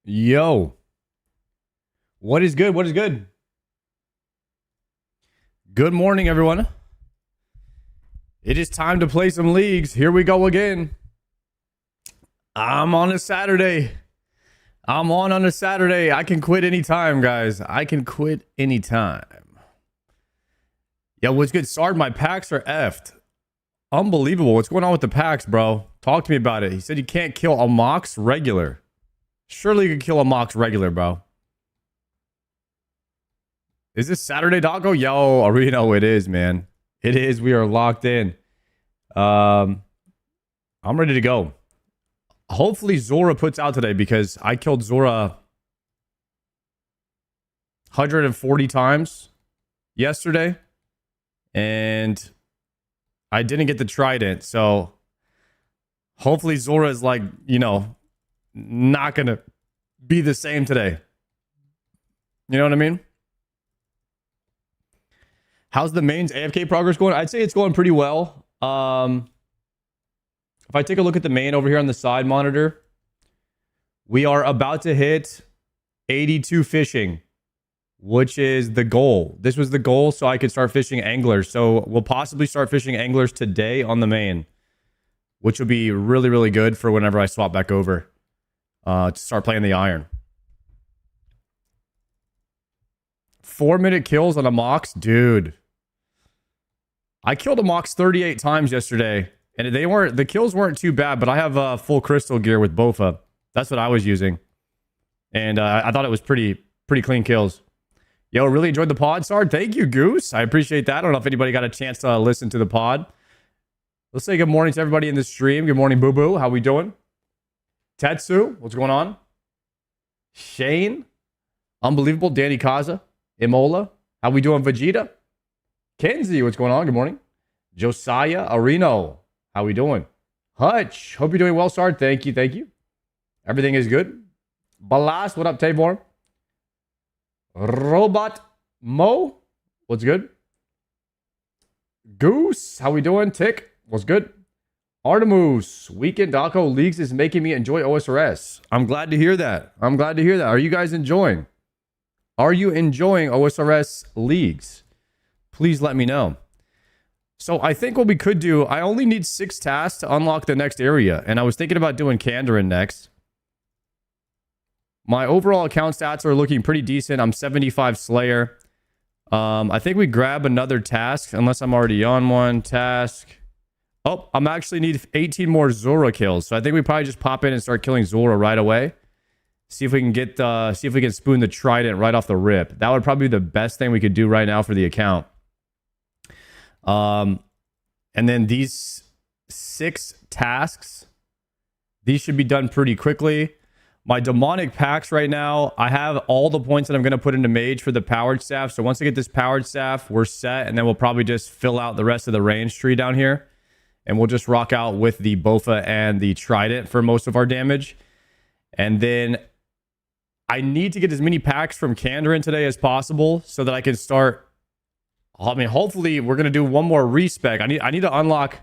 Yo, what is good? What is good? Good morning, everyone. It is time to play some leagues. Here we go again. I'm on a Saturday. I'm on a Saturday. I can quit anytime, guys. I can quit anytime. Yo, what's good? Sorry, my packs are effed. Unbelievable. What's going on with the packs, bro? Talk to me about it. He said you can't kill a Mox regular. Surely you can kill a Mox regular, bro. Is this Saturday Doggo? Yo, Areno, it is, man. It is. We are locked in. I'm ready to go. Hopefully Zora puts out today because I killed Zora 140 times yesterday. And I didn't get the trident. So hopefully Zora is like, not going to be the same today. You know what I mean? How's the mains AFK progress going? I'd say it's going pretty well. If I take a look at the main over here on the side monitor, we are about to hit 82 fishing, which is the goal. This was the goal so I could start fishing anglers. So we'll possibly start fishing anglers today on the main, which will be really, really good for whenever I swap back over to start playing the iron. 4-minute kills on a Mox? Dude. I killed a Mox 38 times yesterday, and the kills weren't too bad, but I have full crystal gear with Bofa. That's what I was using. And I thought it was pretty clean kills. Yo, really enjoyed the pod, Sard. Thank you, Goose. I appreciate that. I don't know if anybody got a chance to listen to the pod. Let's say good morning to everybody in the stream. Good morning, Boo Boo. How we doing? Tetsu, what's going on? Shane, unbelievable. Danny Kaza, Imola, how we doing? Vegeta, Kenzie, what's going on? Good morning. Josiah Areno, how we doing? Hutch, hope you're doing well, Sard. Thank you, thank you. Everything is good. Balas, what up, Tabor? Robot Mo, what's good? Goose, how we doing? Tick, what's good? Artemus, Weekend Daco Leagues is making me enjoy OSRS. I'm glad to hear that. Are you guys enjoying? Are you enjoying OSRS Leagues? Please let me know. So I think what we could do, I only need 6 tasks to unlock the next area. And I was thinking about doing Kandarin next. My overall account stats are looking pretty decent. I'm 75 Slayer. I think we grab another task, unless I'm already on one task. Oh, I'm actually need 18 more Zora kills. So I think we probably just pop in and start killing Zora right away. See if we can see if we can spoon the trident right off the rip. That would probably be the best thing we could do right now for the account. And then these 6 tasks, these should be done pretty quickly. My demonic packs right now, I have all the points that I'm going to put into mage for the powered staff. So once I get this powered staff, we're set. And then we'll probably just fill out the rest of the range tree down here. And we'll just rock out with the Bofa and the trident for most of our damage. And then I need to get as many packs from Kandarin today as possible so that I can start. I mean, hopefully we're going to do one more respec. I need to unlock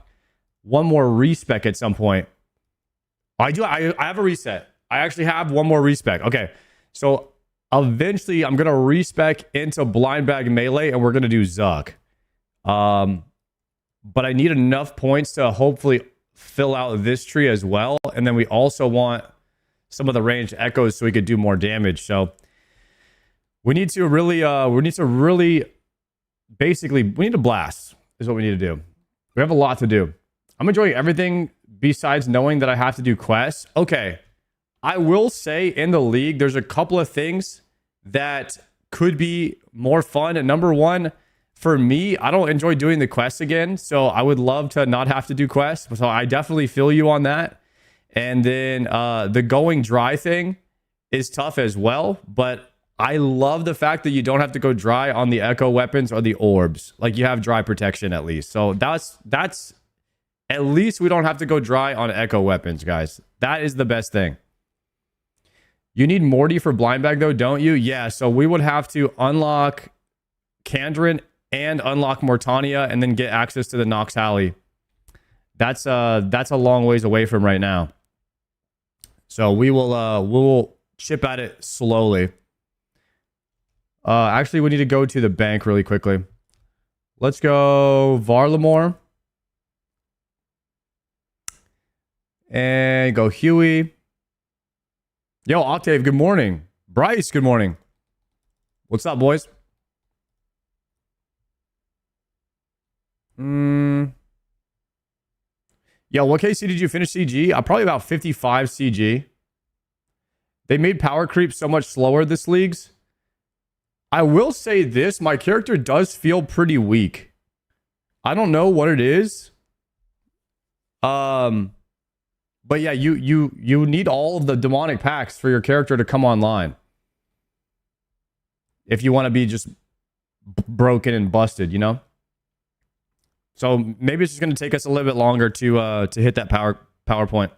one more respec at some point. I have a reset. I actually have one more respec. Okay. So eventually I'm going to respec into blind bag melee and we're going to do Zuck. But I need enough points to hopefully fill out this tree as well. And then we also want some of the ranged echoes so we could do more damage. So we need to basically, we need to blast is what we need to do. We have a lot to do. I'm enjoying everything besides knowing that I have to do quests. Okay. I will say in the league, there's a couple of things that could be more fun. And number one, for me, I don't enjoy doing the quests again. So I would love to not have to do quests. So I definitely feel you on that. And then the going dry thing is tough as well. But I love the fact that you don't have to go dry on the echo weapons or the orbs. Like you have dry protection at least. So that's at least we don't have to go dry on echo weapons, guys. That is the best thing. You need Morty for blind bag though, don't you? Yeah, so we would have to unlock Kandarin and unlock Mortania and then get access to the Nox Alley. That's a long ways away from right now. So we'll chip at it slowly. Actually, we need to go to the bank really quickly. Let's go Varlamore. And go Huey. Yo, Octave, good morning. Bryce, good morning. What's up, boys? Yo, what KC did you finish CG? Probably about 55 CG. They made power creep so much slower this league's. I will say this, my character does feel pretty weak. I don't know what it is. But yeah, you need all of the demonic packs for your character to come online. If you want to be just broken and busted, you know? So maybe it's just going to take us a little bit longer to hit that power point.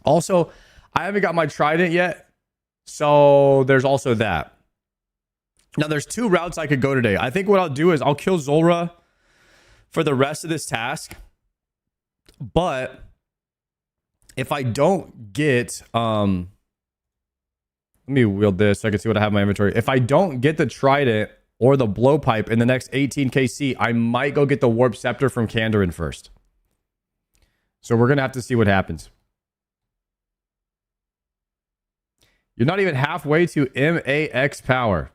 Also, I haven't got my trident yet, so there's also that. Now, there's 2 routes I could go today. I think what I'll do is I'll kill Zulrah for the rest of this task. But if I don't get... let me wield this so I can see what I have in my inventory. If I don't get the trident or the blowpipe in the next 18 KC, I might go get the warp scepter from Kandarin first. So we're going to have to see what happens. You're not even halfway to MAX power.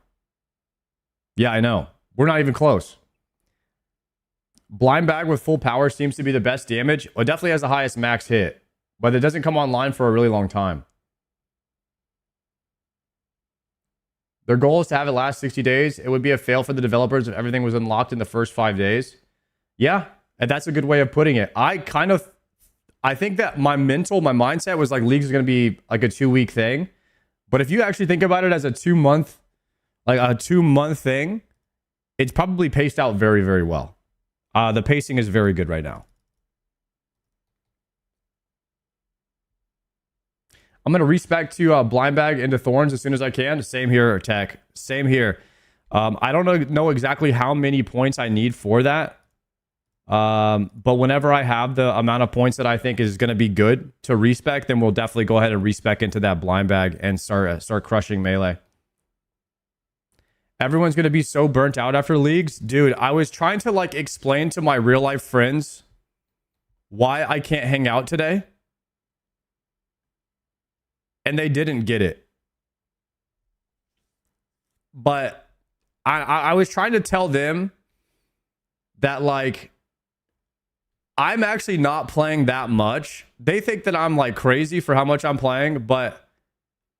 Yeah, I know. We're not even close. Blind bag with full power seems to be the best damage. It definitely has the highest max hit, but it doesn't come online for a really long time. Their goal is to have it last 60 days. It would be a fail for the developers if everything was unlocked in the first 5 days. Yeah, and that's a good way of putting it. I think that my mindset was like League's going to be like a 2-week thing. But if you actually think about it as a 2-month, like a 2-month thing, it's probably paced out very, very well. The pacing is very good right now. I'm going to respec to blind bag into Thorns as soon as I can. Same here, Tech. Same here. I don't know exactly how many points I need for that. But whenever I have the amount of points that I think is going to be good to respec, then we'll definitely go ahead and respec into that blind bag and start crushing melee. Everyone's going to be so burnt out after leagues. Dude, I was trying to like explain to my real life friends why I can't hang out today. And they didn't get it. But I was trying to tell them that like I'm actually not playing that much. They think that I'm like crazy for how much I'm playing, but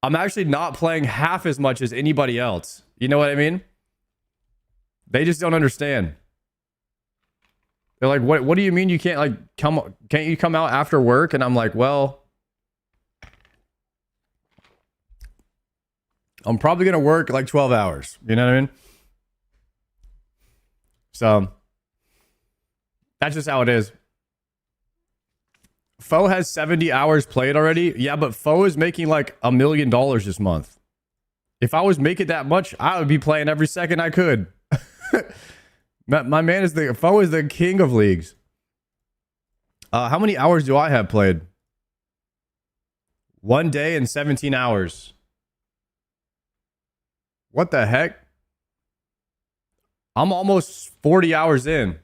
I'm actually not playing half as much as anybody else. You know what I mean? They just don't understand. They're like, what do you mean you can't like can't you come out after work? And I'm like, well, I'm probably going to work like 12 hours. You know what I mean? So that's just how it is. Foe has 70 hours played already. Yeah, but Foe is making like $1 million this month. If I was making that much, I would be playing every second I could. My man is Foe is the king of leagues. How many hours do I have played? 1 day and 17 hours. What the heck? I'm almost 40 hours in.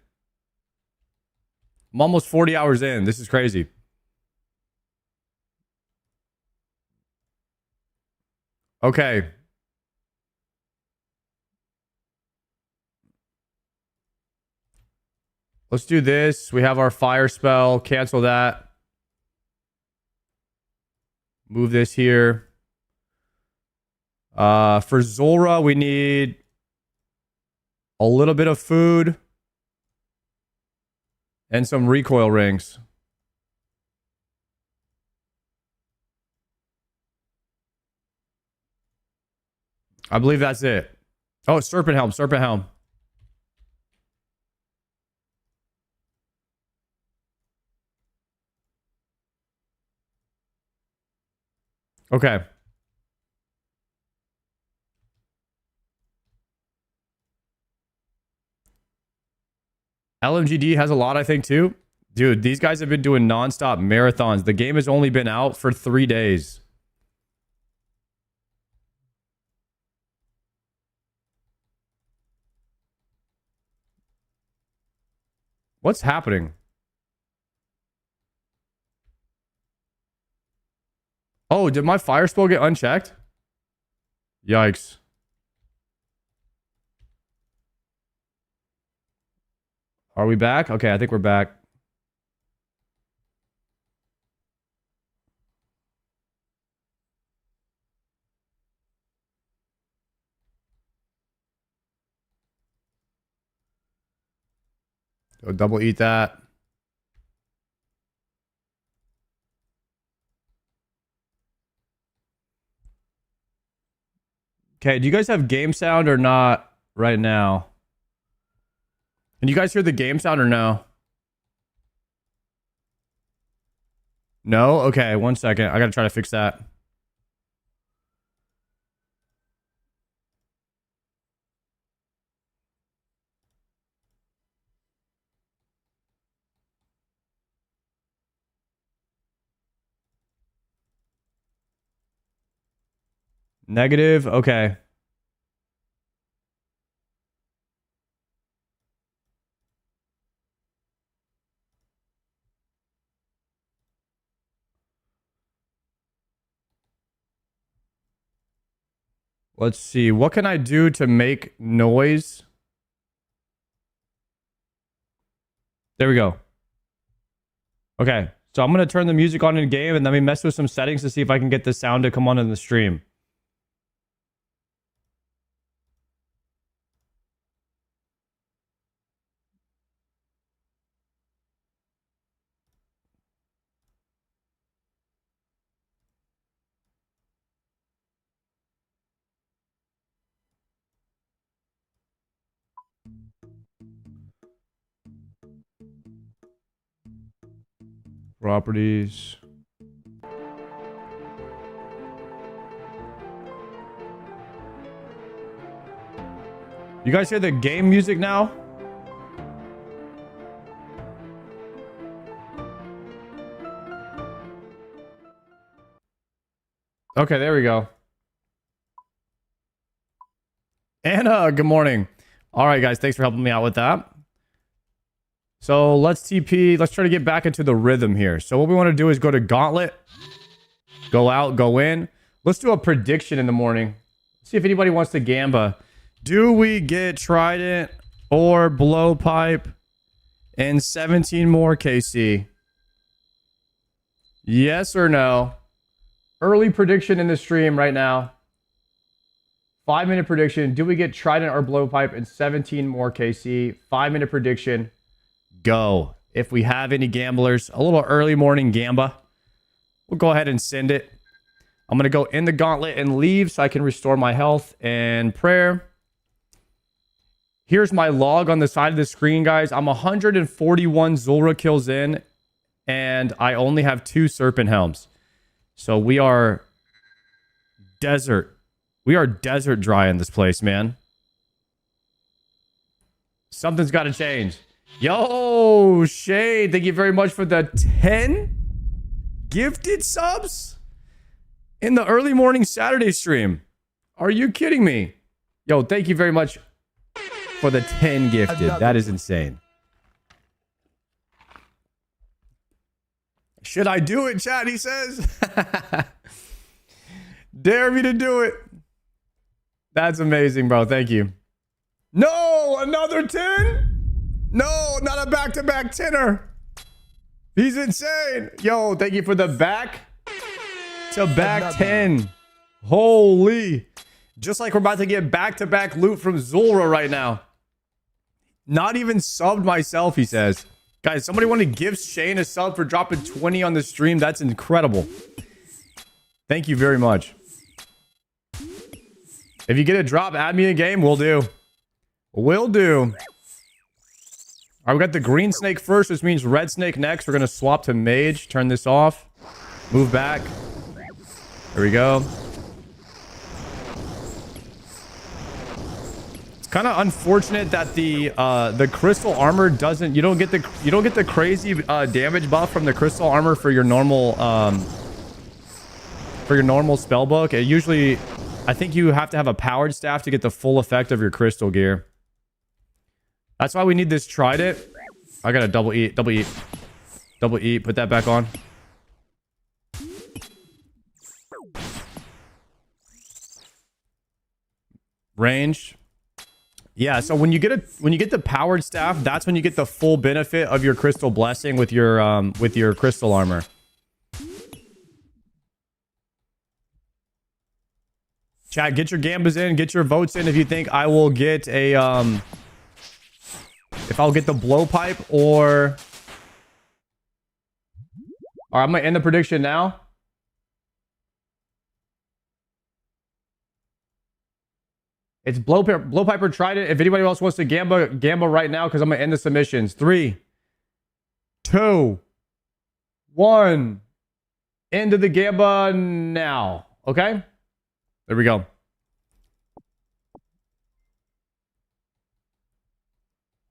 I'm almost 40 hours in. This is crazy. Okay. Let's do this. We have our fire spell. Cancel that. Move this here. For Zulrah, we need a little bit of food and some recoil rings. I believe that's it. Oh, Serpent Helm, Serpent Helm. Okay. LMGD has a lot, I think, too. Dude, these guys have been doing nonstop marathons. The game has only been out for 3 days. What's happening? Oh, did my fire spell get unchecked? Yikes. Are we back? Okay, I think we're back. Go double eat that. Okay, do you guys have game sound or not right now? Can you guys hear the game sound or no? No? Okay, 1 second. I gotta try to fix that. Negative? Okay. Let's see. What can I do to make noise? There we go. Okay. So I'm going to turn the music on in game and then we mess with some settings to see if I can get the sound to come on in the stream. Properties. You guys hear the game music now? Okay, there we go. Anna, good morning. All right, guys, thanks for helping me out with that. So let's TP. Let's try to get back into the rhythm here. So what we want to do is go to Gauntlet. Go out, go in. Let's do a prediction in the morning. See if anybody wants to gamba. Do we get Trident or Blowpipe and 17 more KC? Yes or no? Early prediction in the stream right now. 5-minute prediction. Do we get Trident or Blowpipe and 17 more KC? 5-minute prediction. Go. If we have any gamblers, a little early morning gamba, we'll go ahead and send it. I'm going to go in the gauntlet and leave so I can restore my health and prayer. Here's my log on the side of the screen, guys. I'm 141 Zulrah kills in, and I only have 2 Serpent Helms. So we are desert. We are desert dry in this place, man. Something's got to change. Yo, Shade, thank you very much for the 10 gifted subs in the early morning Saturday stream. Are you kidding me? Yo, thank you very much for the 10 gifted. That is insane. Should I do it, chat? He says. Dare me to do it. That's amazing, bro. Thank you. No, another 10? No, not a back-to-back 10er. He's insane. Yo, thank you for the back-to-back 10. Holy. Just like we're about to get back-to-back loot from Zulrah right now. Not even subbed myself, he says. Guys, somebody want to give Shane a sub for dropping 20 on the stream? That's incredible. Thank you very much. If you get a drop, add me in game. We'll do. Will do. All right, we got the green snake first, which means red snake next. We're going to swap to mage. Turn this off. Move back. There we go. It's kind of unfortunate that the crystal armor doesn't. You don't get the crazy damage buff from the crystal armor for your normal spell book. It usually, I think you have to have a powered staff to get the full effect of your crystal gear. That's why we need this trident. I gotta double eat. Double eat. Double eat. Put that back on. Range. Yeah, so when you get the powered staff, that's when you get the full benefit of your crystal blessing with your crystal armor. Chat, get your gambas in, get your votes in if you think I will get a if I'll get the blowpipe or I'm gonna end the prediction now. It's blowpiper tried it. If anybody else wants to gamba right now, because I'm gonna end the submissions. 3, 2, 1. Into the gamba now. Okay? There we go.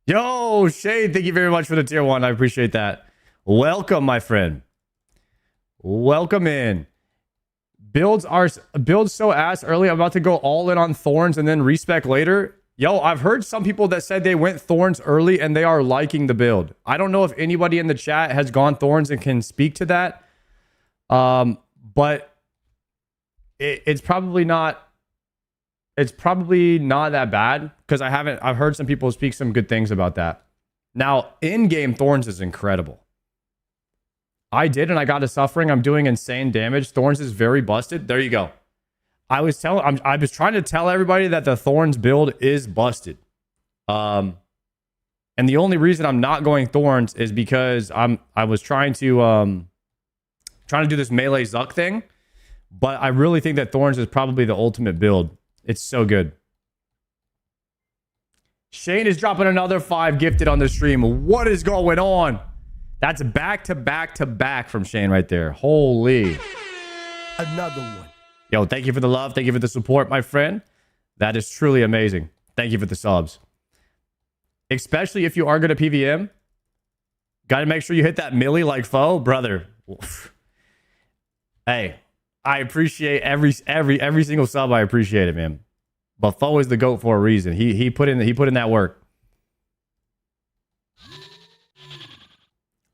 Yo, Shade, thank you very much for the tier 1. I appreciate that. Welcome, my friend. Welcome in. Builds so ass early. I'm about to go all in on Thorns and then respec later. Yo, I've heard some people that said they went Thorns early and they are liking the build. I don't know if anybody in the chat has gone Thorns and can speak to that. But it's probably not that bad because I've heard some people speak some good things about that. Now, in-game Thorns is incredible. I did, and I got a suffering. I'm doing insane damage. Thorns is very busted. There you go. I was trying to tell everybody that the Thorns build is busted. And the only reason I'm not going Thorns is because I was trying to do this melee Zuck thing, but I really think that Thorns is probably the ultimate build. It's so good. Shane is dropping another 5 gifted on the stream. What is going on? That's back to back to back from Shane right there. Holy. Another one. Yo, thank you for the love. Thank you for the support, my friend. That is truly amazing. Thank you for the subs. Especially if you are going to PVM. Got to make sure you hit that milli like foe. Brother. Hey, I appreciate every single sub. I appreciate it, man. But foe is the GOAT for a reason. He put in that work.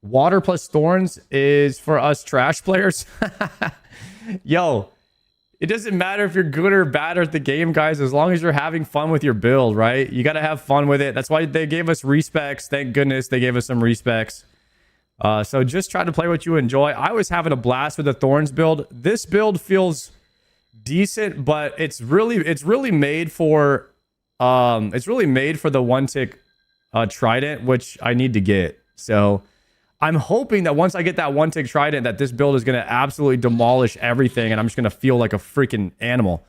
Water plus Thorns is for us trash players. Yo, it doesn't matter if you're good or bad at the game, guys, as long as you're having fun with your build, right? You got to have fun with it. That's why they gave us respecs. Thank goodness they gave us some respecs. So just try to play what you enjoy. I was having a blast with the Thorns build. This build feels decent, but it's really made for the one tick trident, which I need to get. So I'm hoping that once I get that one tick trident, that this build is going to absolutely demolish everything, and I'm just going to feel like a freaking animal.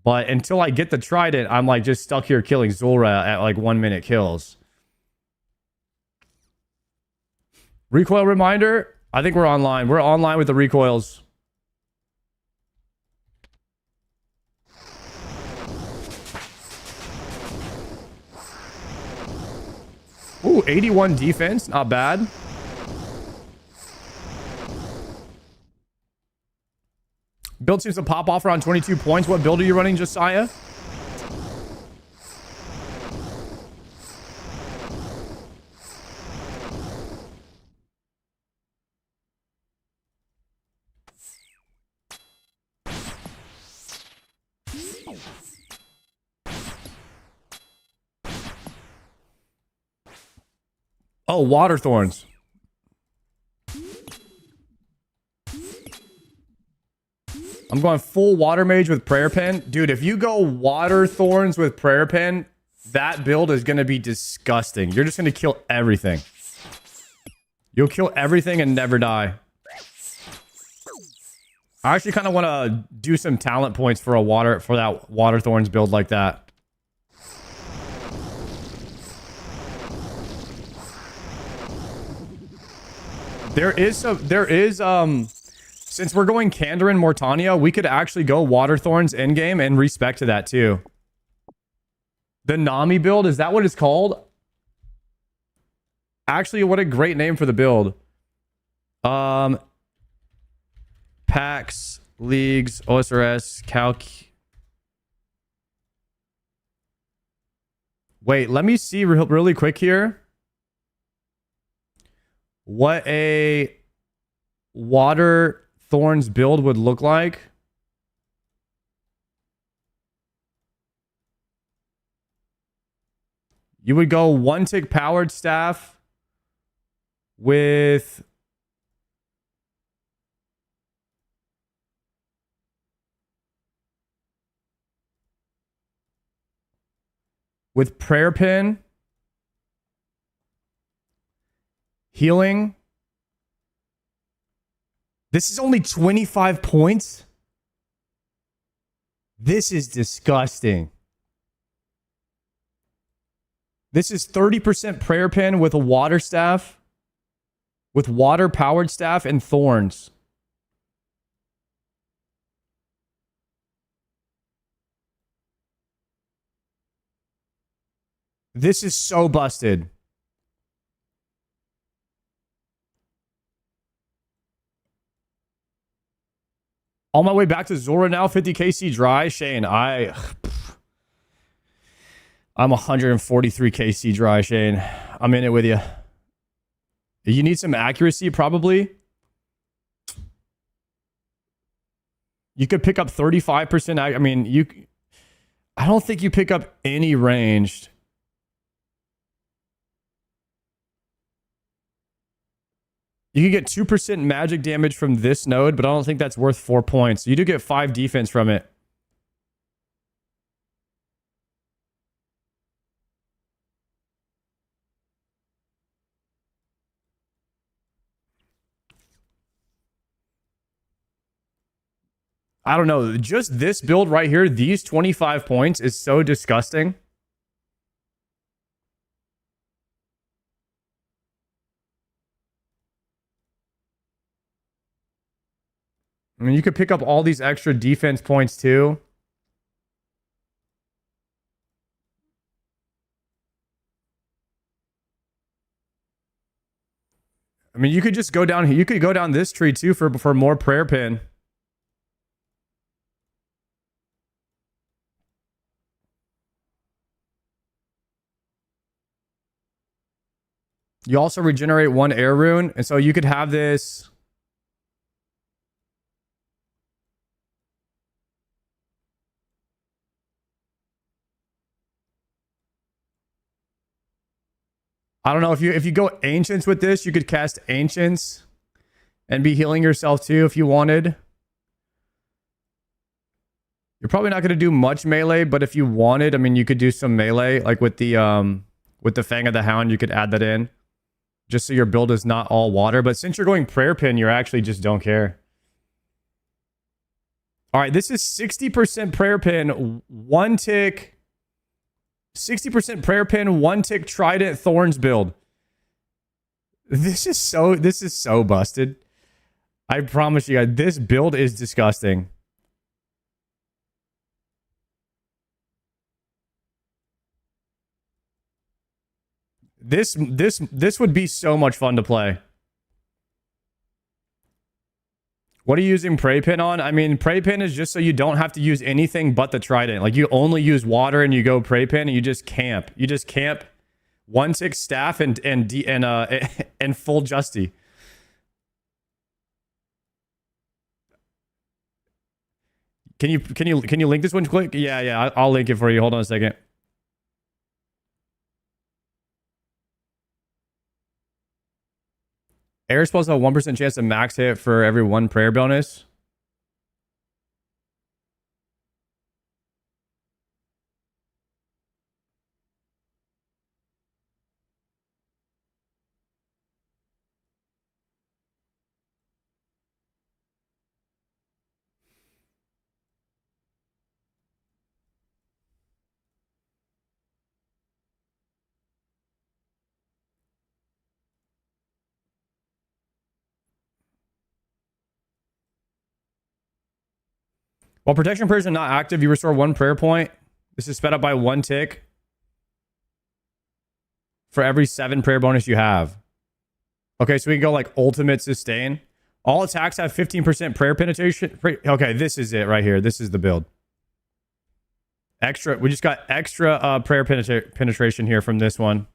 But until I get the trident, I'm like just stuck here killing Zulra at like 1 minute kills. Recoil reminder. I think we're online. We're online with the recoils. Ooh, 81 defense. Not bad. Build seems to pop off around 22 points. What build are you running, Josiah? Oh, Waterthorns. I'm going full Water Mage with Prayer Pen. Dude, if you go Waterthorns with Prayer Pen, that build is going to be disgusting. You're just going to kill everything. You'll kill everything and never die. I actually kind of want to do some talent points for that Waterthorns build like that. There is since we're going Kandarin Mortania, we could actually go Waterthorns in game and respec to that too. The Nami build, is that what it's called? Actually, what a great name for the build. Packs, leagues, osrs, calc. Wait, let me see really quick here. what a water thorns build would look like. You would go 1 tick powered staff with prayer pin, healing. This is only 25 points. This is disgusting. This is 30% prayer pin with a water staff, with water powered staff and thorns. This is so busted. On my way back to Zora now, 50 KC dry. Shane, I'm 143 KC dry, Shane. I'm in it with you. You need some accuracy, probably. You could pick up 35%. I mean, I don't think you pick up any ranged. You can get 2% magic damage from this node, but I don't think that's worth 4 points. You do get 5 defense from it. I don't know. Just this build right here, these 25 points is so disgusting. I mean, you could pick up all these extra defense points too. I mean, you could just go down here. You could go down this tree too for more prayer pin. You also regenerate 1 air rune, and so you could have this. I don't know if you go ancients with this, you could cast ancients and be healing yourself too if you wanted. You're probably not going to do much melee, but if you wanted, I mean, you could do some melee, like with the Fang of the Hound, you could add that in, just so your build is not all water. But since you're going prayer pin, you actually just don't care. All right, this is 60% prayer pin, 1 tick. 60% prayer pin, 1 tick trident thorns build. This is so busted. I promise you guys, this build is disgusting. This would be so much fun to play. What are you using Prey Pin on? I mean, Prey Pin is just so you don't have to use anything but the Trident. Like, you only use water and you go Prey Pin and you just camp. You just camp 1 tick staff and full Justy. Can you link this one quick? Yeah, I'll link it for you. Hold on a second. Air spells have a 1% chance to max hit for every 1 prayer bonus. While protection prayers are not active, you restore 1 prayer point. This is sped up by 1 tick for every 7 prayer bonus you have. Okay, so we can go like ultimate sustain. All attacks have 15% prayer penetration. Okay, this is it right here. This is the build. Extra. We just got extra prayer penetration here from this one.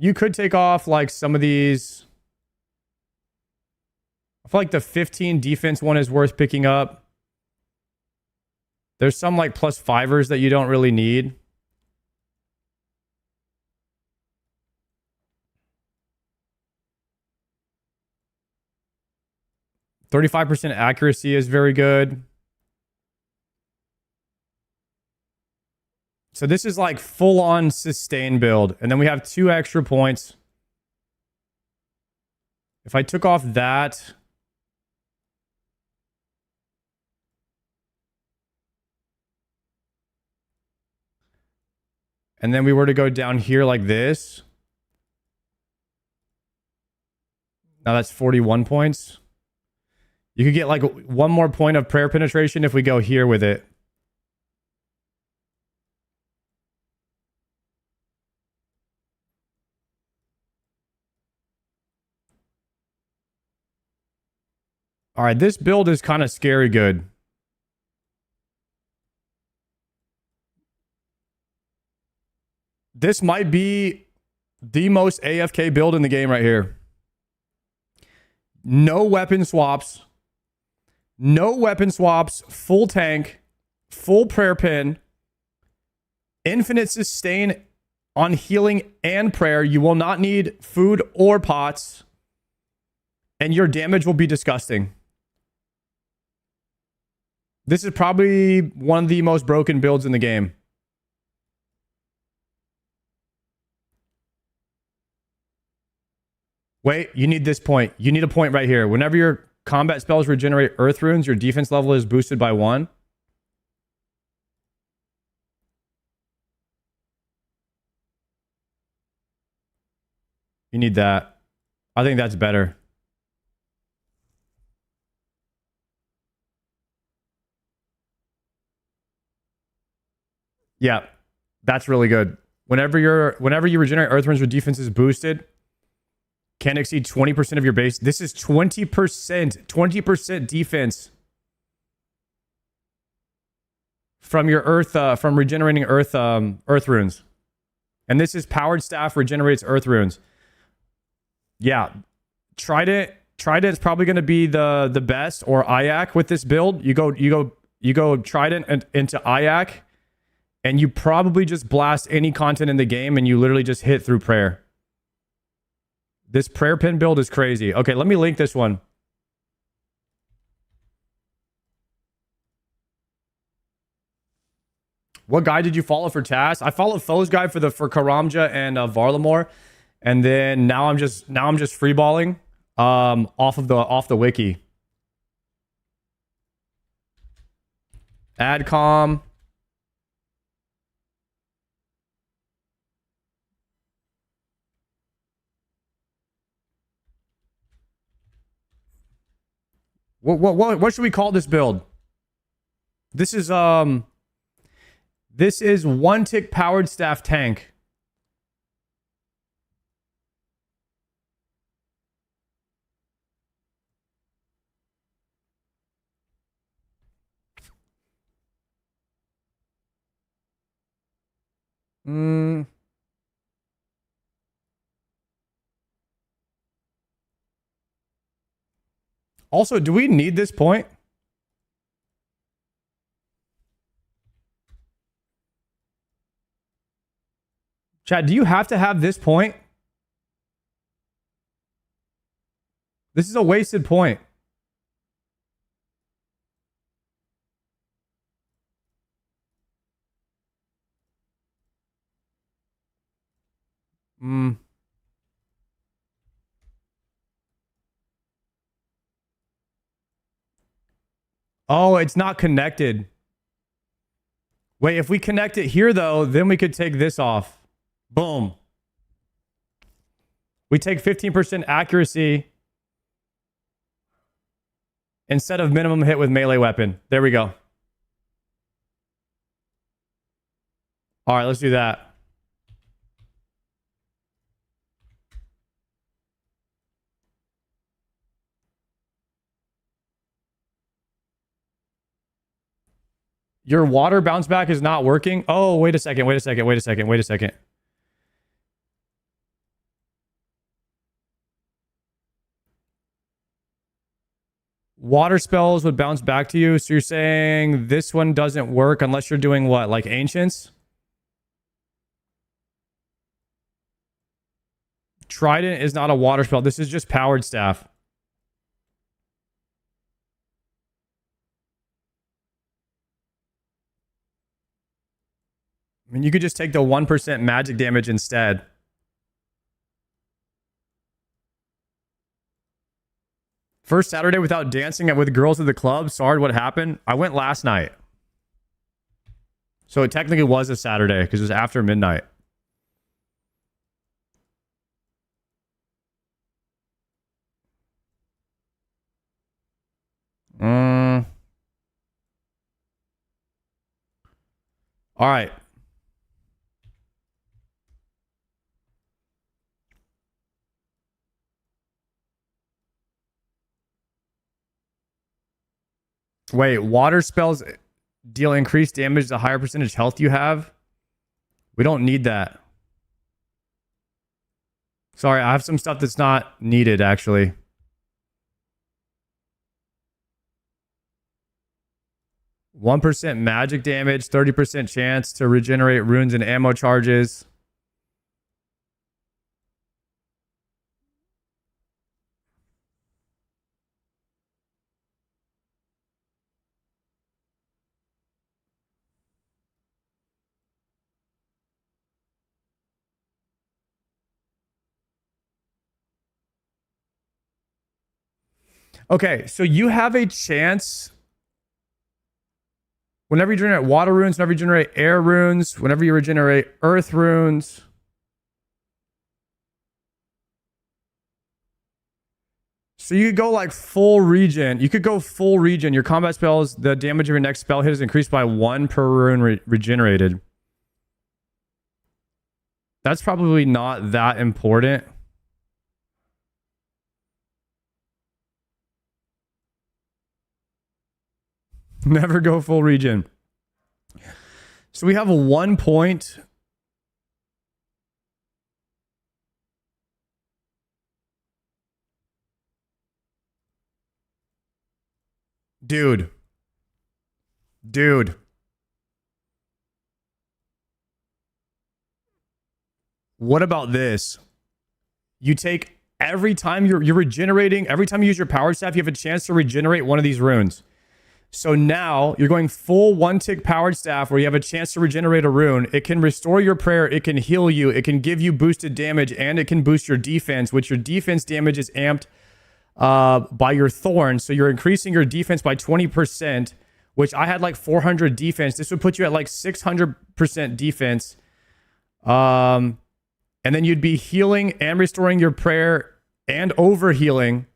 you could take off like some of these. I feel like the 15 defense one is worth picking up. There's some like plus fivers that you don't really need. %35% accuracy is very good. So this is like full on sustain build. And then we have 2 extra points. If I took off that, and then we were to go down here like this. Now that's 41 points. You could get like 1 more point of prayer penetration if we go here with it. All right, this build is kind of scary good. This might be the most AFK build in the game right here. No weapon swaps. No weapon swaps. Full tank. Full prayer pin. Infinite sustain on healing and prayer. You will not need food or pots. And your damage will be disgusting. This is probably one of the most broken builds in the game. Wait, you need this point. You need a point right here. Whenever your combat spells regenerate earth runes, your defense level is boosted by 1. You need that. I think that's better. Yeah, that's really good. Whenever you regenerate earth runes, your defense is boosted. Can't exceed 20% of your base. This is 20%. 20% defense from your earth, from regenerating earth runes. And this is powered staff regenerates earth runes. Yeah, Trident is probably going to be the best, or Ayak with this build. You go Trident into Ayak, and you probably just blast any content in the game, and you literally just hit through prayer. This prayer pin build is crazy. Okay, let me link this one. What guy did you follow for tasks? I followed Foe's guy for Karamja and Varlamore, and then now I'm just freeballing off the wiki. Adcom. What should we call this build? This is 1 tick powered staff tank. Also, do we need this point? Chad, do you have to have this point? This is a wasted point. Oh, it's not connected. Wait, if we connect it here, though, then we could take this off. Boom. We take 15% accuracy instead of minimum hit with melee weapon. There we go. All right, let's do that. Your water bounce back is not working. Oh, wait a second. Water spells would bounce back to you. So you're saying this one doesn't work unless you're doing what? Like Ancients? Trident is not a water spell. This is just Powered Staff. I mean, you could just take the 1% magic damage instead. First Saturday without dancing with girls at the club. Sorry, what happened? I went last night. So it technically was a Saturday because it was after midnight. All right. Wait, water spells deal increased damage the higher percentage health you have? We don't need that. Sorry, I have some stuff that's not needed, actually. %1 magic damage, 30% chance to regenerate runes and ammo charges. Okay, so you have a chance whenever you generate water runes, whenever you generate air runes, whenever you regenerate earth runes. So you could go like full regen. You could go full regen. Your combat spells, the damage of your next spell hit is increased by 1 per rune regenerated. That's probably not that important. Never go full regen. So we have a 1 point. Dude. What about this? You take every time you're regenerating, every time you use your power staff, you have a chance to regenerate one of these runes. So now you're going full 1-tick powered staff where you have a chance to regenerate a rune. It can restore your prayer. It can heal you. It can give you boosted damage, and it can boost your defense, which your defense damage is amped by your thorns. So you're increasing your defense by 20%, which I had like 400 defense. This would put you at like 600% defense. And then you'd be healing and restoring your prayer and overhealing.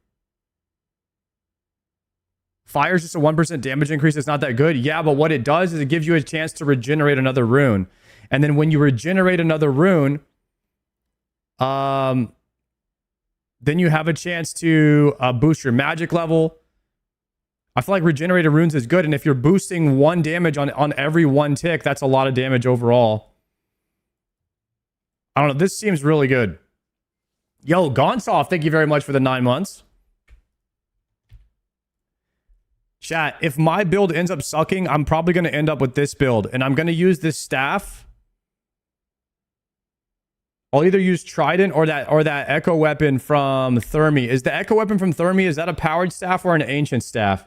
Fire is just a 1% damage increase. It's not that good. Yeah, but what it does is it gives you a chance to regenerate another rune. And then when you regenerate another rune, then you have a chance to boost your magic level. I feel like regenerated runes is good. And if you're boosting 1 damage on every 1 tick, that's a lot of damage overall. I don't know. This seems really good. Yo, Gonsoff, thank you very much for the 9 months. Chat, if my build ends up sucking, I'm probably going to end up with this build. And I'm going to use this staff. I'll either use Trident or that Echo Weapon from Thermi. Is the Echo Weapon from Thermi, is that a powered staff or an ancient staff?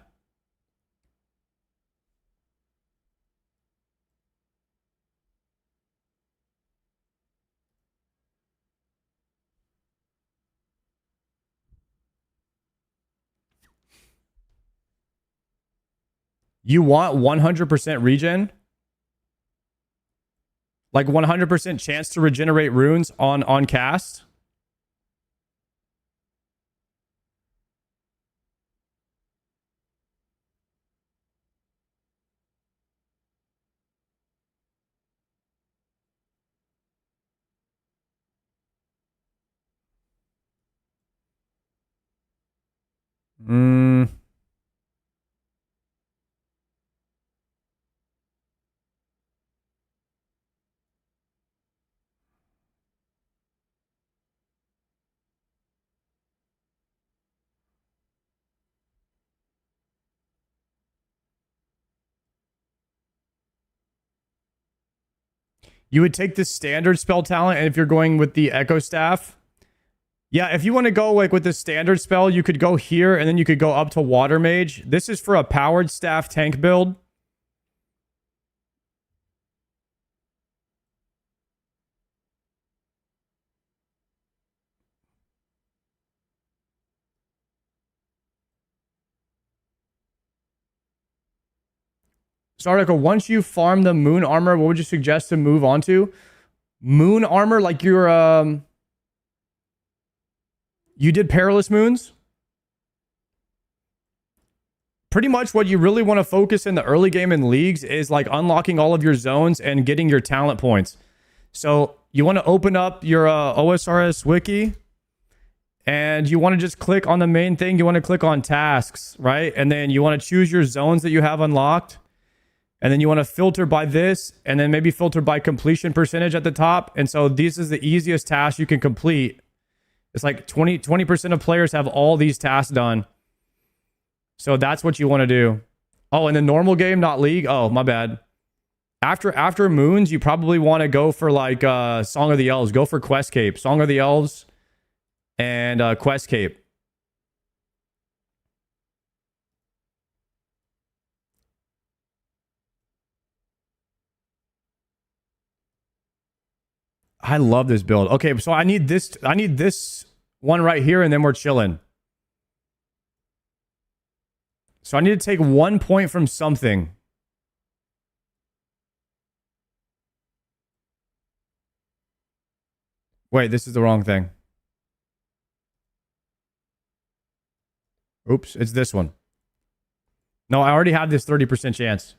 You want 100% regen? Like 100% chance to regenerate runes on cast? You would take the standard spell talent, and if you're going with the Echo Staff, yeah, if you want to go like with the standard spell, you could go here, and then you could go up to Water Mage. This is for a powered staff tank build. So, Article, once you farm the Moon Armor, what would you suggest to move on to? Moon Armor, like your you did Perilous Moons? Pretty much what you really want to focus in the early game in leagues is like unlocking all of your zones and getting your talent points. So you want to open up your OSRS wiki, and you want to just click on the main thing. You want to click on tasks, right? And then you want to choose your zones that you have unlocked. And then you want to filter by this, and then maybe filter by completion percentage at the top. And so this is the easiest task you can complete. It's like 20% of players have all these tasks done. So that's what you want to do. Oh, in the normal game, not league. Oh, my bad. After Moons, you probably want to go for like Song of the Elves. Go for Quest Cape. Song of the Elves and Quest Cape. I love this build. Okay, so I need this one right here, and then we're chilling. So I need to take 1 point from something. Wait, this is the wrong thing. Oops, it's this one. No, I already have this 30% chance.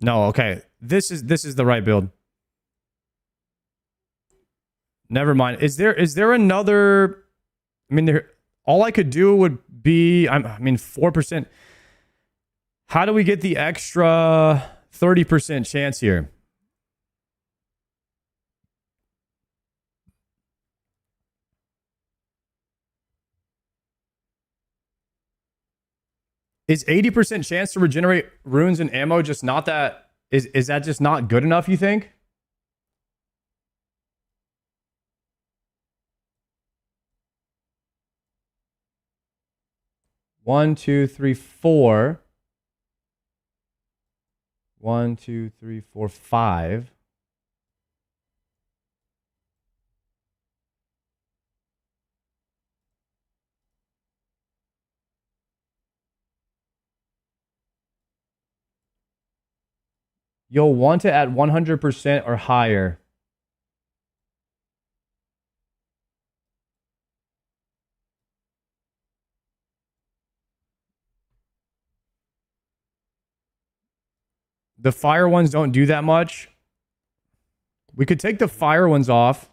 No, okay. This is the right build. Never mind. Is there another? I mean, all I could do would be, I mean, 4%. How do we get the extra 30% chance here? Is 80% chance to regenerate runes and ammo just not that? Is that just not good enough, you think? One, two, three, four. 1, 2, 3, 4, 5. You'll want it at 100% or higher. The fire ones don't do that much. We could take the fire ones off.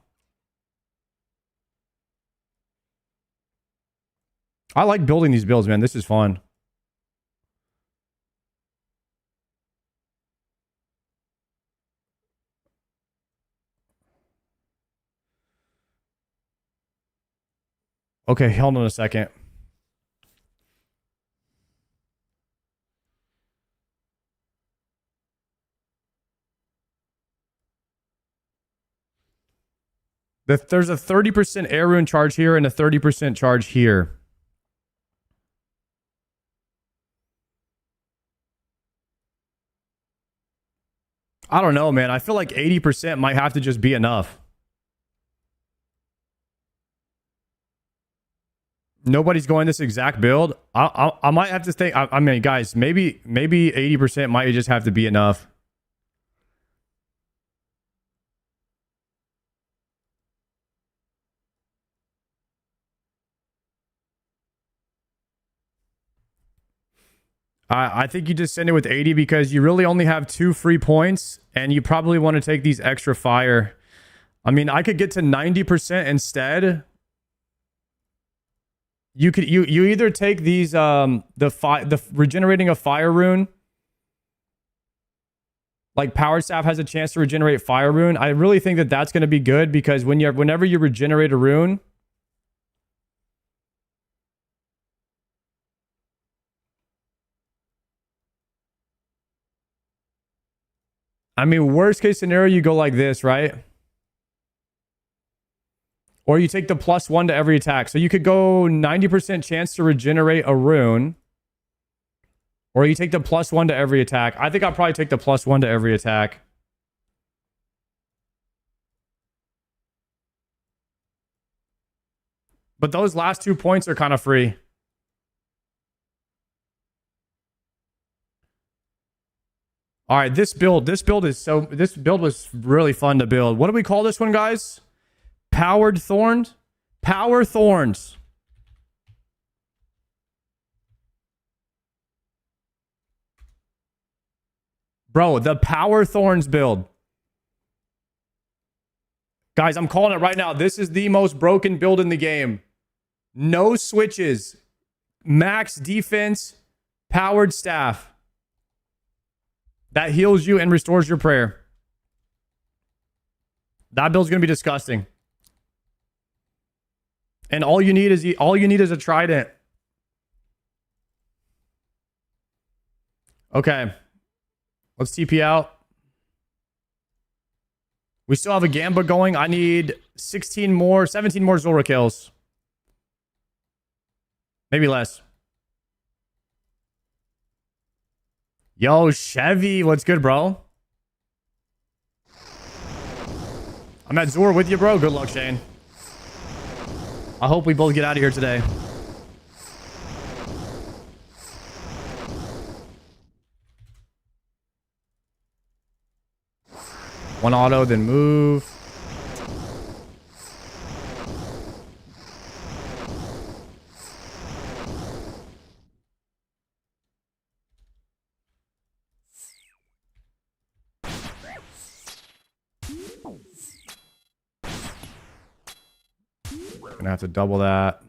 I like building these builds, man. This is fun. Okay, hold on a second. There's a 30% air rune charge here and a 30% charge here. I don't know, man. I feel like 80% might have to just be enough. Nobody's going this exact build. I might have to think. I mean, guys, maybe 80% might just have to be enough. I think you just send it with 80 because you really only have 2 free points, and you probably want to take these extra fire. I mean, I could get to 90% instead. You could you either take these the regenerating a fire rune. Like Power Staff has a chance to regenerate fire rune. I really think that that's going to be good because whenever you regenerate a rune, I mean, worst case scenario, you go like this, right? Or you take the +1 to every attack. So you could go 90% chance to regenerate a rune. Or you take the +1 to every attack. I think I'll probably take the +1 to every attack. But those last 2 points are kind of free. All right, this build was really fun to build. What do we call this one, guys? Powerthorns? Powerthorns. Bro, the Powerthorns build. Guys, I'm calling it right now. This is the most broken build in the game. No switches. Max defense. Powered staff. That heals you and restores your prayer. That build's going to be disgusting. And all you need is a trident. Okay. Let's TP out. We still have a Gamba going. I need 17 more Zora kills. Maybe less. Yo, Chevy, what's good, bro? I'm at Zora with you, bro. Good luck, Shane. I hope we both get out of here today. One auto, then move. Gonna have to double that.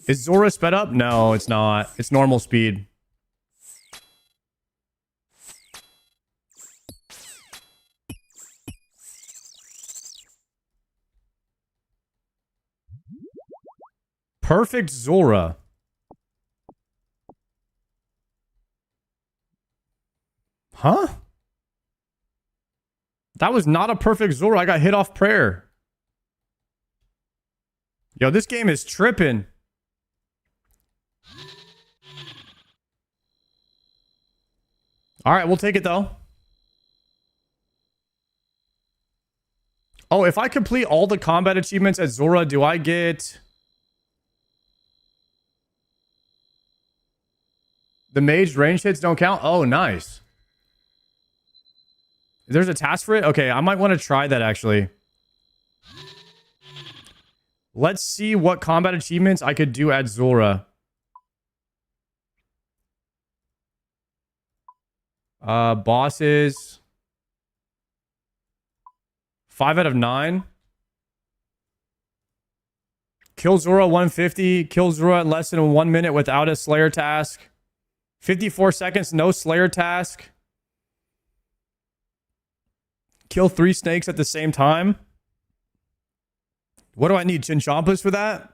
Is Zora sped up? No, it's not. It's normal speed. Perfect Zora. Huh? That was not a perfect Zora. I got hit off prayer. Yo, this game is tripping. All right, we'll take it though. Oh, if I complete all the combat achievements at Zora, do I get the mage range hits don't count? Oh, nice. There's a task for it? Okay, I might want to try that actually. Let's see what combat achievements I could do at Zora. Bosses. 5 out of 9. Kill Zora 150. Kill Zora in less than 1 minute without a Slayer task. 54 seconds, no Slayer task. Kill 3 snakes at the same time. What do I need? Chinchampas for that?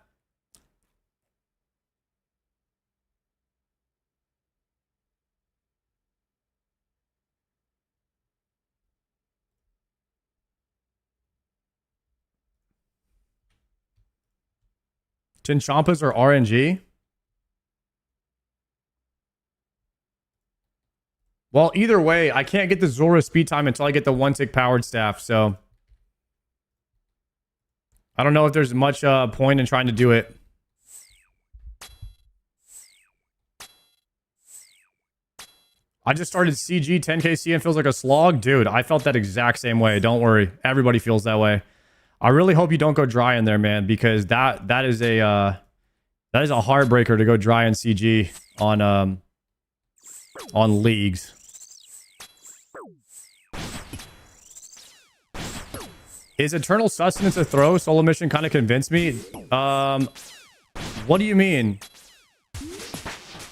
Chinchampas or RNG? Well, either way, I can't get the Zora speed time until I get the 1-tick powered staff, so I don't know if there's much point in trying to do it. I just started CG 10kc and feels like a slog. Dude, I felt that exact same way. Don't worry. Everybody feels that way. I really hope you don't go dry in there, man, because that is a heartbreaker to go dry in CG on leagues. Is Eternal Sustenance a throw? Solo mission kind of convinced me. What do you mean?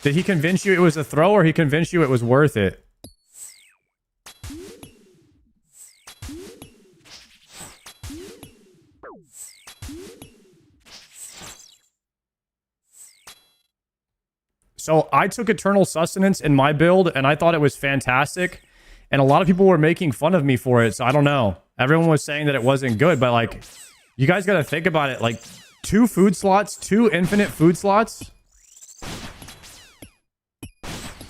Did he convince you it was a throw, or he convinced you it was worth it? So I took Eternal Sustenance in my build, and I thought it was fantastic. And a lot of people were making fun of me for it, so I don't know. Everyone was saying that it wasn't good, but like, you guys got to think about it. Like, 2 food slots, 2 infinite food slots.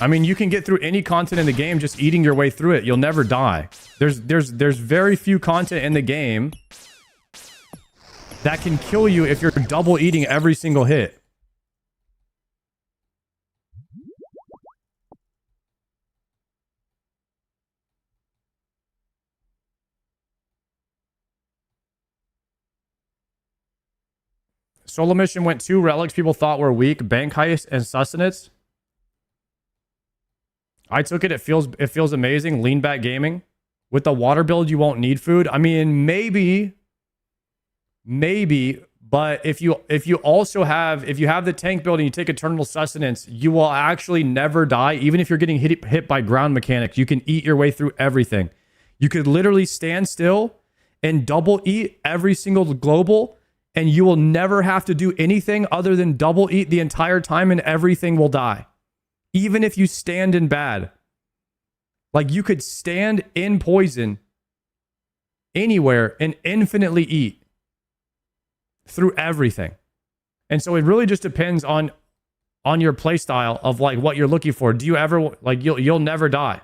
I mean, you can get through any content in the game just eating your way through it. You'll never die. There's very few content in the game that can kill you if you're double eating every single hit. Solo mission went 2 relics people thought were weak. Bank heist and sustenance. I took it. It feels amazing. Lean back gaming. With the water build, you won't need food. I mean, maybe, but if you have the tank build and you take eternal sustenance, you will actually never die. Even if you're getting hit by ground mechanics, you can eat your way through everything. You could literally stand still and double eat every single global, and you will never have to do anything other than double eat the entire time, and everything will die. Even if you stand in bad. Like, you could stand in poison anywhere and infinitely eat through everything. And so it really just depends on your playstyle of like what you're looking for. Do you ever like you'll never die?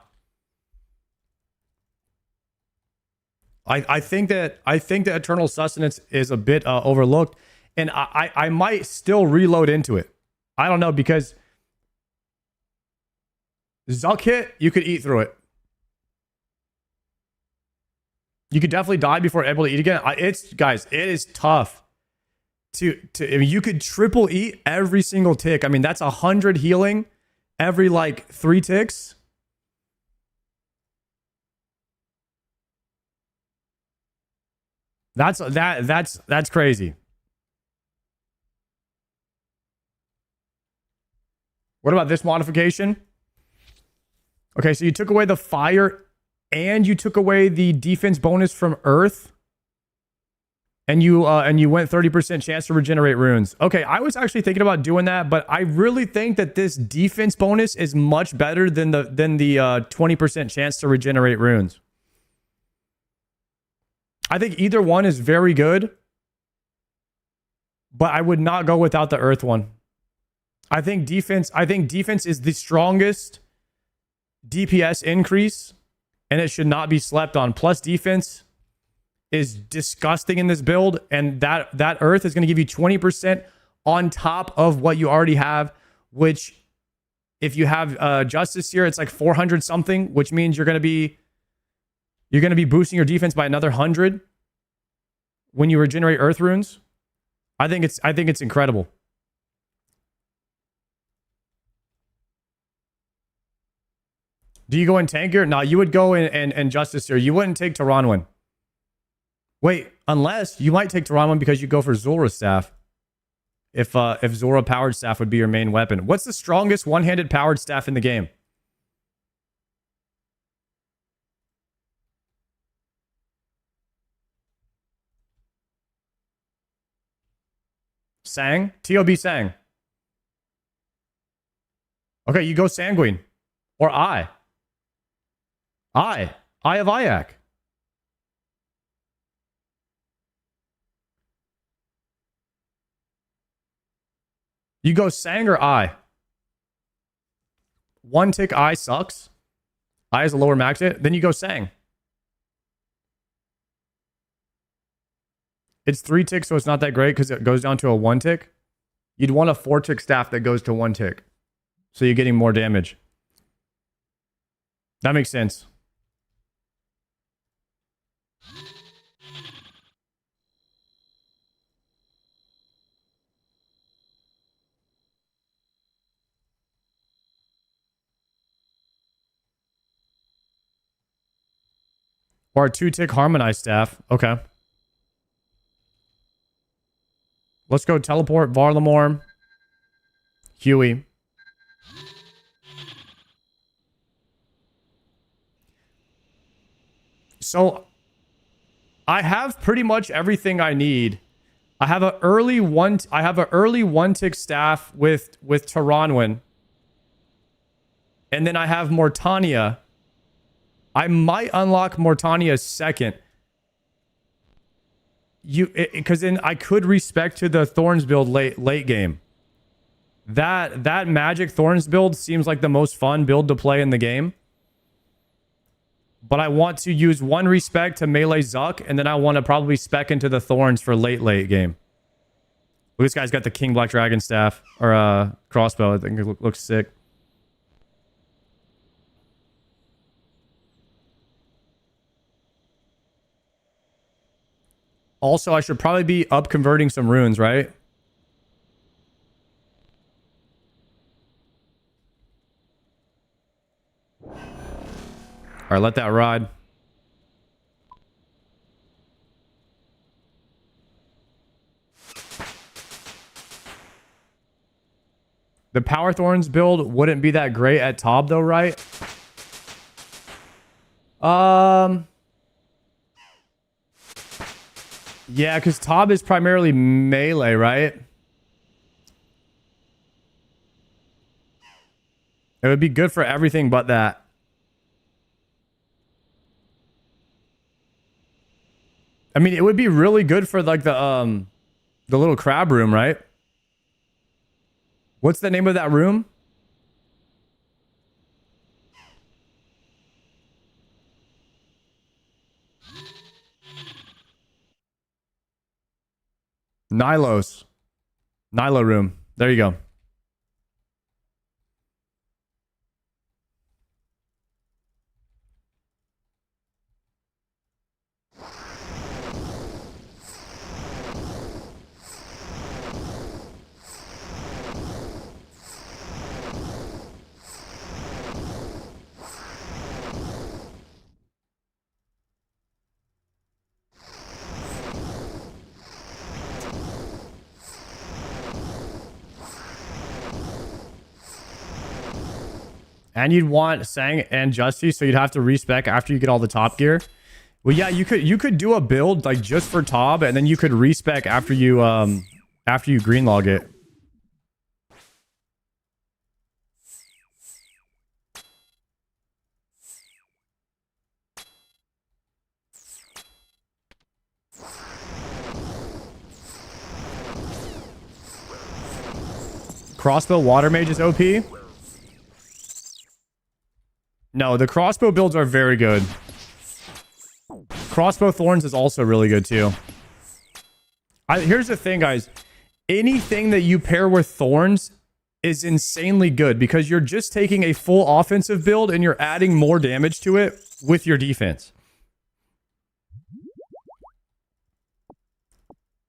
I think that Eternal Sustenance is a bit overlooked, and I might still reload into it. I don't know, because Zuck hit, you could eat through it. You could definitely die before able to eat again. Guys, it is tough to I mean, you could triple eat every single tick. I mean, that's 100 healing every like 3 ticks. That's crazy. What about this modification? Okay, so you took away the fire and you took away the defense bonus from earth, and you went 30% chance to regenerate runes. Okay, I was actually thinking about doing that, but I really think that this defense bonus is much better than the 20% chance to regenerate runes. I think either one is very good, but I would not go without the earth one. I think defense is the strongest DPS increase, and it should not be slept on. Plus, defense is disgusting in this build, and that earth is going to give you 20% on top of what you already have, which if you have justice here, it's like 400 something, which means you're going to be boosting your defense by another 100 when you regenerate earth runes. I think it's incredible. Do you go in tank here? No, you would go in justice here. You wouldn't take Taranwin. Wait, unless you might take Taranwin because you go for Zora staff. If Zora powered staff would be your main weapon. What's the strongest one-handed powered staff in the game? Sang? TOB Sang. Okay, you go Sanguine. Or Eye of Ayak. You go Sang or Eye. 1 tick Eye sucks. Eye is a lower max hit. Then you go Sang. It's 3 ticks, so it's not that great because it goes down to a 1 tick. You'd want a 4 tick staff that goes to 1 tick, so you're getting more damage. That makes sense. Or a 2-tick Harmonized staff. Okay. Let's go teleport Varlamore. Huey. So I have pretty much everything I need. I have an early one tick staff with Taranwin. and then I have Mortania. I might unlock Mortania second. Because then I could respec to the Thorns build late game. That Magic Thorns build seems like the most fun build to play in the game. But I want to use one respec to melee Zuck, and then I want to probably spec into the Thorns for late game. This guy's got the King Black Dragon staff, or crossbow. I think it looks sick. Also, I should probably be up converting some runes, right? All right, let that ride. The Powerthorns build wouldn't be that great at Tob though, right? Yeah, because Tob is primarily melee, right? It would be good for everything but that. I mean, it would be really good for like the little crab room, right? What's the name of that room? Nilo room. There you go. And you'd want Sang and Justy, so you'd have to respec after you get all the top gear. Well, yeah, you could do a build like just for Tob, and then you could respec after you greenlog it. Crossbow Water Mage is OP. No, the crossbow builds are very good. Crossbow Thorns is also really good too. Here's the thing, guys. Anything that you pair with Thorns is insanely good because you're just taking a full offensive build and you're adding more damage to it with your defense.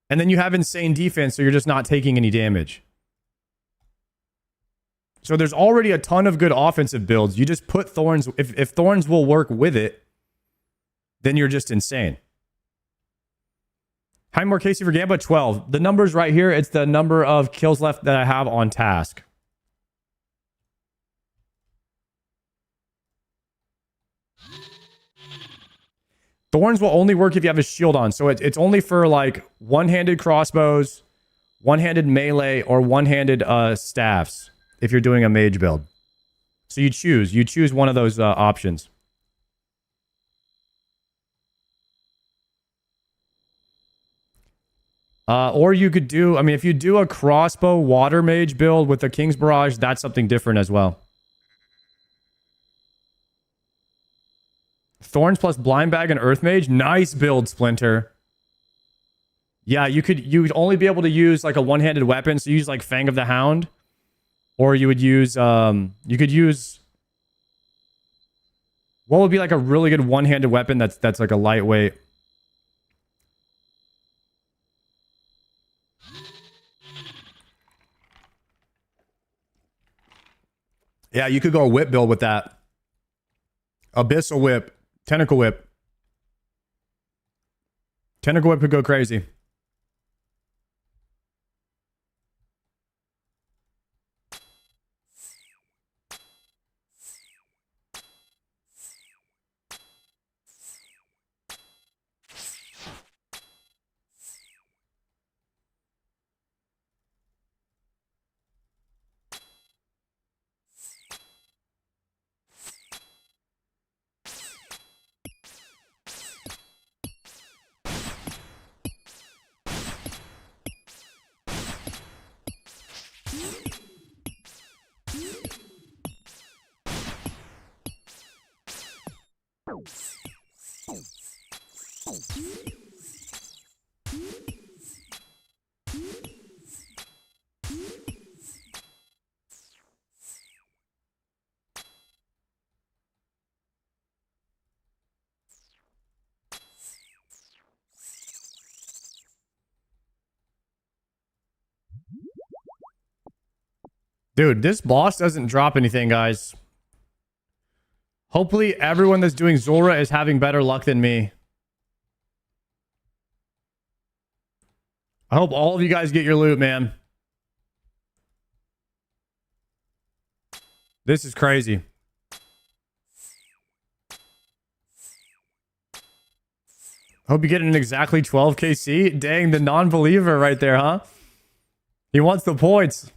And then you have insane defense, so you're just not taking any damage. So there's already a ton of good offensive builds. You just put Thorns. If Thorns will work with it, then you're just insane. How many more KC for Gamba? 12. The number's right here. It's the number of kills left that I have on task. Thorns will only work if you have a shield on. So it's only for like one-handed crossbows, one-handed melee, or one-handed staffs. If you're doing a mage build. So you choose one of those options. Or you could do, I mean, if you do a crossbow water mage build with a King's Barrage, that's something different as well. Thorns plus Blind Bag and Earth Mage. Nice build, Splinter. Yeah, you'd only be able to use like a one-handed weapon. So you use like Fang of the Hound. Or you would use, you could use, what would be like a really good one-handed weapon that's like a lightweight? Yeah, you could go a whip build with that. Abyssal Whip, Tentacle Whip. Tentacle Whip could go crazy. Dude, this boss doesn't drop anything, guys. Hopefully everyone that's doing Zora is having better luck than me. I hope all of you guys get your loot, man. This is crazy. Hope you get an exactly 12 KC. Dang, the non-believer right there, huh? He wants the points.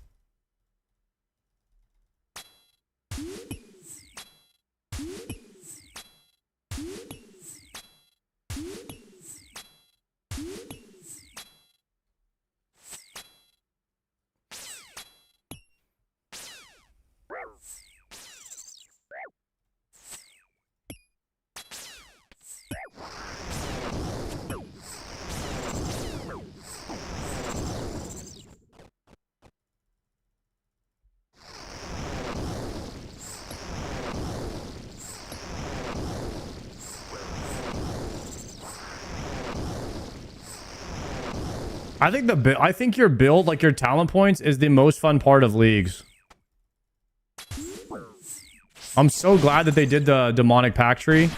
I think your build, like your talent points, is the most fun part of leagues. I'm so glad that they did the demonic pack tree.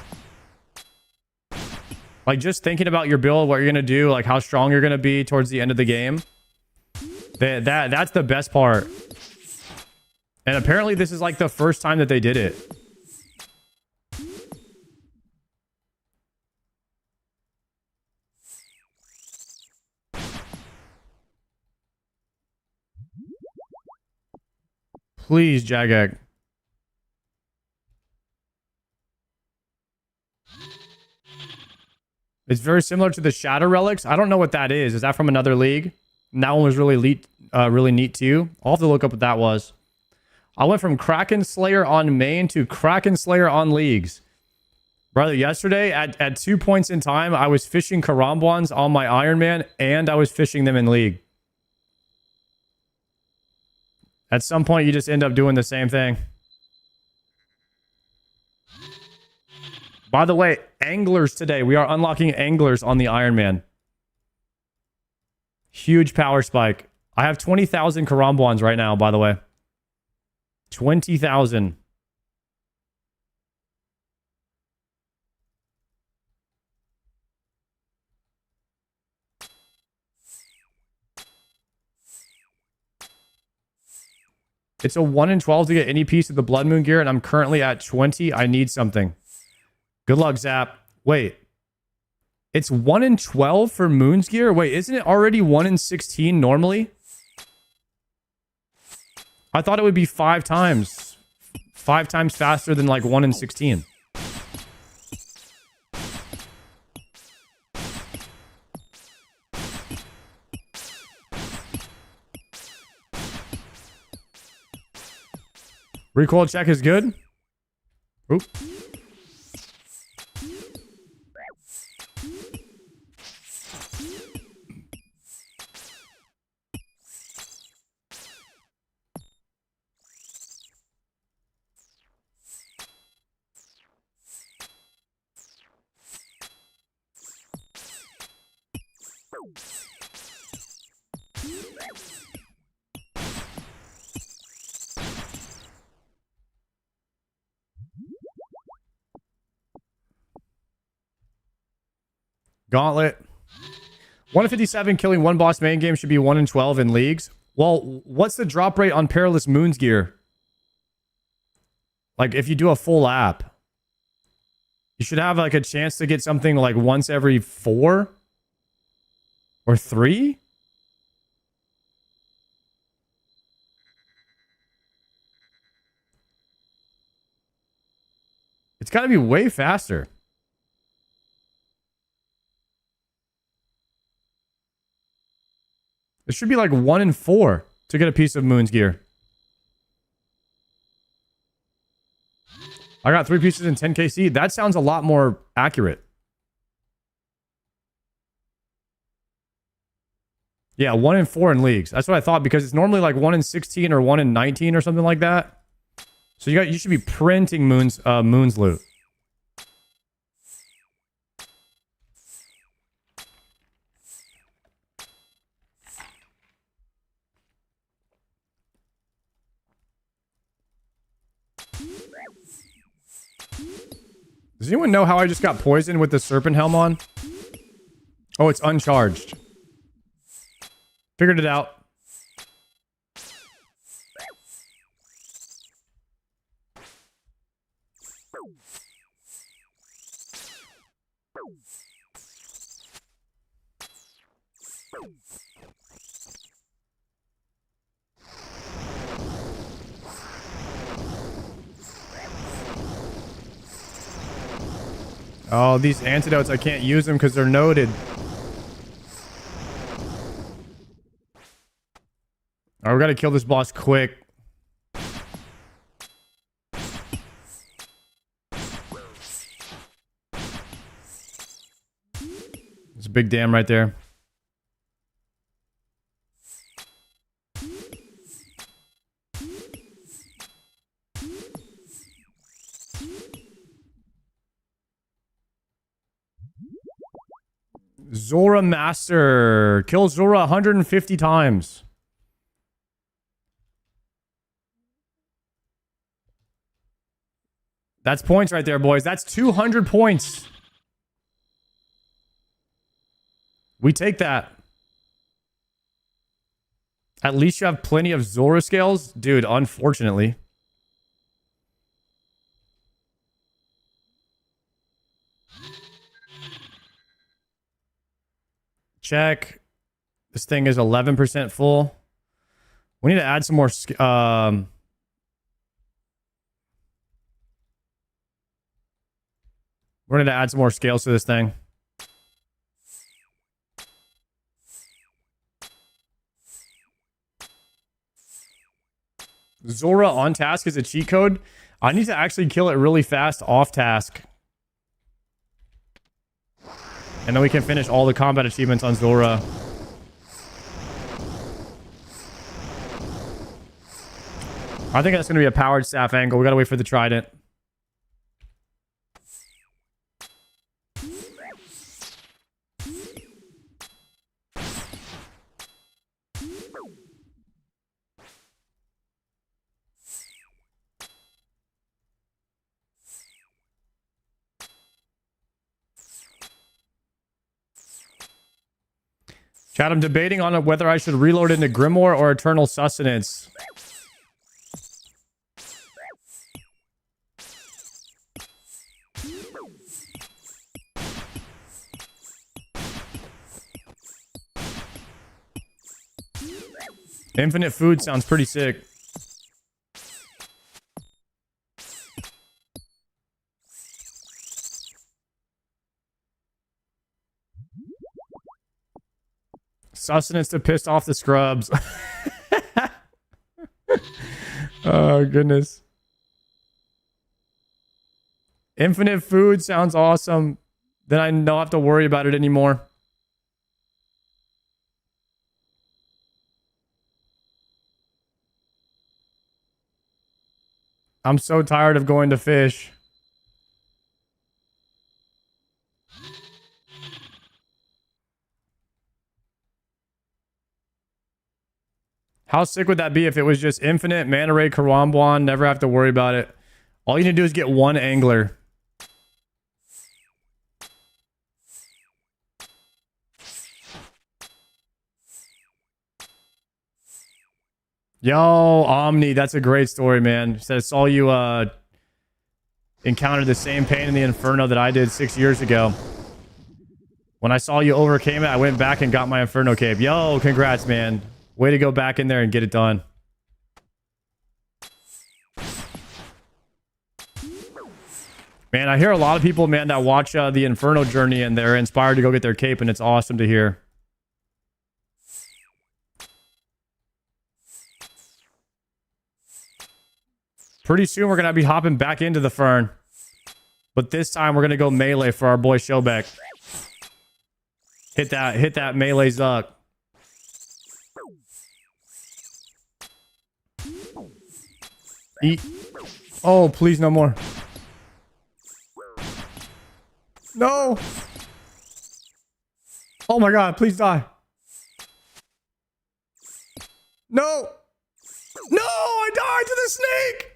Like, just thinking about your build, what you're gonna do, like how strong you're gonna be towards the end of the game. That's the best part. And apparently this is like the first time that they did it. Please, Jagag. It's very similar to the Shadow Relics. I don't know what that is. Is that from another league? And that one was really neat too. I'll have to look up what that was. I went from Kraken Slayer on main to Kraken Slayer on leagues. Brother, yesterday at 2 points in time, I was fishing Karambwans on my Iron Man and I was fishing them in league. At some point, you just end up doing the same thing. By the way, anglers today. We are unlocking anglers on the Iron Man. Huge power spike. I have 20,000 Karambwans right now, by the way. 20,000. It's a 1 in 12 to get any piece of the Blood Moon gear, and I'm currently at 20. I need something. Good luck, Zap. Wait. It's 1 in 12 for Moon's gear? Wait, isn't it already 1 in 16 normally? I thought it would be 5 times. 5 times faster than like 1 in 16. Recoil check is good. Oop. Gauntlet. 1 in 57 killing one boss main game should be 1 in 12 in leagues. Well, what's the drop rate on Perilous Moon's gear? Like, if you do a full lap, you should have like a chance to get something like once every 4 or 3. It's got to be way faster. It should be like 1 in 4 to get a piece of Moon's gear. I got 3 pieces in 10k seed. That sounds a lot more accurate. Yeah, 1 in 4 in leagues. That's what I thought, because it's normally like 1 in 16 or 1 in 19 or something like that. So you should be printing moon's loot. Does anyone know how I just got poisoned with the serpent helm on? Oh, it's uncharged. Figured it out. Oh, these antidotes, I can't use them because they're noted. Alright, we gotta kill this boss quick. There's a big dam right there. Zora Master. Kill Zora 150 times. That's points right there, boys. That's 200 points. We take that. At least you have plenty of Zora scales. Dude, unfortunately. Check. This thing is 11% full. We need to add some more... We're going to add some more scales to this thing. Zora on task is a cheat code. I need to actually kill it really fast off task. And then we can finish all the combat achievements on Zora. I think that's going to be a powered staff angle. We got to wait for the trident. Chat, I'm debating on whether I should reload into Grimoire or Eternal Sustenance. Infinite food sounds pretty sick. Sustenance to piss off the scrubs. Oh, goodness. Infinite food sounds awesome. Then I don't have to worry about it anymore. I'm so tired of going to fish. How sick would that be if it was just infinite mana ray Karambuan, never have to worry about it. All you need to do is get one angler. Yo, Omni, that's a great story, man. Said I saw you encounter the same pain in the Inferno that I did 6 years ago. When I saw you overcame it, I went back and got my Inferno cape. Yo, congrats, man. Way to go back in there and get it done. Man, I hear a lot of people, man, that watch the Inferno journey and they're inspired to go get their cape, and it's awesome to hear. Pretty soon we're going to be hopping back into the fern. But this time we're going to go melee for our boy Showbeck. Hit that melee Zuck. Eat. Oh, please no more. No. Oh my god, please die. No. No, I died to the snake.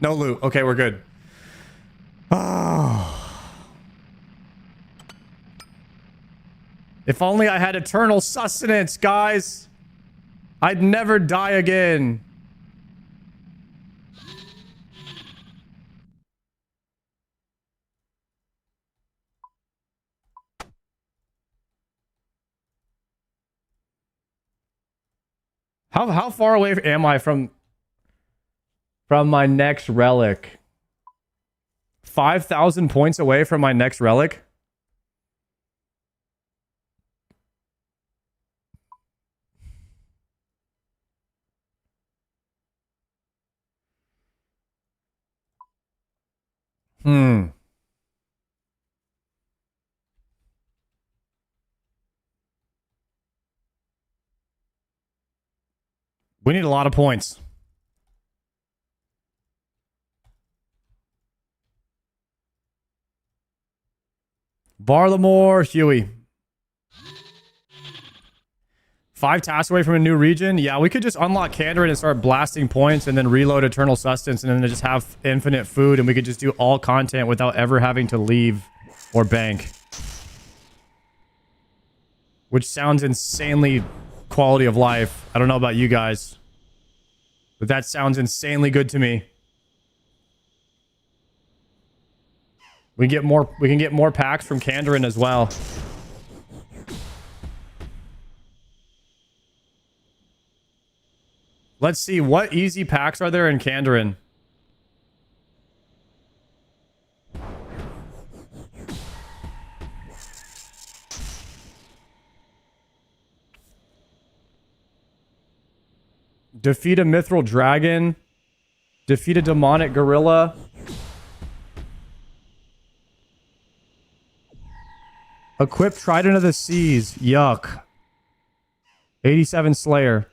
No loot. Okay, we're good. Oh. If only I had eternal sustenance, guys. I'd never die again. How far away am I from my next relic? 5,000 points away from my next relic? We need a lot of points. Barlamore, Huey. 5 tasks away from a new region? Yeah, we could just unlock Kandarin and start blasting points and then reload Eternal Sustenance and then just have infinite food and we could just do all content without ever having to leave or bank. Which sounds insanely quality of life. I don't know about you guys. But that sounds insanely good to me. We can get more packs from Kandarin as well. Let's see, what easy packs are there in Kandarin? Defeat a mithril dragon. Defeat a demonic gorilla. Equip Trident of the Seas. Yuck. 87 Slayer.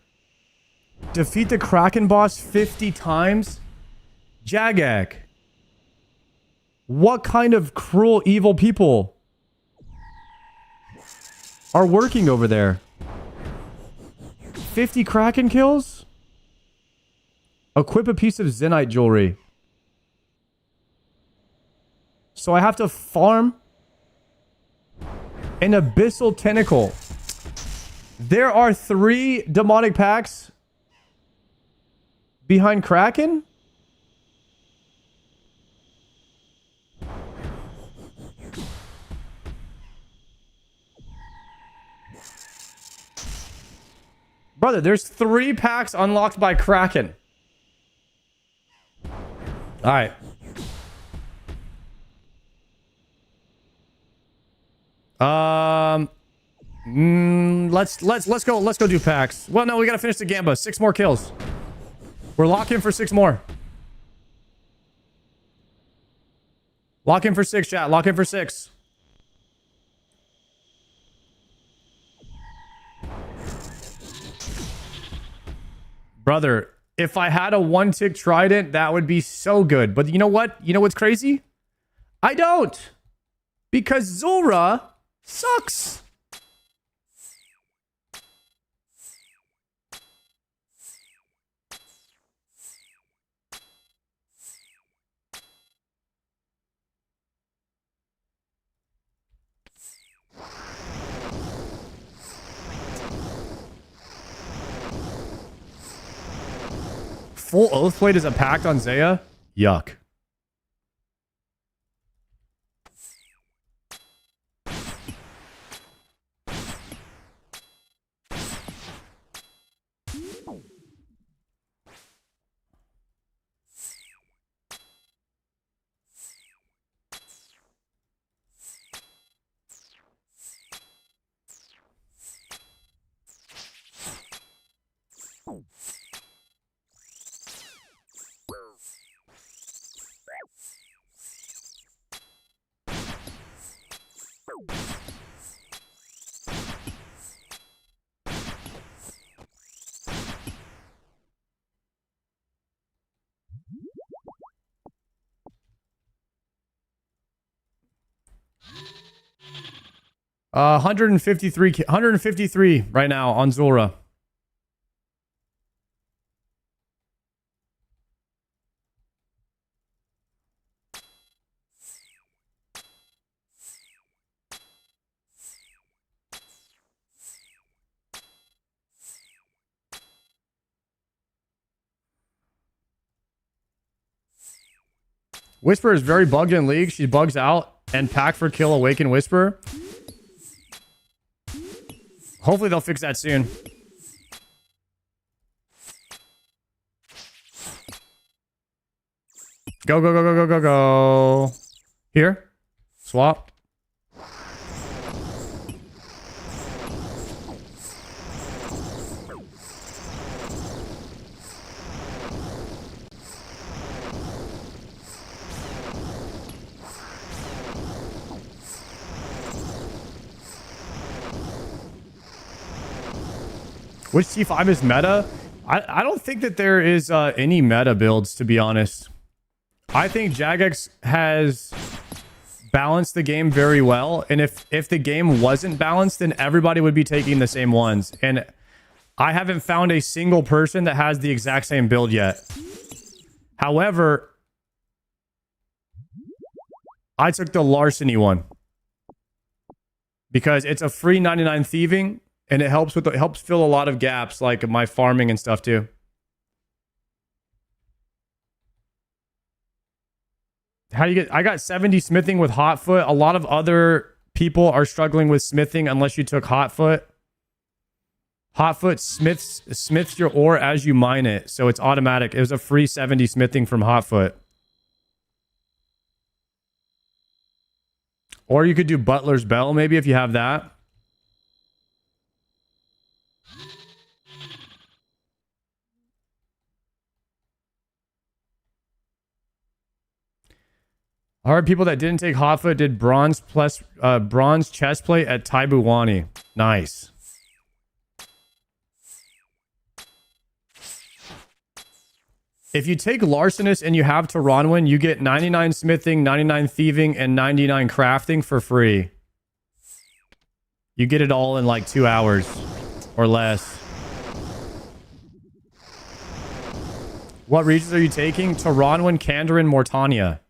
Defeat the Kraken boss 50 times? Jagak. What kind of cruel, evil people are working over there? 50 Kraken kills? Equip a piece of Zenite jewelry. So I have to farm an Abyssal Tentacle. There are 3 demonic packs behind Kraken? Brother, there's 3 packs unlocked by Kraken. Alright. Let's go do packs. Well, no, we gotta finish the Gamba. 6 more kills. We're locking for 6 more. Lock in for 6, chat. Lock in for 6. Brother, if I had a 1-tick trident, that would be so good. But you know what? You know what's crazy? I don't. Because Zulrah sucks. Full Oathblade is a pact on Zaya? Yuck. 153 right now on Zora. Whisper is very bugged in League. She bugs out and pack for kill Awaken Whisper. Hopefully they'll fix that soon. Go, go, go, go, go, go, go. Here. Swap. Which T5 is meta? I don't think that there is any meta builds, to be honest. I think Jagex has balanced the game very well. And if the game wasn't balanced, then everybody would be taking the same ones. And I haven't found a single person that has the exact same build yet. However, I took the Larceny one. Because it's a free 99 thieving. And it helps fill a lot of gaps, like my farming and stuff too. How do you get? I got 70 smithing with Hotfoot. A lot of other people are struggling with smithing unless you took Hotfoot. Hotfoot smiths your ore as you mine it, so it's automatic. It was a free 70 smithing from Hotfoot. Or you could do Butler's Bell maybe if you have that. I heard people that didn't take Hotfoot did bronze chest plate at Taibuwani. Nice. If you take Larcenous and you have Taranwin, you get 99 smithing, 99 thieving, and 99 crafting for free. You get it all in like 2 hours or less. What regions are you taking? Taranwin, Kandarin, Mortania.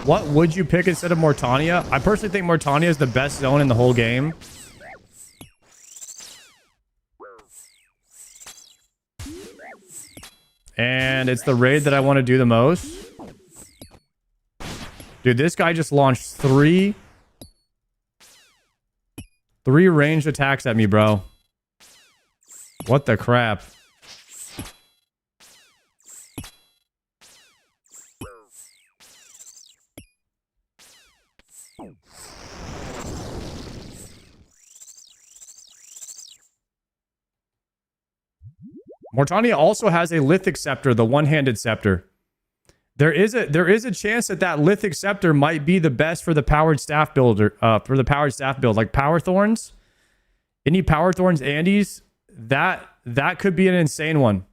What would you pick instead of Mortania? I personally think Mortania is the best zone in the whole game. And it's the raid that I want to do the most. Dude, this guy just launched three ranged attacks at me, bro. What the crap? Mortania also has a Lithic Scepter, the one-handed scepter. There is a chance that Lithic Scepter might be the best for the powered staff builder, for the powered staff build, like Powerthorns. Any Powerthorns Andes, that could be an insane one.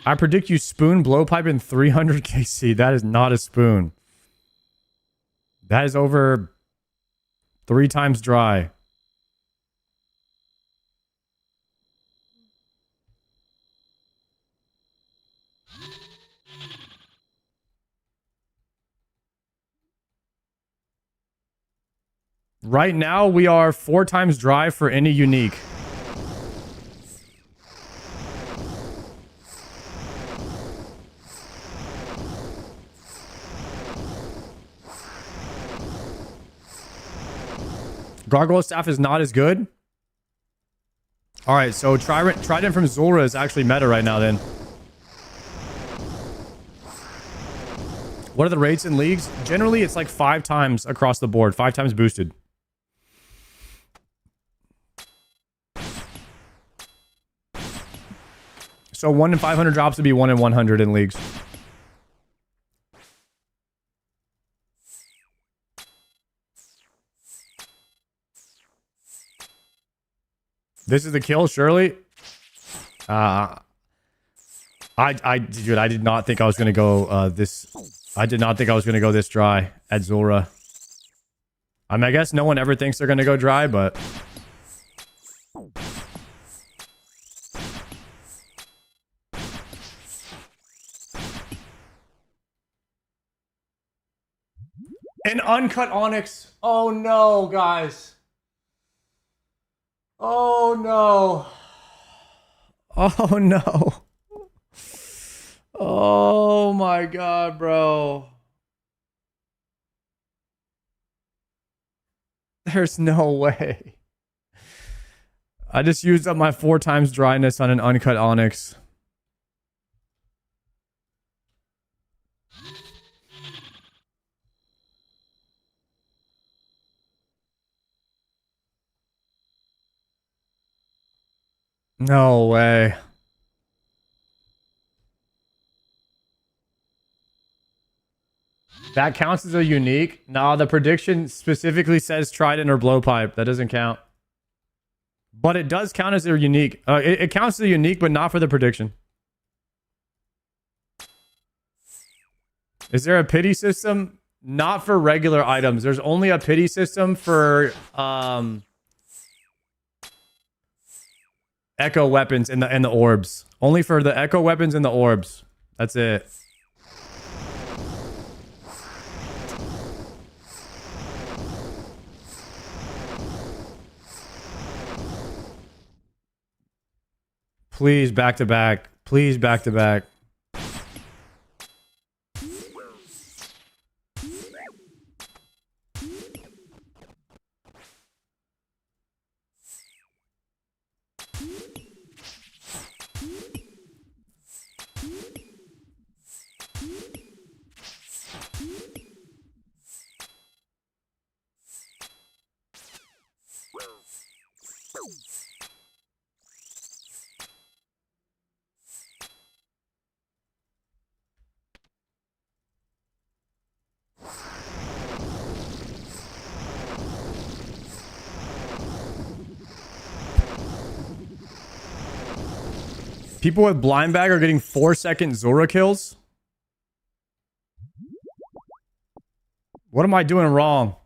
I predict you spoon blowpipe in 300 KC. That is not a spoon. That is over 3 times dry. Right now, we are 4 times dry for any unique. Gargoyle Staff is not as good. All right, so Trident from Zulrah is actually meta right now then. What are the rates in leagues? Generally, it's like 5 times across the board. 5 times boosted. So 1 in 500 drops would be 1 in 100 in leagues. This is the kill, surely. Dude, I did not think I was gonna go this. I did not think I was gonna go this dry at Zulrah. I mean, I guess no one ever thinks they're gonna go dry, but an uncut onyx. Oh no, guys. Oh no. Oh no. Oh my god, bro. There's no way. I just used up my 4 times dryness on an uncut onyx. No way. That counts as a unique? Nah, the prediction specifically says trident or blowpipe. That doesn't count. But it does count as a unique. It counts as a unique, but not for the prediction. Is there a pity system? Not for regular items. There's only a pity system for echo weapons and the orbs. Only for the echo weapons and the orbs. That's it. Please back to back. Please back to back. People with blind bag are getting 4-second Zora kills. What am I doing wrong?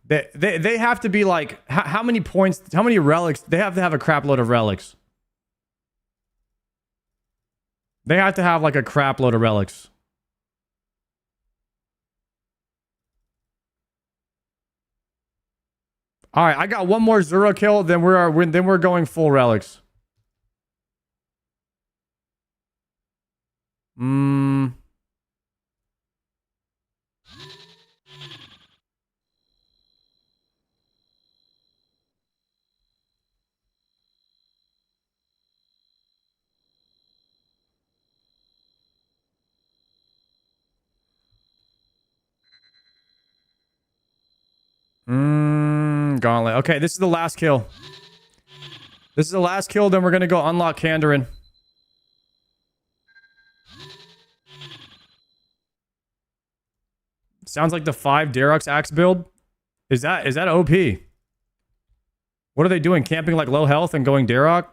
They have to be like, how many points, how many relics? They have to have a crap load of relics. They have to have like a crap load of relics. All right, I got one more Zora kill, then we're going full relics. Gauntlet. Okay, this is the last kill. This is the last kill, then we're gonna go unlock Kandarin. Sounds like the 5 Darok's axe build. Is that OP? What are they doing? Camping like low health and going Darok?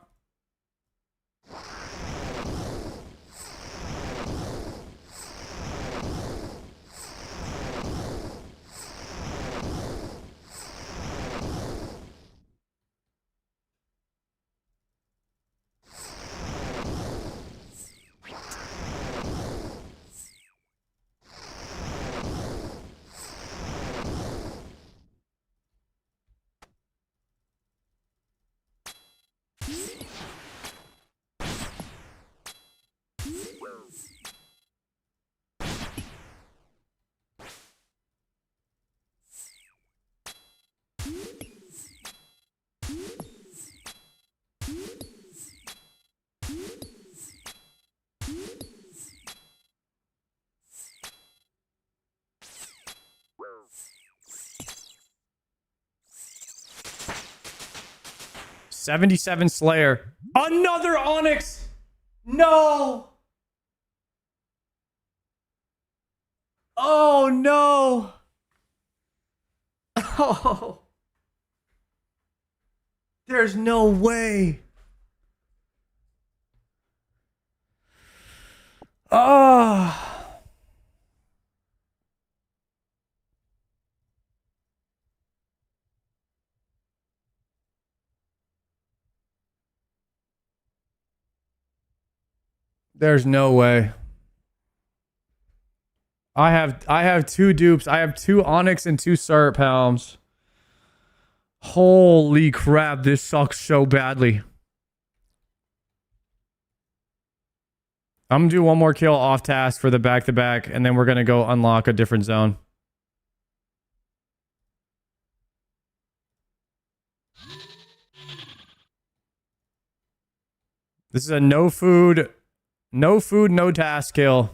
$77 Slayer. Another Onyx! No! Oh no! Oh, there's no way. Oh, there's no way. I have two dupes. I have two Onyx and two Syrup Helms. Holy crap, this sucks so badly. I'm gonna do one more kill off task for the back-to-back, and then we're gonna go unlock a different zone. This is a no food, no task kill.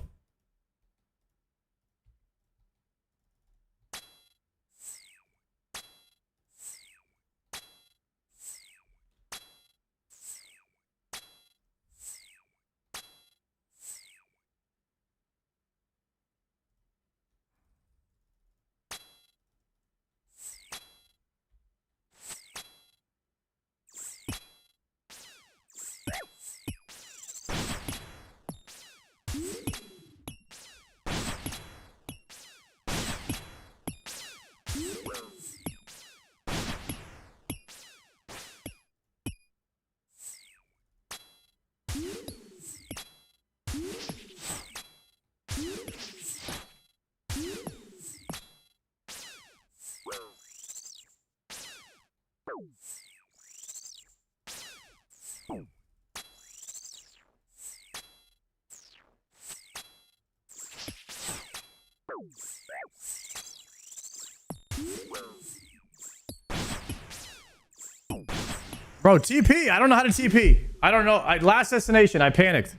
Bro, TP. I don't know how to TP. I don't know. Last destination. I panicked.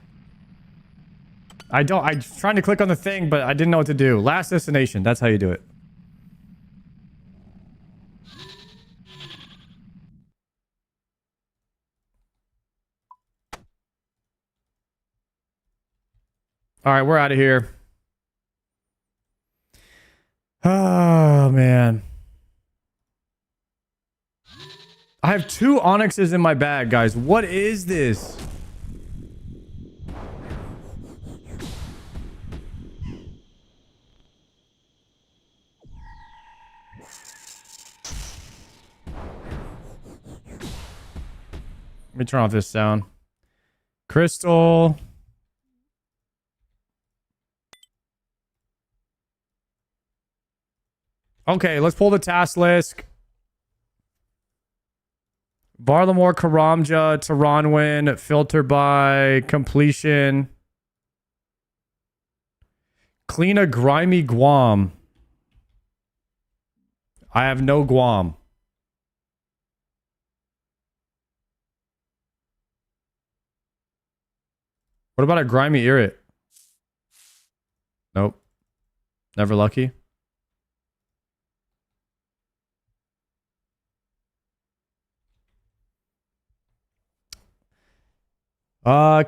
I was trying to click on the thing, but I didn't know what to do. Last destination. That's how you do it. All right, we're out of here. Oh, man. I have two Onyxes in my bag, guys. What is this? Let me turn off this sound. Crystal. Okay, let's pull the task list. Varlamore, Karamja, Taranwin, filter by completion. Clean a grimy Guam. I have no Guam. What about a grimy Irrit? Nope. Never lucky.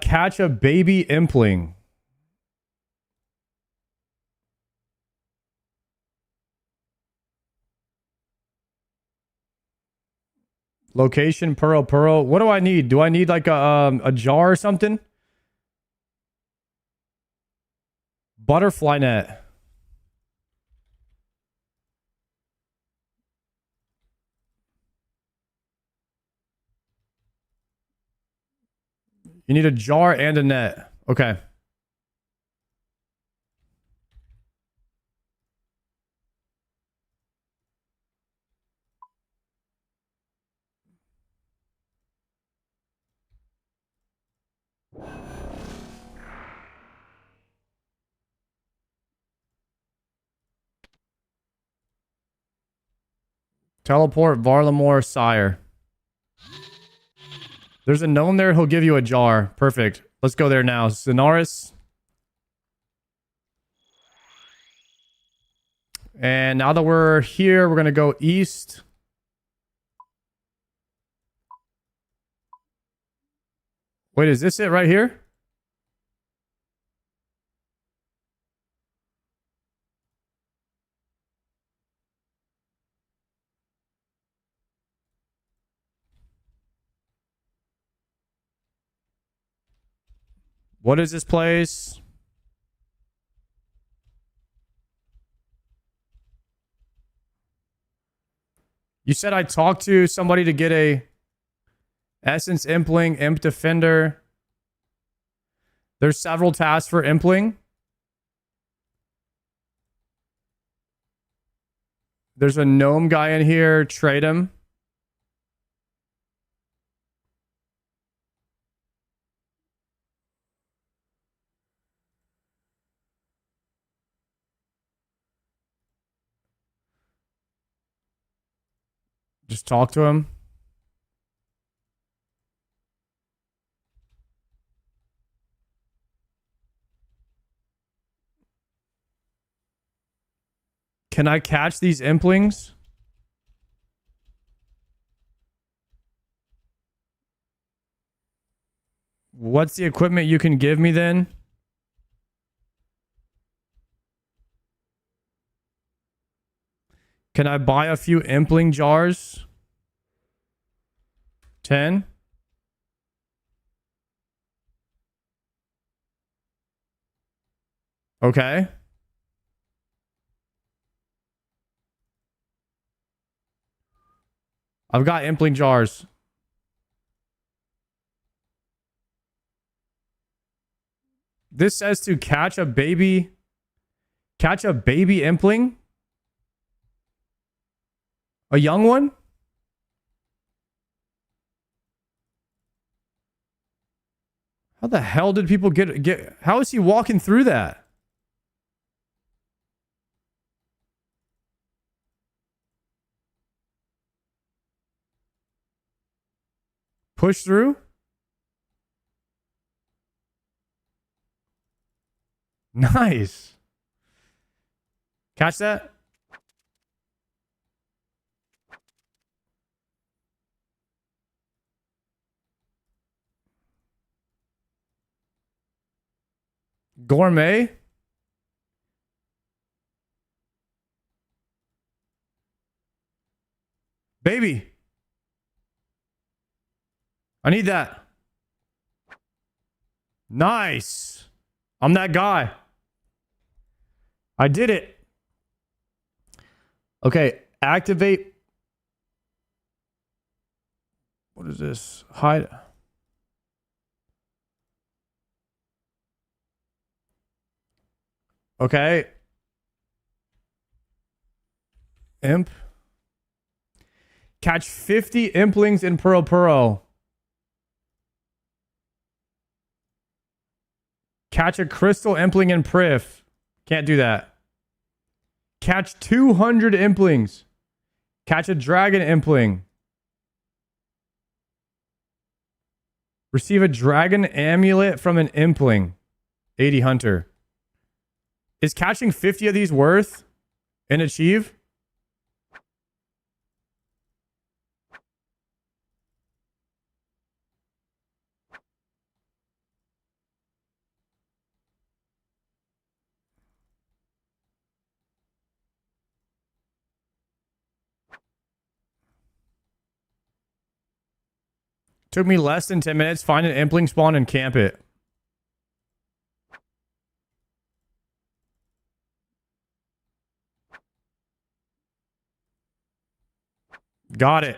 Catch a baby impling. Location, Pearl. What do I need? Do I need like a jar or something? Butterfly net. You need a jar and a net. Okay. Teleport Varlamore Sire. There's a gnome there. He'll give you a jar. Perfect. Let's go there now. Sonaris. And now that we're here, we're going to go east. Wait, is this it right here? What is this place? You said I talked to somebody to get a Essence Impling, Imp Defender. There's several tasks for Impling. There's a gnome guy in here. Trade him. Just talk to him. Can I catch these Implings? What's the equipment you can give me then? Can I buy a few Impling jars? 10? Okay. I've got Impling jars. This says to catch a baby Impling? A young one? How the hell did people get how is he walking through that? Push through? Nice. Catch that? Gourmet? Baby. I need that. Nice. I'm that guy. I did it. Okay, activate. What is this? Hide. Okay. Imp. Catch 50 Implings in Puro Puro. Catch a Crystal Impling in Prif. Can't do that. Catch 200 Implings. Catch a Dragon Impling. Receive a Dragon Amulet from an Impling. 80 Hunter. Is catching 50 of these worth an achieve? Took me less than 10 minutes. Find an Impling spawn and camp it. Got it.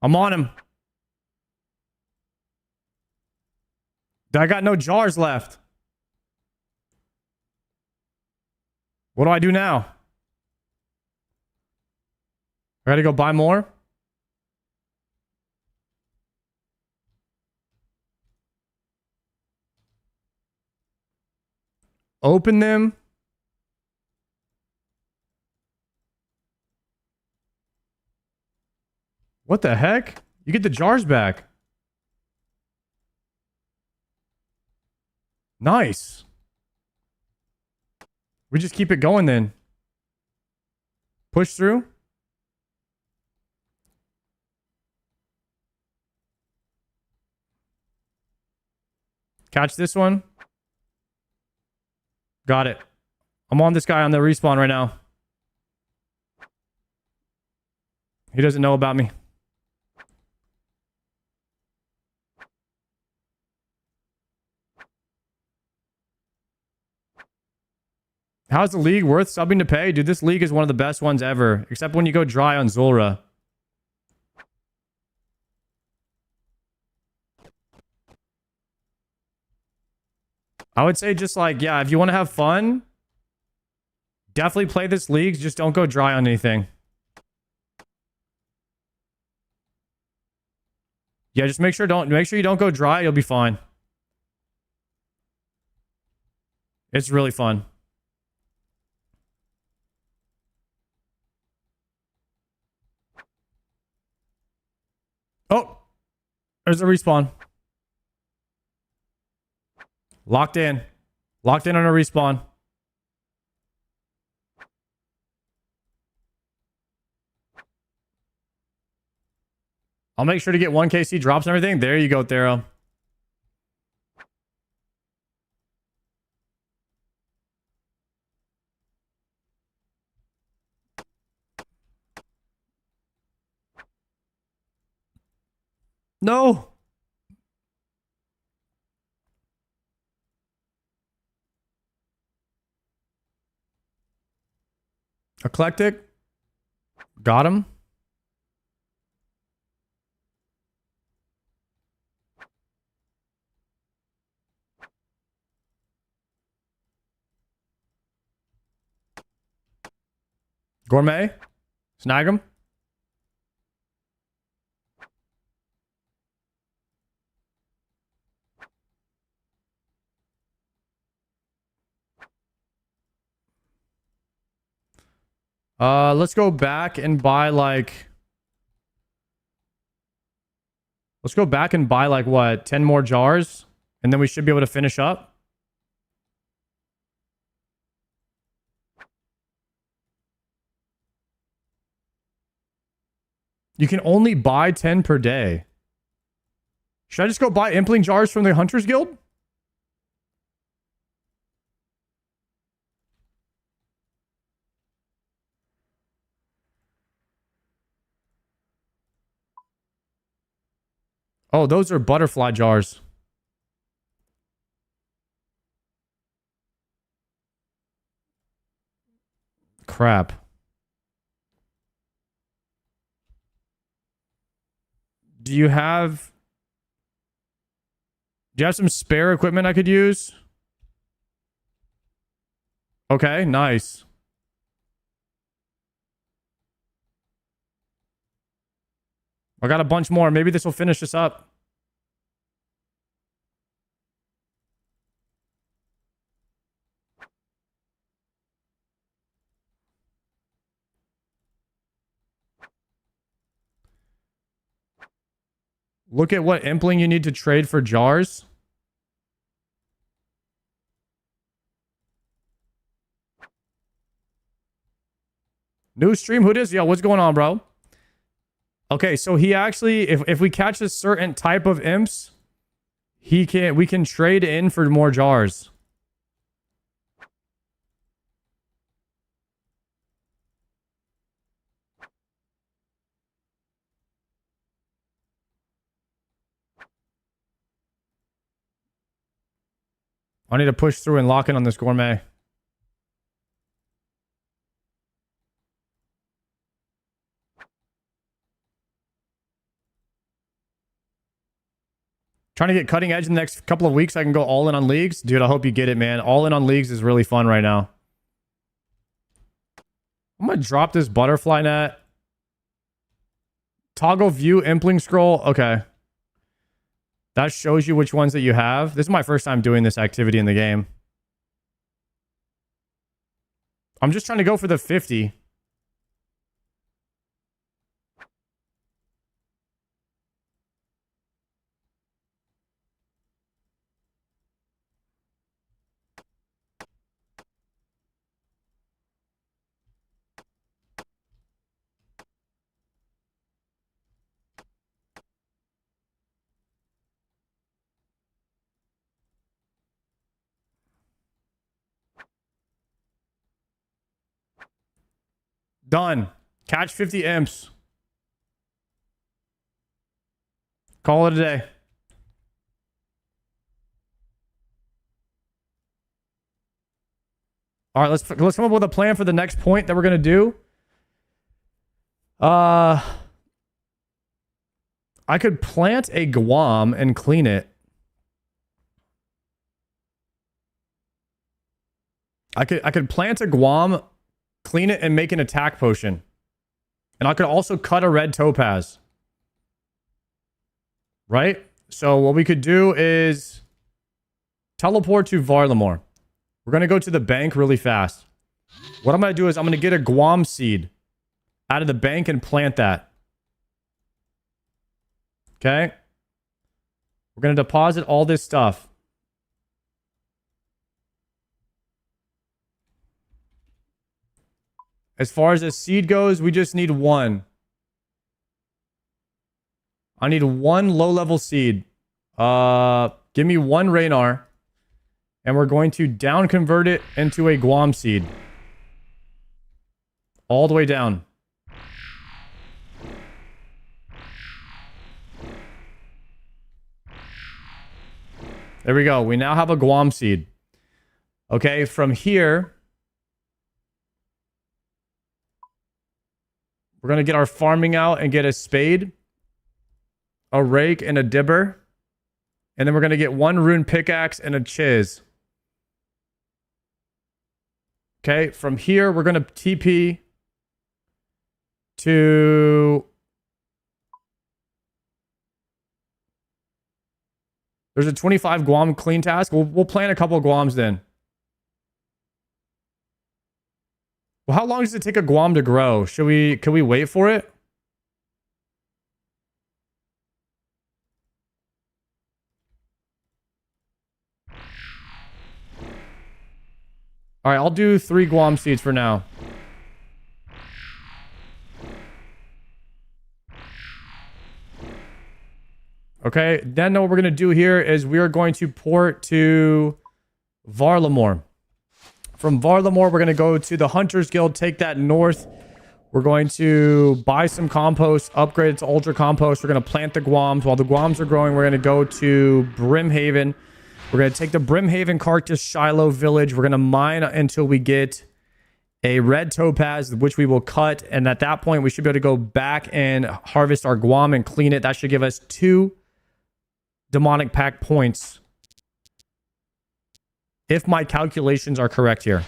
I'm on him. I got no jars left. What do I do now? I gotta go buy more? Open them. What the heck? You get the jars back. Nice. We just keep it going then. Push through. Catch this one. Got it. I'm on this guy on the respawn right now. He doesn't know about me. How's the league worth subbing to pay? Dude, this league is one of the best ones ever. Except when you go dry on Zulra. I would say just like, yeah, if you want to have fun, definitely play this league. Just don't go dry on anything. Yeah, just make sure you don't go dry. You'll be fine. It's really fun. Oh, there's a respawn. Locked in. Locked in on a respawn. I'll make sure to get 1 KC drops and everything. There you go, Thero. No. Eclectic. Got him. Gourmet. Snag him. Let's go back and buy like... Let's go back and buy like what? 10 more jars? And then we should be able to finish up. You can only buy 10 per day. Should I just go buy impling jars from the Hunters Guild? Oh, those are butterfly jars. Crap. Do you have some spare equipment I could use? Okay, nice. I got a bunch more. Maybe this will finish us up. Look at what impling you need to trade for jars. New stream, who it is? Yo, what's going on, bro? Okay, so he actually, if we catch a certain type of imps, we can trade in for more jars. I need to push through and lock in on this gourmet. Trying to get cutting edge in the next couple of weeks. I can go all in on leagues. Dude, I hope you get it, man. All in on leagues is really fun right now. I'm going to drop this butterfly net. Toggle view impling scroll. Okay. That shows you which ones that you have. This is my first time doing this activity in the game. I'm just trying to go for the 50. Done. Catch 50 imps. Call it a day. All right, let's come up with a plan for the next point that we're gonna do. I could plant a Guam and clean it. I could plant a Guam, clean it, and make an attack potion. And I could also cut a red topaz. Right? So what we could do is teleport to Varlamore. We're going to go to the bank really fast. What I'm going to do is I'm going to get a Guam seed out of the bank and plant that. Okay? We're going to deposit all this stuff. As far as the seed goes, we just need one. I need one low-level seed. Give me one Raynar. And we're going to down convert it into a Guam seed. All the way down. There we go. We now have a Guam seed. Okay, from here, we're going to get our farming out and get a spade, a rake, and a dibber. And then we're going to get one rune pickaxe and a chiz. Okay, from here, we're going to TP to... There's a 25 Guam clean task. We'll plant a couple of Guams then. Well, how long does it take a Guam to grow? Can we wait for it? All right, I'll do 3 Guam seeds for now. Okay, then what we're going to do here is we are going to port to Varlamore. From Varlamore, we're going to go to the Hunters Guild, take that north. We're going to buy some compost, upgrade it to Ultra Compost. We're going to plant the Guams. While the Guams are growing, we're going to go to Brimhaven. We're going to take the Brimhaven Carcass Shiloh Village. We're going to mine until we get a red topaz, which we will cut. And at that point, we should be able to go back and harvest our Guam and clean it. That should give us 2 demonic pack points, if my calculations are correct here.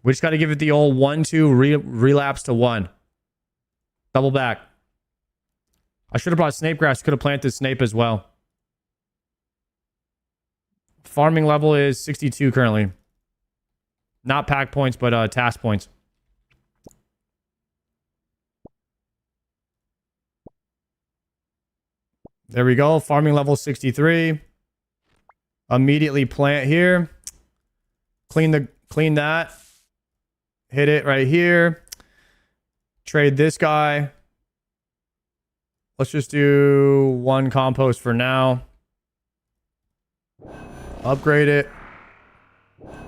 We just got to give it the old 1-2 relapse to 1. Double back. I should have brought Snape Grass. Could have planted Snape as well. Farming level is 62 currently. Not pack points, but task points. There we go. Farming level 63. Immediately plant here. Clean that. Hit it right here. Trade this guy. Let's just do 1 compost for now. Upgrade it.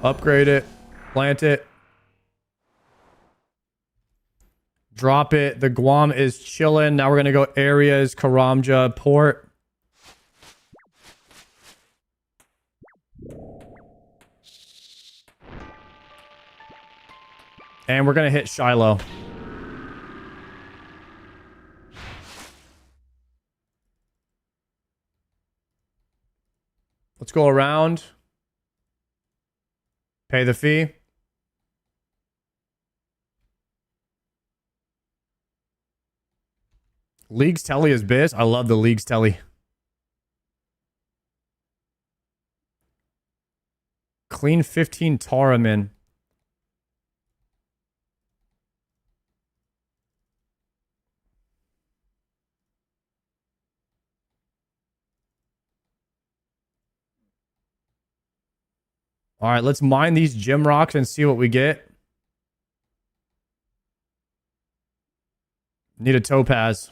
Upgrade it. Plant it. Drop it. The Guam is chilling. Now we're going to go areas, Karamja, port. And we're going to hit Shiloh. Let's go around. Pay the fee. League's telly is biz. I love the League's telly. Clean 15 Taramin. All right, let's mine these gem rocks and see what we get. Need a topaz.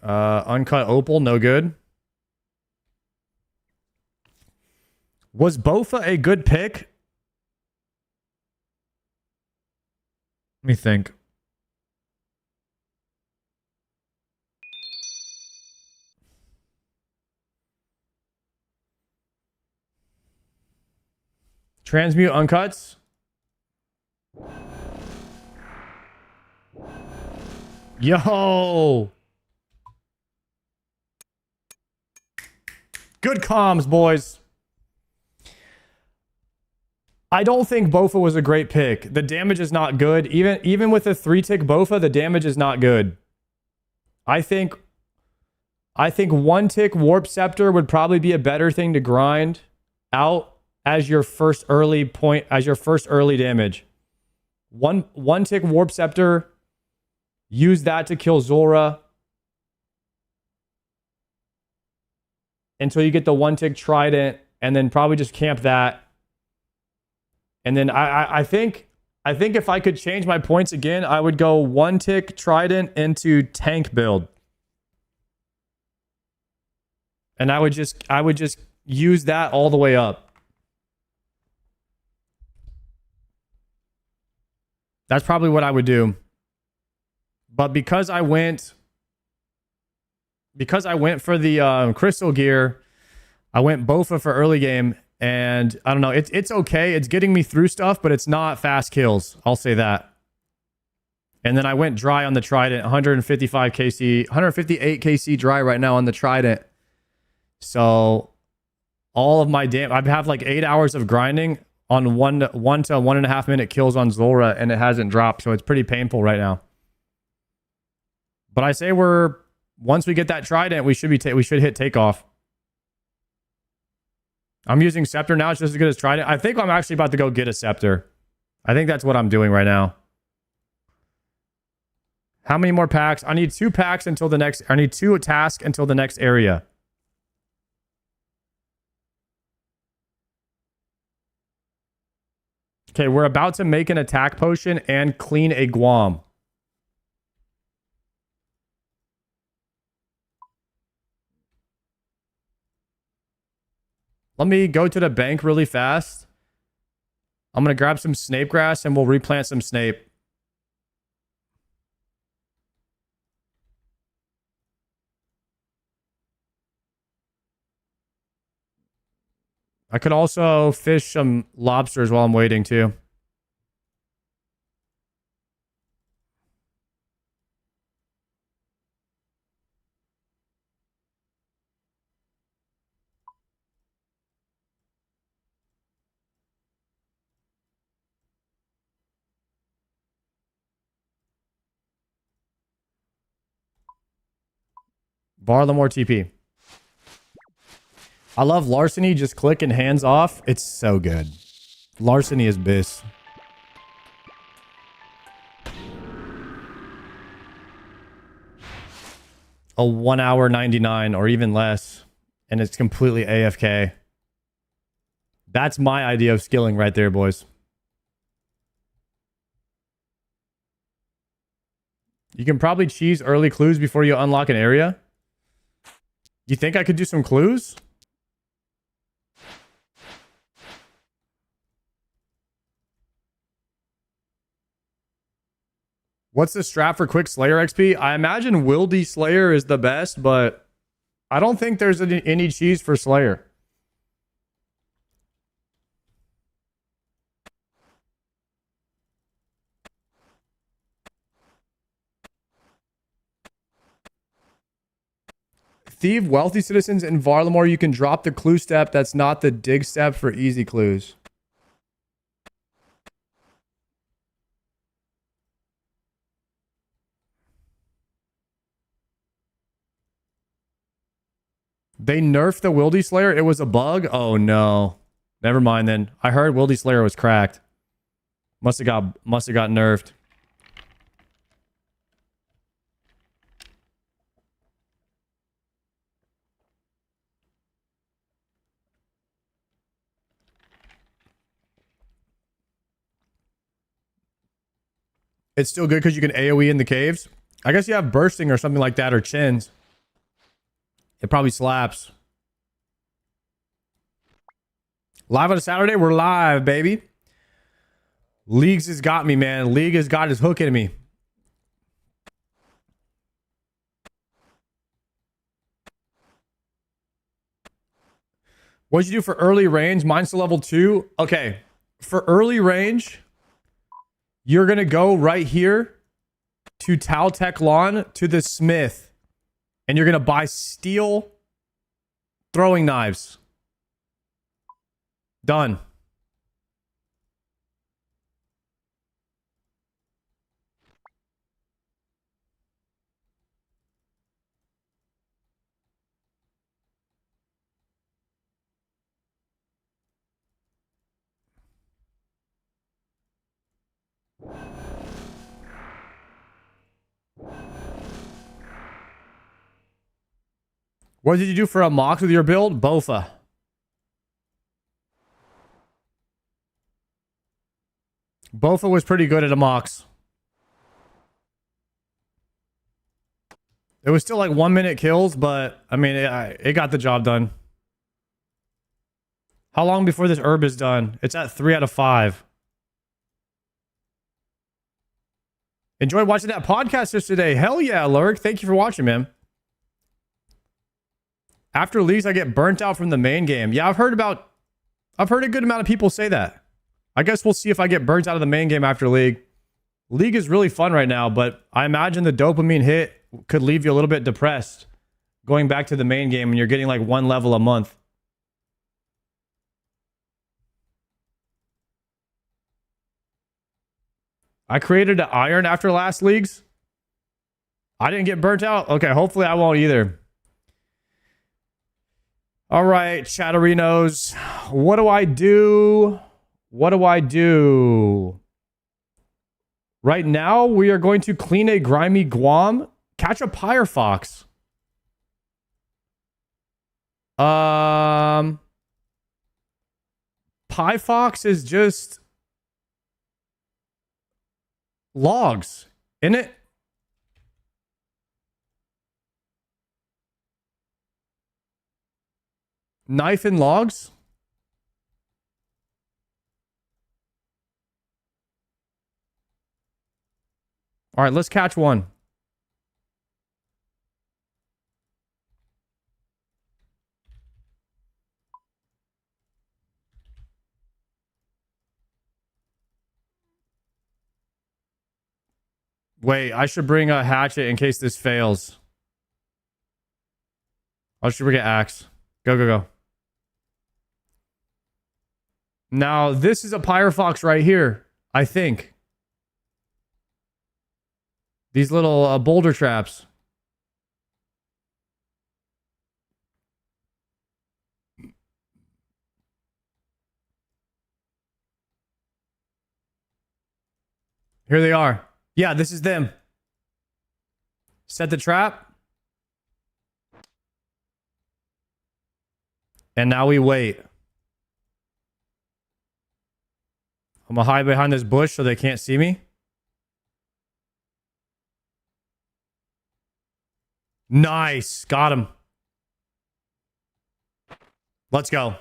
Uncut opal, no good. Was Bofa a good pick? Let me think. Transmute uncuts. Yo. Good comms, boys. I don't think Bofa was a great pick. The damage is not good. Even with a 3-tick Bofa, the damage is not good. I think 1-tick Warp Scepter would probably be a better thing to grind out as your first early damage. One tick Warp Scepter, use that to kill Zulrah until you get the 1-tick Trident, and then probably just camp that. And then I think if I could change my points again, I would go 1-tick Trident into tank build. And I would just use that all the way up. That's probably what I would do. But because I went for the crystal gear, I went Bofa for early game, and I don't know, it's okay. It's getting me through stuff, but it's not fast kills. I'll say that. And then I went dry on the Trident, 155 KC, 158 KC dry right now on the Trident. So all of my I have like 8 hours of grinding on 1 to 1.5 minute kills on Zulrah, and it hasn't dropped, so it's pretty painful right now. But I say once we get that Trident, we should hit takeoff. I'm using Scepter now. It's just as good as Trident. I think I'm actually about to go get a Scepter. I think that's what I'm doing right now. How many more packs? I need 2 packs until the next. I need 2 tasks until the next area. Okay, we're about to make an attack potion and clean a Guam. Let me go to the bank really fast. I'm going to grab some Snape grass and we'll replant some Snape. I could also fish some lobsters while I'm waiting too. Varlamore TP. I love Larceny. Just click and hands off. It's so good. Larceny is bis. A 1 hour 99 or even less. And it's completely AFK. That's my idea of skilling right there, boys. You can probably cheese early clues before you unlock an area. You think I could do some clues? What's the strat for quick Slayer XP? I imagine Wildy Slayer is the best, but I don't think there's any cheese for Slayer. Thieve wealthy citizens in Varlamore. You can drop the clue step. That's not the dig step for easy clues. They nerfed the Wildy Slayer. It was a bug. Oh no. Never mind then. I heard Wildy Slayer was cracked. Must have got nerfed. It's still good because you can AoE in the caves. I guess you have bursting or something like that, or chins. It probably slaps. Live on a Saturday? We're live, baby. Leagues has got me, man. League has got his hook in me. What'd you do for early range? Mine's to level 2. Okay. For early range, you're going to go right here to Taltech Lawn to the Smith. And you're going to buy steel throwing knives. Done. What did you do for a mox with your build? Bofa. Bofa was pretty good at a mox. It was still like 1 minute kills, but I mean, it got the job done. How long before this herb is done? It's at 3 out of 5. Enjoyed watching that podcast yesterday. Hell yeah, Lurk. Thank you for watching, man. After leagues, I get burnt out from the main game. Yeah, I've heard a good amount of people say that. I guess we'll see if I get burnt out of the main game after league. League is really fun right now, but I imagine the dopamine hit could leave you a little bit depressed going back to the main game and you're getting like 1 level a month. I created an iron after last leagues. I didn't get burnt out. Okay, hopefully I won't either. All right, Chatterinos. What do I do? What do I do? Right now, we are going to clean a grimy Guam. Catch a Pyre Fox. Pie Fox is just logs, isn't it? Knife and logs? All right, let's catch one. Wait, I should bring a hatchet in case this fails. I should bring an axe. Go, go, go. Now, this is a Pyre Fox right here, I think. These little boulder traps. Here they are. Yeah, this is them. Set the trap. And now we wait. I'm gonna hide behind this bush so they can't see me. Nice. Got him. Let's go.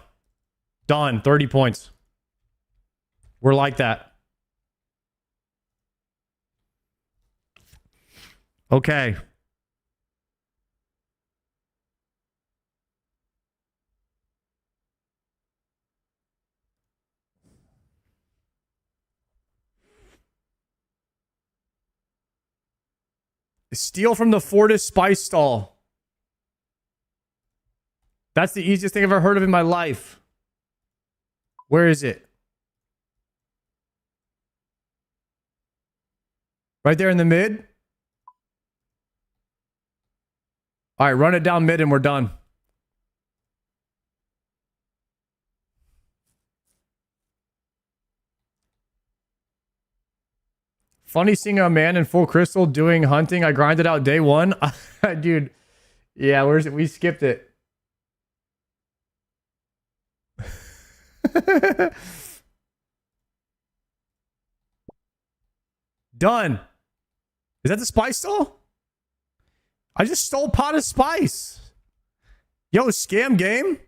Done. 30 points. We're like that. Okay. Steal from the Fortis spice stall. That's the easiest thing I've ever heard of in my life. Where is it? Right there in the mid? All right, run it down mid and we're done. Funny seeing a man in full crystal doing hunting. I grinded out day one. Dude, yeah, where's it? We skipped it. Done. Is that the spice stall? I just stole pot of spice. Yo, scam game.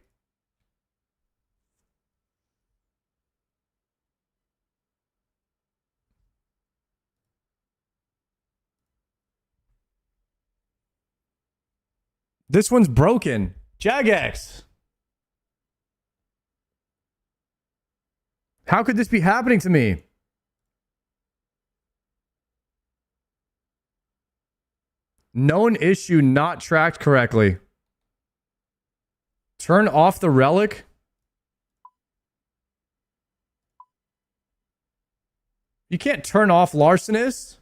This one's broken. Jagex. How could this be happening to me? Known issue not tracked correctly. Turn off the relic. You can't turn off larcenist.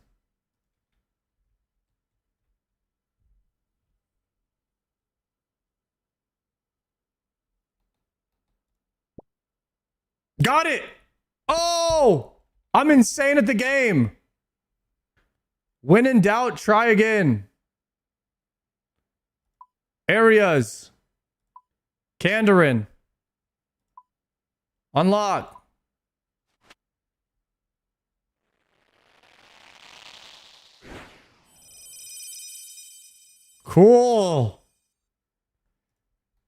Got it. Oh, I'm insane at the game. When in doubt, try again. Areas. Kandarin. Unlock. Cool.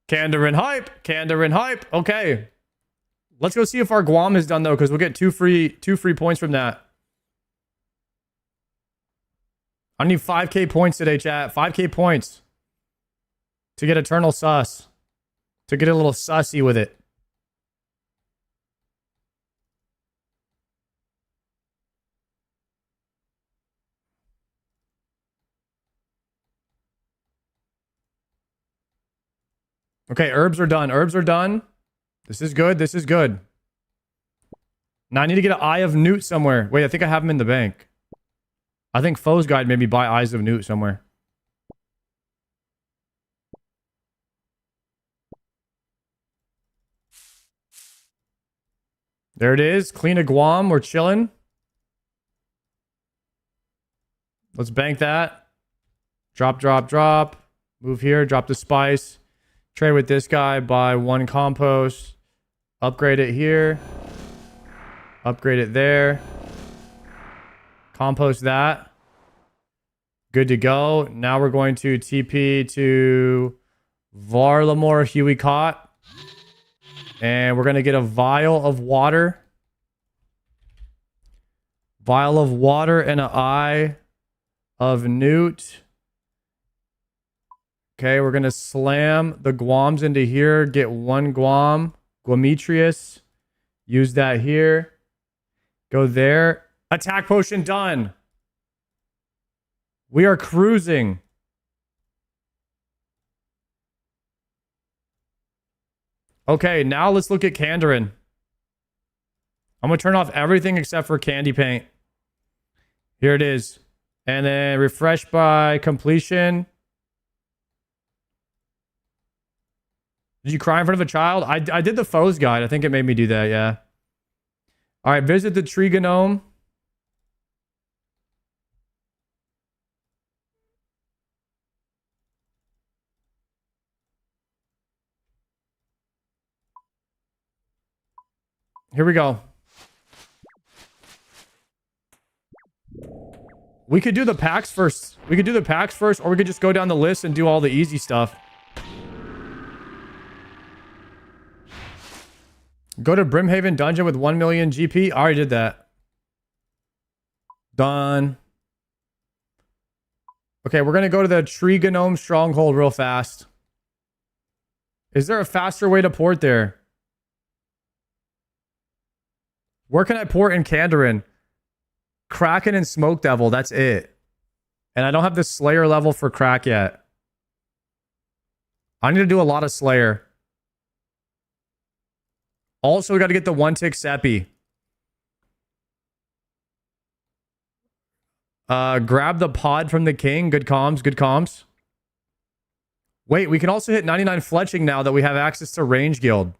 Kandarin hype. Kandarin hype. Okay. Let's go see if our Guam is done though, because we'll get two free points from that. I need 5k points today, chat. 5k points to get Eternal Sus. To get a little sussy with it. Okay, herbs are done. Herbs are done. This is good. This is good. Now I need to get an Eye of Newt somewhere. Wait, I think I have them in the bank. I think Foe's Guide made me buy Eyes of Newt somewhere. There it is. Clean a Guam. We're chilling. Let's bank that. Drop, drop, drop. Move here. Drop the spice. Trade with this guy. Buy 1 compost. Upgrade it here. Upgrade it there. Compost that. Good to go. Now we're going to TP to Varlamore Huey Cott. And we're going to get a vial of water. Vial of water and an Eye of Newt. Okay, we're going to slam the Guams into here. Get 1 Guam. Guametrius. Use that here. Go there. Attack potion done. We are cruising. Okay, now let's look at Kandarin. I'm going to turn off everything except for Candy Paint. Here it is. And then refresh by completion. Did you cry in front of a child? I did the Foe's Guide. I think it made me do that, yeah. All right, visit the tree gnome. Here we go. We could do the packs first. We could do the packs first, or we could just go down the list and do all the easy stuff. Go to Brimhaven Dungeon with 1 million GP. I already did that. Done. Okay, we're going to go to the Tree Gnome Stronghold real fast. Is there a faster way to port there? Where can I port in Kandarin? Kraken and Smoke Devil. That's it. And I don't have the Slayer level for Crack yet. I need to do a lot of Slayer. Also, we got to get the 1-tick Seppi. Grab the pod from the king. Good comms. Good comms. Wait, we can also hit 99 fletching now that we have access to Range Guild.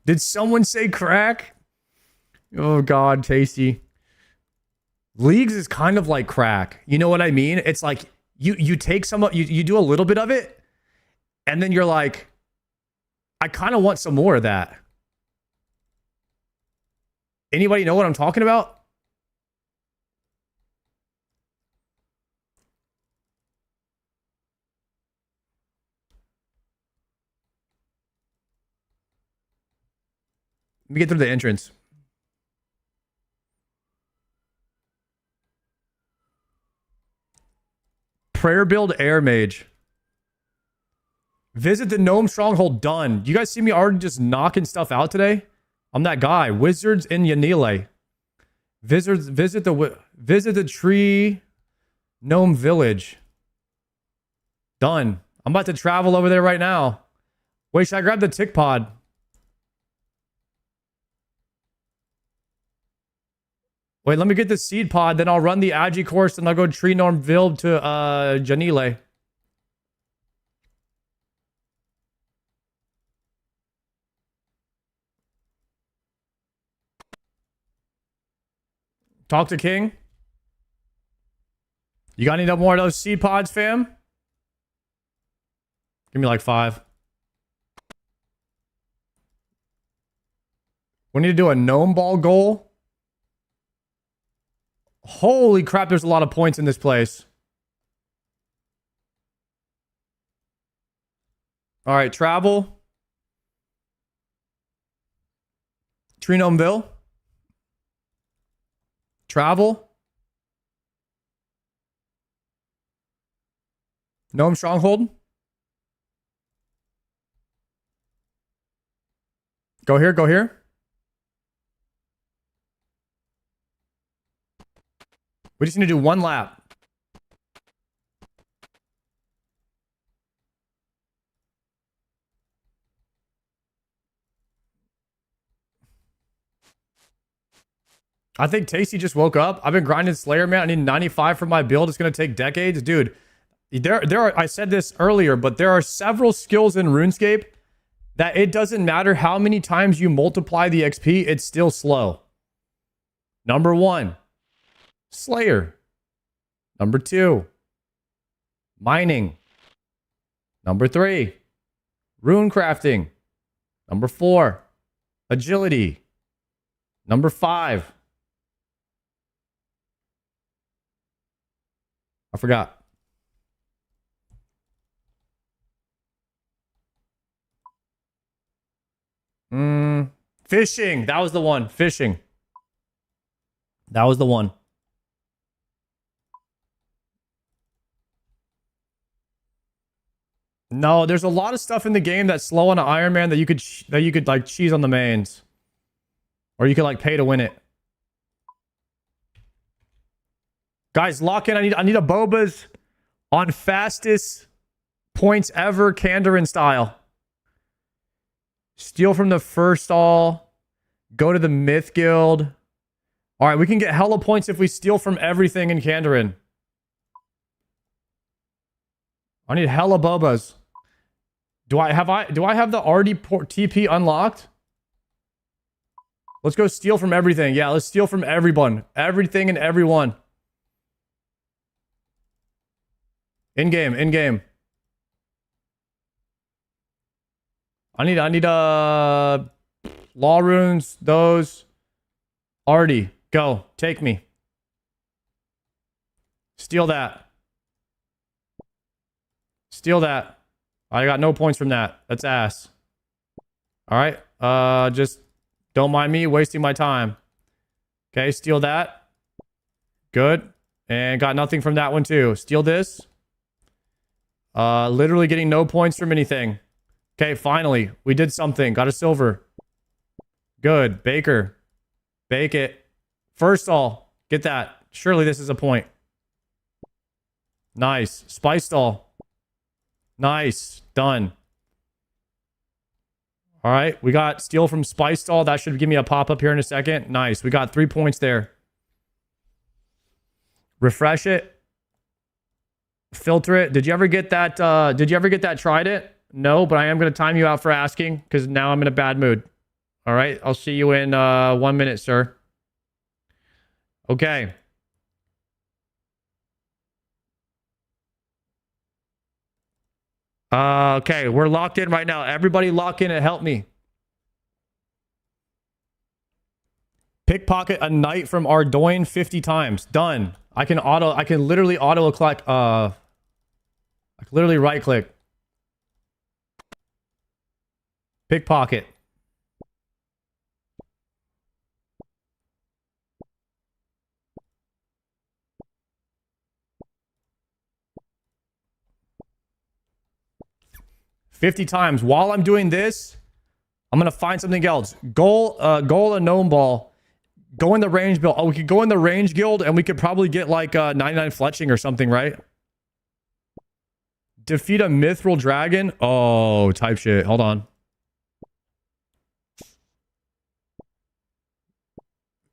Did someone say crack? Oh, God, tasty. Leagues is kind of like crack. You know what I mean? It's like you take some of you do a little bit of it, and then you're like, I kind of want some more of that. Anybody know what I'm talking about? Let me get through the entrance. Prayer build air mage. Visit the gnome stronghold. Done. You guys see me already just knocking stuff out today? I'm that guy. Wizards in Yanile. Visit the tree gnome village. Done. I'm about to travel over there right now. Wait, should I grab the tick pod? Wait, let me get the seed pod, then I'll run the Agi course and I'll go tree gnome village to Janile. Talk to King. You got any more of those seed pods, fam? Give me like 5. We need to do a gnome ball goal. Holy crap, there's a lot of points in this place. All right, travel. Tree Gnomeville. Travel. Gnome Stronghold. Go here, go here. We just need to do 1 lap. I think Tasty just woke up. I've been grinding Slayer, man. I need 95 for my build. It's going to take decades. Dude, there are, I said this earlier, but there are several skills in RuneScape that it doesn't matter how many times you multiply the XP, it's still slow. Number 1, Slayer. Number 2, mining. Number 3, rune crafting. Number 4, agility. Number 5, I forgot. Fishing. That was the one. Fishing. That was the one. No, there's a lot of stuff in the game that's slow on an Iron Man that you could like cheese on the mains. Or you could like pay to win it. Guys, lock in. I need a Boba's on fastest points ever Kandarin style. Steal from the first all. Go to the Myth Guild. All right, we can get hella points if we steal from everything in Kandarin. I need hella Bobas. Do I have the RD TP unlocked? Let's go steal from everything. Yeah, let's steal from everyone. Everything and everyone. In game. I need law runes, those. Artie, go. Take me. Steal that. Steal that. I got no points from that. That's ass. Alright. Just don't mind me wasting my time. Okay, steal that. Good. And got nothing from that one too. Steal this. Literally getting no points from anything. Okay, finally. We did something. Got a silver. Good. Baker. Bake it. First all. Get that. Surely this is a point. Nice. Spice stall. Nice. Done. All right. We got steal from Spice stall. That should give me a pop-up here in a second. Nice. We got 3 points there. Refresh it. Filter it. Did you ever get that? Trident? No, but I am going to time you out for asking because now I'm in a bad mood. All right. I'll see you in 1 minute, sir. Okay. Okay. We're locked in right now. Everybody lock in and help me. Pickpocket a knight from Ardoin 50 times. Done. I can literally auto-click, I can literally right-click. Pickpocket. 50 times. While I'm doing this, I'm going to find something else. Goal a gnome ball. Go in the range build. Oh, we could go in the range guild and we could probably get like 99 fletching or something, right? Defeat a mithril dragon. Oh, type shit. Hold on.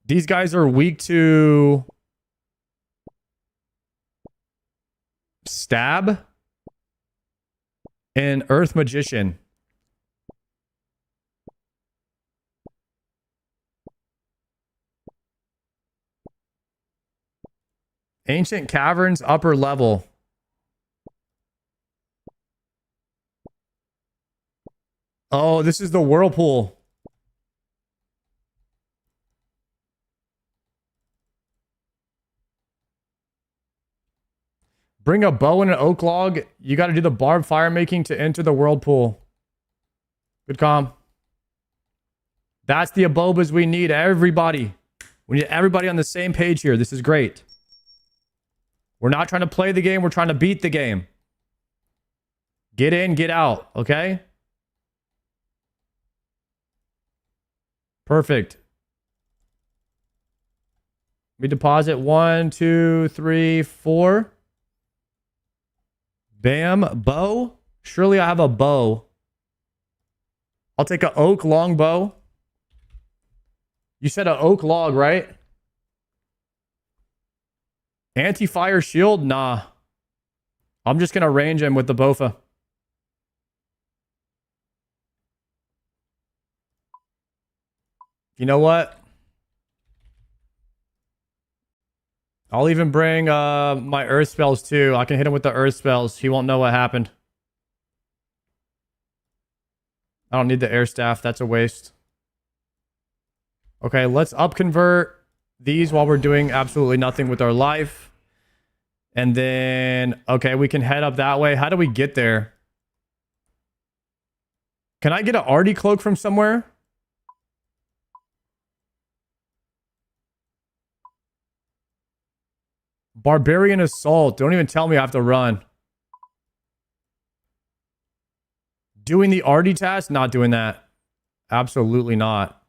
These guys are weak to stab and earth magician. Ancient caverns, upper level. Oh, this is the whirlpool. Bring a bow and an oak log. You got to do the barbed fire making to enter the whirlpool. Good calm. That's the abobas we need, everybody. We need everybody on the same page here. This is great. We're not trying to play the game. We're trying to beat the game. Get in, get out. Okay? Perfect. We deposit 1, 2, 3, 4. Bam. Bow. Surely I have a bow. I'll take an oak long bow. You said an oak log, right? Anti-fire shield? Nah. I'm just going to range him with the bofa. You know what? I'll even bring my earth spells too. I can hit him with the earth spells. He won't know what happened. I don't need the air staff. That's a waste. Okay, let's upconvert these while we're doing absolutely nothing with our life. And then, okay, we can head up that way. How do we get there? Can I get an Artie cloak from somewhere? Barbarian assault. Don't even tell me I have to run. Doing the Artie task? Not doing that. Absolutely not.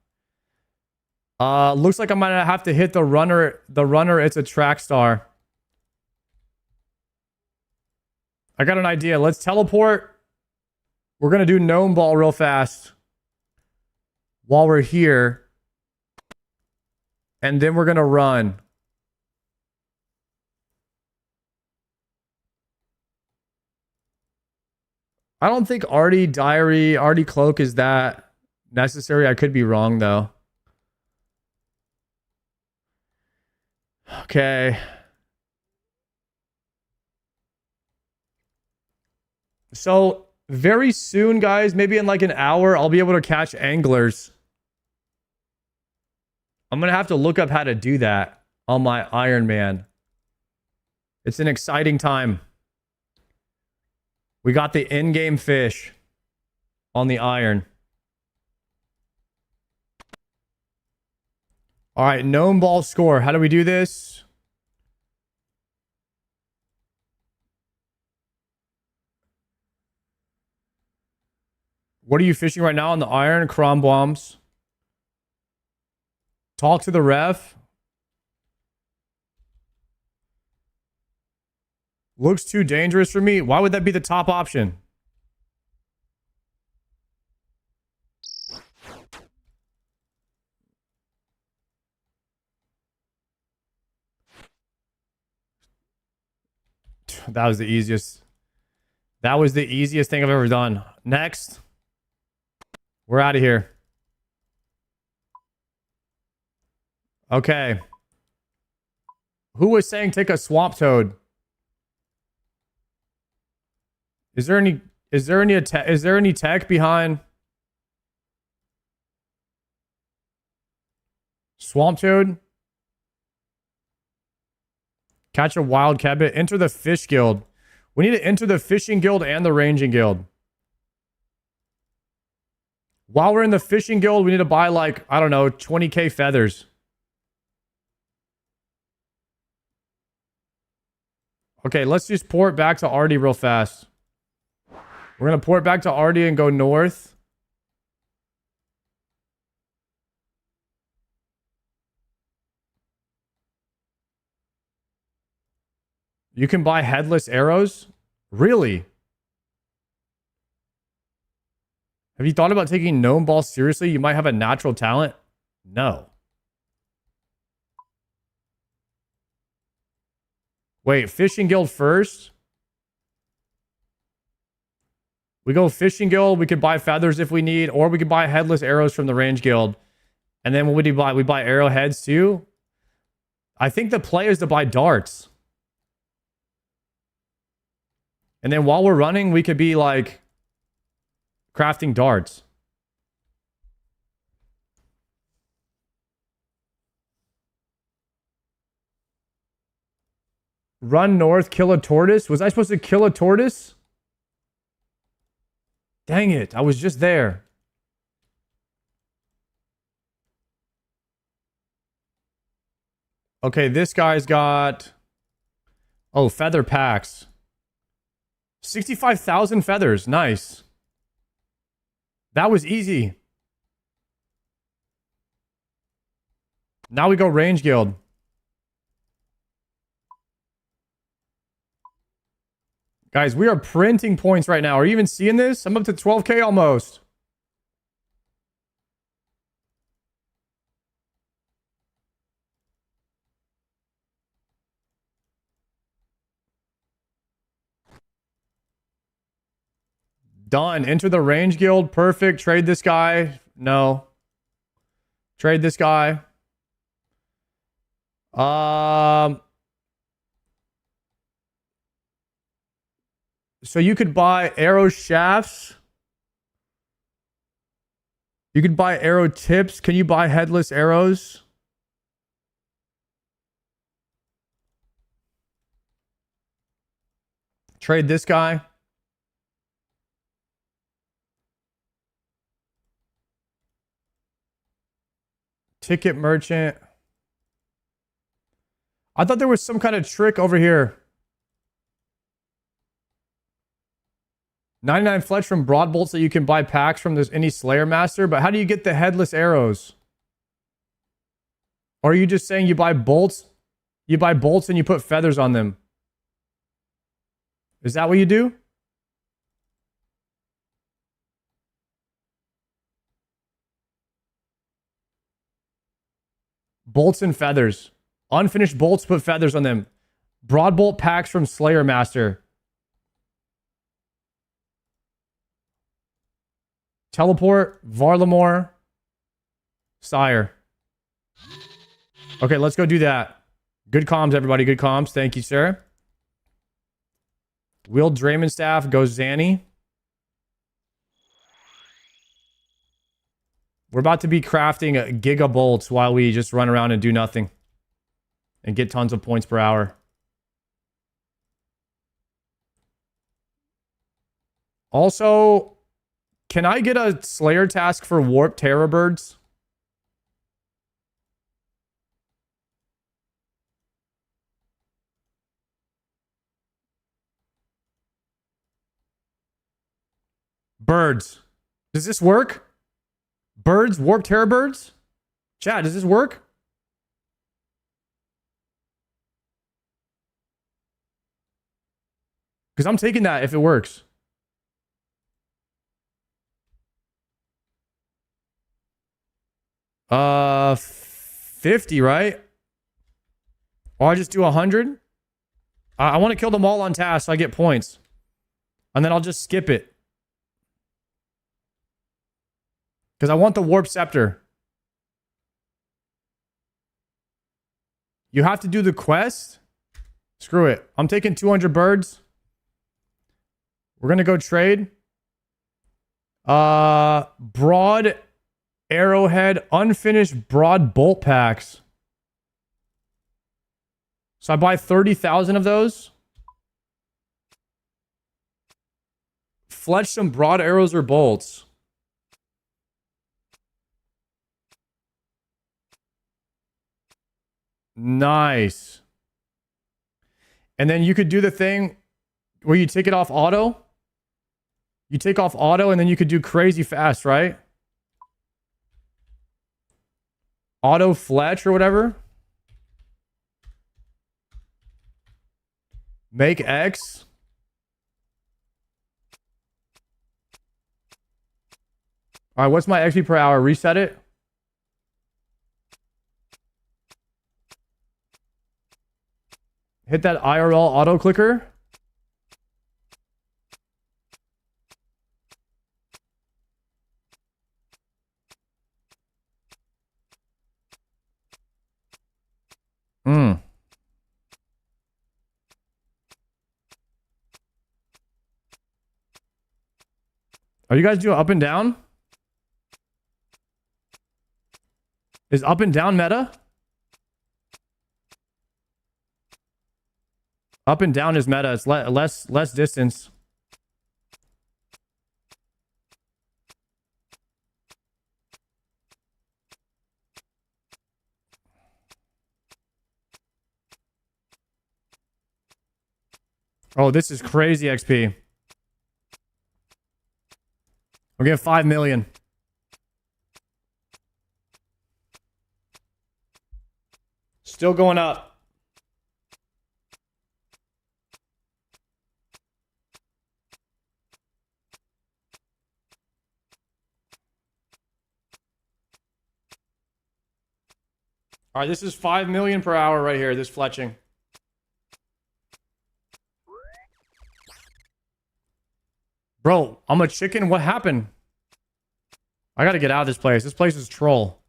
Looks like I'm gonna have to hit the runner. The runner, it's a track star. I got an idea. Let's teleport. We're gonna do gnome ball real fast while we're here. And then we're gonna run. I don't think Artie Diary, Artie Cloak is that necessary. I could be wrong, though. Okay. So, very soon, guys, maybe in like an hour, I'll be able to catch anglers. I'm going to have to look up how to do that on my Iron Man. It's an exciting time. We got the in-game fish on the iron. All right, gnome ball score. How do we do this? What are you fishing right now on the iron? Crom bombs. Talk to the ref. Looks too dangerous for me. Why would that be the top option? That was the easiest. That was the easiest thing I've ever done. Next. We're out of here. Okay. Who was saying take a swamp toad? Is there any tech behind swamp toad? Catch a wild cabbit. Enter the fish guild. We need to enter the fishing guild and the ranging guild. While we're in the fishing guild, we need to buy like, I don't know, 20k feathers. Okay, let's just pour it back to Artie real fast. We're going to port back to Ardia and go north. You can buy headless arrows? Really? Have you thought about taking Gnome Ball seriously? You might have a natural talent. No. Wait, Fishing Guild first? We go Fishing Guild. We could buy feathers if we need, or we could buy headless arrows from the Range Guild. And then what do we buy? We buy arrowheads too? I think the play is to buy darts. And then while we're running, we could be like crafting darts. Run north, kill a tortoise. Was I supposed to kill a tortoise? Dang it. I was just there. Okay, this guy's got... Oh, feather packs. 65,000 feathers. Nice. That was easy. Now we go Range Guild. Guys, we are printing points right now. Are you even seeing this? I'm up to 12K almost. Done. Enter the Range Guild. Perfect. Trade this guy. No. Trade this guy. So you could buy arrow shafts. You could buy arrow tips. Can you buy headless arrows? Trade this guy. Ticket merchant. I thought there was some kind of trick over here. 99 fletch from broad bolts that you can buy packs from this any Slayer Master, but how do you get the headless arrows? Or are you just saying you buy bolts? You buy bolts and you put feathers on them. Is that what you do? Bolts and feathers. Unfinished bolts, put feathers on them. Broad bolt packs from Slayer Master. Teleport, Varlamore, Sire. Okay, let's go do that. Good comms, everybody. Good comms. Thank you, sir. Wield Draymond Staff, goes Zanny. We're about to be crafting giga bolts while we just run around and do nothing. And get tons of points per hour. Also... Can I get a Slayer task for Warp Terror Birds? Birds. Does this work? Birds? Warp Terror Birds? Chat, does this work? Because I'm taking that if it works. Uh, 50, right? Or I just do 100? I want to kill them all on task so I get points. And then I'll just skip it. Because I want the Warp Scepter. You have to do the quest? Screw it. I'm taking 200 birds. We're going to go trade. Broad arrowhead, unfinished broad bolt packs. So I buy 30,000 of those. Fletch some broad arrows or bolts. Nice. And then you could do the thing where you take it off auto. You take off auto and then you could do crazy fast, right? Auto Fletch or whatever. Make X. All right, what's my XP per hour? Reset it. Hit that IRL auto clicker. Are you guys doing up and down? Is up and down meta? Up and down is meta. It's less distance. Oh, this is crazy XP. We're getting 5 million. Still going up. All right, this is 5 million per hour right here, this fletching. Bro, I'm a chicken. What happened? I gotta get out of this place. This place is troll.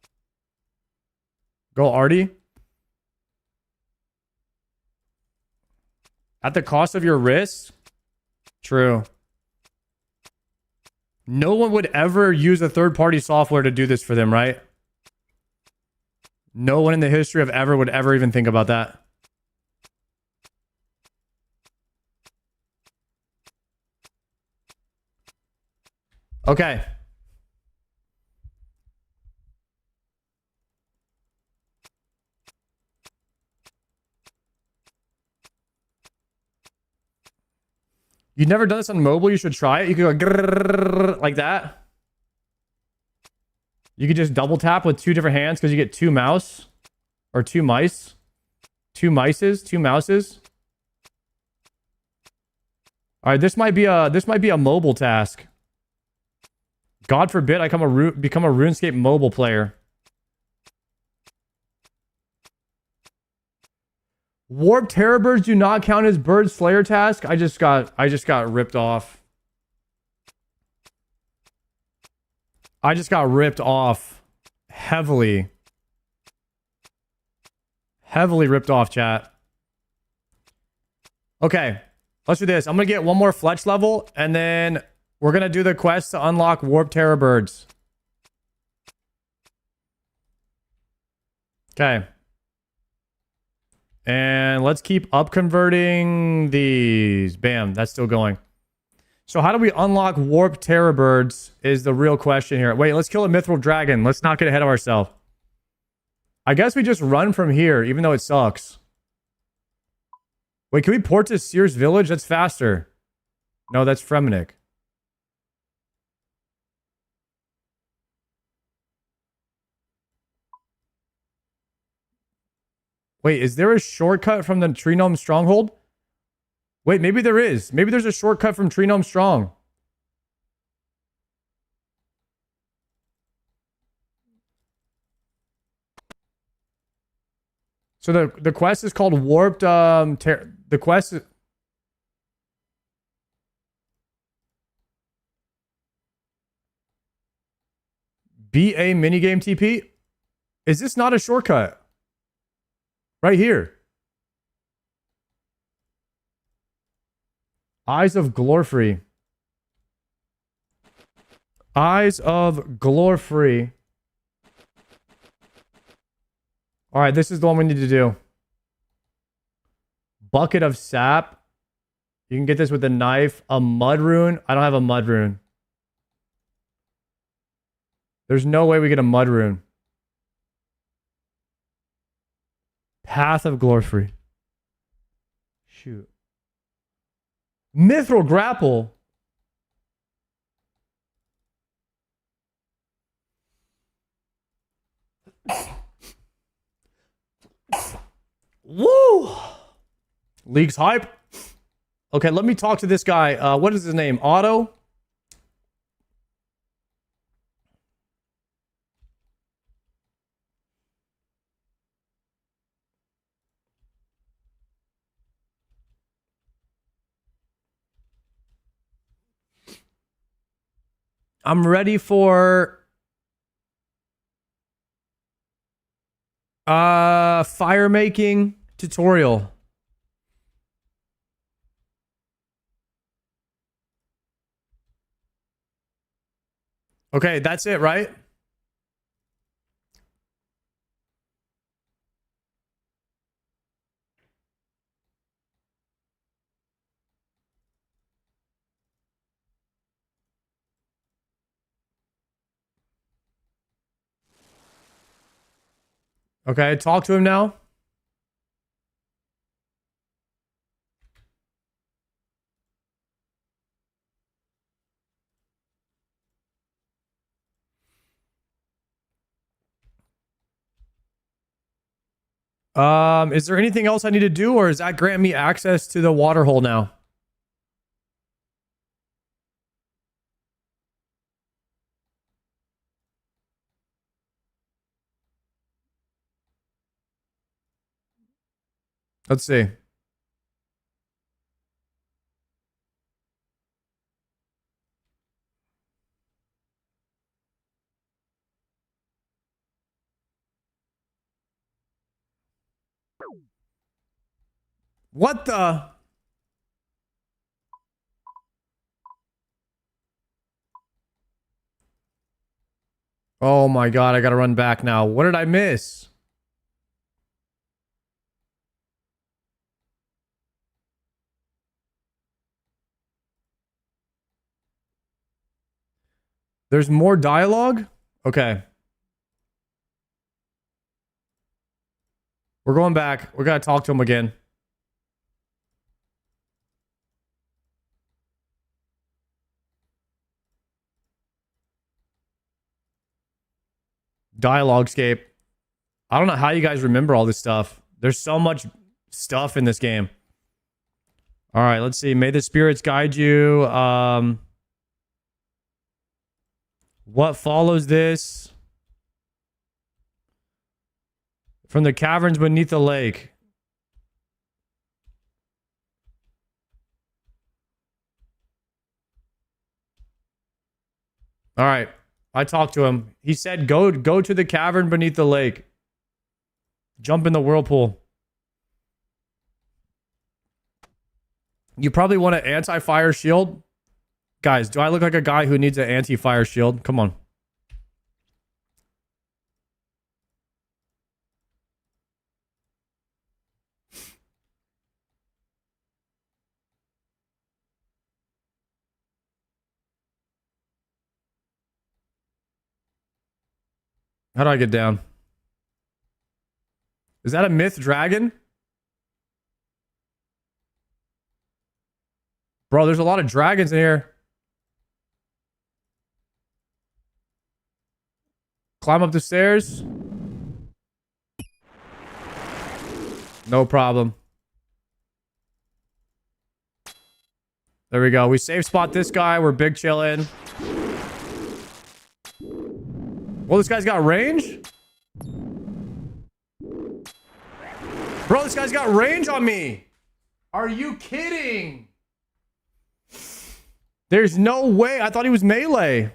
Go Artie. At the cost of your wrist? True. No one would ever use a third-party software to do this for them, right? No one in the history of ever would ever even think about that. Okay. You've never done this on mobile? You should try it. You could go grrrr, like that. You could just double tap with 2 different hands because you get 2 mouse or 2 mice. 2 mices, 2 mouses. All right, this might be a mobile task. God forbid I become a RuneScape mobile player. Warp Terror Birds do not count as bird slayer task. I just got ripped off. I just got ripped off heavily. Heavily ripped off, chat. Okay, let's do this. I'm gonna get one more Fletch level, and then we're gonna do the quest to unlock Warp Terror Birds. Okay. And let's keep up converting these. Bam, that's still going. So how do we unlock Warp Terror Birds is the real question here. Wait, let's kill a Mithril Dragon. Let's not get ahead of ourselves. I guess we just run from here, even though it sucks. Wait, can we port to Sears Village? That's faster. No, that's Fremenic. Wait, is there a shortcut from the Tree Gnome Stronghold? Wait, maybe there is. Maybe there's a shortcut from Tree Gnome Strong. So the quest is called Warped the quest is BA minigame TP? Is this not a shortcut? Right here. Eyes of Glorfree. Eyes of Glorfree. All right, this is the one we need to do. Bucket of Sap. You can get this with a knife. A Mud Rune. I don't have a Mud Rune. There's no way we get a Mud Rune. Path of Glorfree. Shoot. Mithril Grapple. Woo! League's hype. Okay, let me talk to this guy. What is his name? Otto? I'm ready for fire making tutorial. Okay, that's it, right? Okay, talk to him now. Is there anything else I need to do, or does that grant me access to the water hole now? Let's see. What the? Oh my god, I gotta run back now. What did I miss? There's more dialogue? Okay. We're going back. We gotta talk to him again. Dialoguescape. I don't know how you guys remember all this stuff. There's so much stuff in this game. All right, let's see. May the spirits guide you. What follows this? From the caverns beneath the lake. All right. I talked to him. He said, go to the cavern beneath the lake. Jump in the whirlpool. You probably want an anti-fire shield. Guys, do I look like a guy who needs an anti-fire shield? Come on. How do I get down? Is that a myth dragon? Bro, there's a lot of dragons in here. Climb up the stairs. No problem. There we go. We safe spot this guy. We're big chillin'. Well, this guy's got range? Bro, this guy's got range on me. Are you kidding? There's no way. I thought he was melee.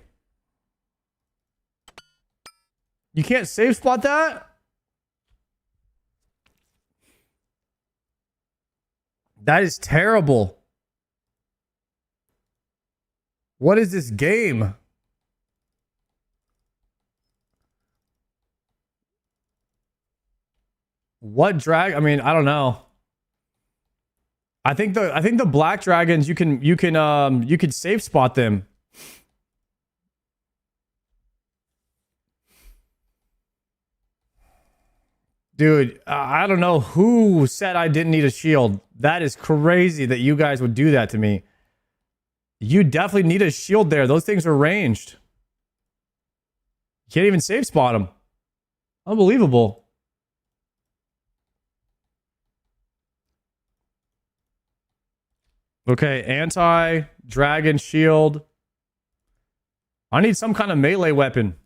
You can't safe spot that? That is terrible. What is this game? What drag? I mean, I don't know. I think the black dragons you can safe spot them. Dude, I don't know who said I didn't need a shield. That is crazy that you guys would do that to me. You definitely need a shield there. Those things are ranged. You can't even safe spot them. Unbelievable. Okay, anti, dragon, shield. I need some kind of melee weapon.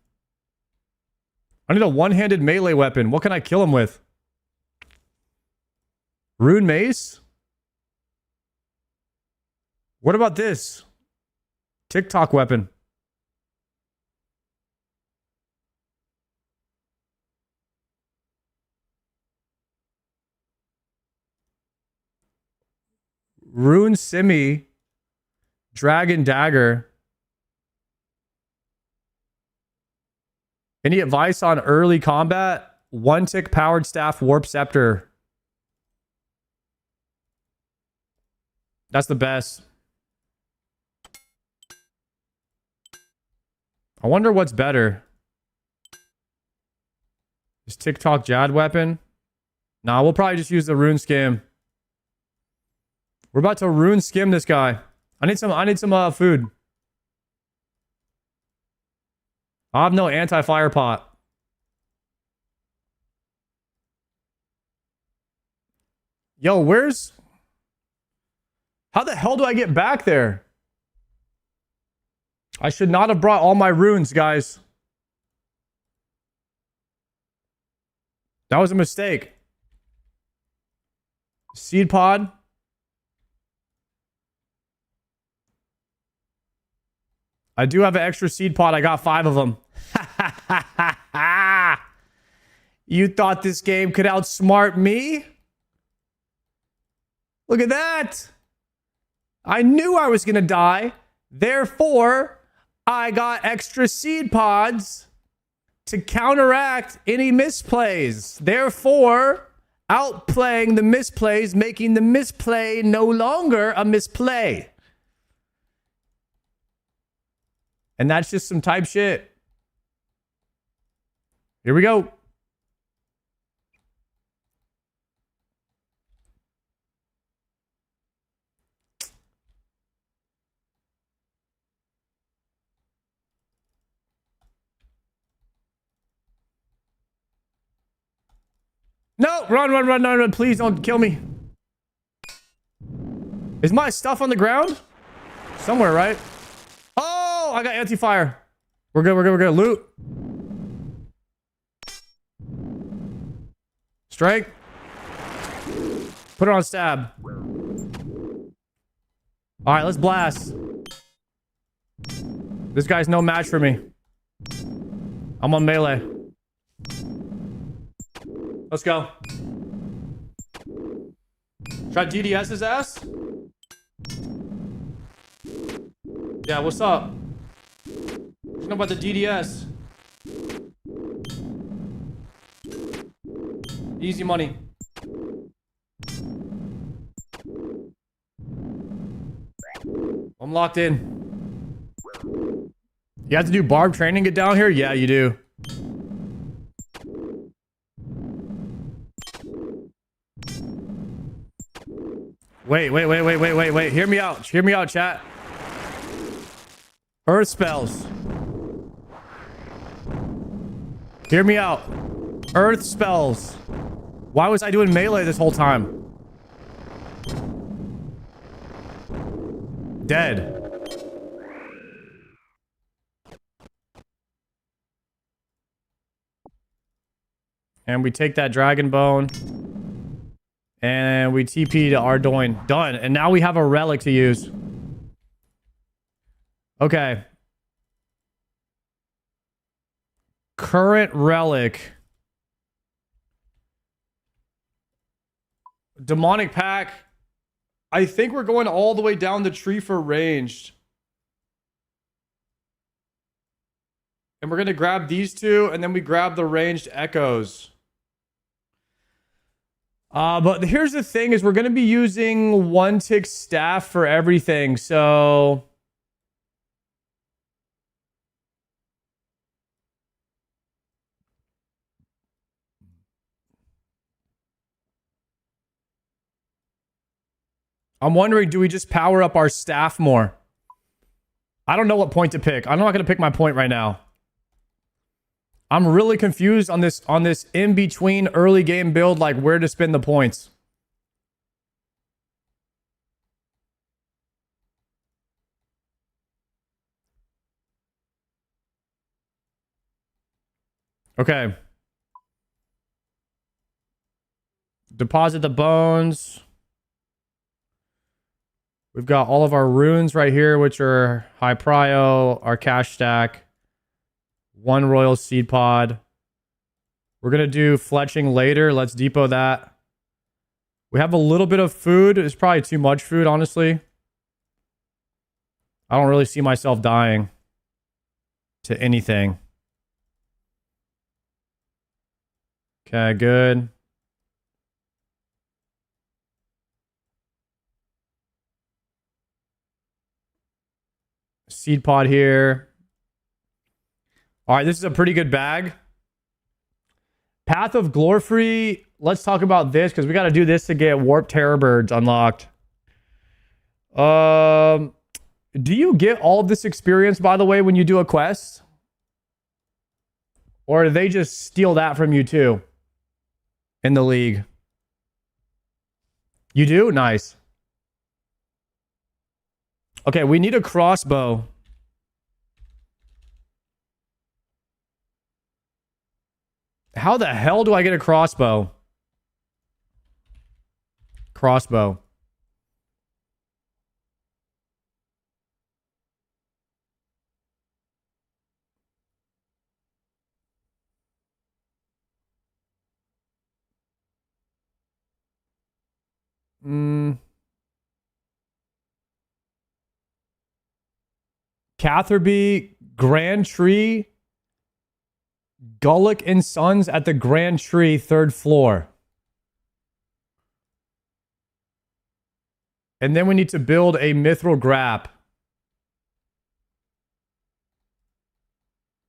I need a one-handed melee weapon. What can I kill him with? Rune mace? What about this? TikTok weapon. Rune Simi. Dragon dagger. Any advice on early combat? One tick powered staff warp scepter. That's the best. I wonder what's better. Is TikTok Jad weapon? Nah, we'll probably just use the rune skim. We're about to rune skim this guy. I need some food. I have no anti-fire pot. Yo, where's... How the hell do I get back there? I should not have brought all my runes, guys. That was a mistake. Seed pod. I do have an extra seed pod. I got 5 of them. You thought this game could outsmart me? Look at that. I knew I was going to die. Therefore, I got extra seed pods to counteract any misplays. Therefore, outplaying the misplays, making the misplay no longer a misplay. And that's just some type shit. Here we go. No, run, please don't kill me. Is my stuff on the ground? Somewhere, right? Oh, I got anti-fire. We're good. Loot. Strike. Put it on stab. All right, let's blast. This guy's no match for me. I'm on melee. Let's go. Try DDS his ass? Yeah, what's up? You know about the DDS? Easy money. I'm locked in. You have to do barb training to get down here? Yeah, you do. Wait. Hear me out, chat. Earth spells. Hear me out. Earth spells. Why was I doing melee this whole time? Dead. And we take that dragon bone. And we TP to Ardoin. Done. And now we have a relic to use. Okay. Current relic. Demonic pack. I think we're going all the way down the tree for ranged. And we're going to grab these 2, and then we grab the ranged echoes. But here's the thing is we're going to be using 1 tick staff for everything. So I'm wondering, do we just power up our staff more? I don't know what point to pick. I'm not going to pick my point right now. I'm really confused on this in-between early game build, like where to spend the points. Okay. Deposit the bones. We've got all of our runes right here, which are high prio, our cash stack, 1 royal seed pod. We're going to do fletching later. Let's depot that. We have a little bit of food. It's probably too much food, honestly. I don't really see myself dying to anything. Okay, good. Seed pod here. All right, this is a pretty good bag. Path of Glorfree. Let's talk about this because we got to do this to get Warp Terror Birds unlocked. Do you get all of this experience, by the way, when you do a quest? Or do they just steal that from you too? In the league. You do? Nice. Okay, we need a crossbow. How the hell do I get a crossbow? Crossbow. Catherby, Grand Tree, Gullick and Sons at the Grand Tree, 3rd floor. And then we need to build a mithril grap.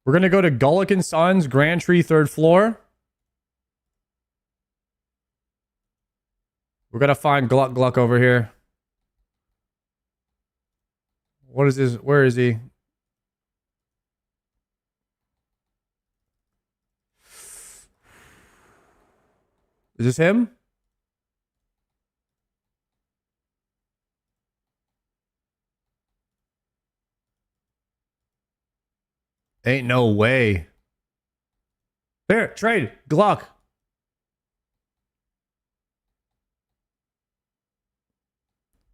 We're going to go to Gullick and Sons, Grand Tree, 3rd floor. We're going to find Gluck Gluck over here. What is this? Where is he? Is this him? Ain't no way. There, trade. Gluck.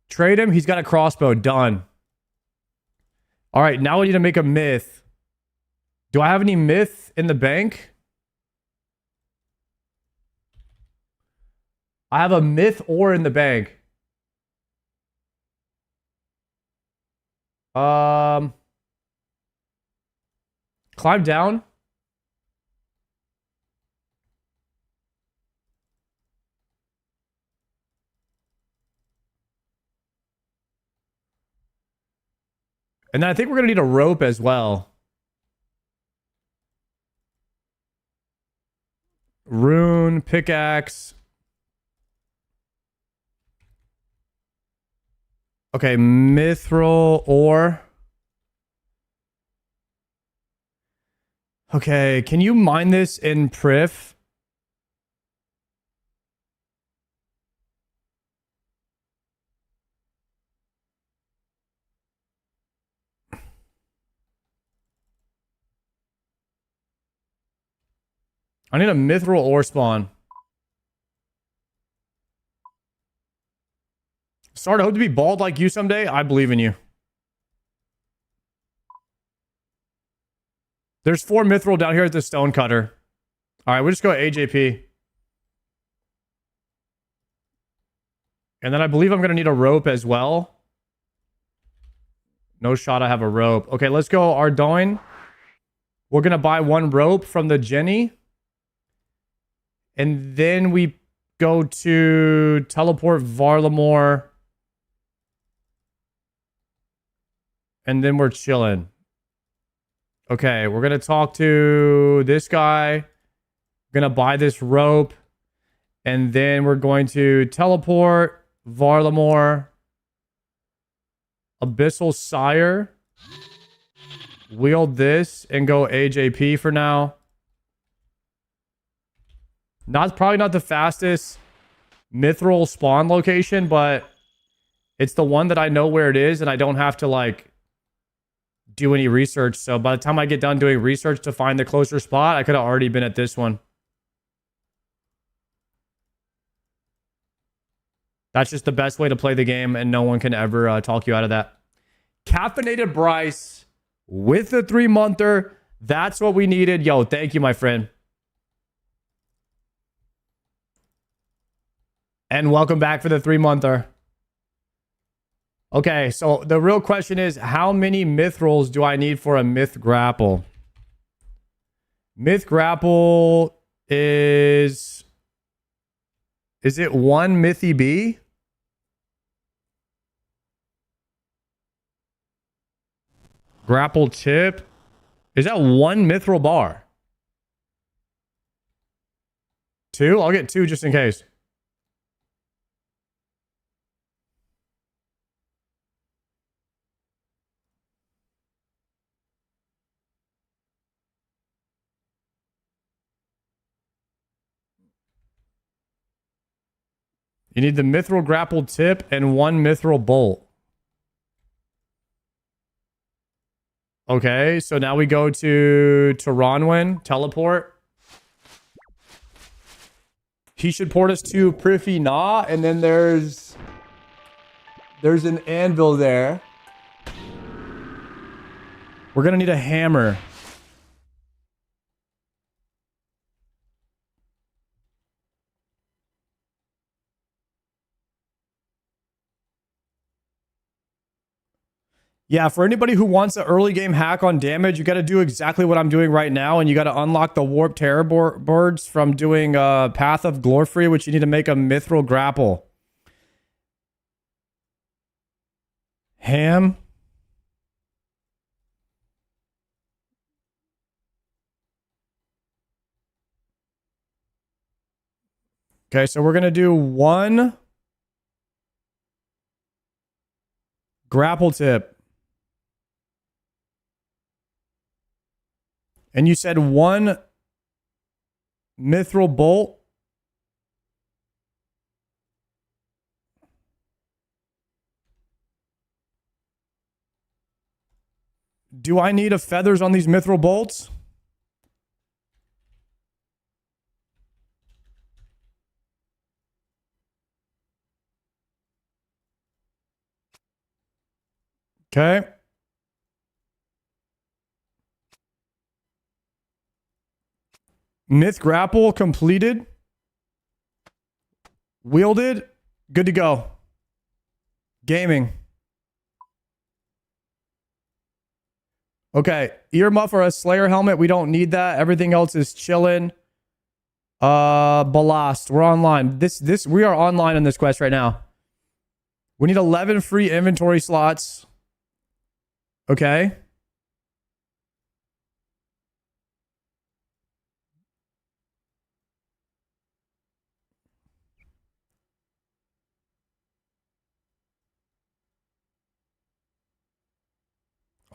Trade him. He's got a crossbow. Done. All right, now we need to make a myth. Do I have any myth in the bank? I have a myth ore in the bank. Climb down. And then I think we're going to need a rope as well. Rune, pickaxe. Okay, mithril ore. Okay, can you mine this in Prif? I need a mithril ore spawn. Start, I hope to be bald like you someday. I believe in you. There's 4 mithril down here at the stone cutter. All right, we'll just go AJP. And then I believe I'm going to need a rope as well. No shot I have a rope. Okay, let's go Ardoin. We're going to buy 1 rope from the Jenny. And then we go to teleport Varlamore. And then we're chilling. Okay, we're going to talk to this guy. We're going to buy this rope. And then we're going to teleport Varlamore. Abyssal Sire. Wield this and go AJP for now. Probably not the fastest mithril spawn location, but it's the one that I know where it is and I don't have to like do any research. So by the time I get done doing research to find the closer spot, I could have already been at this one. That's just the best way to play the game, and no one can ever talk you out of that. Caffeinated Bryce with the 3-monther. That's what we needed. Yo, thank you, my friend. And welcome back for the 3-monther. Okay, so the real question is, how many myth rolls do I need for a myth grapple? Myth grapple is it 1 mythy B? Grapple tip. Is that 1 mithril bar? 2? I'll get 2 just in case. You need the mithril grapple tip and 1 mithril bolt. Okay, so now we go to Ronwin, teleport. He should port us to Prithvi Na, and then there's an anvil there. We're gonna need a hammer. Yeah, for anybody who wants an early game hack on damage, you got to do exactly what I'm doing right now, and you got to unlock the Warp Terror birds from doing Path of Glorfree, which you need to make a mithril grapple. Ham. Okay, so we're going to do 1 grapple tip. And you said 1 mithril bolt. Do I need a feathers on these mithril bolts? Okay. Myth grapple completed. Wielded. Good to go. Gaming. Okay. Earmuff or a Slayer helmet. We don't need that. Everything else is chilling. Ballast. We're online. We are online on this quest right now. We need 11 free inventory slots. Okay.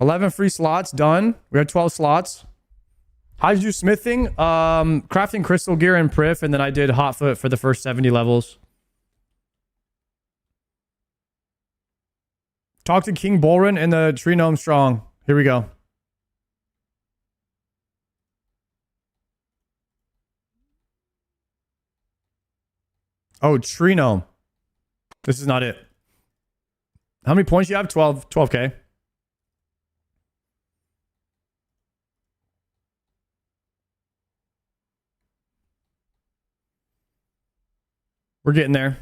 $11 free slots done. We have 12 slots. How'd you do smithing? Crafting crystal gear and Prif, and then I did Hotfoot for the first 70 levels. Talk to King Bolrin and the Tree Gnome Strong. Here we go. Oh, Tree Gnome. This is not it. How many points you have? 12K. We're getting there.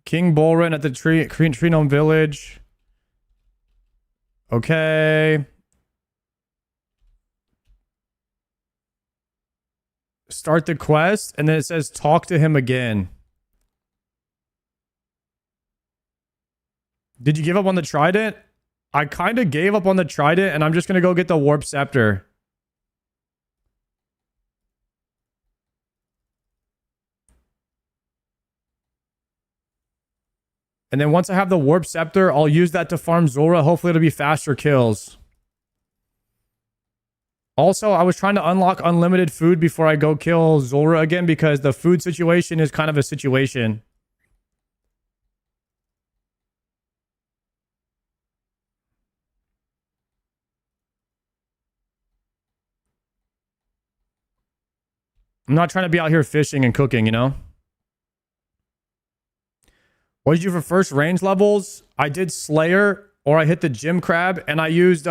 King Bolrin at the Tree Gnome Village. Okay. Start the quest, and then it says talk to him again. Did you give up on the trident? I kind of gave up on the trident, and I'm just going to go get the warp scepter. And then once I have the warp scepter, I'll use that to farm Zora. Hopefully it'll be faster kills. Also, I was trying to unlock unlimited food before I go kill Zora again, because the food situation is kind of a situation. I'm not trying to be out here fishing and cooking, you know? What did you do for first range levels? I did Slayer, or I hit the gym crab, and I used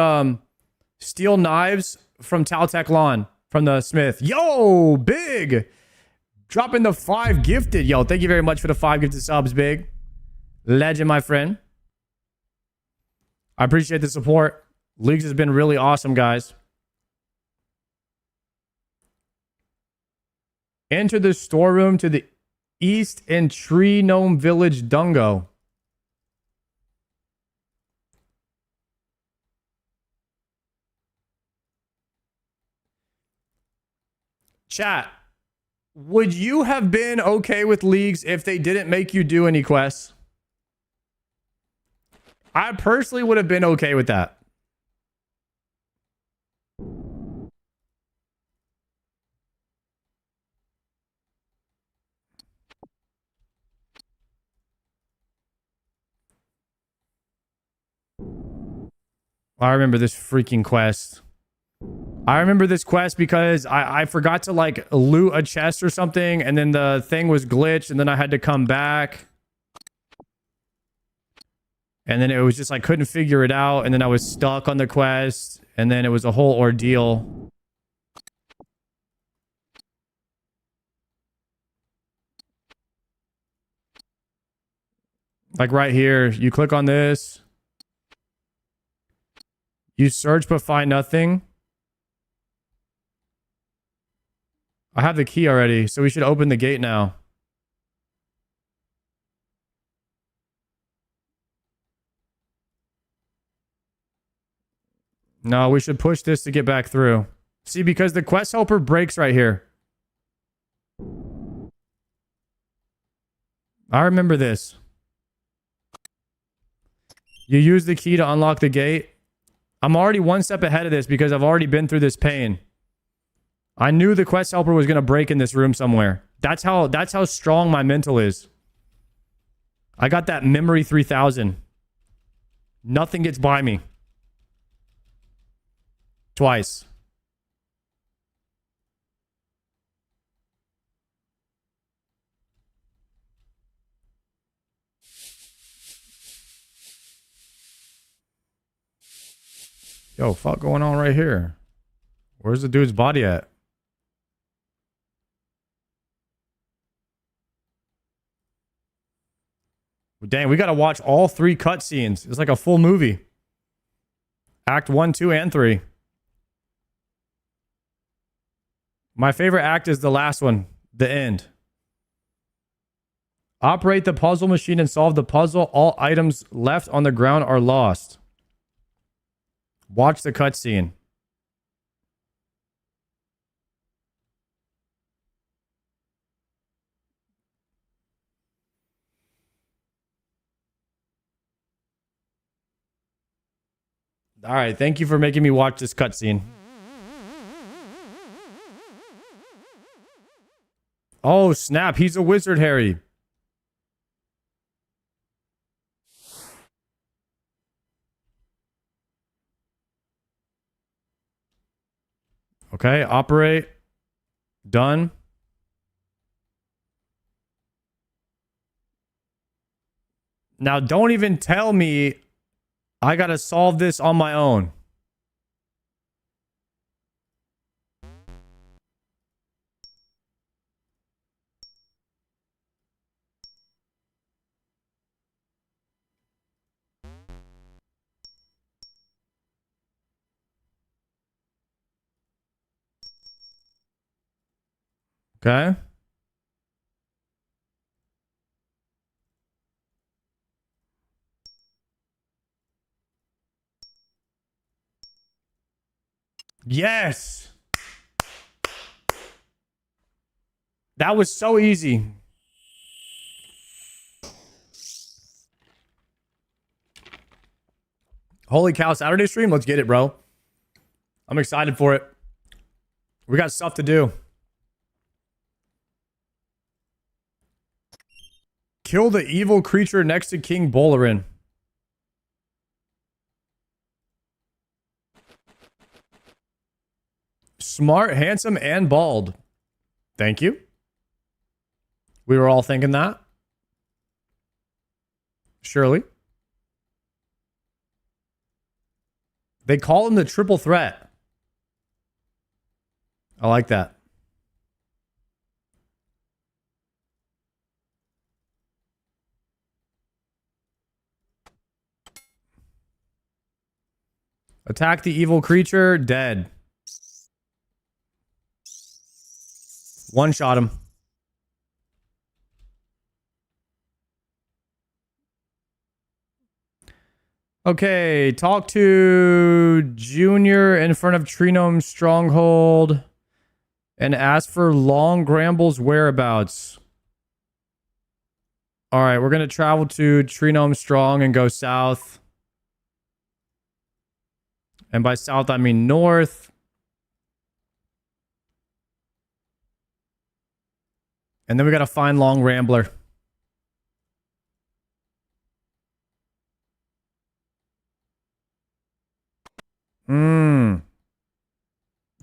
steel knives from Taltech Lawn from the Smith. Yo, Big! Dropping the 5 gifted. Yo, thank you very much for the 5 gifted subs, Big. Legend, my friend. I appreciate the support. Leagues has been really awesome, guys. Enter the storeroom to the east in Tree Gnome Village, Dungo. Chat, would you have been okay with leagues if they didn't make you do any quests? I personally would have been okay with that. I remember this freaking quest. I remember this quest because I forgot to like loot a chest or something, and then the thing was glitched, and then I had to come back. And then it was just, I couldn't figure it out, and then I was stuck on the quest, and then it was a whole ordeal. Like right here, you click on this. You search but find nothing. I have the key already, so we should open the gate now. No, we should push this to get back through. See, because the quest helper breaks right here. I remember this. You use the key to unlock the gate. I'm already one step ahead of this because I've already been through this pain. I knew the quest helper was going to break in this room somewhere. That's how strong my mental is. I got that memory 3000. Nothing gets by me. Twice. Yo, fuck going on right here? Where's the dude's body at? Dang, we gotta watch all 3 cutscenes. It's like a full movie. Act 1, 2, and 3. My favorite act is the last one, the end. Operate the puzzle machine and solve the puzzle. All items left on the ground are lost. Watch the cutscene. All right, thank you for making me watch this cutscene. Oh, snap. He's a wizard, Harry. Okay, operate. Done. Now, don't even tell me I gotta solve this on my own. Okay. Yes. That was so easy. Holy cow, Saturday stream? Let's get it, bro. I'm excited for it. We got stuff to do. Kill the evil creature next to King Bolarin. Smart, handsome, and bald. Thank you. We were all thinking that. Surely. They call him the triple threat. I like that. Attack the evil creature. Dead. One shot him. Okay, talk to Junior in front of Trinome Stronghold and ask for Long Gramble's whereabouts. All right, we're going to travel to Trinome Strong and go south. And by south, I mean north. And then we got to find Long Rambler.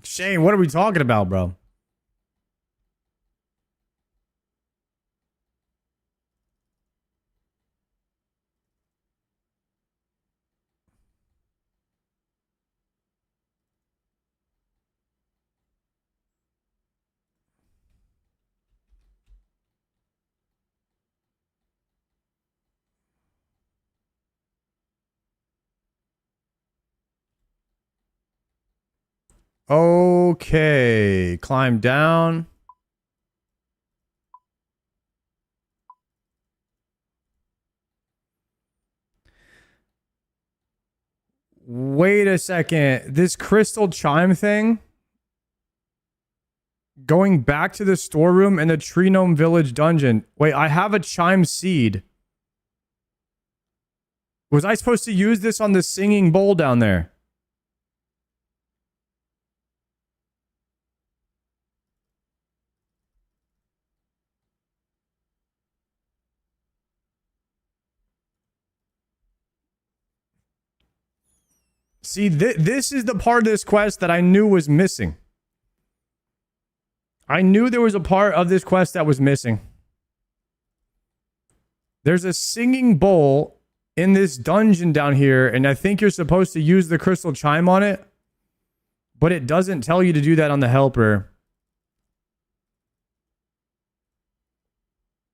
Shane, what are we talking about, bro? Okay, climb down. Wait a second. This crystal chime thing? Going back to the storeroom in the Tree Gnome Village dungeon. Wait, I have a chime seed. Was I supposed to use this on the singing bowl down there? See, this is the part of this quest that I knew was missing. I knew there was a part of this quest that was missing. There's a singing bowl in this dungeon down here, and I think you're supposed to use the crystal chime on it, but it doesn't tell you to do that on the helper.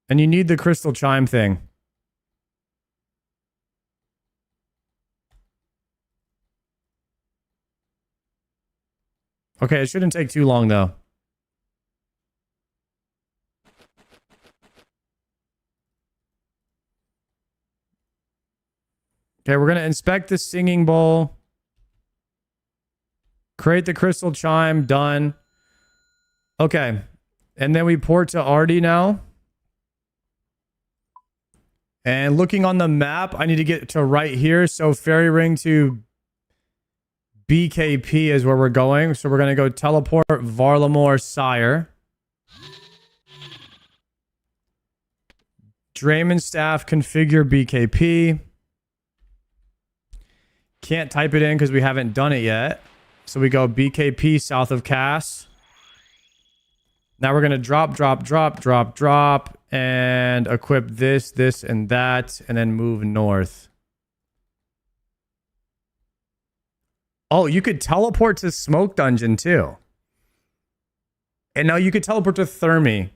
And you need the crystal chime thing. Okay, it shouldn't take too long, though. Okay, we're going to inspect the singing bowl. Create the crystal chime. Done. Okay. And then we port to Artie now. And looking on the map, I need to get to right here. So Fairy Ring to BKP is where we're going. So we're going to go teleport Varlamore Sire. Draymond Staff configure BKP. Can't type it in because we haven't done it yet. So we go BKP south of Cass. Now we're going to drop, and equip this, and that, and then move north. Oh, you could teleport to Smoke Dungeon too. And now you could teleport to Thermi,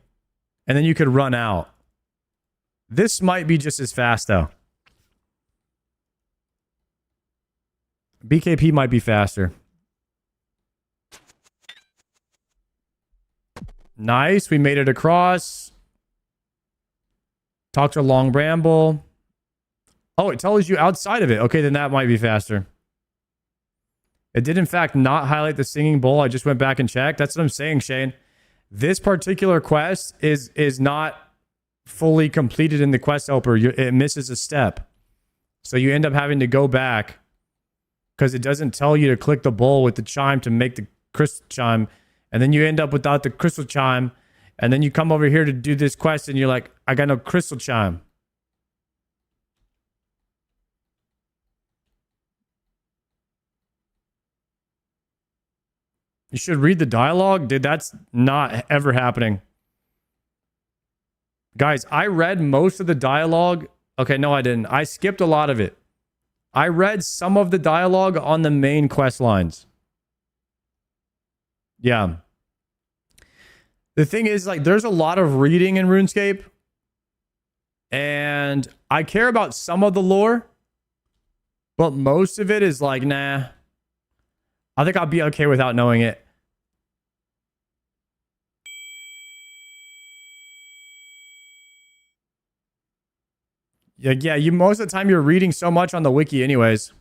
and then you could run out. This might be just as fast though. BKP might be faster. Nice. We made it across. Talk to Long Bramble. Oh, it tells you outside of it. Okay, then that might be faster. It did, in fact, not highlight the singing bowl. I just went back and checked. That's what I'm saying, Shane. This particular quest is not fully completed in the quest helper. It misses a step. So you end up having to go back because it doesn't tell you to click the bowl with the chime to make the crystal chime. And then you end up without the crystal chime. And then you come over here to do this quest and you're like, I got no crystal chime. You should read the dialogue? Dude, that's not ever happening. Guys, I read most of the dialogue. Okay, no, I didn't. I skipped a lot of it. I read some of the dialogue on the main quest lines. Yeah. The thing is, like, there's a lot of reading in RuneScape. And I care about some of the lore. But most of it is like, nah. I think I'll be okay without knowing it. Yeah, you most of the time you're reading so much on the wiki anyways.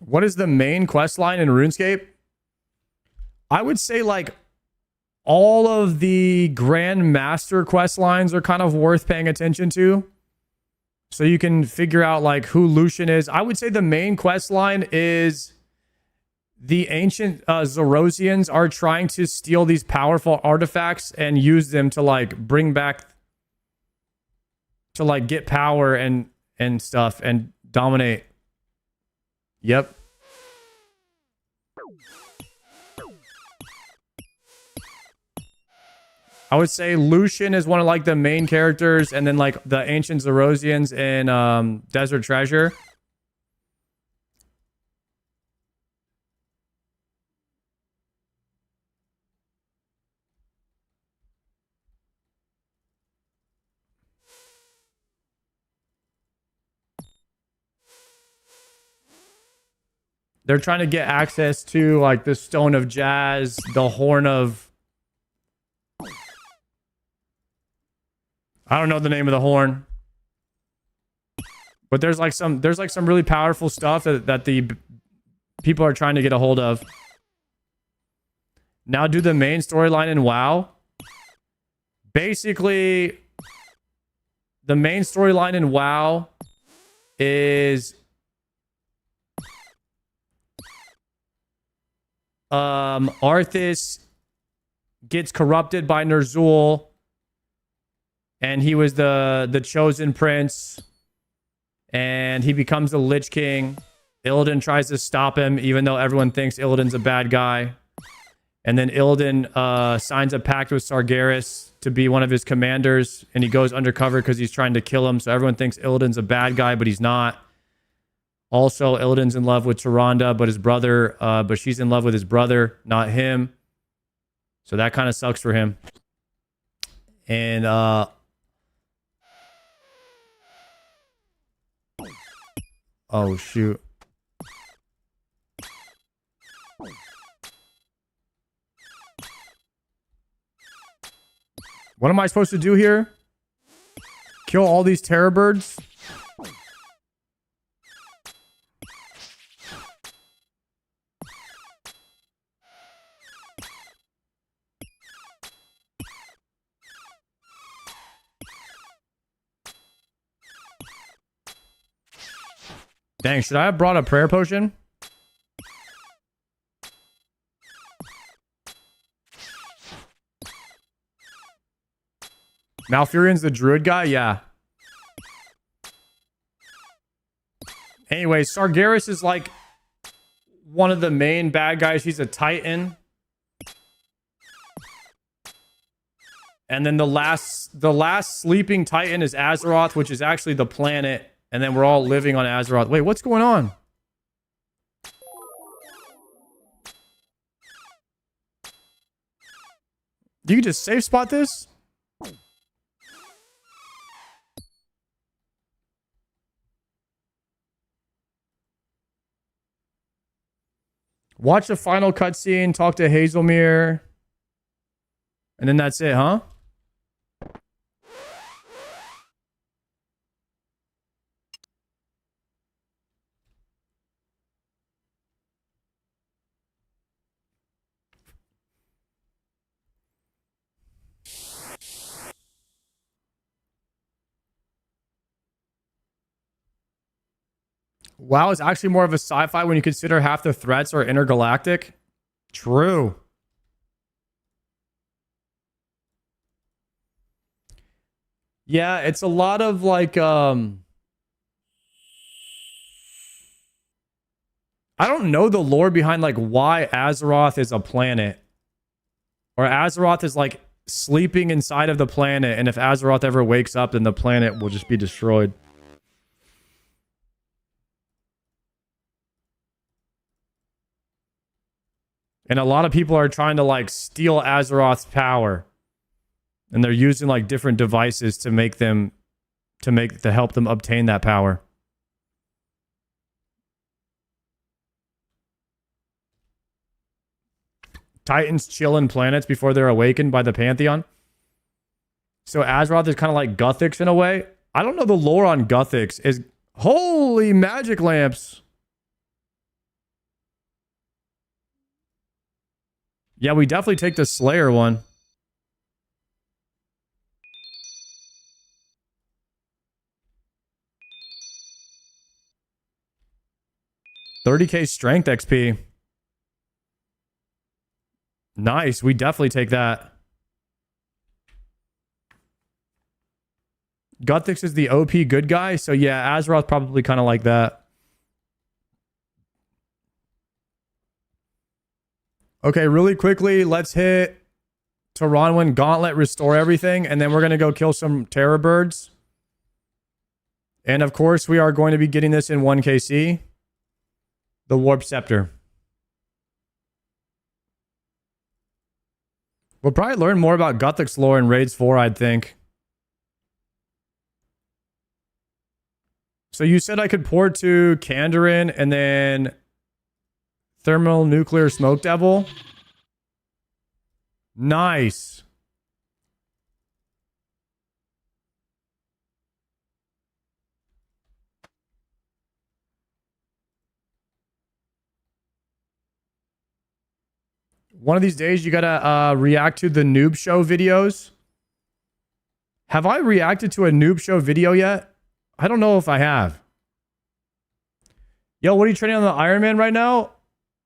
What is the main quest line in RuneScape? I would say like all of the Grand Master quest lines are kind of worth paying attention to. So you can figure out like who Lucian is. I would say the main quest line is the ancient Zerosians are trying to steal these powerful artifacts and use them to like bring back, to like get power and stuff and dominate. Yep. I would say Lucian is one of like the main characters, and then like the ancient Zerosians in Desert Treasure. They're trying to get access to like the Stone of Jazz, the Horn of... I don't know the name of the horn. But there's like some really powerful stuff that the people are trying to get a hold of. Now do the main storyline in WoW. Basically, the main storyline in WoW is Arthas gets corrupted by Ner'zhul, and he was the chosen prince, and he becomes the Lich King. Illidan tries to stop him, even though everyone thinks Illidan's a bad guy. And then Illidan signs a pact with Sargeras to be one of his commanders, and he goes undercover because he's trying to kill him. So everyone thinks Illidan's a bad guy, but he's not. Also, Illidan's in love with Tyrande, but she's in love with his brother, not him. So that kind of sucks for him. And oh shoot. What am I supposed to do here? Kill all these terror birds? Dang, should I have brought a prayer potion? Malfurion's the druid guy? Yeah. Anyway, Sargeras is like one of the main bad guys. He's a Titan. And then the last sleeping Titan is Azeroth, which is actually the planet. And then we're all living on Azeroth. Wait, what's going on? You can just safe spot this? Watch the final cutscene, talk to Hazelmere. And then that's it, huh? WoW is actually more of a sci-fi when you consider half the threats are intergalactic. True. Yeah, it's a lot of like I don't know the lore behind like why Azeroth is a planet. Or Azeroth is like sleeping inside of the planet, and if Azeroth ever wakes up, then the planet will just be destroyed. And a lot of people are trying to like steal Azeroth's power. And they're using like different devices to make them to help them obtain that power. Titans chill in planets before they're awakened by the Pantheon. So Azeroth is kind of like Guthix in a way. I don't know the lore on Guthix. Is holy magic lamps. Yeah, we definitely take the Slayer one. $30K strength XP. Nice. We definitely take that. Guthix is the OP good guy. So yeah, Azeroth probably kind of like that. Okay, really quickly, let's hit Tyronwyn Gauntlet, restore everything, and then we're going to go kill some Terror Birds. And of course, we are going to be getting this in 1KC. The Warp Scepter. We'll probably learn more about Guthix lore in Raids 4, I'd think. So you said I could port to Kandarin and then Thermal Nuclear Smoke Devil. Nice. One of these days, you gotta react to the Noob Show videos. Have I reacted to a Noob Show video yet? I don't know if I have. Yo, what are you training on the Iron Man right now?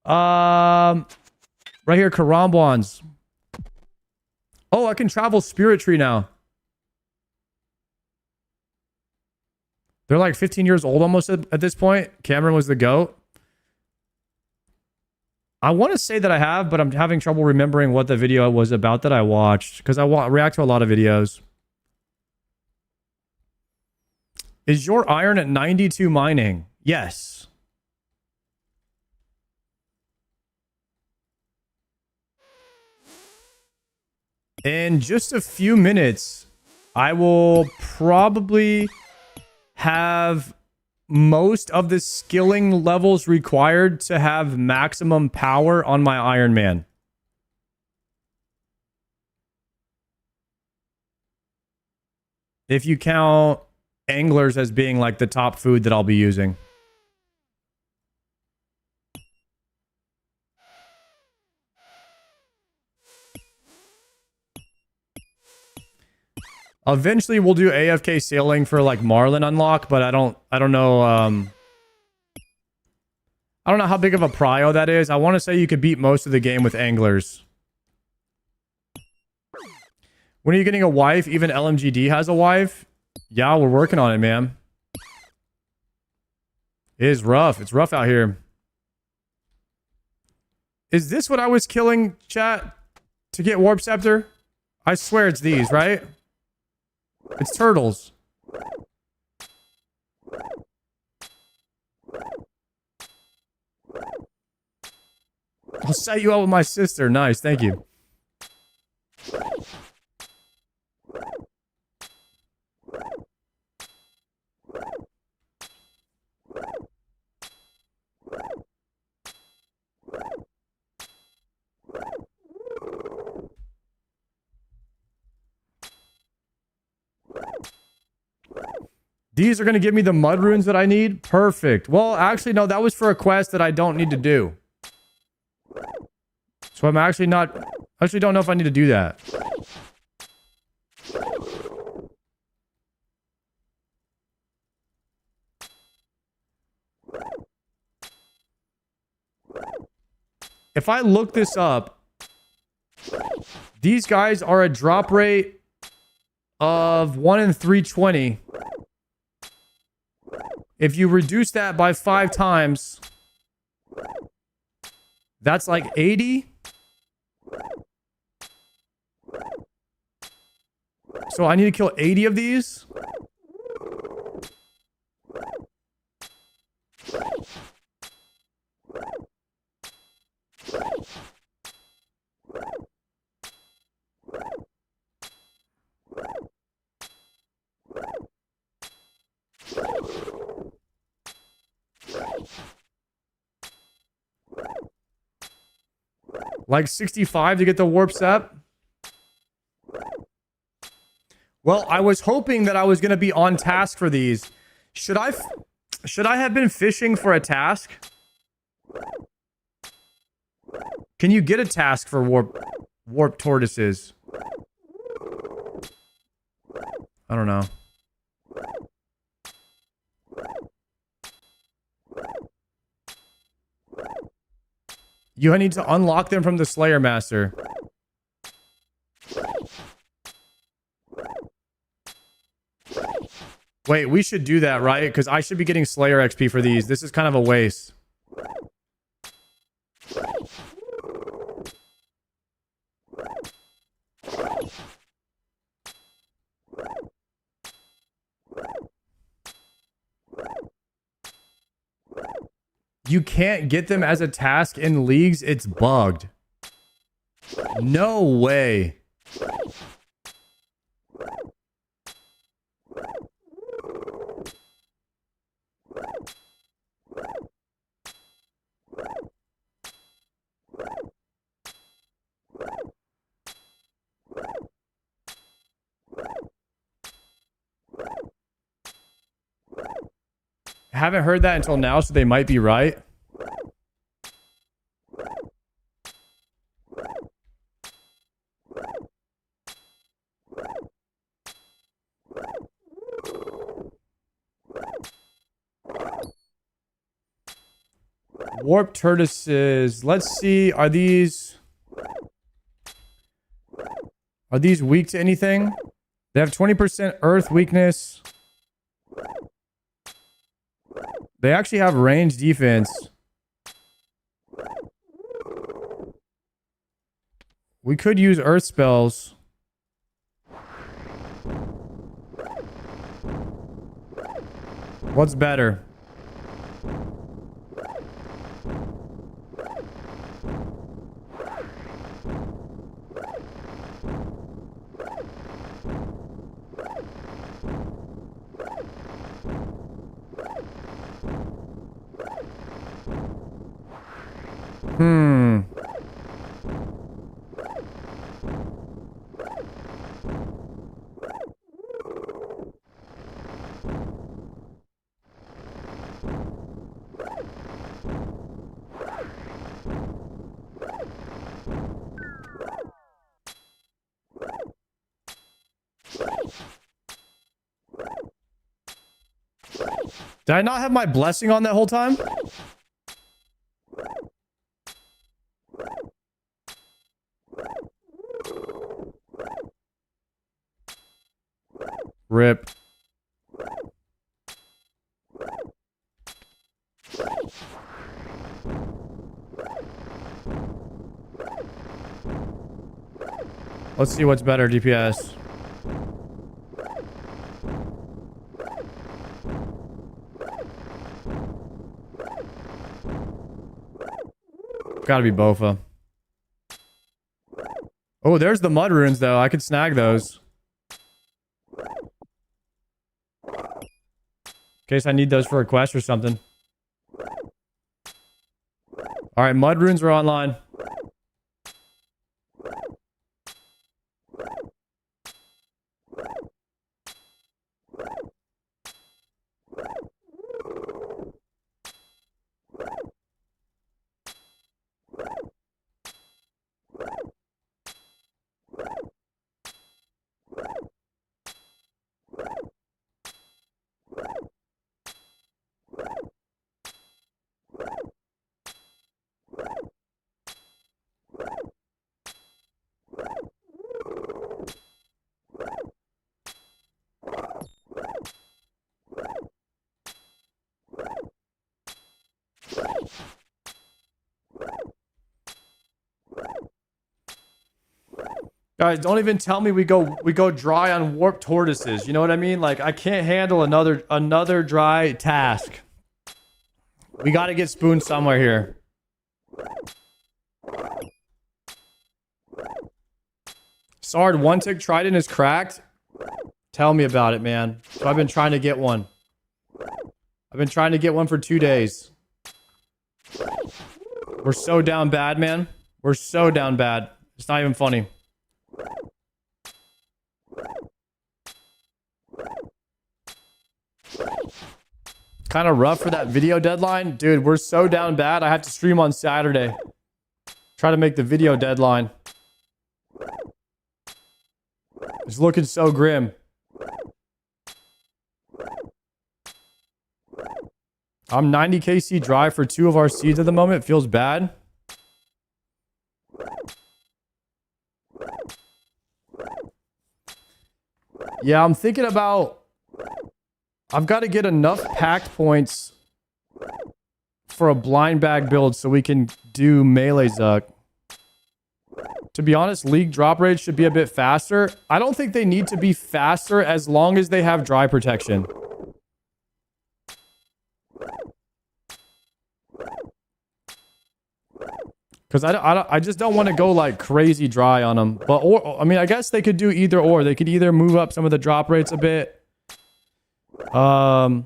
Right here, Karambwans. Oh, I can travel Spirit Tree now. They're like 15 years old almost at this point. Cameron was the GOAT. I want to say that I have, but I'm having trouble remembering what the video was about that I watched. Because I react to a lot of videos. Is your iron at 92 mining? Yes. In just a few minutes, I will probably have most of the skilling levels required to have maximum power on my Iron Man. If you count anglers as being like the top food that I'll be using. Eventually we'll do AFK sailing for like Marlin unlock, but I don't know I don't know how big of a prio that is. I want to say you could beat most of the game with anglers. When are you getting a wife? Even LMGD has a wife? Yeah, we're working on it, man. It is rough. It's rough out here. Is this what I was killing, chat? To get Warp Scepter? I swear it's these, right? It's turtles. I'll set you up with my sister. Nice, thank you. These are going to give me the mud runes that I need? Perfect. Well, actually, no, that was for a quest that I don't need to do. So I'm actually not... I actually don't know if I need to do that. If I look this up, these guys are a drop rate of 1 in 320. If you reduce that by 5 times, That's like 80. So I need to kill 80 of these. Like 65 to get the warp step. Well, I was hoping that I was going to be on task for these. Should I have been fishing for a task? Can you get a task for warp tortoises? I don't know. You need to unlock them from the Slayer Master. Wait, we should do that, right? Because I should be getting Slayer XP for these. This is kind of a waste. You can't get them as a task in leagues. It's bugged. No way. Haven't heard that until now, so they might be right. Warp tortoises. Let's see. Are these weak to anything? They have 20% earth weakness. They actually have range defense. We could use earth spells. What's better? Did I not have my blessing on that whole time? Rip. Let's see what's better, DPS. Gotta be Bofa. Oh, there's the mud runes, though. I could snag those. In case I need those for a quest or something. Alright, mud runes are online. Guys, don't even tell me we go dry on warped tortoises. You know what I mean? Like, I can't handle another dry task. We got to get spoons somewhere here. Sard, one tick trident is cracked. Tell me about it, man. So I've been trying to get one. I've been trying to get one for 2 days. We're so down bad, man. We're so down bad. It's not even funny. Kind of rough for that video deadline. Dude, we're so down bad. I have to stream on Saturday. Try to make the video deadline. It's looking so grim. I'm 90 KC dry for 2 of our seeds at the moment. It feels bad. Yeah, I'm thinking about... I've got to get enough packed points for a blind bag build so we can do melee Zuck. To be honest, league drop rates should be a bit faster. I don't think they need to be faster as long as they have dry protection. Because I just don't want to go like crazy dry on them. But I mean, I guess they could do either or. They could either move up some of the drop rates a bit. Or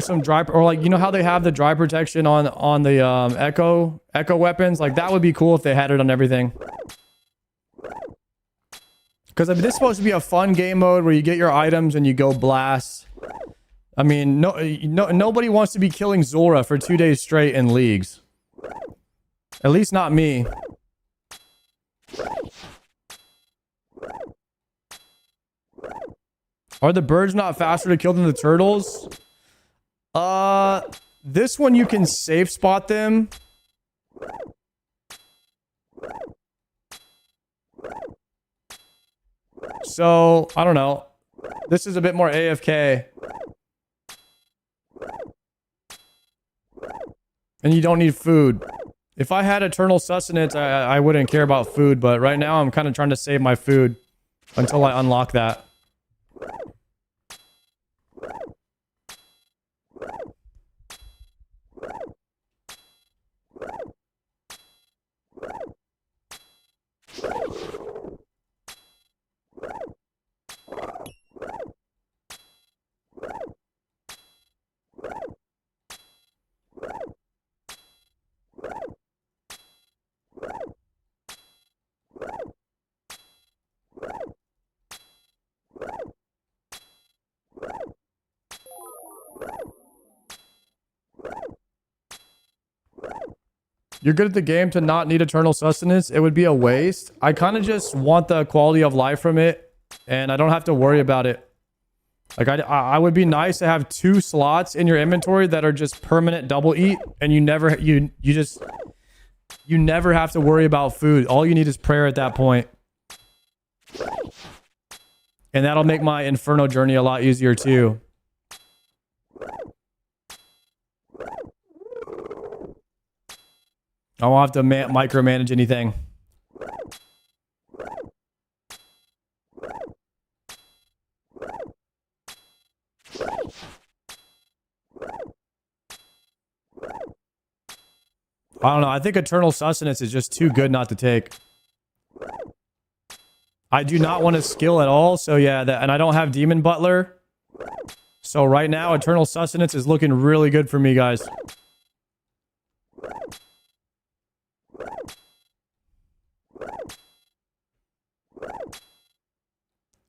some dry, or like, you know how they have the dry protection on the echo weapons? Like, that would be cool if they had it on everything. Because I mean, this is supposed to be a fun game mode where you get your items and you go blast. I mean, nobody wants to be killing Zora for 2 days straight in leagues. At least not me. Are the birds not faster to kill than the turtles? This one you can safe spot them. So, I don't know. This is a bit more AFK. And you don't need food. If I had eternal sustenance, I wouldn't care about food, but right now I'm kind of trying to save my food until I unlock that. You're good at the game to not need eternal sustenance. It would be a waste. I kind of just want the quality of life from it, and I don't have to worry about it. Like, I would be nice to have 2 slots in your inventory that are just permanent double eat, and you never have to worry about food. All you need is prayer at that point. And that'll make my Inferno journey a lot easier too. I won't have to micromanage anything. I don't know. I think eternal sustenance is just too good not to take. I do not want to skill at all. So yeah, and I don't have Demon Butler. So right now, eternal sustenance is looking really good for me, guys.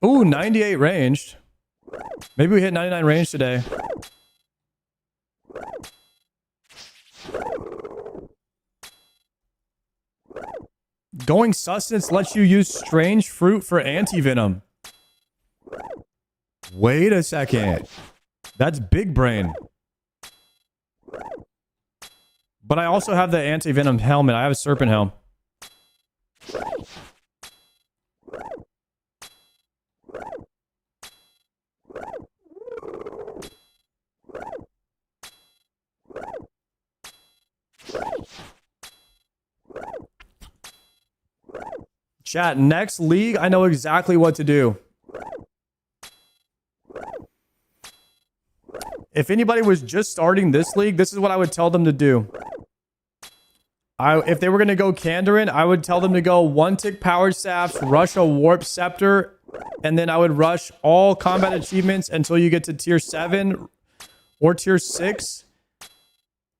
Ooh, 98 ranged. Maybe we hit 99 range today. Going sustenance lets you use strange fruit for anti-venom. Wait a second. That's big brain. But I also have the anti-venom helmet. I have a serpent helm. Chat, next league, I know exactly what to do. If anybody was just starting this league, this is what I would tell them to do. If they were going to go Kandarin, I would tell them to go 1-tick power staffs, rush a warp scepter, and then I would rush all combat achievements until you get to tier 7 or tier 6.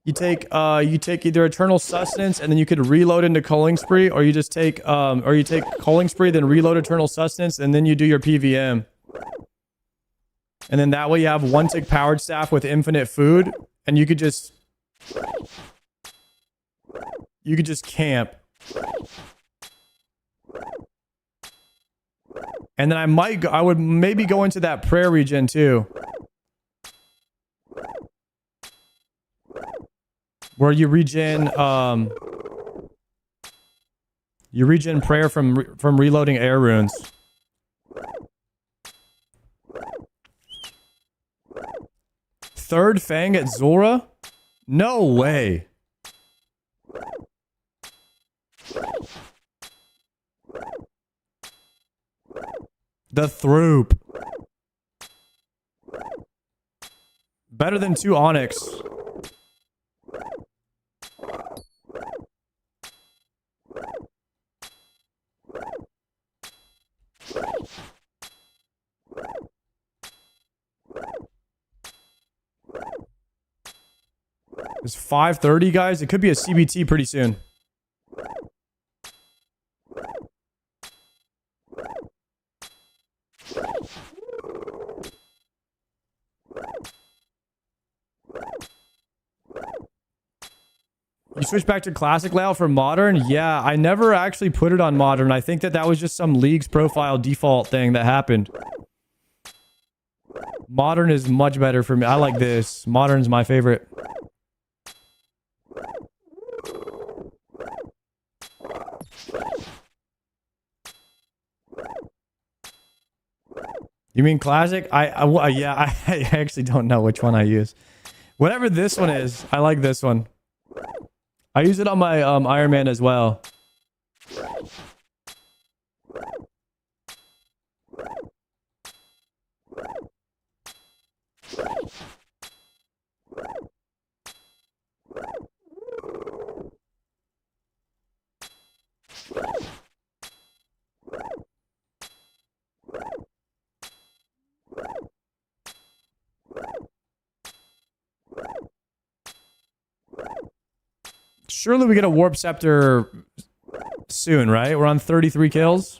You take either Eternal Sustenance, and then you could reload into Culling Spree, or you just take Culling Spree, then reload Eternal Sustenance, and then you do your PVM. And then that way you have 1-tick powered staff with infinite food, and you could just camp. And then I would maybe go into that prayer region too, where you regen prayer from reloading air runes. Third Fang at Zora? No way. The Throop. Better than 2 Onyx. It's 5:30, guys. It could be a CBT pretty soon. You switch back to classic layout for modern? Yeah, I never actually put it on modern. I think that was just some league's profile default thing that happened. Modern is much better for me. I like this. Modern's my favorite. You mean classic? Yeah, I actually don't know which one I use. Whatever this one is, I like this one. I use it on my Iron Man as well. Surely we get a Warp Scepter soon, right? We're on 33 kills.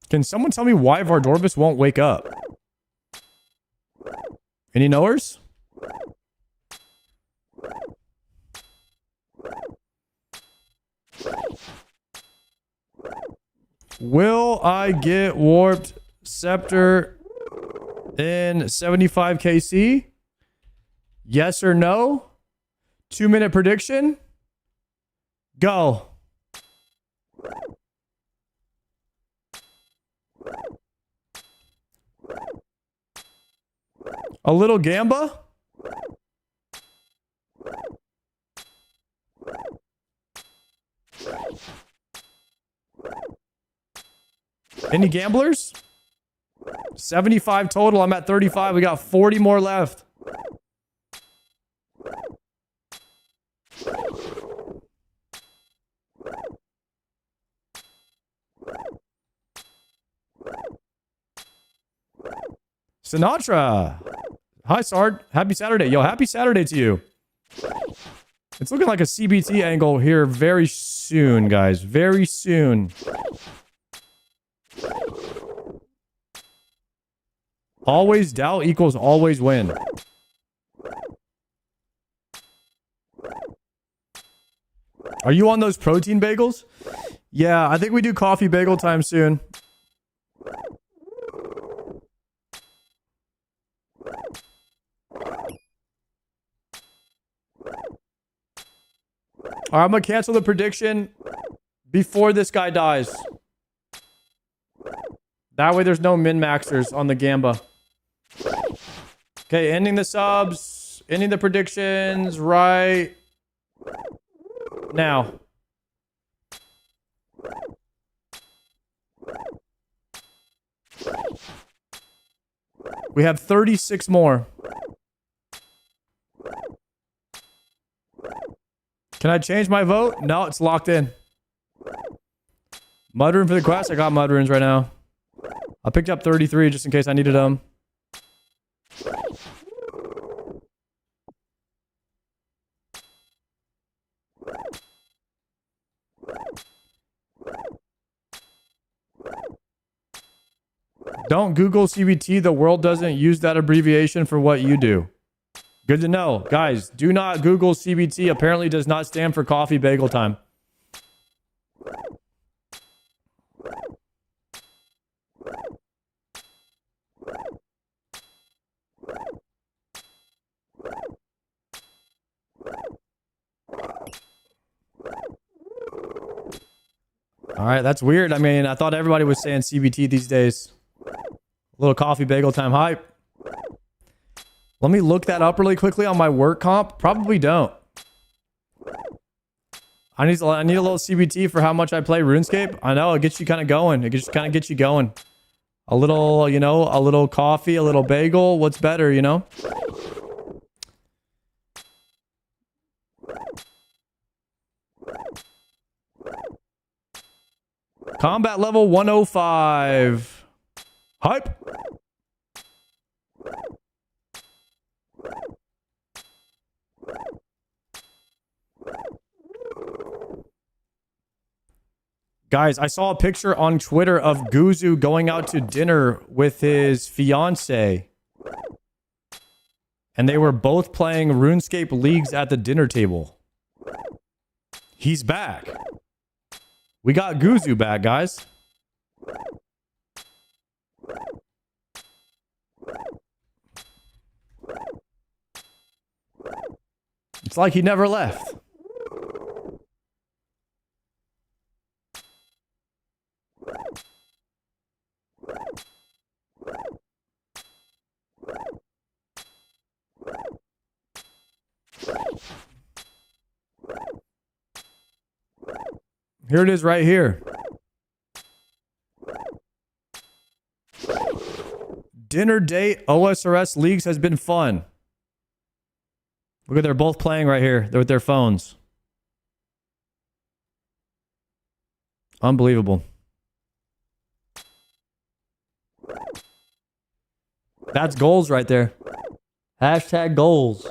Can someone tell me why Vardorvis won't wake up? Any knowers? Will I get Warped Scepter in 75 KC? Yes or no? 2-minute prediction? Go. A little Gamba? Any gamblers? 75 total. I'm at 35. We got 40 more left. Sinatra. Hi, Sard. Happy Saturday. Yo, happy Saturday to you. It's looking like a CBT angle here very soon, guys. Very soon. Always doubt equals always win. Are you on those protein bagels? Yeah, I think we do coffee bagel time soon. All right, I'm going to cancel the prediction before this guy dies. That way there's no min-maxers on the Gamba. Okay, ending the subs. Ending the predictions right now. We have 36 more. Can I change my vote? No, it's locked in. Mudrune for the quest. I got Mudrunes right now. I picked up 33 just in case I needed them. Don't Google CBT. The world doesn't use that abbreviation for what you do. Good to know. Guys, do not Google CBT. Apparently does not stand for coffee bagel time. All right, that's weird. I mean, I thought everybody was saying CBT these days. A little coffee bagel time hype. Let me look that up really quickly on my work comp. Probably don't. I need a little CBT for how much I play RuneScape. I know, it gets you kind of going. It just kind of gets you going. A little, you know, a little coffee, a little bagel. What's better, you know? Combat level 105. Hype. Guys, I saw a picture on Twitter of Guzu going out to dinner with his fiance. And they were both playing RuneScape leagues at the dinner table. He's back. We got Guzu back, guys. It's like he never left. Here it is right here. Dinner date OSRS leagues has been fun. Look at they're both playing right here. They're with their phones. Unbelievable. That's goals right there. Hashtag goals.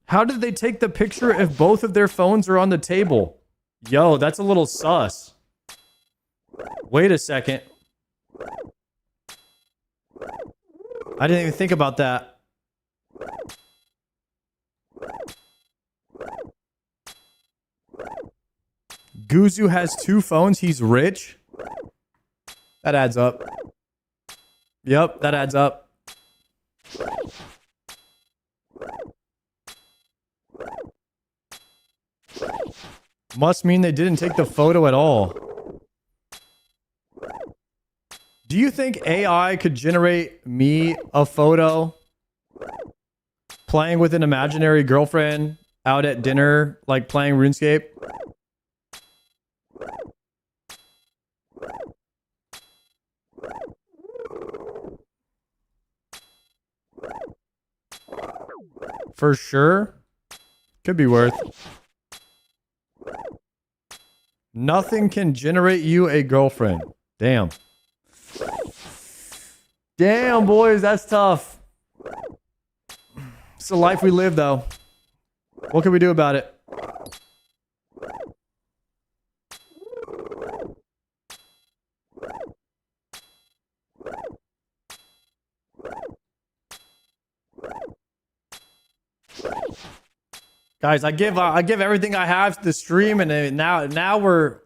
How did they take the picture if both of their phones are on the table? Yo, that's a little sus. Wait a second. I didn't even think about that. Guzu has two phones. He's rich. That adds up. Yep, that adds up. Must mean they didn't take the photo at all. Do you think AI could generate me a photo playing with an imaginary girlfriend out at dinner, like playing RuneScape? For sure. Could be worth. Nothing can generate you a girlfriend. Damn. Damn, boys, that's tough. It's the life we live, though. What can we do about it? Guys, I give everything I have to the stream, and now we're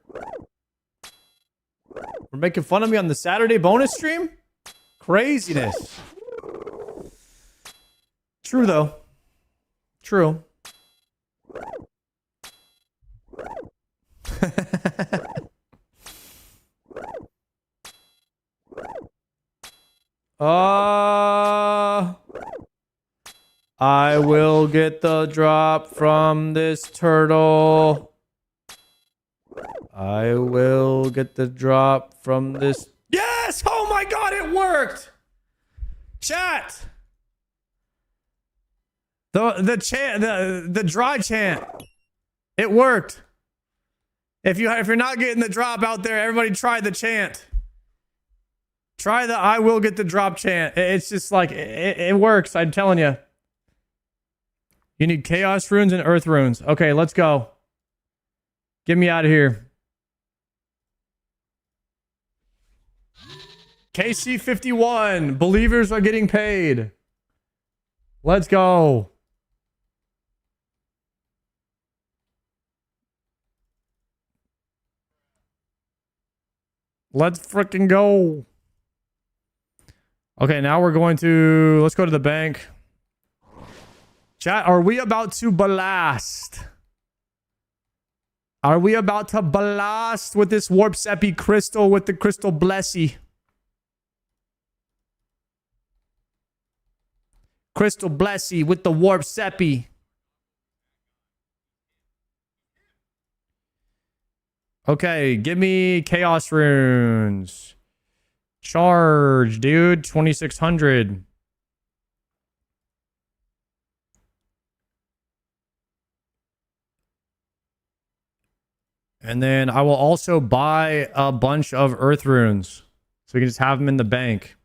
making fun of me on the Saturday bonus stream? Craziness. True, though. True. I will get the drop from this turtle. I will get the drop from this. Yes! Oh my god, it worked! Chat! The dry chant. It worked. If you're not getting the drop out there, everybody try the chant. Try the I will get the drop chant. It's just like it works, I'm telling you. You need chaos runes and earth runes. Okay, let's go. Get me out of here. KC51. Believers are getting paid. Let's go. Let's freaking go. Okay, now we're going to... Let's go to the bank. Chat, are we about to blast? Are we about to blast with this Warp Seppi crystal with the crystal blessy? Crystal blessy with the Warp Seppi. Okay, give me chaos runes. Charge, dude. 2600. And then I will also buy a bunch of earth runes. So we can just have them in the bank.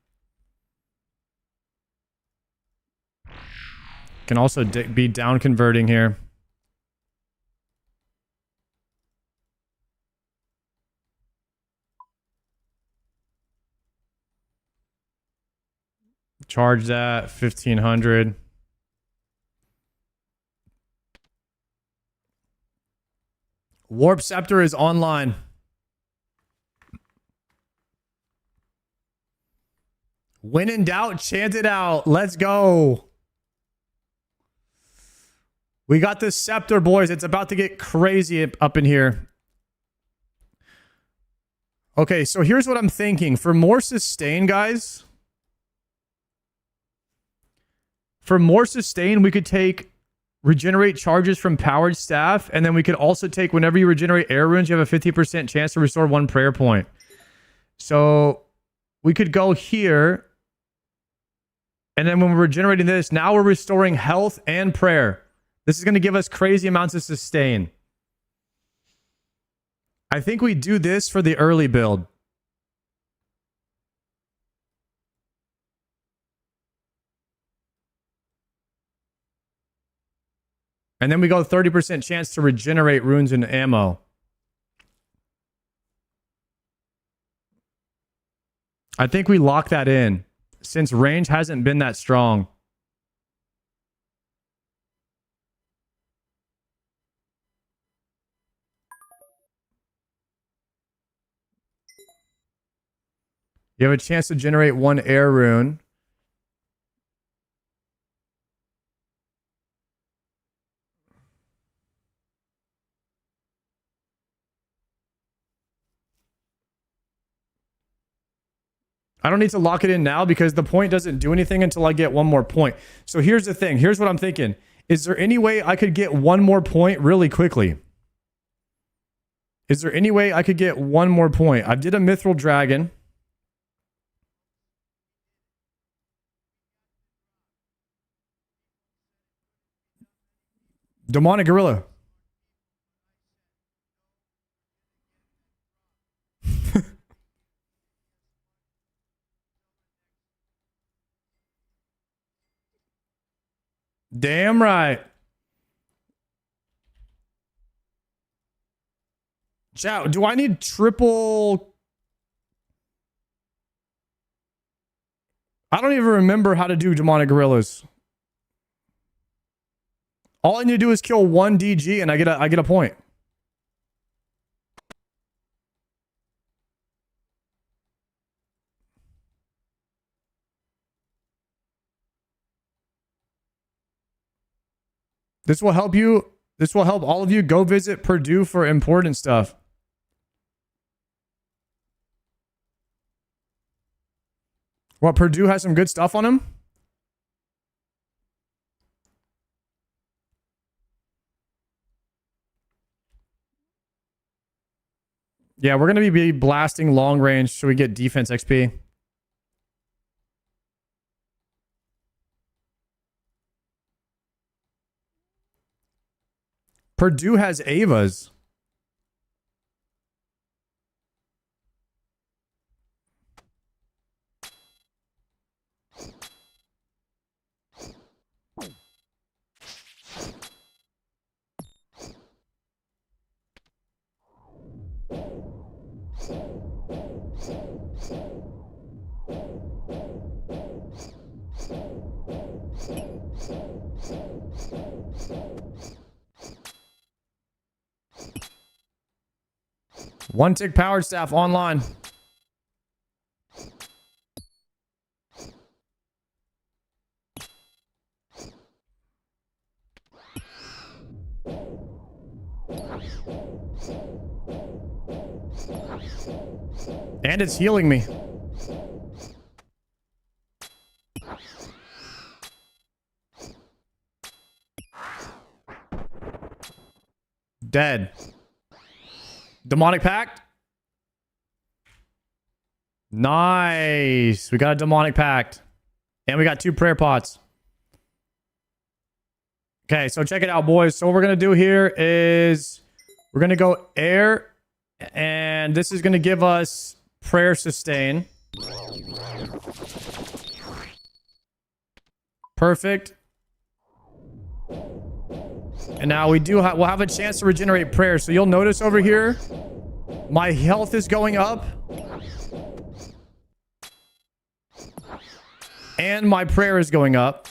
Can also be down converting here. Charge that 1500. Warp Scepter is online. When in doubt, chant it out. Let's go. We got this scepter, boys. It's about to get crazy up in here. Okay, so here's what I'm thinking. For more sustain, guys. For more sustain, we could take regenerate charges from powered staff. And then we could also take, whenever you regenerate air runes, you have a 50% chance to restore 1 prayer point. So we could go here. And then when we're regenerating this, now we're restoring health and prayer. This is going to give us crazy amounts of sustain. I think we do this for the early build. And then we go 30% chance to regenerate runes and ammo. I think we lock that in, since range hasn't been that strong. You have a chance to generate 1 air rune. I don't need to lock it in now because the point doesn't do anything until I get 1 more point. So here's the thing. Here's what I'm thinking. Is there any way I could get 1 more point really quickly? Is there any way I could get 1 more point? I did a Mithril Dragon. Demonic Gorilla. Damn right. Chat, do I need triple... I don't even remember how to do demonic gorillas. All I need to do is kill 1 DG and I get a point. This will help you. This will help all of you go visit Purdue for important stuff. What, Purdue has some good stuff on him? Yeah, we're going to be blasting long range so we get defense XP. Purdue has Avas. One tick powered staff online. And it's healing me. Dead. Demonic Pact. Nice. We got a Demonic Pact. And we got 2 prayer pots. Okay, so check it out, boys. So what we're going to do here is we're going to go air. And this is going to give us prayer sustain. Perfect. And now we'll have a chance to regenerate prayer. So you'll notice over here, my health is going up. And my prayer is going up.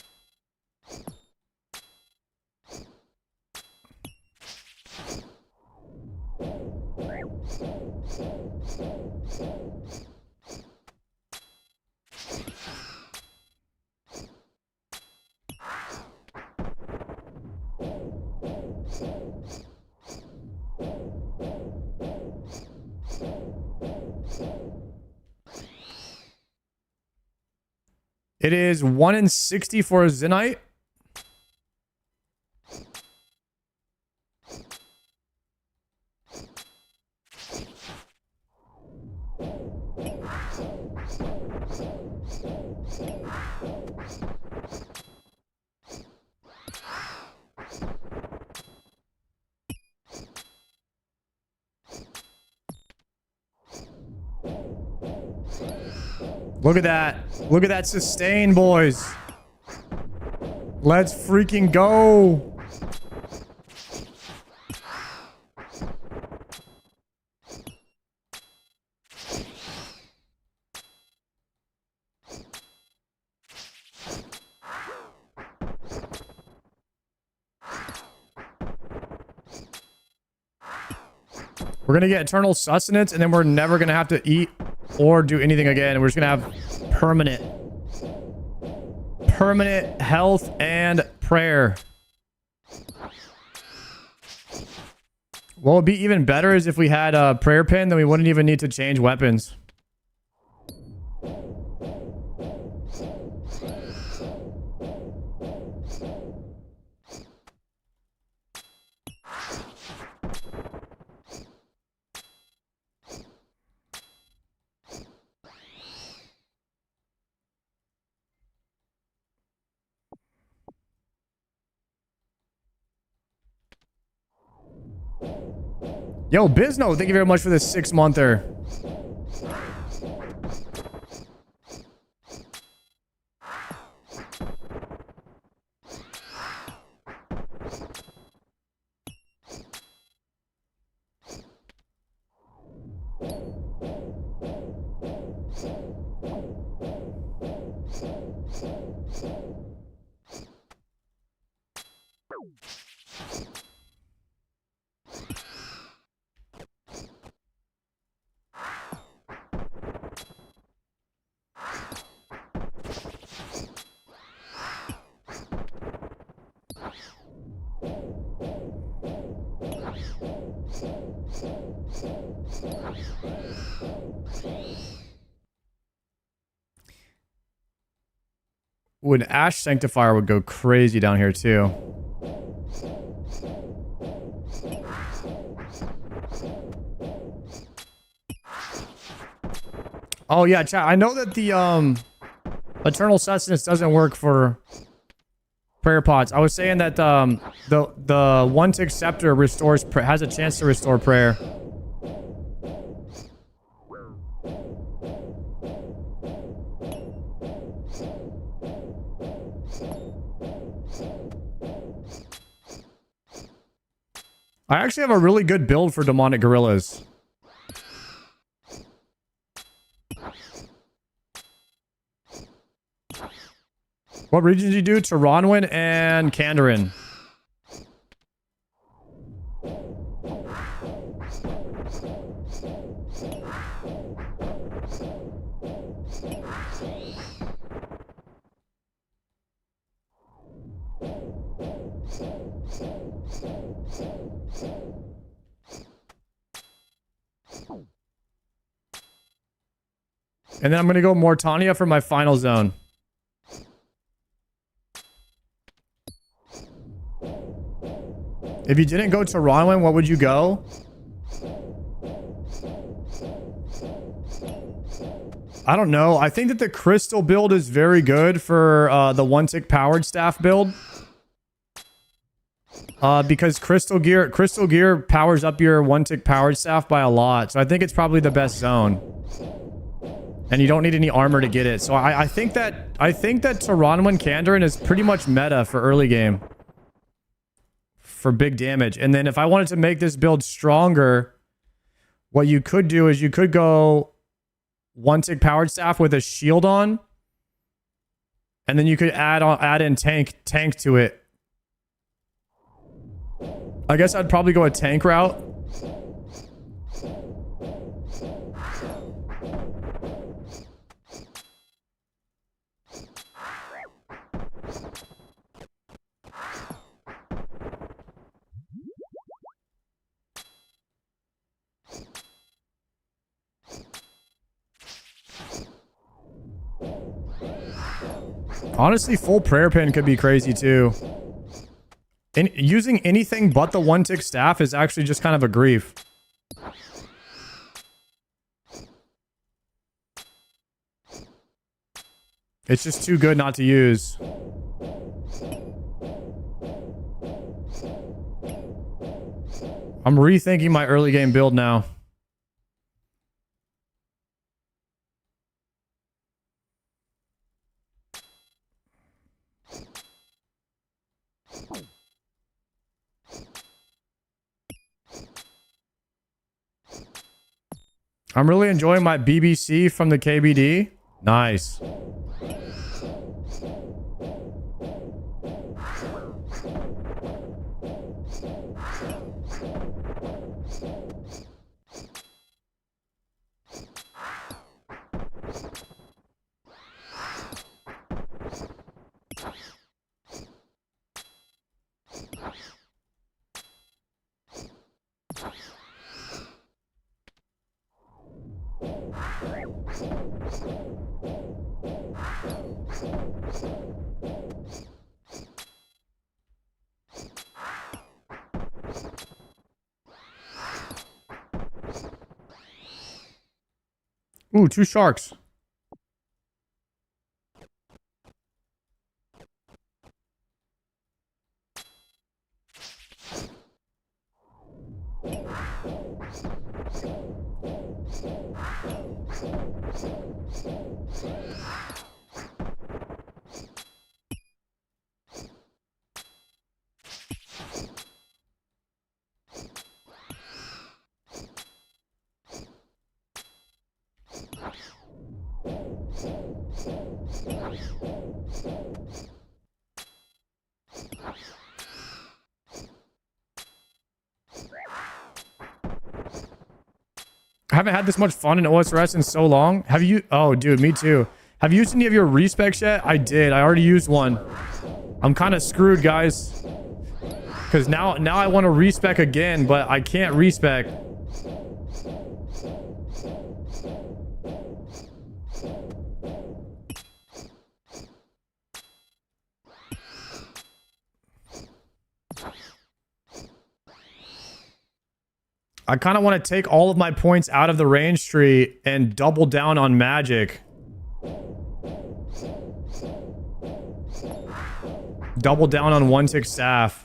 It is 1 in 60 for a Zenite. Look at that. Look at that sustain, boys. Let's freaking go. We're going to get eternal sustenance, and then we're never going to have to eat or do anything again. We're just going to have permanent health and prayer. What would be even better is if we had a prayer pin, then we wouldn't even need to change weapons. Yo, Bizno, thank you very much for this 6-monther. Ooh, an Ash Sanctifier would go crazy down here too. Oh yeah, chat. I know that the eternal sustenance doesn't work for prayer pots. I was saying that the one tick scepter restores has a chance to restore prayer. I actually have a really good build for demonic gorillas. What regions do you do? Taranwin and Kandarin. And then I'm going to go Mortania for my final zone. If you didn't go to Ronwin, what would you go? I don't know. I think that the crystal build is very good for the one tick powered staff build. Because crystal gear powers up your one tick powered staff by a lot. So I think it's probably the best zone. And you don't need any armor to get it. So I think that Taranwin Kandarin is pretty much meta for early game. For big damage. And then if I wanted to make this build stronger, what you could do is you could go one tick powered staff with a shield on. And then you could add in tank to it. I guess I'd probably go a tank route. Honestly, full prayer pin could be crazy too. Using anything but the one tick staff is actually just kind of a grief. It's just too good not to use. I'm rethinking my early game build now. I'm really enjoying my BBC from the KBD. Nice. Ooh, 2 sharks. I haven't had this much fun in OSRS in so long. Have you? Oh, dude, me too. Have you used any of your respecs yet? I did. I already used one. I'm kind of screwed, guys. Because now I want to respec again, but I can't respec. I kind of want to take all of my points out of the range tree and double down on magic. Double down on 1-tick staff.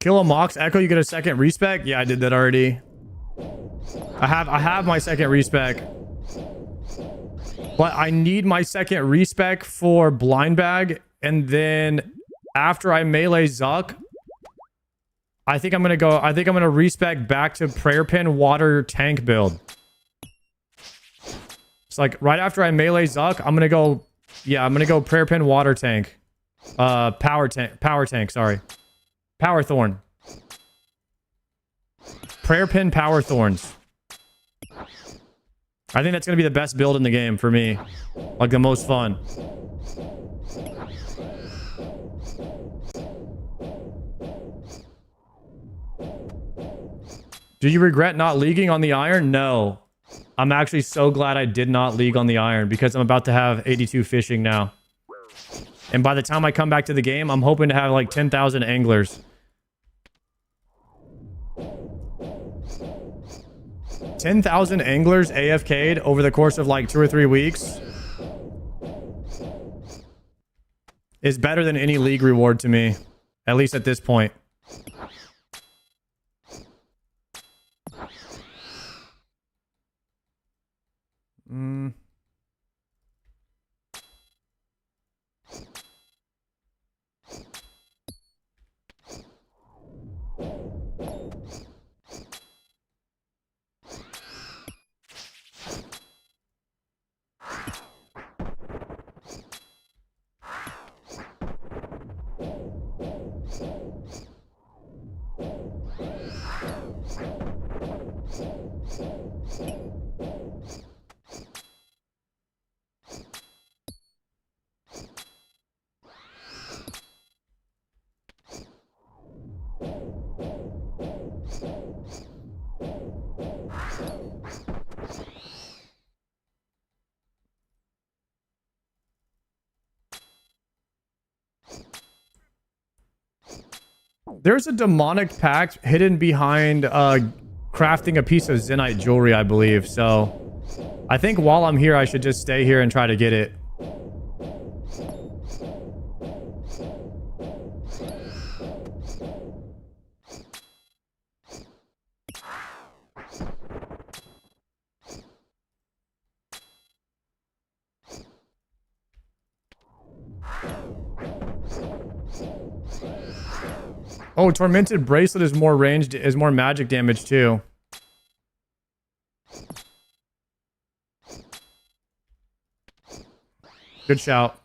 Kill a Mox Echo, you get a second respec? Yeah, I did that already. I have my second respec. But I need my second respec for blind bag, and then after I melee Zuck, I think I'm gonna respec back to prayer pin water tank build. It's like right after I melee Zuck, I'm gonna go prayer pin water tank. Power tank, sorry. Powerthorn. Prayer pin Powerthorns. I think that's going to be the best build in the game for me. Like the most fun. Do you regret not leaguing on the iron? No. I'm actually so glad I did not league on the iron because I'm about to have 82 fishing now. And by the time I come back to the game, I'm hoping to have like 10,000 anglers. 10,000 anglers AFK'd over the course of like 2 or 3 weeks is better than any league reward to me, at least at this point. There's a demonic pact hidden behind crafting a piece of Zenite jewelry, I believe. So I think while I'm here, I should just stay here and try to get it. Oh, Tormented Bracelet is more ranged, is more magic damage too. Good shout.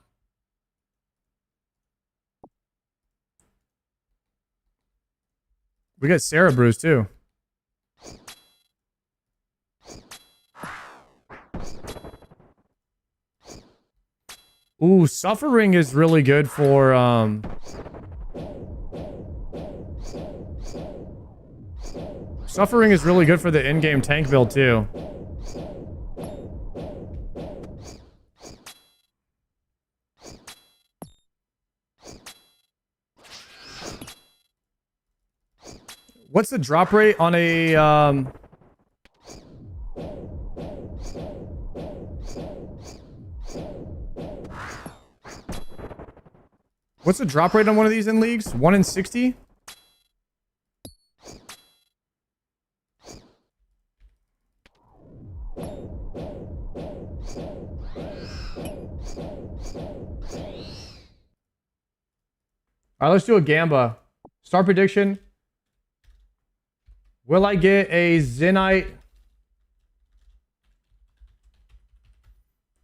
We got Sarah Brews too. Ooh, Suffering is really good for Suffering is really good for the in-game tank build too. What's the drop rate on a what's the drop rate on one of these in leagues? 1 in 60? All right, let's do a Gamba. Start prediction. Will I get a Zenite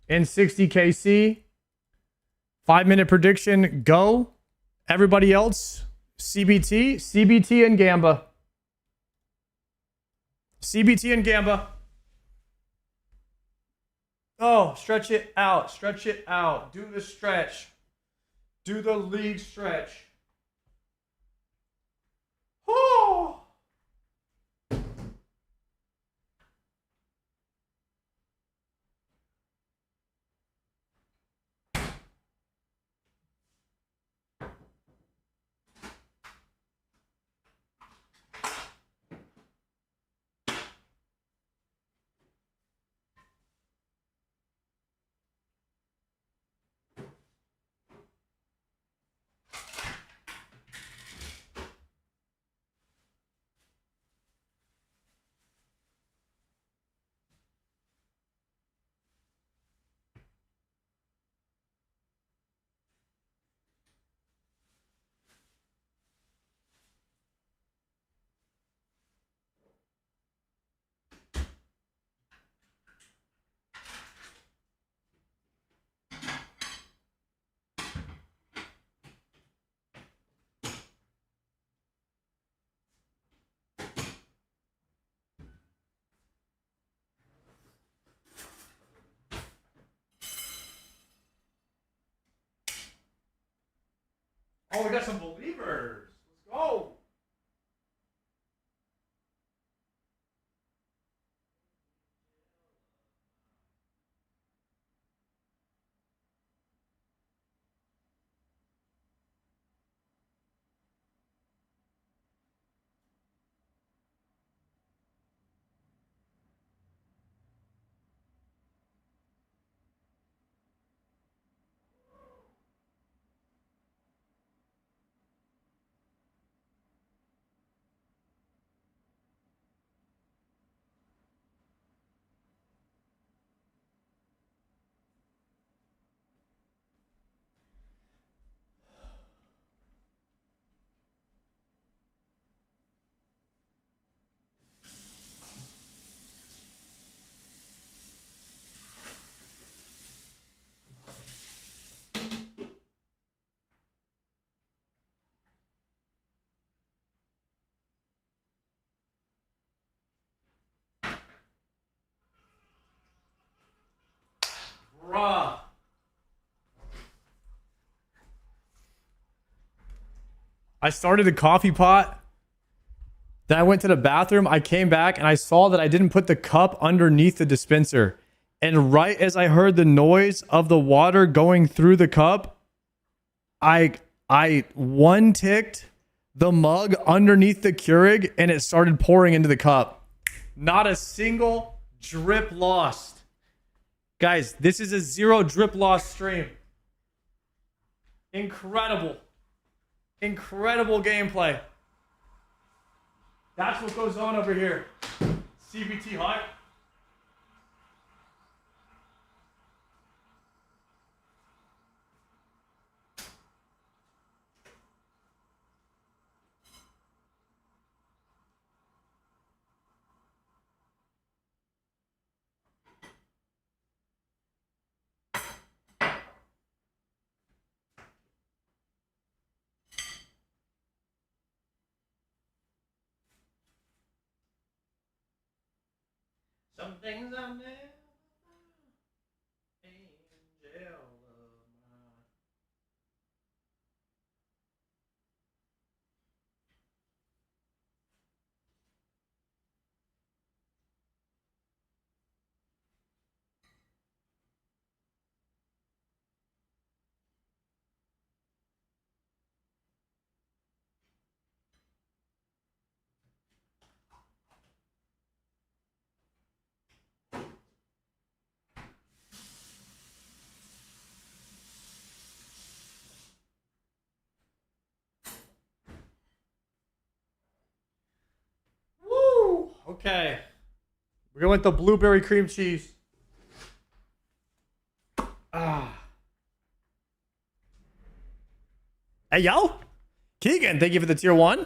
in 60 KC? 5-minute prediction, go. Everybody else, CBT and Gamba. CBT and Gamba. Oh, stretch it out. Stretch it out. Do the stretch. Do the league stretch. Oh. Oh, we got some believers. Let's go. Bruh. I started the coffee pot. Then I went to the bathroom. I came back and I saw that I didn't put the cup underneath the dispenser. And right as I heard the noise of the water going through the cup, I one ticked the mug underneath the Keurig and it started pouring into the cup. Not a single drip lost. Guys, this is a 0 drip loss stream. Incredible. Incredible gameplay. That's what goes on over here. CBT hype. Some things I never angel of mine. Woo! Okay. We're going with the blueberry cream cheese. Ah. Hey, yo. Keegan, thank you for the tier 1.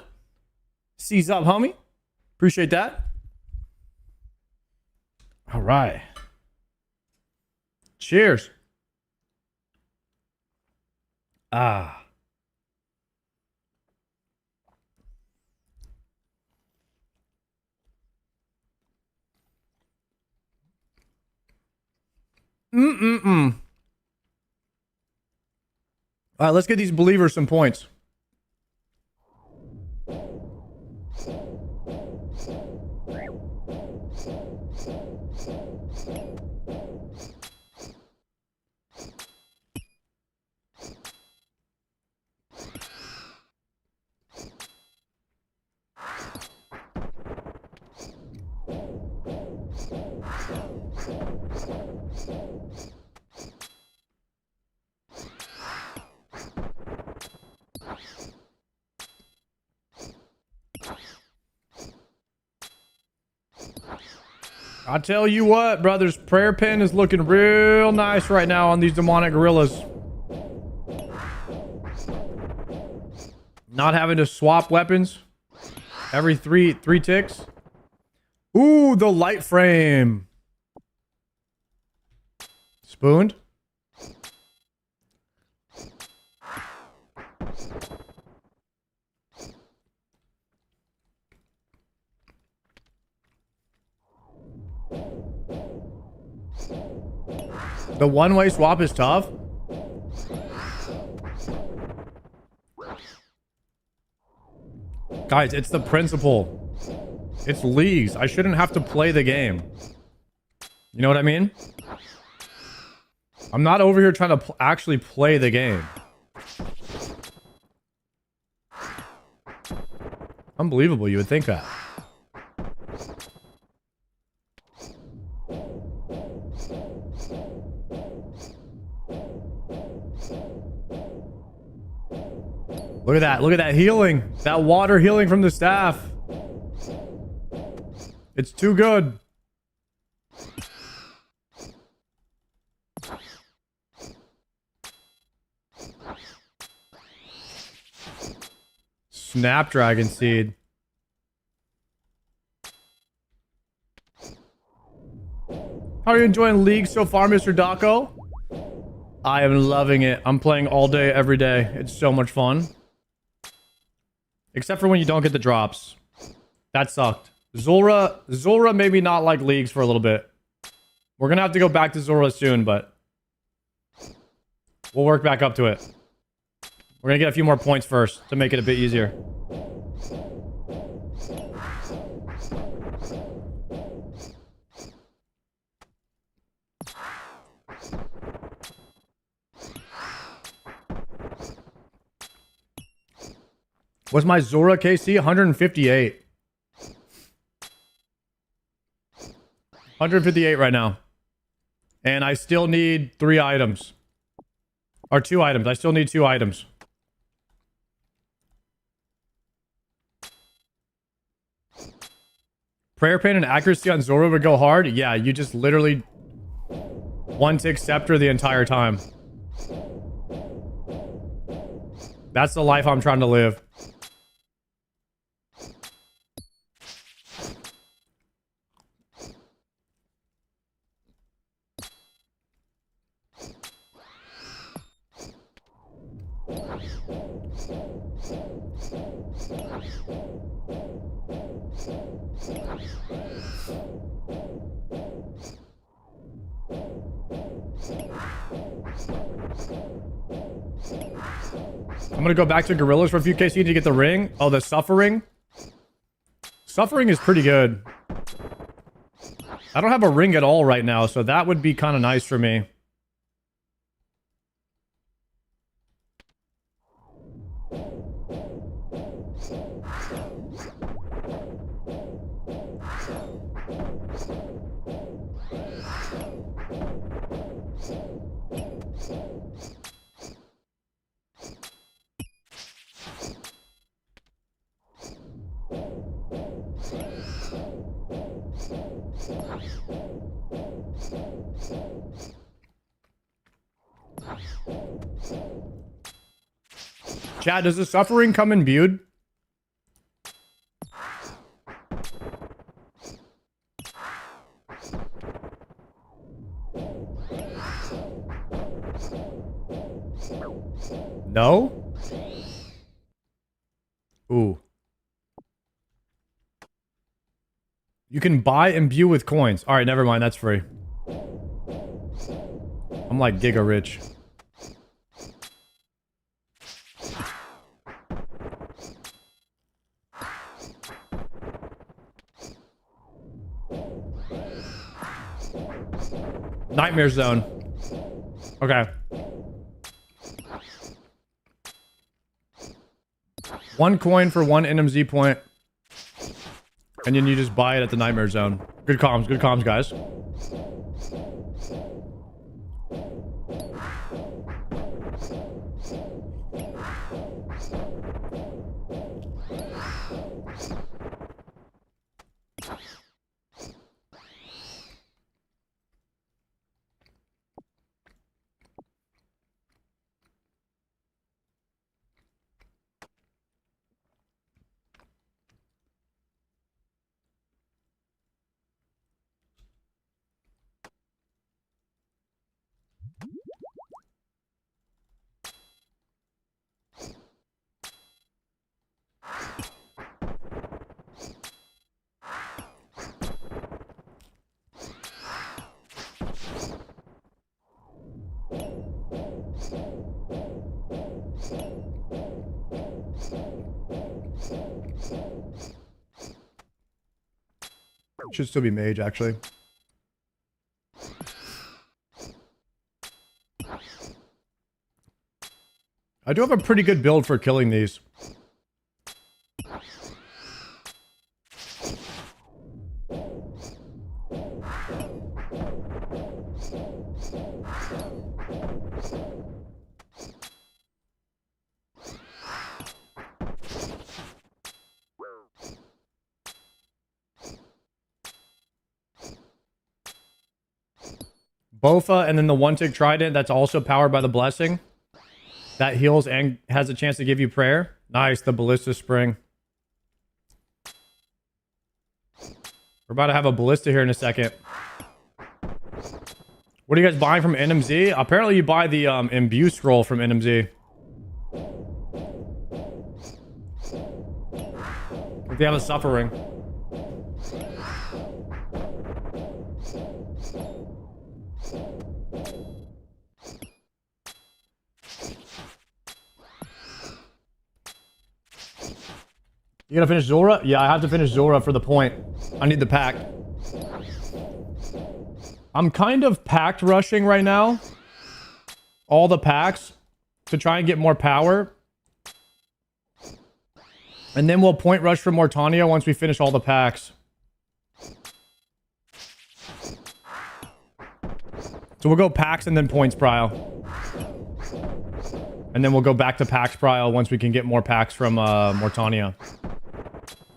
Seize up, homie. Appreciate that. All right. Cheers. Ah. Mm-mm-mm. All right, let's get these believers some points. I tell you what, brothers, prayer pen is looking real nice right now on these demonic gorillas. Not having to swap weapons every three ticks. Ooh, the light frame. Spooned. The one-way swap is tough. Guys, it's the principle. It's leagues. I shouldn't have to play the game. You know what I mean? I'm not over here trying to actually play the game. Unbelievable, you would think that. Look at that. Look at that healing. That water healing from the staff. It's too good. Snapdragon seed. How are you enjoying League so far, Mr. Daco? I am loving it. I'm playing all day, every day. It's so much fun. Except for when you don't get the drops. That sucked. Zulrah maybe not like Leagues for a little bit. We're gonna have to go back to Zulrah soon, but we'll work back up to it. We're gonna get a few more points first to make it a bit easier. What's my Zora KC? 158. 158 right now. And I still need 3 items. Or 2 items. I still need 2 items. Prayer pain and accuracy on Zora would go hard? Yeah, you just literally 1-tick scepter the entire time. That's the life I'm trying to live. I'm gonna go back to Gorillas for a few KC to get the ring. Oh, the Suffering? Suffering is pretty good. I don't have a ring at all right now, so that would be kind of nice for me. Chad, does the Suffering come imbued? No? Ooh. You can buy imbue with coins. Alright, never mind. That's free. I'm like giga rich. Nightmare zone. Okay. 1 coin for 1 NMZ point. And then you just buy it at the Nightmare Zone. Good comms, guys. Should still be mage, actually. I do have a pretty good build for killing these. Bofa, and then the 1-tick trident that's also powered by the blessing. That heals and has a chance to give you prayer. Nice, the ballista spring. We're about to have a ballista here in a second. What are you guys buying from NMZ? Apparently you buy the imbue scroll from NMZ. If they have a suffering. You gonna finish Zora? Yeah, I have to finish Zora for the point. I need the pack. I'm kind of packed rushing right now. All the packs to try and get more power. And then we'll point rush for Mortania once we finish all the packs. So we'll go packs and then points prile. And then we'll go back to packs prile once we can get more packs from Mortania.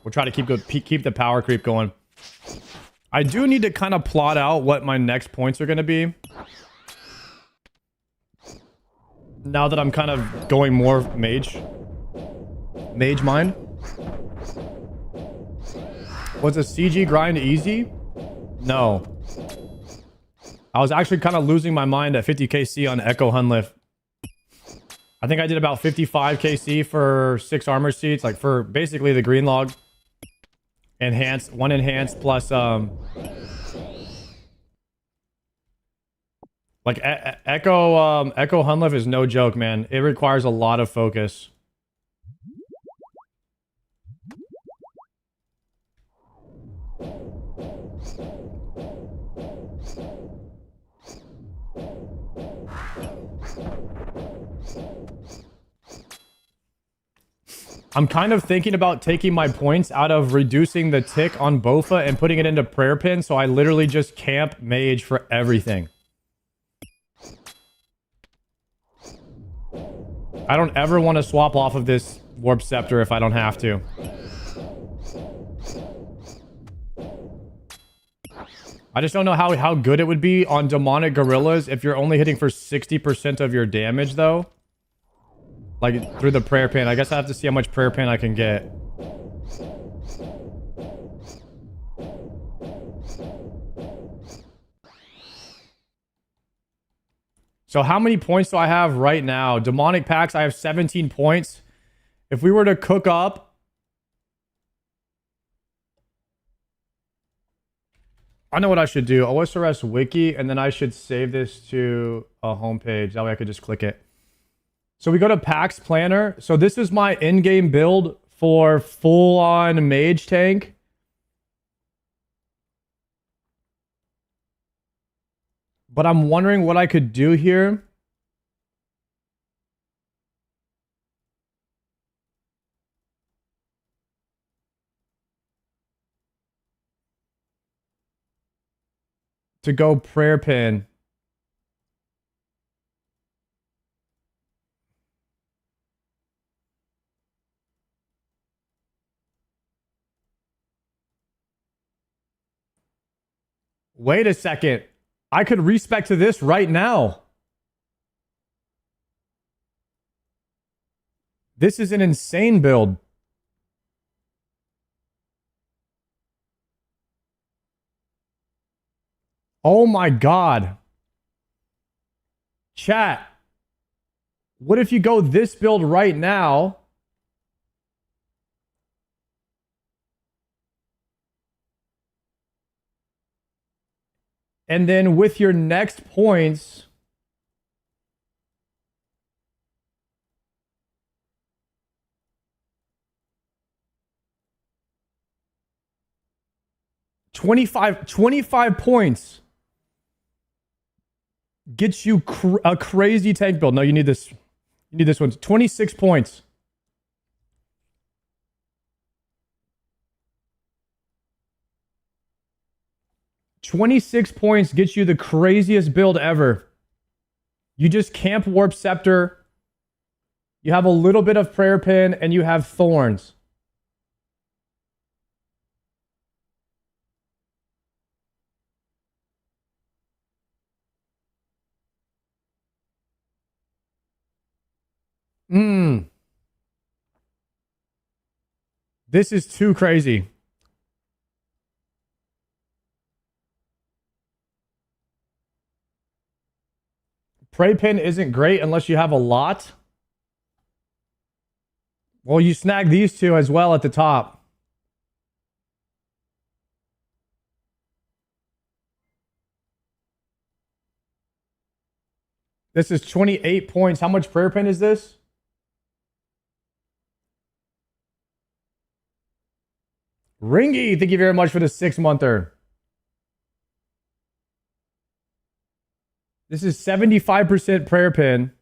We'll try to keep the power creep going. I do need to kind of plot out what my next points are going to be. Now that I'm kind of going more mage. Mage mind. Was a CG grind easy? No. I was actually kind of losing my mind at 50 KC on Echo Hunlift. I think I did about 55 KC for 6 armor seats, like for basically the green log. Enhanced, 1 enhanced plus like Echo Hunlift is no joke, man. It requires a lot of focus. I'm kind of thinking about taking my points out of reducing the tick on Bofa and putting it into prayer pin, so I literally just camp mage for everything. I don't ever want to swap off of this warp scepter if I don't have to. I just don't know how good it would be on demonic gorillas if you're only hitting for 60% of your damage though. Like, through the prayer pin. I guess I have to see how much prayer pin I can get. So how many points do I have right now? Demonic packs, I have 17 points. If we were to cook up... I know what I should do. OSRS wiki, and then I should save this to a homepage. That way I could just click it. So we go to Pax Planner. So this is my in-game build for full-on mage tank. But I'm wondering what I could do here. To go prayer pin. Wait a second. I could respec to this right now. This is an insane build. Oh my God. Chat. What if you go this build right now? And then with your next points, $25 points gets you a crazy tank build. No, you need this. You need this one. 26 points. $26 points gets you the craziest build ever. You just camp Warp Scepter. You have a little bit of Prayer Pin, and you have Thorns. This is too crazy. Prey Pin isn't great unless you have a lot. Well, you snag these two as well at the top. This is 28 points. How much Prayer Pin is this? Ringy, thank you very much for the 6-monther. This is 75% Prayer Pin.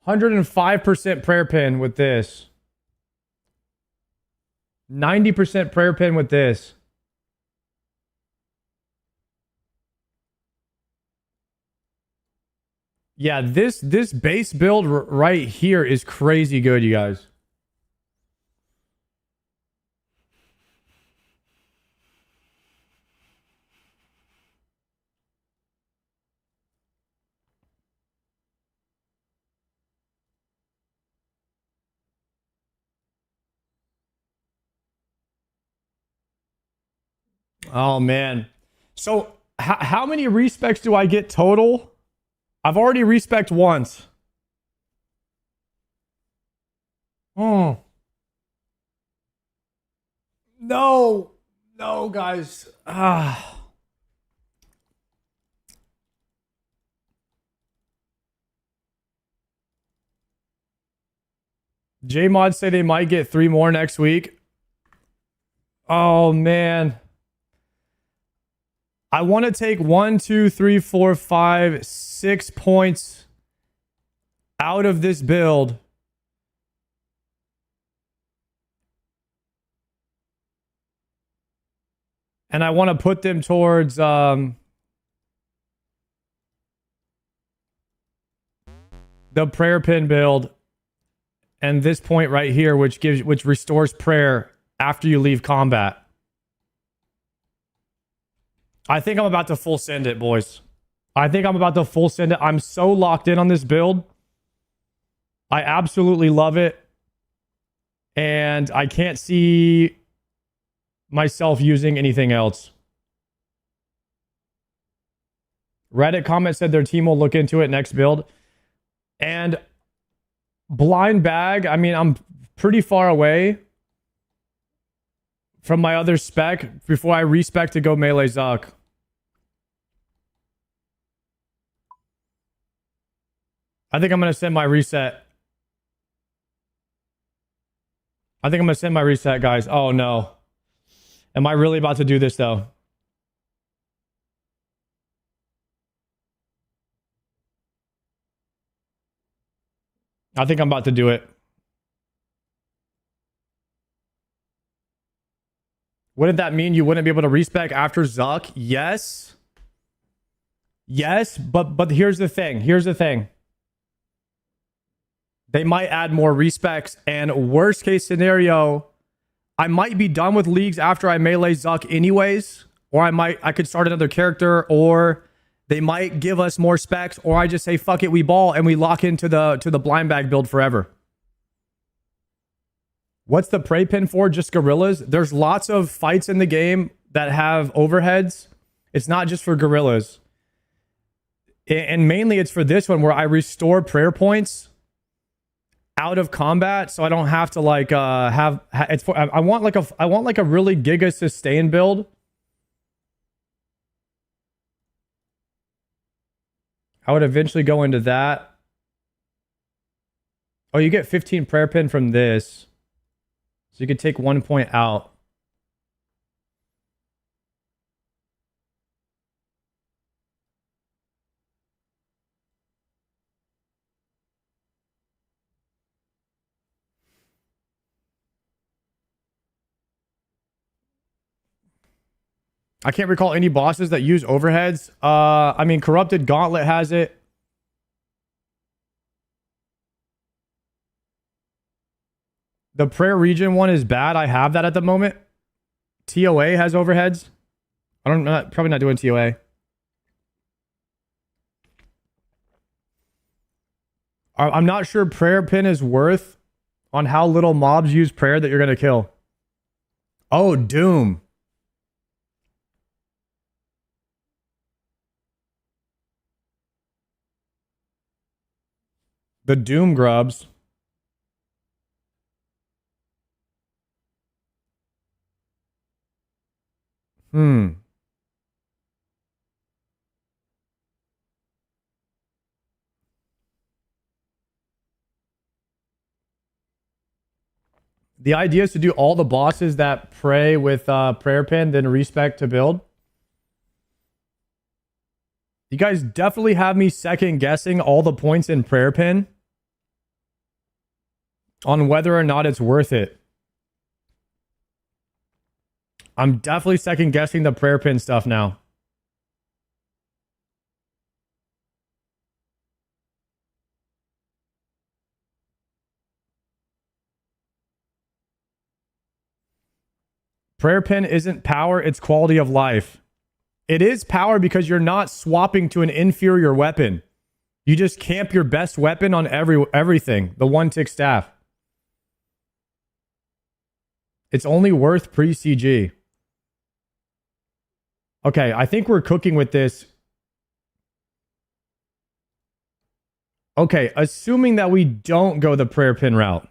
$105% Prayer Pin with this. 90% Prayer Pin with this. Yeah, this base build right here is crazy good, you guys. Oh, man. So how many respecs do I get total? I've already respec'd once. Oh. No. No, guys. J-Mod say they might get 3 more next week. Oh, man. I want to take 1, 2, 3, 4, 5, 6 points out of this build. And I want to put them towards the prayer pin build and this point right here, which restores prayer after you leave combat. I think I'm about to full send it, boys. I think I'm about to full send it. I'm so locked in on this build. I absolutely love it. And I can't see myself using anything else. Reddit comment said their team will look into it next build. And blind bag, I mean, I'm pretty far away from my other spec before I respec to go melee Zuck. I think I'm going to send my reset. I think I'm going to send my reset, guys. Oh, no. Am I really about to do this, though? I think I'm about to do it. Wouldn't that mean you wouldn't be able to respec after Zuck? Yes. Yes, but here's the thing. Here's the thing. They might add more respecs, and worst case scenario, I might be done with leagues after I melee Zuck anyways, or I could start another character, or they might give us more specs, or I just say fuck it, we ball and we lock into the blind bag build forever. What's the prey pin for? Just gorillas? There's lots of fights in the game that have overheads. It's not just for gorillas. And mainly it's for this one where I restore prayer points out of combat, so I don't have to like it's for I want like a really giga sustain build. I would eventually go into that. Oh, you get 15 prayer pin from this. So you could take 1 point out. I can't recall any bosses that use overheads. I mean, Corrupted Gauntlet has it. The Prayer Region one is bad. I have that at the moment. TOA has overheads. I'm probably not doing TOA. I'm not sure prayer pin is worth on how little mobs use prayer that you're going to kill. Oh, Doom. The Doom grubs. The idea is to do all the bosses that pray with prayer pin, then respec to build. You guys definitely have me second guessing all the points in prayer pin on whether or not it's worth it. I'm definitely second guessing the prayer pin stuff now. Prayer pin isn't power, it's quality of life. It is power because you're not swapping to an inferior weapon. You just camp your best weapon on everything. The one tick staff. It's only worth pre-CG. Okay, I think we're cooking with this. Okay, assuming that we don't go the prayer pin route.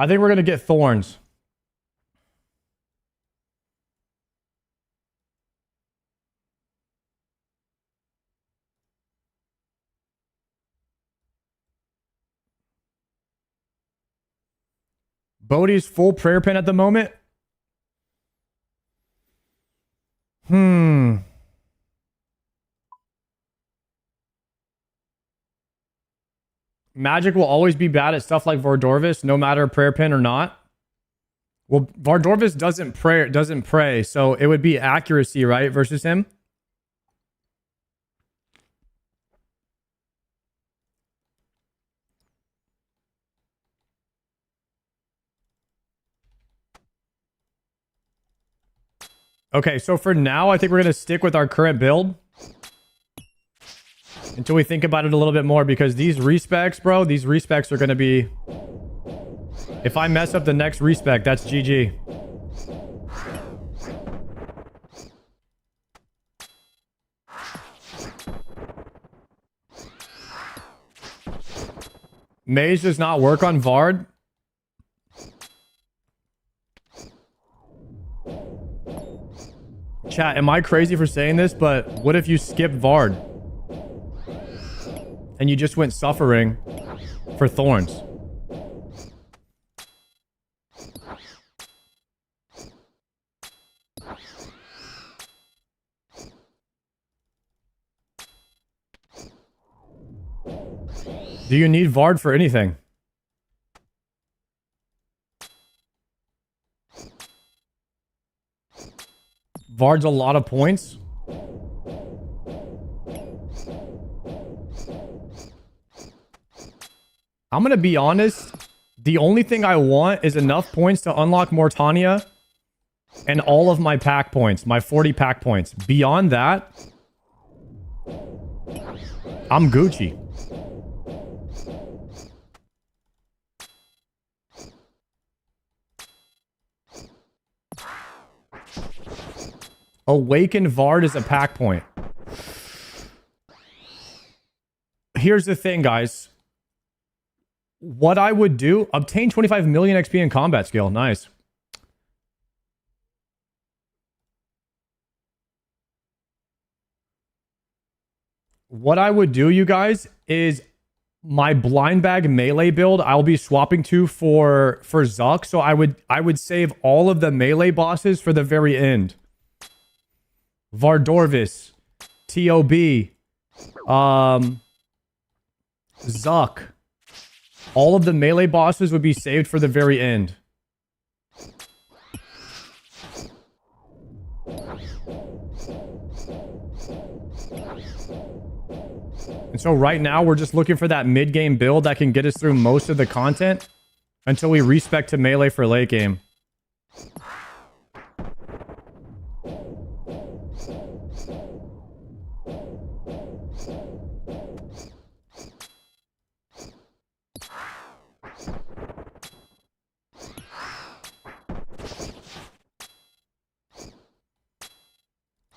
I think we're going to get thorns. Bodhi's full prayer pin at the moment. Magic will always be bad at stuff like Vordorvis, no matter prayer pin or not. Well, Vardorvis doesn't pray, so it would be accuracy, right, versus him? Okay, so for now, I think we're going to stick with our current build until we think about it a little bit more, because these respecs, bro, these respecs are going to be... If I mess up the next respec, that's GG. Maze does not work on Vard. Chat, am I crazy for saying this? But what if you skip Vard? And you just went suffering for Thorns? Do you need Vard for anything? Vard's a lot of points. I'm gonna be honest. The only thing I want is enough points to unlock Mortania and all of my pack points, my 40 pack points. Beyond that, I'm Gucci. Awaken Vard is a pack point. Here's the thing, guys. What I would do, obtain 25 million XP in combat skill. Nice. What I would do, you guys, is my blind bag melee build I'll be swapping to for Zuck. So I would save all of the melee bosses for the very end. Vardorvis, TOB, Zuck. All of the melee bosses would be saved for the very end. And so right now we're just looking for that mid-game build that can get us through most of the content until we respec to melee for late game.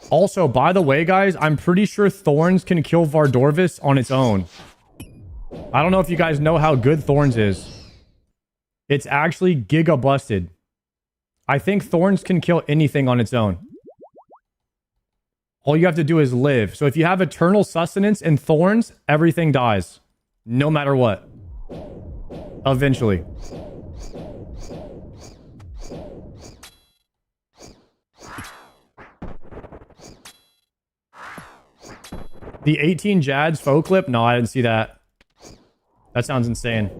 Also, by the way, guys, I'm pretty sure Thorns can kill Vardorvis on its own. I don't know if you guys know how good Thorns is. It's actually giga busted. I think Thorns can kill anything on its own. All you have to do is live. So if you have eternal sustenance in Thorns, everything dies. No matter what. Eventually. The 18 Jads faux clip? No, I didn't see that. That sounds insane.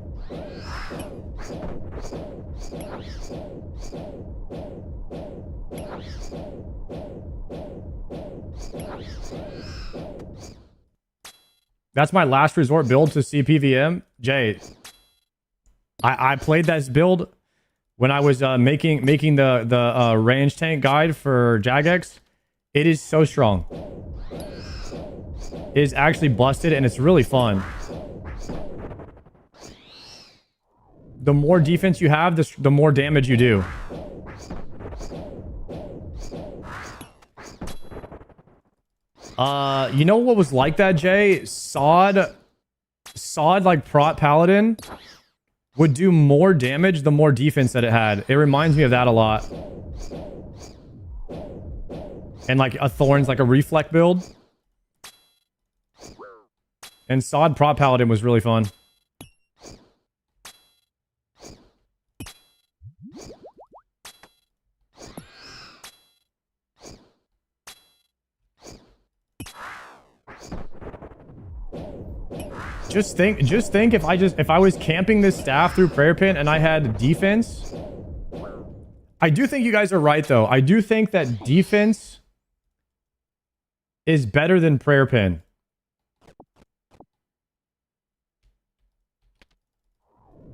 That's my last resort build to CPVM. Jay, I played this build when I was making the range tank guide for Jagex. It is so strong. It is actually busted and it's really fun. The more defense you have, the more damage you do. You know what was like that, Jay? Sod like Prot Paladin would do more damage the more defense that it had. It reminds me of that a lot. And like a Thorns, like a Reflect build. And Sod Prot Paladin was really fun. Just think if I was camping this staff through Prayer Pit and I had defense, I do think you guys are right, though. I do think that defense is better than prayer pin.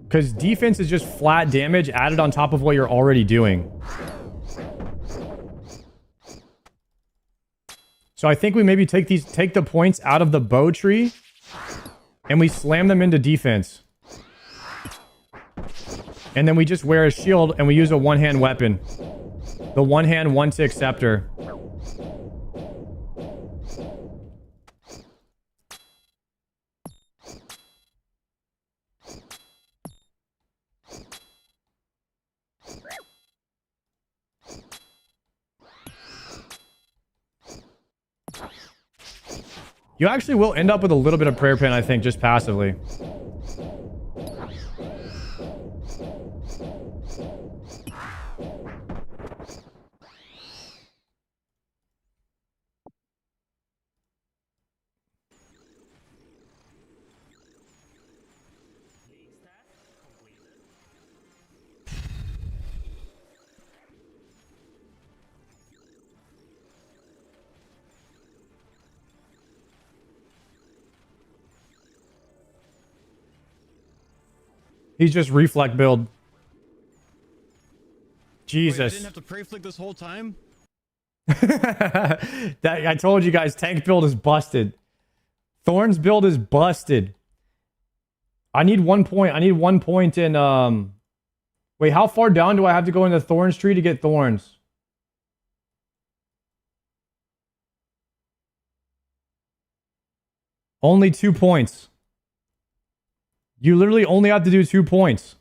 Because defense is just flat damage added on top of what you're already doing. So I think we maybe take the points out of the bow tree and we slam them into defense. And then we just wear a shield and we use a one-hand weapon. The one-hand, one-tick scepter. You actually will end up with a little bit of prayer pin, I think, just passively. He's just reflect build. Jesus. Wait, I didn't have to pray flick this whole time? I told you guys, tank build is busted. Thorns build is busted. I need 1 point. I need 1 point in wait, how far down do I have to go in the Thorns tree to get Thorns? Only 2 points. You literally only have to do 2 points.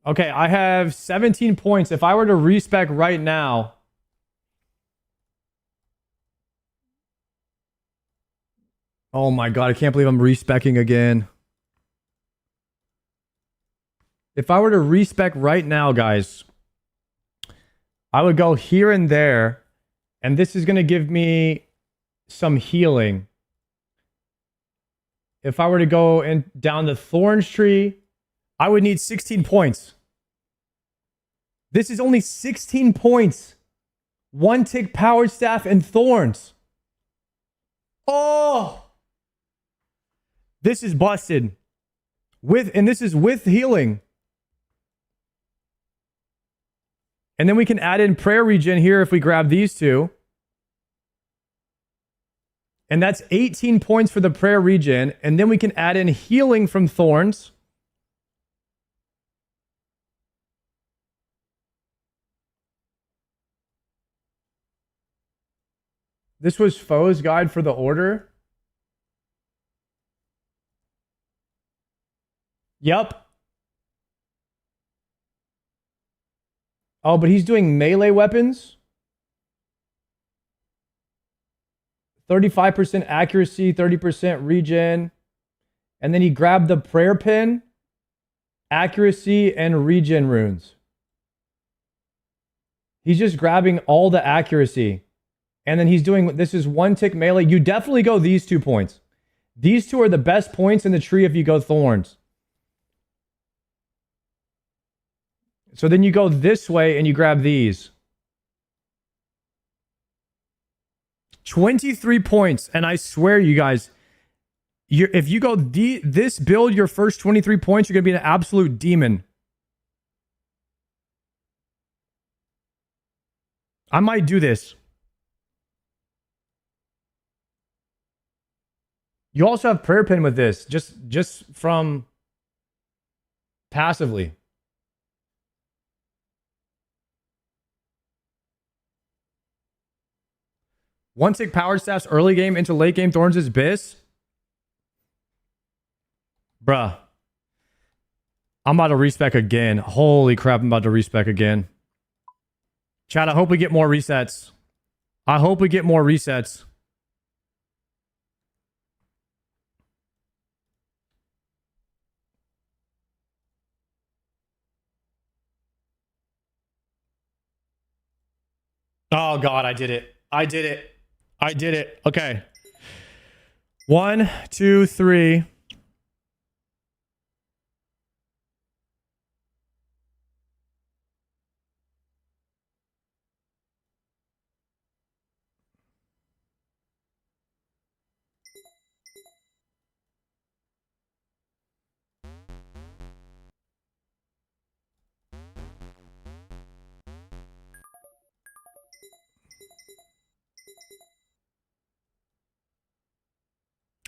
Okay, I have 17 points. If I were to respec right now... Oh my god, I can't believe I'm respecking again. If I were to respec right now, guys, I would go here and there. And this is going to give me some healing. If I were to go down the Thorns tree, I would need 16 points. This is only 16 points. 1 tick powered staff and Thorns. Oh! This is busted. And this is with healing. And then we can add in prayer regen here if we grab these two. And that's 18 points for the prayer regen. And then we can add in healing from Thorns. This was Foe's guide for the order. Yep. Oh, but he's doing melee weapons. 35% accuracy, 30% regen. And then he grabbed the prayer pin, accuracy, and regen runes. He's just grabbing all the accuracy. And then he's doing, this is 1 tick melee. You definitely go these 2 points. These 2 are the best points in the tree if you go Thorns. So then you go this way and you grab these. 23 points. And I swear, you guys, if you go this build, your first 23 points, you're going to be an absolute demon. I might do this. You also have prayer pin with this, just from passively. One tick power staffs early game into late game Thorns is Biss. Bruh. I'm about to respec again. Holy crap, I'm about to respec again. Chat, I hope we get more resets. I hope we get more resets. Oh god, I did it. I did it. I did it. Okay. 1, 2, 3.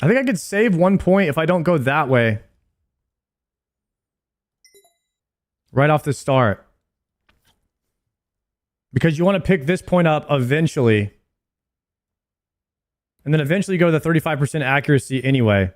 I think I could save 1 point if I don't go that way. Right off the start. Because you want to pick this point up eventually. And then eventually go to the 35% accuracy anyway.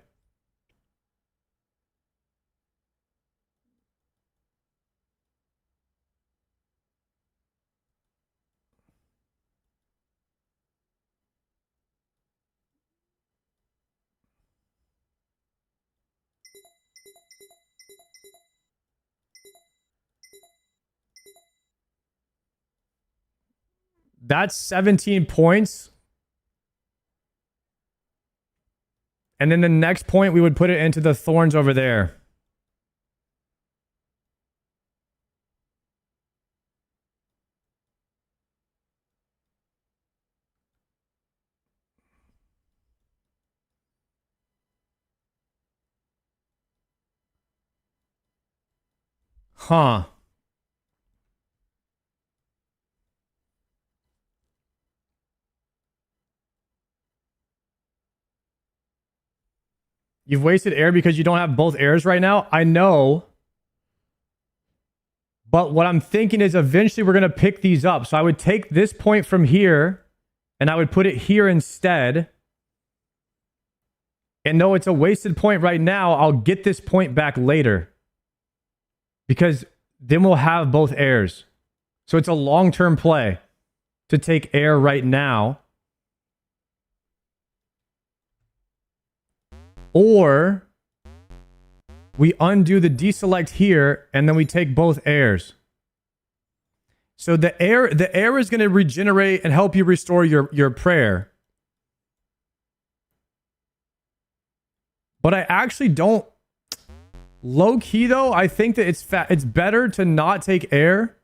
That's 17 points. And then the next point, we would put it into the thorns over there. Huh. You've wasted air because you don't have both airs right now? I know. But what I'm thinking is eventually we're going to pick these up. So I would take this point from here and I would put it here instead. And though it's a wasted point right now, I'll get this point back later. Because then we'll have both airs. So it's a long-term play to take air right now. Or we undo the deselect here and then we take both airs. So the air is going to regenerate and help you restore your prayer. But I actually don't. Low key though, I think that it's better to not take air.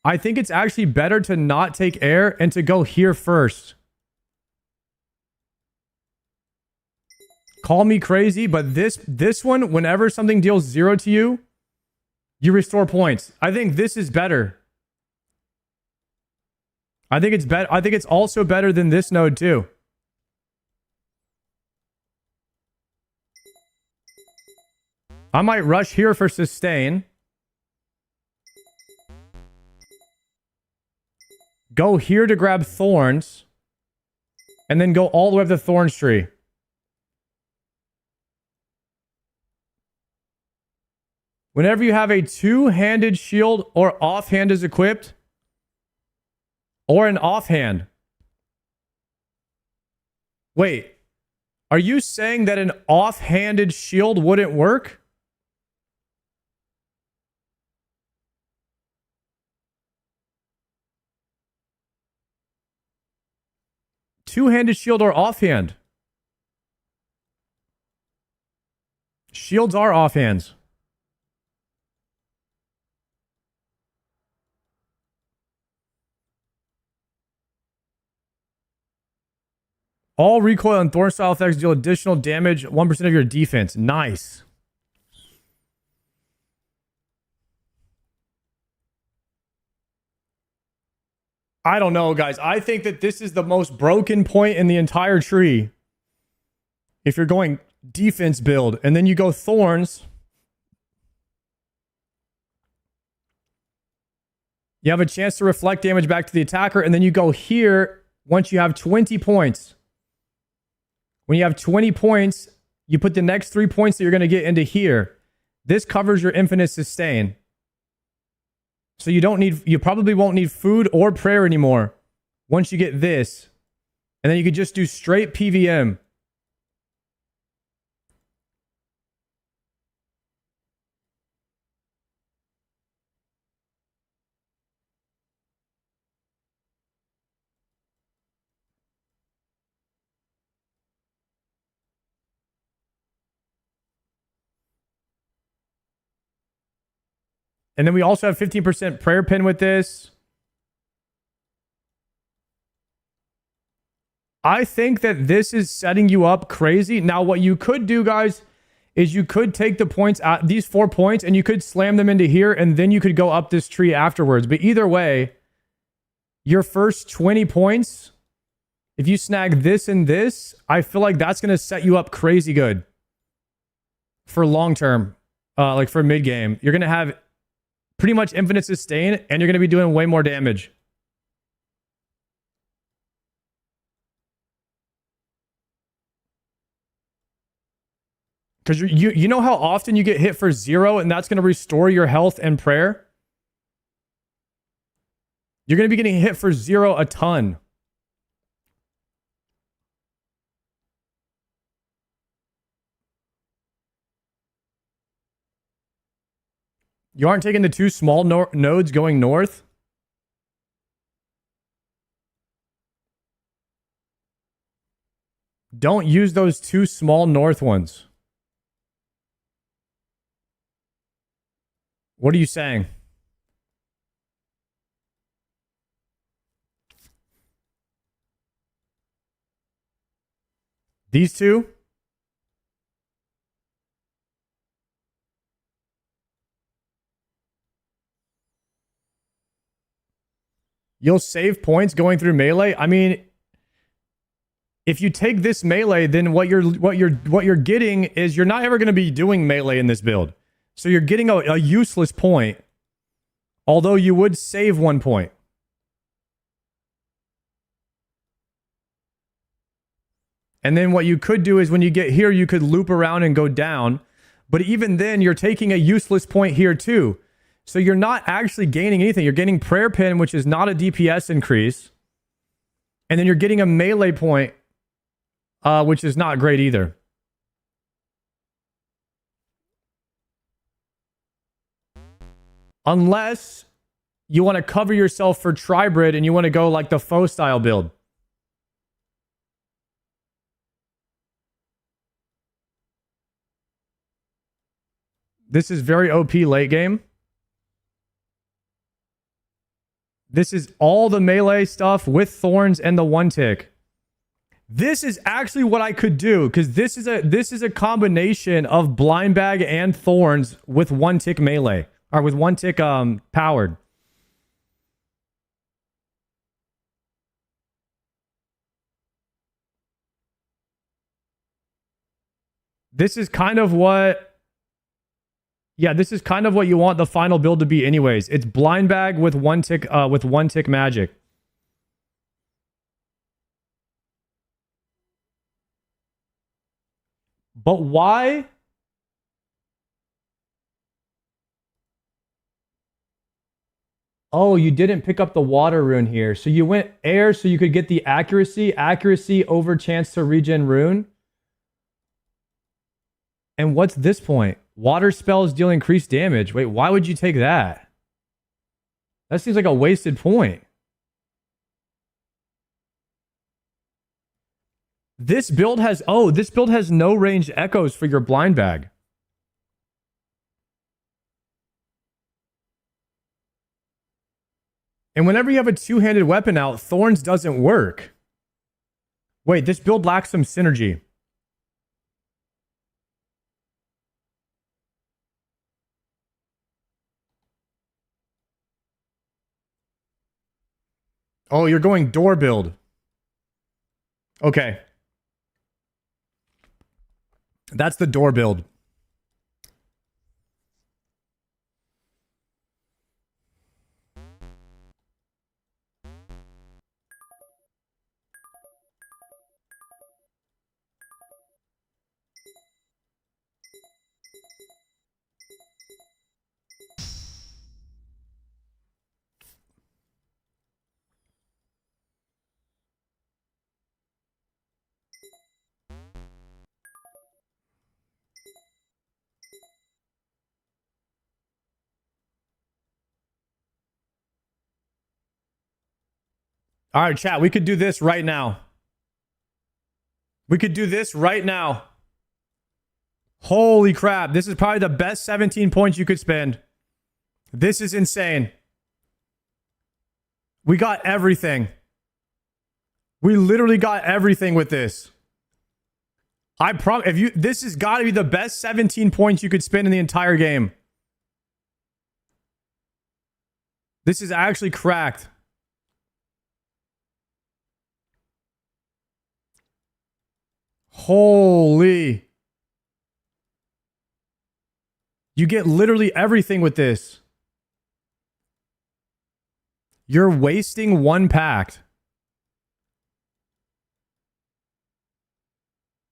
I think it's actually better to not take air and to go here first. Call me crazy, but this one, whenever something deals 0 to you, you restore points. I think this is better. I think it's better. I think it's also better than this node too. I might rush here for sustain. Go here to grab thorns. And then go all the way up the thorns tree. Whenever you have a two-handed shield or offhand is equipped, or an offhand. Wait, are you saying that an offhanded shield wouldn't work? Two-handed shield or offhand? Shields are offhands. All recoil and thorn style effects deal additional damage, 1% of your defense. Nice. I don't know, guys. I think that this is the most broken point in the entire tree. If you're going defense build, and then you go thorns, you have a chance to reflect damage back to the attacker, and then you go here once you have 20 points. When you have 20 points, you put the next 3 points that you're going to get into here. This covers your infinite sustain. So you probably won't need food or prayer anymore once you get this. And then you could just do straight PVM. And then we also have 15% prayer pin with this. I think that this is setting you up crazy. Now, what you could do, guys, is you could take the points out, these 4 points, and you could slam them into here, and then you could go up this tree afterwards. But either way, your first 20 points If you snag this and this, I feel like that's going to set you up crazy good for long term, like for mid game. You're going to have pretty much infinite sustain, and you're going to be doing way more damage. Because you know how often you get hit for 0, and that's going to restore your health and prayer? You're going to be getting hit for 0 a ton. You aren't taking the 2 small nodes going north? Don't use those 2 small north ones. What are you saying? These 2? You'll save points going through melee? I mean, if you take this melee, then what you're getting is you're not ever going to be doing melee in this build. So you're getting a useless point, although you would save 1 point. And then what you could do is when you get here, you could loop around and go down. But even then, you're taking a useless point here too. So you're not actually gaining anything. You're getting prayer pin, which is not a DPS increase. And then you're getting a melee point, which is not great either. Unless you want to cover yourself for Tribrid and you want to go like the foe style build. This is very OP late game. This is all the melee stuff with Thorns and the 1 tick. This is actually what I could do, because this is a combination of blind bag and Thorns with 1 tick melee, or with 1 tick powered. This is kind of what... Yeah, this is kind of what you want the final build to be anyways. It's blind bag with 1 tick magic. But why? Oh, you didn't pick up the water rune here. So you went air so you could get the accuracy over chance to regen rune. And what's this point? Water spells deal increased damage. Wait, why would you take that? That seems like a wasted point. This build has no ranged echoes for your blind bag. And whenever you have a 2-handed weapon out, Thorns doesn't work. Wait, this build lacks some synergy. Oh, you're going door build. Okay. That's the door build. All right, chat, we could do this right now. We could do this right now. Holy crap. This is probably the best 17 points you could spend. This is insane. We got everything. We literally got everything with this. I promise, this has got to be the best 17 points you could spend in the entire game. This is actually cracked. Holy. You get literally everything with this. You're wasting one pact.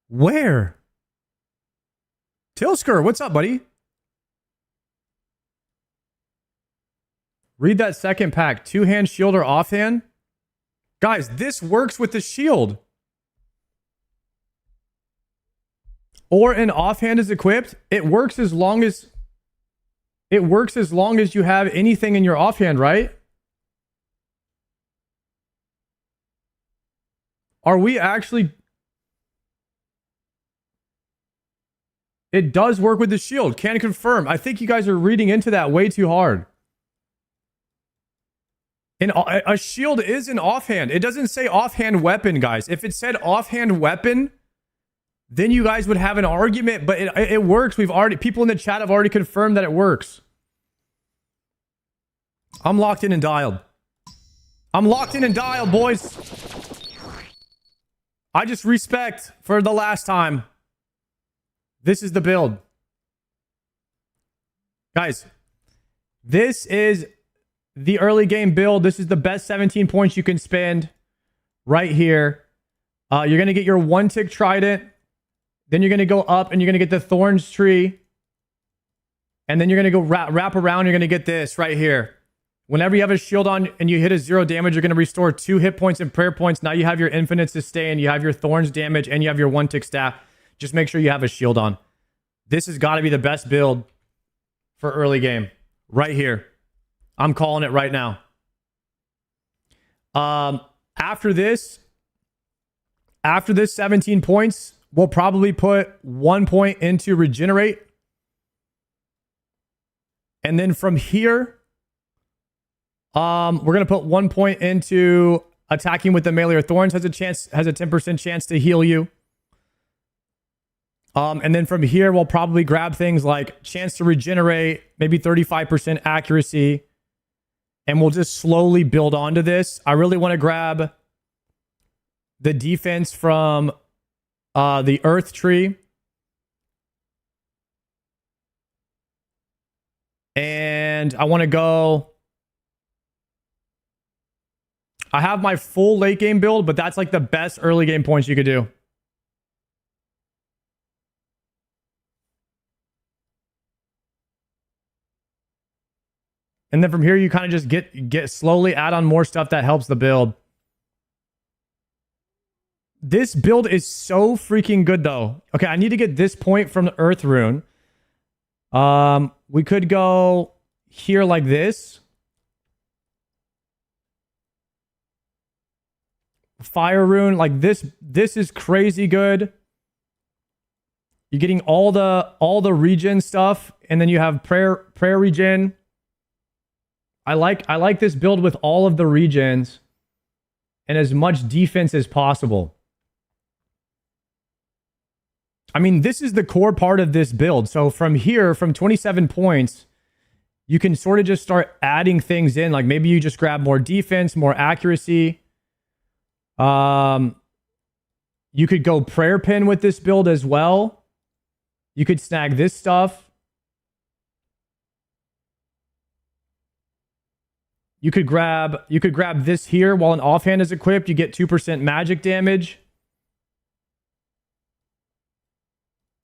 Where? Tilsker, what's up, buddy? Read that second pack. Two-hand shield or offhand? Guys, this works with the shield. Or an offhand is equipped. It works as long as you have anything in your offhand, right? Are we actually... It does work with the shield. Can confirm. I think you guys are reading into that way too hard. A shield is an offhand. It doesn't say offhand weapon, guys. If it said offhand weapon, then you guys would have an argument, but it works. People in the chat have already confirmed that it works. I'm locked in and dialed. I'm locked in and dialed, boys. I just respect for the last time. This is the build. Guys, this is the early game build. This is the best 17 points you can spend right here. You're going to get your one tick trident. Then you're going to go up and you're going to get the thorns tree. And then you're going to go wrap around. You're going to get this right here. Whenever you have a shield on and you hit a 0 damage, you're going to restore 2 hit points and prayer points. Now you have your infinite sustain. You have your thorns damage and you have your one tick staff. Just make sure you have a shield on. This has got to be the best build for early game. Right here. I'm calling it right now. After this 17 points, we'll probably put 1 point into regenerate. And then from here, we're going to put 1 point into attacking with the melee or thorns. Has a 10% chance to heal you. And then from here, we'll probably grab things like chance to regenerate, maybe 35% accuracy. And we'll just slowly build onto this. I really want to grab the defense from the earth tree. And I want to go... I have my full late game build, but that's like the best early game points you could do. And then from here, you kind of just get slowly add on more stuff that helps the build. This build is so freaking good, though. Okay, I need to get this point from the Earth Rune. We could go here like this. Fire Rune, like this. This is crazy good. You're getting all the regen stuff, and then you have prayer regen. I like this build with all of the regens and as much defense as possible. I mean, this is the core part of this build. So from here, from 27 points, you can sort of just start adding things in. Like maybe you just grab more defense, more accuracy. You could go prayer pin with this build as well. You could snag this stuff. You could grab this here while an offhand is equipped. You get 2% magic damage.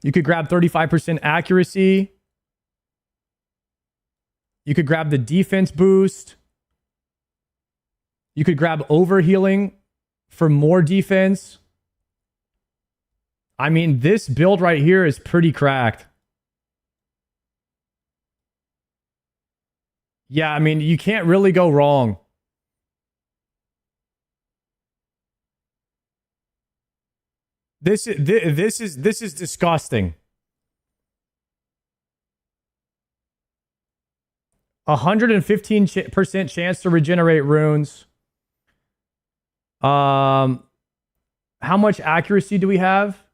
You could grab 35% accuracy. You could grab the defense boost. You could grab overhealing for more defense. I mean, this build right here is pretty cracked. Yeah, I mean, you can't really go wrong. This is disgusting. 115% chance to regenerate runes. How much accuracy do we have?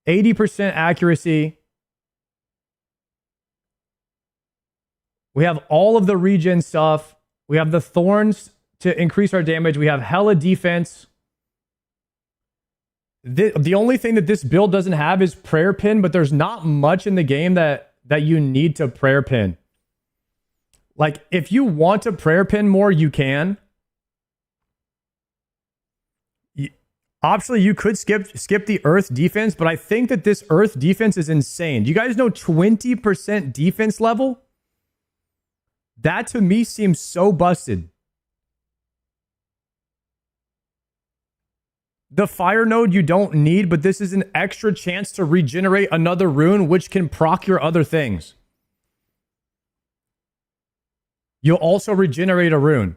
80% accuracy. We have all of the regen stuff. We have the thorns to increase our damage. We have hella defense. The only thing that this build doesn't have is prayer pin, but there's not much in the game that you need to prayer pin. Like, if you want to prayer pin more, you can. Optionally, you could skip the earth defense, but I think that this earth defense is insane. Do you guys know 20% defense level? That to me seems so busted. The fire node you don't need, but this is an extra chance to regenerate another rune, which can proc your other things. You'll also regenerate a rune.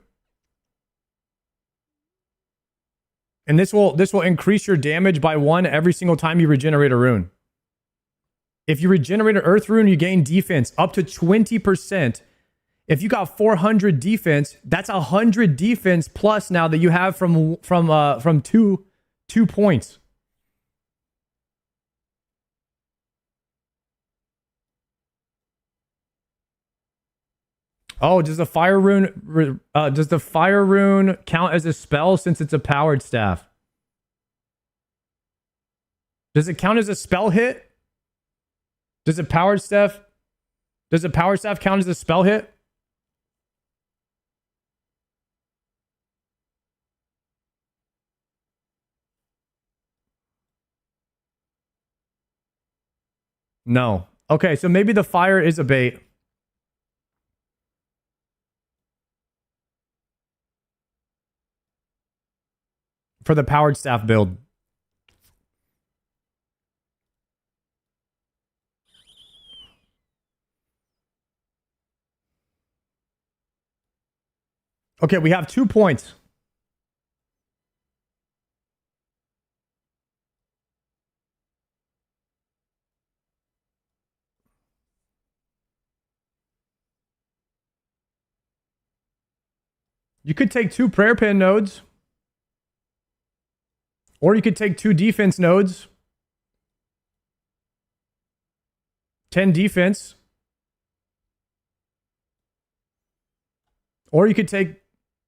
And this will increase your damage by 1 every single time you regenerate a rune. If you regenerate an earth rune, you gain defense up to 20%. If you got 400 defense, that's 100 defense plus now that you have from 2 points. Oh, does the fire rune count as a spell since it's a powered staff? Does it count as a spell hit? Does a powered staff count as a spell hit? No. Okay, so maybe the fire is a bait. For the powered staff build. Okay, we have 2 points. You could take 2 prayer pin nodes. Or you could take 2 defense nodes. 10 defense. Or you could take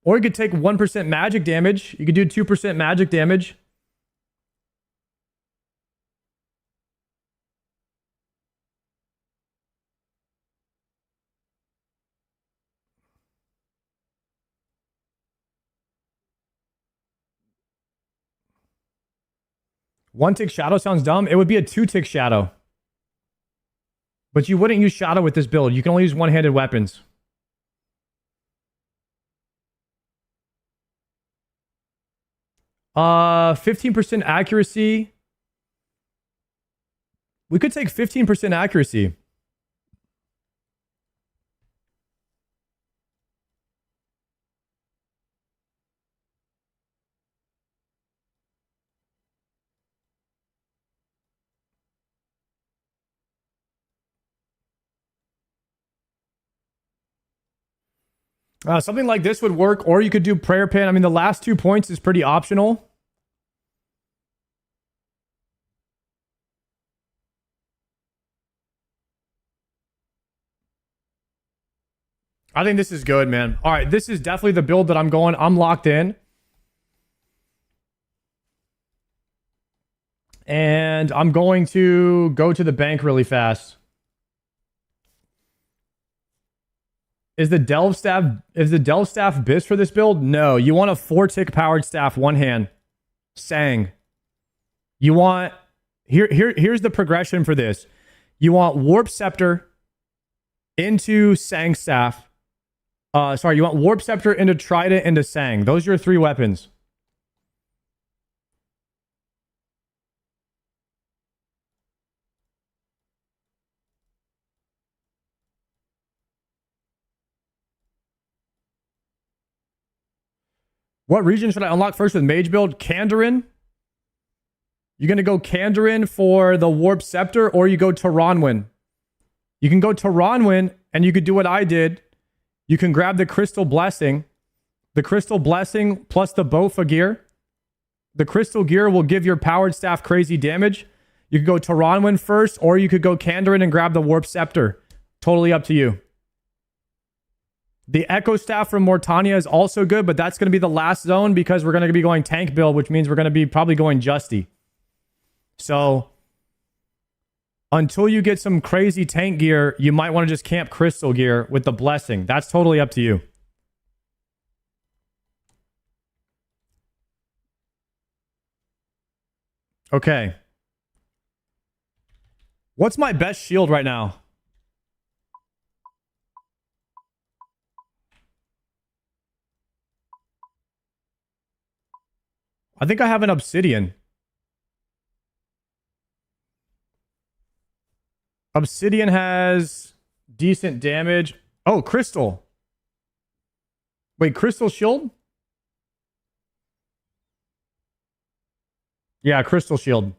1% magic damage. You could do 2% magic damage. One tick shadow sounds dumb. It would be a 2 tick shadow. But you wouldn't use shadow with this build. You can only use one-handed weapons. Uh, 15% accuracy. We could take 15% accuracy. Something like this would work, or you could do prayer pin. I mean, the last 2 points is pretty optional. I think this is good, man. All right, this is definitely the build that I'm locked in. And I'm going to go to the bank really fast. Is the delve staff BIS for this build? No. You want a 4-tick powered staff, one hand. Sang. You want here's the progression for this. You want Warp Scepter into Sang staff. You want Warp Scepter into Trident into Sang. Those are your 3 weapons. What region should I unlock first with Mage build? Kandarin. You're going to go Kandarin for the Warp Scepter, or you go Taranwin. You can go Taranwin, and you could do what I did. You can grab the Crystal Blessing. The Crystal Blessing plus the Bofa gear. The Crystal gear will give your powered staff crazy damage. You could go Taranwin first, or you could go Kandarin and grab the Warp Scepter. Totally up to you. The Echo Staff from Mortania is also good, but that's going to be the last zone because we're going to be going tank build, which means we're going to be probably going Justy. So until you get some crazy tank gear, you might want to just camp crystal gear with the blessing. That's totally up to you. Okay. What's my best shield right now? I think I have an obsidian. Obsidian has decent damage. Oh, crystal. Wait, crystal shield? Yeah, crystal shield.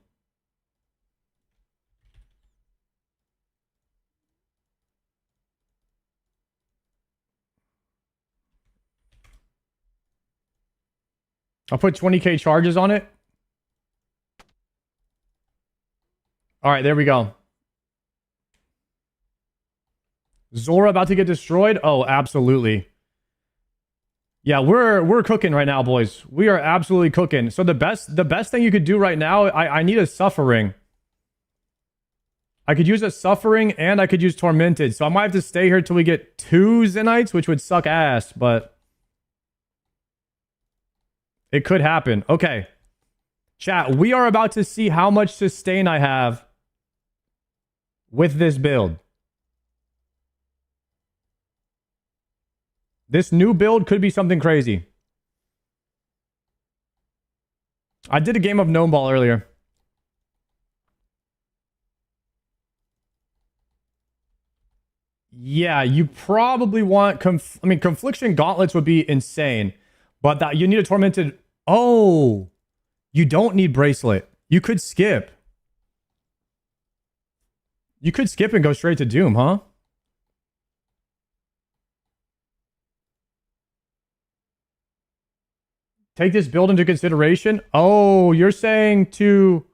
I'll put 20k charges on it. All right, there we go. Zora about to get destroyed? Oh, absolutely. Yeah, we're cooking right now, boys. We are absolutely cooking. So the best thing you could do right now, I need a suffering. I could use a suffering and I could use tormented. So I might have to stay here till we get 2 Zenites, which would suck ass, but it could happen. Okay. Chat, we are about to see how much sustain I have with this build. This new build could be something crazy. I did a game of Gnome Ball earlier. Yeah, you probably want... I mean, Confliction Gauntlets would be insane. But that you need a Tormented... Oh! You don't need Bracelet. You could skip. You could skip and go straight to Doom, huh? Take this build into consideration. Oh, you're saying to...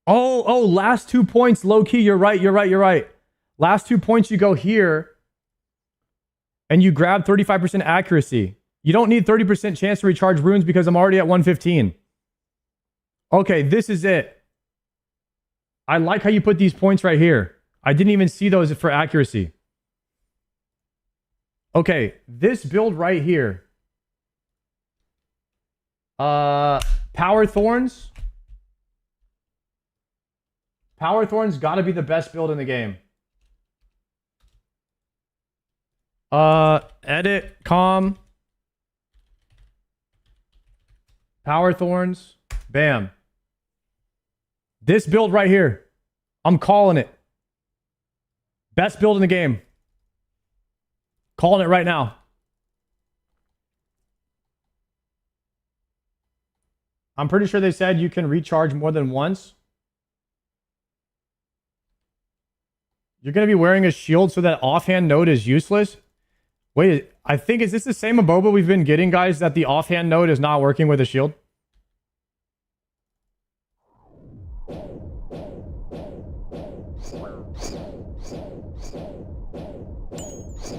Oh, last 2 points, low-key. You're right. Last 2 points, you go here. And you grab 35% accuracy. You don't need 30% chance to recharge runes because I'm already at 115. Okay, this is it. I like how you put these points right here. I didn't even see those for accuracy. Okay, this build right here. Powerthorns. Powerthorns gotta be the best build in the game. Edit, com. Powerthorns. Bam. This build right here. I'm calling it. Best build in the game. Calling it right now. I'm pretty sure they said you can recharge more than once. You're going to be wearing a shield so that offhand node is useless. Wait, I think, is this the same Aboba we've been getting, guys, that the offhand node is not working with a shield?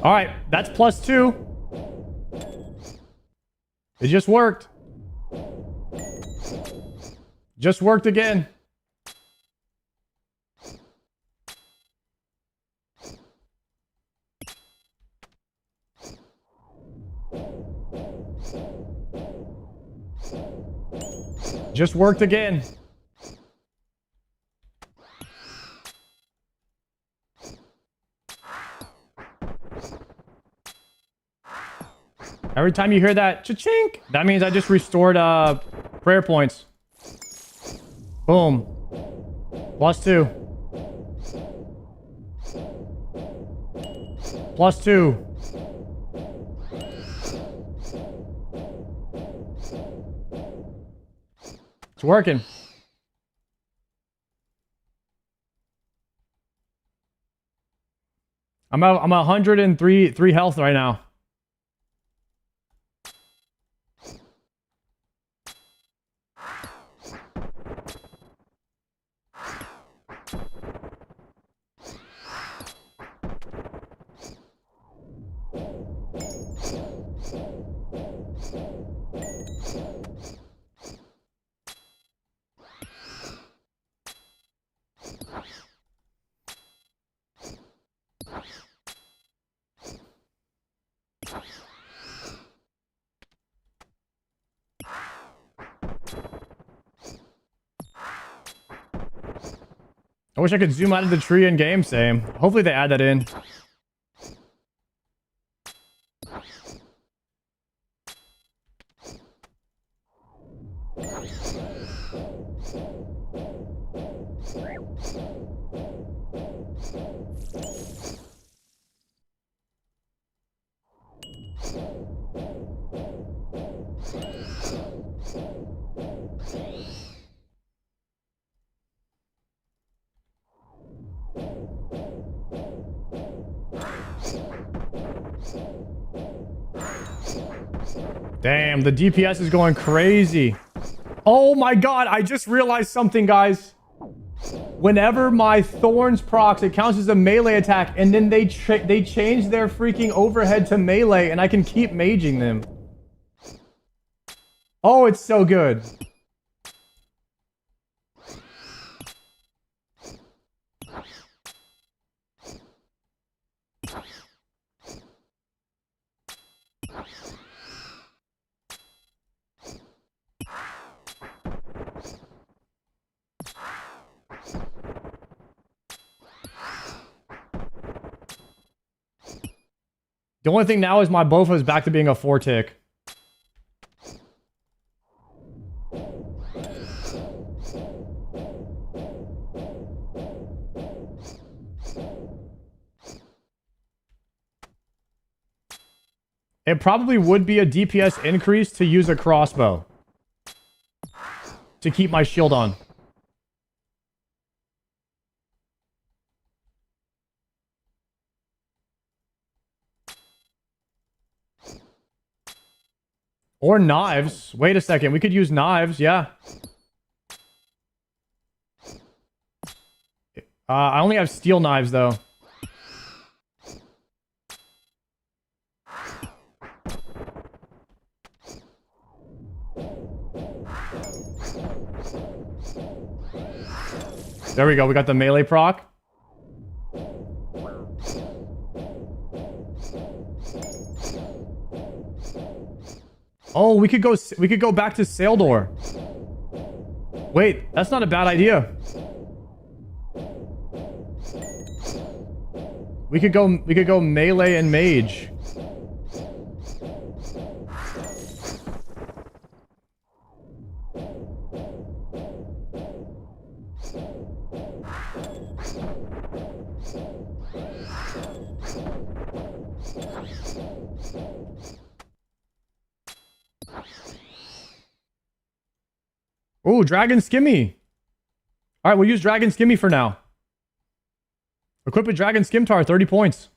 All right, that's +2. It just worked. Just worked again. Just worked again. Every time you hear that cha-chink, that means I just restored prayer points. Boom. +2. +2. It's working. I'm 103 health right now. I wish I could zoom out of the tree in game, same. Hopefully they add that in. Damn, the DPS is going crazy. Oh my god, I just realized something, guys. Whenever my Thorns procs, it counts as a melee attack, and then they change their freaking overhead to melee, and I can keep maging them. Oh, it's so good. The only thing now is my Bofa is back to being a 4-tick. It probably would be a DPS increase to use a crossbow to keep my shield on. Or knives. Wait a second. We could use knives. Yeah. I only have steel knives, though. There we go. We got the melee proc. Oh, we could go back to Saildor. Wait, that's not a bad idea. We could go melee and mage. Ooh, Dragon Skimmy. All right, we'll use Dragon Skimmy for now. Equip with Dragon Skimtar, 30 points.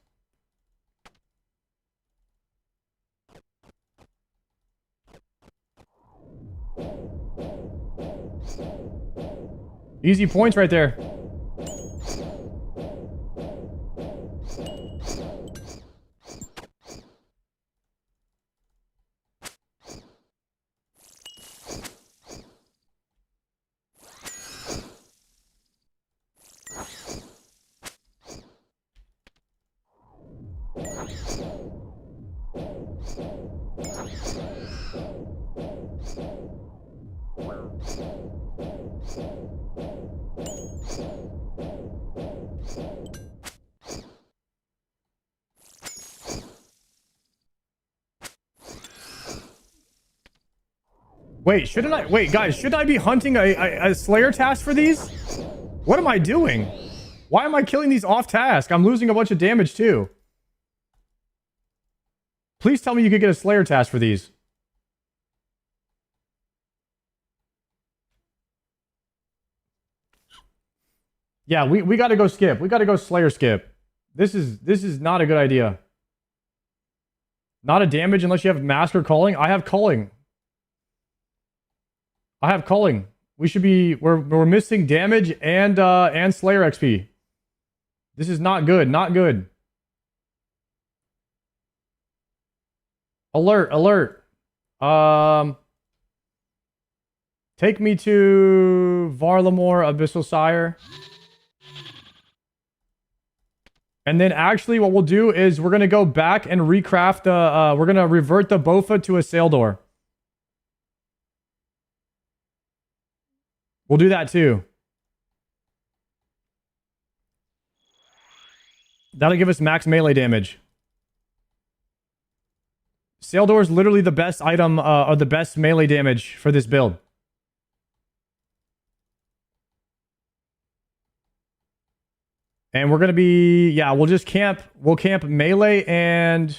Easy points right there. Wait, shouldn't I? Wait, guys, shouldn't I be hunting a Slayer task for these? What am I doing? Why am I killing these off task? I'm losing a bunch of damage too. Please tell me you could get a Slayer task for these. Yeah, we gotta go skip. We gotta go Slayer skip. This is not a good idea. Not a damage unless you have Mask or Culling. I have Culling. I have Culling. We should be we're missing damage and Slayer XP. This is not good. Not good. Alert, alert. Take me to Varlamore, Abyssal Sire. And then actually what we'll do is we're going to go back and recraft the, we're going to revert the Bofa to a sail door. We'll do that too. That'll give us max melee damage. Sail door is literally the best item, or the best melee damage for this build. And we're going to be, yeah, we'll camp melee and,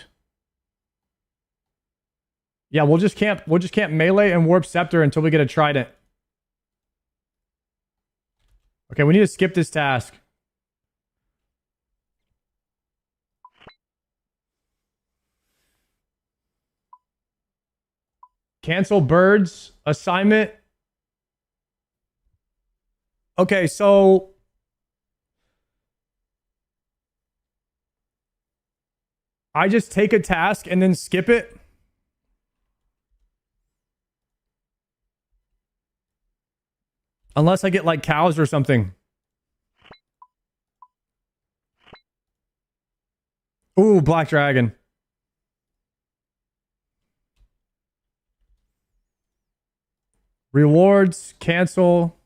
yeah, we'll just camp melee and warp scepter until we get a trident. Okay, we need to skip this task. Cancel birds assignment. Okay, so I just take a task and then skip it. Unless I get like cows or something. Ooh, black dragon. Rewards, cancel.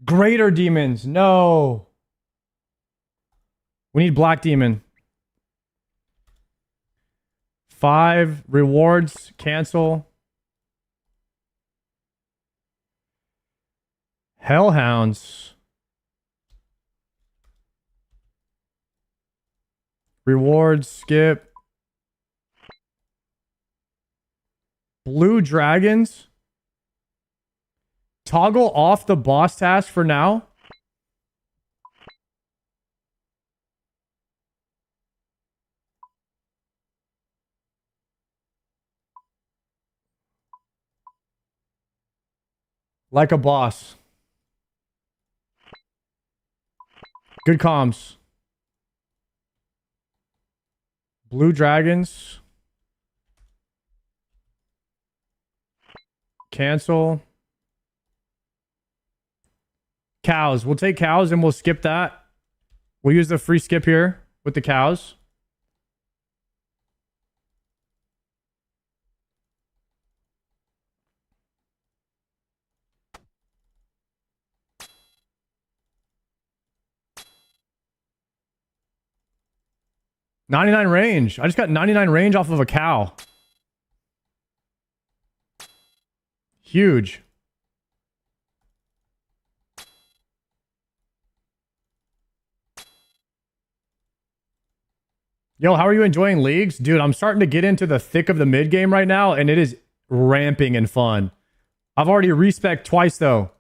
Greater demons, no. We need black demon. 5 rewards, cancel. Hellhounds. Rewards, skip. Blue dragons. Toggle off the boss task for now. Like a boss. Good comms. Blue dragons. Cancel. Cows. We'll take cows and we'll skip that. We'll use the free skip here with the cows. $99 range. I just got 99 range off of a cow. Huge. Yo, how are you enjoying leagues? Dude, I'm starting to get into the thick of the mid game right now, and it is ramping and fun. I've already respec twice, though.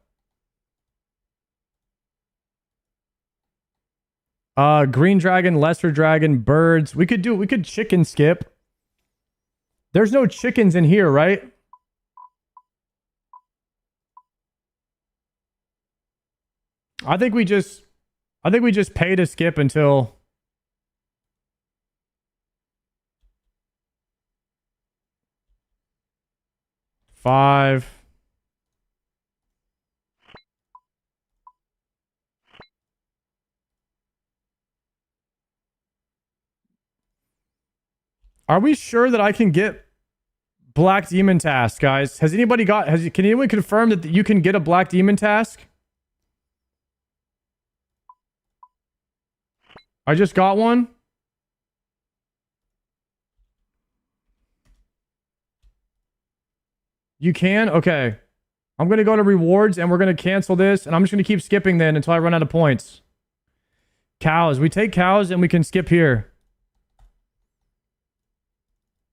Green dragon, lesser dragon, birds. We could chicken skip. There's no chickens in here, right? I think we just pay to skip until five. Are we sure that I can get Black Demon task, guys? Can anyone confirm that you can get a Black Demon task? I just got one. You can? Okay. I'm going to go to rewards and we're going to cancel this. And I'm just going to keep skipping then until I run out of points. Cows. We take cows and we can skip here.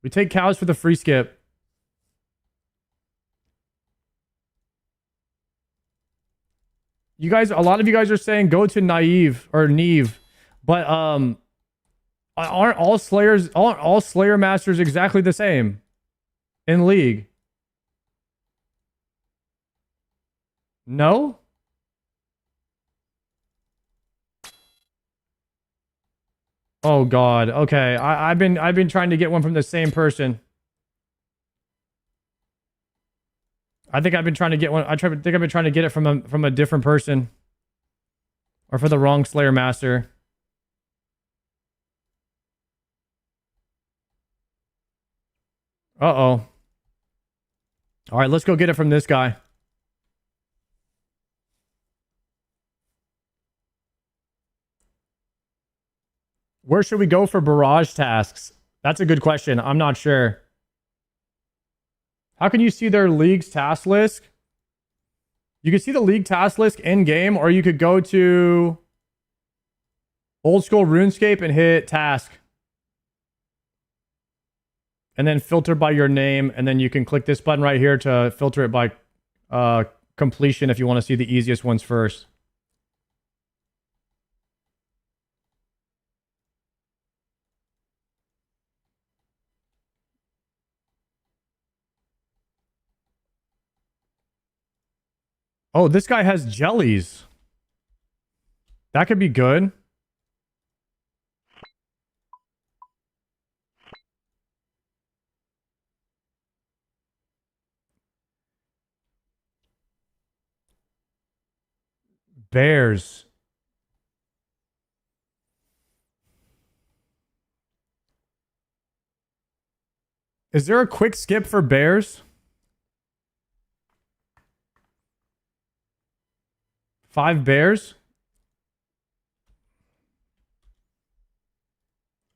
We take cows for the free skip. You guys, a lot of you guys are saying go to naive or Neve, but aren't all Slayer masters exactly the same in League? No? Oh God. Okay. I've been trying to get one from the same person. I think I've been trying to get one. I think I've been trying to get it from a different person. Or for the wrong Slayer Master. Uh-oh. All right, let's go get it from this guy. Where should we go for barrage tasks? That's a good question. I'm not sure. How can you see their league's task list? You can see the league task list in game, or you could go to old school RuneScape and hit task. And then filter by your name, and then you can click this button right here to filter it by completion if you want to see the easiest ones first. Oh, this guy has jellies. That could be good. Bears. Is there a quick skip for bears? 5 bears?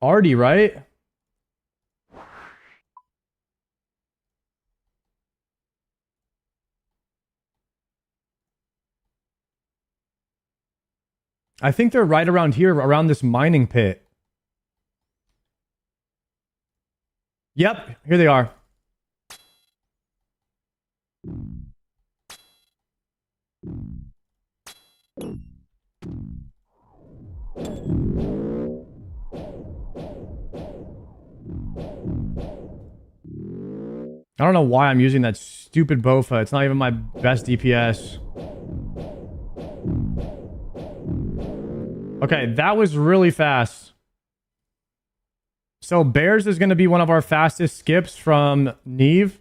Artie, right? I think they're right around here, around this mining pit. Yep, here they are. I don't know why I'm using that stupid Bofa. It's not even my best DPS. Okay, that was really fast. So Bears is going to be one of our fastest skips from Neve.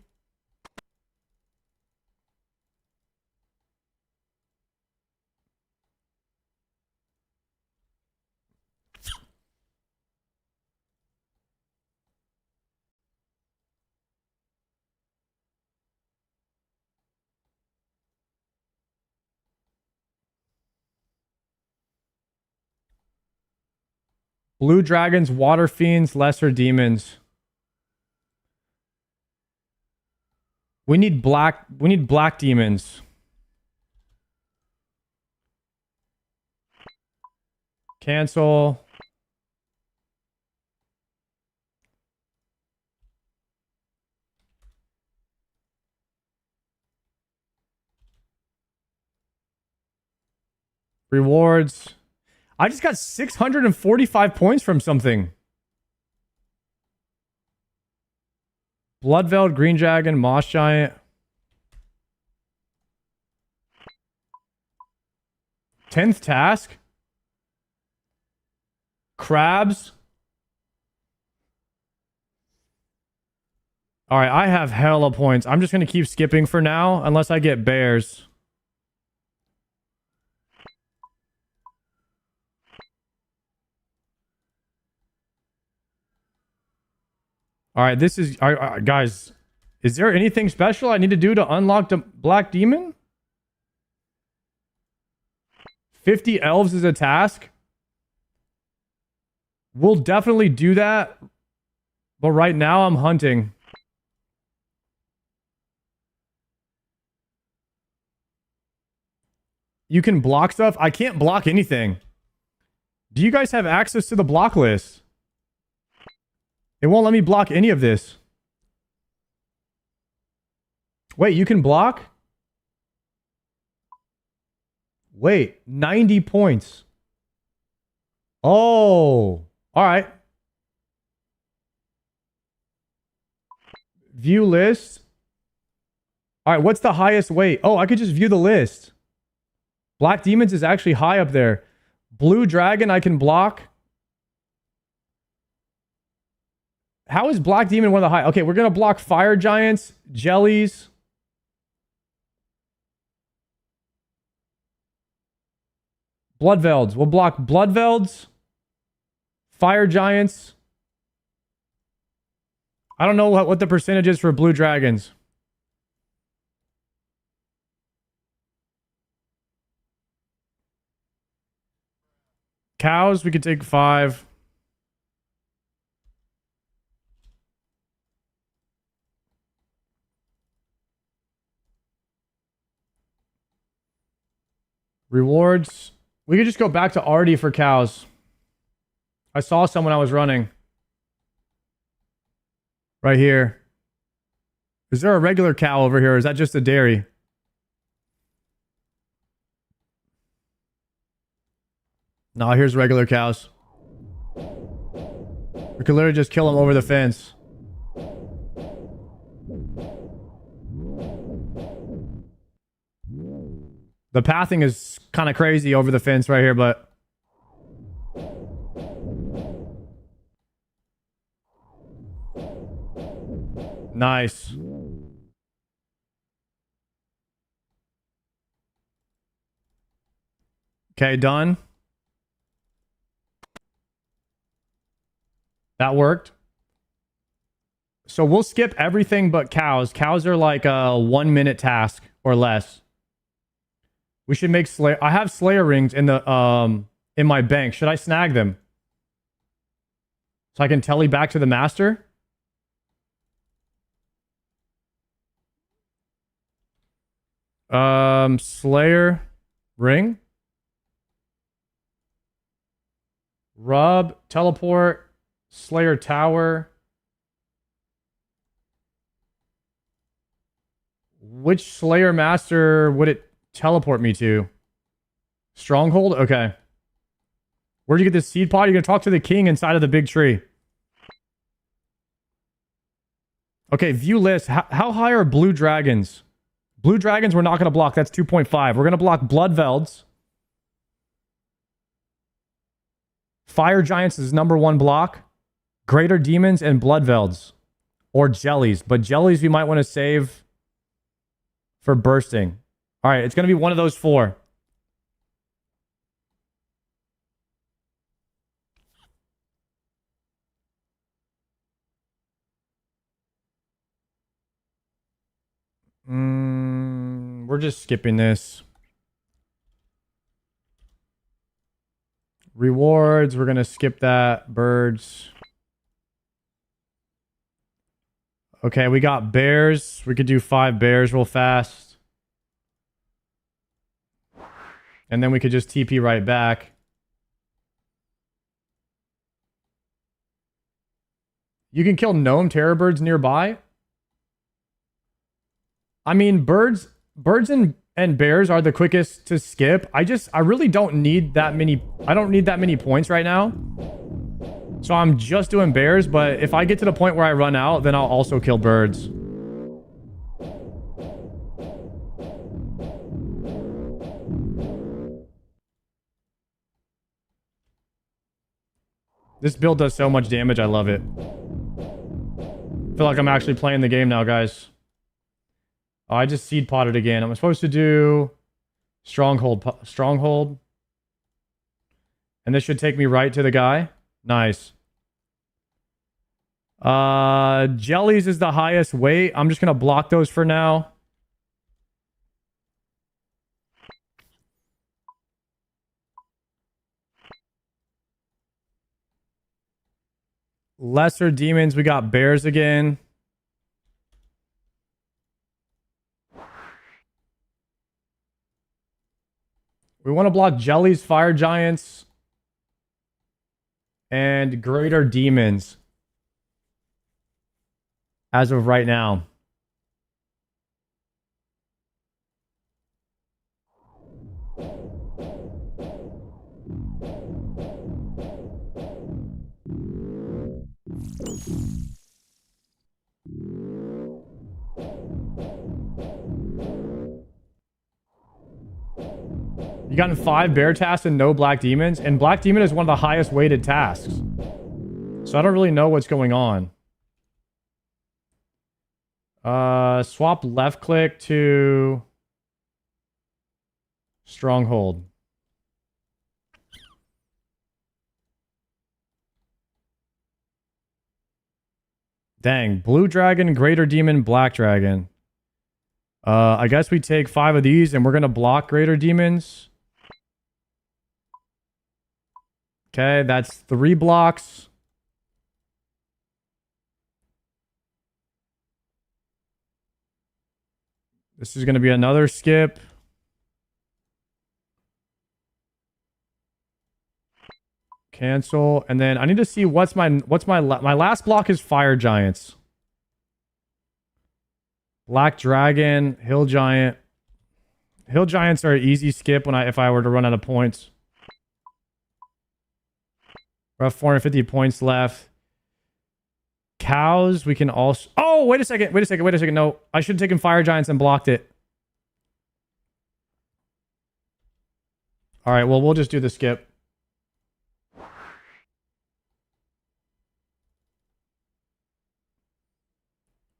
Blue dragons, water fiends, lesser demons. We need black demons. Cancel. Rewards. I just got 645 points from something. Bloodveld, Green Dragon, Moss Giant. 10th task. Crabs. Alright, I have hella points. I'm just going to keep skipping for now, unless I get bears. All right, this is... guys, is there anything special I need to do to unlock the Black Demon? 50 elves is a task. We'll definitely do that. But right now, I'm hunting. You can block stuff? I can't block anything. Do you guys have access to the block list? It won't let me block any of this. Wait, you can block? Wait, 90 points. Oh, all right. View list. All right, what's the highest weight? Oh, I could just view the list. Black Demons is actually high up there. Blue Dragon I can block. How is Black Demon one of the high? Okay, we're going to block Fire Giants, Jellies. Bloodvelds. We'll block Bloodvelds. Fire Giants. I don't know what the percentage is for Blue Dragons. Cows, we could take 5. Rewards. We could just go back to Artie for cows. I saw someone I was running. Right here. Is there a regular cow over here, or is that just a dairy? No, here's regular cows. We could literally just kill them over the fence. The pathing is kind of crazy over the fence right here, but... Nice. Okay, done. That worked. So we'll skip everything but cows. Cows are like a 1-minute task or less. We should make Slayer. I have Slayer rings in the in my bank. Should I snag them? So I can tele back to the master? Slayer ring. Rub, teleport, Slayer tower. Which Slayer master would it teleport me to? Stronghold? Okay. Where'd you get this seed pod? You're gonna talk to the king inside of the big tree. Okay, view list. How high are blue dragons? Blue dragons we're not gonna block. That's 2.5. We're gonna block Bloodvelds. Fire Giants is #1 block. Greater Demons and Bloodvelds. Or Jellies. But Jellies we might want to save for bursting. Alright, it's going to be one of those 4. We're just skipping this. Rewards, we're going to skip that. Birds. Okay, we got bears. We could do 5 bears real fast. And then we could just TP right back. You can kill gnome terror birds nearby. I mean, birds and bears are the quickest to skip. I really don't need that many. I don't need that many points right now. So I'm just doing bears, but if I get to the point where I run out, then I'll also kill birds. This build does so much damage, I love it. I feel like I'm actually playing the game now, guys. Oh, I just seed potted again. I'm supposed to do stronghold. And this should take me right to the guy. Nice. Jellies is the highest weight. I'm just going to block those for now. Lesser demons, we got bears again. We want to block jellies, fire giants, and greater demons as of right now. You gotten 5 bear tasks and no black demons, and black demon is one of the highest weighted tasks. So I don't really know what's going on. Swap left click to stronghold. Dang. Blue dragon, greater demon, black dragon. I guess we take 5 of these and we're going to block greater demons. Okay, that's 3 blocks. This is going to be another skip. Cancel. And then I need to see what's my last block is fire giants. Black dragon, hill giant. Hill giants are an easy skip if I were to run out of points. We have 450 points left. Cows, we can also... Oh, wait a second. No, I should have taken fire giants and blocked it. All right, well, we'll just do the skip.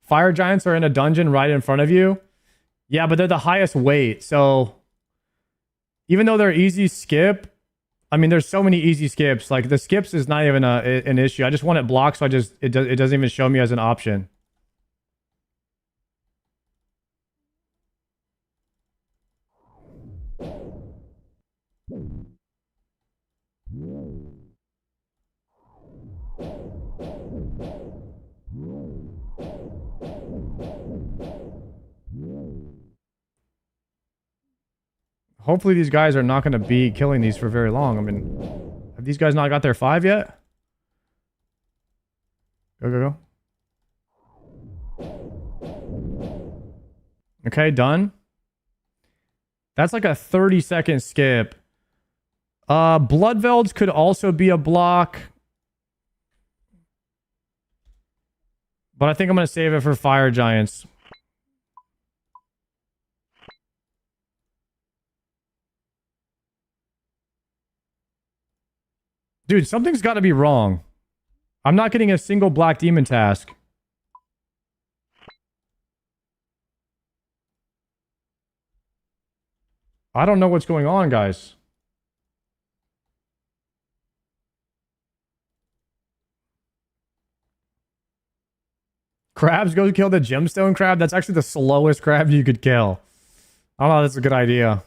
Fire giants are in a dungeon right in front of you. Yeah, but they're the highest weight. So even though they're easy skip, I mean, there's so many easy skips. Like the skips is not even an issue. I just want it blocked, so it doesn't even show me as an option. Hopefully these guys are not going to be killing these for very long. I mean, have these guys not got their 5 yet? Go. Okay, done. That's like a 30-second skip. Bloodvelds could also be a block. But I think I'm going to save it for fire giants. Dude, something's got to be wrong. I'm not getting a single black demon task. I don't know what's going on, guys. Crabs, go kill the gemstone crab. That's actually the slowest crab you could kill. I don't know, that's a good idea.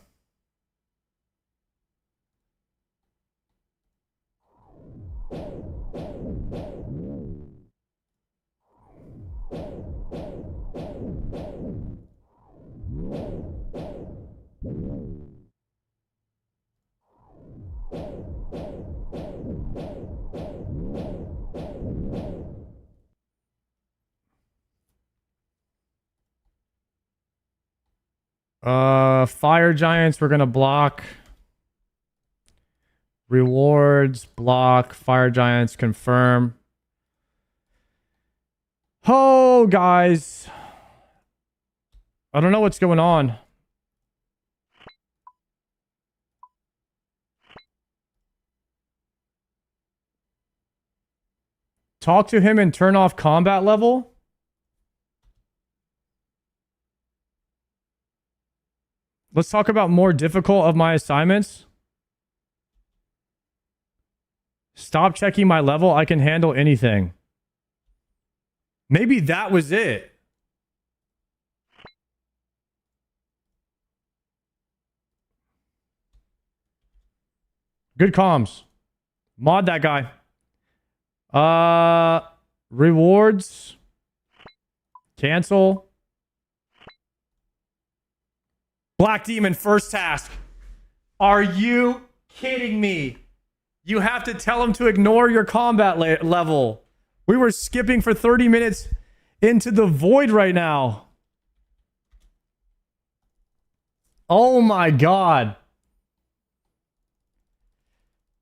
Fire giants, we're gonna block. Rewards, block. Fire giants, confirm. Oh, guys. I don't know what's going on. Talk to him and turn off combat level. Let's talk about more difficult of my assignments. Stop checking my level. I can handle anything. Maybe that was it. Good comms. Mod that guy. Rewards. Cancel. Black Demon, first task. Are you kidding me? You have to tell him to ignore your combat level. We were skipping for 30 minutes into the void right now. Oh my god.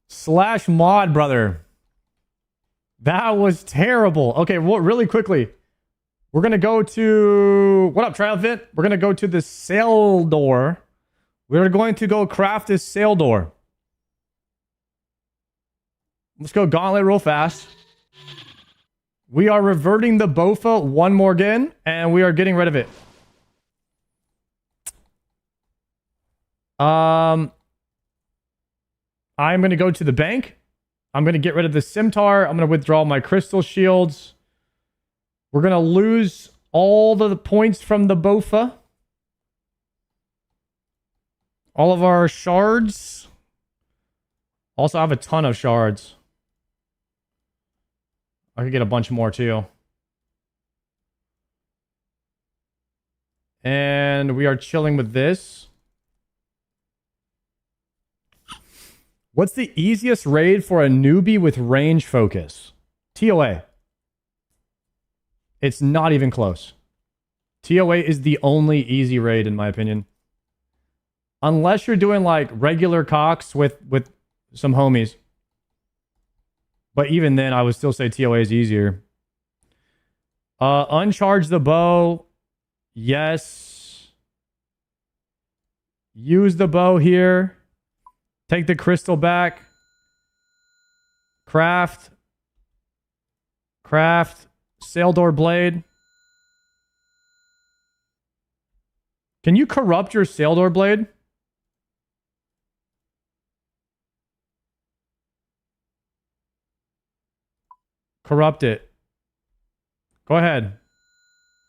Slash mod, brother. That was terrible. Okay, well, really quickly. We're going to go to... What up, Triumphant? We're going to go to the sail door. We're going to go craft this sail door. Let's go gauntlet real fast. We are reverting the Bofa one more again, and we are getting rid of it. I'm going to go to the bank. I'm going to get rid of the scimitar. I'm going to withdraw my crystal shields. We're going to lose all the points from the Bofa. All of our shards. Also, I have a ton of shards. I could get a bunch more too. And we are chilling with this. What's the easiest raid for a newbie with range focus? TOA. It's not even close. TOA is the only easy raid in my opinion. Unless you're doing like regular cocks with some homies. But even then, I would still say TOA is easier. Uncharge the bow. Yes. Use the bow here. Take the crystal back. Craft. Sail door blade. Can you corrupt your sail door blade? Corrupt it. Go ahead.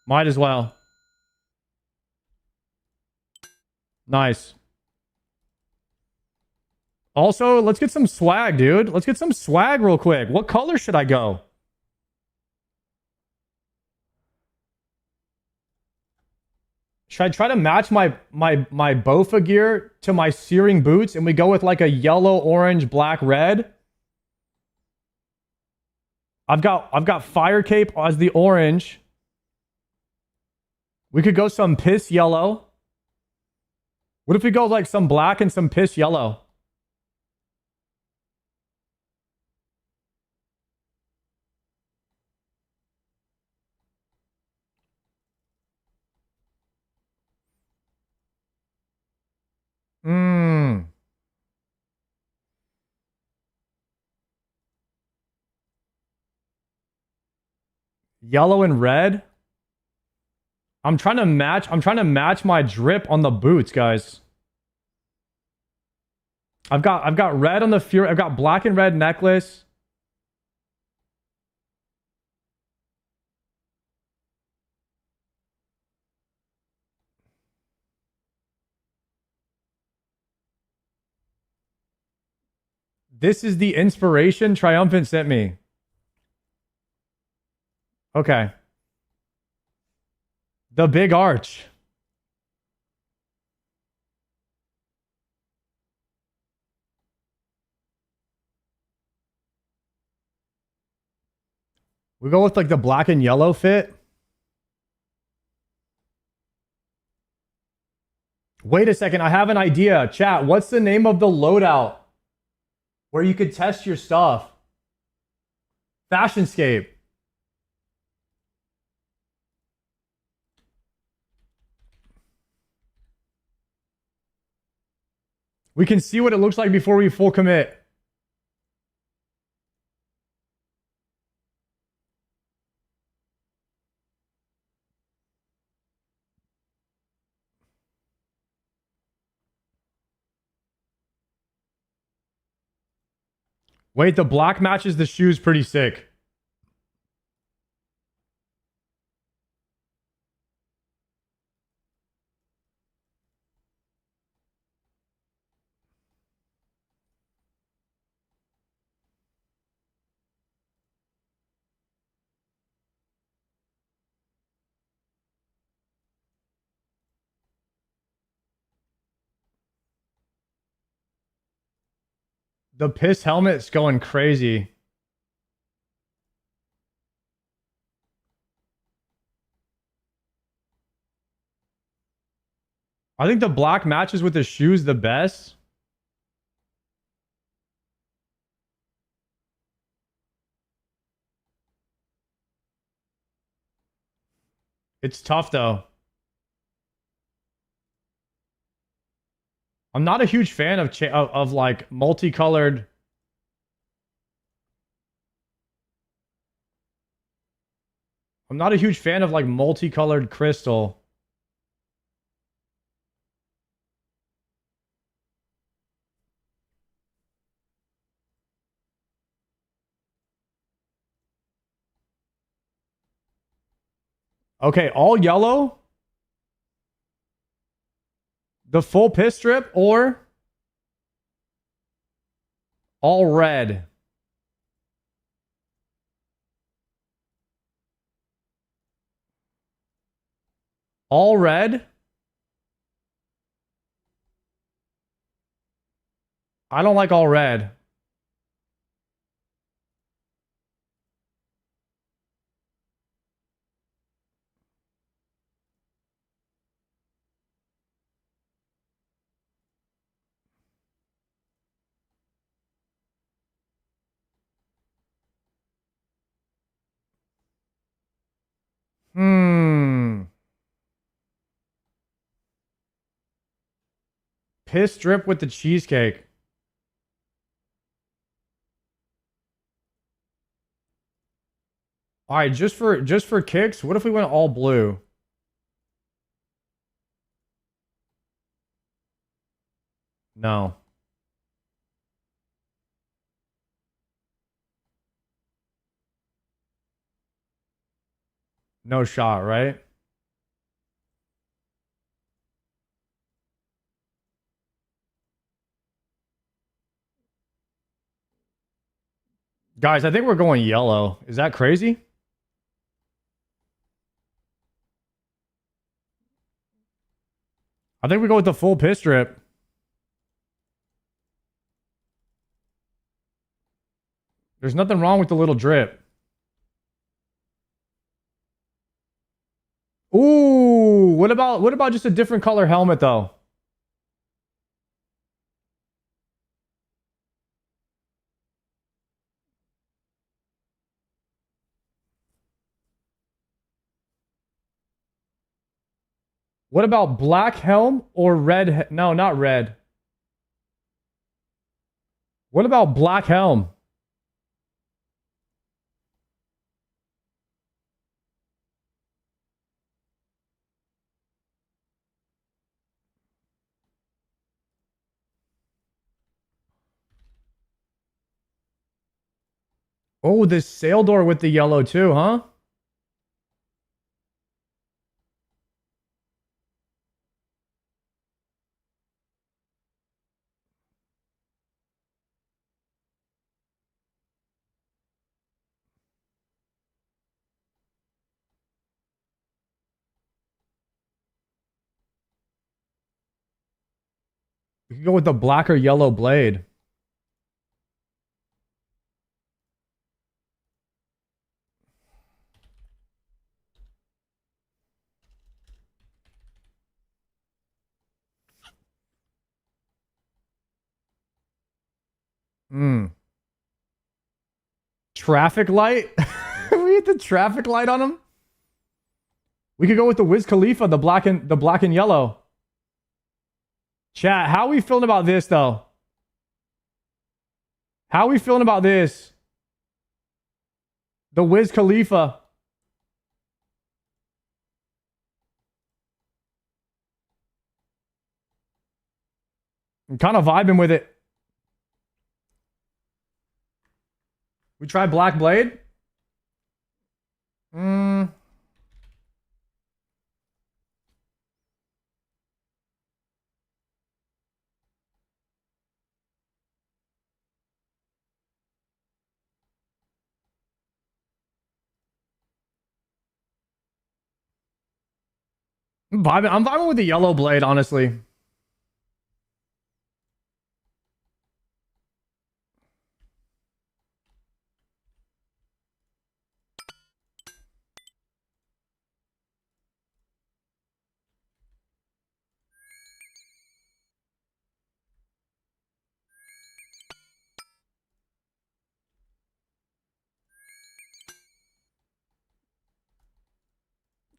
Might as well. Nice. Also, let's get some swag, dude. Let's get some swag real quick. What color should I go? Should I try to match my Bofa gear to my searing boots and we go with like a yellow, orange, black, red? I've got fire cape as the orange. We could go some piss yellow. What if we go like some black and some piss yellow? Yellow and red. I'm trying to match my drip on the boots, guys. I've got red on the Fury. I've got black and red necklace. This is the inspiration Triumphant sent me. Okay. The big arch. We go with like the black and yellow fit. Wait a second. I have an idea. Chat, what's the name of the loadout where you could test your stuff? Fashionscape. We can see what it looks like before we full commit. Wait, the black matches the shoes pretty sick. The piss helmet's going crazy. I think the black matches with the shoes the best. It's tough though. I'm not a huge fan of like multicolored. I'm not a huge fan of like multicolored crystal. Okay, all yellow. The full piss strip or all red. All red. I don't like all red. Piss strip with the cheesecake. All right, just for kicks, what if we went all blue? No. No shot, right? Guys, I think we're going yellow. Is that crazy? I think we go with the full piss strip. There's nothing wrong with the little drip. Ooh, what about just a different color helmet though? What about black helm or red? No, not red. What about black helm? Oh, this sail door with the yellow too, huh? We could go with the black or yellow blade. Hmm. Traffic light? We hit the traffic light on him? We could go with the Wiz Khalifa, the black and yellow. Chat, how are we feeling about this though? How are we feeling about this? The Wiz Khalifa. I'm kind of vibing with it. We try Black Blade? I'm vibing with the yellow blade, honestly.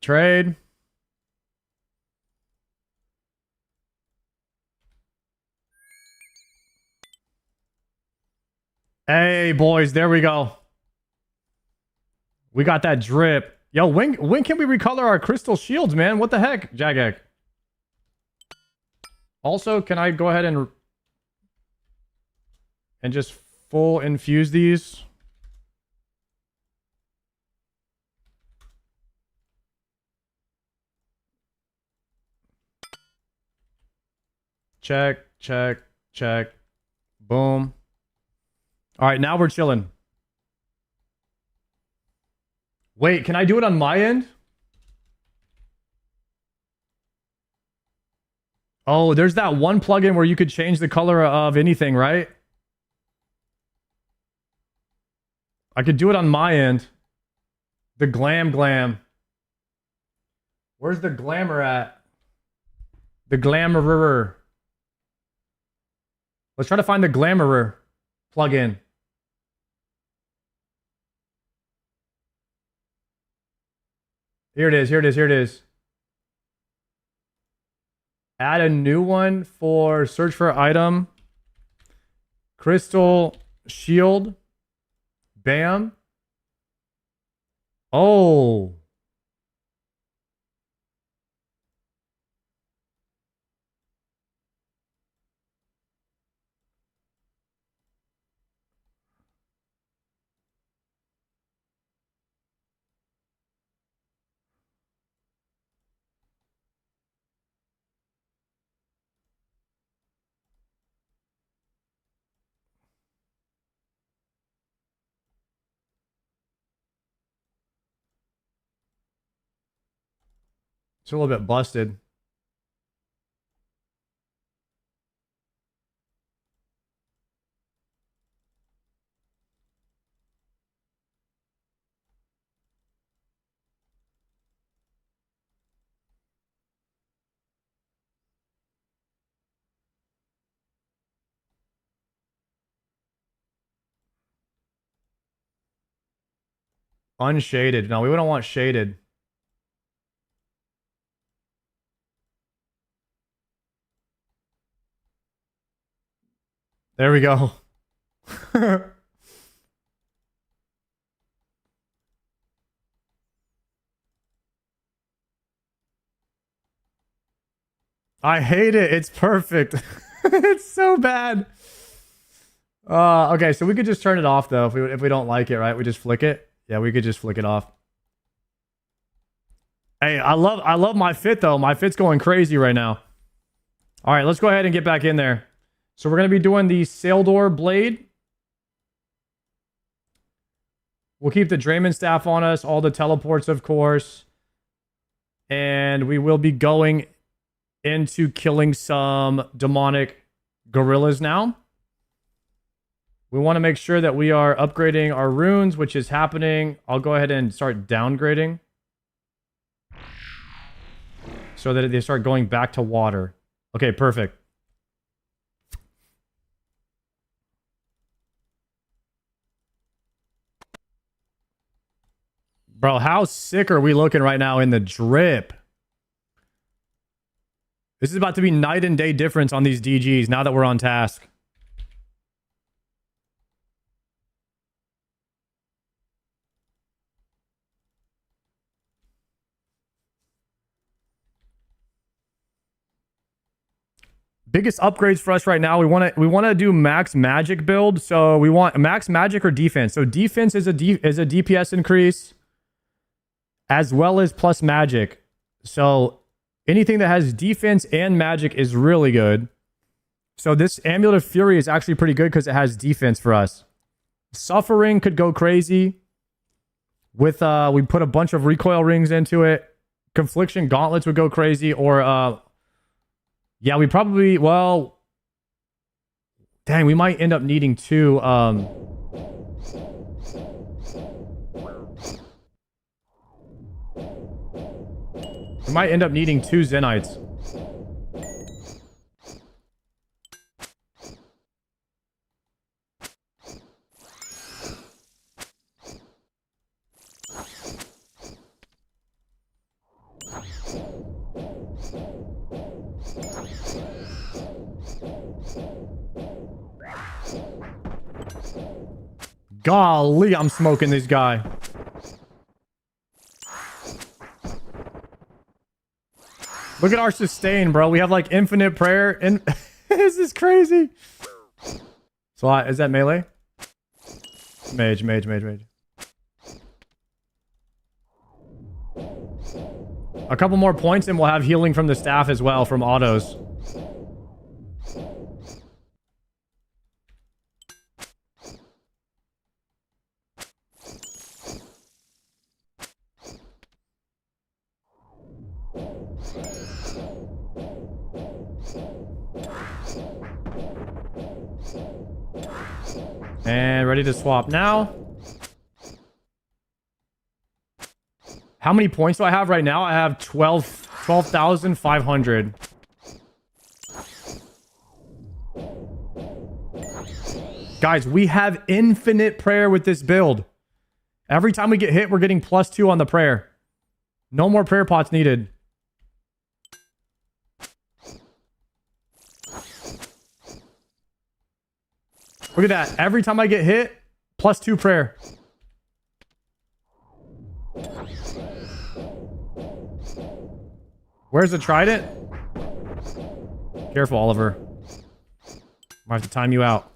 Trade. Hey, boys, there we go. We got that drip. Yo, when can we recolor our crystal shields, man? What the heck, Jagek? Also, can I go ahead and just full infuse these? Check, check, check. Boom. All right, now we're chilling. Wait, can I do it on my end? Oh, there's that one plugin where you could change the color of anything, right? I could do it on my end. The glam. Where's the glamour at? The glamorer. Let's try to find the glamorer plugin. Here it is. Add a new one for search for item. Crystal shield. Bam. Oh. It's a little bit busted. Unshaded. No, we wouldn't want shaded. There we go. I hate it. It's perfect. It's so bad. Okay, so we could just turn it off though if we don't like it, right? We just flick it. Yeah, we could just flick it off. Hey, I love my fit though. My fit's going crazy right now. All right, let's go ahead and get back in there. So we're going to be doing the sail door blade. We'll keep the Draymond staff on us, all the teleports, of course. And we will be going into killing some demonic gorillas now. We want to make sure that we are upgrading our runes, which is happening. I'll go ahead and start downgrading so that they start going back to water. Okay, perfect. Bro, how sick are we looking right now in the drip? This is about to be night and day difference on these DGs now that we're on task. Biggest upgrades for us right now, we want to do max magic build. So we want max magic or defense. So defense is a DPS increase as well as plus magic. So anything that has defense and magic is really good. So this Amulet of Fury is actually pretty good because it has defense for us. Suffering could go crazy with we put a bunch of recoil rings into it. Confliction gauntlets would go crazy, or yeah, we probably, well, dang, we might end up needing two we might end up needing two Zenites. Golly, I'm smoking this guy. Look at our sustain, bro. We have like infinite prayer, and this is crazy. So is that melee? Mage. A couple more points and we'll have healing from the staff as well, from autos. And ready to swap now. How many points do I have right now? I have 12,500. Guys, we have infinite prayer with this build. Every time we get hit, we're getting +2 on the prayer. No more prayer pots needed. Look at that. Every time I get hit, +2 prayer. Where's the trident? Careful, Oliver. Might have to time you out.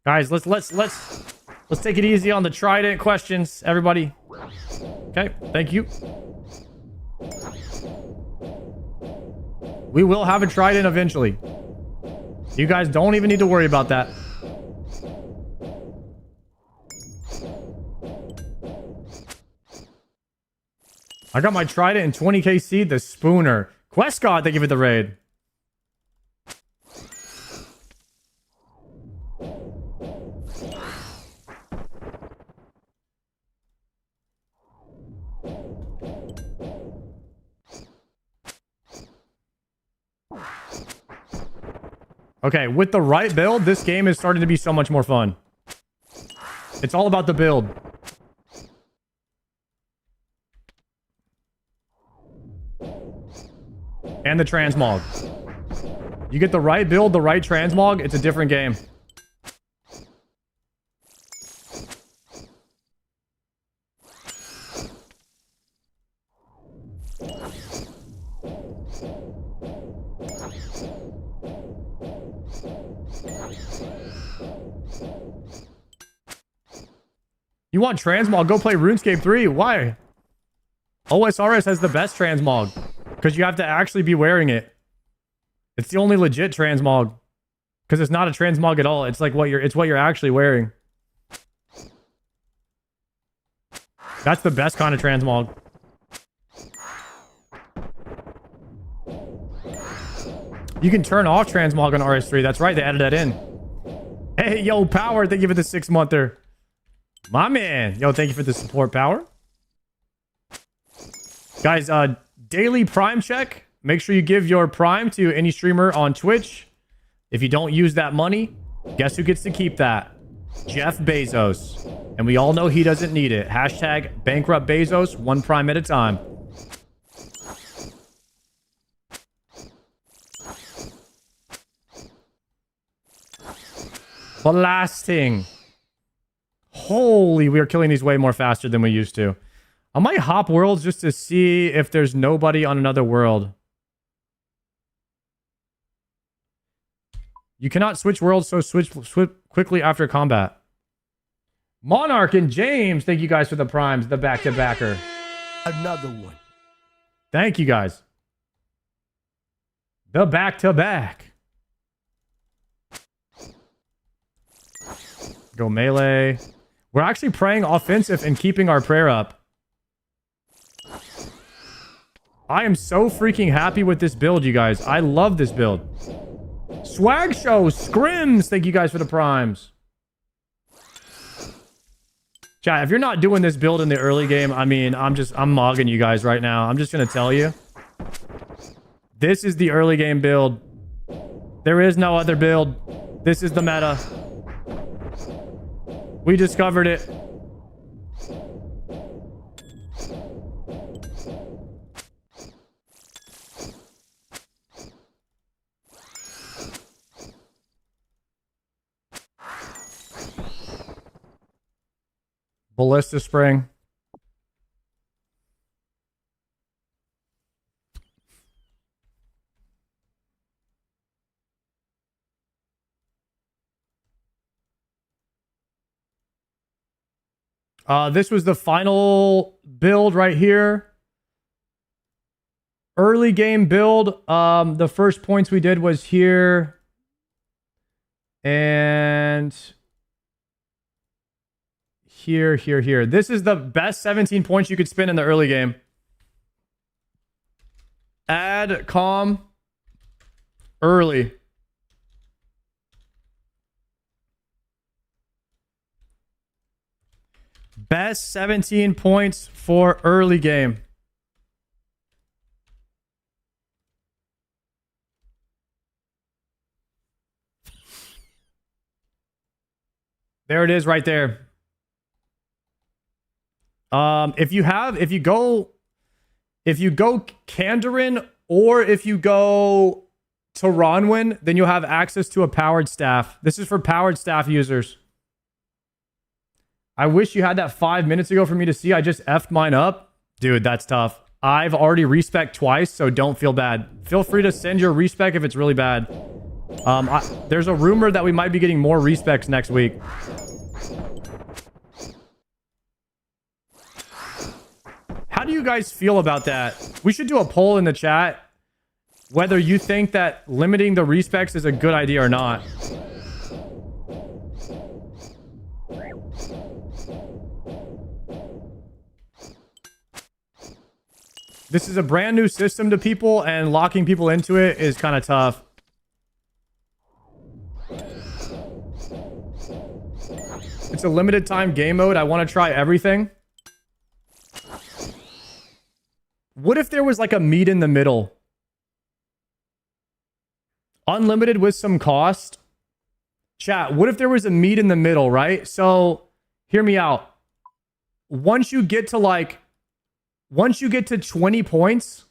Guys, let's take it easy on the trident questions, everybody. Okay, thank you. We will have a trident eventually. You guys don't even need to worry about that. I got my trident in 20k seed, the spooner. Quest God, thank you for the raid. Okay, with the right build, this game is starting to be so much more fun. It's all about the build. And the transmog. You get the right build, the right transmog, it's a different game. You want transmog? Go play RuneScape 3. Why? OSRS has the best transmog. Because you have to actually be wearing it. It's the only legit transmog. Because it's not a transmog at all. It's like what you're actually wearing. That's the best kind of transmog. You can turn off transmog on RS3. That's right, they added that in. Hey, yo, Power, thank you for the 6-monther. My man. Yo, thank you for the support, Power. Guys, daily Prime check. Make sure you give your Prime to any streamer on Twitch. If you don't use that money, guess who gets to keep that? Jeff Bezos. And we all know he doesn't need it. Hashtag bankrupt Bezos, 1 Prime at a time. Blasting. Holy, we are killing these way more faster than we used to. I might hop worlds just to see if there's nobody on another world. You cannot switch worlds, so switch quickly after combat. Monarch and James, thank you guys for the primes, the back-to-backer. Another one. Thank you guys. The back-to-back. Go melee. We're actually praying offensive and keeping our prayer up. I am so freaking happy with this build, you guys. I love this build. Swag Show, Scrims, thank you guys for the primes. Chat, if you're not doing this build in the early game, I mean, I'm mogging you guys right now. I'm just going to tell you. This is the early game build. There is no other build. This is the meta. We discovered it. Ballista Spring. This was the final build right here. Early game build. The first points we did was here. And here. This is the best 17 points you could spin in the early game. Add calm early. Best 17 points for early game. There it is right there. If you go Kandarin or if you go Taranwin, then you'll have access to a powered staff. This is for powered staff users. I wish you had that 5 minutes ago for me to see. I just effed mine up. Dude, that's tough. I've already respec twice, so don't feel bad. Feel free to send your respec if it's really bad. There's a rumor that we might be getting more respecs next week. How do you guys feel about that? We should do a poll in the chat whether you think that limiting the respecs is a good idea or not. This is a brand new system to people, and locking people into it is kind of tough. It's a limited time game mode. I want to try everything. What if there was like a meet in the middle? Unlimited with some cost? Chat, what if there was a meet in the middle, right? So, hear me out. Once you get to 20 points,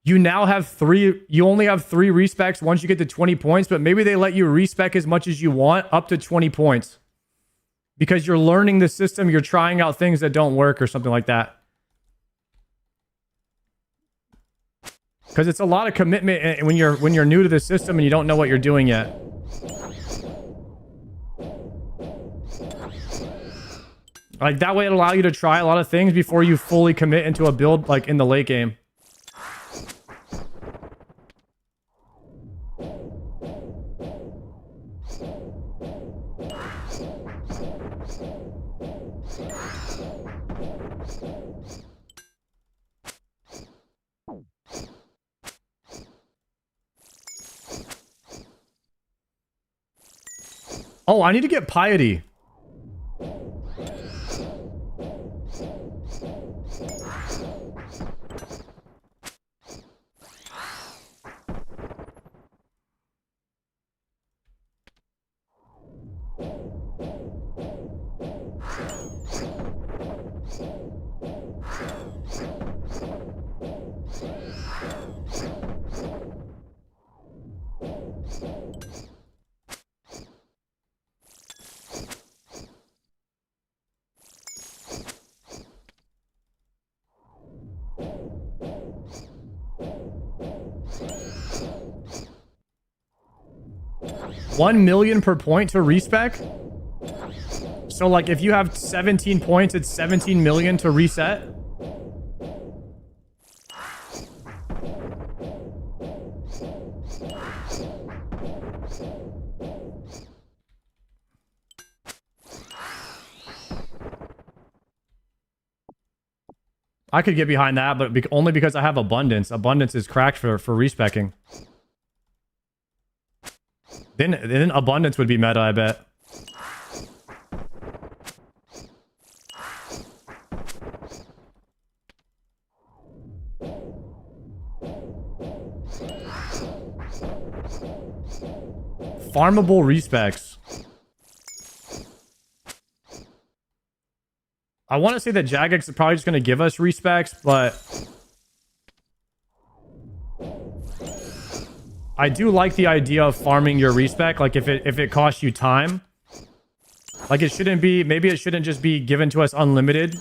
you now have you only have 3 respecs once you get to 20 points, but maybe they let you respec as much as you want up to 20 points. Because you're learning the system, you're trying out things that don't work or something like that. Because it's a lot of commitment when you're new to the system and you don't know what you're doing yet. Like, that way it'll allow you to try a lot of things before you fully commit into a build, like, in the late game. Oh, I need to get piety. $1 million per point to respec. So, like, if you have 17 points, it's 17 million to reset. I could get behind that, but only because I have abundance. Abundance is cracked for respecking. Then abundance would be meta, I bet. Farmable respecs. I want to say that Jagex is probably just going to give us respecs, but I do like the idea of farming your respec. Like, if it costs you time, like, it shouldn't be, maybe it shouldn't just be given to us unlimited,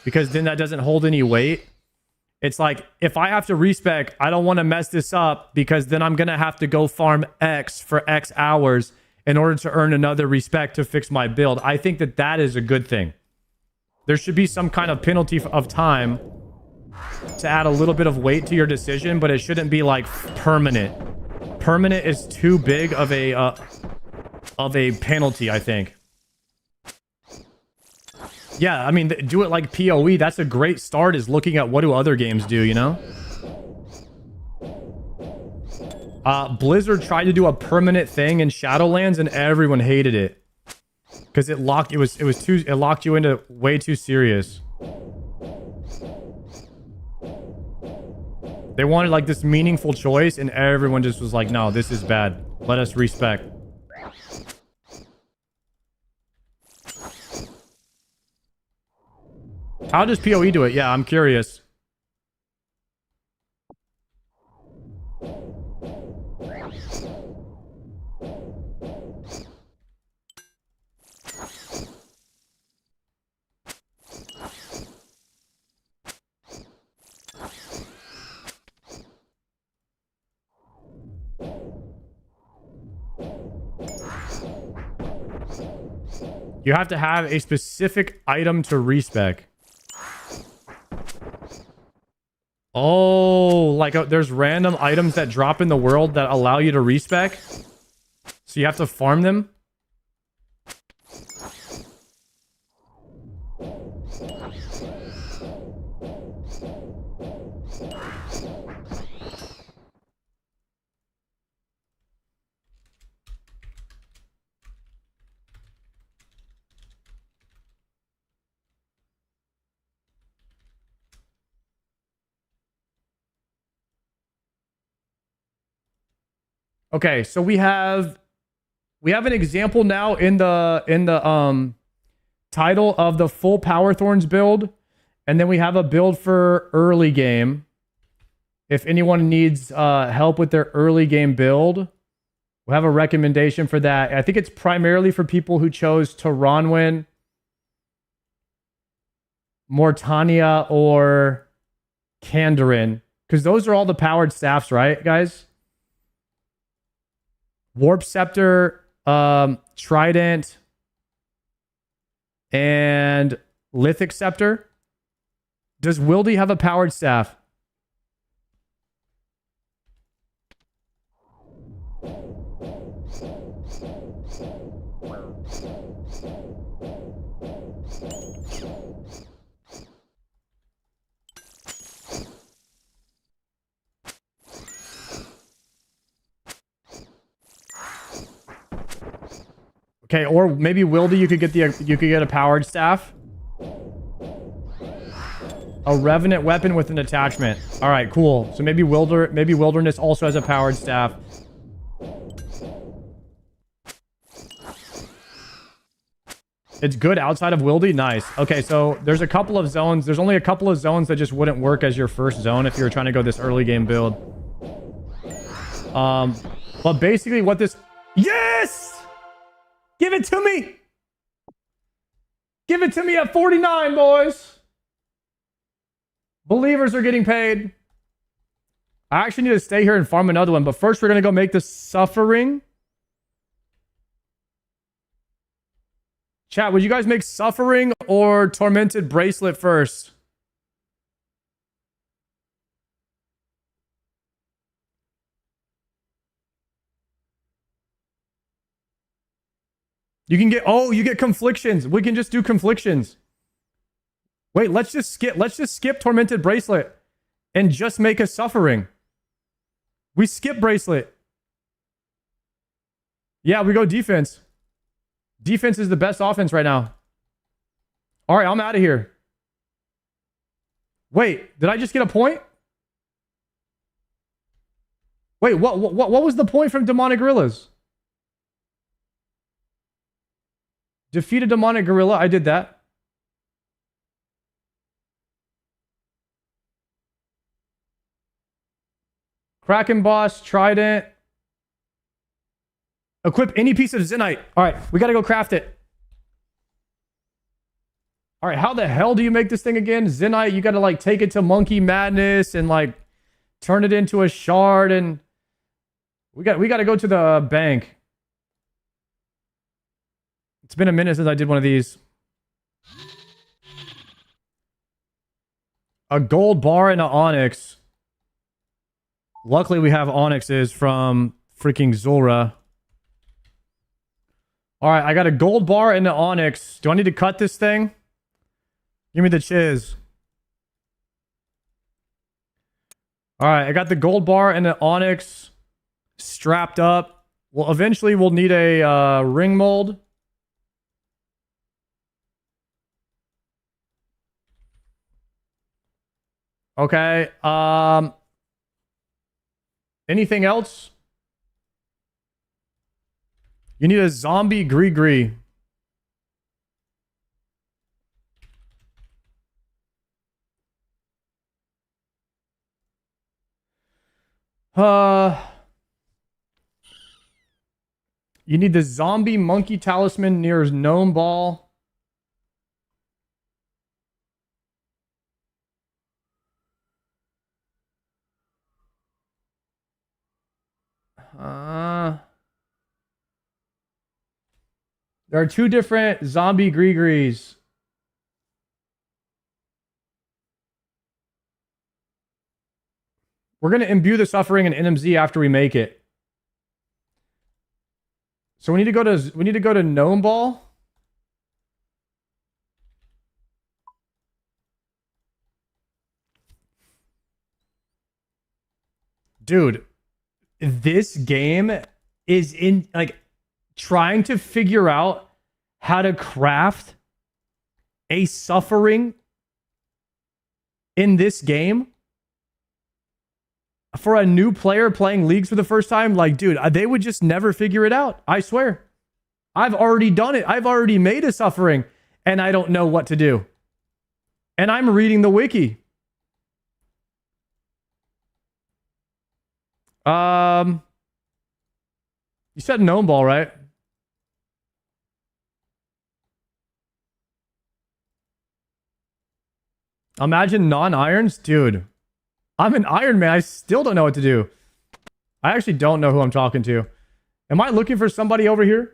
because then that doesn't hold any weight. It's like, if I have to respec, I don't want to mess this up, because then I'm going to have to go farm X for X hours in order to earn another respec to fix my build. I think that that is a good thing. There should be some kind of penalty of time to add a little bit of weight to your decision, but it shouldn't be like permanent. Permanent is too big of a penalty, I think. Yeah, I mean, do it like PoE. That's a great start, is looking at what do other games do, you know? Blizzard tried to do a permanent thing in Shadowlands and everyone hated it. Because it locked it locked you into way too serious. They wanted like this meaningful choice and everyone just was like, no, this is bad. Let us respect. How does PoE do it? Yeah, I'm curious. You have to have a specific item to respec. Oh, like there's random items that drop in the world that allow you to respec. So you have to farm them. Okay, so we have an example now in the title of the full Powerthorns build, and then we have a build for early game. If anyone needs help with their early game build, we have a recommendation for that. I think it's primarily for people who chose Taranwin, Mortania, or Kandarin, because those are all the powered staffs, right, guys? Warp Scepter, Trident, and Lithic Scepter. Does Wildy have a powered staff? Okay, or maybe Wildy, you could get a powered staff. A Revenant weapon with an attachment. All right, cool. So maybe Wilderness also has a powered staff. It's good outside of Wildy? Nice. Okay, so there's a couple of zones. There's only a couple of zones that just wouldn't work as your first zone if you were trying to go this early game build. But basically what this... Yes! Give it to me! Give it to me at 49, boys! Believers are getting paid. I actually need to stay here and farm another one, but first we're going to go make the Suffering. Chat, would you guys make Suffering or Tormented Bracelet first? You can get, oh, you get Conflictions. We can just do Conflictions. Wait, let's just skip Tormented Bracelet and just make a Suffering. We skip Bracelet. Yeah, we go defense. Defense is the best offense right now. All right, I'm out of here. Wait, did I just get a point? Wait, what was the point from Demonic Gorillas? Defeat a Demonic Gorilla. I did that. Kraken Boss, Trident. Equip any piece of Zenite. All right, we got to go craft it. All right, how the hell do you make this thing again? Zenite, you got to like take it to Monkey Madness and like turn it into a shard, and we got to go to the bank. It's been a minute since I did one of these. A gold bar and an onyx. Luckily, we have onyxes from freaking Zora. All right, I got a gold bar and an onyx. Do I need to cut this thing? Give me the chiz. All right, I got the gold bar and the onyx strapped up. Well, eventually we'll need a ring mold. Okay. Anything else? You need a zombie Gree. You need the zombie monkey talisman near gnome ball. There are two different zombie Grees. We're gonna imbue the suffering in NMZ after we make it. So we need to go to gnome ball. Dude, this game is in like trying to figure out how to craft a suffering in this game for a new player playing leagues for the first time. Like, dude, they would just never figure it out. I swear. I've already done it. I've already made a suffering and I don't know what to do. And I'm reading the wiki. You said gnome ball, right? Imagine non-irons? Dude, I'm an Iron Man. I still don't know what to do. I actually don't know who I'm talking to. Am I looking for somebody over here?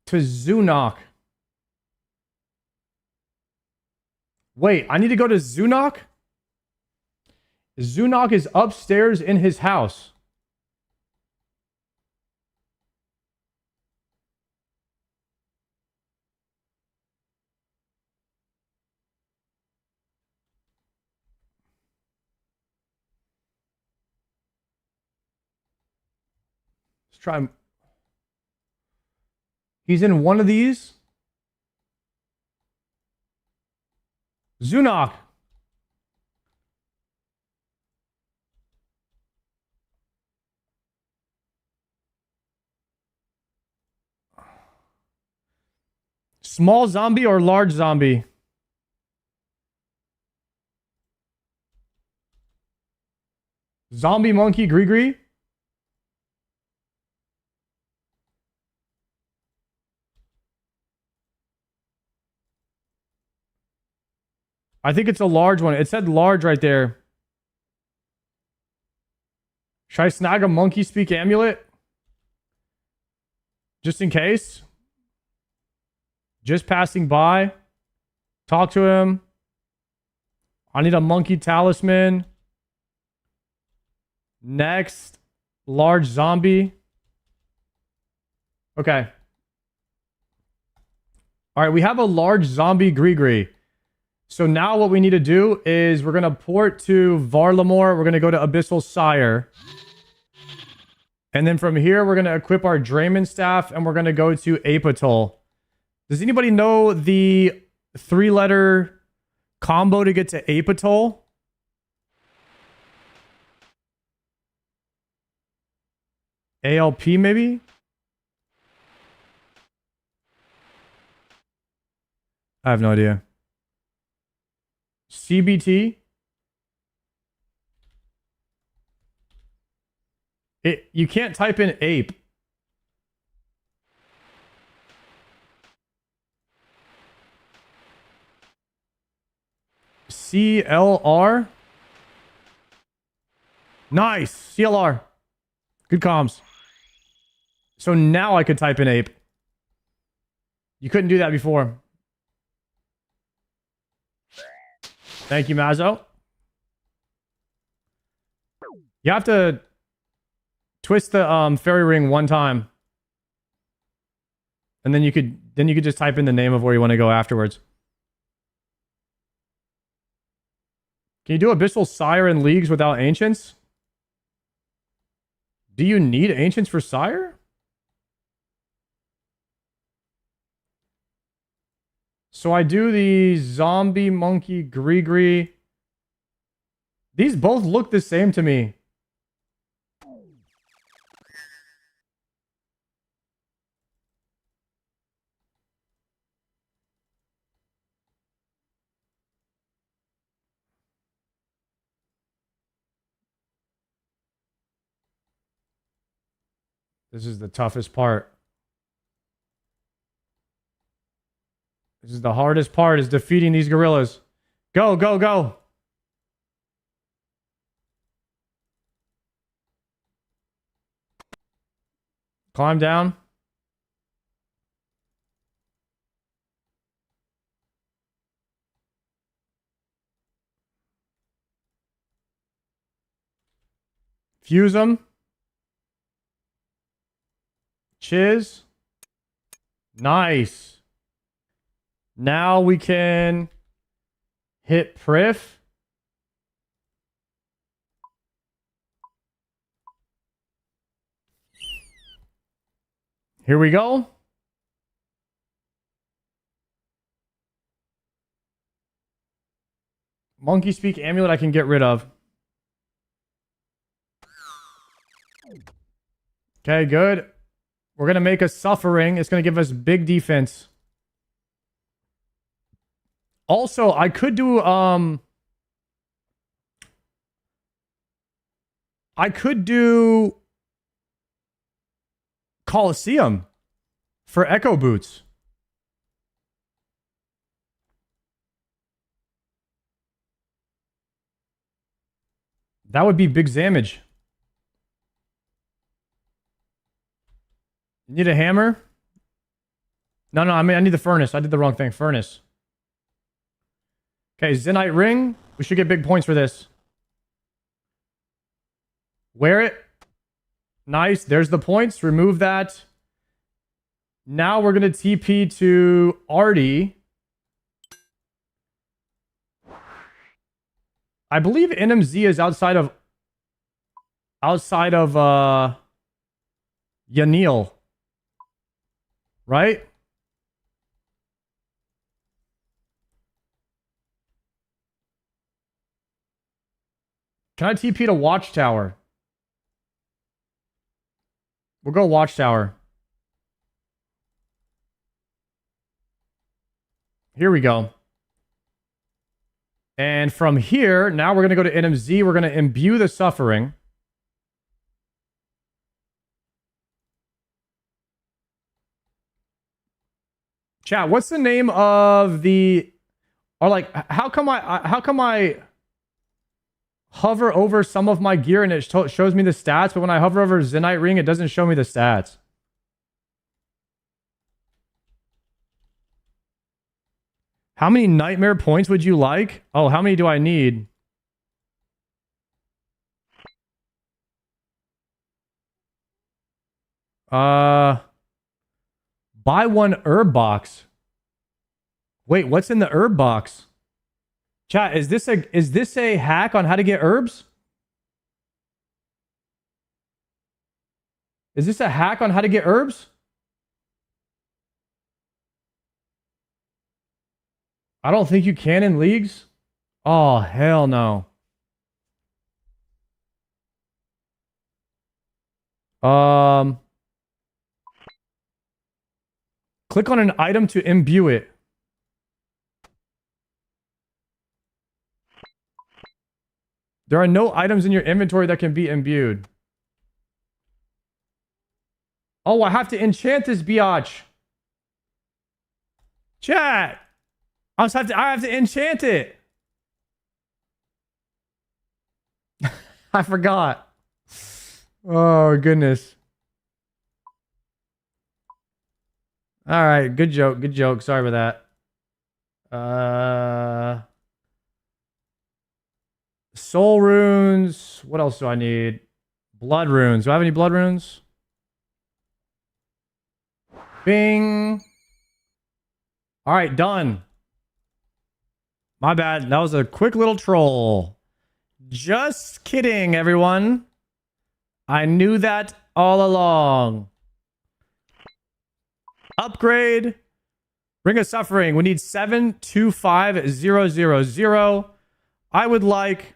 To Zunok. Wait, I need to go to Zunok? Zunok is upstairs in his house. Let's try. He's in one of these. Zunok. Small zombie or large zombie? Zombie monkey Gree? I think it's a large one. It said large right there. Should I snag a monkey speak amulet? Just in case? Just passing by. Talk to him. I need a monkey talisman. Next. Large zombie. Okay. All right, we have a large zombie Gree. So now what we need to do is we're going to port to Varlamore. We're going to go to Abyssal Sire. And then from here, we're going to equip our Drayman staff and we're going to go to Apatol. Does anybody know the 3-letter combo to get to Apatol? ALP maybe? I have no idea. CBT? You can't type in ape. CLR? Nice. CLR. Good comms. So now I could type in ape. You couldn't do that before. Thank you, Mazzo. You have to twist the fairy ring one time. And then you could just type in the name of where you want to go afterwards. Can you do Abyssal Sire in leagues without ancients? Do you need ancients for Sire? So I do the zombie monkey Gree. These both look the same to me. This is the toughest part. This is the hardest part, is defeating these gorillas. Go, go, go. Climb down. Fuse them. Chiz. Nice. Now we can hit Priff. Here we go. Monkey Speak Amulet I can get rid of. Okay, good. We're going to make a Suffering. It's going to give us big defense. Also, I could do Coliseum for Echo Boots. That would be big damage. You need a hammer? No, I mean, I need the furnace. I did the wrong thing. Furnace. Okay, Zenite Ring. We should get big points for this. Wear it. Nice. There's the points. Remove that. Now we're going to TP to Artie. I believe NMZ is outside of Yanil. Right? Can I TP to Watchtower? We'll go Watchtower. Here we go. And from here, now we're going to go to NMZ. We're going to imbue the Suffering. Chat, what's the name of the... Or like, how come I hover over some of my gear and it shows me the stats, but when I hover over Zenite Ring, it doesn't show me the stats? How many nightmare points would you like? Oh, how many do I need? Buy one herb box. Wait, what's in the herb box? Chat, is this a hack on how to get herbs? Is this a hack on how to get herbs? I don't think you can in leagues. Oh, hell no. Click on an item to imbue it. There are no items in your inventory that can be imbued. Oh, I have to enchant this biatch. Chat. I have to enchant it. I forgot. Oh, goodness. All right, good joke, good joke. Sorry about that. Soul runes. What else do I need? Blood runes. Do I have any blood runes? Bing. All right, done. My bad. That was a quick little troll. Just kidding, everyone. I knew that all along. Upgrade. Ring of Suffering. We need 725000. I would like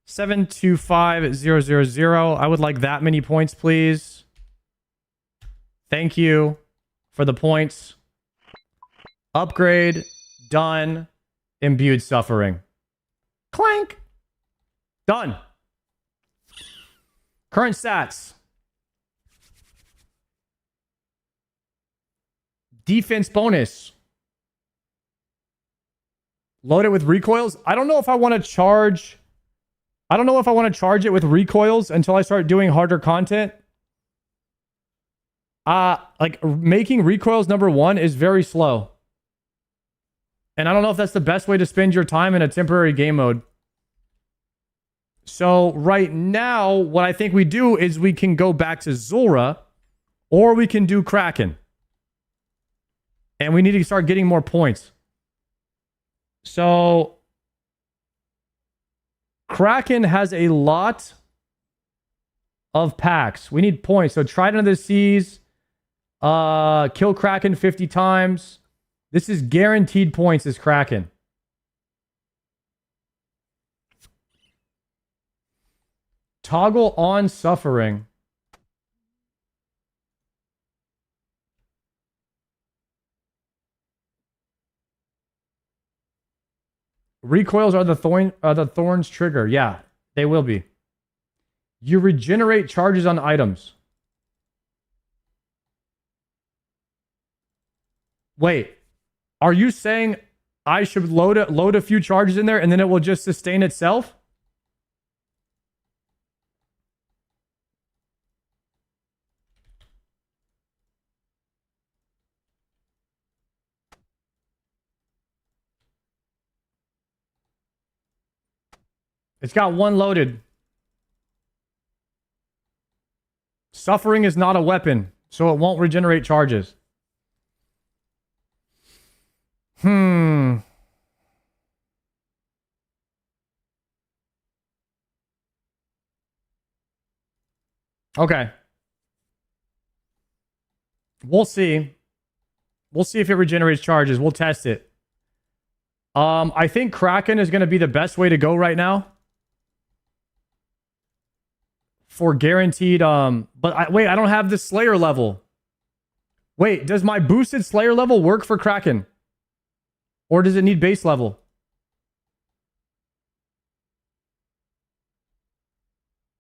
725000. I would like that many points, please. Thank you for the points. Upgrade. Done. Imbued Suffering. Clank. Done. Current stats. Defense bonus. Load it with recoils. I don't know if I want to charge. I don't know if I want to charge it with recoils until I start doing harder content. Like making recoils #1 is very slow. And I don't know if that's the best way to spend your time in a temporary game mode. So right now, what I think we do is we can go back to Zulrah, or we can do Kraken. And we need to start getting more points. So Kraken has a lot of packs. We need points. So Trident of the Seas, kill Kraken 50 times. This is guaranteed points as Kraken. Toggle on Suffering. Recoils are the thorns trigger. Yeah, they will be. You regenerate charges on items. Wait, are you saying I should load a few charges in there and then it will just sustain itself? It's got one loaded. Suffering is not a weapon, so it won't regenerate charges. Okay. We'll see. We'll see if it regenerates charges. We'll test it. I think Kraken is going to be the best way to go right now. For guaranteed, wait, I don't have the Slayer level. Wait, does my boosted Slayer level work for Kraken? Or does it need base level?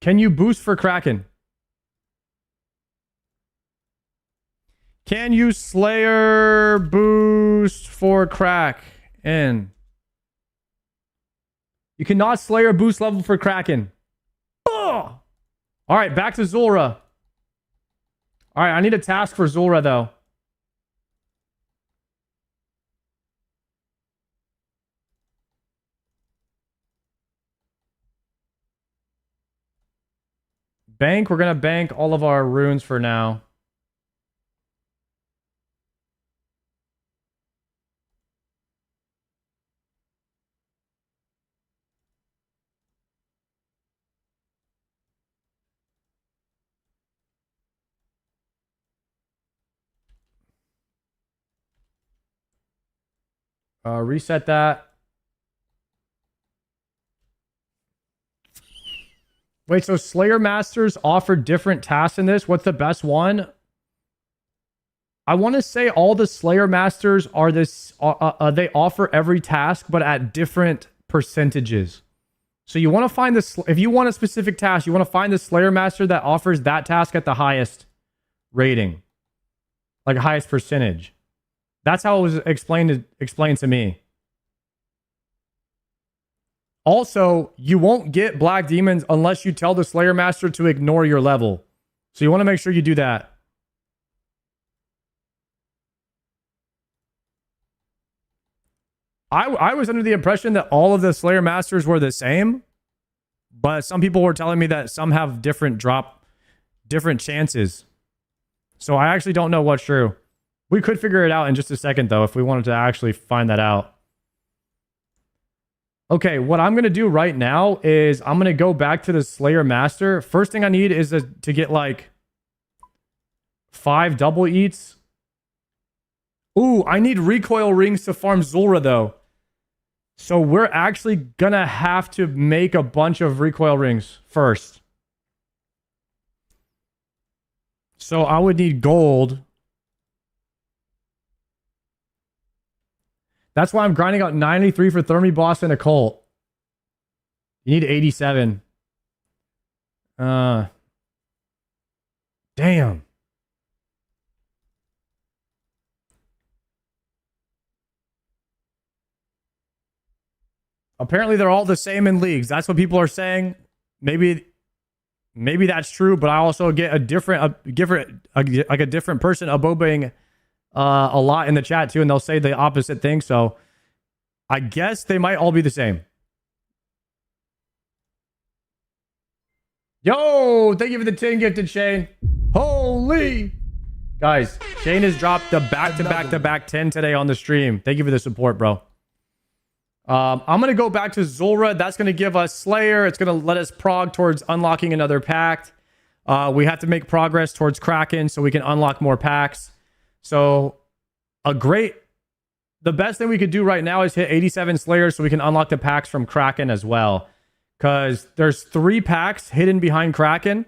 Can you boost for Kraken? Can you Slayer boost for Kraken? You cannot Slayer boost level for Kraken. Ugh! All right, back to Zulrah. All right, I need a task for Zulrah, though. Bank. We're going to bank all of our runes for now. Reset that. Wait, so Slayer Masters offer different tasks in this? What's the best one? I want to say all the Slayer Masters are this. They offer every task, but at different percentages. So you want to find this. If you want a specific task, you want to find the Slayer Master that offers that task at the highest rating, like highest percentage. That's how it was explained to me. Also, you won't get Black Demons unless you tell the Slayer Master to ignore your level. So you want to make sure you do that. I was under the impression that all of the Slayer Masters were the same, but some people were telling me that some have different chances. So I actually don't know what's true. We could figure it out in just a second, though, if we wanted to actually find that out. Okay, what I'm going to do right now is I'm going to go back to the Slayer Master. First thing I need is to get like 5 double eats. Ooh, I need recoil rings to farm Zulrah, though. So we're actually going to have to make a bunch of recoil rings first. So I would need gold. That's why I'm grinding out 93 for Thermi Boss and a Colt. You need 87. Damn. Apparently they're all the same in leagues. That's what people are saying. Maybe that's true, but I also get a different person abobaing a lot in the chat too, and they'll say the opposite thing. So I guess they might all be the same. Yo, thank you for the 10 gifted, Shane. Holy guys, Shane has dropped the back 10 today on the stream. Thank you for the support, bro. I'm going to go back to Zulrah. That's going to give us Slayer. It's going to let us prog towards unlocking another pact. We have to make progress towards Kraken so we can unlock more packs. So the best thing we could do right now is hit 87 Slayers so we can unlock the packs from Kraken as well. Because there's 3 packs hidden behind Kraken.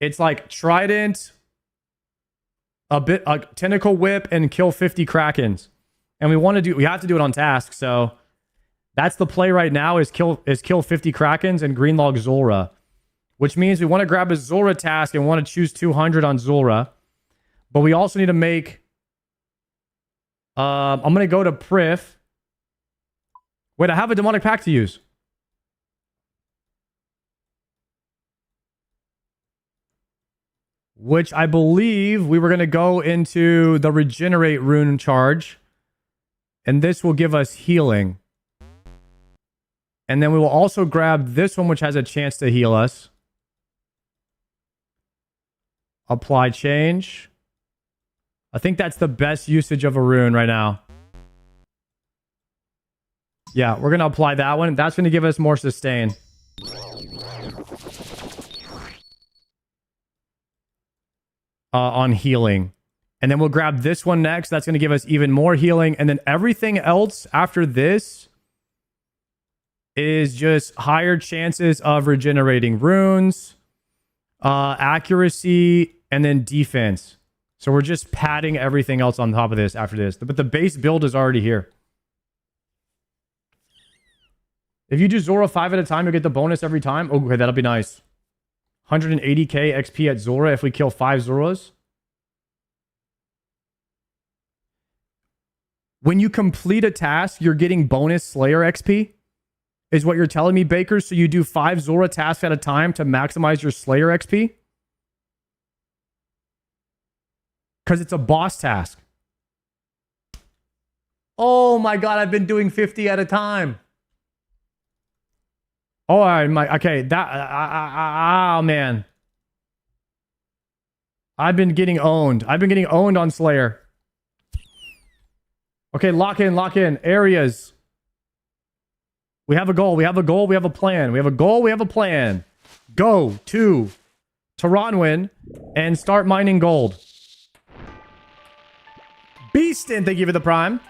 It's like Trident, a Tentacle Whip, and kill 50 Krakens. And we have to do it on task. So that's the play right now is kill 50 Krakens and greenlog Zulrah. Which means we want to grab a Zulrah task and want to choose 200 on Zulrah. But we also need to make... I'm going to go to Prif. Wait, I have a demonic pack to use. Which I believe we were going to go into the regenerate rune charge. And this will give us healing. And then we will also grab this one, which has a chance to heal us. Apply change. I think that's the best usage of a rune right now. Yeah, we're going to apply that one. That's going to give us more sustain. On healing. And then we'll grab this one next. That's going to give us even more healing. And then everything else after this is just higher chances of regenerating runes, accuracy, and then defense. So we're just padding everything else on top of this after this. But the base build is already here. If you do Zulrah 5 at a time, you'll get the bonus every time. Okay, that'll be nice. 180k XP at Zulrah if we kill 5 Zulrahs. When you complete a task, you're getting bonus Slayer XP, is what you're telling me, Baker. So you do 5 Zulrah tasks at a time to maximize your Slayer XP? Because it's a boss task. Oh my god, I've been doing 50 at a time. Oh, okay, that, man. I've been getting owned. I've been getting owned on Slayer. Okay, lock in. Areas. We have a goal. We have a goal. We have a plan. We have a goal. We have a plan. Go to Taranwin and start mining gold. Beastin', thank you for the prime.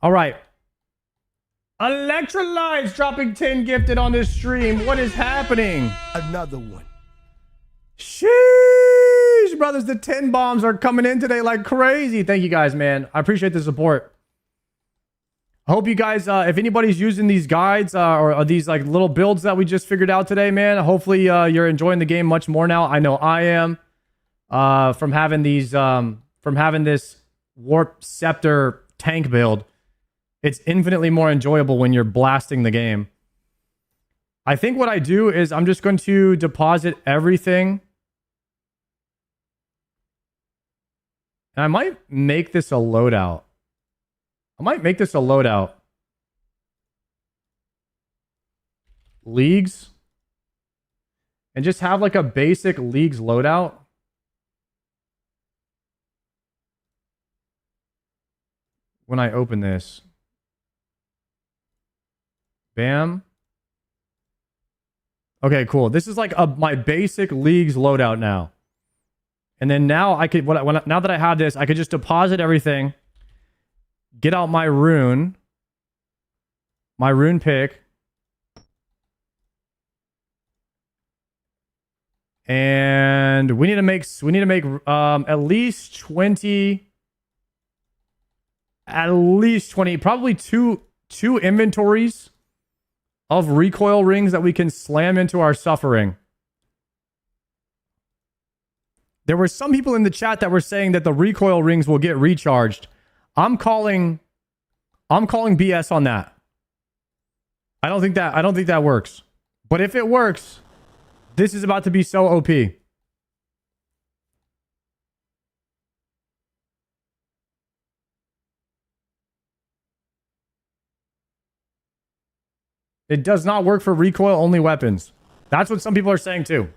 All right. Electrolytes dropping 10 gifted on this stream. What is happening? Another one. Sheesh, brothers. The 10 bombs are coming in today like crazy. Thank you guys, man. I appreciate the support. I hope you guys, if anybody's using these guides or these like little builds that we just figured out today, man, hopefully you're enjoying the game much more now. I know I am. From having these, from having this Warp Scepter tank build. It's infinitely more enjoyable when you're blasting the game. I think what I do is I'm just going to deposit everything. And I might make this a loadout. Leagues. And just have like a basic leagues loadout. when I open this. Bam. Okay, cool. This is like my basic leagues loadout now. And then now I could, now that I have this, I could just deposit everything, get out my rune pick, and we need to make at least 20, probably two inventories of recoil rings that we can slam into our suffering. There were some people in the chat that were saying that the recoil rings will get recharged. I'm calling BS on that. I don't think that works. But if it works, this is about to be so OP. It does not work for recoil only weapons. That's what some people are saying too.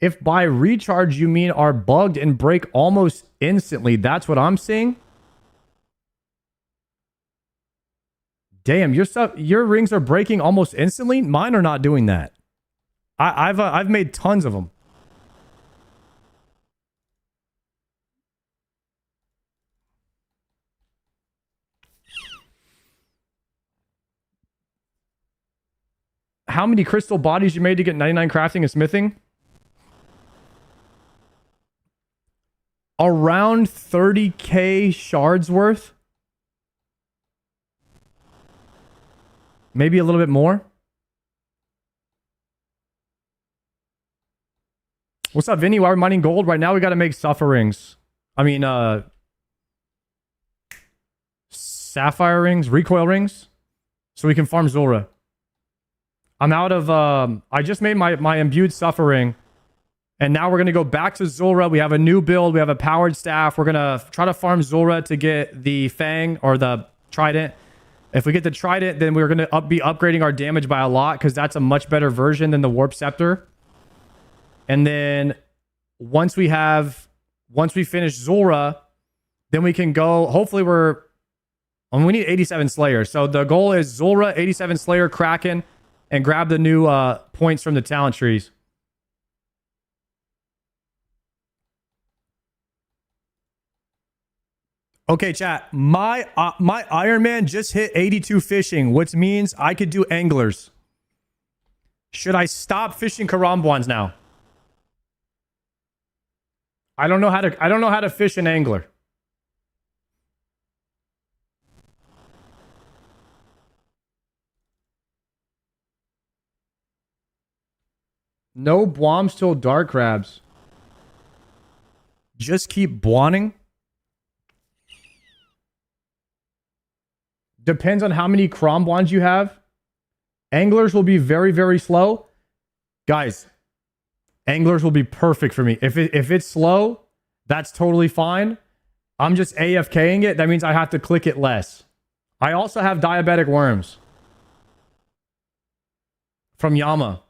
If by recharge you mean are bugged and break almost instantly, that's what I'm seeing. Damn, your rings are breaking almost instantly. Mine are not doing that. I've made tons of them. How many crystal bodies you made to get 99 crafting and smithing? Around 30k shards worth. Maybe a little bit more. What's up, Vinny? Why are we mining gold? Right now we got to make sufferings. I mean, sapphire rings, recoil rings, so we can farm Zulrah. I'm out of, I just made my imbued suffering. And now we're going to go back to Zulrah. We have a new build. We have a powered staff. We're going to try to farm Zulrah to get the Fang or the Trident. If we get the Trident, then we're going to be upgrading our damage by a lot because that's a much better version than the Warp Scepter. And then once we finish Zulrah, then we can go, hopefully we need 87 Slayer. So the goal is Zulrah, 87 Slayer, Kraken, and grab the new points from the talent trees. Okay, chat. My Iron Man just hit 82 fishing, which means I could do anglers. Should I stop fishing Karambwans now? I don't know how to fish an angler. No Bwams till dark crabs. Just keep Bwanning. Depends on how many Kromblons you have. Anglers will be very, very slow. Guys, anglers will be perfect for me. If it's slow, that's totally fine. I'm just AFKing it. That means I have to click it less. I also have diabetic worms. From Yama.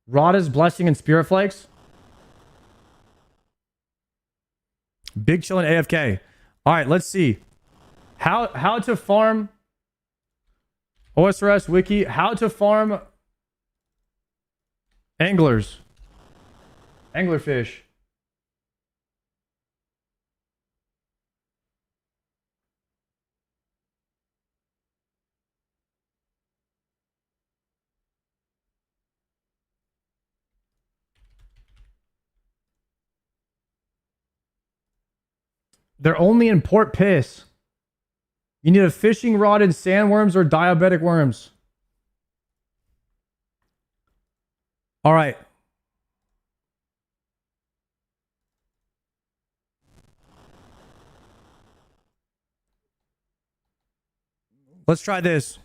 Rada's Blessing and Spirit Flakes. Big chillin' AFK. All right, let's see. How to farm OSRS wiki. How to farm anglers. Anglerfish. They're only in Port Piss. You need a fishing rod and sandworms or diabetic worms. All right. Let's try this.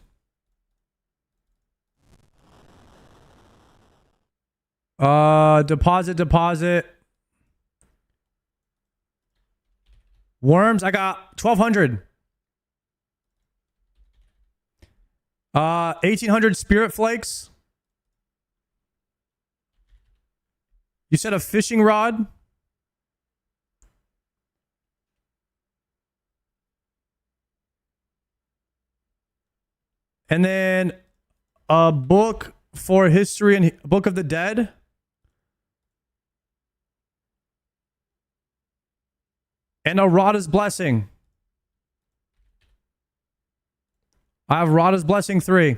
Deposit. Worms, I got 1,200. 1,800 spirit flakes. You said a fishing rod. And then a book for history and Book of the Dead. And a Rada's Blessing. I have Rada's Blessing 3.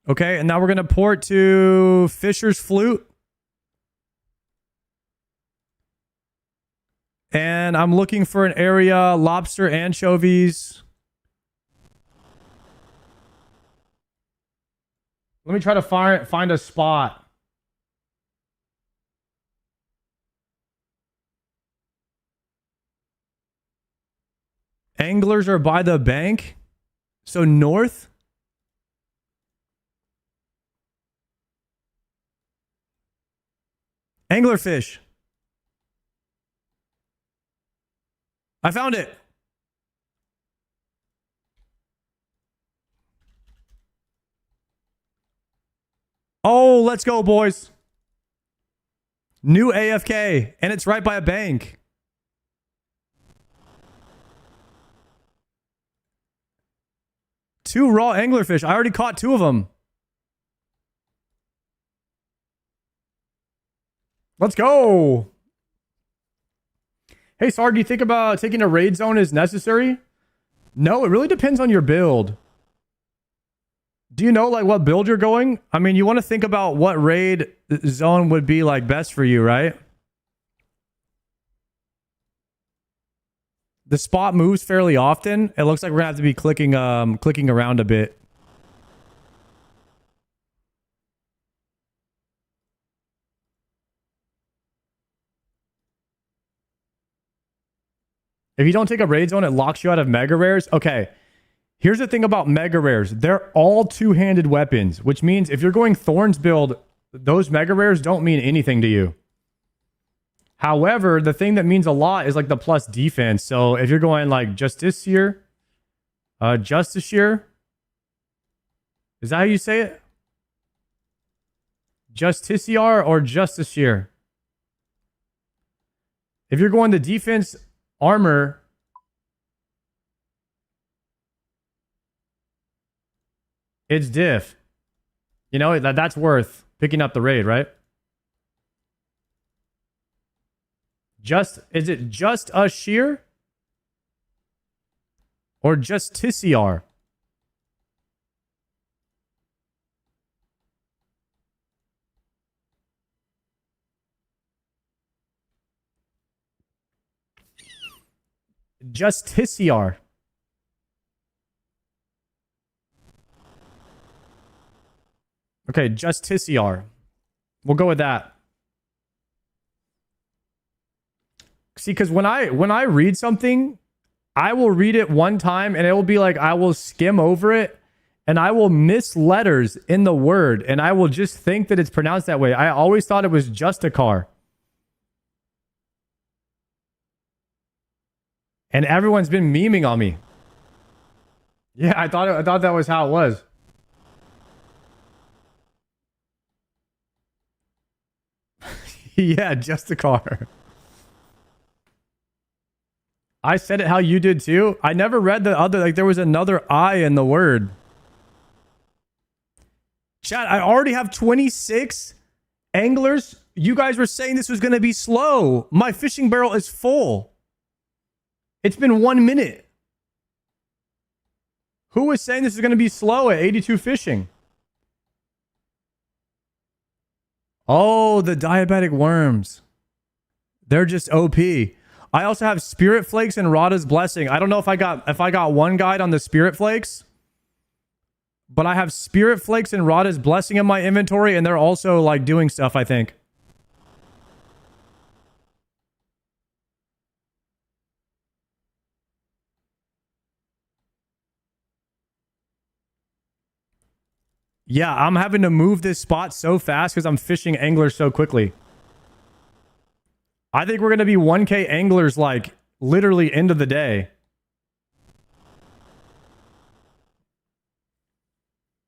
Okay, and now we're going to port to Fisher's Flute. And I'm looking for an area, lobster, anchovies. Let me try to find a spot. Anglers are by the bank. So north. Anglerfish. I found it. Oh, let's go, boys. New AFK, and it's right by a bank. Two raw anglerfish. I already caught 2 of them. Let's go. Hey, Sar, do you think about taking a raid zone is necessary? No, it really depends on your build. Do you know like what build you're going? I mean, you want to think about what raid zone would be like best for you, right? The spot moves fairly often. It looks like we're gonna have to be clicking around a bit. If you don't take a raid zone, it locks you out of mega rares. Okay. Here's the thing about mega rares. They're all two-handed weapons, which means if you're going Thorns build, those mega rares don't mean anything to you. However, the thing that means a lot is like the plus defense. So if you're going like Justiciar, Justiciar, is that how you say it? Justiciar or Justiciar? If you're going the defense armor, it's diff. You know, that's worth picking up the raid, right? Is it just a shear? Or just Justiciar? Justiciar. Okay, Justiciar. We'll go with that. See, because when I read something, I will read it one time and it will be like I will skim over it and I will miss letters in the word and I will just think that it's pronounced that way. I always thought it was just a car. And everyone's been memeing on me. Yeah, I thought that was how it was. Yeah, just a car. I said it how you did too. I never read the other, like there was another I in the word. Chat, I already have 26 anglers. You guys were saying this was going to be slow. My fishing barrel is full. It's been 1 minute. Who was saying this is going to be slow at 82 fishing? Oh, the diabetic worms. They're just OP. I also have Spirit Flakes and Rada's Blessing. I don't know if I got one guide on the Spirit Flakes, but I have Spirit Flakes and Rada's Blessing in my inventory, and they're also like doing stuff, I think. Yeah, I'm having to move this spot so fast because I'm fishing anglers so quickly. I think we're going to be 1K anglers like literally end of the day.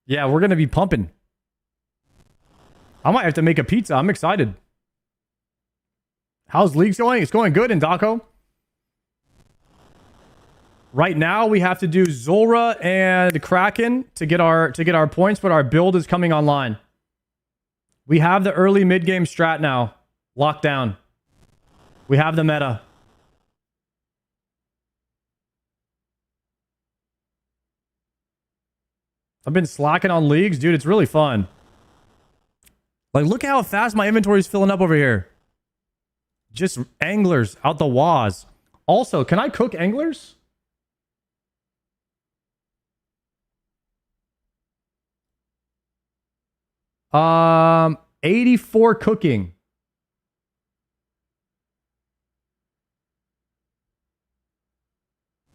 Yeah, we're going to be pumping. I might have to make a pizza. I'm excited. How's leagues going? It's going good in Daco. Right now, we have to do Zulra and Kraken to get our points, but our build is coming online. We have the early mid-game strat now locked down. We have the meta. I've been slacking on leagues. Dude, it's really fun. Like, look how fast my inventory is filling up over here. Just anglers out the waz. Also, can I cook anglers? Um, 84 cooking.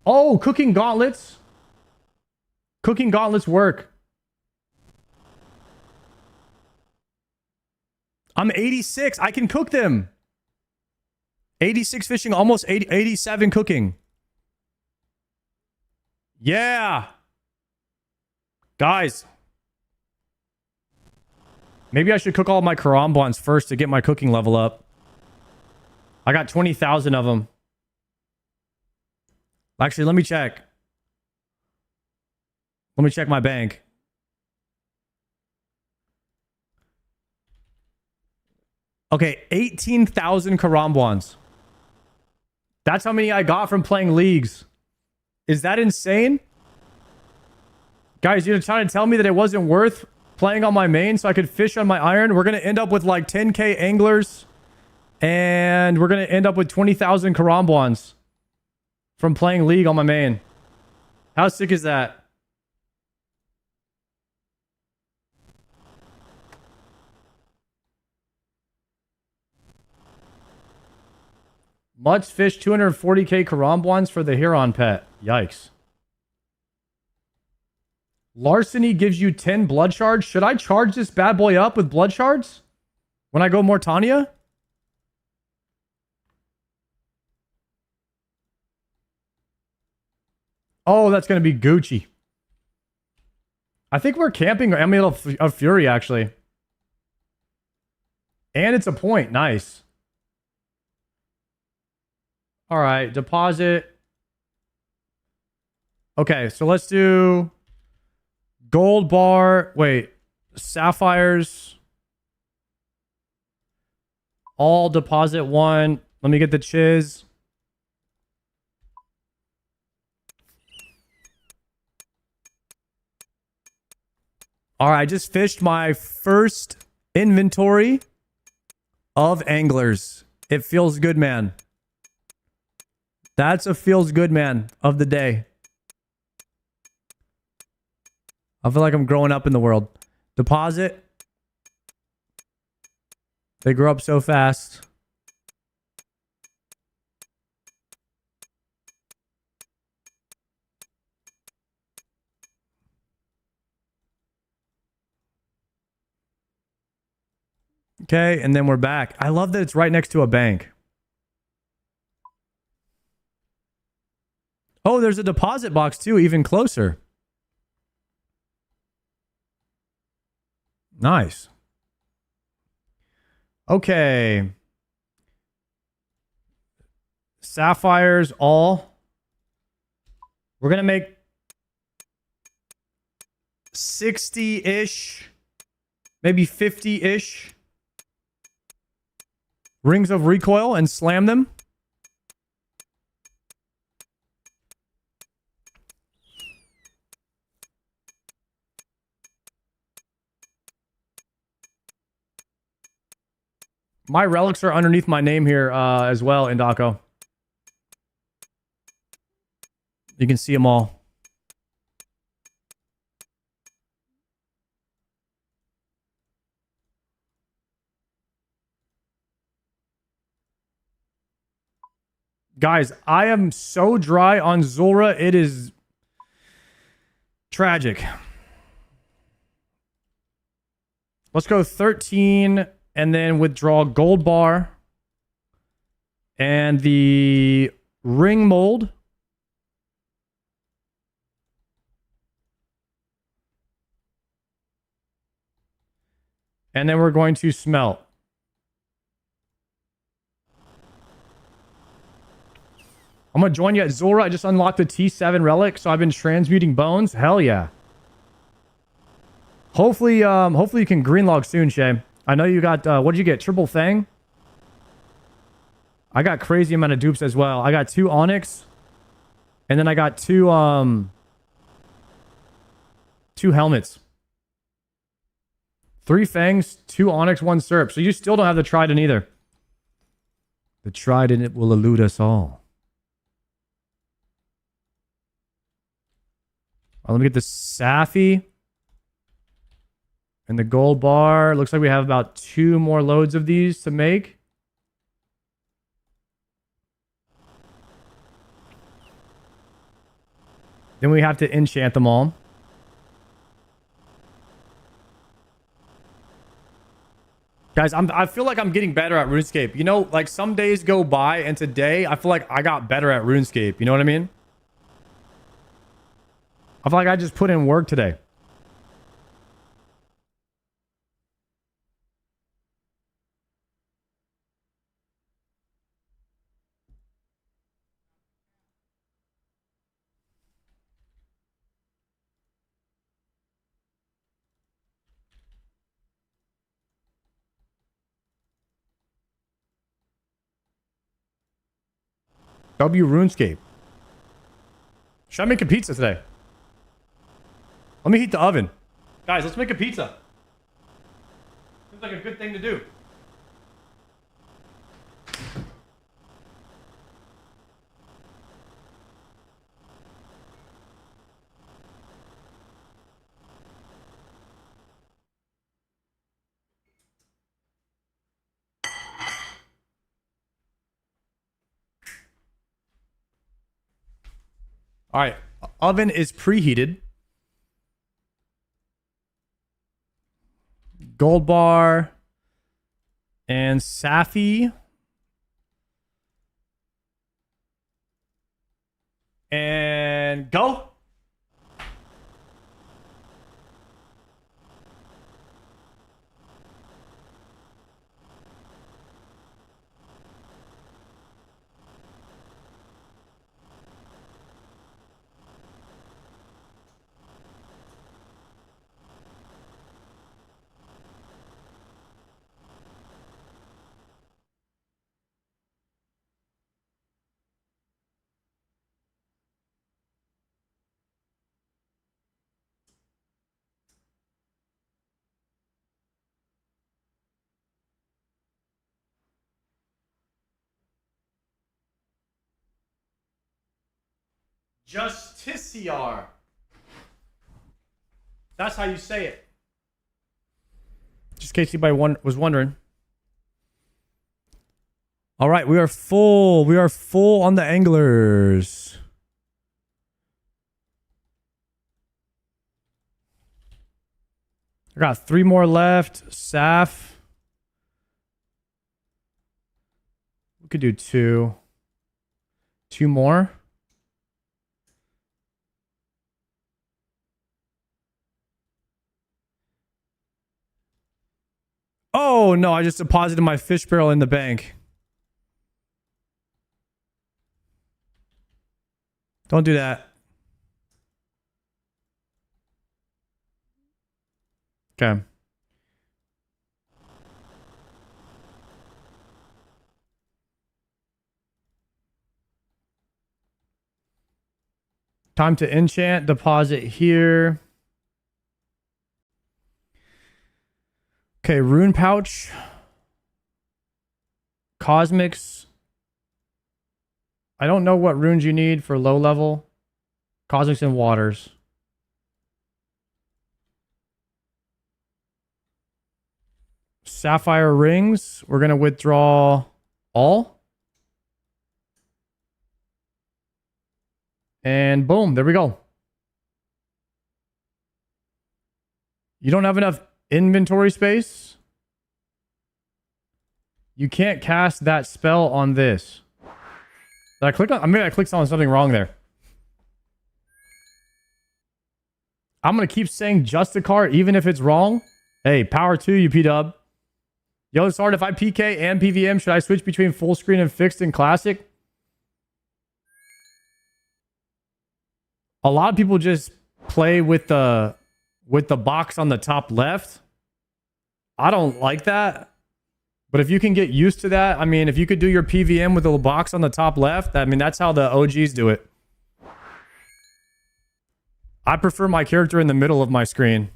Oh, cooking gauntlets. Cooking gauntlets work. I'm 86. I can cook them. 86 fishing, almost 80, 87 cooking. Yeah. Guys. Maybe I should cook all my karambwans first to get my cooking level up. I got 20,000 of them. Actually, let me check. Let me check my bank. Okay, 18,000 karambwans. That's how many I got from playing leagues. Is that insane? Guys, you're trying to tell me that it wasn't worth playing on my main so I could fish on my iron? We're going to end up with like 10K anglers. And we're going to end up with 20,000 karambwans from playing league on my main. How sick is that? Much fish, 240K karambwans for the Huron pet. Yikes. Larceny gives you 10 blood shards. Should I charge this bad boy up with blood shards when I go Mortania? Oh, that's going to be Gucci. I think we're camping Amulet of Fury, actually. And it's a point. Nice. All right. Deposit. Okay, so let's do gold bar. Wait. Sapphires. All deposit one. Let me get the chiz. All right, I just fished my first inventory of anglers. It feels good, man. That's a feels good, man, of the day. I feel like I'm growing up in the world. Deposit. They grow up so fast. Okay, and then we're back. I love that it's right next to a bank. Oh, there's a deposit box too, even closer. Nice. Okay. Sapphires all. We're going to make 60-ish, maybe 50-ish rings of recoil and slam them. My relics are underneath my name here as well in Daco. You can see them all. Guys, I am so dry on Zulra. It is tragic. Let's go 13 and then withdraw gold bar and the ring mold. And then we're going to smelt. I'm going to join you at Zora. I just unlocked the T7 relic, so I've been transmuting bones. Hell yeah. Hopefully you can green log soon, Shay. I know you got, what did you get? Triple Fang? I got crazy amount of dupes as well. I got 2 Onyx. And then I got 2 helmets. 3 Fangs, 2 Onyx, 1 Serp. So you still don't have the Trident either. The Trident will elude us all. Let me get the Safi. And the gold bar. Looks like we have about 2 more loads of these to make. Then we have to enchant them all. Guys, I feel like I'm getting better at RuneScape. You know, like some days go by and today I feel like I got better at RuneScape. You know what I mean? I feel like I just put in work today. W RuneScape. Should I make a pizza today? Let me heat the oven. Guys, let's make a pizza. Seems like a good thing to do. All right, oven is preheated. Gold bar and Safi. And go. Justiciar. That's how you say it. Just in case anybody was wondering. All right, we are full. We are full on the anglers. I got 3 more left. Saf. We could do 2. 2 more. Oh, no, I just deposited my fish barrel in the bank. Don't do that. Okay. Time to enchant. Deposit here. Okay, rune pouch. Cosmics. I don't know what runes you need for low level. Cosmics and waters. Sapphire rings. We're going to withdraw all. And boom, there we go. You don't have enough inventory space. You can't cast that spell on this. Did I click on? Maybe I clicked on something wrong there. I'm gonna keep saying Justicar even if it's wrong. Hey, power to you, P-Dub. Yo, Sard, if I PK and PVM, should I switch between full screen and fixed and classic? A lot of people just play with the box on the top left. I don't like that. But if you can get used to that, I mean, if you could do your PVM with the box on the top left, I mean, that's how the OGs do it. I prefer my character in the middle of my screen.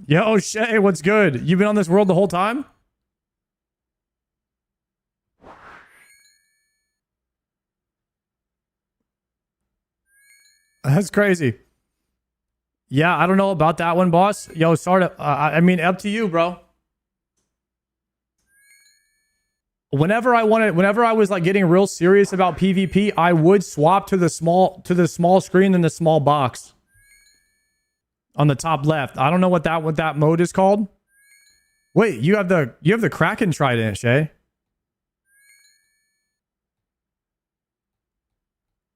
Yo, Shay, what's good? You've been on this world the whole time? That's crazy. Yeah, I don't know about that one, boss. Yo, sorry. I mean, up to you, bro. Whenever I was like getting real serious about PvP, I would swap to the small screen and the small box on the top left. I don't know what that mode is called. Wait, you have the Kraken Trident, Shay.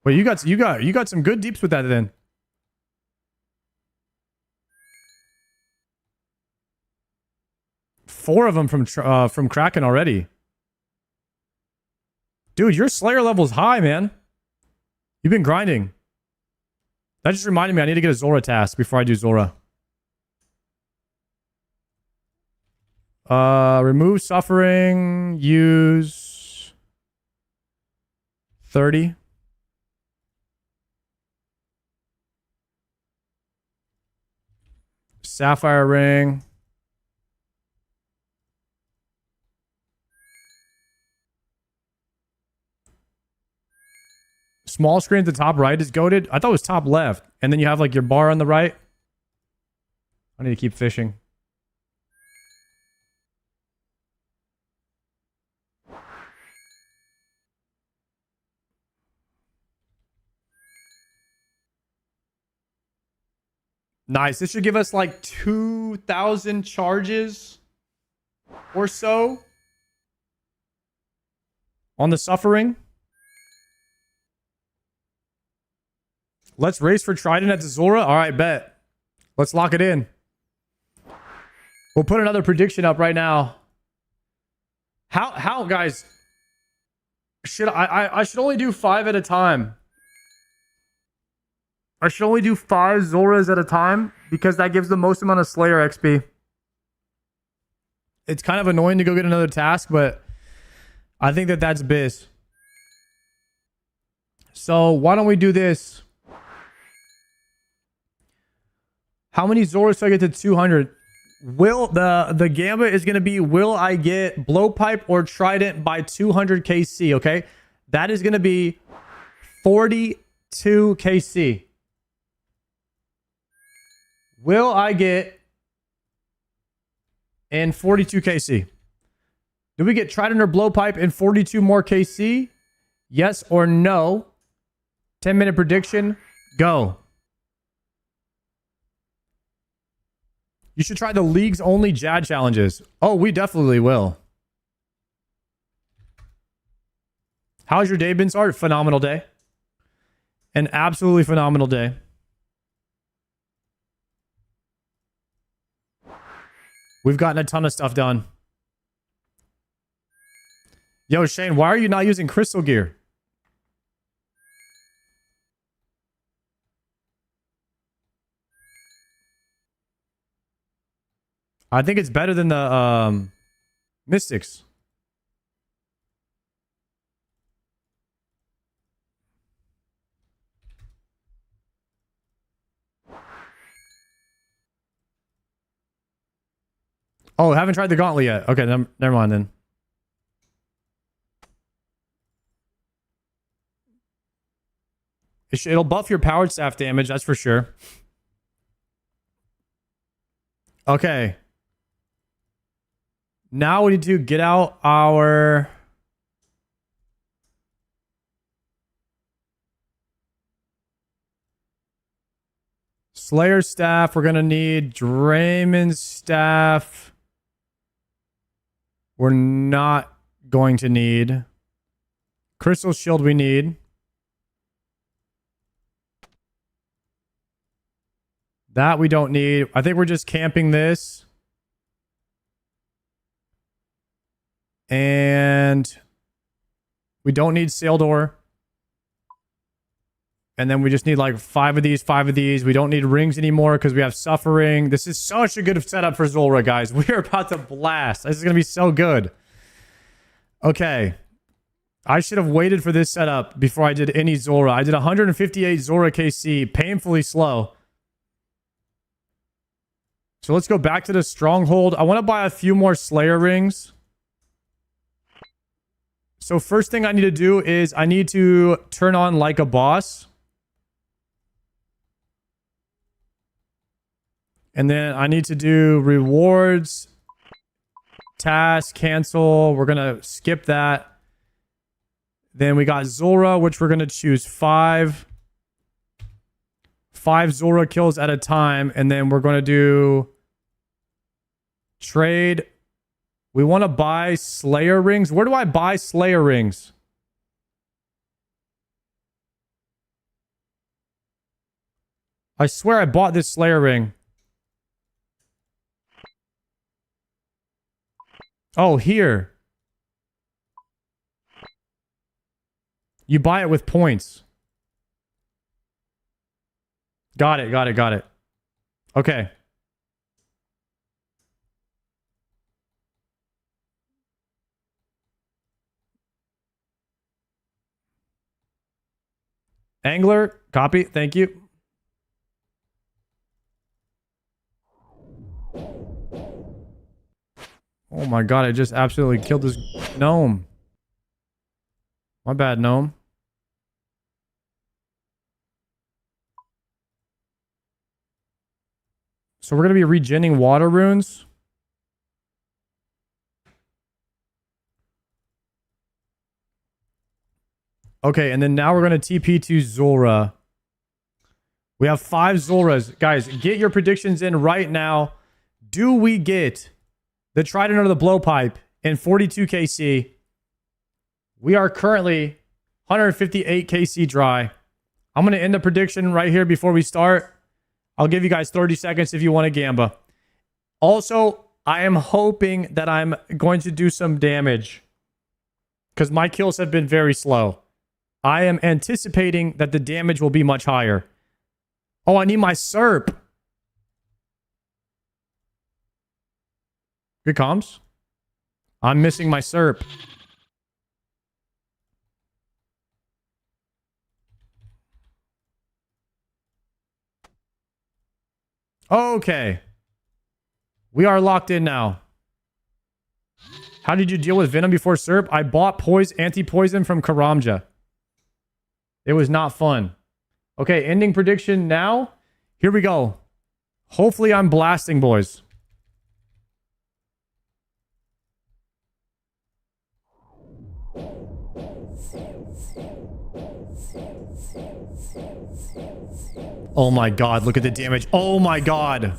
Wait, you got some good deeps with that then. Four of them from Kraken already. Dude, your Slayer level's high, man. You've been grinding. That just reminded me I need to get a Zora task before I do Zora. Remove suffering. Use 30. Sapphire ring. Small screen at the top right is goated. I thought it was top left. And then you have like your bar on the right. I need to keep fishing. Nice. This should give us like 2,000 charges or so on the suffering. Let's race for Trident at the Zora. All right, bet. Let's lock it in. We'll put another prediction up right now. How guys? Should I should only do 5 at a time. I should only do 5 Zoras at a time because that gives the most amount of Slayer XP. It's kind of annoying to go get another task, but I think that's biz. So why don't we do this? How many Zoras do I get to 200? Will the gambit is going to be, will I get blowpipe or trident by 200 KC? Okay, that is going to be 42 KC. Will I get in 42 KC? Do we get trident or blowpipe in 42 more KC? Yes or no? 10-minute prediction. Go. You should try the league's only Jad challenges. Oh, we definitely will. How's your day been, Sart? Phenomenal day. An absolutely phenomenal day. We've gotten a ton of stuff done. Yo, Shane, why are you not using crystal gear? I think it's better than the Mystics. Oh, haven't tried the gauntlet yet. Okay, never mind then. It'll buff your powered staff damage, that's for sure. Okay. Now we need to get out our... Slayer staff, we're going to need. Draymond staff, we're not going to need. Crystal shield we need. That we don't need. I think we're just camping this. And we don't need sail door. And then we just need like 5 of these, 5 of these. We don't need rings anymore because we have suffering. This is such a good setup for Zulrah, guys. We are about to blast. This is going to be so good. Okay. I should have waited for this setup before I did any Zulrah. I did 158 Zulrah KC, painfully slow. So let's go back to the stronghold. I want to buy a few more Slayer rings. So first thing I need to do is I need to turn on like a boss. And then I need to do rewards, task, cancel. We're going to skip that. Then we got Zulrah, which we're going to choose 5. 5 Zulrah kills at a time. And then we're going to do trade. We want to buy Slayer rings. Where do I buy Slayer rings? I swear I bought this Slayer ring. Oh, here. You buy it with points. Got it, got it, got it. Okay. Angler, copy. Thank you. Oh my god, I just absolutely killed this gnome. My bad, gnome. So we're going to be regenning water runes. Okay, and then now we're going to TP to Zulrah. We have 5 Zulrahs. Guys, get your predictions in right now. Do we get the Trident or the Blowpipe in 42 KC? We are currently 158 KC dry. I'm going to end the prediction right here before we start. I'll give you guys 30 seconds if you want to gamba. Also, I am hoping that I'm going to do some damage because my kills have been very slow. I am anticipating that the damage will be much higher. Oh, I need my SERP. Good comms. I'm missing my SERP. Okay. We are locked in now. How did you deal with Venom before SERP? I bought anti-poison from Karamja. It was not fun. Okay, ending prediction now. Here we go. Hopefully I'm blasting, boys. Oh my god, look at the damage. Oh my god.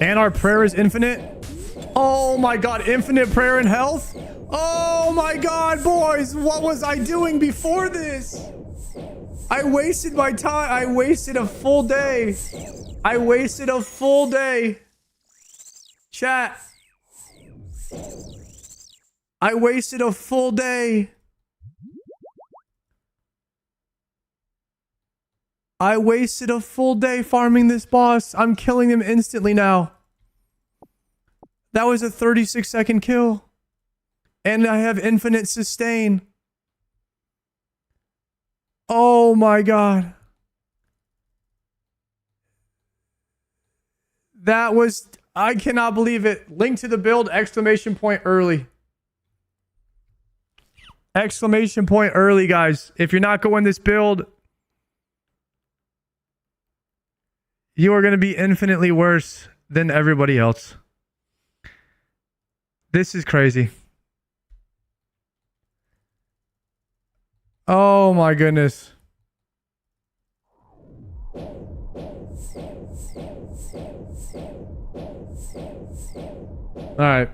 And our prayer is infinite. Oh my god, infinite prayer and health. Oh my god, boys. What was I doing before this? I wasted my time. I wasted a full day. I wasted a full day. Chat. I wasted a full day. I wasted a full day farming this boss. I'm killing him instantly now. That was a 36-second kill. And I have infinite sustain. Oh my god. That was... I cannot believe it. Link to the build, exclamation point early. Exclamation point early, guys. If you're not going this build, you are going to be infinitely worse than everybody else. This is crazy. Oh my goodness. All right.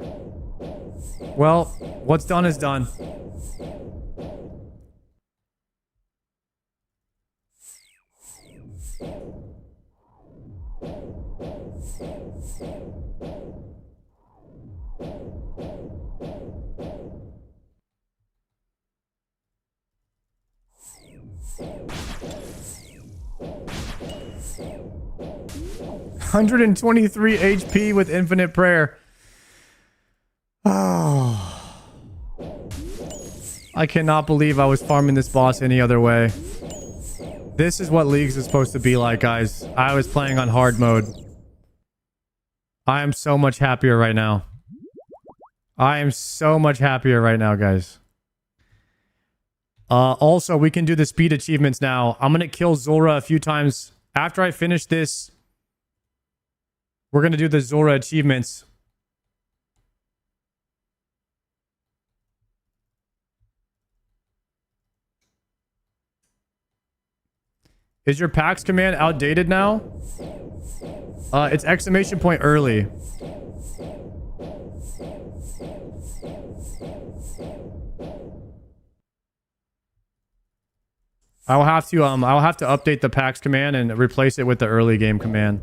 Well, what's done is done. $123 HP with infinite prayer. Oh. I cannot believe I was farming this boss any other way. This is what Leagues is supposed to be like, guys. I was playing on hard mode. I am so much happier right now. I am so much happier right now, guys. Also, we can do the speed achievements now. I'm going to kill Zora a few times. After I finish this, we're going to do the Zora achievements. Is your PAX command outdated now? It's exclamation point early. I'll have to update the PAX command and replace it with the early game command.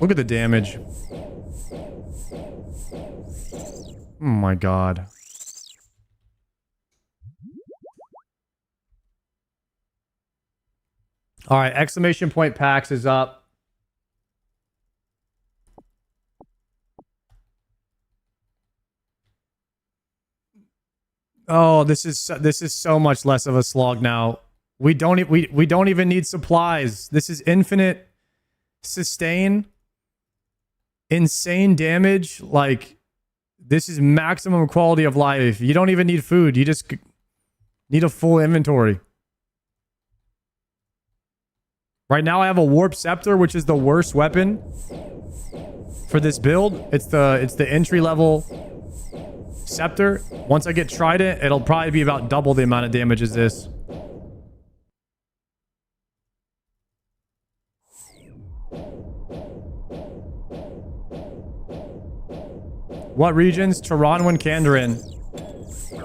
Look at the damage. Oh my god. All right, exclamation point PAX is up. Oh, this is so much less of a slog now. We don't even need supplies. This is infinite sustain, insane damage. Like, this is maximum quality of life. You don't even need food. You just need a full inventory. Right now I have a warp scepter, which is the worst weapon for this build. It's the entry level scepter. Once I get trident, it'll probably be about double the amount of damage as this. What regions? Tehran, Kandarin.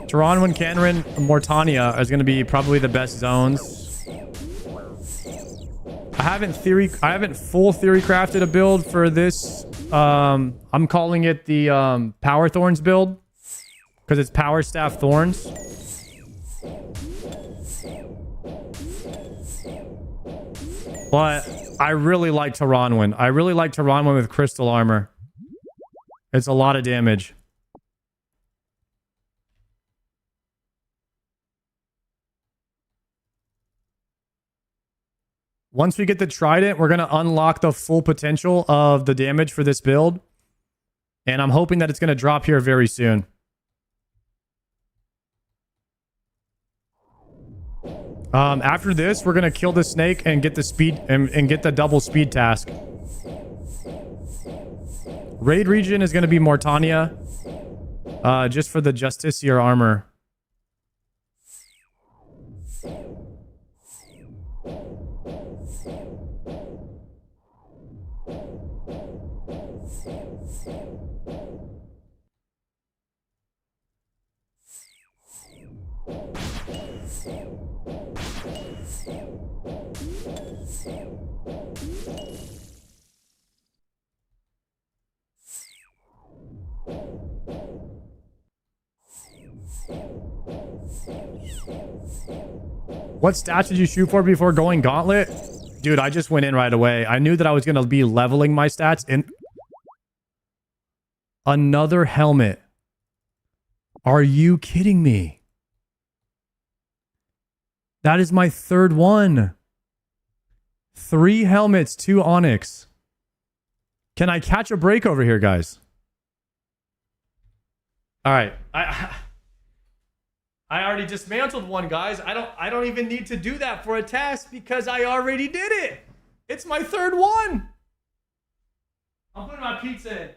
Tehran, Kandarin, Mortania is going to be probably the best zones. I haven't full theory crafted a build for this. I'm calling it the Powerthorns build because it's Power Staff Thorns. But I really like Tehran. I really like Tehran with crystal armor. It's a lot of damage. Once we get the trident, we're going to unlock the full potential of the damage for this build. And I'm hoping that it's going to drop here very soon. After this, we're going to kill the snake and get the speed and get the double speed task. Raid region is going to be Mortania. Just for the Justiciar armor. What stats did you shoot for before going gauntlet? Dude, I just went in right away. I knew that I was going to be leveling my stats in... Another helmet. Are you kidding me? That is my third one. 3 helmets, 2 onyx. Can I catch a break over here, guys? All right. I already dismantled one, guys. I don't even need to do that for a task because I already did it. It's my third one. I'm putting my pizza in.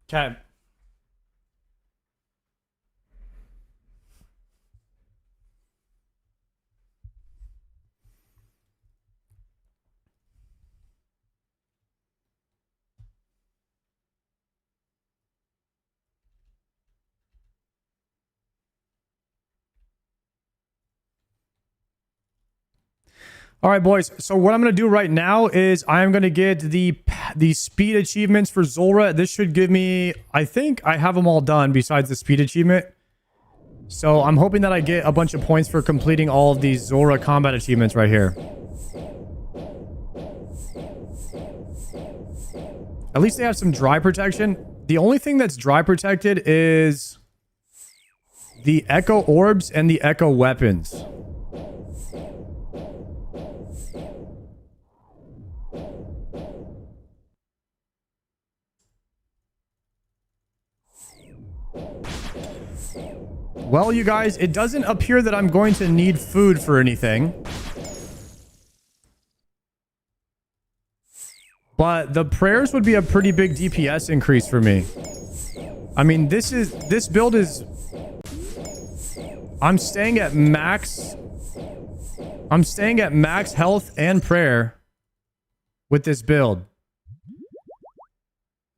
Okay. All right, boys. So what I'm going to do right now is I'm going to get the speed achievements for Zulrah. This should give me, I think I have them all done besides the speed achievement. So I'm hoping that I get a bunch of points for completing all of these Zulrah combat achievements right here. At least they have some dry protection. The only thing that's dry protected is the Echo Orbs and the Echo Weapons. Well, you guys, it doesn't appear that I'm going to need food for anything. But the prayers would be a pretty big DPS increase for me. I mean, this build is... I'm staying at max health and prayer with this build.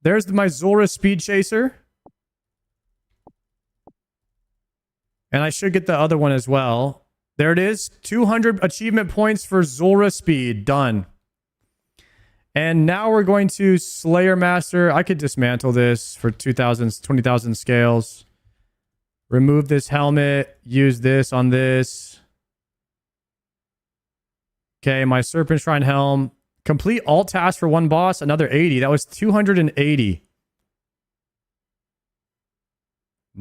There's my Zulrah Speed Chaser. And I should get the other one as well. There it is. 200 achievement points for Zulrah Speed. Done. And now we're going to Slayer Master. I could dismantle this for 20,000, 20,000 scales. Remove this helmet. Use this on this. Okay, my Serpent Shrine Helm. Complete all tasks for one boss. Another 80. That was 280.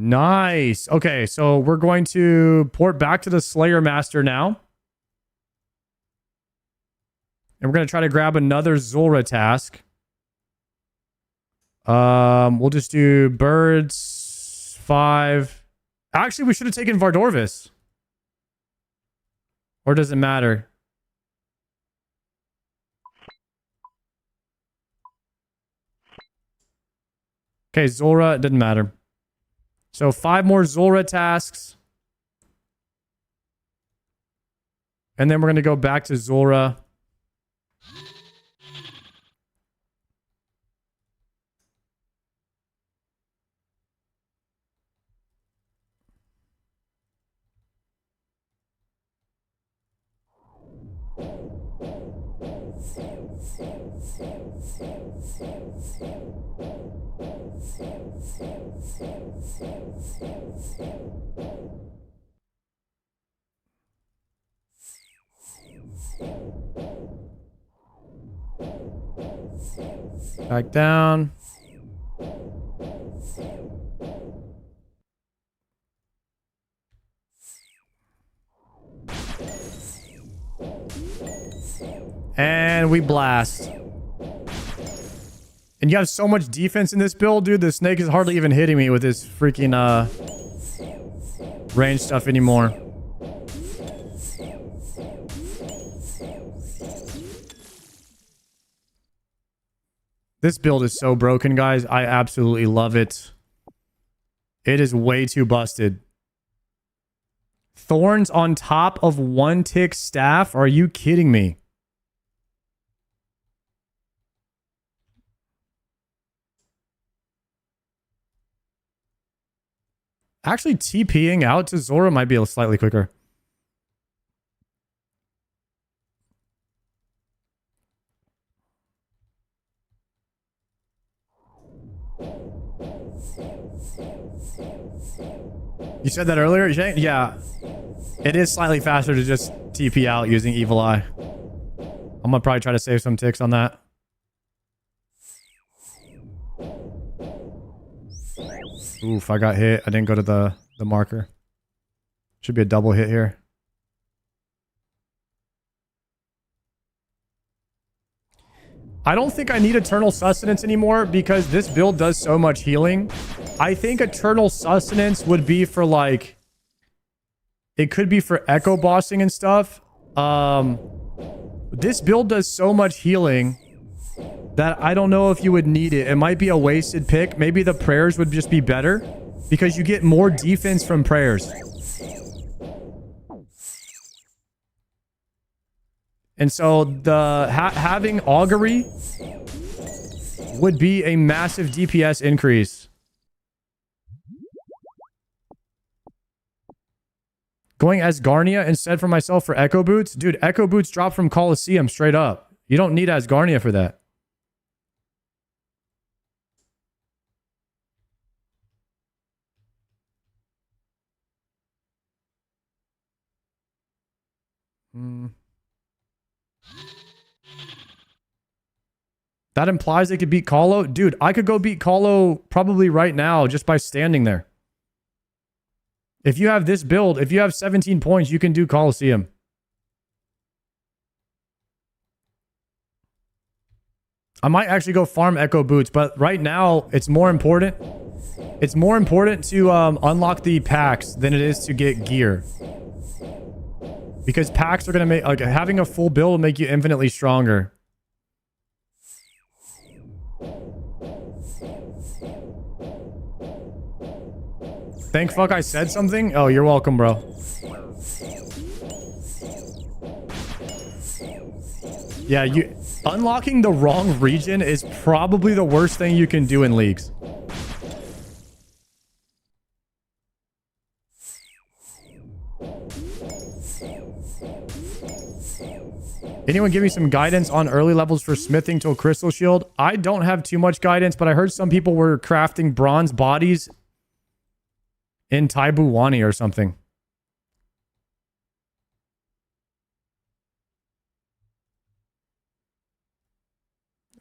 Nice. Okay, so we're going to port back to the Slayer Master now. And we're going to try to grab another Zulrah task. We'll just do birds, 5. Actually, we should have taken Vardorvis. Or does it matter? Okay, Zulrah, it didn't matter. So 5 more Zulrah tasks. And then we're going to go back to Zulrah. Back down. And we blast. And you have so much defense in this build, dude. The snake is hardly even hitting me with his freaking range stuff anymore. This build is so broken, guys. I absolutely love it. It is way too busted. Thorns on top of 1-tick staff? Are you kidding me? Actually, TPing out to Zora might be slightly quicker. You said that earlier, Jay? Yeah. It is slightly faster to just TP out using Evil Eye. I'm gonna probably try to save some ticks on that. Oof, I got hit. I didn't go to the marker. Should be a double hit here. I don't think I need Eternal Sustenance anymore because this build does so much healing. I think Eternal Sustenance would be for like... It could be for echo bossing and stuff. This build does so much healing that I don't know if you would need it. It might be a wasted pick. Maybe the prayers would just be better because you get more defense from prayers. And so the having augury would be a massive DPS increase. Going as Asgarnia instead for myself for Echo Boots? Dude, Echo Boots drop from Colosseum straight up. You don't need Asgarnia for that. That implies they could beat Colo? Dude, I could go beat Colo probably right now just by standing there. If you have this build, if you have 17 points, you can do Colosseum. I might actually go farm Echo Boots, but right now it's more important. It's more important to unlock the packs than it is to get gear. Because packs are going to make... Like, having a full build will make you infinitely stronger. Thank fuck I said something? Oh, you're welcome, bro. Yeah, you... Unlocking the wrong region is probably the worst thing you can do in leagues. Anyone give me some guidance on early levels for smithing to a crystal shield? I don't have too much guidance, but I heard some people were crafting bronze bodies in Taibuwani or something.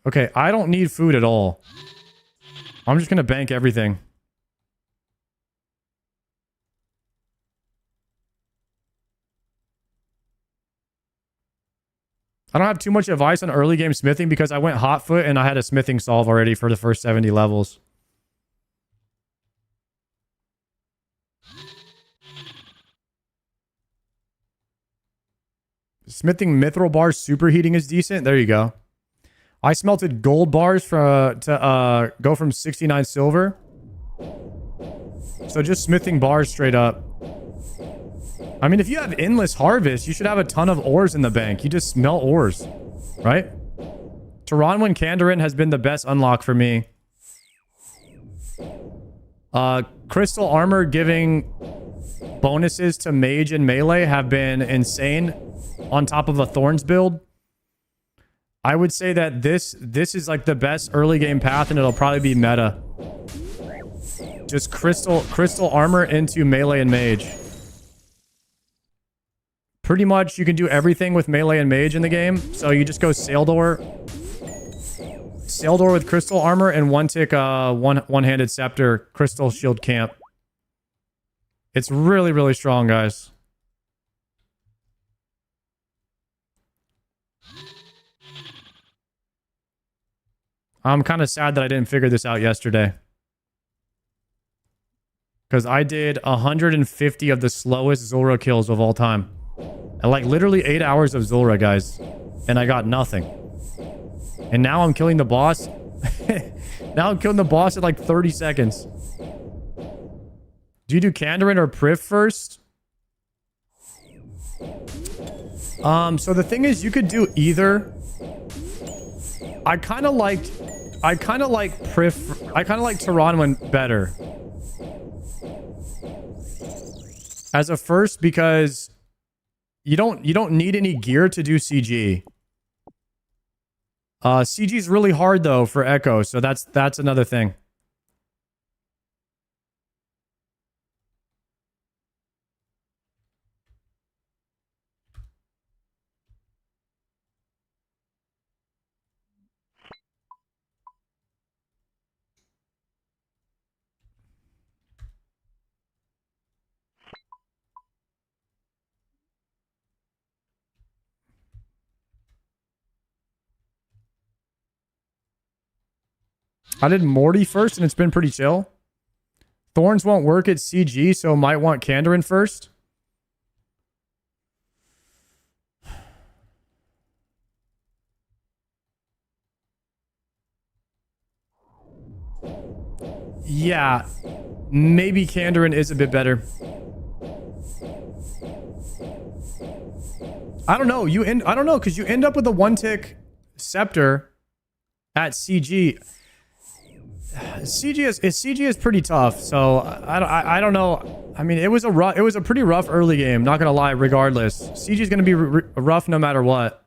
Okay, I don't need food at all. I'm just going to bank everything. I don't have too much advice on early game smithing because I went hot foot and I had a smithing solve already for the first 70 levels. Smithing mithril bars superheating is decent. There you go. I smelted gold bars to go from 69 silver. So just smithing bars straight up. I mean, if you have endless harvest, you should have a ton of ores in the bank. You just smelt ores, right? Taranwin Kandarin has been the best unlock for me. Crystal armor giving bonuses to mage and melee have been insane on top of a Thorns build. I would say that this is like the best early game path, and it'll probably be meta. Just crystal armor into melee and mage. Pretty much you can do everything with melee and mage in the game. So you just go Saildor with crystal armor and one tick one-handed scepter crystal shield camp. It's really, really strong, guys. I'm kind of sad that I didn't figure this out yesterday. Because I did 150 of the slowest Zulrah kills of all time. And like literally 8 hours of Zulrah, guys. And I got nothing. And now I'm killing the boss. Now I'm killing the boss at like 30 seconds. Do you do Kandarin or Priv first? So the thing is, you could do either. I kind of like Priv. I kind of like Taranwin better as a first because you don't need any gear to do CG. CG is really hard though for Echo, so that's another thing. I did Morty first, and it's been pretty chill. Thorns won't work at CG, so might want Kandarin first. Yeah, maybe Kandarin is a bit better. I don't know. I don't know, because you end up with a one-tick scepter at CG. CG is pretty tough, so I don't know. I mean, it was a pretty rough early game, not gonna lie. Regardless, CG is gonna be rough no matter what.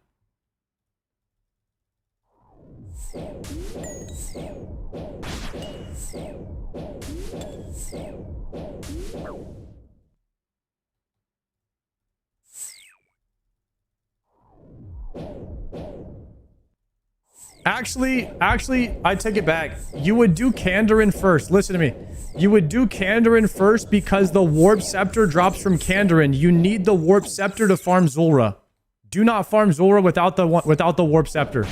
Actually, I take it back. You would do Kandarin first. Listen to me. You would do Kandarin first because the Warp Scepter drops from Kandarin. You need the Warp Scepter to farm Zulrah. Do not farm Zulrah without the Warp Scepter.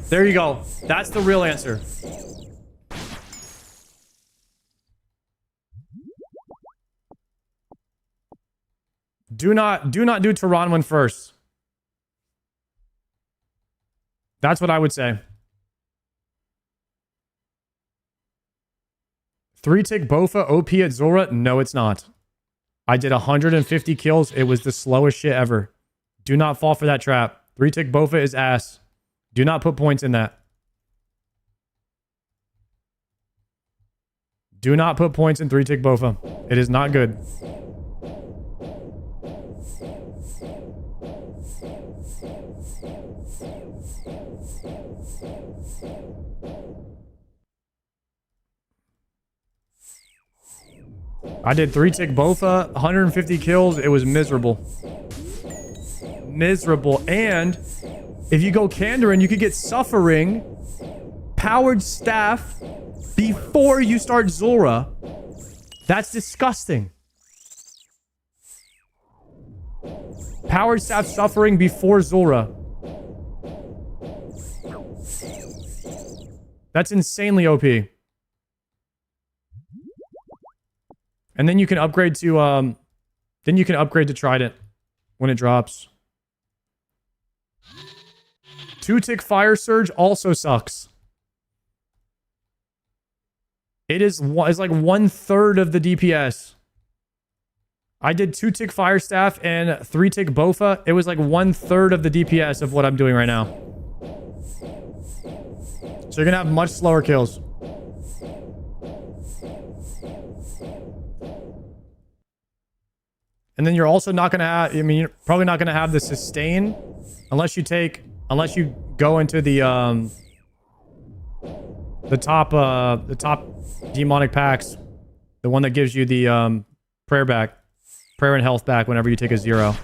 There you go. That's the real answer. Do not do Taranwin first. That's what I would say. 3-tick Bofa OP at Zulrah? No, it's not. I did 150 kills. It was the slowest shit ever. Do not fall for that trap. 3-tick Bofa is ass. Do not put points in that. Do not put points in 3-tick Bofa. It is not good. I did 3-tick Bofa, 150 kills. It was miserable. Miserable. And if you go Kandarin, you could get Suffering, Powered Staff before you start Zulrah. That's disgusting. Powered Staff Suffering before Zulrah. That's insanely OP. And then you can upgrade to Trident when it drops. 2-tick Fire Surge also sucks. It's like 1/3 of the DPS. I did 2-tick Fire Staff and 3-tick Bofa. It was like 1/3 of the DPS of what I'm doing right now. So you're gonna have much slower kills. And then you're also not going to have, I mean, you're probably not going to have the sustain unless you go into the top demonic packs. The one that gives you the prayer and health back whenever you take a 0.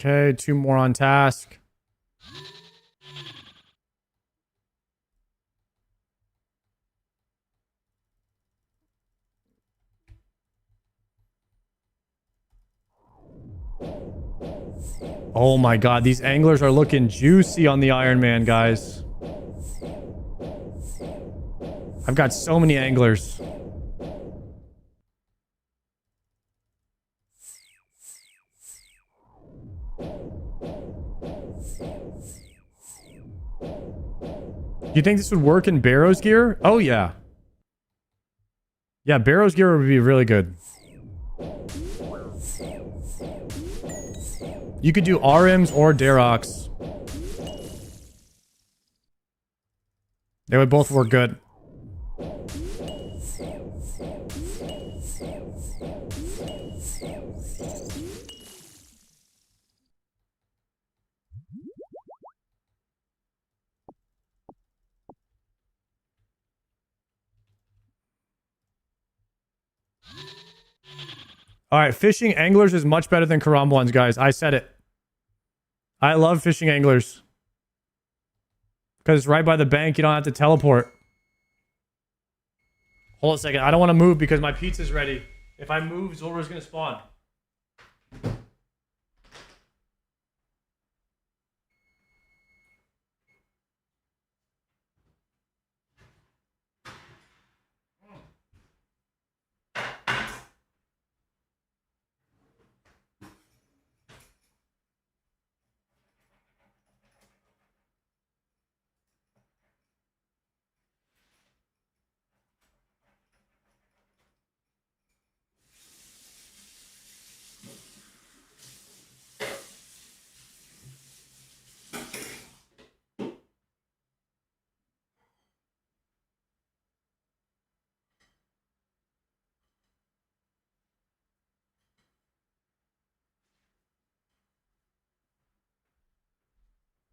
Okay, 2 more on task. Oh my god, these anglers are looking juicy on the Iron Man, guys. I've got so many anglers. Do you think this would work in Barrow's gear? Oh, yeah. Yeah, Barrow's gear would be really good. You could do RMs or Darox. They would both work good. All right, fishing anglers is much better than Karamblans, guys. I said it. I love fishing anglers. Because it's right by the bank. You don't have to teleport. Hold a second. I don't want to move because my pizza's ready. If I move, Zora's going to spawn.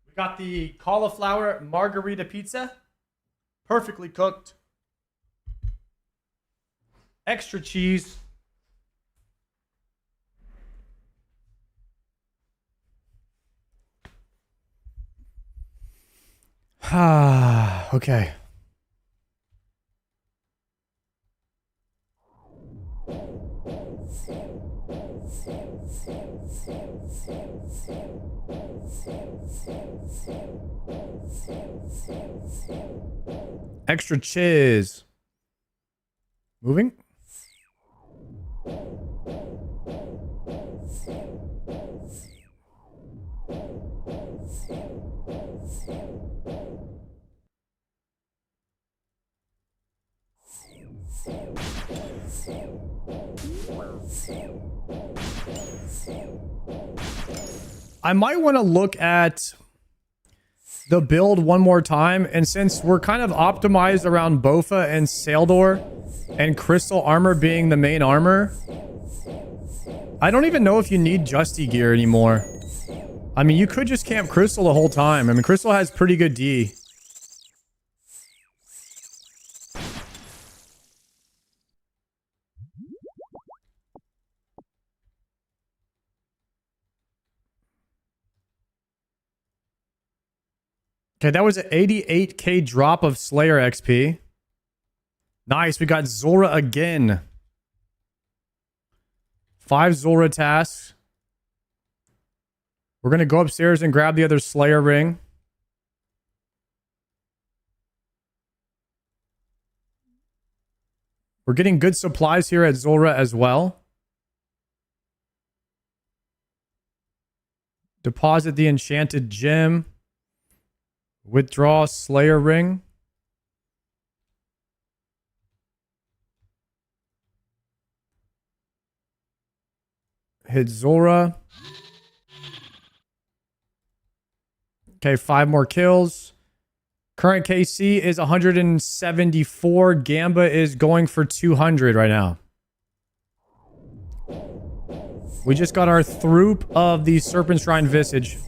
We got the cauliflower margarita pizza. Perfectly cooked. Extra cheese. Okay. Extra cheese. Moving. I might want to look at the build one more time, and since we're kind of optimized around Bofa and Saldor and Crystal Armor being the main armor, I don't even know if you need Justy gear anymore. I mean, you could just camp Crystal the whole time. I mean, Crystal has pretty good D. Okay, that was an 88k drop of Slayer XP. Nice, we got Zora again. 5 Zora tasks. We're going to go upstairs and grab the other Slayer ring. We're getting good supplies here at Zora as well. Deposit the enchanted gem. Withdraw Slayer ring. Hit Zora. Okay, 5 more kills. Current KC is 174. Gamba is going for 200 right now. We just got our throop of the Serpent Shrine Visage.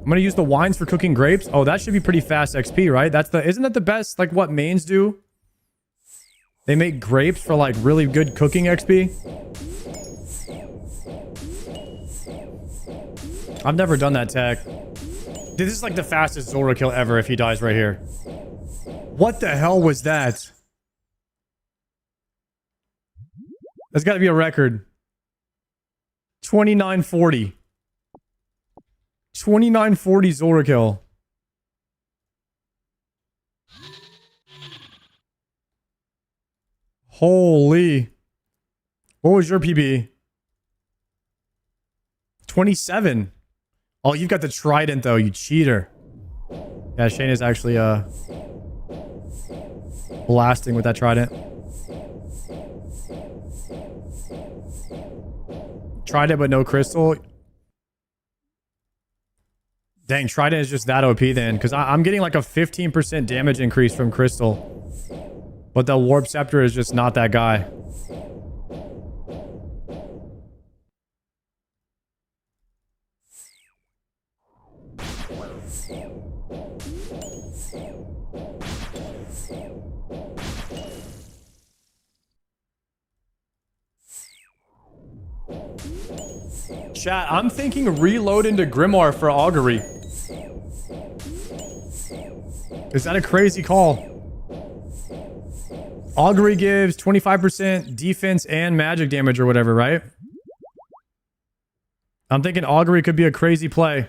I'm gonna use the wines for cooking grapes. Oh, that should be pretty fast XP, right? Isn't that the best, like, what mains do? They make grapes for, like, really good cooking XP. I've never done that tech. This is like the fastest Zora kill ever if he dies right here. What the hell was that? That's got to be a record. 2940. 2940 Zora kill. Holy. What was your PB? 27. Oh, you've got the trident though, you cheater. Yeah, Shane is actually blasting with that trident. Trident but no crystal. Dang, trident is just that OP then, because I'm getting like a 15% damage increase from crystal. But the warp scepter is just not that guy. Chat, I'm thinking reload into Grimoire for Augury. Is that a crazy call? Augury gives 25% defense and magic damage or whatever, right? I'm thinking Augury could be a crazy play.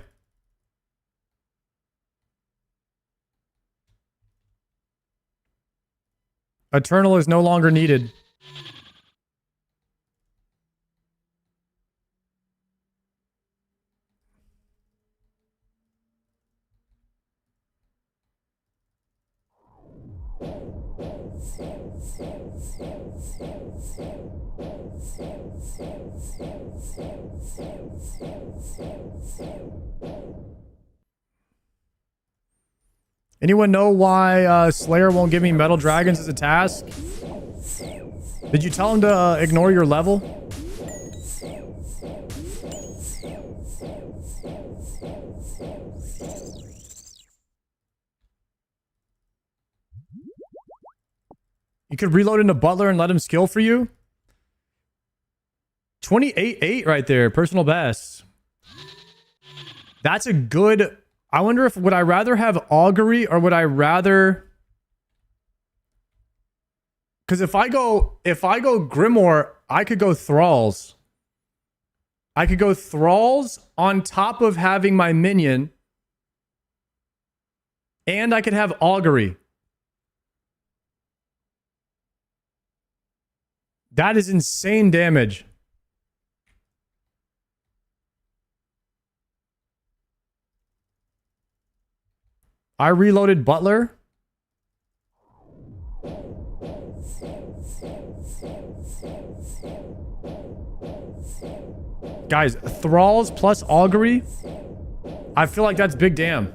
Eternal is no longer needed. Anyone know why Slayer won't give me Metal Dragons as a task? Did you tell him to ignore your level? You could reload into Butler and let him skill for you? 28-8 right there, personal best. That's a good... I wonder if would I rather have Augury or would I rather... Because if I go Grimoire, I could go Thralls. I could go Thralls on top of having my minion. And I could have Augury. That is insane damage. I reloaded Butler. Guys, Thralls plus Augury. I feel like that's big damn.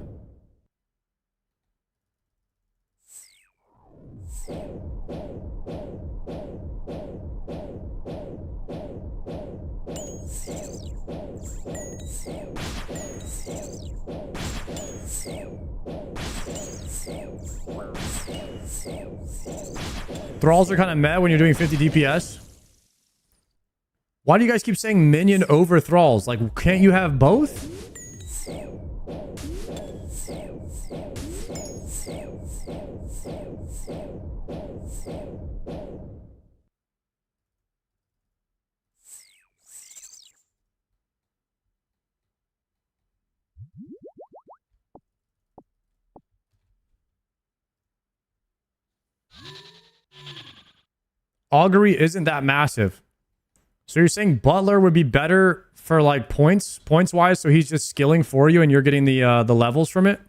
Thralls are kind of meh when you're doing 50 DPS. Why do you guys keep saying minion over Thralls? Like, can't you have both? Augury isn't that massive. So you're saying Butler would be better for like points wise, so he's just skilling for you and you're getting the levels from it?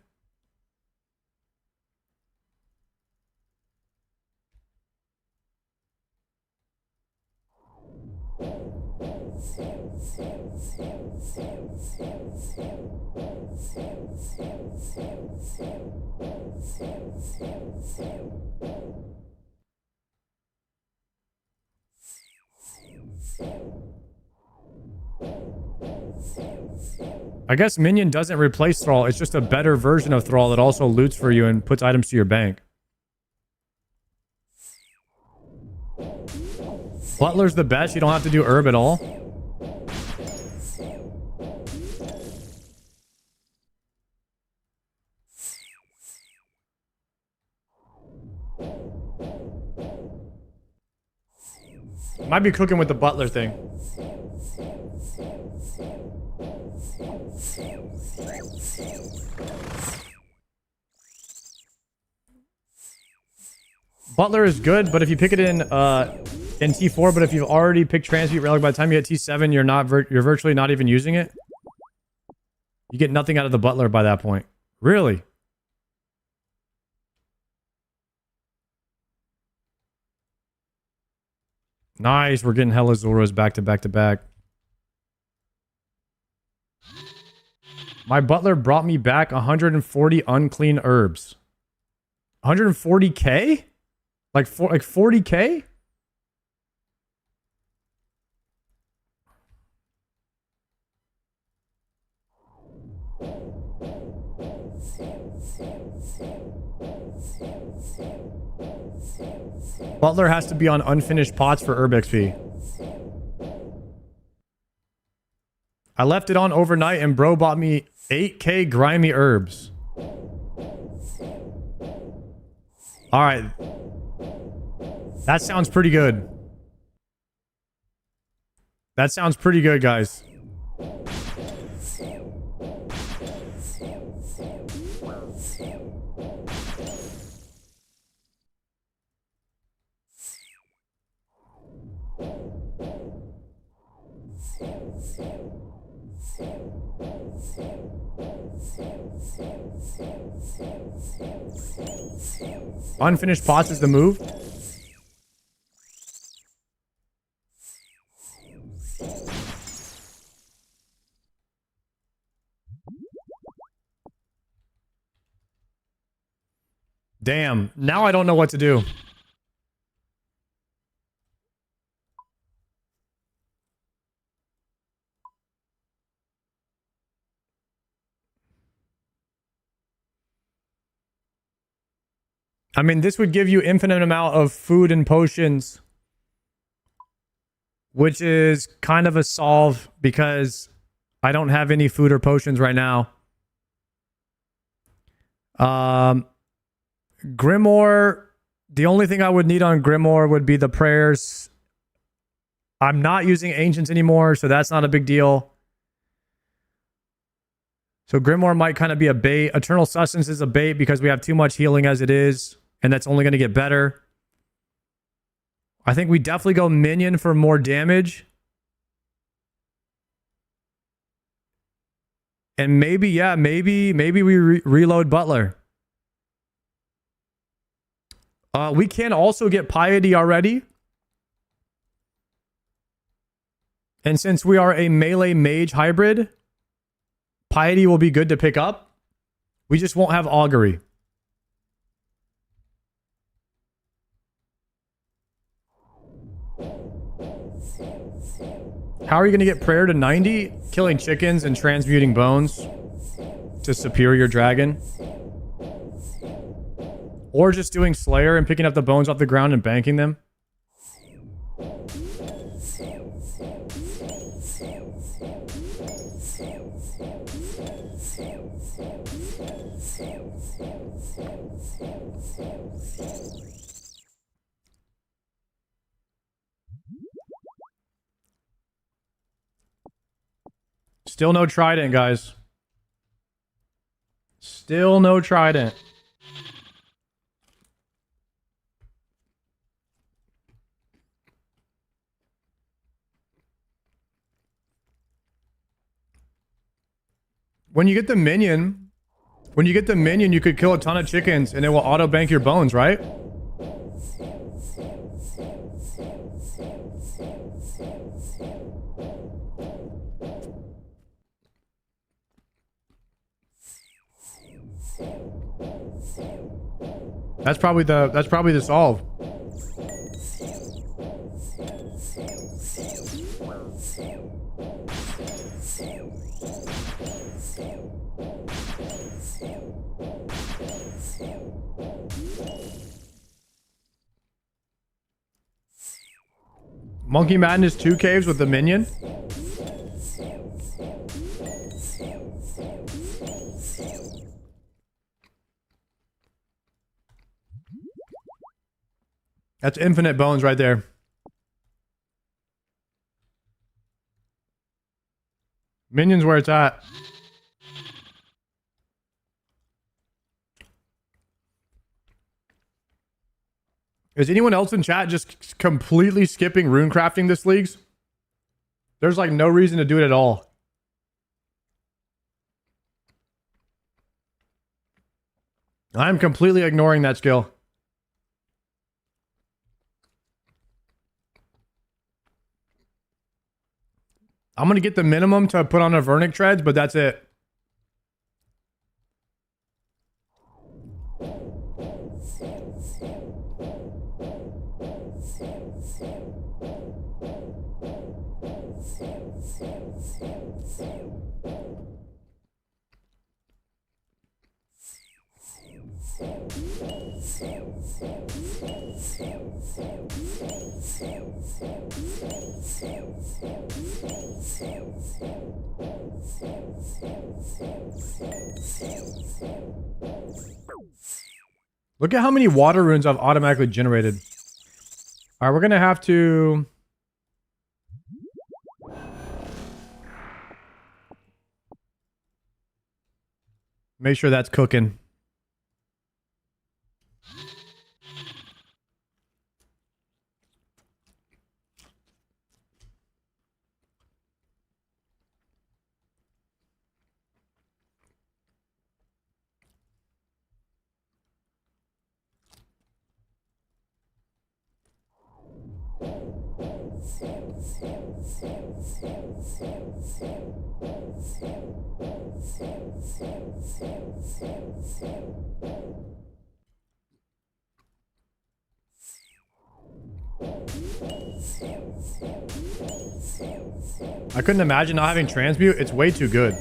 I guess Minion doesn't replace Thrall. It's just a better version of Thrall that also loots for you and puts items to your bank. Butler's the best. You don't have to do herb at all. Might be cooking with the butler thing. Butler is good, but if you pick it in T4, but if you've already picked Transmute Relic, by the time you get T7, you're virtually not even using it. You get nothing out of the Butler by that point. Really? Nice, we're getting hella Zoras back to back to back. My Butler brought me back 140 unclean herbs. 140k? Like 40k? Butler has to be on unfinished pots for herb XP. I left it on overnight and bro bought me 8k grimy herbs. Alright. That sounds pretty good. That sounds pretty good, guys. Unfinished pots is the move. Damn, now I don't know what to do. I mean, this would give you infinite amount of food and potions, which is kind of a solve because I don't have any food or potions right now. Grimoire, the only thing I would need on Grimoire would be the prayers. I'm not using Ancients anymore, so that's not a big deal. So Grimoire might kind of be a bait. Eternal Sustenance is a bait because we have too much healing as it is, and that's only going to get better. I think we definitely go Minion for more damage. And maybe, yeah, maybe we reload Butler. We can also get Piety already. And since we are a melee mage hybrid, Piety will be good to pick up. We just won't have Augury. How are you going to get Prayer to 90? Killing chickens and transmuting bones to Superior Dragon. Or just doing Slayer and picking up the bones off the ground and banking them. Still no trident, guys. Still no trident. When you get the minion, you could kill a ton of chickens and it will auto bank your bones, right? That's probably the solve. Monkey Madness 2 caves with the minion. That's infinite bones right there. Minions where it's at. Is anyone else in chat just completely skipping rune crafting this leagues? There's like no reason to do it at all. I'm completely ignoring that skill. I'm going to get the minimum to put on a Vernic treads, but that's it. Look at how many water runes I've automatically generated. All right, we're going to have to... make sure that's cooking. I couldn't imagine not having transmute. It's way too good.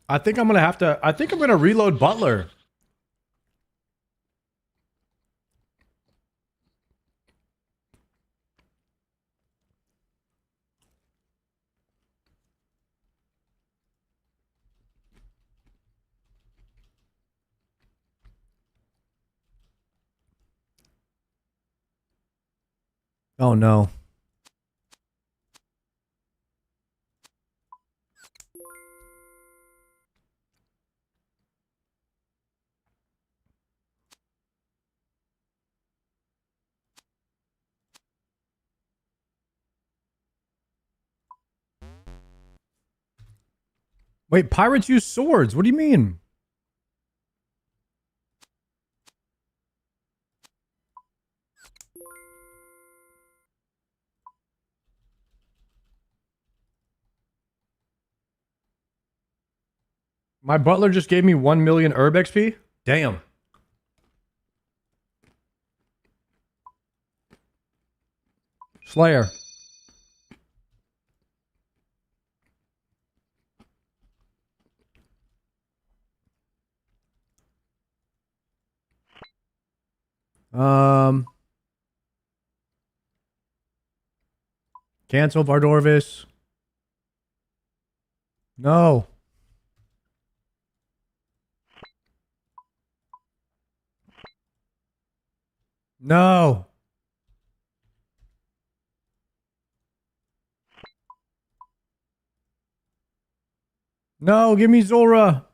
I think I'm going to reload Butler. Oh no. Wait, pirates use swords. What do you mean? My butler just gave me 1 million herb XP? Damn. Slayer. Cancel Vardorvis. No. No. No, give me Zora.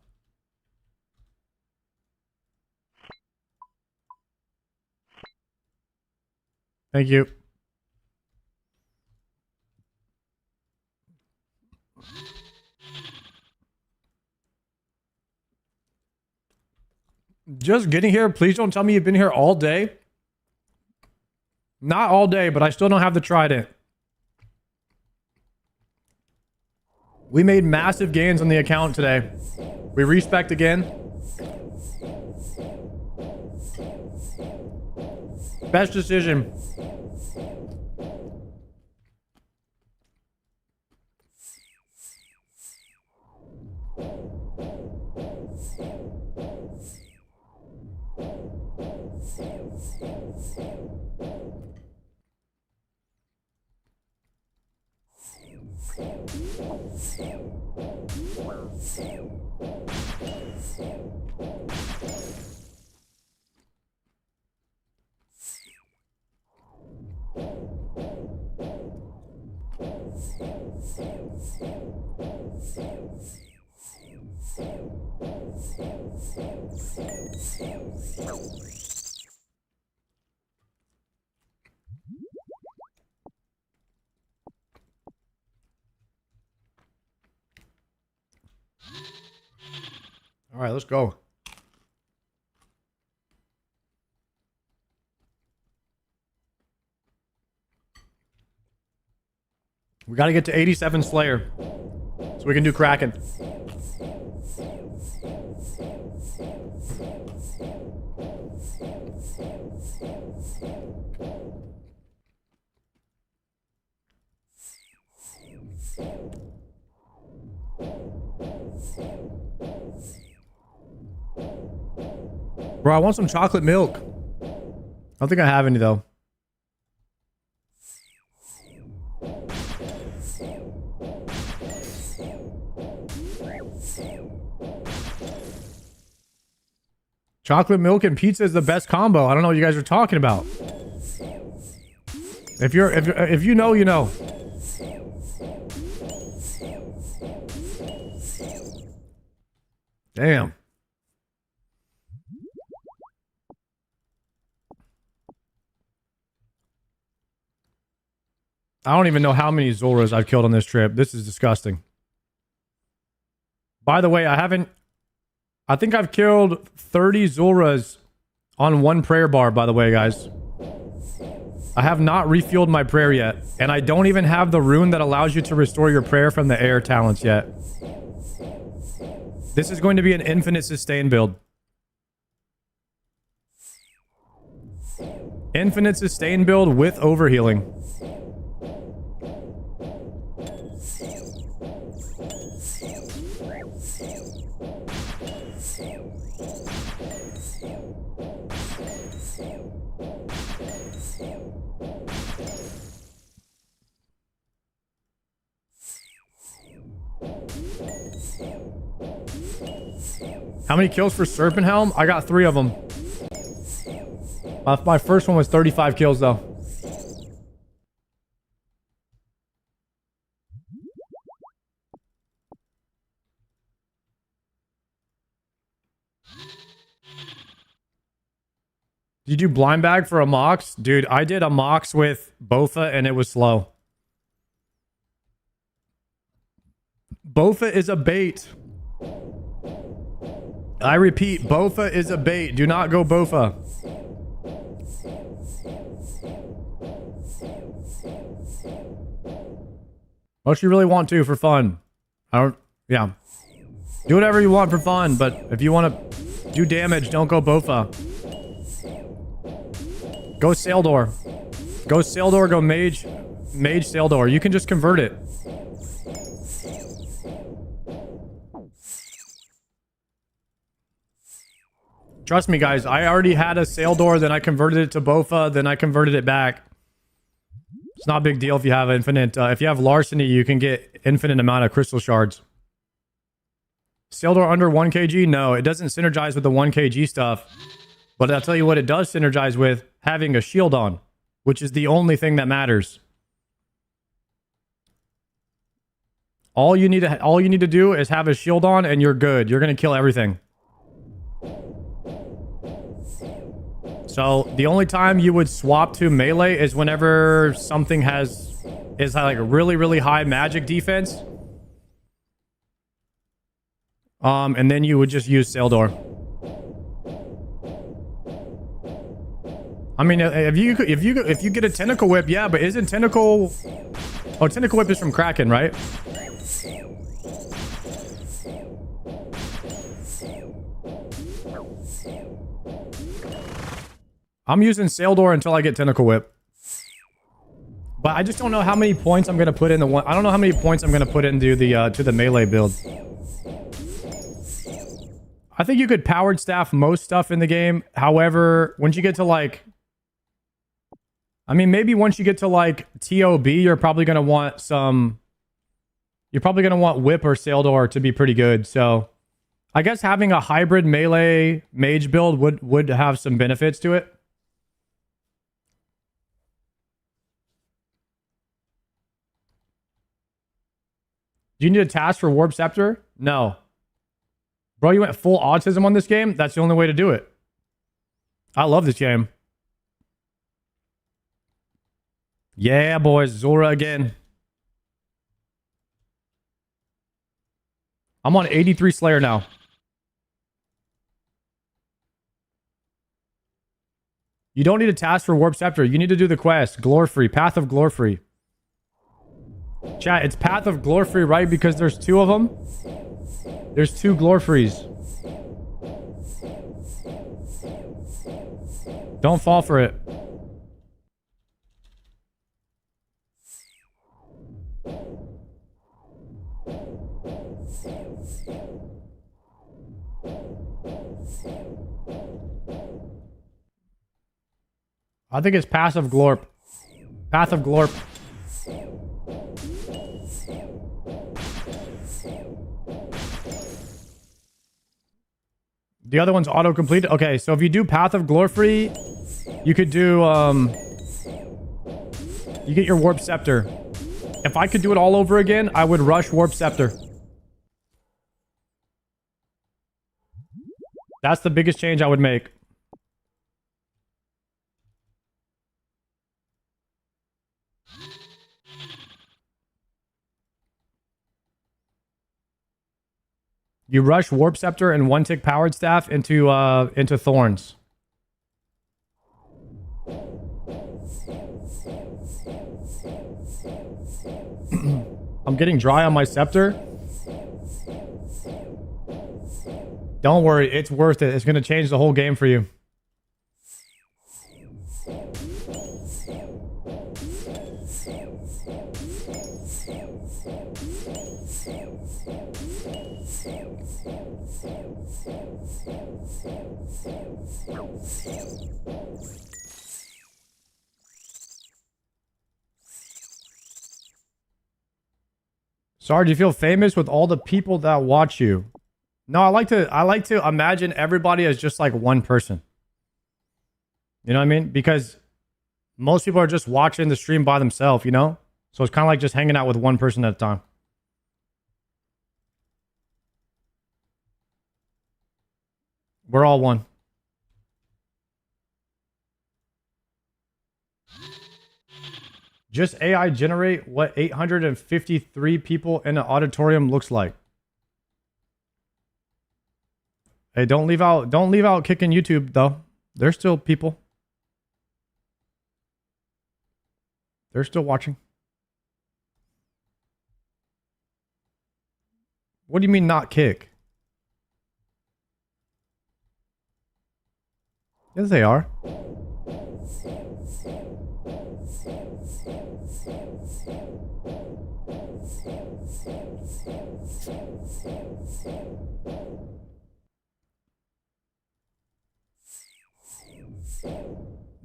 Thank you. Just getting here. Please don't tell me you've been here all day. Not all day, but I still don't have the trident. We made massive gains on the account today. We respect again. Best decision. All right, let's go. We got to get to 87 Slayer so we can do Kraken. Bro, I want some chocolate milk. I don't think I have any though. Chocolate milk and pizza is the best combo. I don't know what you guys are talking about. If you know, you know. Damn. I don't even know how many Zulras I've killed on this trip. This is disgusting. By the way, I think I've killed 30 Zulras on one prayer bar, by the way, guys. I have not refueled my prayer yet. And I don't even have the rune that allows you to restore your prayer from the air talents yet. This is going to be an infinite sustain build. Infinite sustain build with overhealing. How many kills for Serpent Helm? I got 3 of them. My first one was 35 kills though. Did you do blind bag for a Mox? Dude, I did a Mox with Bofa and it was slow. Bofa is a bait. I repeat, Bofa is a bait. Do not go Bofa. Unless you really want to for fun. Yeah. Do whatever you want for fun, but if you want to do damage, don't go Bofa. Go Saildor. Go Saildor, go Mage Saildor. You can just convert it. Trust me, guys. I already had a Saildor, then I converted it to Bofa, then I converted it back. It's not a big deal if you have infinite. If you have Larceny, you can get infinite amount of crystal shards. Saildor under 1 kg? No, it doesn't synergize with the 1 kg stuff. But I'll tell you what it does synergize with: having a shield on, which is the only thing that matters. All you need to do is have a shield on and you're good. You're going to kill everything. So the only time you would swap to melee is whenever something is like a really, really high magic defense. And then you would just use Saildor. I mean, if you get a Tentacle Whip, yeah, but isn't Tentacle... Oh, Tentacle Whip is from Kraken, right? I'm using Saildor until I get Tentacle Whip. But I just don't know how many points I'm gonna put in the one. I don't know how many points I'm gonna put into the to the melee build. I think you could powered staff most stuff in the game. However, once you get to like, I mean, maybe once you get to like TOB, you're probably gonna want some. You're probably gonna want Whip or Saildor to be pretty good. So, I guess having a hybrid melee mage build would have some benefits to it. Do you need a task for Warp Scepter? No. Bro, you went full autism on this game? That's the only way to do it. I love this game. Yeah, boys. Zora again. I'm on 83 Slayer now. You don't need a task for Warp Scepter. You need to do the quest. Glorfree. Path of Glorfree. Chat, it's Path of Glorfree, right? Because there's two of them. There's two Glorfrees. Don't fall for it. I think it's Path of Glorp. Path of Glorp. The other one's auto-completed. Okay, so if you do Path of Glorfree, you could do, you get your Warp Scepter. If I could do it all over again, I would rush Warp Scepter. That's the biggest change I would make. You rush Warp Scepter and one tick Powered Staff into Thorns. I'm getting dry on my Scepter. Don't worry, it's worth it. It's going to change the whole game for you. Sarge, you feel famous with all the people that watch you? No, I like to imagine everybody as just like one person. You know what I mean? Because most people are just watching the stream by themselves, you know? So it's kind of like just hanging out with one person at a time. We're all one. Just AI generate what 853 people in an auditorium looks like. Hey, don't leave out kicking YouTube though. There's still people. They're still watching. What do you mean not kick? Yes, they are.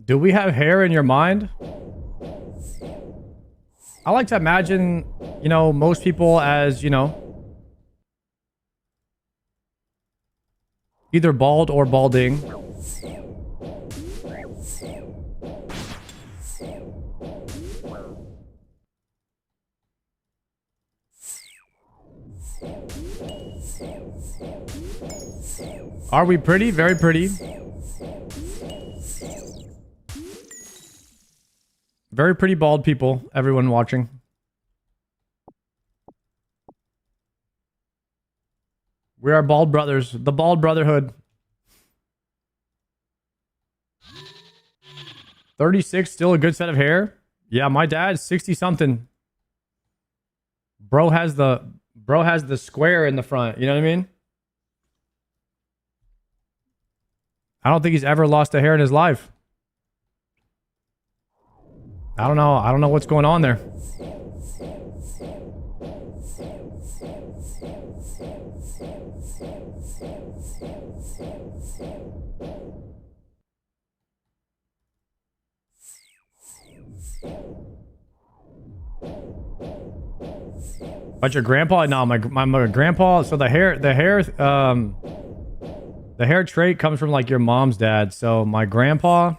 Do we have hair in your mind? I like to imagine, you know, most people as, you know, either bald or balding. Are we pretty? Very pretty. Very pretty bald people, everyone watching. We are bald brothers. The Bald Brotherhood. 36, still a good set of hair. Yeah, my dad's 60 something. Bro has the square in the front. You know what I mean? I don't think he's ever lost a hair in his life. I don't know. I don't know what's going on there. But your grandpa? No, my grandpa. So the hair trait comes from like your mom's dad. So my grandpa,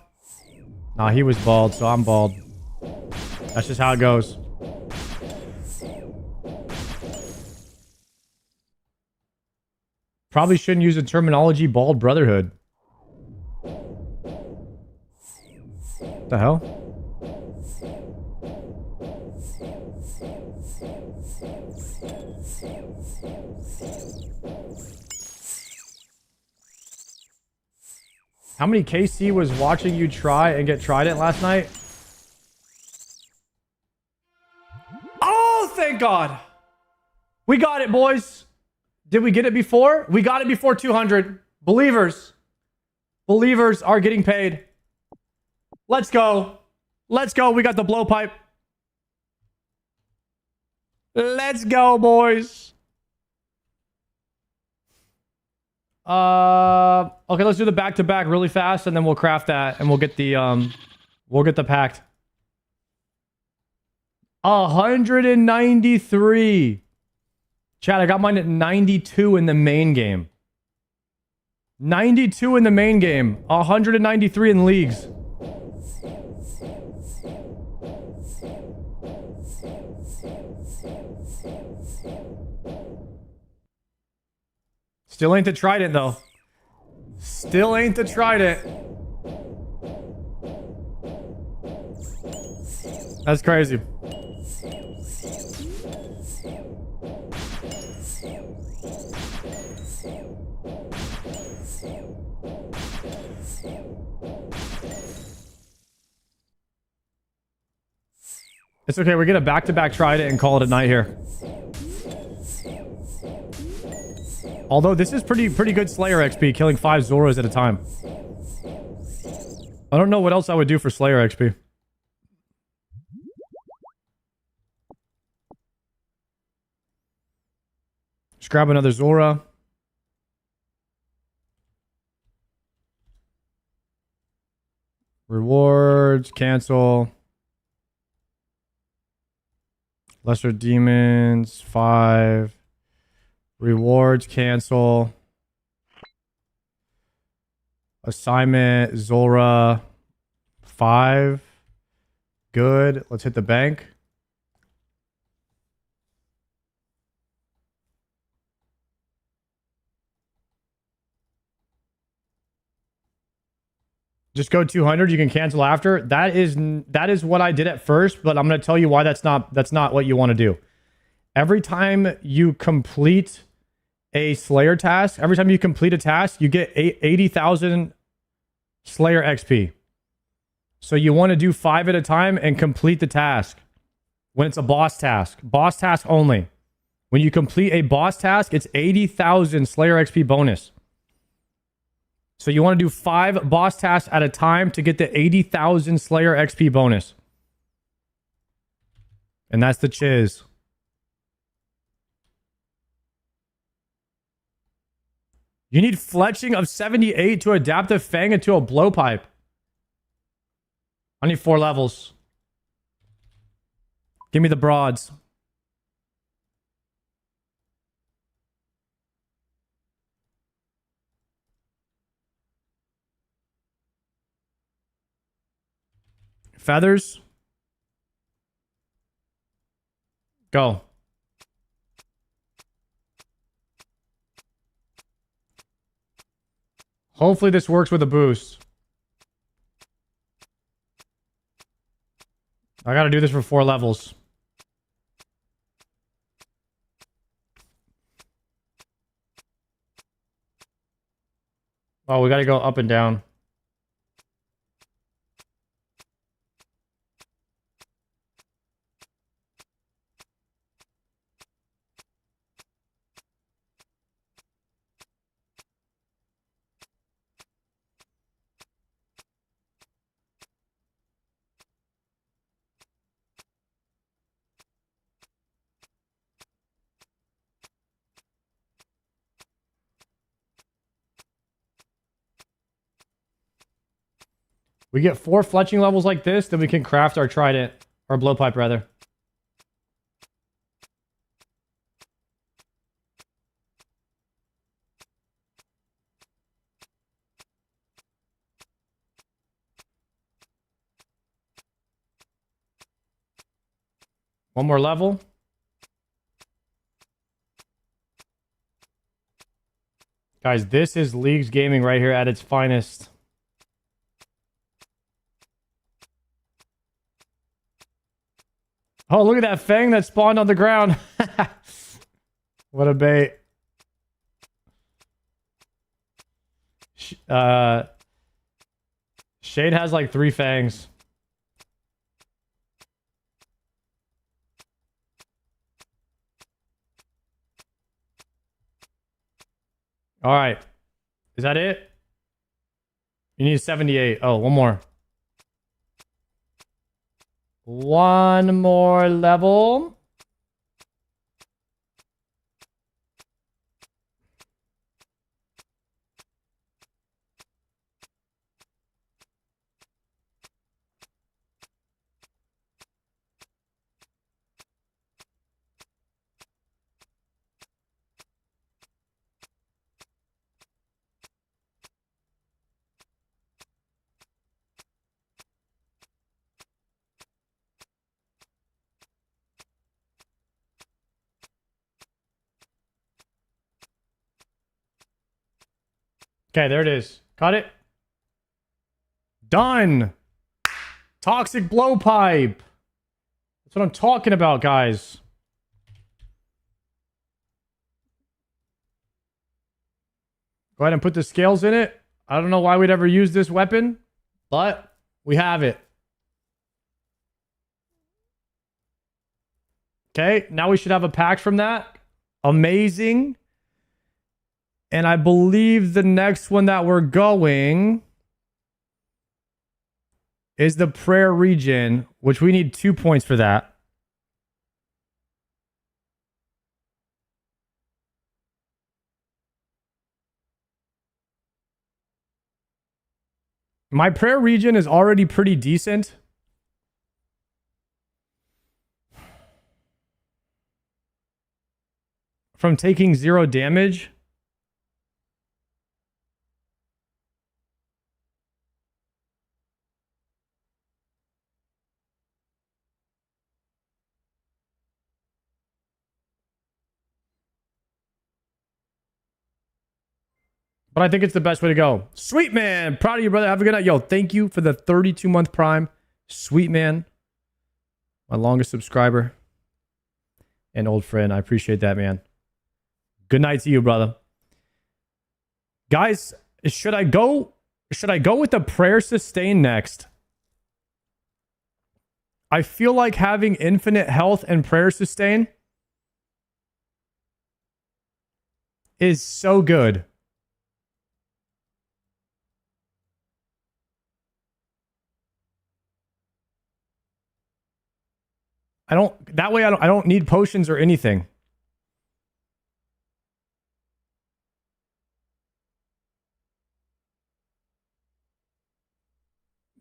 nah, he was bald, so I'm bald. That's just how it goes. Probably shouldn't use the terminology bald brotherhood. What the hell? How many KC was watching you try and get Trident last night? Oh, thank God. We got it, boys. Did we get it before? We got it before 200. Believers. Believers are getting paid. Let's go. Let's go. We got the blowpipe. Let's go, boys. Okay, let's do the back-to-back really fast, and then we'll craft that, and we'll get the pact. 193. Chat, I got mine at 92 in the main game. 92 in the main game. 193 in leagues. Still ain't the Trident, though. Still ain't the Trident. That's crazy. It's okay. We get a back-to-back Trident and call it a night here. Although this is pretty good Slayer XP, killing 5 Zoras at a time. I don't know what else I would do for Slayer XP. Just grab another Zora. Rewards, cancel. Lesser Demons, 5. Rewards, cancel. Assignment, Zora, 5. Good. Let's hit the bank. Just go 200. You can cancel after. That is what I did at first, but I'm going to tell you why that's not what you want to do. Every time you complete a Slayer task, every time you complete a task, you get 80,000 Slayer XP. So you want to do 5 at a time and complete the task. When it's a boss task only. When you complete a boss task, it's 80,000 Slayer XP bonus. So you want to do 5 boss tasks at a time to get the 80,000 Slayer XP bonus. And that's the chiz. You need fletching of 78 to adapt the Fang into a blowpipe. I need 4 levels. Give me the broads. Feathers. Go. Hopefully this works with a boost. I gotta do this for 4 levels. Oh, we gotta go up and down. We get 4 fletching levels like this, then we can craft our trident. Or blowpipe, rather. One more level. Guys, this is Leagues Gaming right here at its finest. Oh, look at that fang that spawned on the ground. What a bait. Shade has like 3 fangs. All right. Is that it? You need 78. Oh, one more. One more level. Okay, there it is. Got it? Done! Toxic blowpipe! That's what I'm talking about, guys. Go ahead and put the scales in it. I don't know why we'd ever use this weapon, but we have it. Okay, now we should have a pack from that. Amazing. And I believe the next one that we're going is the prayer region, which we need 2 points for that. My prayer region is already pretty decent. From taking 0 damage. But I think it's the best way to go. Sweet man. Proud of you, brother. Have a good night. Yo, thank you for the 32-month prime. Sweet man. My longest subscriber. And old friend. I appreciate that, man. Good night to you, brother. Guys, should I go with the prayer sustain next? I feel like having infinite health and prayer sustain is so good. I don't need potions or anything.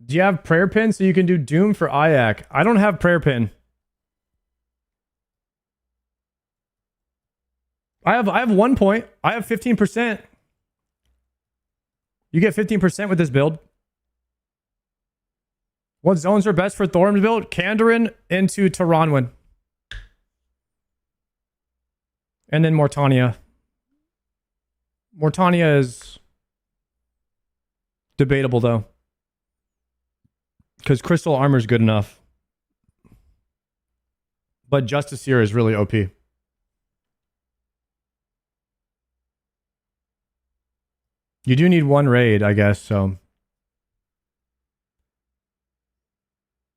Do you have prayer pin so you can do Doom for Ayak? I don't have prayer pin. I have 1 point. I have 15%. You get 15% with this build. What zones are best for Thorn's build? Kandarin into Taranwin. And then Mortania. Mortania is debatable, though. Because Crystal Armor is good enough. But Justiciar is really OP. You do need 1 raid, I guess, so...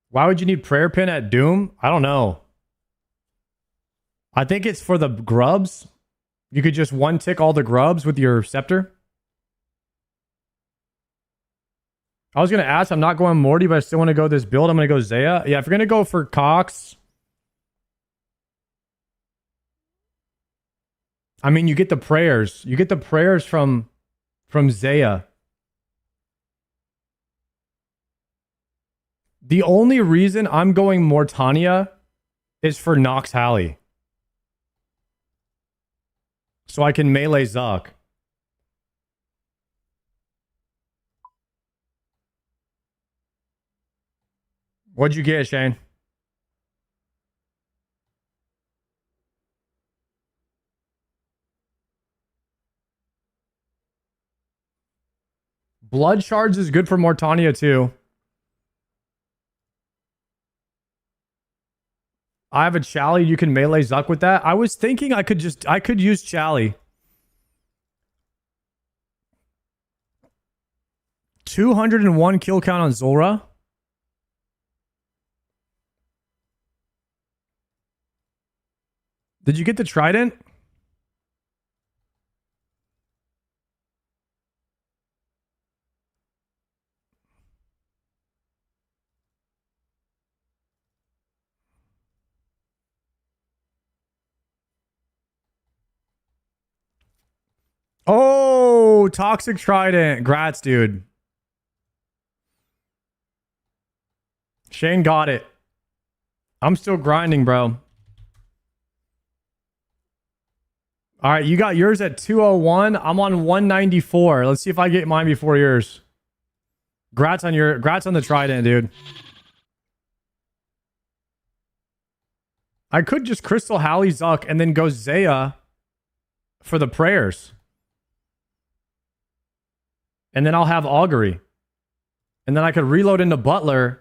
Why would you need prayer pin at Doom? I don't know. I think it's for the grubs. You could just 1-tick all the grubs with your scepter. I was going to ask, I'm not going Morty, but I still want to go this build. I'm going to go Zaya. Yeah, if you're going to go for Cox... I mean, you get the prayers. You get the prayers from Zaya. The only reason I'm going Mortania is for Nox Halley. So I can melee Zuck. What'd you get, Shane? Blood shards is good for Mortania too. I have a Chally. You can melee Zuck with that. I was thinking I could use Chally. 201 kill count on Zulrah. Did you get the trident? Oh, toxic trident. Grats, dude. Shane got it. I'm still grinding, bro. All right, you got yours at 201. I'm on 194. Let's see if I get mine before yours. Grats on the trident, dude. I could just Crystal Halley Zuck and then go Zaya for the prayers. And then I'll have Augury. And then I could reload into Butler.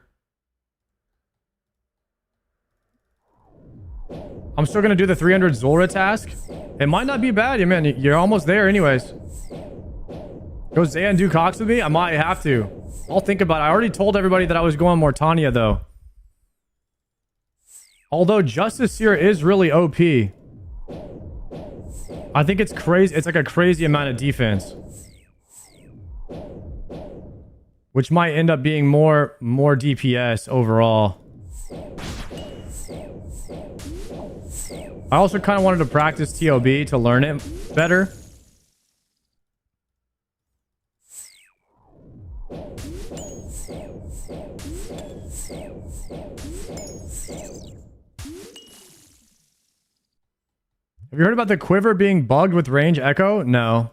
I'm still going to do the 300 Zulrah task. It might not be bad. Man, you're almost there anyways. Go Zaya and do Cox with me? I might have to. I'll think about it. I already told everybody that I was going Mortania, though. Although Justice Seer is really OP. I think it's crazy. It's like a crazy amount of defense. Which might end up being more DPS overall. I also kind of wanted to practice TOB to learn it better. Have you heard about the quiver being bugged with range echo? No.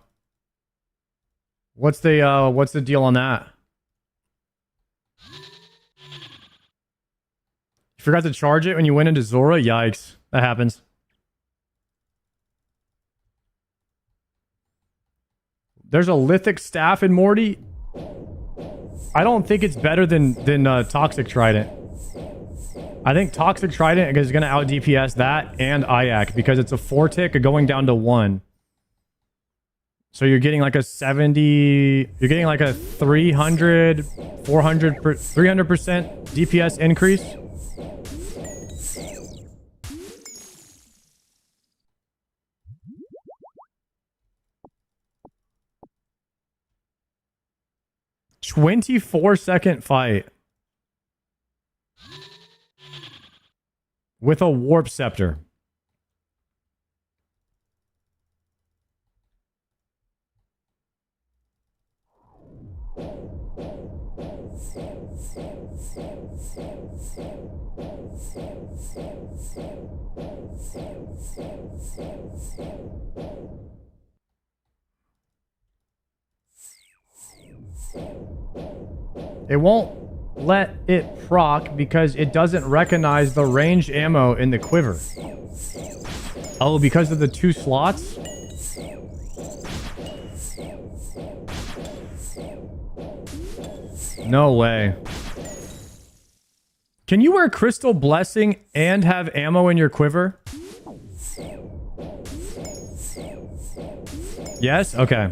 What's the deal on that? You forgot to charge it when you went into Zora? Yikes. That happens. There's a lithic staff in Morty. I don't think it's better than Toxic Trident. I think Toxic Trident is going to out DPS that and Ayak because it's a 4 tick going down to 1. So you're getting like a 70, you're getting like a 300, 400, 300% DPS increase. "24-second fight with a warp scepter." It won't let it proc because it doesn't recognize the ranged ammo in the quiver. Oh, because of the 2 slots? No way. Can you wear Crystal Blessing and have ammo in your quiver? Yes? Okay.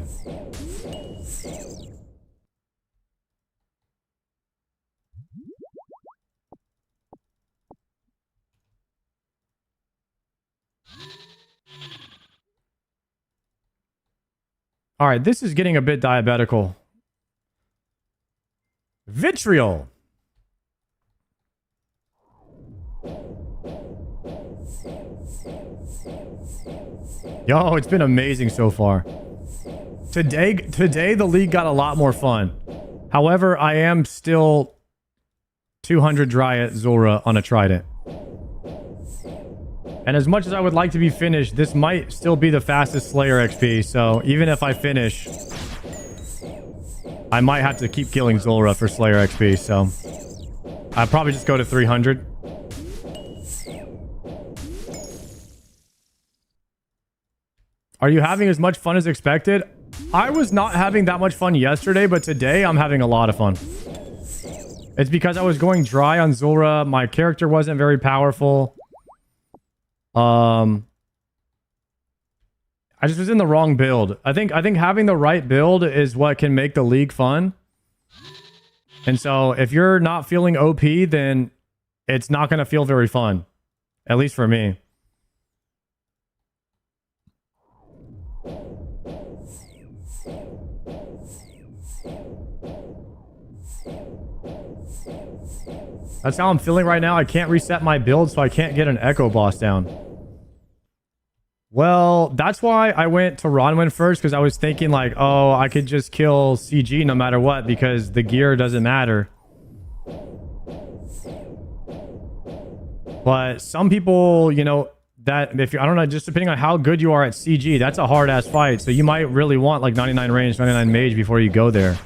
All right, this is getting a bit diabetical. Vitriol. Yo, it's been amazing so far. Today the league got a lot more fun. However, I am still 200 Dryad Zora on a Trident. And as much as I would like to be finished, this might still be the fastest Slayer XP. So even if I finish, I might have to keep killing Zora for Slayer XP. So I'll probably just go to 300. Are you having as much fun as expected? I was not having that much fun yesterday, but today I'm having a lot of fun. It's because I was going dry on Zora. My character wasn't very powerful. I just was in the wrong build. I think having the right build is what can make the league fun. And so if you're not feeling OP, then it's not going to feel very fun. At least for me. That's how I'm feeling right now. I can't reset my build, so I can't get an Echo boss down. Well, that's why I went to Ronwin first, because I was thinking like, oh, I could just kill CG no matter what, because the gear doesn't matter. But some people, you know, that if you, I don't know, just depending on how good you are at CG, that's a hard ass fight. So you might really want like 99 range, 99 mage before you go there.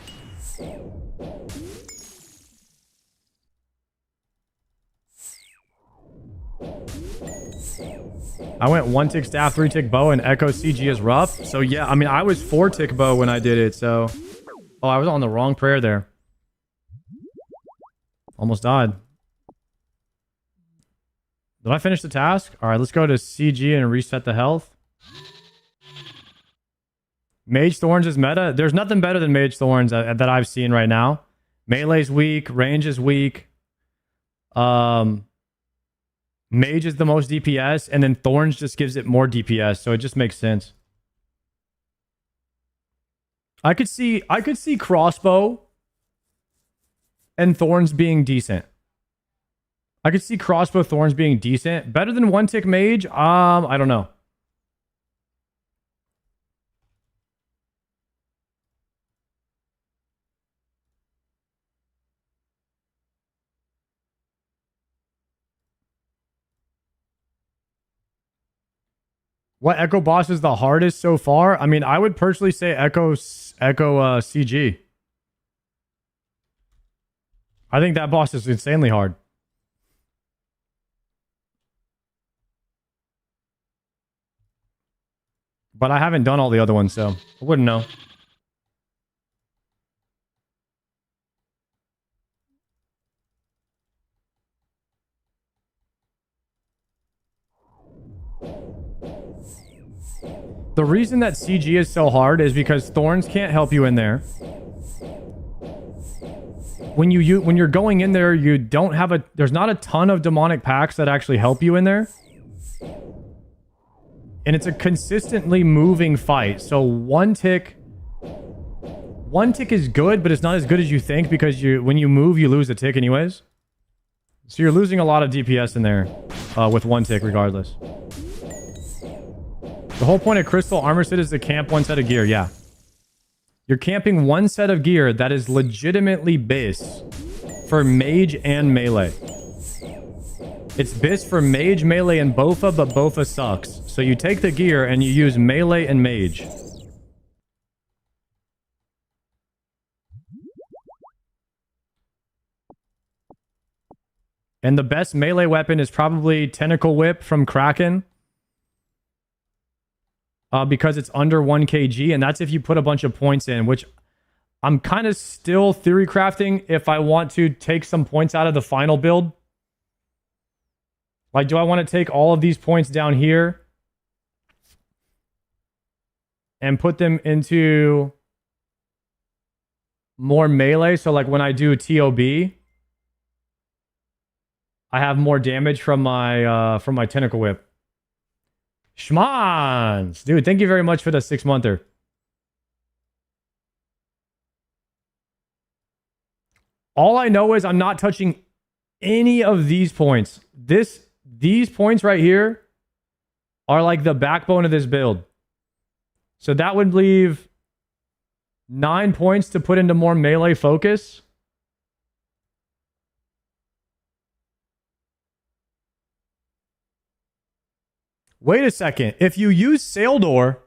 I went 1-tick staff, 3-tick bow, and Echo CG is rough. So yeah, I mean, I was 4-tick bow when I did it, so... Oh, I was on the wrong prayer there. Almost died. Did I finish the task? Alright, let's go to CG and reset the health. Mage Thorns is meta. There's nothing better than Mage Thorns that I've seen right now. Melee's weak, range is weak. Mage is the most DPS, and then Thorns just gives it more DPS, so it just makes sense. I could see crossbow and Thorns being decent. I could see crossbow Thorns being decent. Better than 1-tick mage? I don't know. What Echo boss is the hardest so far? I mean, I would personally say Echo CG. I think that boss is insanely hard. But I haven't done all the other ones, so I wouldn't know. The reason that CG is so hard is because Thorns can't help you in there. When you're going in there, you don't have a... There's not a ton of demonic packs that actually help you in there. And it's a consistently moving fight. So 1-tick is good, but it's not as good as you think, because when you move, you lose a tick anyways. So you're losing a lot of DPS in there with 1-tick regardless. The whole point of Crystal Armor Set is to camp one set of gear, yeah. You're camping one set of gear that is legitimately bis for mage and melee. It's bis for mage, melee, and Bofa, but Bofa sucks. So you take the gear and you use melee and mage. And the best melee weapon is probably Tentacle Whip from Kraken. Because it's under 1 kg, and that's if you put a bunch of points in, which I'm kind of still theory crafting if I want to take some points out of the final build. Like, do I want to take all of these points down here and put them into more melee? So like when I do TOB, I have more damage from my Tentacle Whip. Schmans! Dude, thank you very much for the 6-monther. All I know is I'm not touching any of these points. These points right here are like the backbone of this build. So that would leave 9 points to put into more melee focus. Wait a second. If you use Sail Door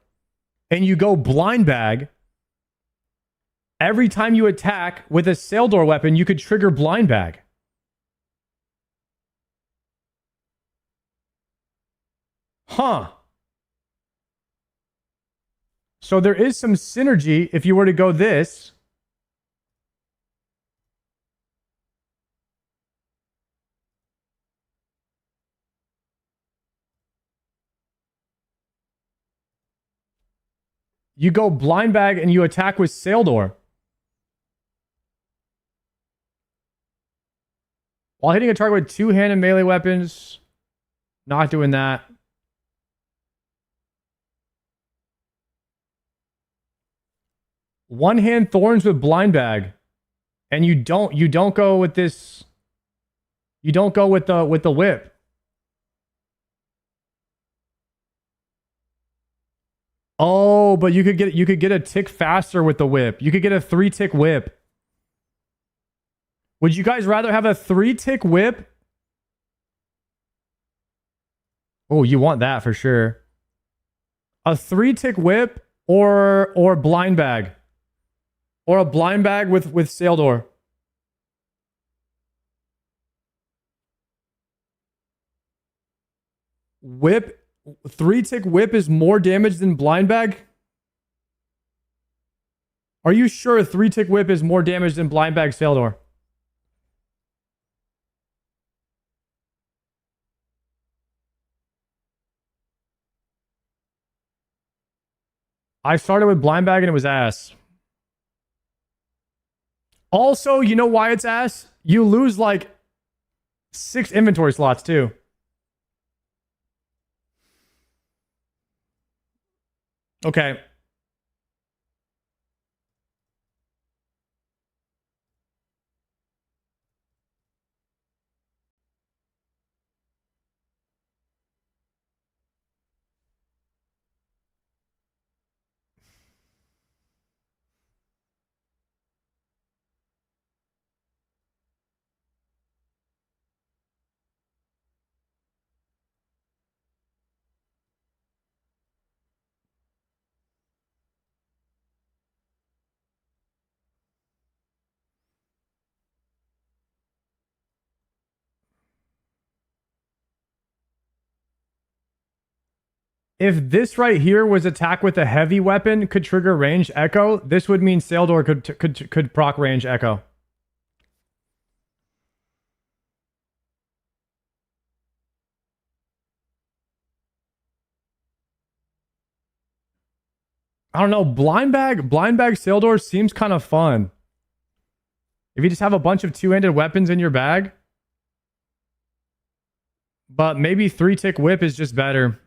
and you go blind bag, every time you attack with a Sail Door weapon, you could trigger blind bag. Huh. So there is some synergy if you were to go this. You go blind bag and you attack with Sail Door. While hitting a target with two-handed melee weapons. Not doing that. One-hand thorns with blind bag. And you don't go with this. You don't go with the whip. Oh, but you could get a tick faster with the whip. You could get a 3-tick whip. Would you guys rather have a 3-tick whip? Oh, you want that for sure. A 3-tick whip or blind bag. Or a blind bag with Sail Door. Whip 3-tick whip is more damage than blind bag? Are you sure a 3-tick whip is more damage than blind bag Sail Door? I started with blind bag and it was ass. Also, you know why it's ass? You lose like 6 inventory slots too. Okay. If this right here was attack with a heavy weapon could trigger range echo, this would mean Sail Door could proc range echo. I don't know. Blind bag Sail Door seems kind of fun. If you just have a bunch of two-handed weapons in your bag. But maybe 3-tick whip is just better.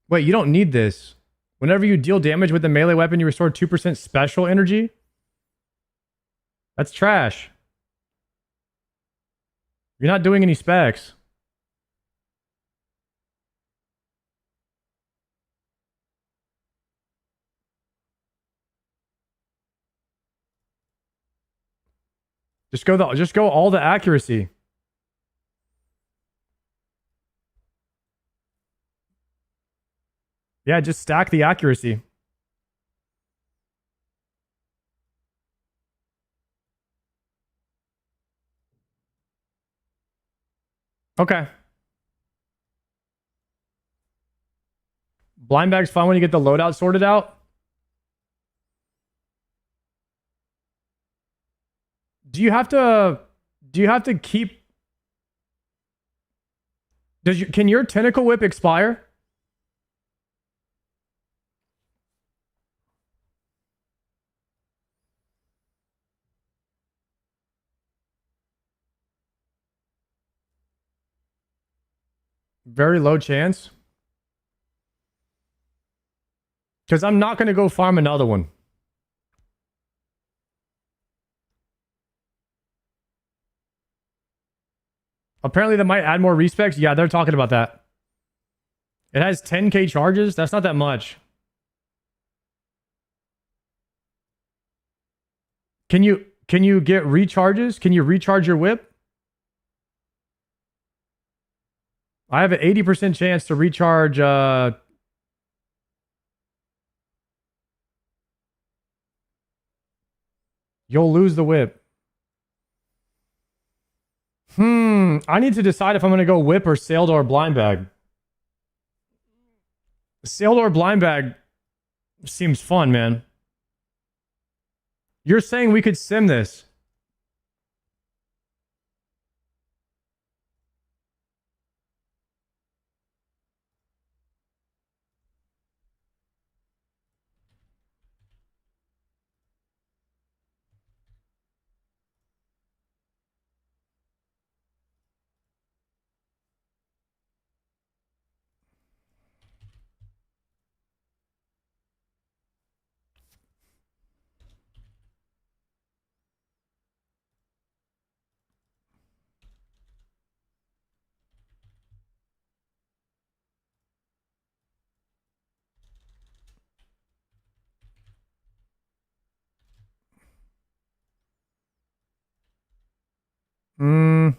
Wait, you don't need this. Whenever you deal damage with a melee weapon, you restore 2% special energy? That's trash. You're not doing any specs. Just go all the accuracy. Yeah, just stack the accuracy. Okay. Blind bag's fun when you get the loadout sorted out. Do you have to keep can your tentacle whip expire? Very low chance. Because I'm not going to go farm another one. Apparently that might add more respecs. Yeah, they're talking about that. It has 10k charges. That's not that much. Can you get recharges? Can you recharge your whip? I have an 80% chance to recharge you'll lose the whip. I need to decide if I'm gonna go whip or sail door blind bag. Sail door blind bag seems fun, man. You're saying we could sim this. Hmm.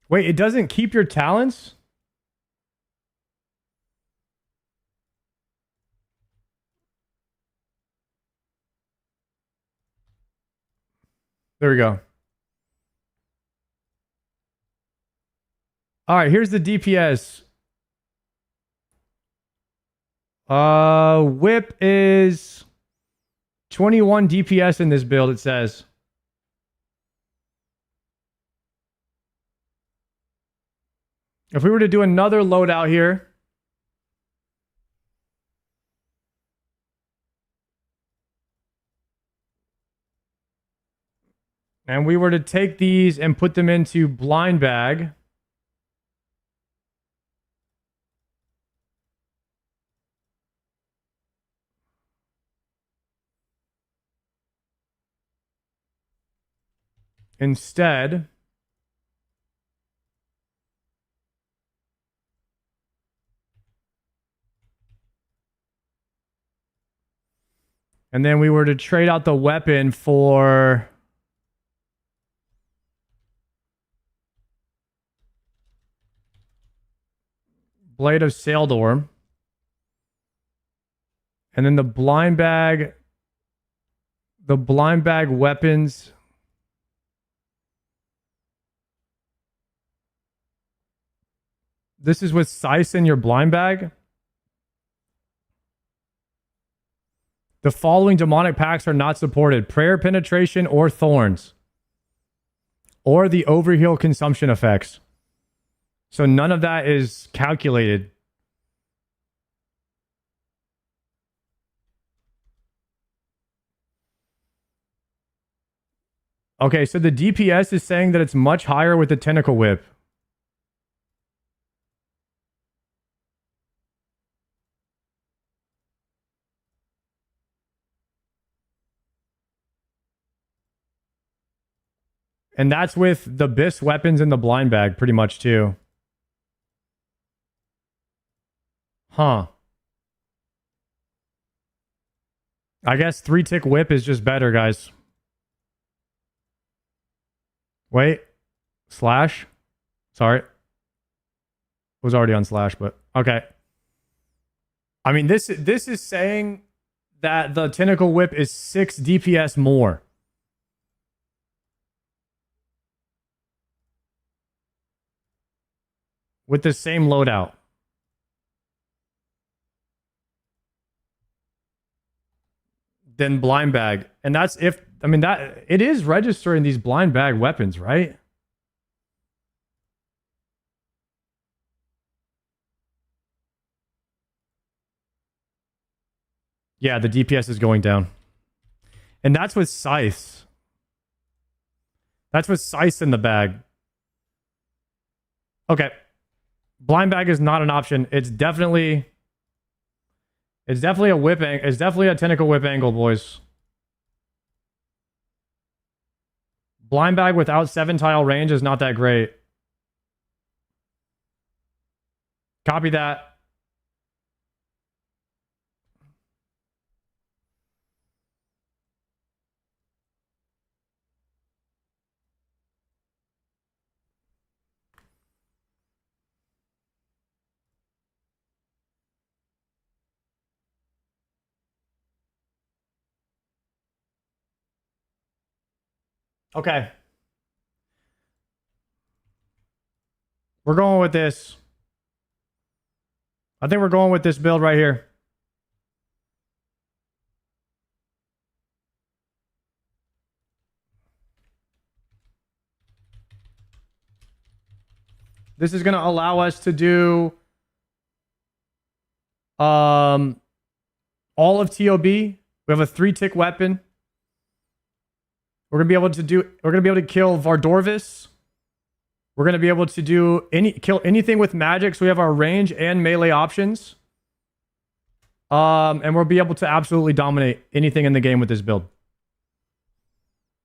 Wait, it doesn't keep your talents? There we go. All right, here's the DPS. Whip is 21 DPS in this build, it says. If we were to do another loadout here, and we were to take these and put them into blind bag, instead, and then we were to trade out the weapon for Blade of Saildor, and then the blind bag weapons. This is with Sice in your blind bag. The following demonic packs are not supported: Prayer Penetration or Thorns, or the Overheal consumption effects. So none of that is calculated. Okay, so the DPS is saying that it's much higher with the Tentacle Whip. And that's with the BIS weapons in the blind bag pretty much too. Huh. I guess 3-tick whip is just better, guys. Wait. Slash? Sorry. Was already on slash, but okay. I mean, this is saying that the Tentacle Whip is 6 DPS more. With the same loadout. than blind bag. And that's if, I mean, that it is registering these blind bag weapons, right? Yeah, the DPS is going down. And that's with scythes. That's with scythes in the bag. Okay. Blind bag is not an option. It's definitely a whip angle. It's definitely a tentacle whip angle, boys. Blind bag without 7 tile range is not that great. Copy that. Okay. We're going with this. I think we're going with this build right here. This is going to allow us to do all of TOB. We have a 3-tick weapon. We're gonna be able to kill Vardorvis. We're gonna be able to kill anything with magic, so we have our range and melee options. And we'll be able to absolutely dominate anything in the game with this build.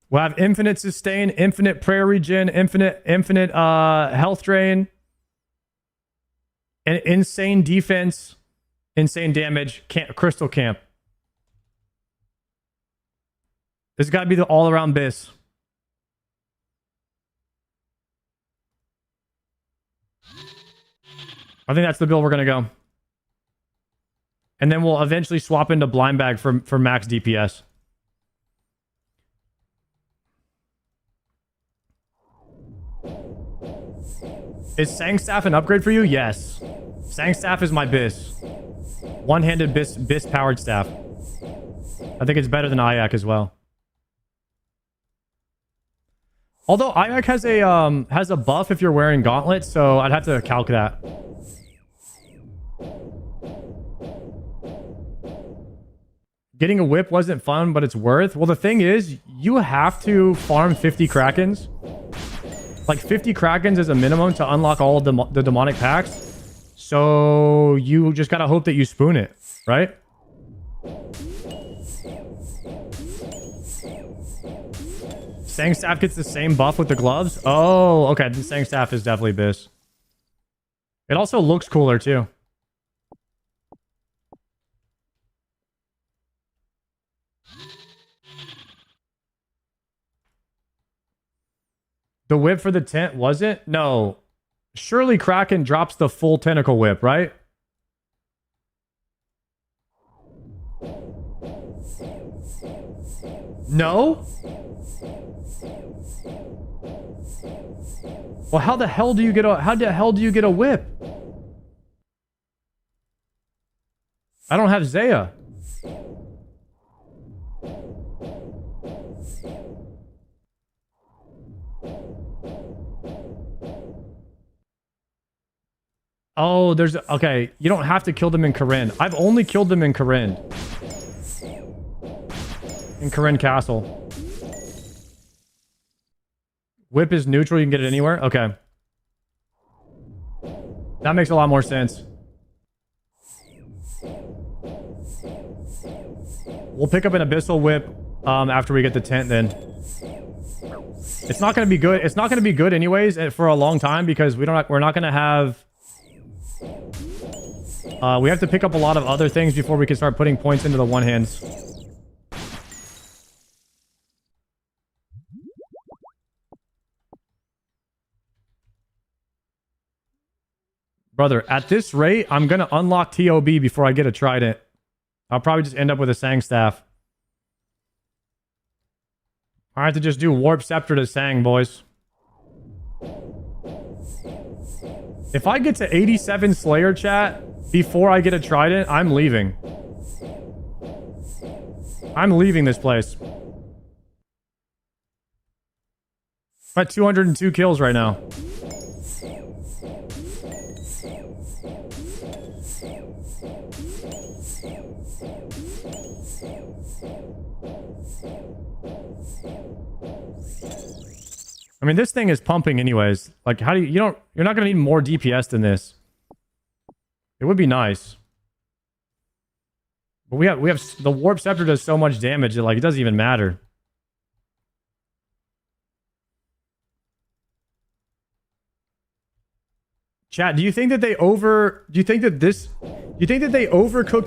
We'll have infinite sustain, infinite prayer regen, infinite health drain, and insane defense, insane damage, crystal camp. This has got to be the all-around bis. I think that's the build we're going to go. And then we'll eventually swap into blind bag for max DPS. Is Sangstaff an upgrade for you? Yes. Sangstaff is my bis. One-handed bis powered staff. I think it's better than Ayak as well. Although Ayak has a buff if you're wearing gauntlets, so I'd have to calc that. Getting a whip wasn't fun, but it's worth. Well, the thing is, you have to farm 50 Krakens. Like 50 Krakens is a minimum to unlock all of the demonic packs. So you just gotta hope that you spoon it, right? Sangstaff gets the same buff with the gloves? Oh, okay. The Sangstaff is definitely bis. It also looks cooler, too. The whip for the tent, was it? No. Surely Kraken drops the full tentacle whip, right? No? Well, how the hell do you get a whip? I don't have Zaya. Oh, okay. You don't have to kill them in Corinne. I've only killed them in Corinne. In Corinne Castle. Whip is neutral. You can get it anywhere. Okay. That makes a lot more sense. We'll pick up an Abyssal Whip after we get the tent then. It's not going to be good. It's not going to be good anyways for a long time because we're not going to have... we have to pick up a lot of other things before we can start putting points into the one-hands. Brother, at this rate, I'm going to unlock TOB before I get a Trident. I'll probably just end up with a Sangstaff. I have to just do Warp Scepter to Sang, boys. If I get to 87 Slayer chat before I get a Trident, I'm leaving. I'm leaving this place. I'm at 202 kills right now. I mean, this thing is pumping anyways. Like, how do you don't, you're not going to need more DPS than this. It would be nice. But we have, the Warp Scepter does so much damage that, like, it doesn't even matter. Chat, do you think that they overcooked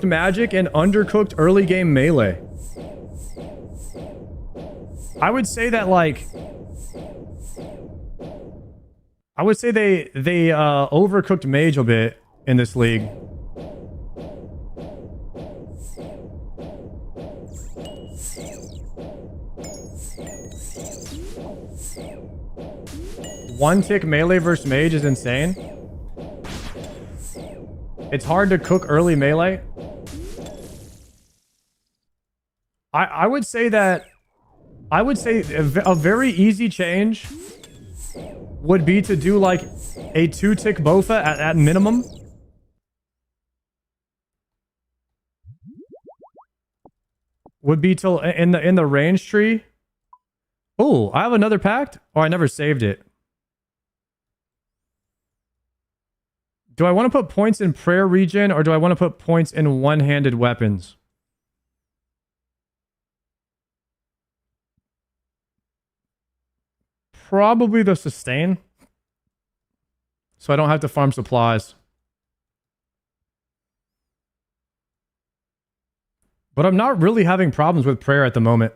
Magic and undercooked early game melee? I would say that, like, I would say they overcooked Mage a bit in this league. One tick melee versus Mage is insane. It's hard to cook early melee. I would say that, I would say a very easy change would be to do like a 2-tick Bofa at minimum. Would be till in the range tree. Oh, I have another pact? Oh, I never saved it. Do I want to put points in prayer regen or do I want to put points in one-handed weapons? Probably the sustain. So I don't have to farm supplies. But I'm not really having problems with prayer at the moment.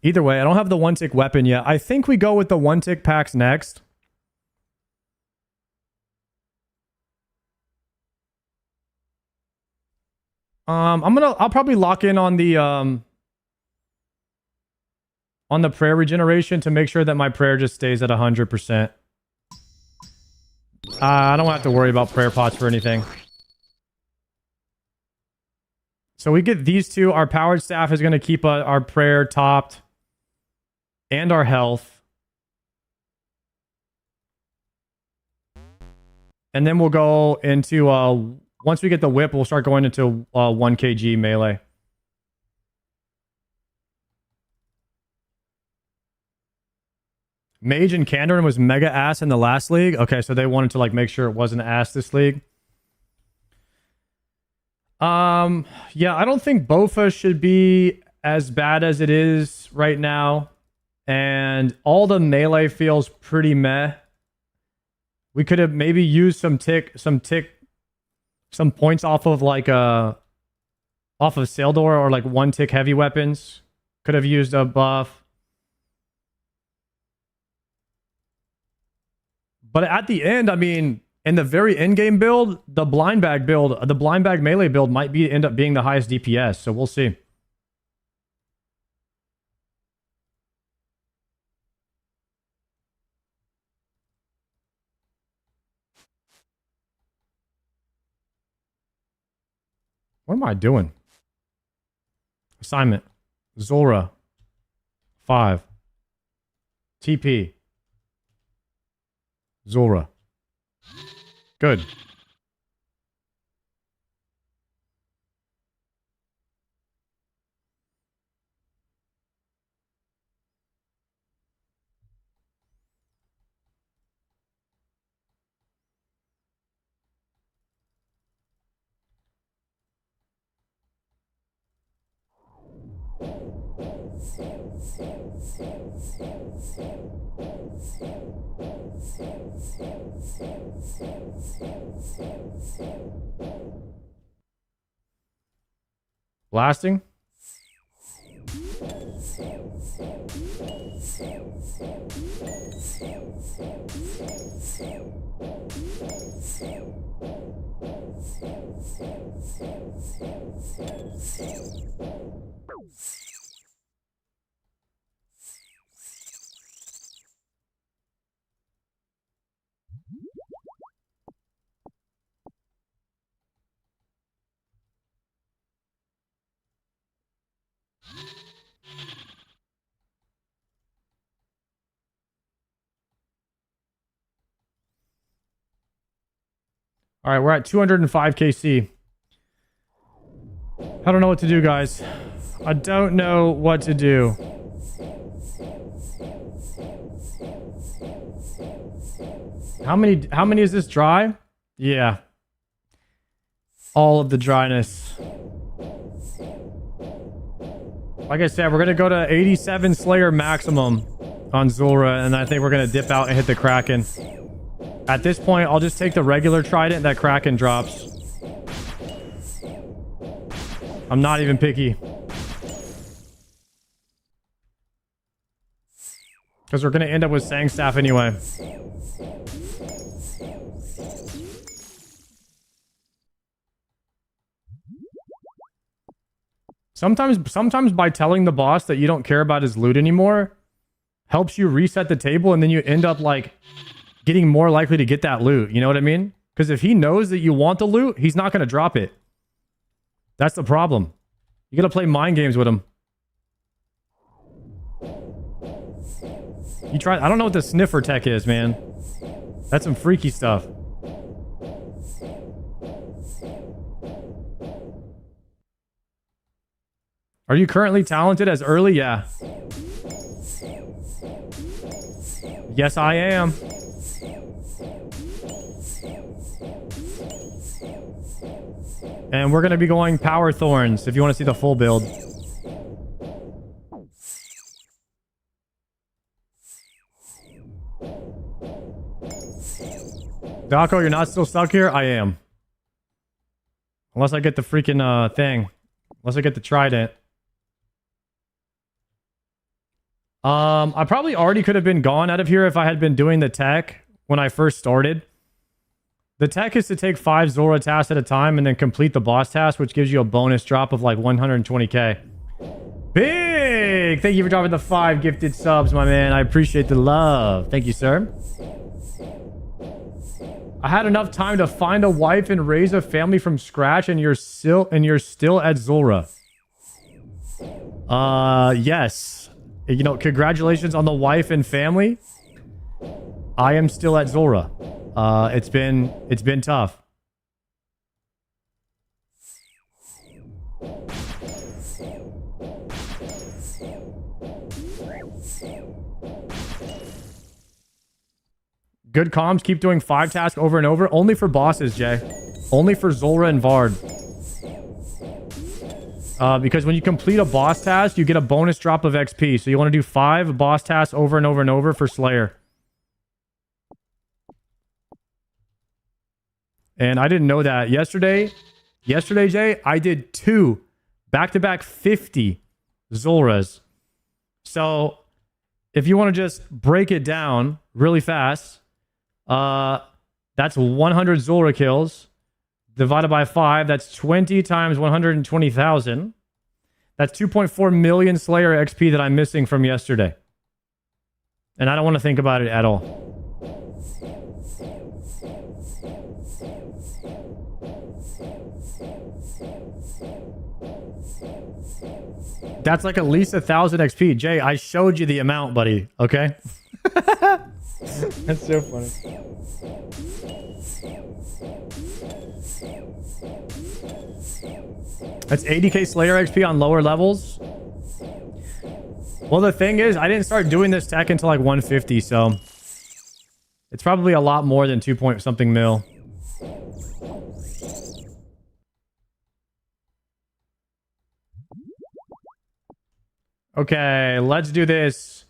Either way, I don't have the 1-tick weapon yet. I think we go with the 1-tick packs next. I'll probably lock in on the prayer regeneration to make sure that my prayer just stays at 100%. I don't have to worry about prayer pots for anything. So we get these two. Our powered staff is going to keep our prayer topped. And our health. And then we'll go into, once we get the whip, we'll start going into 1 kg melee. Mage and Kandarin was mega ass in the last league. Okay, so they wanted to like make sure it wasn't ass this league. Yeah, I don't think Bofa should be as bad as it is right now. And all the melee feels pretty meh. We could have maybe used some points off of like off of Saildor or like 1-tick heavy weapons. Could have used a buff. But at the end, I mean, in the very end game build, the blind bag melee build might end up being the highest DPS. So we'll see. What am I doing? Assignment. Zora. 5. TP. Zora. Good. Blasting. All right, we're at 205 KC. I don't know what to do, guys. I don't know what to do. How many is this dry? Yeah. All of the dryness. Like I said, we're going to go to 87 Slayer maximum on Zulrah, and I think we're going to dip out and hit the Kraken. At this point, I'll just take the regular Trident that Kraken drops. I'm not even picky. Because we're going to end up with Sang Staff anyway. Sometimes by telling the boss that you don't care about his loot anymore helps you reset the table, and then you end up like getting more likely to get that loot. You know what I mean? Because if he knows that you want the loot, he's not going to drop it. That's the problem. You got to play mind games with him. You try. I don't know what the sniffer tech is, man. That's some freaky stuff. Are you currently talented as early? Yeah. Yes, I am. And we're going to be going Powerthorns if you want to see the full build. Daco, you're not still stuck here? I am. Unless I get the freaking thing. Unless I get the Trident. I probably already could have been gone out of here if I had been doing the tech when I first started. The tech is to take 5 Zulrah tasks at a time and then complete the boss task, which gives you a bonus drop of like 120k. Big! Thank you for dropping the 5 gifted subs, my man. I appreciate the love. Thank you, sir. I had enough time to find a wife and raise a family from scratch, and you're still at Zulrah. Yes. You know, congratulations on the wife and family. I am still at Zulrah. It's been tough. Good comms. Keep doing 5 tasks over and over. Only for bosses, Jay. Only for Zulrah and Vard. Because when you complete a boss task, you get a bonus drop of XP. So you want to do 5 boss tasks over and over and over for Slayer. And I didn't know that. Yesterday, Jay, I did 2 back-to-back 50 Zulras. So if you want to just break it down really fast, that's 100 Zulra kills. Divided by 5, that's 20 times 120,000. That's 2.4 million Slayer XP that I'm missing from yesterday. And I don't want to think about it at all. That's like at least 1,000 XP. Jay, I showed you the amount, buddy. Okay? That's so funny. That's 80k Slayer XP on lower levels. Well, the thing is, I didn't start doing this tech until like 150, so it's probably a lot more than 2 point something mil. Okay, let's do this.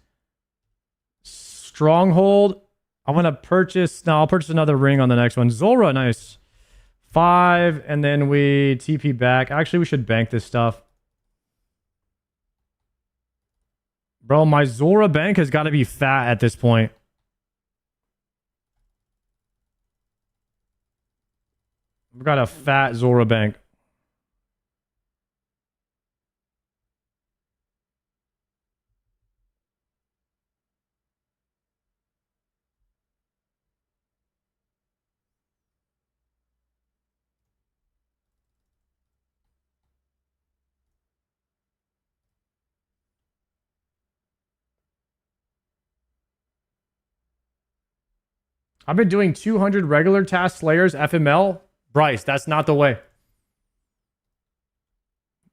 Stronghold. I'm gonna purchase. No, I'll purchase another ring on the next one. Zulrah, nice. 5, and then we TP back. Actually, we should bank this stuff. Bro, my Zulrah bank has got to be fat at this point. We've got a fat Zulrah bank. I've been doing 200 regular task slayers FML Bryce, that's not the way.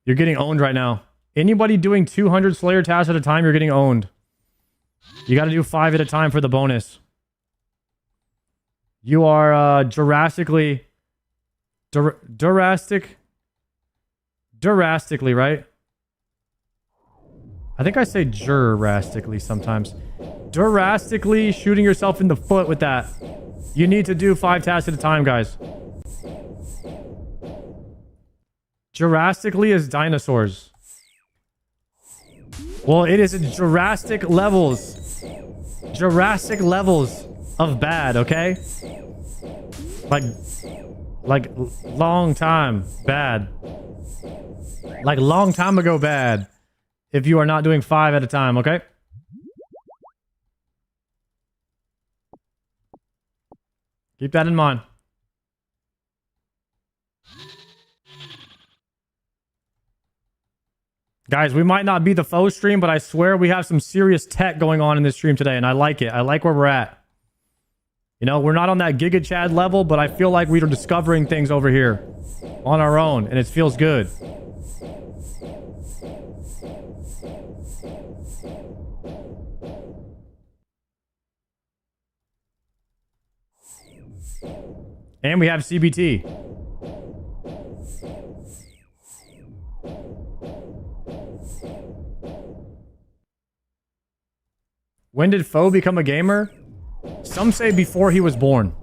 You're getting owned right now. Anybody doing 200 Slayer tasks at a time, you're getting owned. You got to do 5 at a time for the bonus. You are drastically, right? I think I say drastically sometimes. Drastically shooting yourself in the foot with that. You need to do 5 tasks at a time, guys. Drastically is dinosaurs. Well, it is Jurassic levels. Jurassic levels of bad, okay? Like long time bad. Like long time ago bad. If you are not doing 5 at a time, okay? Keep that in mind. Guys, we might not be the faux stream, but I swear we have some serious tech going on in this stream today, and I like it. I like where we're at. You know, we're not on that Giga Chad level, but I feel like we are discovering things over here on our own, and it feels good. And we have CBT. When did Foe become a gamer? Some say before he was born.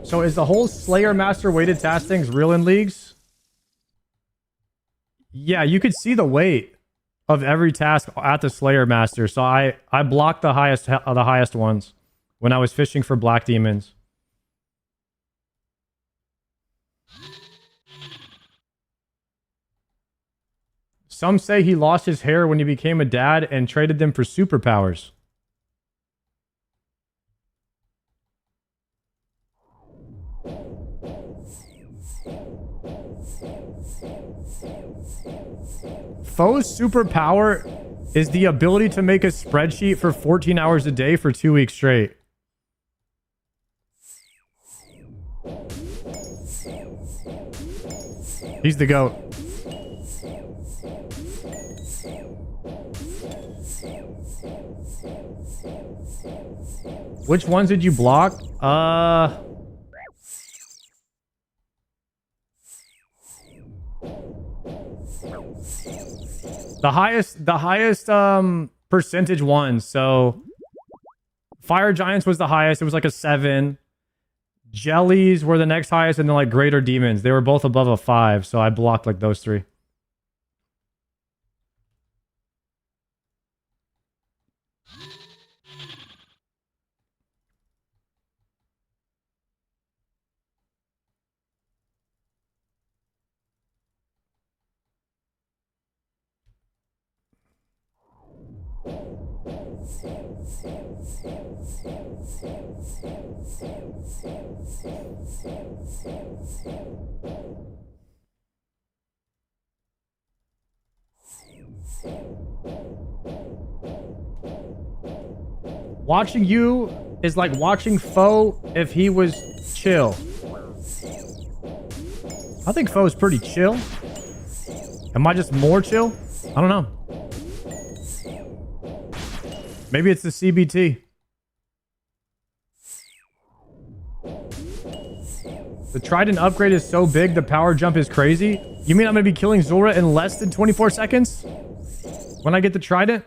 So is the whole Slayer Master weighted task things real in leagues? Yeah, you could see the weight of every task at the Slayer Master. So I blocked the highest ones when I was fishing for black demons. Some say he lost his hair when he became a dad and traded them for superpowers. Foe's superpower is the ability to make a spreadsheet for 14 hours a day for 2 weeks straight. He's the GOAT. Which ones did you block? The highest percentage ones. So Fire Giants was the highest. It was like a 7. Jellies were the next highest, and then like Greater Demons. They were both above a 5, so I blocked like those 3. Watching you is like watching Foe if he was chill. I think Foe is pretty chill. Am I just more chill? I don't know. Maybe it's the CBT. The Trident upgrade is so big, the power jump is crazy. You mean I'm going to be killing Zora in less than 24 seconds? When I get the Trident?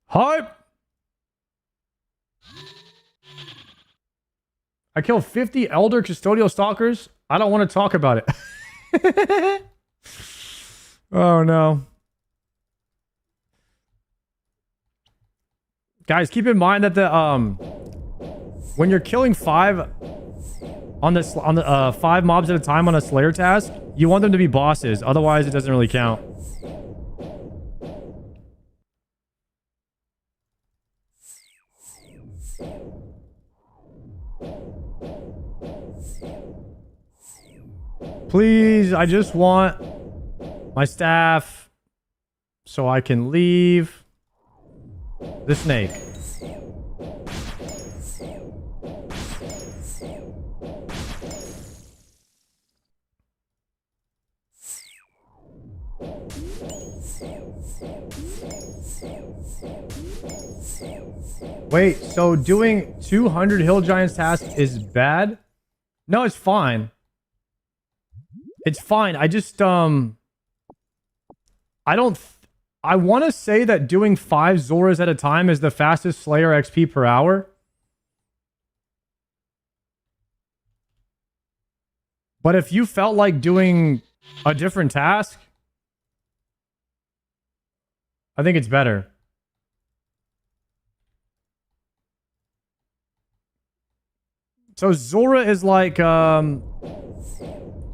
Hype! I killed 50 Elder Custodial Stalkers. I don't want to talk about it. Oh, no. Guys, keep in mind that the when you're killing 5 on the 5 mobs at a time on a Slayer task, you want them to be bosses. Otherwise, it doesn't really count. Please, I just want my staff so I can leave the snake. Wait, so doing 200 Hill Giants tasks is bad? No, it's fine. It's fine. I just, I want to say that doing 5 Zoras at a time is the fastest Slayer XP per hour. But if you felt like doing a different task, I think it's better. So Zora is like,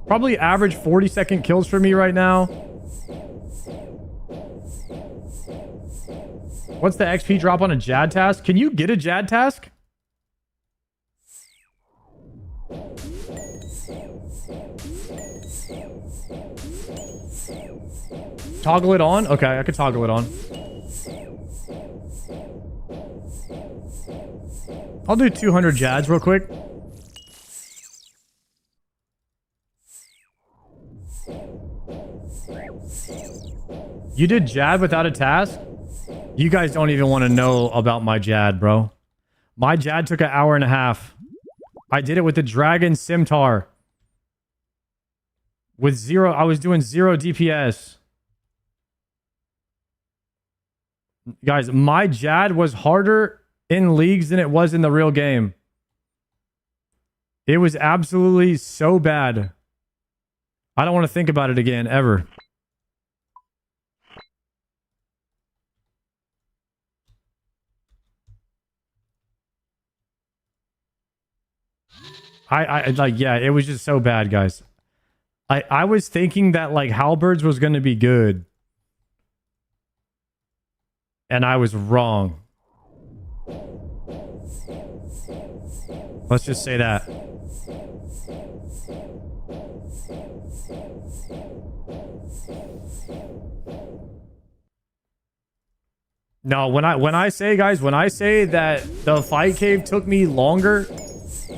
probably average 40-second kills for me right now. What's the XP drop on a Jad task? Can you get a Jad task? Toggle it on? Okay, I could toggle it on. I'll do 200 Jads real quick. You did Jad without a task? You guys don't even want to know about my Jad, bro. My Jad took an hour and a half. I did it with the Dragon Simtar. With zero, I was doing 0 DPS. Guys, my Jad was harder in leagues than it was in the real game. It was absolutely so bad. I don't want to think about it again, ever. I like, yeah, it was just so bad, guys. I was thinking that, like, Halberds was going to be good. And I was wrong. Let's just say that. No, when I say, guys, when I say that the fight cave took me longer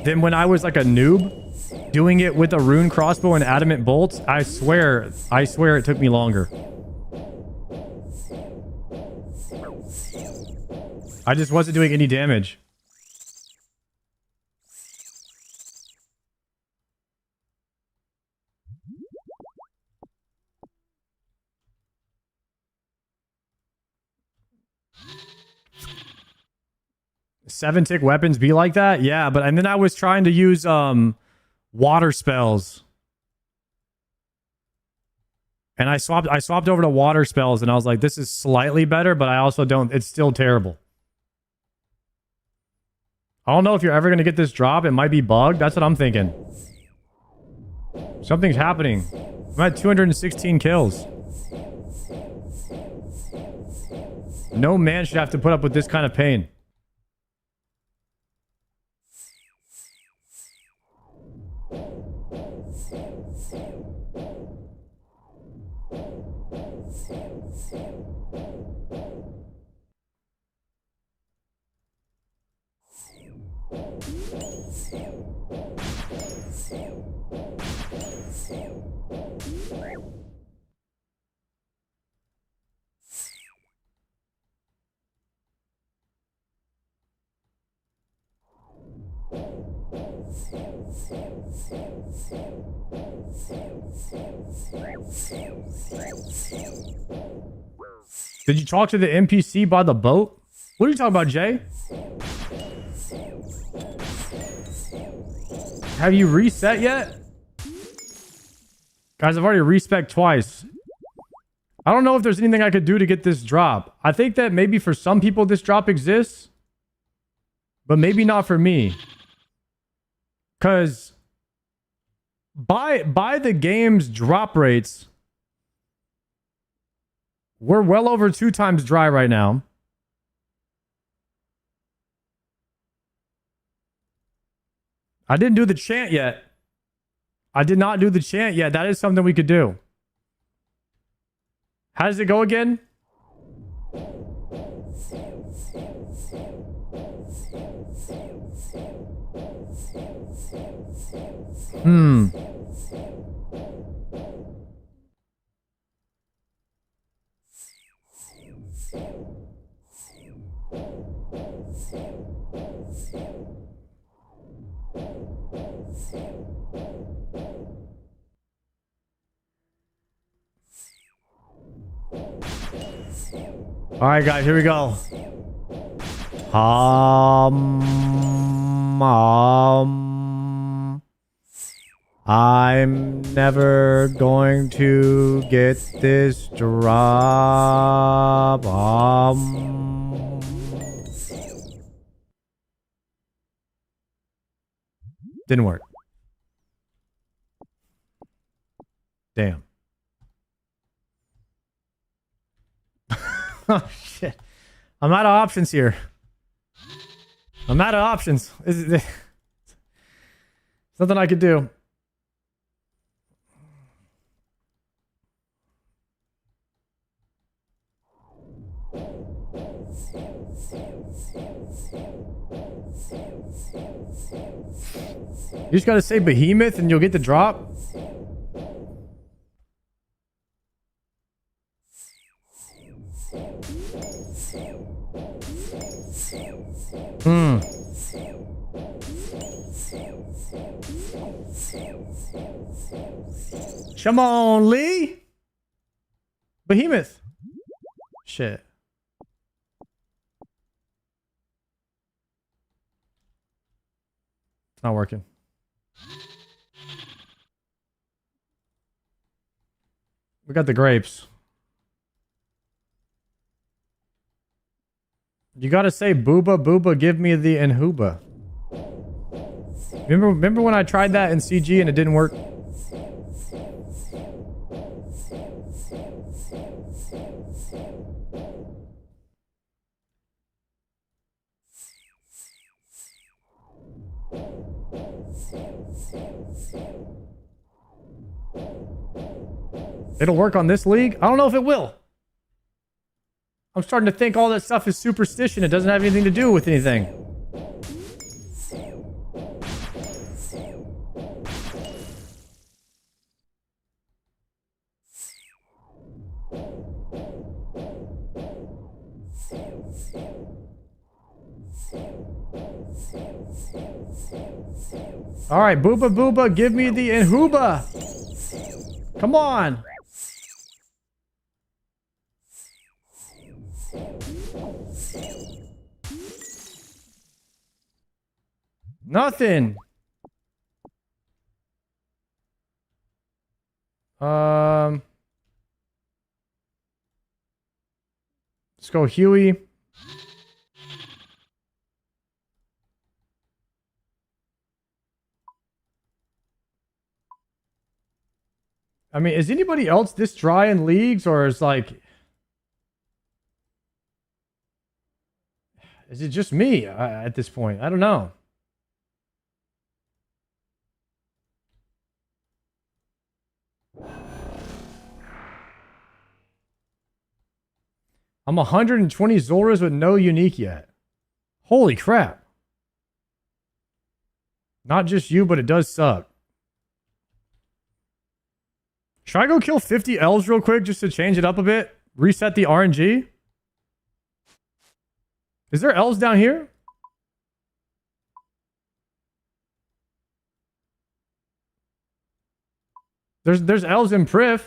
than when I was like a noob doing it with a rune crossbow and adamant bolts, I swear it took me longer. I just wasn't doing any damage. Seven tick weapons be like that? Yeah, but and then I was trying to use water spells. And I swapped over to water spells and I was like, this is slightly better, but I also don't, it's still terrible. I don't know if you're ever going to get this drop. It might be bugged. That's what I'm thinking. Something's happening. I'm at 216 kills. No man should have to put up with this kind of pain. Did you talk to the NPC by the boat? What are you talking about, Jay? Have you reset yet? Guys, I've already respec twice. I don't know if there's anything I could do to get this drop. I think that maybe for some people this drop exists, but maybe not for me. Because by the game's drop rates, we're well over 2 times dry right now. I didn't do the chant yet. I did not do the chant yet. That is something we could do. How does it go again? All right, guys, here we go. I'm never going to get this drop. Didn't work. Damn. Oh, shit. I'm out of options here. I'm out of options. There's nothing I could do. You just gotta say behemoth and you'll get the drop. Come on, Lee. Behemoth. Shit. It's not working. We got the grapes. You gotta say booba booba, give me the inhuba. Remember when I tried that in CG and it didn't work? It'll work on this league? I don't know if it will. I'm starting to think all that stuff is superstition. It doesn't have anything to do with anything. All right, booba booba, give me the inhuba. Come on. Nothing. Let's go Huey. I mean, is anybody else this dry in leagues, or is like, is it just me at this point? I don't know. I'm 120 Zoras with no unique yet. Holy crap. Not just you, but it does suck. Should I go kill 50 elves real quick just to change it up a bit? Reset the RNG? Is there elves down here? There's elves in Prif.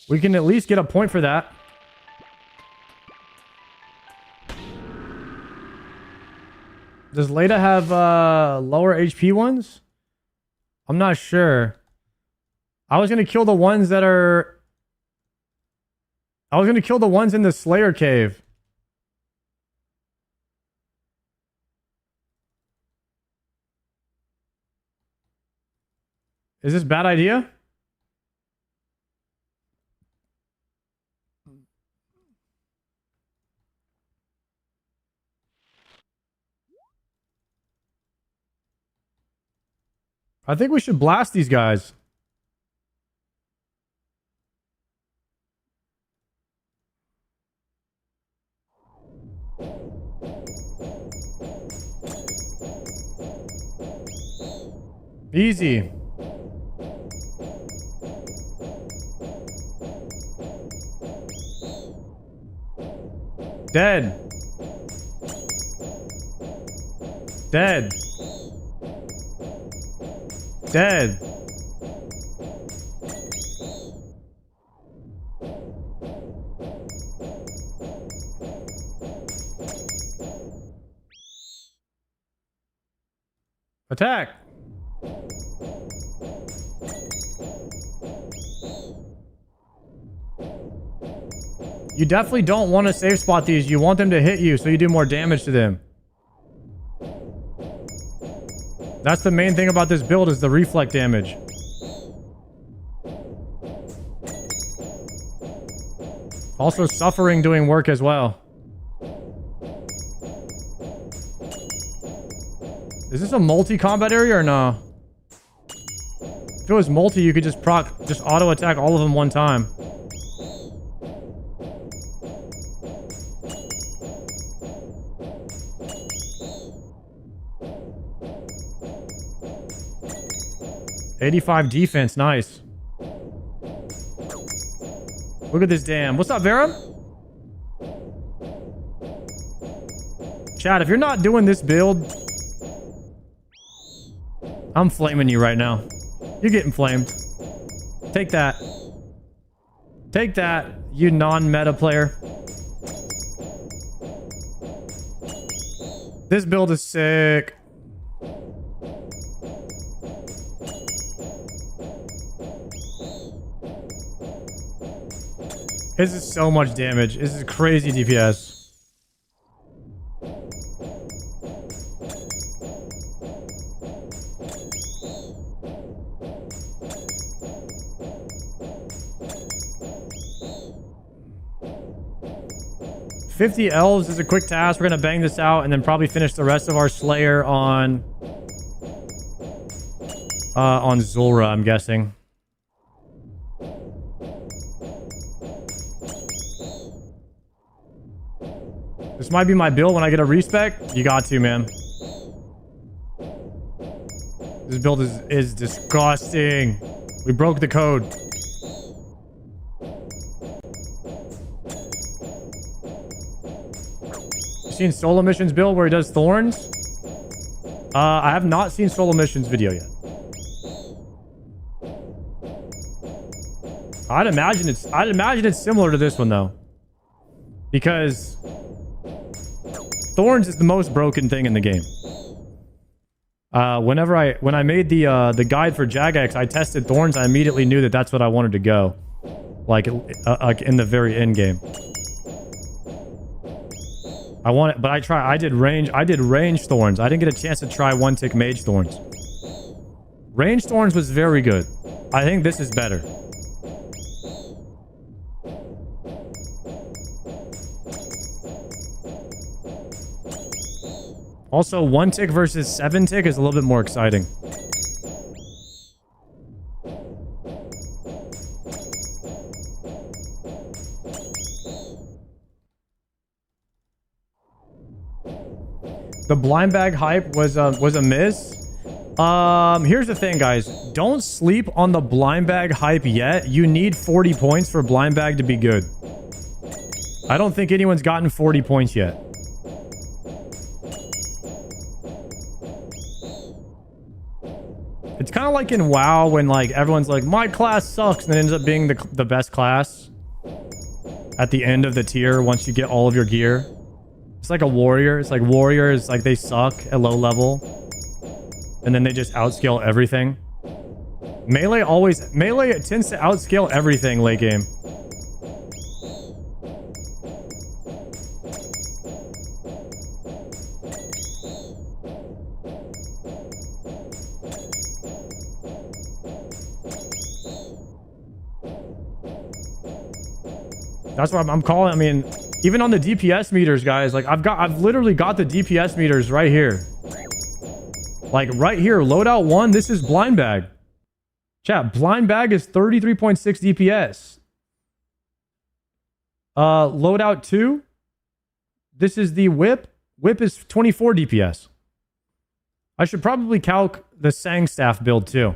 We can at least get a point for that. Does Leda have lower HP ones? I'm not sure. I was going to kill the ones that are... I was going to kill the ones in the Slayer Cave. Is this a bad idea? I think we should blast these guys. Easy. Dead. Dead. Dead. Attack. You definitely don't want to safe spot these. You want them to hit you so you do more damage to them. That's the main thing about this build is the reflect damage. Also suffering doing work as well. Is this a multi-combat area or no? If it was multi, you could just auto attack all of them one time. $85 defense, nice. Look at this dam. What's up, Vera? Chad, if you're not doing this build, I'm flaming you right now. You're getting flamed. Take that. Take that, you non-meta player. This build is sick. This is so much damage. This is crazy DPS. $50 elves is a quick task. We're gonna bang this out and then probably finish the rest of our Slayer on Zulra, I'm guessing. This might be my build when I get a respec. You got to, man. This build is disgusting. We broke the code. You seen Solo Mission's build where he does thorns? I have not seen Solo Mission's video yet. I'd imagine it's similar to this one though. Because Thorns is the most broken thing in the game. When I made the guide for Jagex, I tested Thorns. I immediately knew that that's what I wanted to go, like in the very end game. I did range Thorns. I didn't get a chance to try one tick Mage Thorns. Range Thorns was very good. I think this is better. Also, 1 tick versus 7 tick is a little bit more exciting. The blind bag hype was a miss. Here's the thing, guys. Don't sleep on the blind bag hype yet. You need 40 points for blind bag to be good. I don't think anyone's gotten 40 points yet. It's kind of like in WoW when like everyone's like, my class sucks, and it ends up being the best class at the end of the tier once you get all of your gear. It's like a warrior. It's like warriors, like they suck at low level, and then they just outscale everything. Melee tends to outscale everything late game. That's what I'm calling. I mean, even on the DPS meters, guys, like I've literally got the DPS meters right here. Like right here, loadout 1, this is blind bag. Chat, blind bag is 33.6 DPS. Loadout 2, this is the whip. Whip is 24 DPS. I should probably calc the Sang staff build too.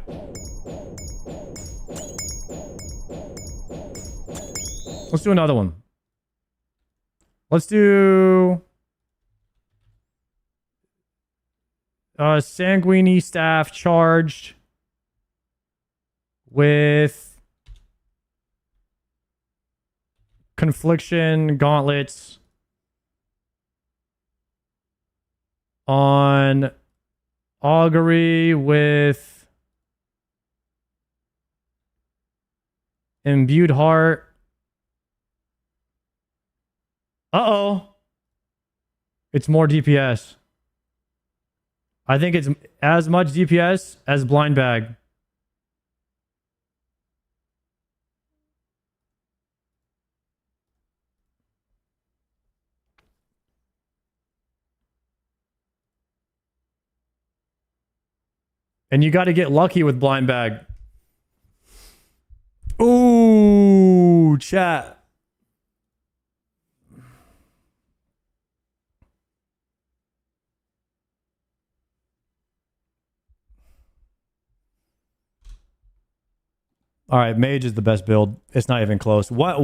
Let's do another one. Let's do Sanguini staff charged with Confliction gauntlets on augury with imbued heart. Uh-oh. It's more DPS. I think it's as much DPS as blind bag. And you got to get lucky with blind bag. Ooh, chat. All right, mage is the best build. It's not even close. What?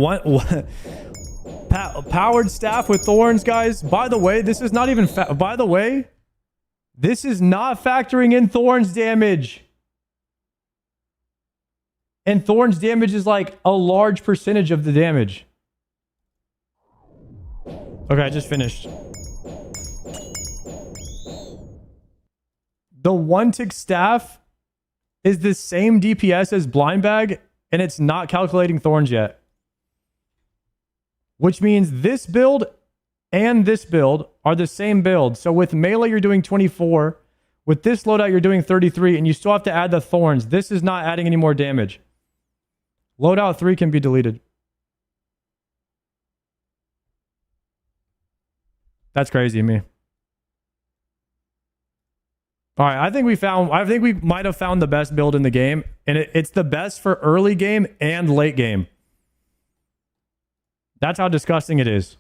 Powered staff with thorns, guys. By the way, this is not even... By the way, this is not factoring in thorns damage. And thorns damage is like a large percentage of the damage. Okay, I just finished. The one tick staff is the same DPS as blind bag, and it's not calculating thorns yet. Which means this build and this build are the same build. So with melee, you're doing 24. With this loadout, you're doing 33, and you still have to add the thorns. This is not adding any more damage. Loadout 3 can be deleted. That's crazy to me. All right, I think we might have found the best build in the game, and it's the best for early game and late game. That's how disgusting it is.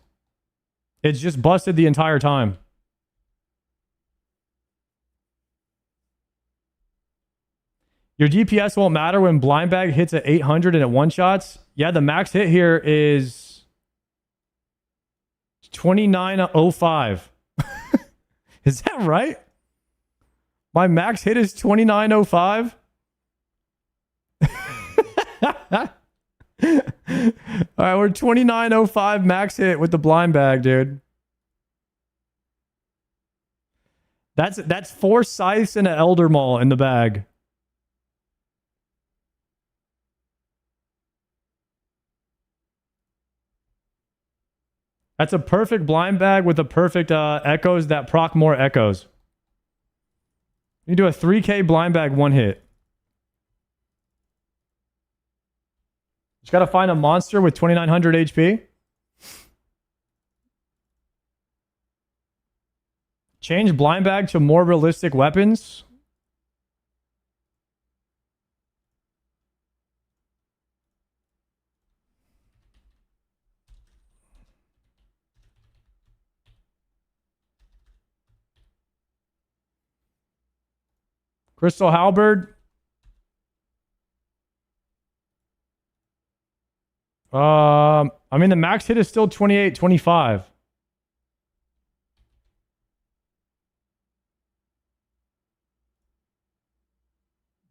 It's just busted the entire time. Your DPS won't matter when blind bag hits at 800 and it one-shots. Yeah, the max hit here is 2905. Is that right? My max hit is 2905. All right, we're 2905 max hit with the blind bag, dude. That's 4 scythes and an elder maul in the bag. That's a perfect blind bag with a perfect echoes that proc more echoes. You do a 3k blind bag one hit. Just gotta find a monster with 2900 HP. Change blind bag to more realistic weapons. Crystal Halberd. I mean, the max hit is still 2825.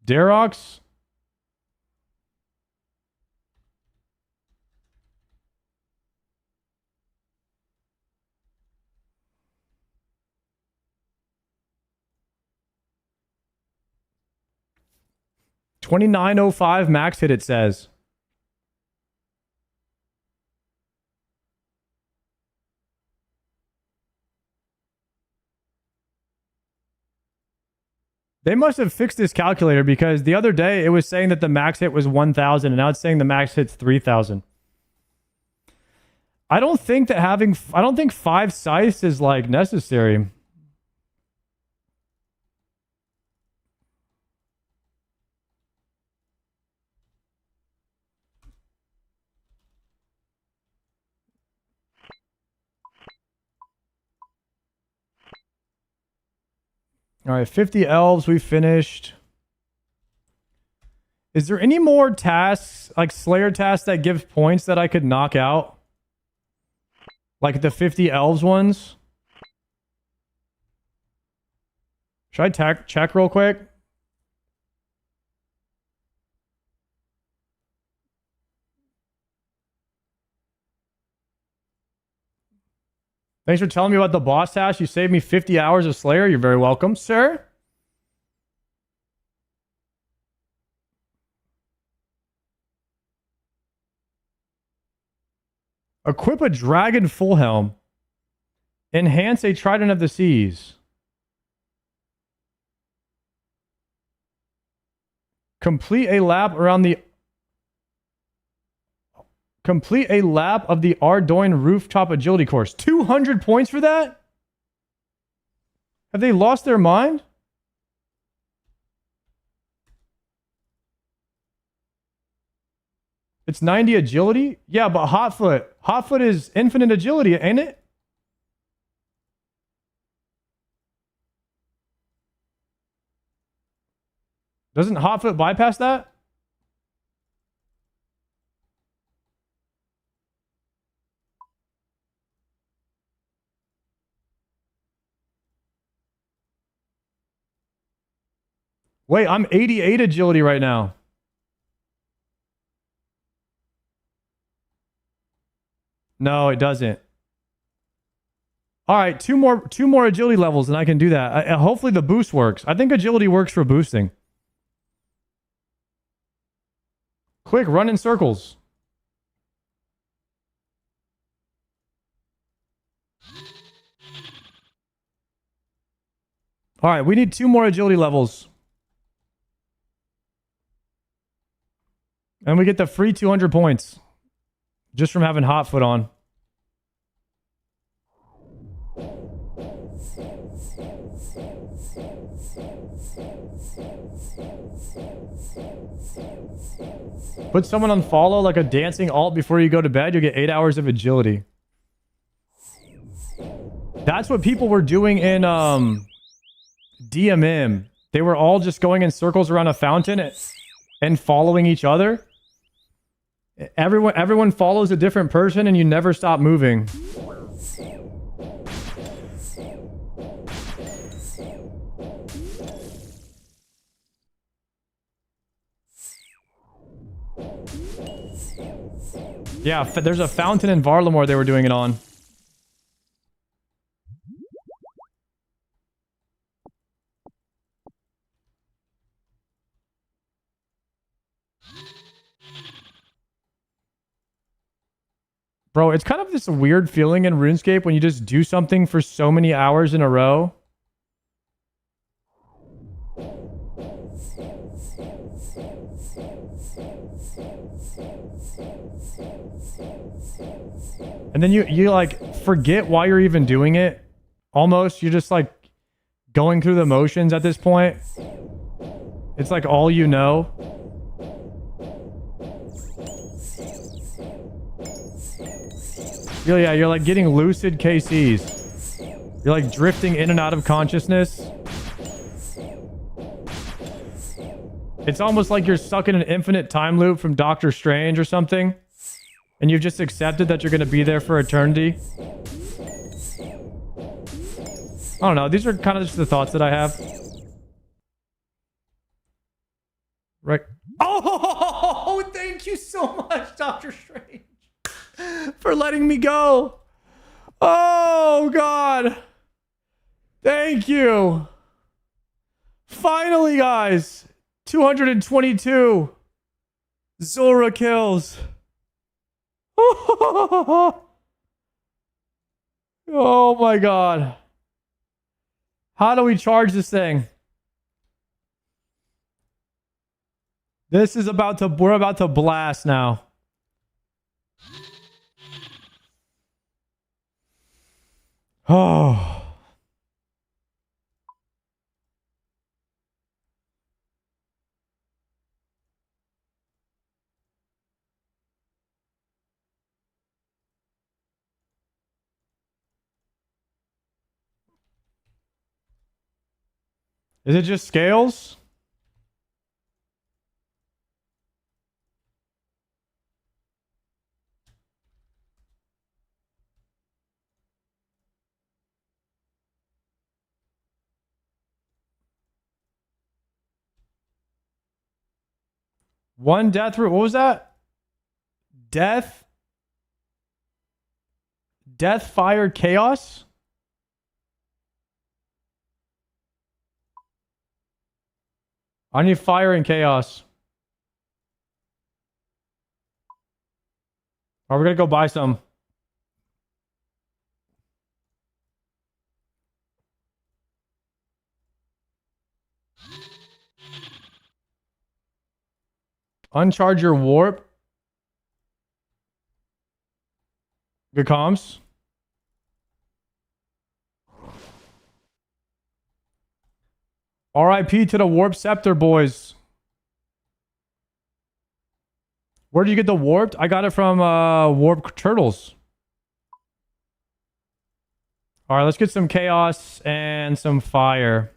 Darox. $29.05 max hit, it says. They must have fixed this calculator because the other day it was saying that the max hit was 1,000 and now it's saying the max hit's 3,000. I don't think 5 scythes is like necessary. All right, 50 elves, we finished. Is there any more tasks, like Slayer tasks that give points that I could knock out? Like the 50 elves ones? Should I check real quick? Thanks for telling me about the boss task. You saved me 50 hours of Slayer. You're very welcome, sir. Equip a dragon full helm. Enhance a trident of the seas. Complete a lap of the Ardoin rooftop agility course. 200 points for that? Have they lost their mind? It's 90 agility? Yeah, but Hotfoot. Hotfoot is infinite agility, ain't it? Doesn't Hotfoot bypass that? Wait, I'm 88 agility right now. No, it doesn't. All right, two more agility levels, and I can do that. Hopefully the boost works. I think agility works for boosting. Quick, run in circles. All right, we need 2 more agility levels. And we get the free 200 points. Just from having Hotfoot on. Put someone on follow like a dancing alt before you go to bed. You'll get 8 hours of agility. That's what people were doing in DMM. They were all just going in circles around a fountain and following each other. Everyone follows a different person and you never stop moving. Yeah, there's a fountain in Varlamore they were doing it on. Bro, it's kind of this weird feeling in RuneScape when you just do something for so many hours in a row. And then you like forget why you're even doing it. Almost, you're just like going through the motions at this point. It's like all you know. Yeah, you're like getting lucid KCs. You're like drifting in and out of consciousness. It's almost like you're stuck in an infinite time loop from Doctor Strange or something. And you've just accepted that you're going to be there for eternity. I don't know. These are kind of just the thoughts that I have. Right. Oh, thank you so much, Doctor Strange, for letting me go. Oh, God. Thank you. Finally, guys. 222. Zora kills. Oh, my God. How do we charge this thing? This is we're about to blast now. Oh. Is it just scales? One death root. What was that? Death. Death, fire, chaos. I need fire and chaos. Are we gonna go buy some? Uncharge your warp. Good comms. RIP to the warp scepter, boys. Where did you get the warped? I got it from Warp Turtles. All right, let's get some chaos and some fire.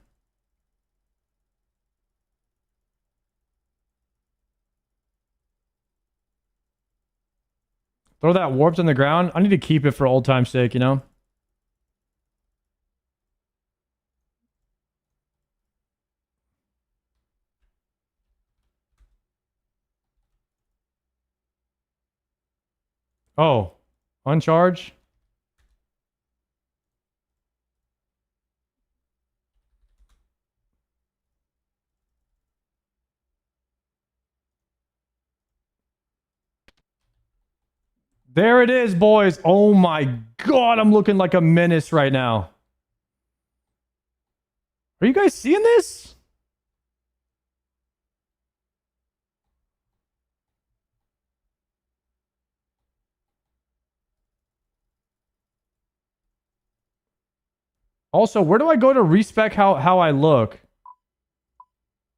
Throw that warped in the ground. I need to keep it for old time's sake, you know? Oh, uncharge. There it is, boys. Oh my God, I'm looking like a menace right now. Are you guys seeing this? Also, where do I go to respec how I look?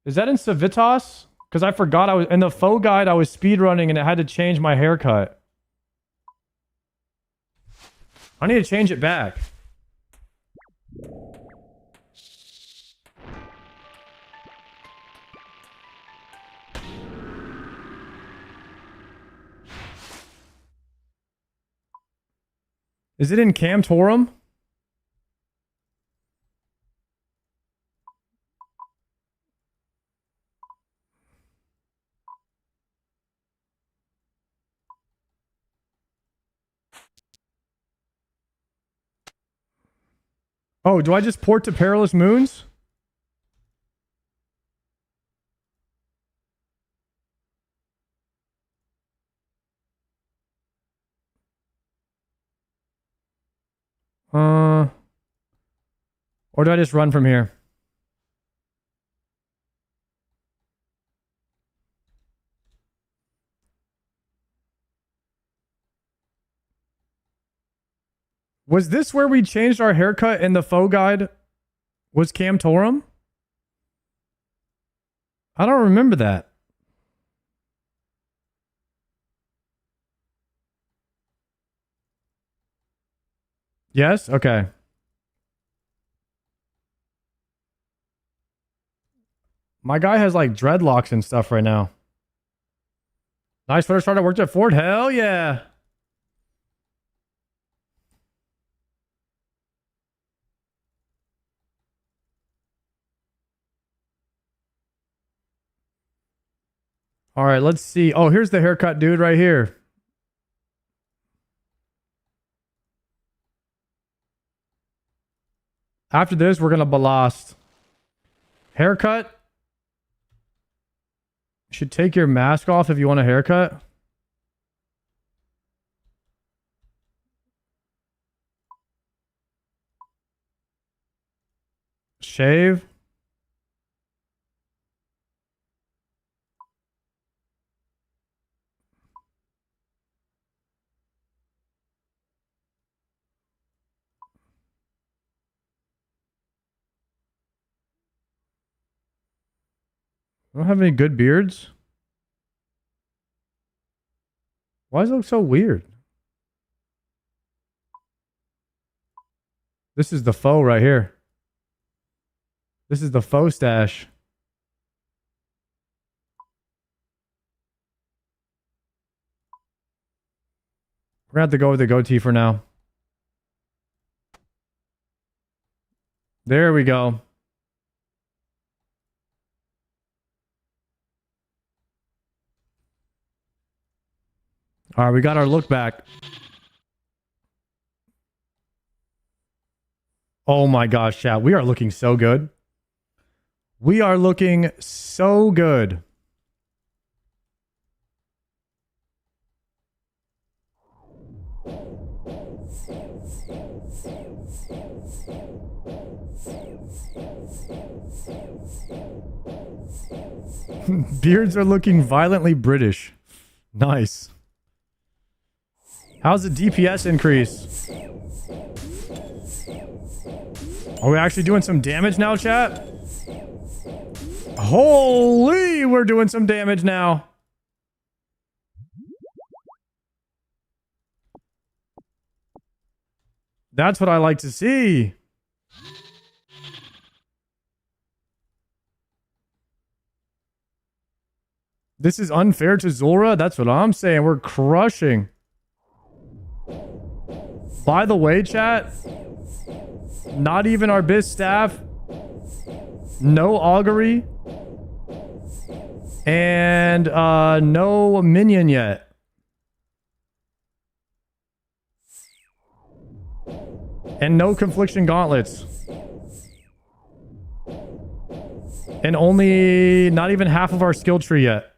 Is that in Civitas? Because I forgot I was in the faux guide. I was speedrunning and it had to change my haircut. I need to change it back. Is it in Camtorum? Oh, do I just port to Perilous Moons? Or do I just run from here? Was this where we changed our haircut in the faux guide? Was Camtorum? I don't remember that. Yes? Okay. My guy has like dreadlocks and stuff right now. Nice footer starter worked at Ford. Hell yeah. All right, let's see. Oh, here's the haircut dude right here. After this, we're going to ballast. Haircut. You should take your mask off if you want a haircut. Shave. I don't have any good beards. Why does it look so weird? This is the faux right here. This is the faux stash. We're gonna have to go with the goatee for now. There we go. All right, we got our look back. Oh my gosh, chat. We are looking so good. We are looking so good. Beards are looking violently British. Nice. How's the DPS increase? Are we actually doing some damage now, chat? Holy, we're doing some damage now. That's what I like to see. This is unfair to Zulrah. That's what I'm saying. We're crushing. By the way, chat, not even our biz staff, no augury, and no minion yet. And no confliction gauntlets. And only not even half of our skill tree yet.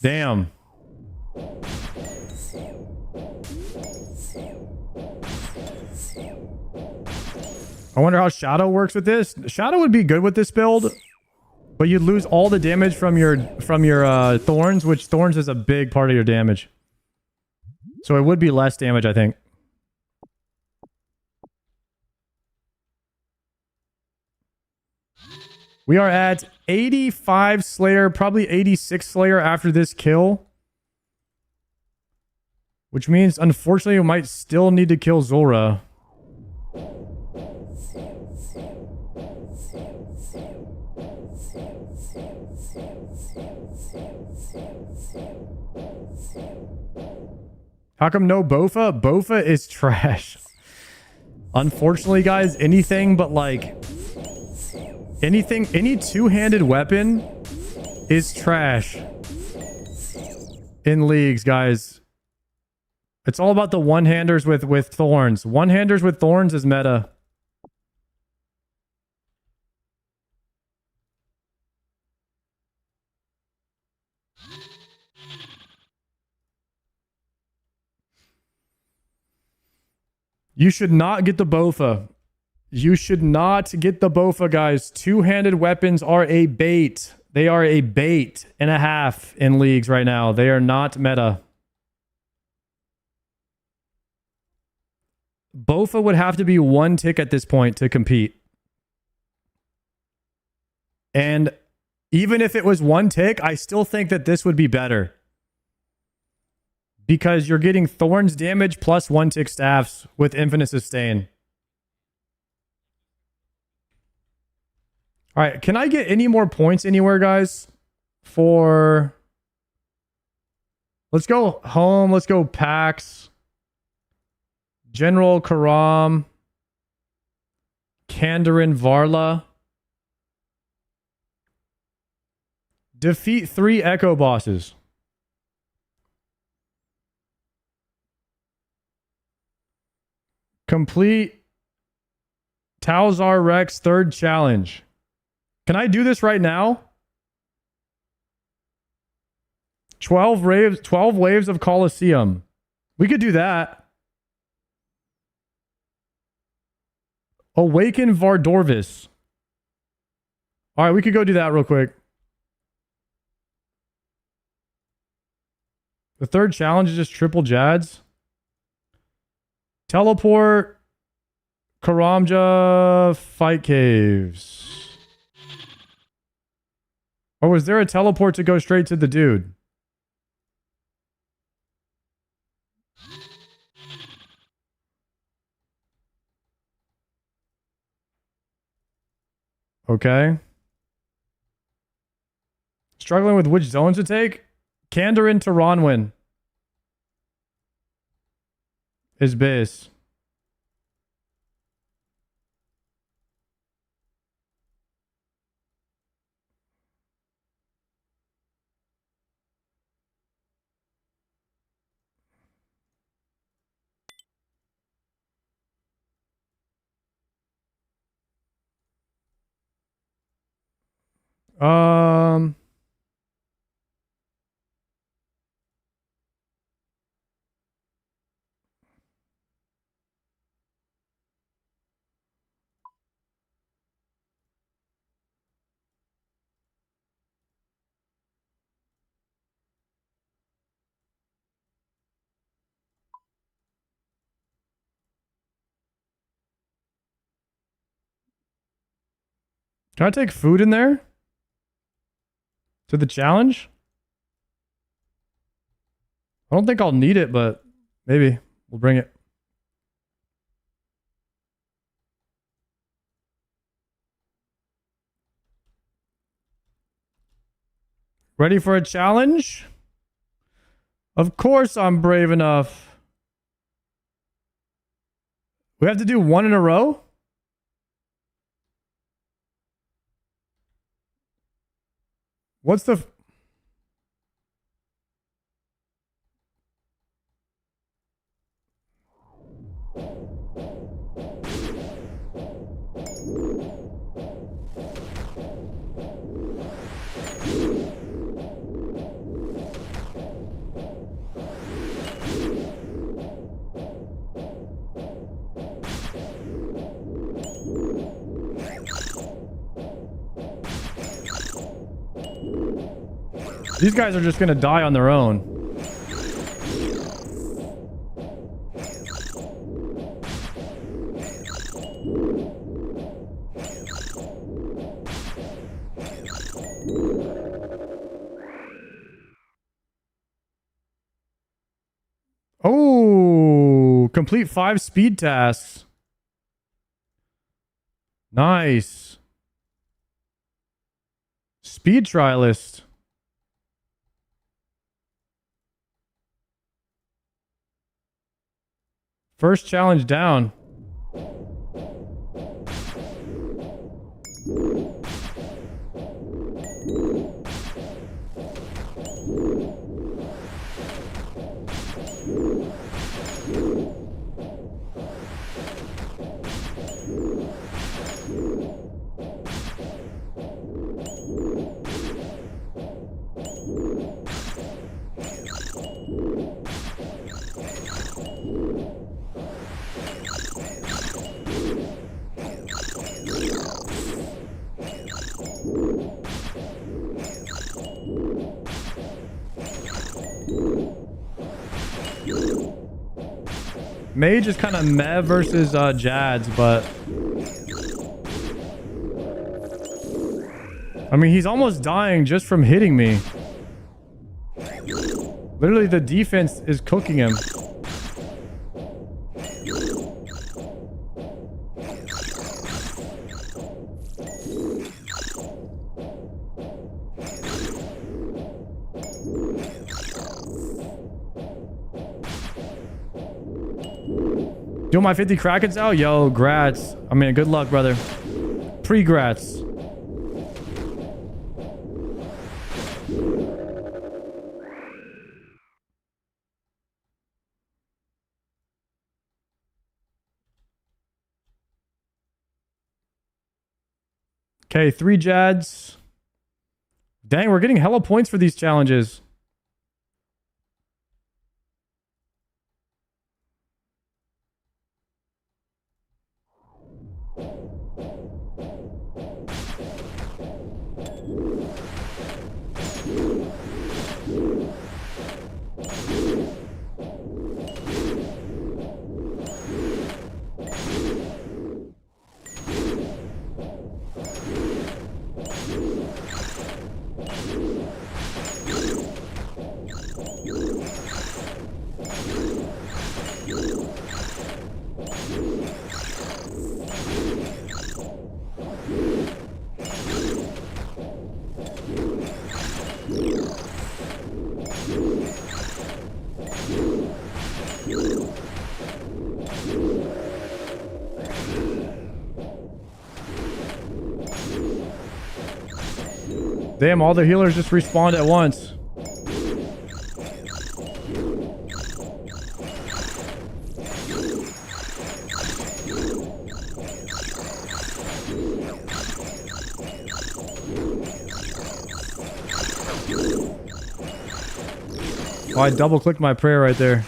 Damn. I wonder how Shadow works with this. Shadow would be good with this build, but you'd lose all the damage from your Thorns, which Thorns is a big part of your damage. So it would be less damage, I think. We are at 85 Slayer, probably 86 Slayer after this kill. Which means, unfortunately, we might still need to kill Zulrah. How come no Bofa? Bofa is trash. Unfortunately, guys, anything but like... any two-handed weapon is trash in leagues, guys. It's all about the one-handers with thorns. One-handers with thorns is meta. You should not get the Bofa. You should not get the Bofa, guys. Two-handed weapons are a bait. They are a bait and a half in leagues right now. They are not meta. Bofa would have to be one tick at this point to compete. And even if it was one tick, I still think that this would be better. Because you're getting Thorns damage plus one tick staffs with infinite sustain. All right, can I get any more points anywhere, guys? For... let's go home. Let's go Pax. General Karam. Kandarin Varla. Defeat 3 Echo bosses. Complete Talzar Rex 3rd challenge. Can I do this right now? 12 waves of Colosseum. We could do that. Awaken Vardorvis. All right, we could go do that real quick. The 3rd challenge is just triple Jads. Teleport. Karamja. Fight Caves. Or was there a teleport to go straight to the dude? Okay. Struggling with which zones to take? Kandarin to Ronwin is base. Um, can I take food in there? To the challenge? I don't think I'll need it, but maybe we'll bring it. Ready for a challenge? Of course I'm brave enough. We have to do one in a row? What's the... These guys are just going to die on their own. Oh, complete 5 speed tasks. Nice. Speed trialist. First challenge down. Mage is kind of meh versus Jads, but I mean, he's almost dying just from hitting me. Literally, the defense is cooking him. Doing my 50 Krakens out? Yo, grats. I mean, good luck, brother. Pre-grats. Okay, 3 Jads. Dang, we're getting hella points for these challenges. Damn, all the healers just respawned at once. Oh, I double clicked my prayer right there.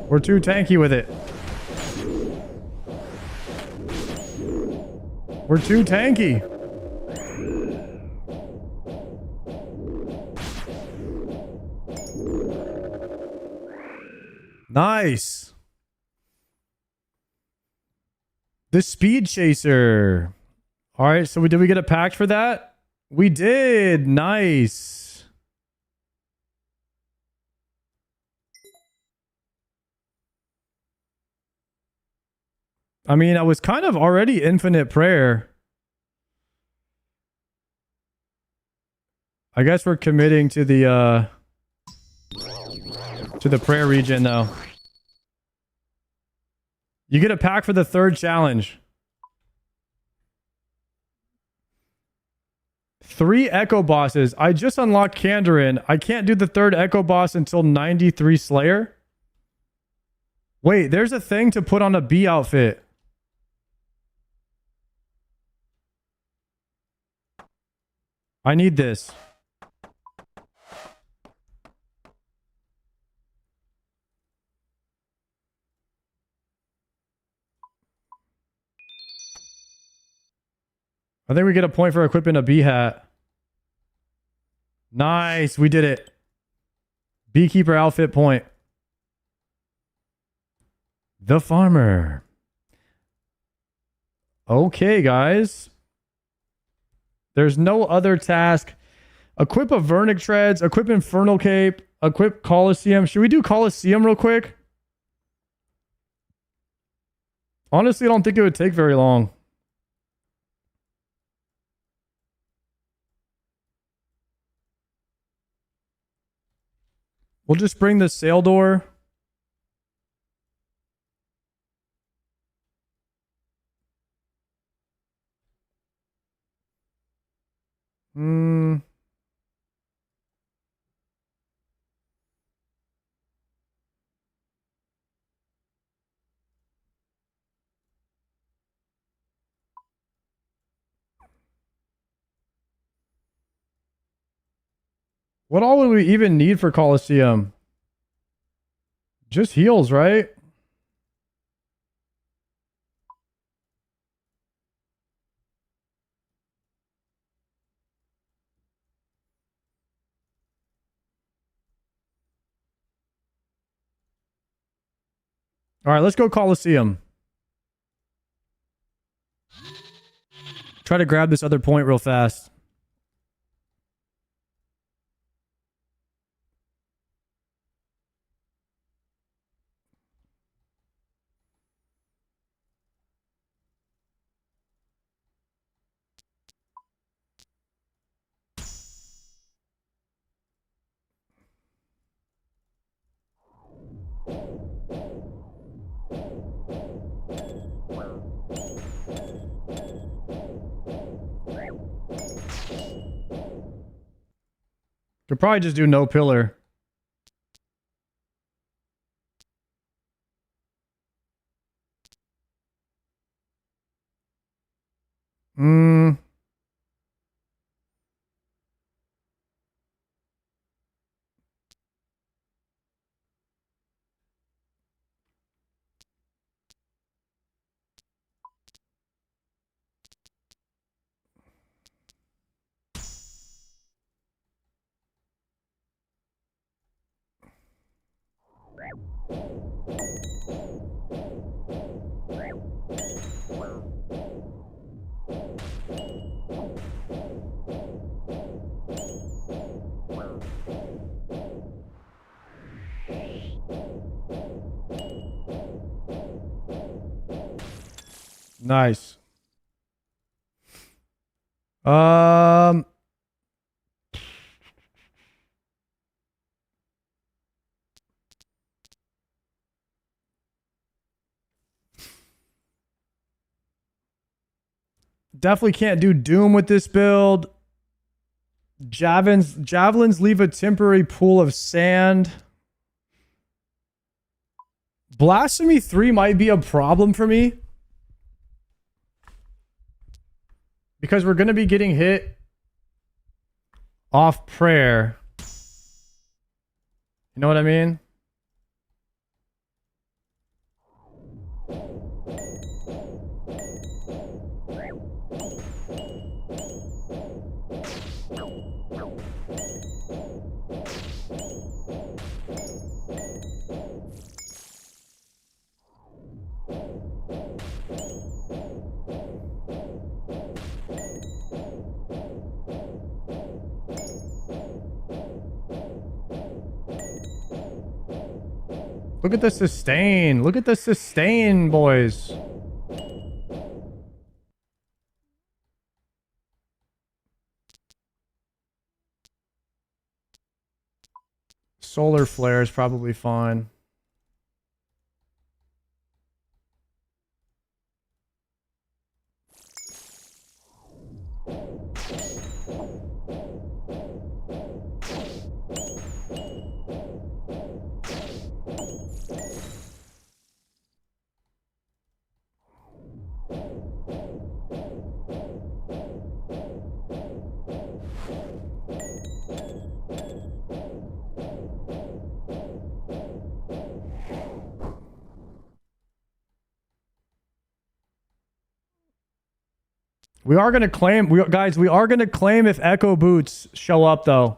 We're too tanky with it. We're too tanky. Nice. The Speed Chaser. All right, so did we get a pack for that? We did. Nice. I mean, I was kind of already infinite prayer. I guess we're committing to the prayer region though. You get a pack for the third challenge. 3 Echo Bosses. I just unlocked Kandarin. I can't do the third Echo Boss until 93 Slayer. Wait, there's a thing to put on a bee outfit. I need this. I think we get a point for equipping a bee hat. Nice, we did it. Beekeeper outfit point. The farmer. Okay, guys. There's no other task. Equip a Vernic Treads, equip Infernal Cape, equip Coliseum. Should we do Coliseum real quick? Honestly, I don't think it would take very long. We'll just bring the sail door. What all would we even need for Coliseum? Just heals, right? All right, let's go Coliseum. Try to grab this other point real fast. Could probably just do no pillar. Nice. Definitely can't do Doom with this build. Javelins leave a temporary pool of sand. Blasphemy 3 might be a problem for me. Because we're going to be getting hit off prayer. You know what I mean? Look at the sustain. Look at the sustain, boys. Solar flare is probably fine. We are going to claim, guys, we are going to claim if Echo Boots show up, though.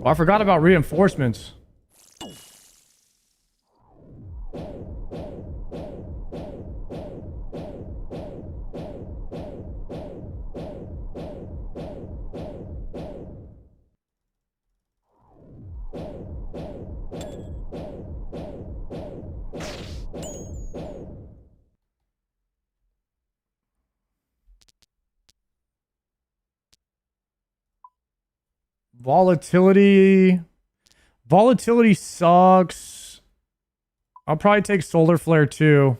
Oh, I forgot about reinforcements. Volatility. Volatility sucks. I'll probably take Solar Flare too.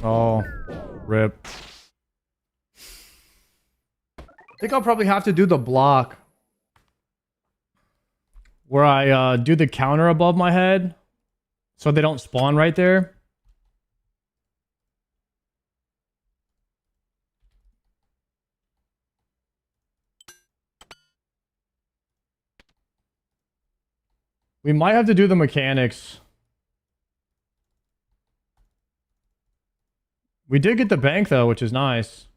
Oh, rip. I think I'll probably have to do the block where I do the counter above my head so they don't spawn right there. We might have to do the mechanics. We did get the bank though, which is nice.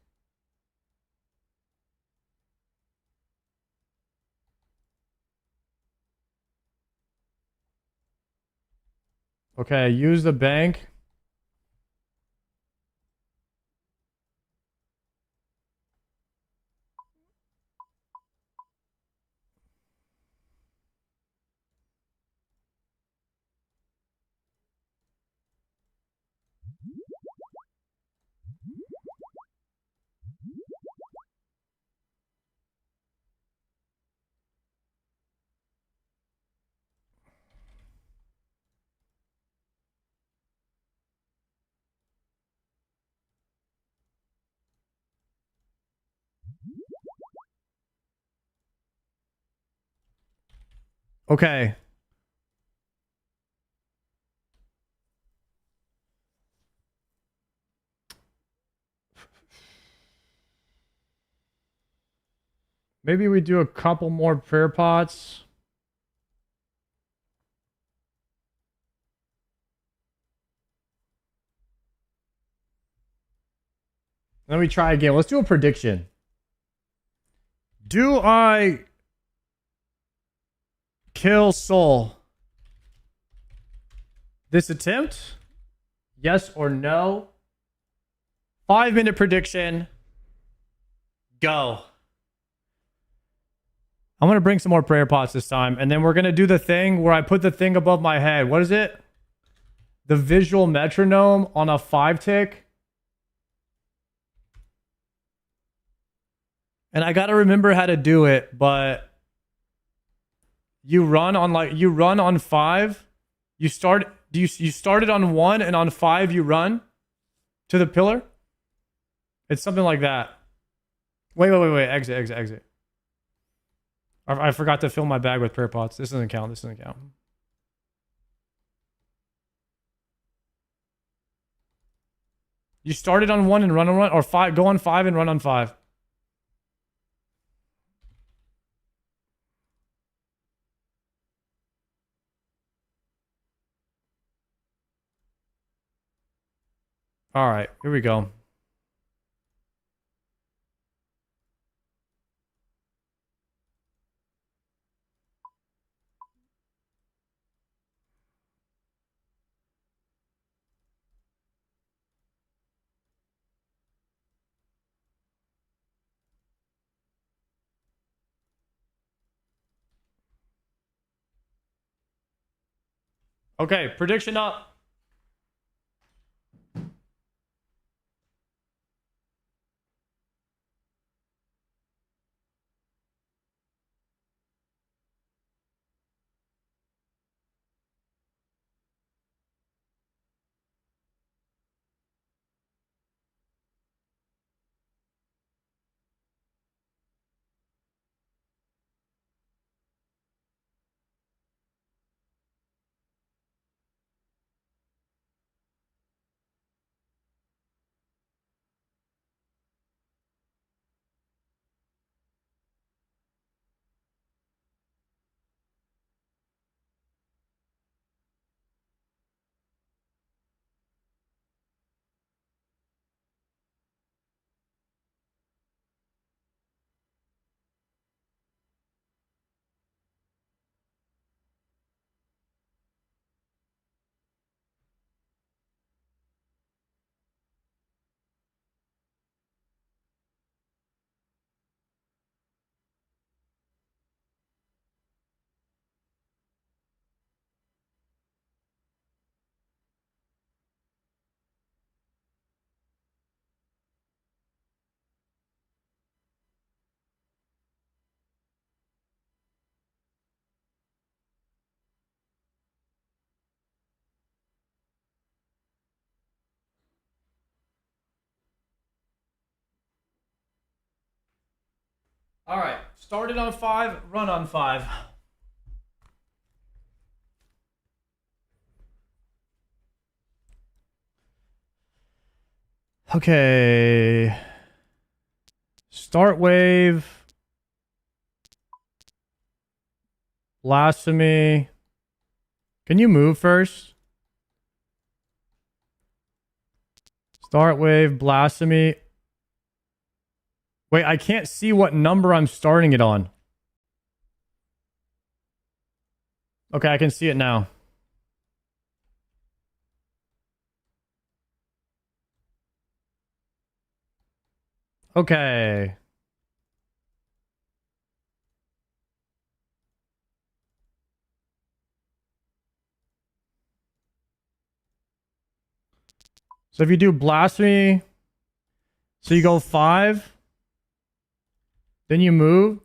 Okay, use the bank. Okay. Maybe we do a couple more prayer pots. Then we try again. Let's do a prediction. Do I kill Soul this attempt? Yes or no? 5-minute prediction. Go. I'm going to bring some more prayer pots this time. And then we're going to do the thing where I put the thing above my head. What is it? The visual metronome on a 5-tick. And I got to remember how to do it, but you run on 5. You started on 1 and on 5 you run to the pillar? It's something like that. Wait. Exit. I forgot to fill my bag with prayer pots. This doesn't count. You started on 1 and run on 1, or 5. Go on 5 and run on 5. All right, here we go. Okay, prediction up. All right, started on 5, run on 5. Okay. Start wave. Blasphemy. Can you move first? Start wave, blasphemy. Wait, I can't see what number I'm starting it on. Okay, I can see it now. Okay. So if you do blasphemy, so you go 5, then you move.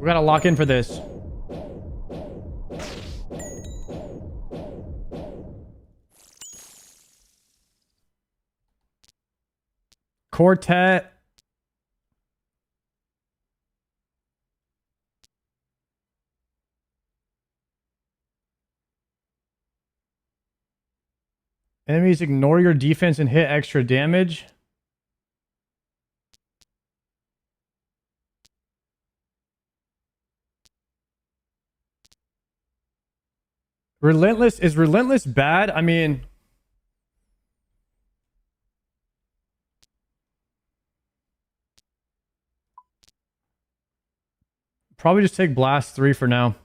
We gotta lock in for this. Quartet. Enemies ignore your defense and hit extra damage. Relentless. Is relentless bad? I mean... Probably just take Blast 3 for now.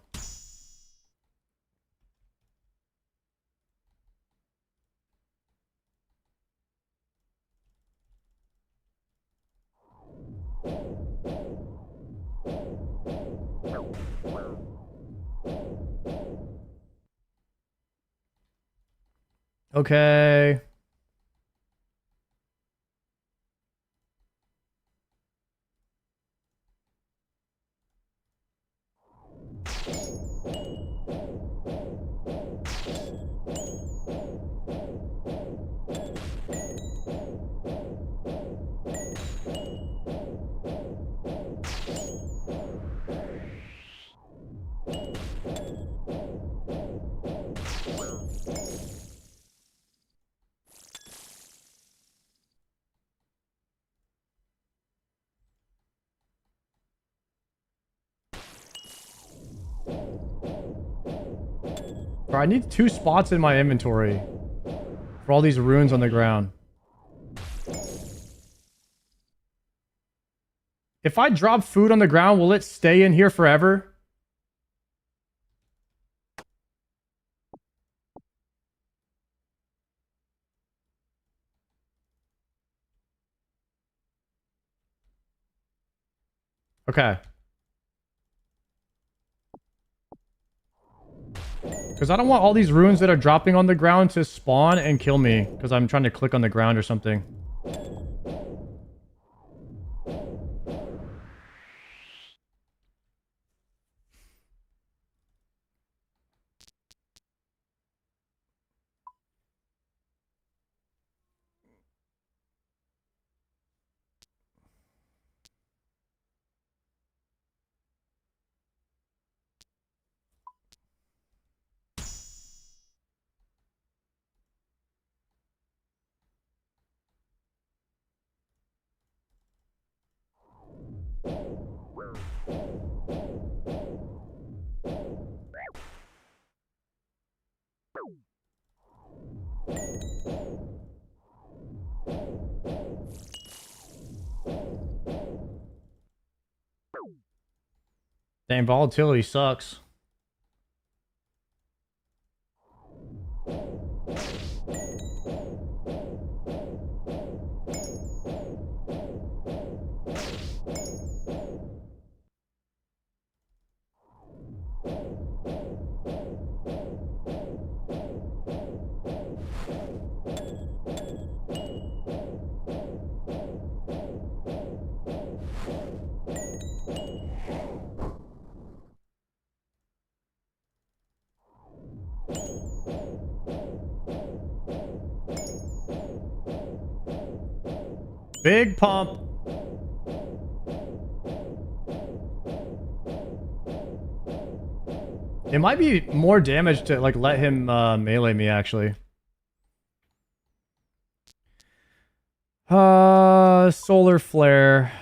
Okay. Bro, I need 2 spots in my inventory for all these runes on the ground. If I drop food on the ground, will it stay in here forever? Okay. Because I don't want all these runes that are dropping on the ground to spawn and kill me. Because I'm trying to click on the ground or something. Dang, volatility sucks. Big pump. It might be more damage to like let him melee me actually. Solar flare.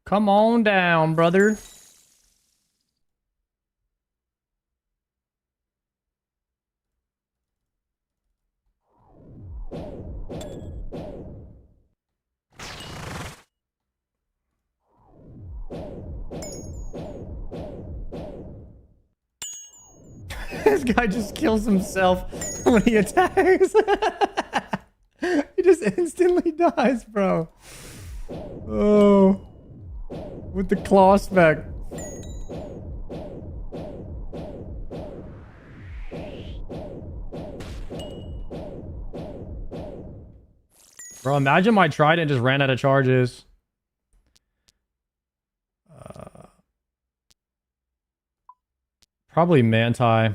Come on down, brother. This guy just kills himself when he attacks. He just instantly dies, bro. Oh. With the claw spec. Bro, imagine my trident just ran out of charges. Probably Manti.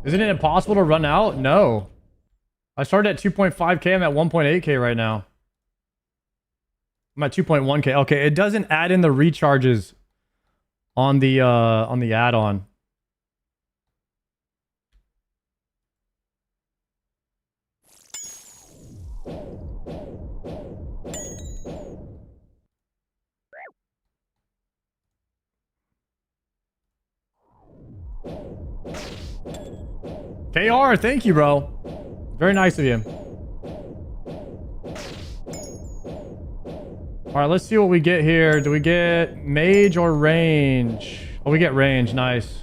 Isn't it impossible to run out? No. I started at 2.5k. I'm at 1.8k right now. I'm at 2.1k. Okay, it doesn't add in the recharges on the add-on. KR, thank you, bro. Very nice of you. All right, let's see what we get here. Do we get mage or range? Oh, we get range. Nice.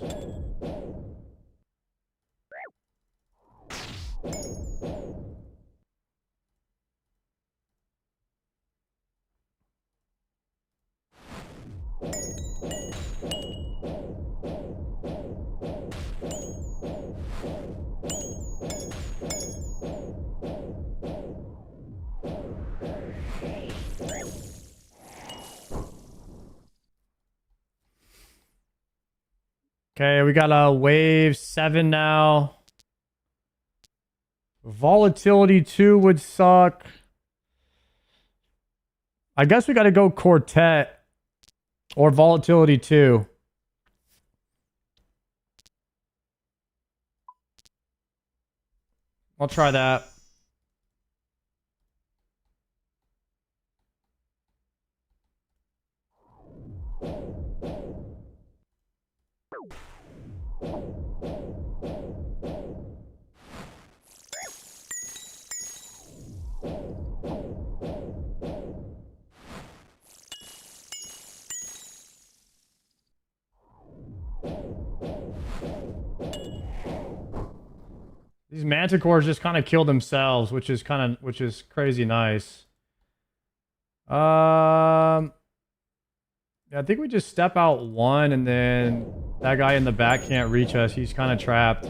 Okay, we got a wave 7 now. Volatility 2 would suck. I guess we got to go Quartet or Volatility 2. I'll try that. These manticores just kind of kill themselves, which is crazy nice. Yeah, I think we just step out 1 and then that guy in the back can't reach us. He's kind of trapped.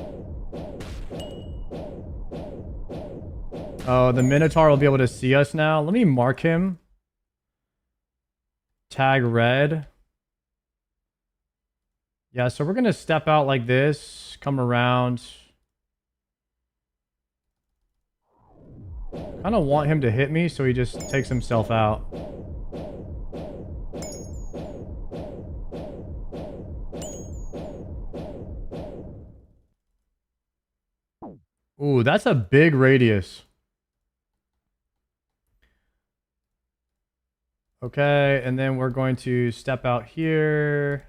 Oh, the Minotaur will be able to see us now. Let me mark him. Tag red. Yeah, so we're going to step out like this. Come around. Kind of want him to hit me, so he just takes himself out. Ooh, that's a big radius. Okay, and then we're going to step out here.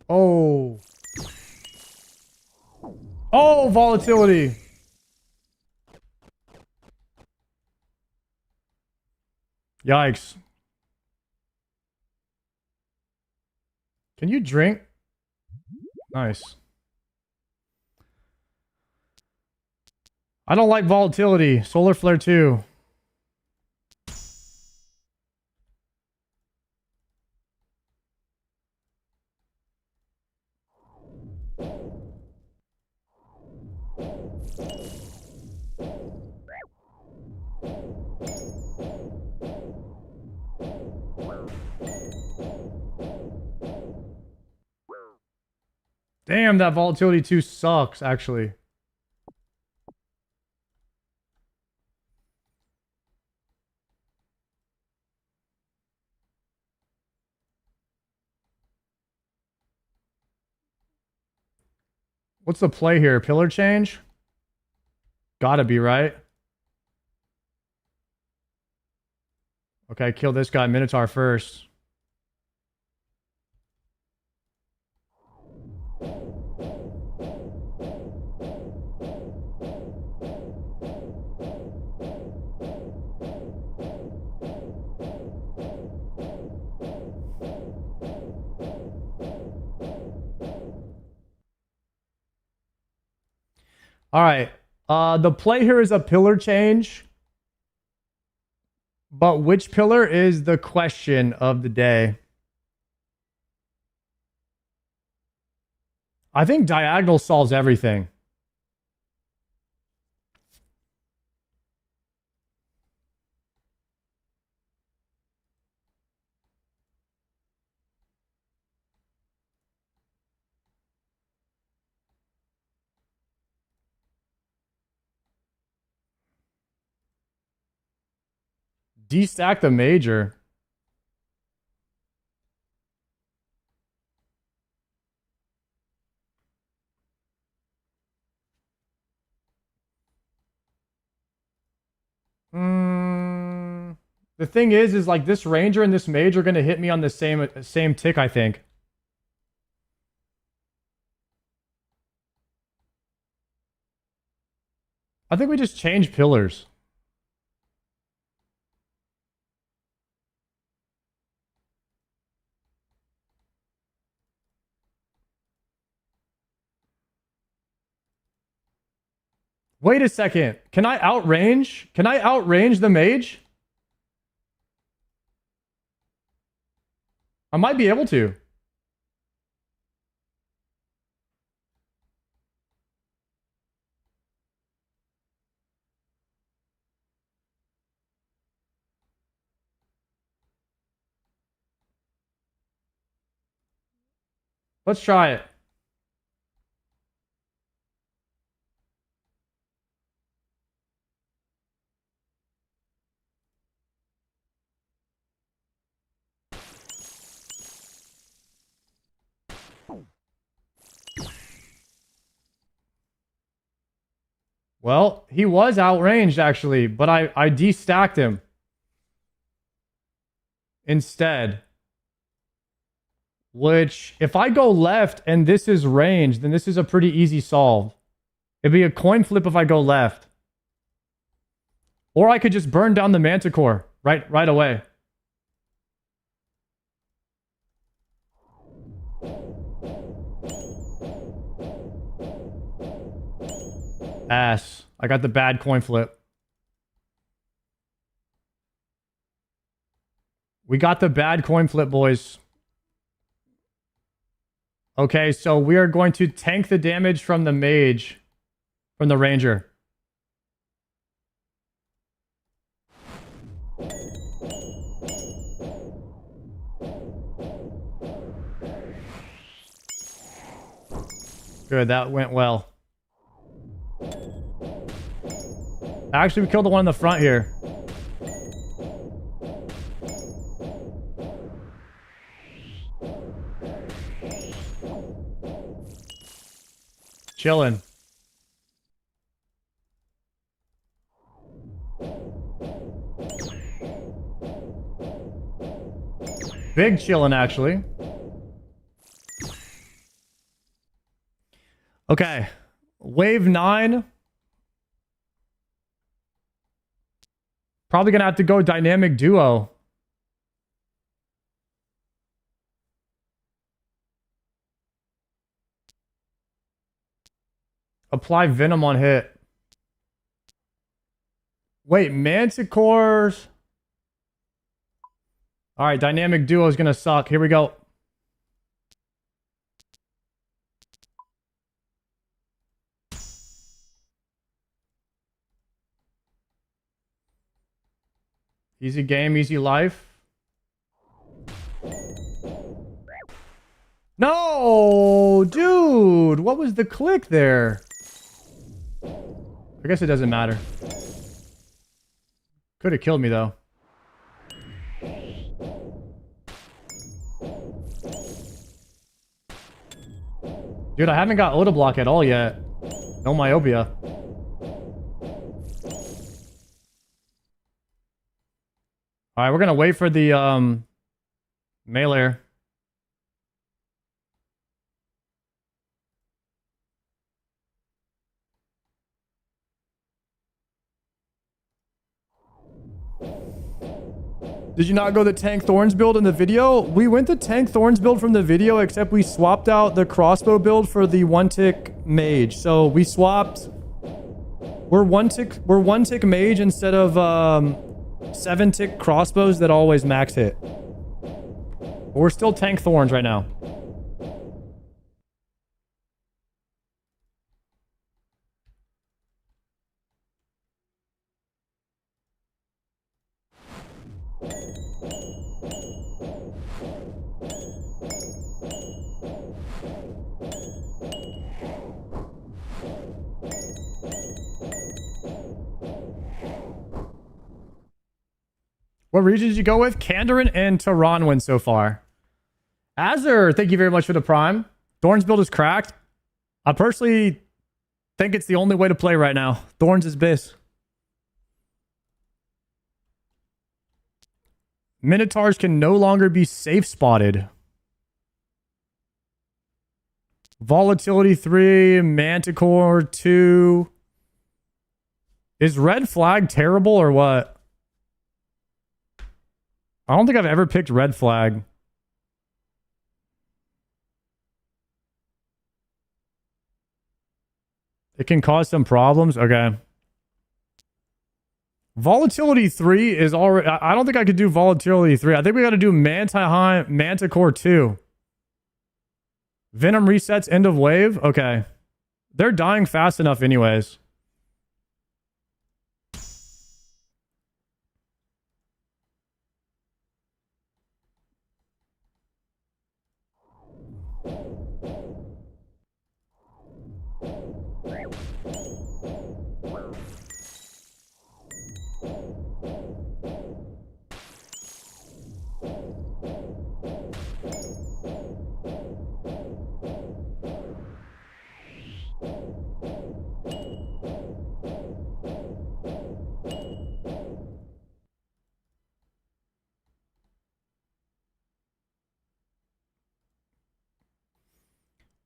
Oh. Oh, volatility. Yikes. Can you drink? Nice. I don't like volatility. Solar flare 2. Damn, that volatility 2 sucks, actually. What's the play here? Pillar change? Gotta be, right? Okay, kill this guy, Minotaur first. All right. The play here is a pillar change. But which pillar is the question of the day? I think diagonal solves everything. Destack the major. The thing is like this ranger and this mage are going to hit me on the same tick, I think. I think we just change pillars. Wait a second. Can I outrange? Can I outrange the mage? I might be able to. Let's try it. Well, he was outranged actually, but I destacked him instead. Which, if I go left and this is range, then this is a pretty easy solve. It'd be a coin flip if I go left. Or I could just burn down the Manticore right away. Ass. I got the bad coin flip. We got the bad coin flip, boys. Okay, so we are going to tank the damage from the mage, from the ranger. Good, that went well. Actually, we killed the one in the front here. Chilling. Big chilling, actually. Okay. Wave 9. Probably going to have to go dynamic duo. Apply venom on hit. Wait, Manticores. All right, dynamic duo is going to suck. Here we go. Easy game, easy life. No, dude. Dude, what was the click there? I guess it doesn't matter. Could have killed me, though. Dude, I haven't got Oda block at all yet. No myopia. Alright, we're gonna wait for the melee. Did you not go the Tank Thorns build in the video? We went the Tank Thorns build from the video, except we swapped out the crossbow build for the one-tick mage. So we swapped. We're one-tick mage instead of 7-tick crossbows that always max hit. But we're still Tank Thorns right now. What region did you go with? Kandarin and Taranwin so far. Azur, thank you very much for the prime. Thorns build is cracked. I personally think it's the only way to play right now. Thorns is bis. Minotaurs can no longer be safe spotted. Volatility 3, Manticore 2. Is red flag terrible or what? I don't think I've ever picked red flag. It can cause some problems. Okay. Volatility 3 is already... I don't think I could do Volatility 3. I think we got to do Manticore 2. Venom resets end of wave. Okay. They're dying fast enough anyways.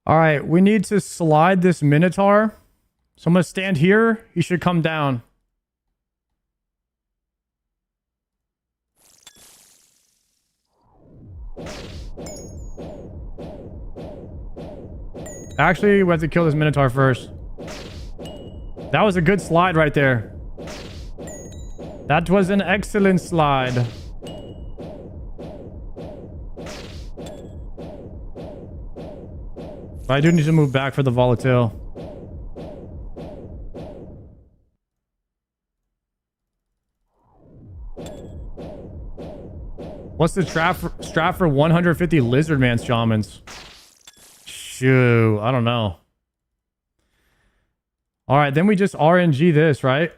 All right, we need to slide this Minotaur. So I'm going to stand here. He should come down. Actually, we have to kill this Minotaur first. That was a good slide right there. That was an excellent slide. But I do need to move back for the volatile. What's the strat for 150 Lizardman Shamans? Shoo, I don't know. Alright, then we just RNG this, right?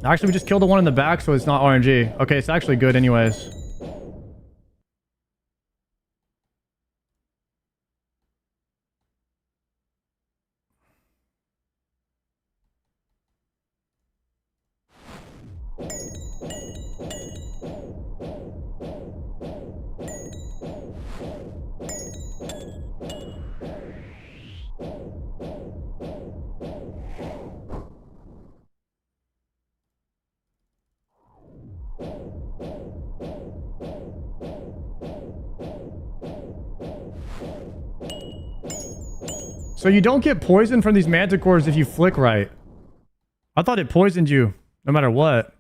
Actually, we just killed the one in the back, so it's not RNG. Okay, it's actually good anyways. So you don't get poisoned from these manticores if you flick right. I thought it poisoned you no matter what.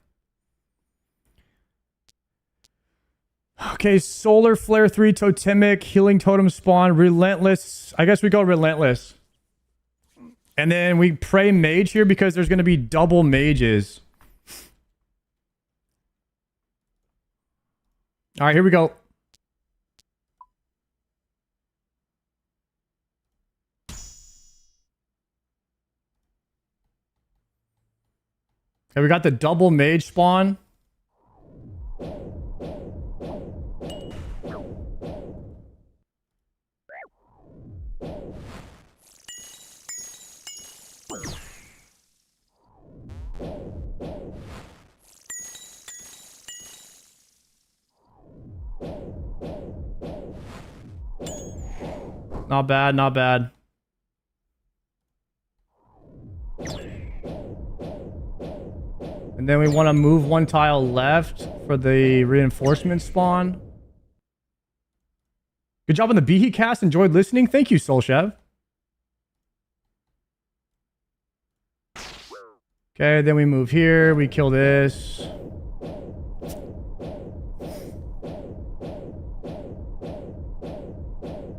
Okay, Solar Flare 3, Totemic, Healing Totem Spawn, Relentless. I guess we go Relentless. And then we pray Mage here because there's going to be double mages. All right, here we go. Okay, we got the double mage spawn. Not bad, not bad. And then we want to move one tile left for the reinforcement spawn. Good job on the Behe cast. Enjoyed listening. Thank you, Solchev. Okay, then we move here. We kill this.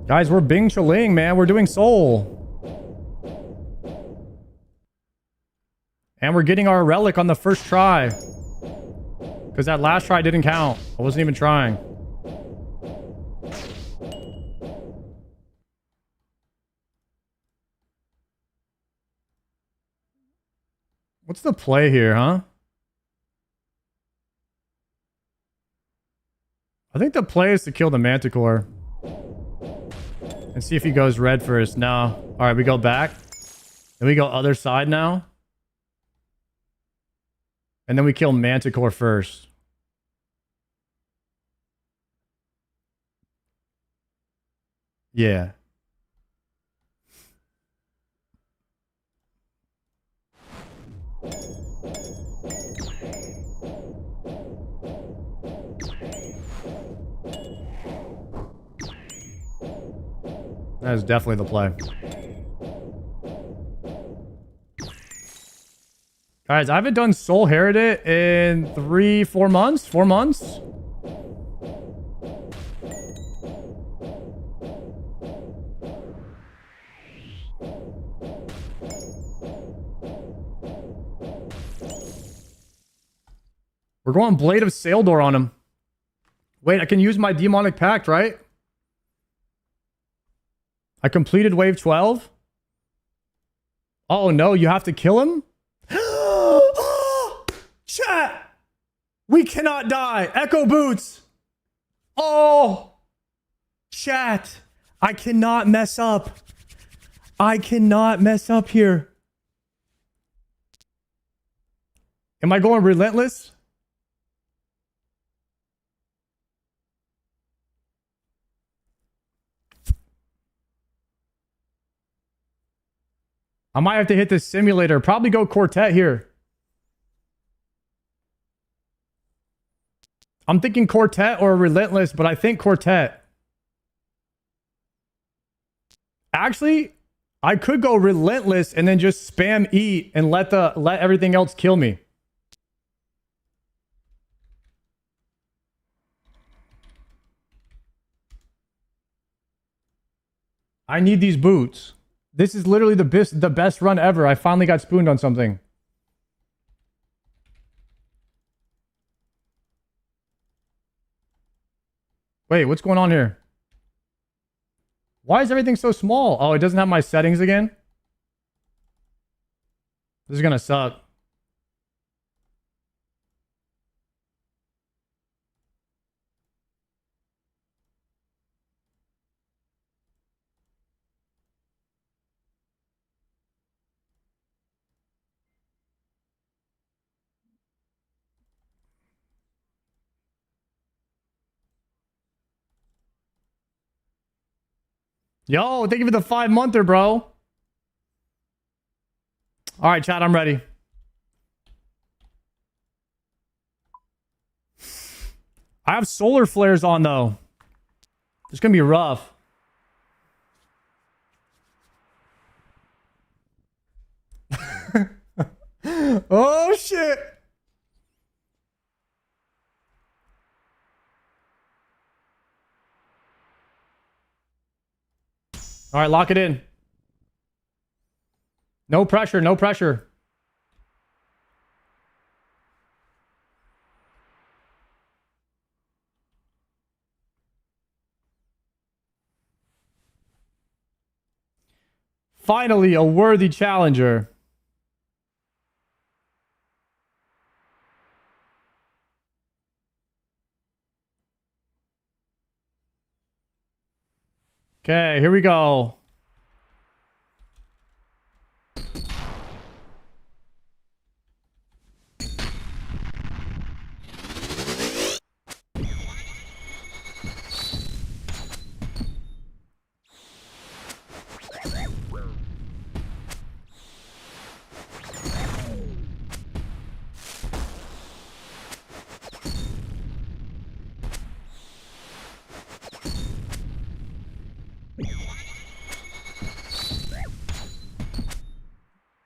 Guys, we're Bing Chaling, man. We're doing soul. And we're getting our relic on the first try. Because that last try didn't count. I wasn't even trying. What's the play here, huh? I think the play is to kill the Manticore. And see if he goes red first. No. Alright, we go back. Then we go other side now. And then we kill Manticore first. Yeah. That is definitely the play. Guys, I haven't done Soul Heredit in 3-4 months. 4 months. We're going Blade of Saildor on him. Wait, I can use my Demonic Pact, right? I completed wave 12. Oh no, you have to kill him? Chat! We cannot die. Echo Boots. Oh! Chat. I cannot mess up. I cannot mess up here. Am I going Relentless? I might have to hit this simulator. Probably go Quartet here. I'm thinking Quartet or Relentless, but I think Quartet. Actually, I could go Relentless and then just spam eat and let everything else kill me. I need these boots. This is literally the best run ever. I finally got spooned on something. Wait, what's going on here? Why is everything so small? Oh, it doesn't have my settings again? This is gonna suck. Yo, thank you for the 5-monther, bro. All right, chat, I'm ready. I have solar flares on, though. It's going to be rough. Oh, shit. All right, lock it in. No pressure, no pressure. Finally, a worthy challenger. Okay, here we go.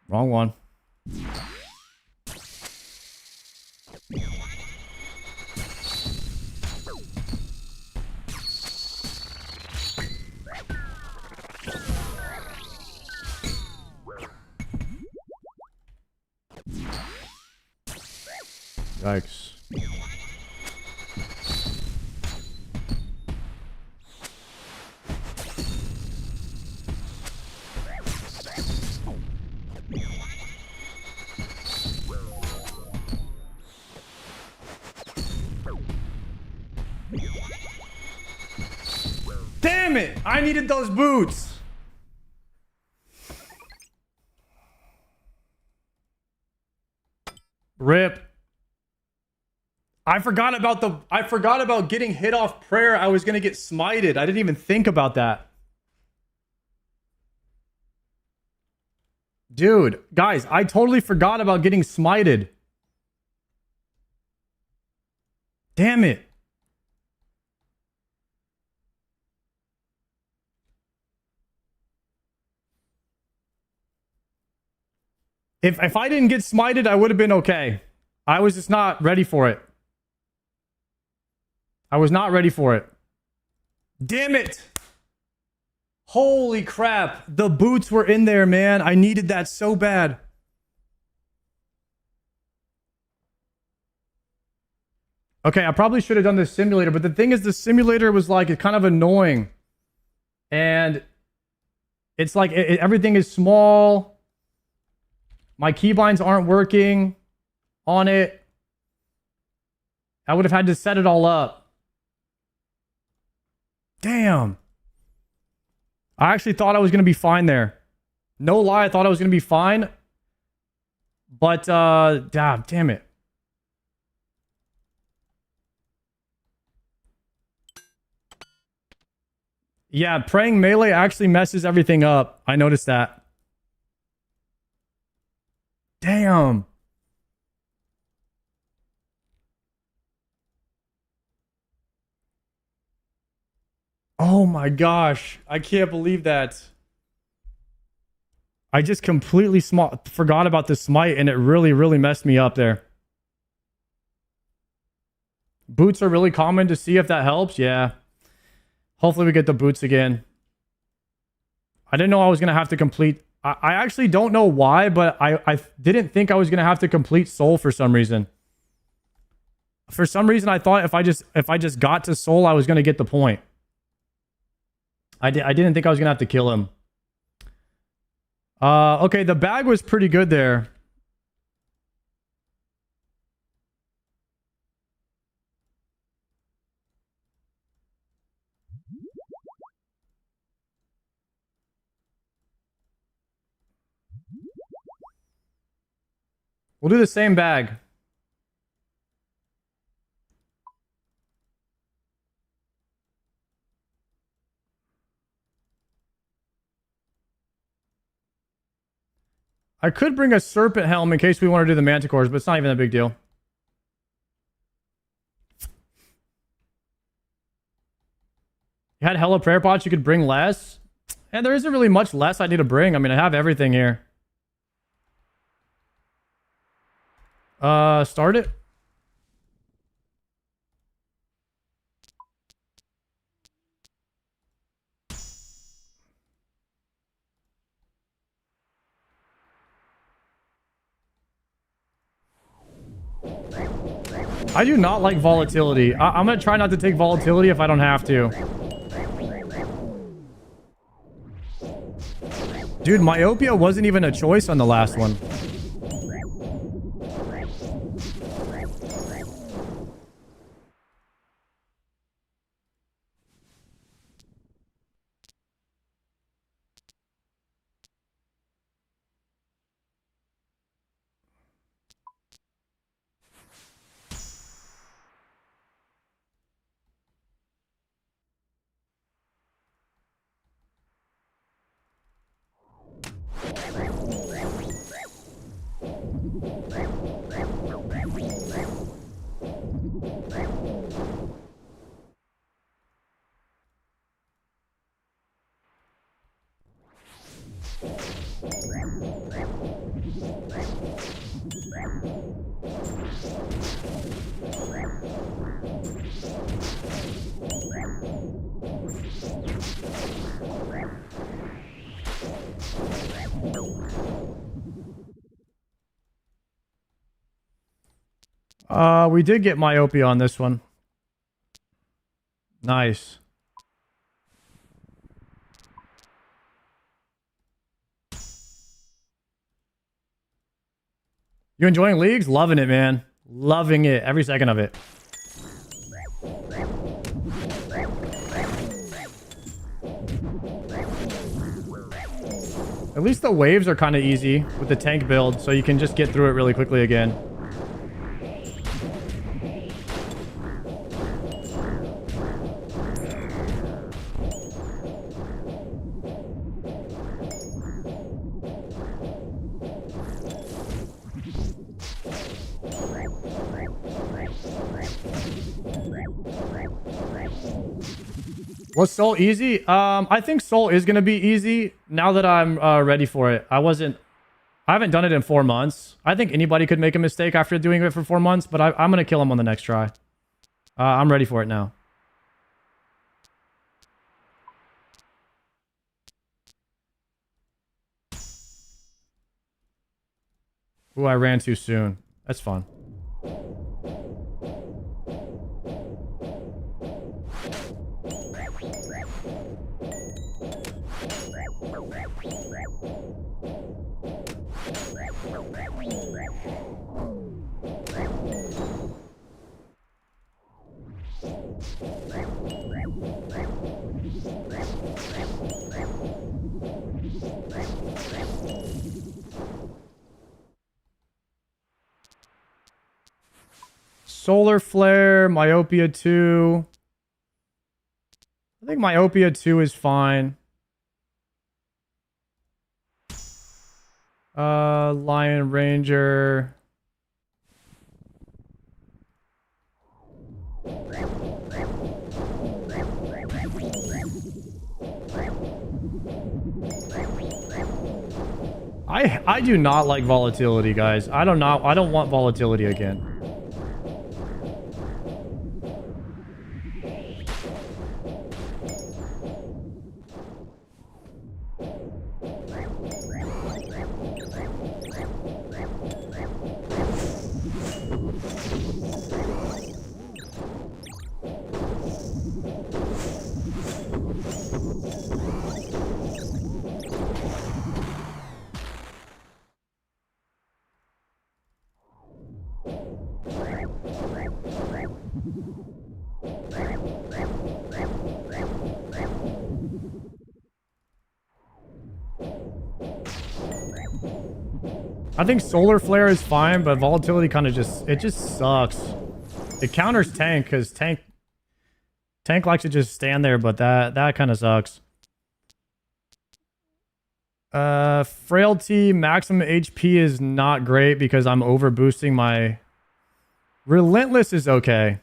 Wrong one. Yikes. Damn it! I needed those boots. Rip. I forgot about getting hit off prayer. I was going to get smited. I didn't even think about that. Dude, guys, I totally forgot about getting smited. Damn it. If I didn't get smited, I would have been okay. I was just not ready for it. I was not ready for it. Damn it. Holy crap. The boots were in there, man. I needed that so bad. Okay, I probably should have done the simulator, but the thing is the simulator was like kind of annoying. And it's like everything is small. My keybinds aren't working on it. I would have had to set it all up. Damn. I actually thought I was going to be fine there. No lie, I thought I was going to be fine. But, damn it. Yeah, praying melee actually messes everything up. I noticed that. Damn. Oh my gosh. I can't believe that. I just completely forgot about the smite and it really, really messed me up there. Boots are really common to see if that helps. Yeah. Hopefully we get the boots again. I didn't know I was going to have to complete... I actually don't know why, but I didn't think I was going to have to complete soul for some reason. For some reason, I thought if I just got to soul, I was going to get the point. I didn't think I was going to have to kill him. Okay, the bag was pretty good there. We'll do the same bag. I could bring a serpent helm in case we want to do the manticores, but it's not even a big deal. You had hella prayer pots, you could bring less. And there isn't really much less I need to bring. I mean, I have everything here. Start it. I do not like volatility. I'm going to try not to take volatility if I don't have to. Dude, myopia wasn't even a choice on the last one. We did get myopia on this one. Nice. You enjoying leagues? Loving it, man. Loving it. Every second of it. At least the waves are kind of easy with the tank build, so you can just get through it really quickly again. Was Soul easy? I think Soul is going to be easy now that I'm ready for it. I haven't done it in 4 months. I think anybody could make a mistake after doing it for 4 months, but I'm going to kill him on the next try. I'm ready for it now. Ooh, I ran too soon. That's fun. Solar Flare, Myopia 2. I think Myopia 2 is fine. Lion Ranger. I do not like volatility, guys. I don't want volatility again. I think Solar Flare is fine, but volatility kind of just sucks. It counters tank because tank likes to just stand there, but that kind of sucks. Frailty maximum HP is not great because I'm over boosting my Relentless is okay.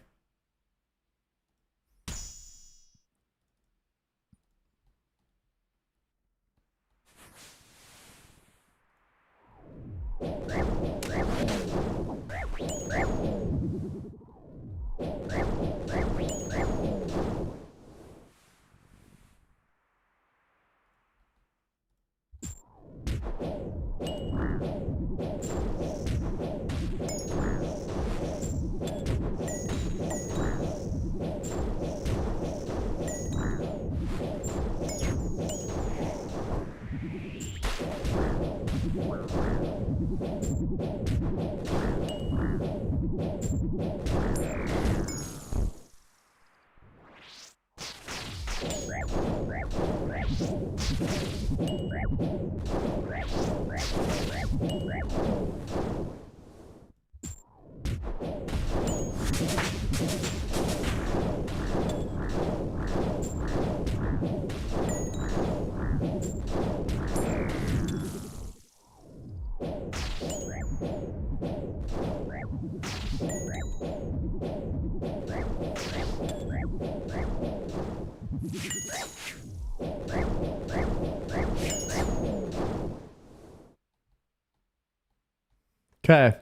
Okay.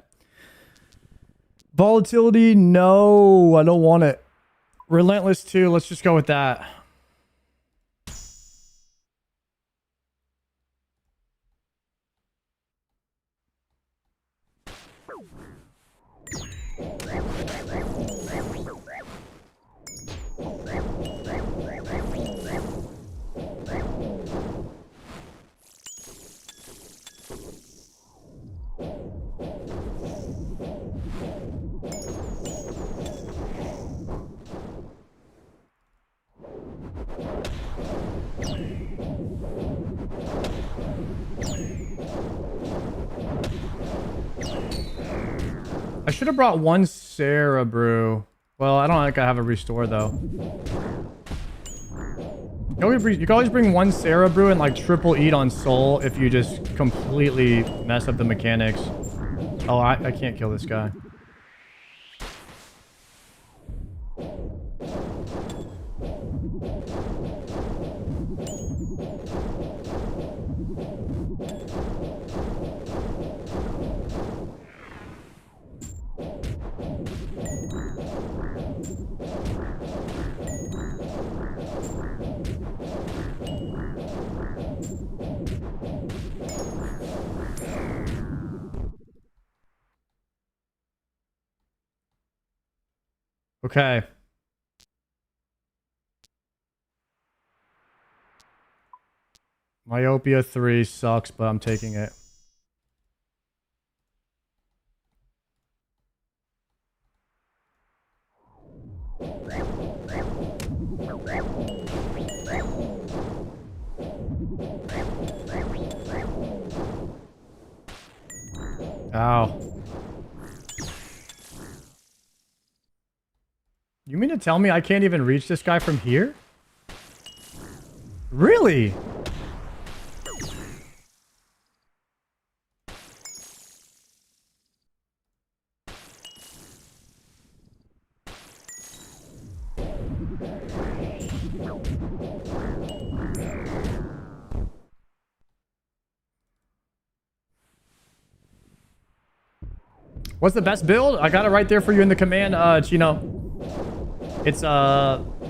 Volatility, no, I don't want it. Relentless 2, let's just go with that. I should have brought one Sarah brew. Well, I don't think I have a restore though. You can always bring one Sarah brew and like triple eat on soul if you just completely mess up the mechanics. Oh, I can't kill this guy. Okay. Myopia 3 sucks, but I'm taking it. Ow. You mean to tell me I can't even reach this guy from here? Really? What's the best build? I got it right there for you in the command, Chino. It's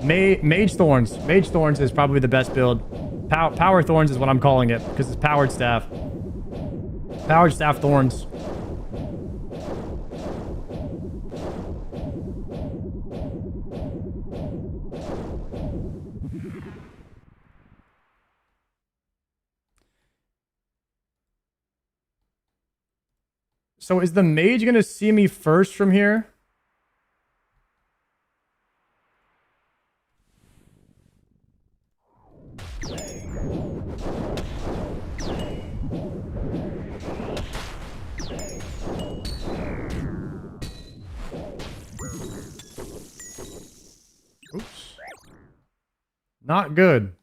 Mage Thorns. Mage Thorns is probably the best build. Power Thorns is what I'm calling it because it's powered staff. Powered staff thorns. So is the mage gonna see me first from here? Oops. Not good.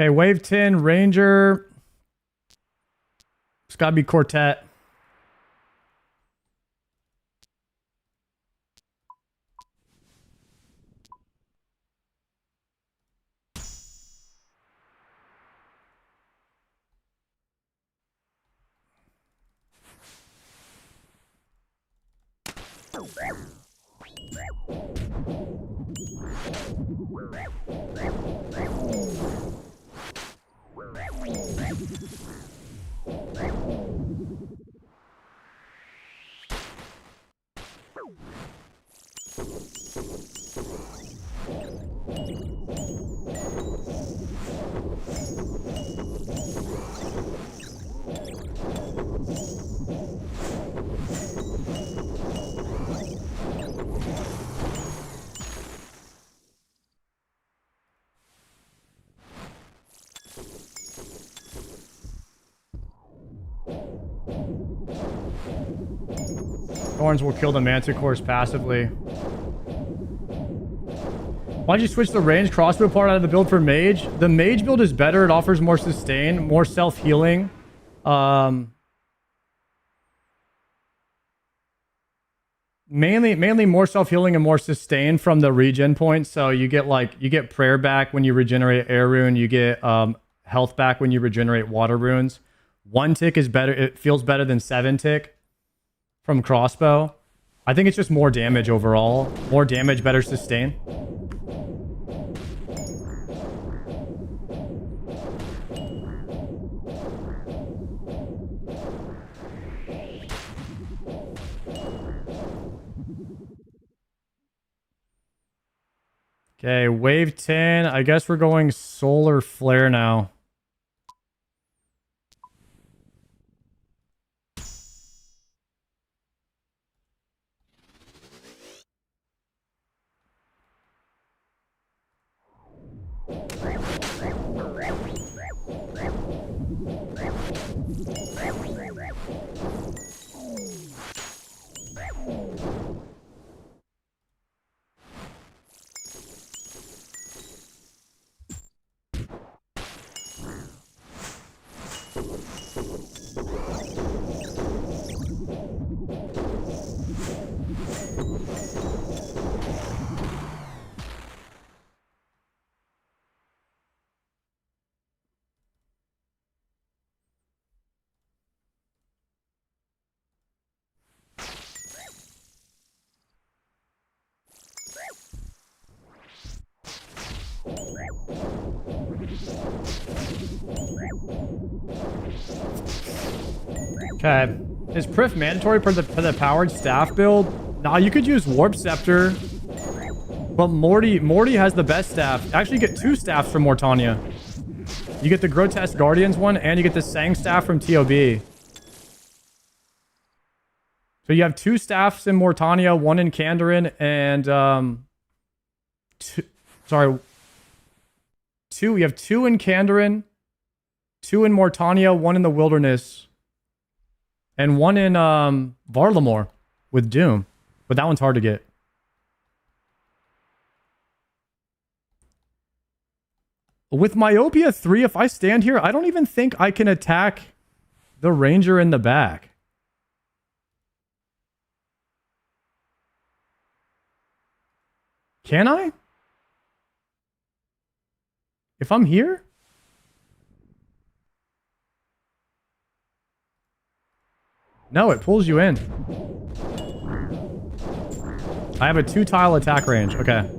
Okay, wave 10, Ranger. It's gotta be Quartet. Thorns will kill the Manticores passively. Why'd you switch the range crossbow part out of the build for mage? The mage build is better. It offers more sustain, more self-healing. Mainly more self-healing and more sustain from the regen points. So you get prayer back when you regenerate air rune. You get health back when you regenerate water runes. 1 tick is better. It feels better than 7 tick from crossbow. I think it's just more damage overall. More damage, better sustain. Okay, wave 10. I guess we're going solar flare now. Okay. Is Prif mandatory for the powered staff build? Nah, you could use Warp Scepter. But Morty has the best staff. Actually, you get 2 staffs from Mortania. You get the Grotesque Guardians one, and you get the Sang staff from TOB. So you have 2 staffs in Mortania, 1 in Kandarin, and you have 2 in Kandarin, 2 in Mortania, 1 in the Wilderness, and 1 in Varlamore with Doom. But that one's hard to get. With Myopia 3, if I stand here, I don't even think I can attack the Ranger in the back. Can I? If I'm here? No, it pulls you in. I have a 2-tile attack range. Okay.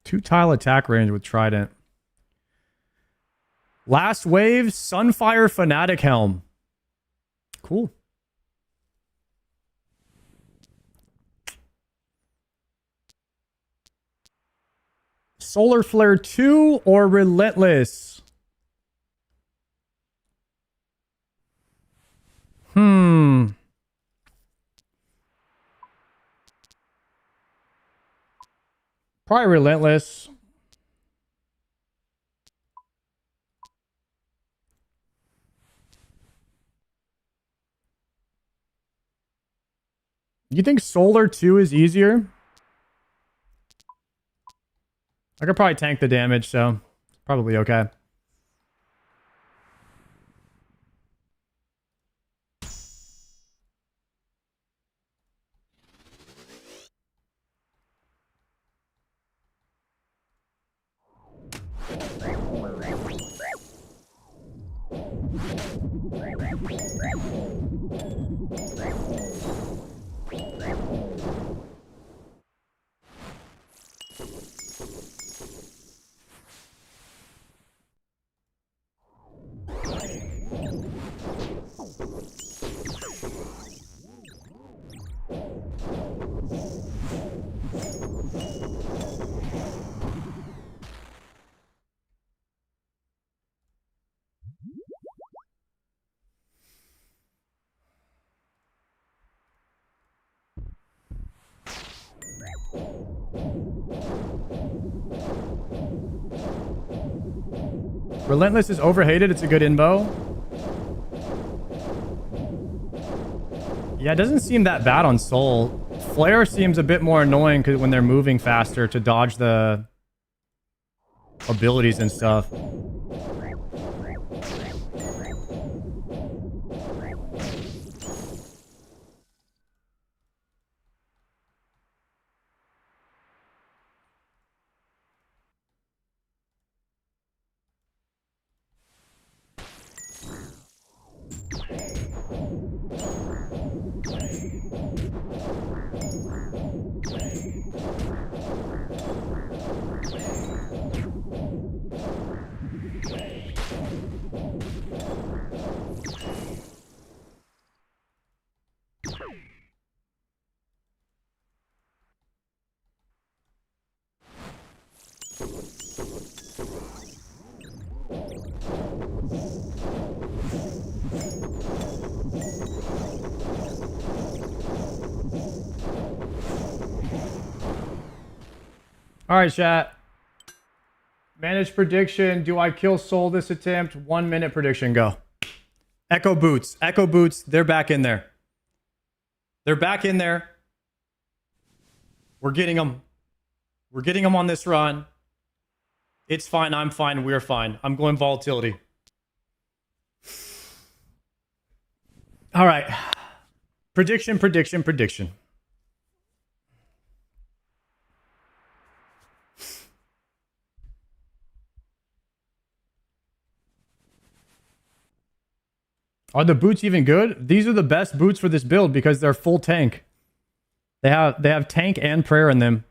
Two-tile attack range with Trident. Last wave, Sunfire Fanatic Helm. Cool. Solar Flare 2 or Relentless? Probably Relentless. You think Solar 2 is easier? I could probably tank the damage, so it's probably okay. Relentless is overhated. It's a good inbo. Yeah, it doesn't seem that bad on Soul. Flare seems a bit more annoying because when they're moving faster to dodge the abilities and stuff. All right, chat. Manage prediction. Do I kill Soul this attempt? 1 minute prediction. Go. Echo Boots. Echo Boots. They're back in there. They're back in there. We're getting them. We're getting them on this run. It's fine. I'm fine. We're fine. I'm going volatility. All right. Prediction, prediction, prediction. Are the boots even good? These are the best boots for this build because they're full tank. They have tank and prayer in them.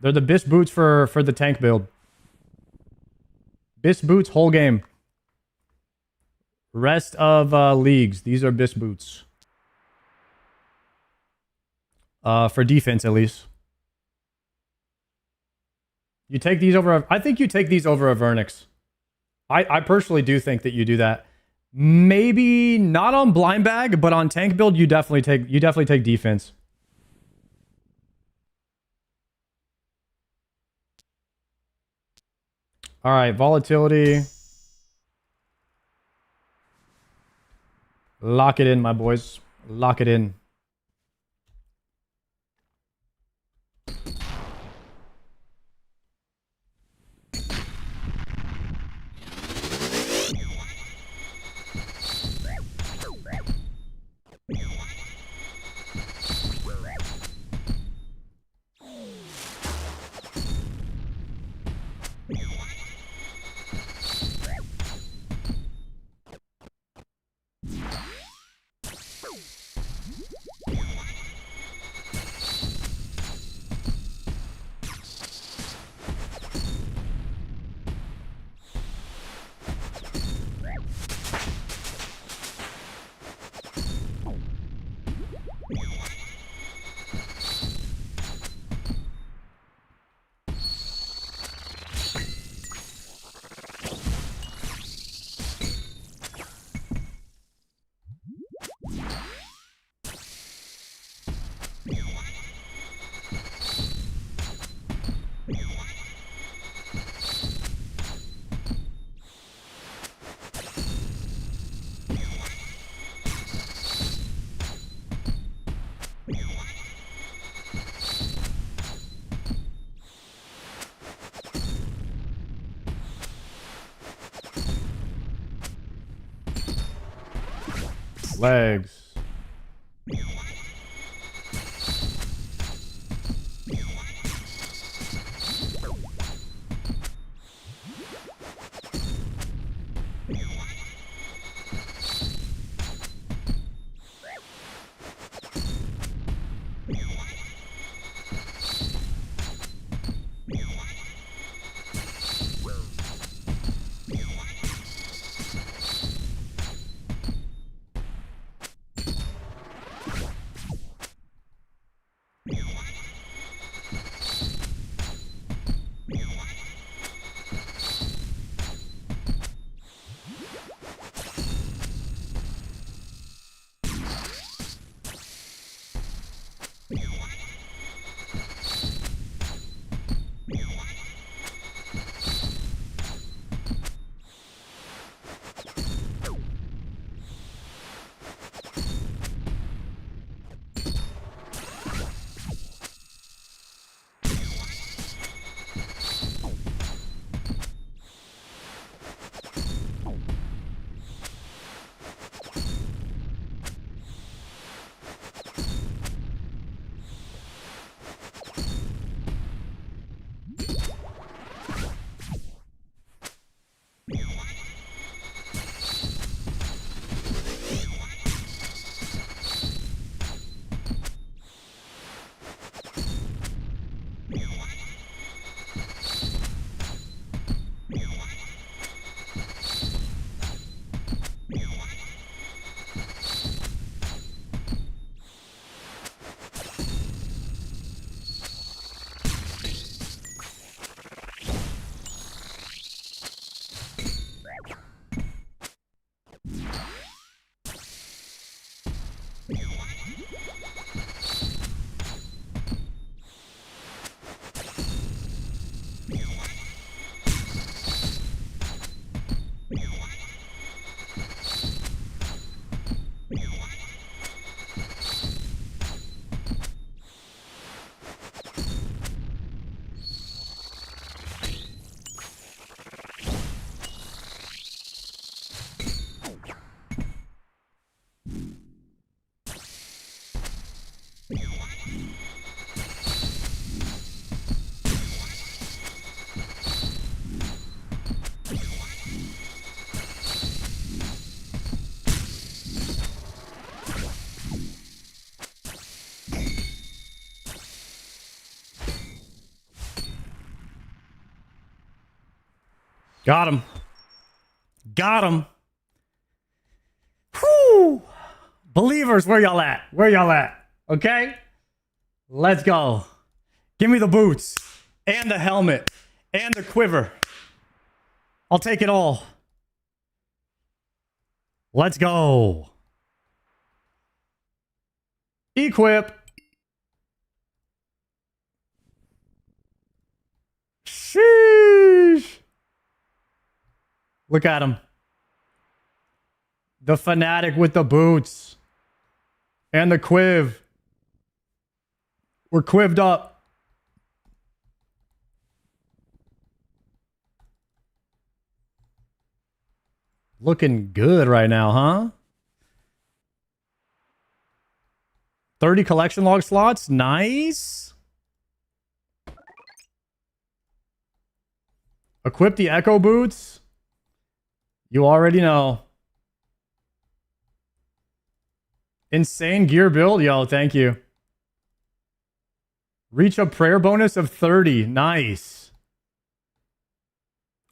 They're the best boots for the tank build. Best boots whole game. Rest of leagues. These are best boots. For defense at least. You take these over. I think you take these over a Vernix. I personally do think that you do that. Maybe not on blind bag, but on tank build, you definitely take defense. All right, volatility. Lock it in, my boys. Lock it in. Legs. Got him. Got him. Whew. Believers, where y'all at? Where y'all at? Okay? Let's go. Give me the boots and the helmet and the quiver. I'll take it all. Let's go. Equip. Sheesh. Look at him. The fanatic with the boots. And the quiv. We're quived up. Looking good right now, huh? 30 collection log slots. Nice. Equip the echo boots. You already know. Insane gear build. Yo, thank you. Reach a prayer bonus of 30. Nice.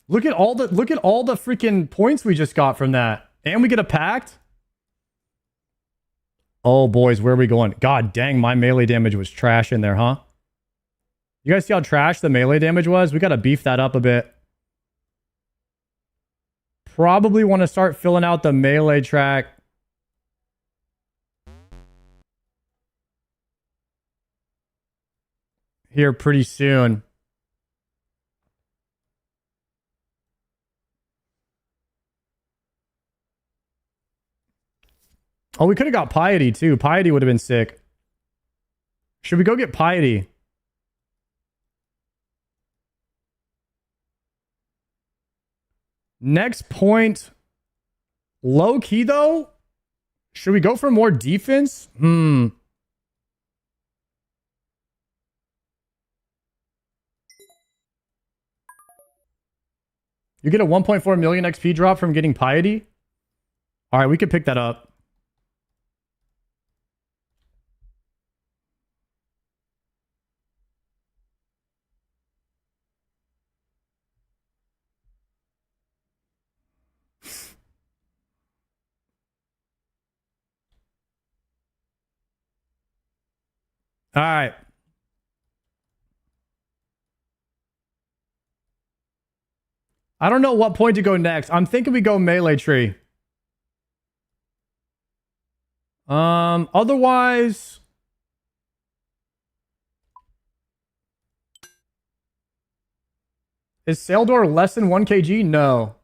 Look at all the freaking points we just got from that. And we get a pact. Oh, boys, where are we going? God dang, my melee damage was trash in there, huh? You guys see how trash the melee damage was? We got to beef that up a bit. Probably want to start filling out the melee track. Here pretty soon. Oh, we could have got Piety too. Piety would have been sick. Should we go get Piety? Next point. Low key though. Should we go for more defense? You get a 1.4 million XP drop from getting Piety. All right, we could pick that up. All right. I don't know what point to go next. I'm thinking we go melee tree. Otherwise, is Saildor less than 1 kg? No.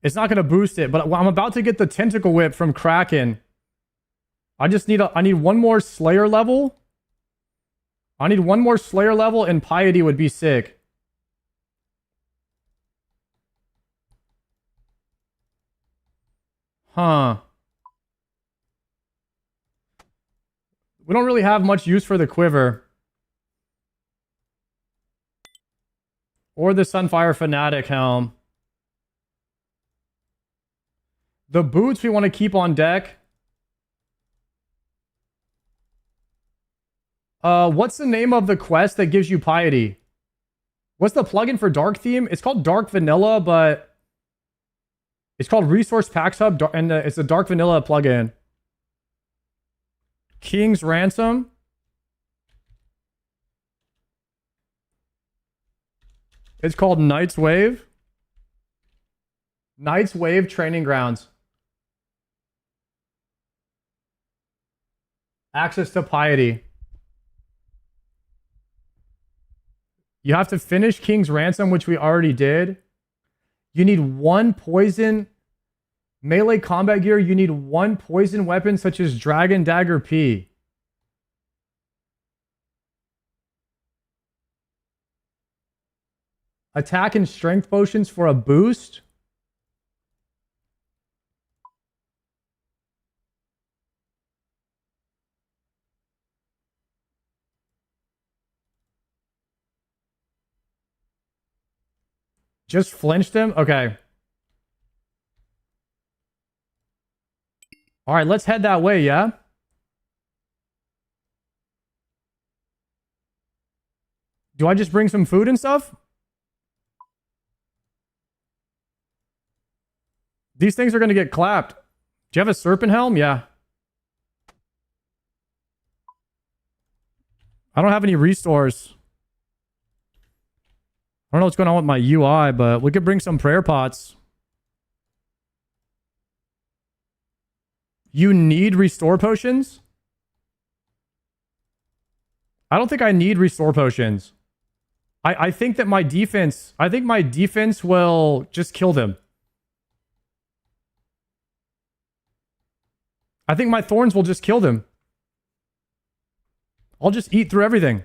It's not going to boost it, but I'm about to get the tentacle whip from Kraken. I need one more Slayer level. I need one more Slayer level and Piety would be sick. Huh. We don't really have much use for the quiver. Or the Sunfire Fanatic helm. The boots we want to keep on deck. What's the name of the quest that gives you piety? What's the plugin for Dark Theme? It's called Dark Vanilla, but it's called Resource Packs Hub, and it's a Dark Vanilla plugin. King's Ransom. It's called Knight's Wave. Knight's Wave Training Grounds. Access to piety. You have to finish King's Ransom, which we already did. You need 1 poison melee combat gear. You need 1 poison weapon such as Dragon Dagger P. Attack and strength potions for a boost. Just flinched him? Okay. All right, let's head that way, yeah? Do I just bring some food and stuff? These things are going to get clapped. Do you have a serpent helm? Yeah. I don't have any restores. I don't know what's going on with my UI, but we could bring some prayer pots. You need restore potions? I don't think I need restore potions. I think that my defense will just kill them. I think my thorns will just kill them. I'll just eat through everything.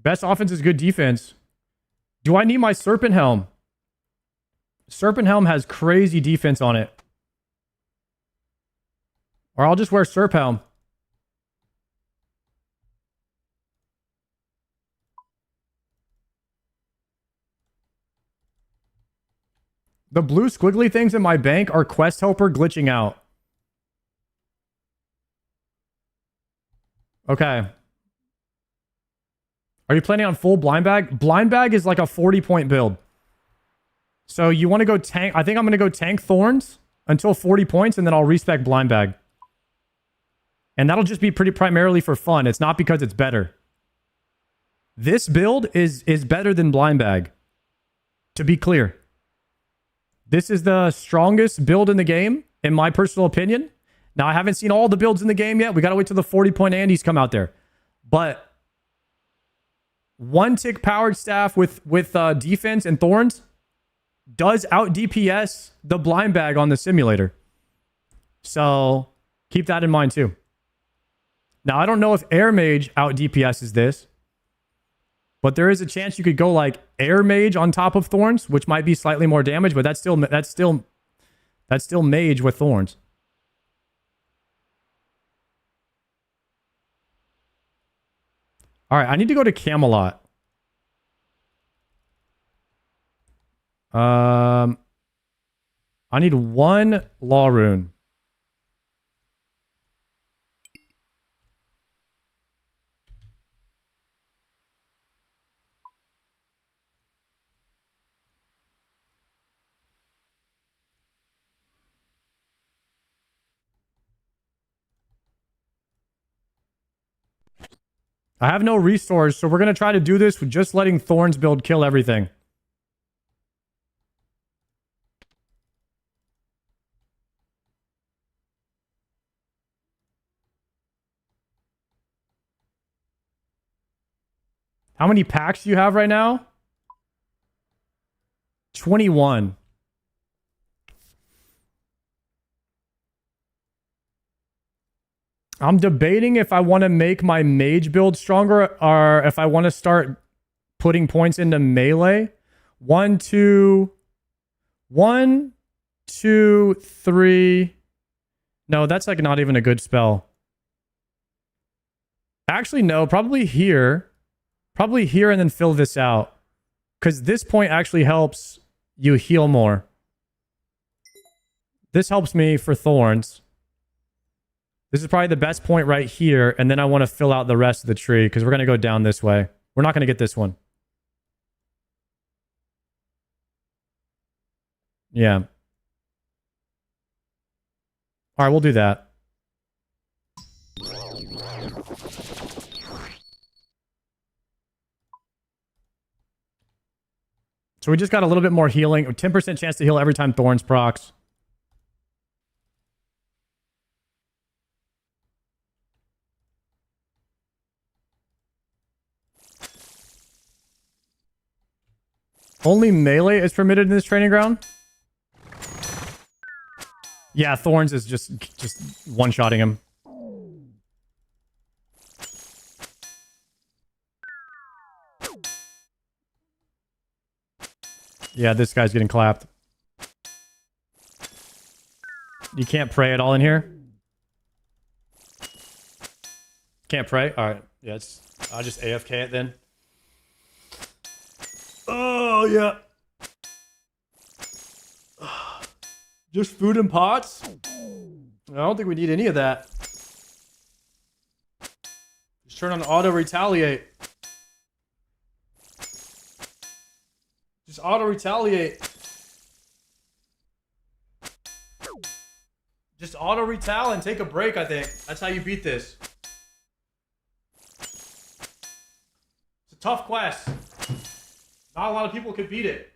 Best offense is good defense. Do I need my Serpent Helm? Serpent Helm has crazy defense on it. Or I'll just wear Serp Helm. The blue squiggly things in my bank are Quest Helper glitching out. Okay. Are you planning on full blind bag? Blind bag is like a 40-point build. So you want to go tank. I think I'm going to go tank Thorns until 40 points, and then I'll respec blind bag. And that'll just be pretty primarily for fun. It's not because it's better. This build is better than blind bag. To be clear. This is the strongest build in the game, in my personal opinion. Now, I haven't seen all the builds in the game yet. We got to wait till the 40-point Andes come out there. But one tick powered staff with defense and thorns does out DPS the blind bag on the simulator. So keep that in mind too. Now, I don't know if air mage out DPS is this, but there is a chance you could go like air mage on top of thorns, which might be slightly more damage, but that's still mage with thorns. All right, I need to go to Camelot. I need 1 law rune. I have no restores, so we're going to try to do this with just letting Thorns build kill everything. How many packs do you have right now? 21. I'm debating if I want to make my mage build stronger or if I want to start putting points into melee. 1, 2, 3, No, that's like not even a good spell. Actually, no, probably here. Probably here and then fill this out. Because this point actually helps you heal more. This helps me for thorns. This is probably the best point right here. And then I want to fill out the rest of the tree because we're going to go down this way. We're not going to get this one. Yeah. All right, we'll do that. So we just got a little bit more healing. 10% chance to heal every time Thorns procs. Only melee is permitted in this training ground? Yeah, Thorns is just one-shotting him. Yeah, this guy's getting clapped. You can't pray at all in here? Can't pray? Alright. Yeah, I'll just AFK it then. Oh, yeah. Just food and pots? I don't think we need any of that. Just turn on auto retaliate. Just auto retaliate. Just auto retaliate and take a break, I think. That's how you beat this. It's a tough quest. Not a lot of people could beat it.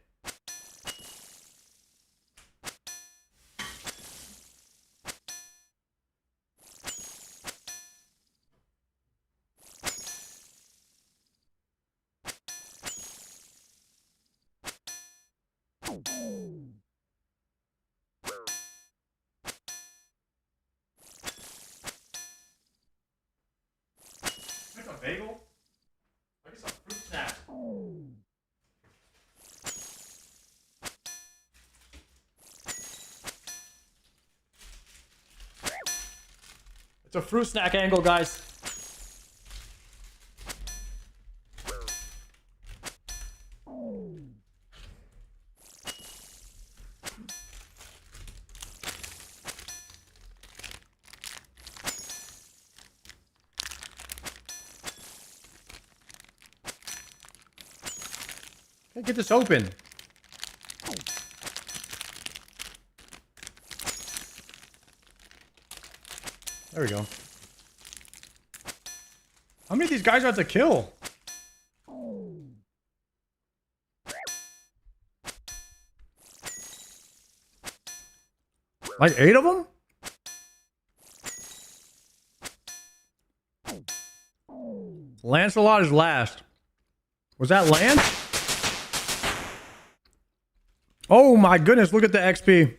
Make a bagel? I get some fruit snacks. It's a fruit snack angle, guys. Can't get this open. There we go. How many of these guys do I have to kill? Like 8 of them? Lancelot is last. Was that Lance? Oh my goodness, look at the XP.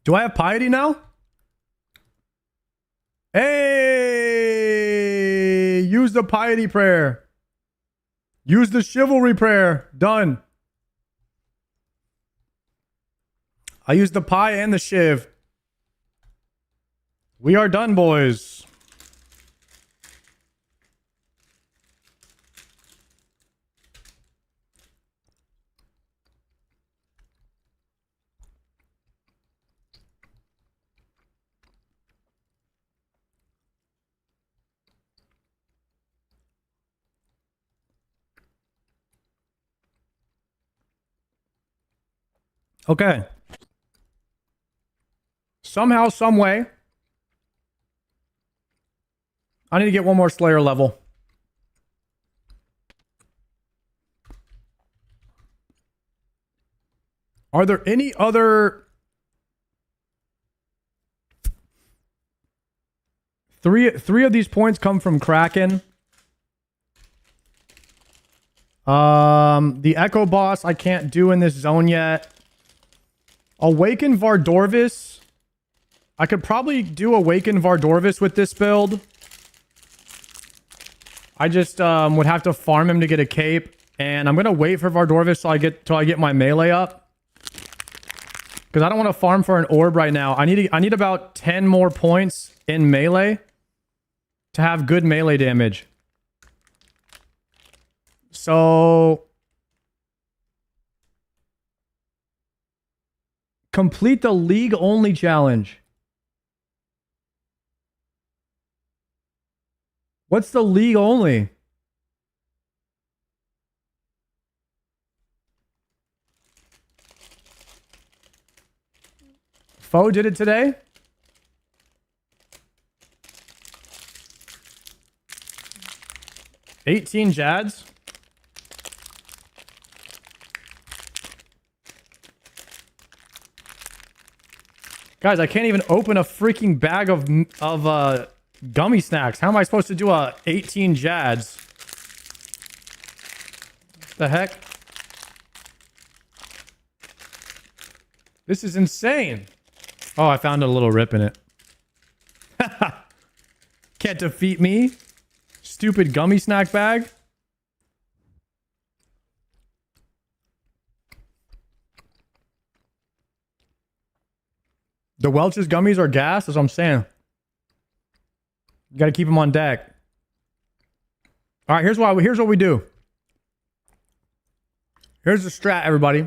Do I have piety now? Hey! Use the piety prayer. Use the chivalry prayer. Done. I used the pie and the shiv. We are done, boys. Okay. Somehow, some way, I need to get one more Slayer level. Are there any other... Three of these points come from Kraken. The Echo Boss I can't do in this zone yet. Awaken Vardorvis. I could probably do Awaken Vardorvis with this build. I just would have to farm him to get a cape. And I'm going to wait for Vardorvis till I get my melee up. Because I don't want to farm for an orb right now. I need about 10 more points in melee to have good melee damage. So complete the league only challenge. What's the league only? Foe did it today? $18 Jads. Guys, I can't even open a freaking bag of gummy snacks. How am I supposed to do a 18 Jads? The heck? This is insane. Oh, I found a little rip in it. Can't defeat me. Stupid gummy snack bag. The Welch's gummies are gas, that's what I'm saying. You gotta keep them on deck. Alright, here's what we do. Here's the strat, everybody.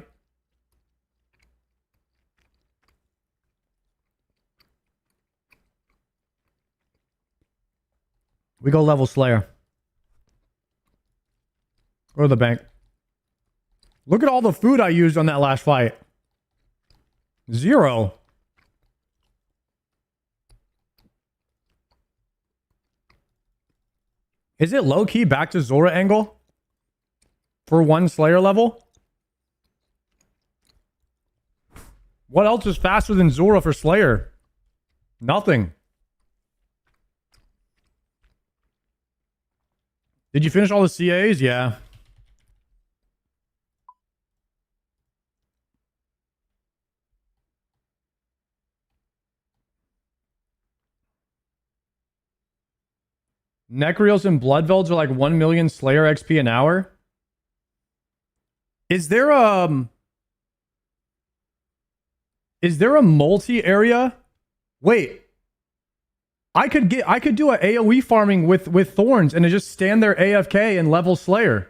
We go level Slayer. Go to the bank. Look at all the food I used on that last fight. 0. Is it low-key back to Zora angle? For 1 Slayer level? What else is faster than Zora for Slayer? Nothing. Did you finish all the CAs? Yeah. Necreals and Bloodvelds are like 1 million Slayer XP an hour. Is there a multi area? Wait. I could do a AoE farming with Thorns and just stand there AFK and level Slayer.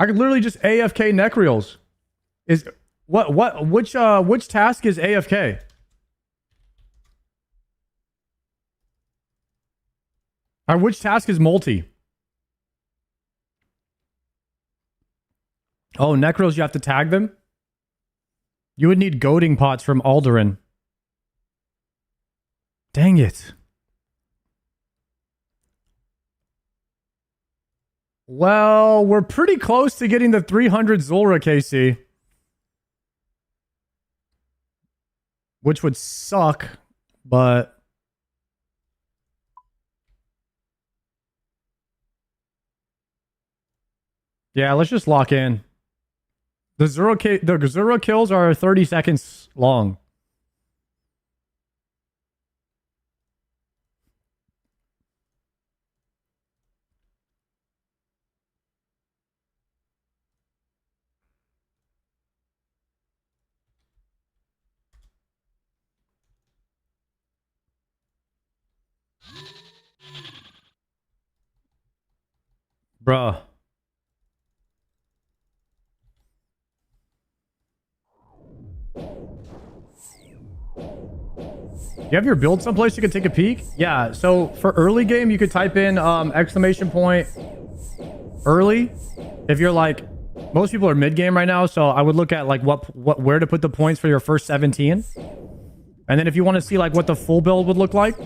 I could literally just AFK Necreals. Which task is AFK? Or which task is multi? Oh, Necros, you have to tag them? You would need goading pots from Aldurin. Dang it. Well, we're pretty close to getting the 300 Zulrah KC. Which would suck, but... yeah, let's just lock in. The Zura kills are 30 seconds long. Bruh. You have your build someplace you can take a peek? Yeah, so for early game, you could type in exclamation point early. If you're like, most people are mid game right now, so I would look at like where to put the points for your first 17. And then if you want to see like what the full build would look like,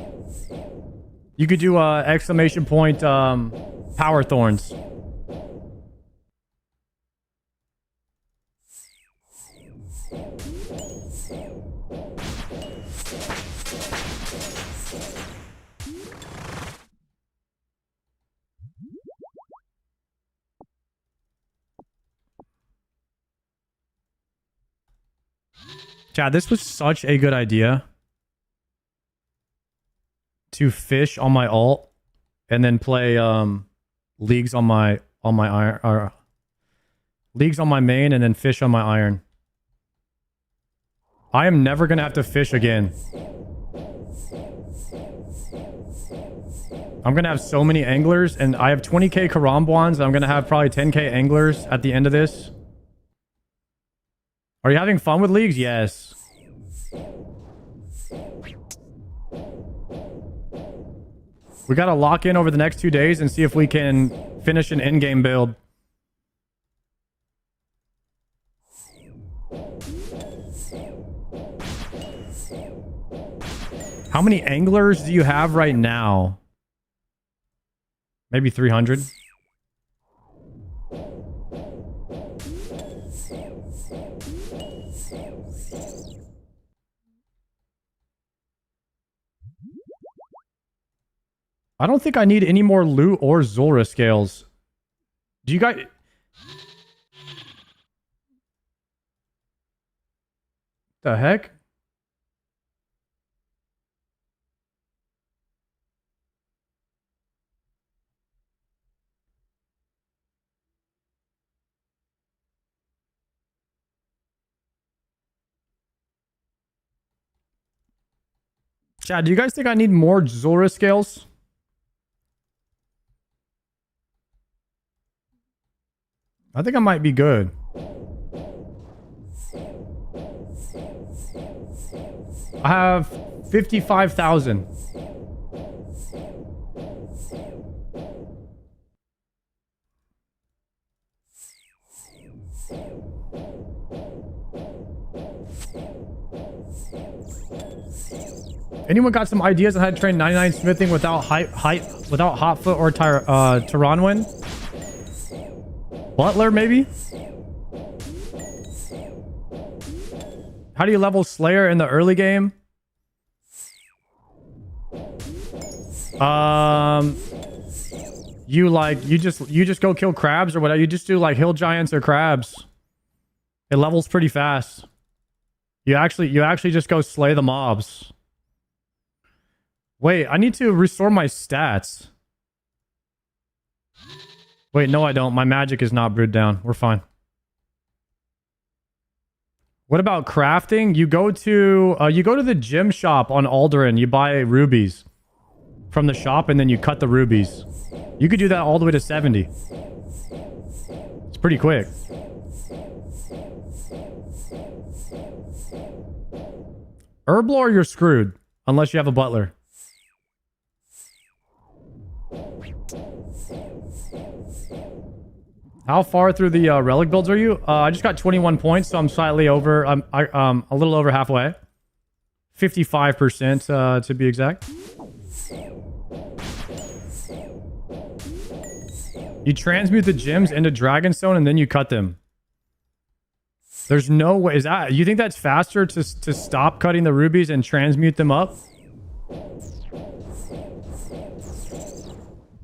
you could do exclamation point Powerthorns. Chad, this was such a good idea. To fish on my ult and then play leagues on my iron. Leagues on my main and then fish on my iron. I am never going to have to fish again. I'm going to have so many anglers, and I have 20k Karambwans. I'm going to have probably 10k anglers at the end of this. Are you having fun with leagues? Yes. We got to lock in over the next 2 days and see if we can finish an in-game build. How many anglers do you have right now? Maybe 300. I don't think I need any more loot or Zora scales. Do you guys... The heck? Chad, do you guys think I need more Zora scales? I think I might be good. I have 55,000. Anyone got some ideas on how to train 99 smithing without without Hotfoot or Tyranwin? Butler, maybe? How do you level Slayer in the early game? You just go kill crabs or whatever. You just do like hill giants or crabs. It levels pretty fast. You actually just go slay the mobs. Wait, I need to restore my stats. Wait, no I don't. My magic is not brewed down. We're fine. What about crafting? You go to the gem shop on Alderan. You buy rubies from the shop and then you cut the rubies. You could do that all the way to 70. It's pretty quick. Herblore, you're screwed unless you have a butler. How far through the relic builds are you? I just got 21 points, so I'm slightly over. I'm a little over halfway. 55% to be exact. You transmute the gems into Dragonstone and then you cut them. There's no way. Is that, you think that's faster to stop cutting the rubies and transmute them up?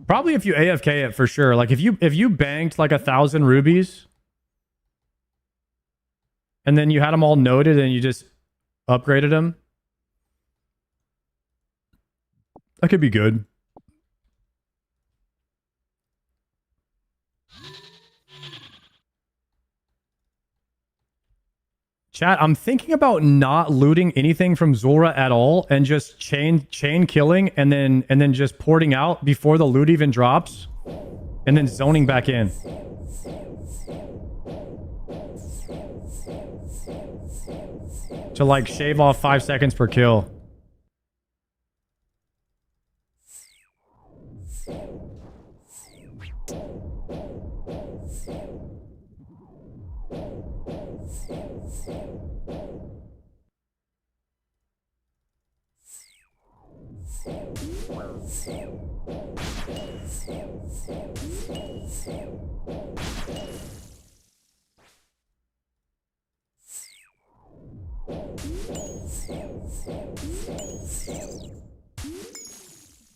Probably if you AFK it for sure. Like if you banked like 1,000 rubies and then you had them all noted and you just upgraded them, that could be good. Chat, I'm thinking about not looting anything from Zora at all and just chain killing and then just porting out before the loot even drops and then zoning back in. To like shave off 5 seconds per kill.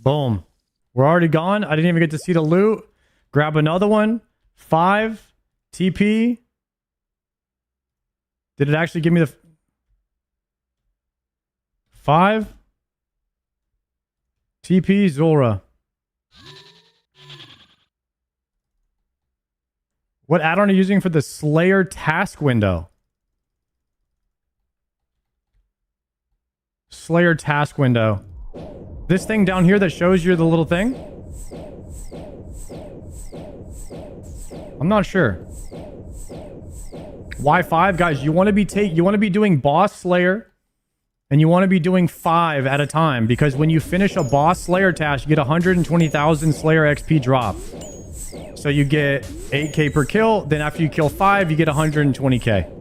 Boom. We're already gone. I didn't even get to see the loot. Grab another one. 5. TP. Did it actually give me the... 5. TP Zora. What add-on are you using for the Slayer task window? Slayer task window. This thing down here that shows you the little thing? I'm not sure. Y5, guys, you want to be doing boss Slayer, and you want to be doing 5 at a time, because when you finish a boss Slayer task, you get 120,000 Slayer XP drop. So you get 8k per kill, then after you kill 5, you get 120k.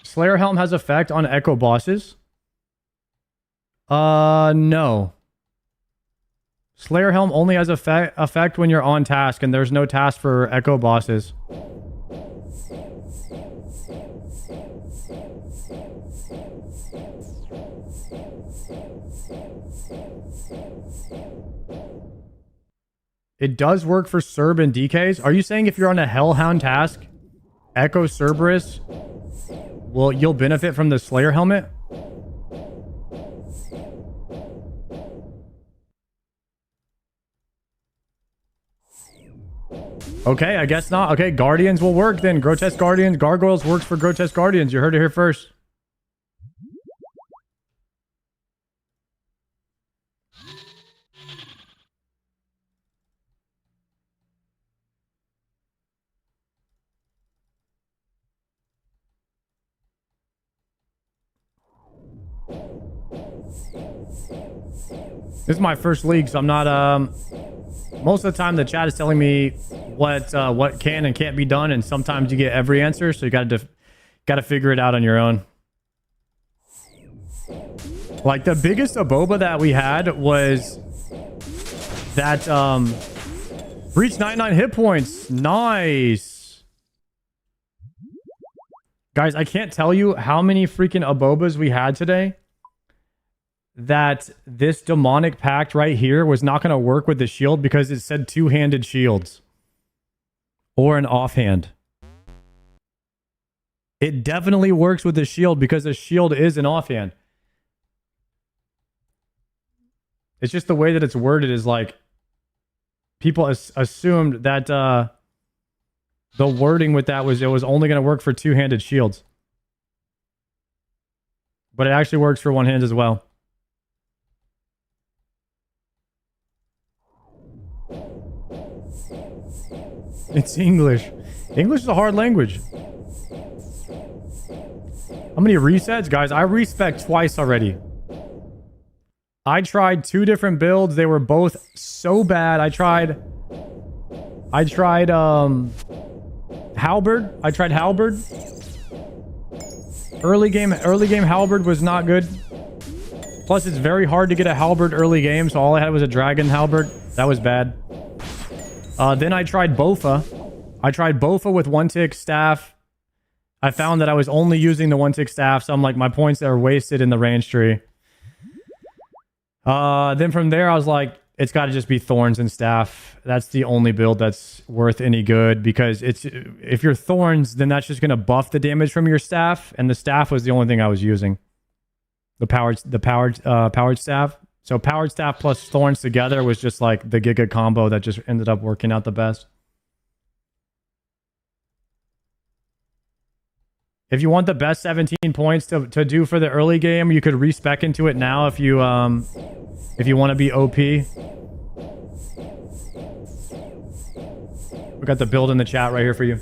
Slayer Helm has effect on Echo bosses? No. Slayer Helm only has effect when you're on task, and there's no task for Echo bosses. It does work for Cerb and DKs. Are you saying if you're on a Hellhound task, Echo Cerberus, well, you'll benefit from the Slayer helmet? Okay, I guess not. Okay, Guardians will work then. Grotesque Guardians. Gargoyles works for Grotesque Guardians. You heard it here first. This is my first league, so I'm not, most of the time the chat is telling me what can and can't be done, and sometimes you get every answer, so you gotta figure it out on your own. Like, the biggest Aboba that we had was that, reach 99 hit points. Nice. Guys, I can't tell you how many freaking Abobas we had today that this demonic pact right here was not going to work with the shield because it said two-handed shields or an offhand. It definitely works with the shield because the shield is an offhand. It's just the way that it's worded is like people assumed that the wording with that was it was only going to work for two-handed shields. But it actually works for one hand as well. It's English. English is a hard language. How many resets? Guys, I respec twice already. I tried 2 different builds. They were both so bad. I tried Halberd. I tried Halberd. Early game Halberd was not good. Plus, it's very hard to get a Halberd early game, so all I had was a Dragon Halberd. That was bad. Then I tried Bofa. I tried Bofa with 1-tick staff. I found that I was only using the 1-tick staff, so I'm like, my points are wasted in the range tree. Then from there, I was like, it's got to just be Thorns and staff. That's the only build that's worth any good, because if you're Thorns, then that's just going to buff the damage from your staff, and the staff was the only thing I was using. The powered staff. So powered staff plus Thorns together was just like the Giga combo that just ended up working out the best. If you want the best 17 points to do for the early game, you could respec into it now if you want to be OP. We got the build in the chat right here for you.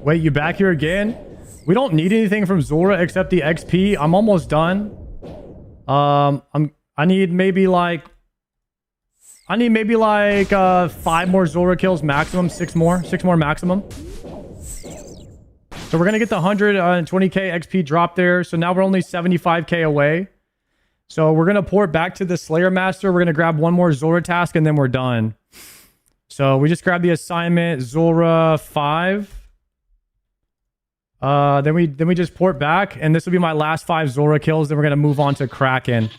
Wait, you back here again? We don't need anything from Zora except the XP. I'm almost done. I need maybe like 5 more Zora kills maximum, 6 more maximum. So we're gonna get the 120k XP drop there. So now we're only 75k away. So we're gonna port back to the Slayer Master. We're gonna grab one more Zora task and then we're done. So we just grabbed the assignment Zora 5. Then we just port back, and this will be my last 5 Zora kills. Then we're gonna move on to Kraken.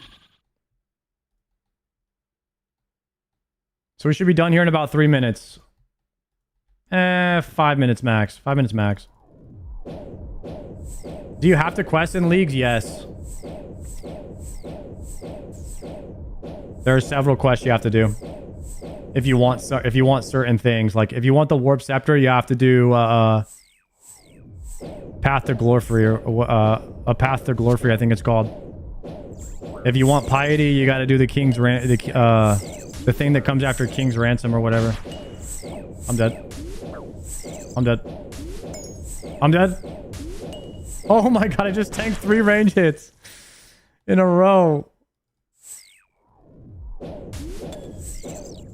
So we should be done here in about 3 minutes. 5 minutes max. 5 minutes max. Do you have to quest in leagues? Yes. There are several quests you have to do. If you want certain things, like if you want the warp scepter, you have to do path to glory, or a path to glory, I think it's called. If you want piety, you got to do the king's the thing that comes after king's ransom or whatever. I'm dead. I'm dead. I'm dead. Oh my god! I just tanked 3 range hits in a row.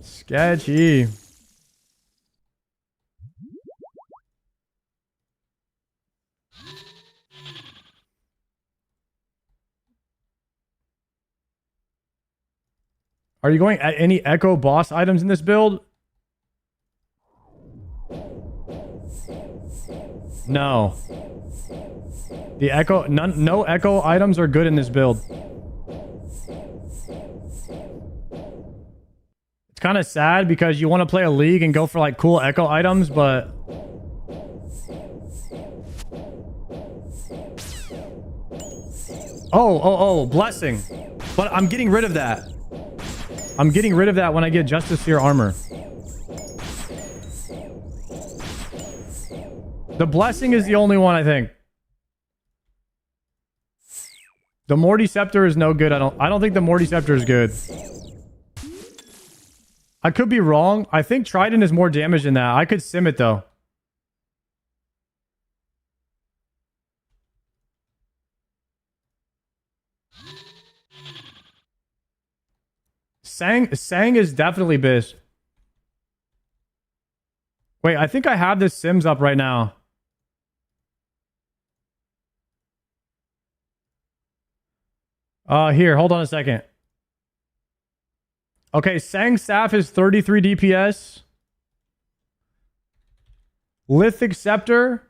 Sketchy. Are you going at any Echo boss items in this build? No. The Echo, no Echo items are good in this build. It's kind of sad because you want to play a league and go for like cool Echo items, but oh, blessing. But I'm getting rid of that. I'm getting rid of that when I get Justiciar armor. The blessing is the only one, I think. The Morty Scepter is no good. I don't think the Morty Scepter is good. I could be wrong. I think Trident is more damage than that. I could sim it though. Sang is definitely biz. Wait, I think I have this Sims up right now. Here, hold on a second. Okay, Sang Staff is 33 DPS. Lithic Scepter,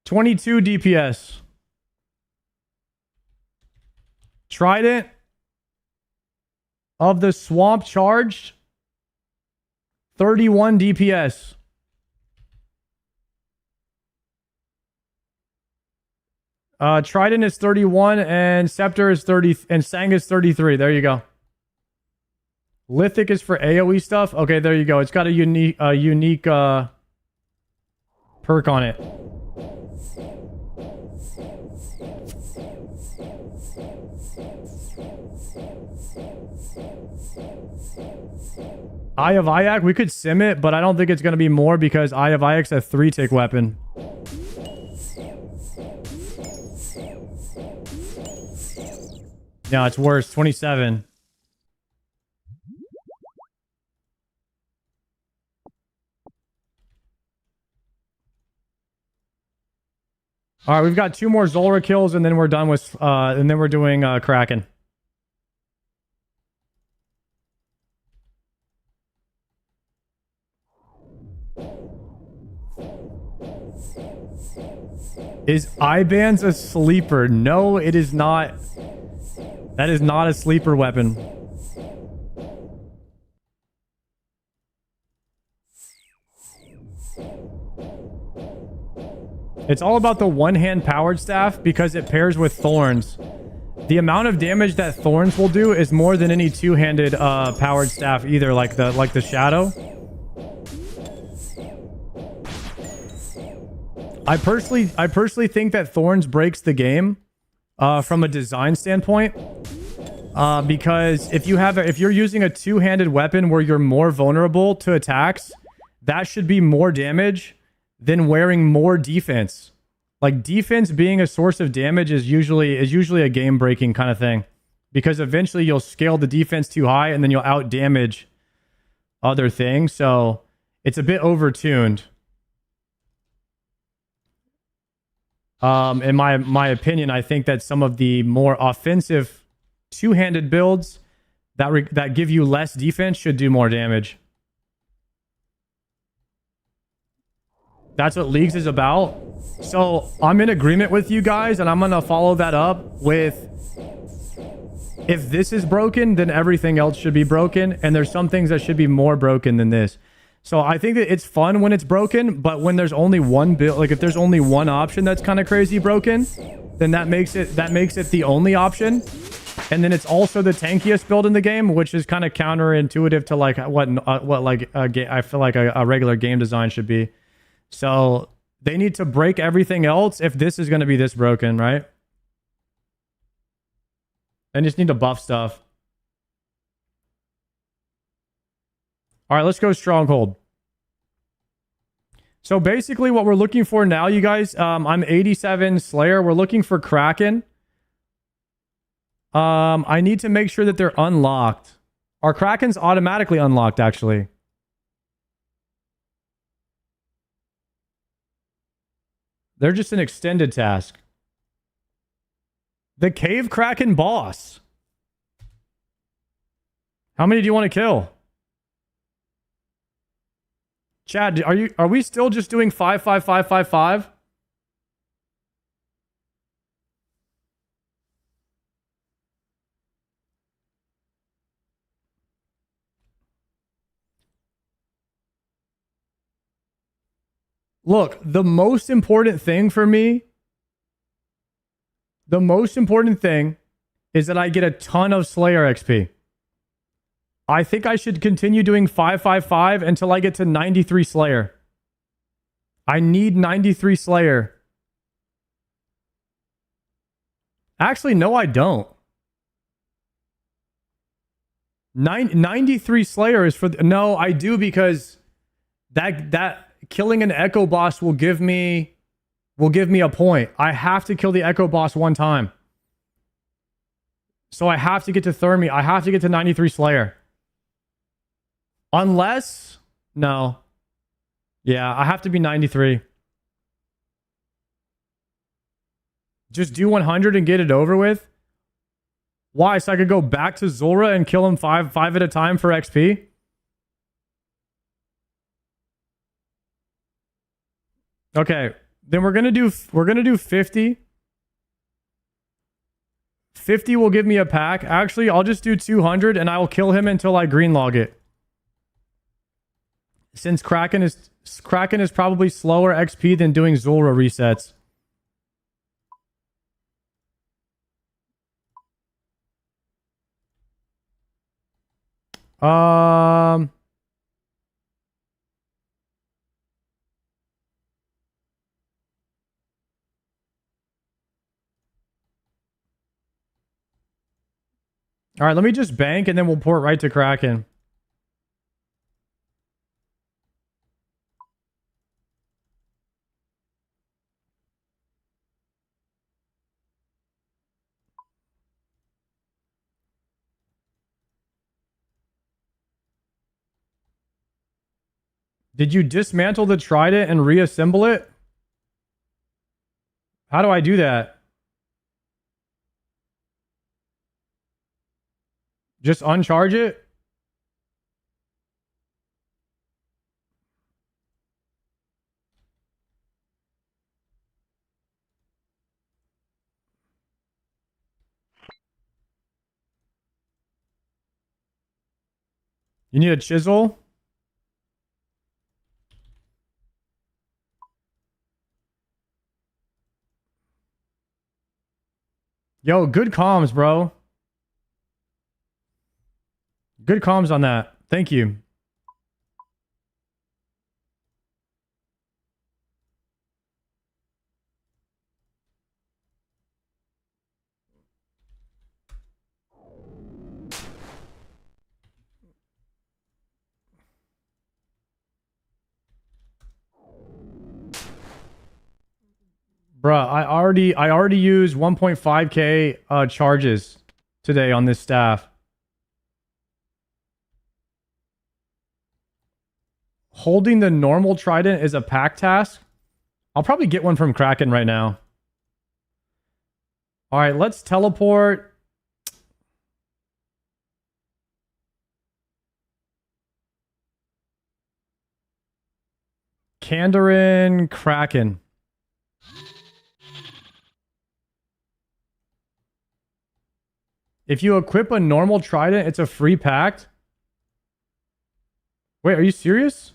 22 DPS. Trident of the Swamp Charged, 31 DPS. Trident is 31 and Scepter is 30 and Sang is 33. There you go. Lithic is for AoE stuff. Okay, there you go. It's got a unique perk on it. Eye of Yak, we could sim it, but I don't think it's going to be more because Eye of Yak's a 3-tick weapon. Yeah, it's worse. 27. All right, we've got 2 more Zulrah kills, and then we're done with, and then we're doing Kraken. Is Iban's a sleeper? No, it is not. That is not a sleeper weapon. It's all about the one-hand powered staff because it pairs with Thorns. The amount of damage that Thorns will do is more than any two-handed powered staff either, like the Shadow. I personally think that Thorns breaks the game from a design standpoint. Because if you're using a two-handed weapon where you're more vulnerable to attacks, that should be more damage than wearing more defense. Like, defense being a source of damage is usually a game-breaking kind of thing, because eventually you'll scale the defense too high and then you'll out-damage other things. So it's a bit overtuned. In my opinion, I think that some of the more offensive two-handed builds that give you less defense should do more damage. That's what Leagues is about. So I'm in agreement with you guys, and I'm gonna follow that up with If this is broken, then everything else should be broken. And there's some things that should be more broken than this. So I think that it's fun when it's broken, but when there's only one build, like if there's only one option that's kind of crazy broken, then that makes it the only option. And then it's also the tankiest build in the game, which is kind of counterintuitive to like what like I feel like a regular game design should be. So they need to break everything else if this is going to be this broken, right? And just need to buff stuff. All right, let's go Stronghold. So basically what we're looking for now, you guys, I'm 87 Slayer. We're looking for Kraken. I need to make sure that they're unlocked. Are Krakens automatically unlocked, actually? They're just an extended task. The Cave Kraken boss. How many do you want to kill? Chad, are we still just doing 5, 5, 5, 5, 5? Look, the most important thing for me, the most important thing is that I get a ton of Slayer XP. I think I should continue doing 555 until I get to 93 Slayer. I need 93 Slayer. Actually, no, I don't. 93 Slayer is for... No, I do, because that killing an Echo boss will give me a point. I have to kill the Echo boss one time. So I have to get to Thermi. I have to get to 93 Slayer. Unless... No. Yeah, I have to be 93. Just do 100 and get it over with? Why? So I could go back to Zulrah and kill him five at a time for XP? Okay. Then we're gonna do 50. 50 will give me a pack. Actually, I'll just do 200 and I will kill him until I greenlog it. Since Kraken is probably slower XP than doing Zulrah resets. All right, let me just bank and then we'll port right to Kraken. Did you dismantle the trident and reassemble it? How do I do that? Just uncharge it? You need a chisel? Yo, good comms, bro. Good comms on that. Thank you. Bruh, I already used 1.5k charges today on this staff. Holding the normal trident is a pack task. I'll probably get one from Kraken right now. All right, let's teleport. Kandarin, Kraken. If you equip a normal trident, it's a free pact. Wait, are you serious?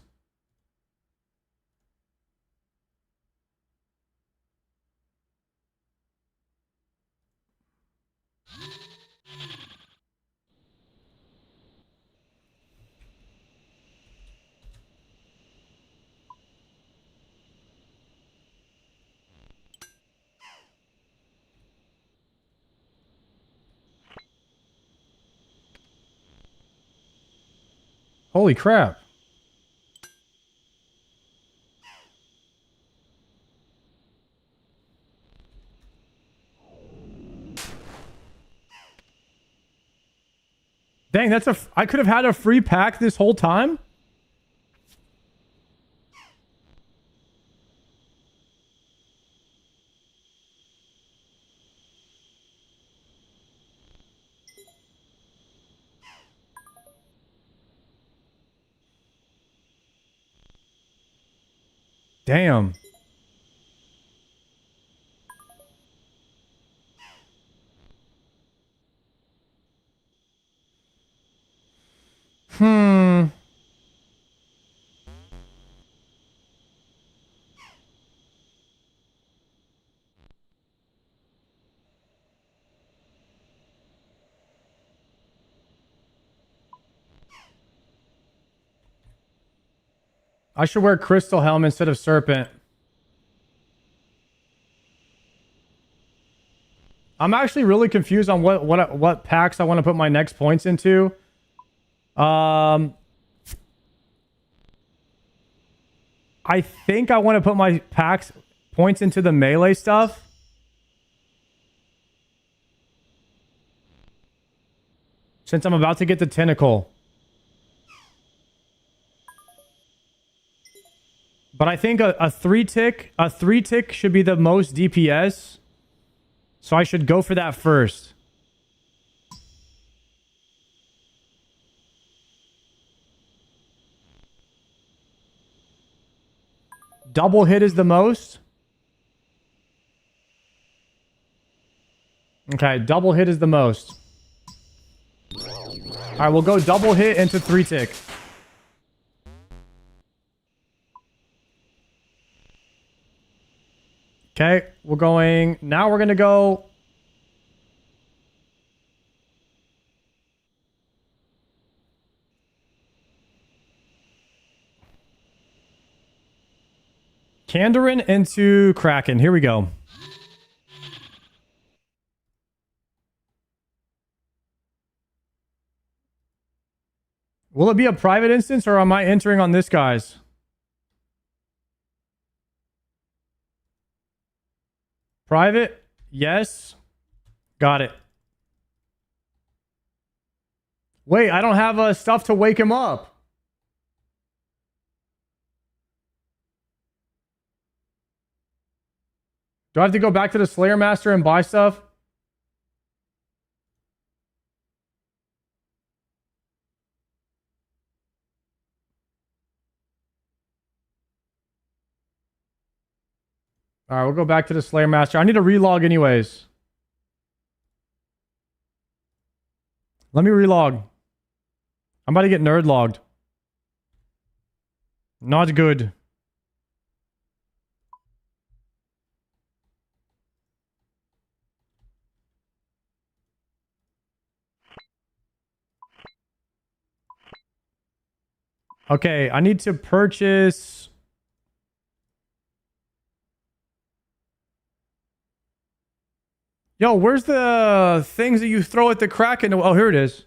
Holy crap. Dang, I could have had a free pack this whole time? Damn. I should wear Crystal Helm instead of Serpent. I'm actually really confused on what packs I want to put my next points into. I think I want to put my points into the melee stuff. Since I'm about to get the tentacle. But I think a 3-tick should be the most DPS. So I should go for that first. Double hit is the most. Okay, double hit is the most. Alright, we'll go double hit into 3-tick. Okay, we're going... Now we're going to go... Kandarin into Kraken. Here we go. Will it be a private instance or am I entering on this guy's? Private? Yes. Got it. Wait, I don't have stuff to wake him up. Do I have to go back to the Slayer Master and buy stuff? Alright, we'll go back to the Slayer Master. I need to relog anyways. Let me relog. I'm about to get nerd logged. Not good. Okay, I need to purchase... Yo, where's the things that you throw at the Kraken? Oh, here it is.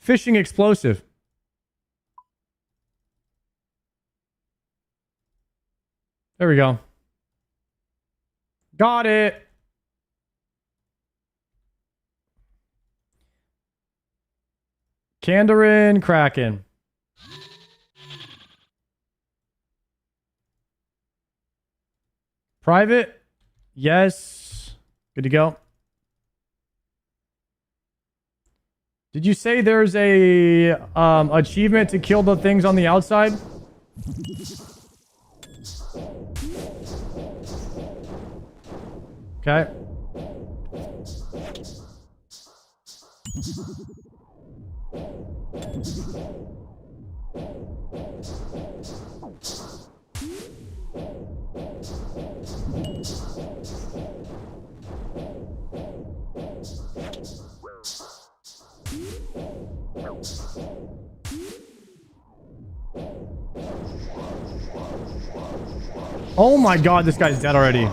Fishing explosive. There we go. Got it. Kandarin, Kraken. Private? Yes. Good to go. Did you say there's a achievement to kill the things on the outside? Okay. Oh my god, this guy's dead already.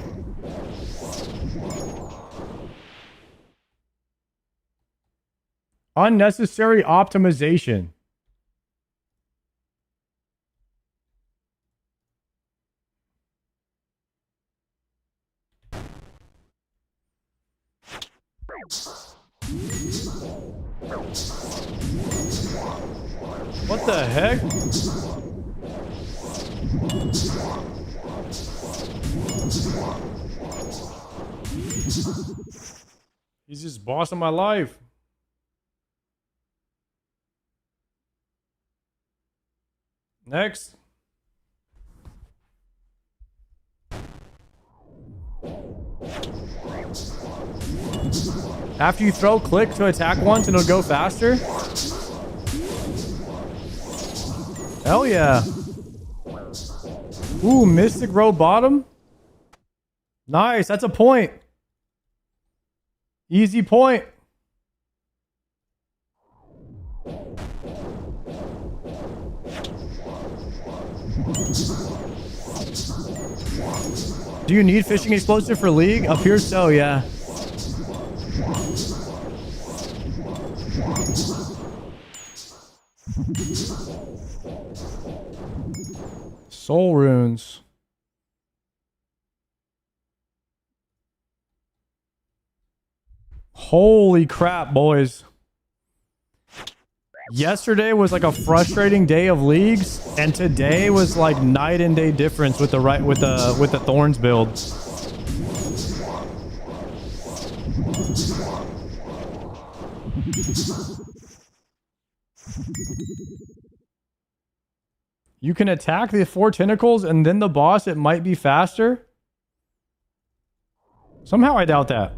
Unnecessary optimization. What the heck? He's just bossing my life. Next. After you throw, click to attack once and it'll go faster. Hell yeah. Ooh, Mystic Row bottom. Nice, that's a point. Easy point. Do you need fishing explosive for league? Appears so, yeah. Soul runes. Holy crap, boys. Yesterday was like a frustrating day of leagues, and today was like night and day difference with the Thorns build. You can attack the 4 tentacles and then the boss, it might be faster. Somehow I doubt that.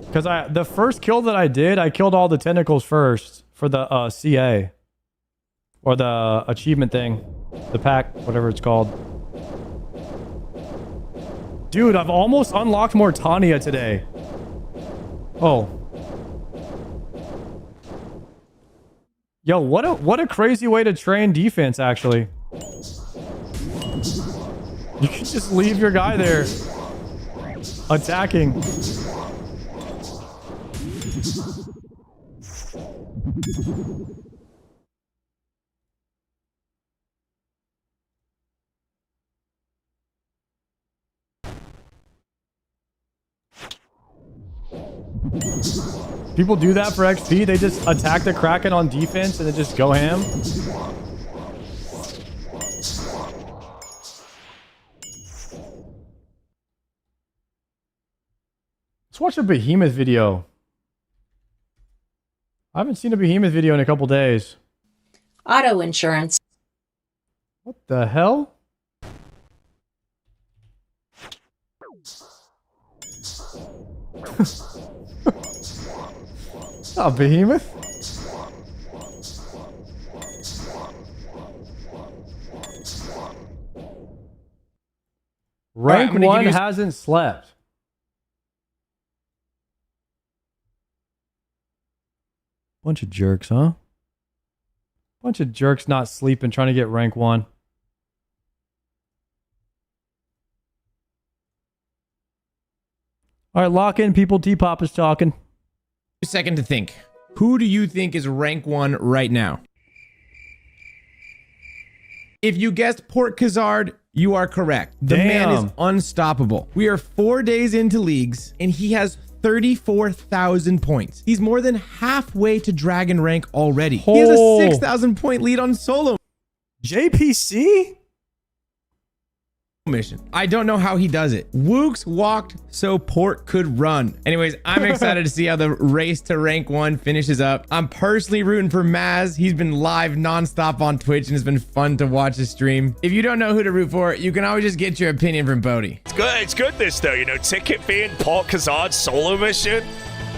Because the first kill that I did, I killed all the tentacles first for the CA. Or the achievement thing. The pack, whatever it's called. Dude, I've almost unlocked more Tanya today. Oh. Yo, what a crazy way to train defense, actually. You can just leave your guy there. Attacking. People do that for XP. They just attack the Kraken on defense and then just go ham. Let's watch a Behemoth video. I haven't seen a Behemoth video in a couple days. Auto insurance. What the hell? Oh, Behemoth? Rank 1 hasn't slept. Bunch of jerks, huh? Bunch of jerks not sleeping, trying to get rank 1. All right, lock in, people. T-Pop is talking. A second to think. Who do you think is rank 1 right now? If you guessed Port Khazard, you are correct. The man is unstoppable. We are 4 days into leagues, and he has 34,000 points. He's more than halfway to dragon rank already. He has a 6,000 point lead on solo. JPC? mission. I don't know how he does it. Wooks walked so Port could run. Anyways, I'm excited to see how the race to rank 1 finishes up. I'm personally rooting for Maz. He's been live nonstop on Twitch and it's been fun to watch his stream. If you don't know who to root for, you can always just get your opinion from Bodhi. It's good this though, you know, ticket being Port Khazard's solo mission.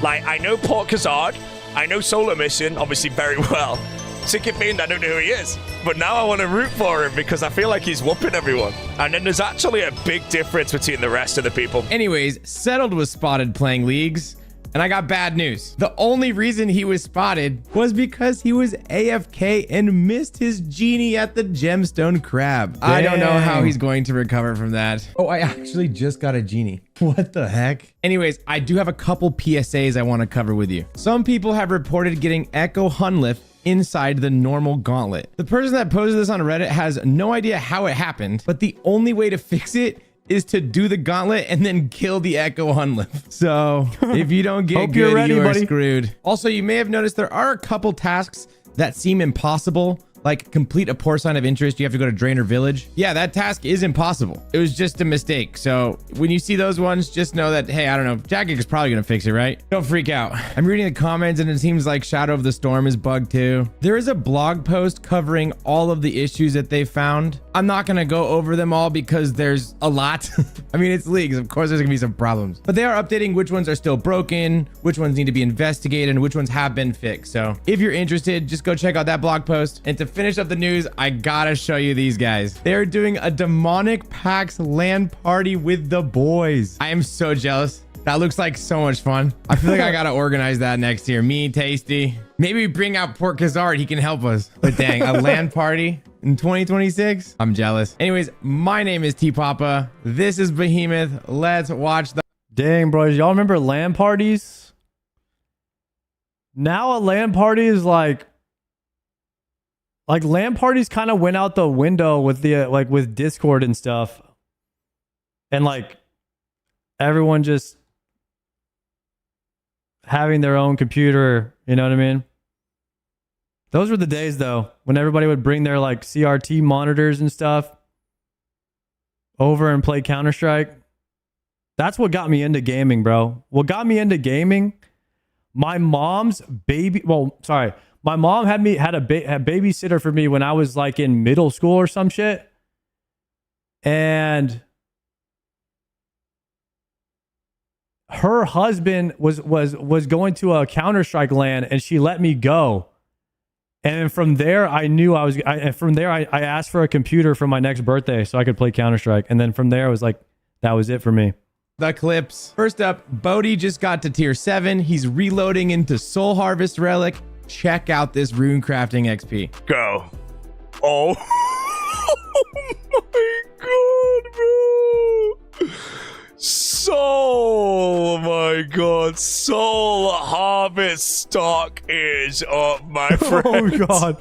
Like, I know Port Khazard, I know solo mission obviously very well. Ticket being, I don't know who he is, but now I want to root for him because I feel like he's whooping everyone. And then there's actually a big difference between the rest of the people. Anyways, Settled was spotted playing leagues. And I got bad news. The only reason he was spotted was because he was AFK and missed his genie at the gemstone crab. I don't know how he's going to recover from that. Oh, I actually just got a genie. What the heck? Anyways, I do have a couple PSAs I want to cover with you. Some people have reported getting Echo Hunlift inside the normal gauntlet. The person that posted this on Reddit has no idea how it happened, but the only way to fix it is to do the gauntlet and then kill the Echo Hunlift. So if you don't get good, you are screwed. Also, you may have noticed there are a couple tasks that seem impossible, like complete a poor sign of interest. You have to go to Drainer Village. Yeah, that task is impossible. It was just a mistake. So when you see those ones, just know that, hey, I don't know, Jagged is probably gonna fix it, right? Don't freak out. I'm reading the comments and it seems like Shadow of the Storm is bugged too. There is a blog post covering all of the issues that they found. I'm not gonna go over them all because there's a lot. I mean, it's leagues. Of course, there's gonna be some problems, but they are updating which ones are still broken, which ones need to be investigated, and which ones have been fixed. So if you're interested, just go check out that blog post. And to finish up the news, I gotta show you these guys. They're doing a demonic PAX LAN party with the boys. I am so jealous. That looks like so much fun. I feel like I gotta organize that next year. Me, Tasty. Maybe we bring out Port Khazard. He can help us. But dang, a LAN party in 2026? I'm jealous. Anyways, my name is T-Papa. This is Behemoth. Let's watch the... Dang, bros. Y'all remember LAN parties? Now a LAN party is like LAN parties kind of went out the window with the with Discord and stuff. And like everyone just having their own computer, you know what I mean? Those were the days though, when everybody would bring their like CRT monitors and stuff over and play Counter-Strike. That's what got me into gaming, bro. What got me into gaming, my mom's baby, my mom had a babysitter for me when I was like in middle school or some shit. And her husband was going to a Counter-Strike LAN and she let me go. And from there, I knew I asked for a computer for my next birthday so I could play Counter-Strike. And then from there, I was like, that was it for me. The clips. First up, Bodhi just got to tier 7. He's reloading into Soul Harvest Relic. Check out this rune crafting XP. Go. Oh. Oh my god, bro. Oh my god. Soul Harvest stock is up, my friend. Oh god.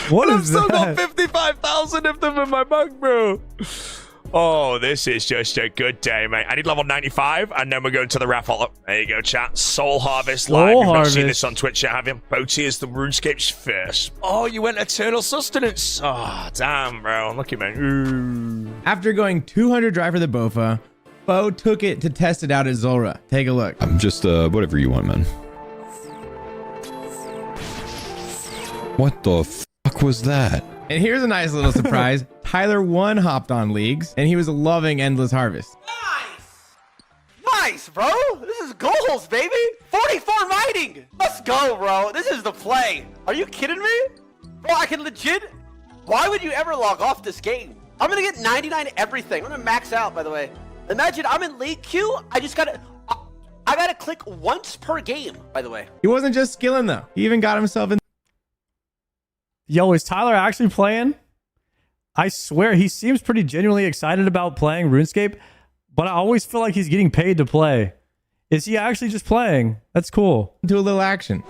What is that? I've still got 55,000 of them in my mug, bro. Oh, this is just a good day, mate. I need level 95, and then we're going to the raffle. There you go, chat. Soul Harvest Live. You've not seen this on Twitch yet, have you? Boaty is the RuneScape's first. Oh, you went Eternal Sustenance. Oh, damn, bro. Lucky, man. Ooh. After going 200 dry for the Bofa, Bo took it to test it out at Zulrah. Take a look. I'm just, whatever you want, man. What the fuck was that? And here's a nice little surprise. Tyler 1 hopped on leagues, and he was loving Endless Harvest. Nice, bro. This is goals, baby. 44 mining. Let's go, bro. This is the play. Are you kidding me? Bro, I can legit... Why would you ever log off this game? I'm going to get 99 everything. I'm going to max out, by the way. Imagine I'm in late queue. I just got to... I got to click once per game, by the way. He wasn't just skilling, though. He even got himself in... Yo, is Tyler actually playing? I swear, he seems pretty genuinely excited about playing RuneScape, but I always feel like he's getting paid to play. Is he actually just playing? That's cool. Do a little action.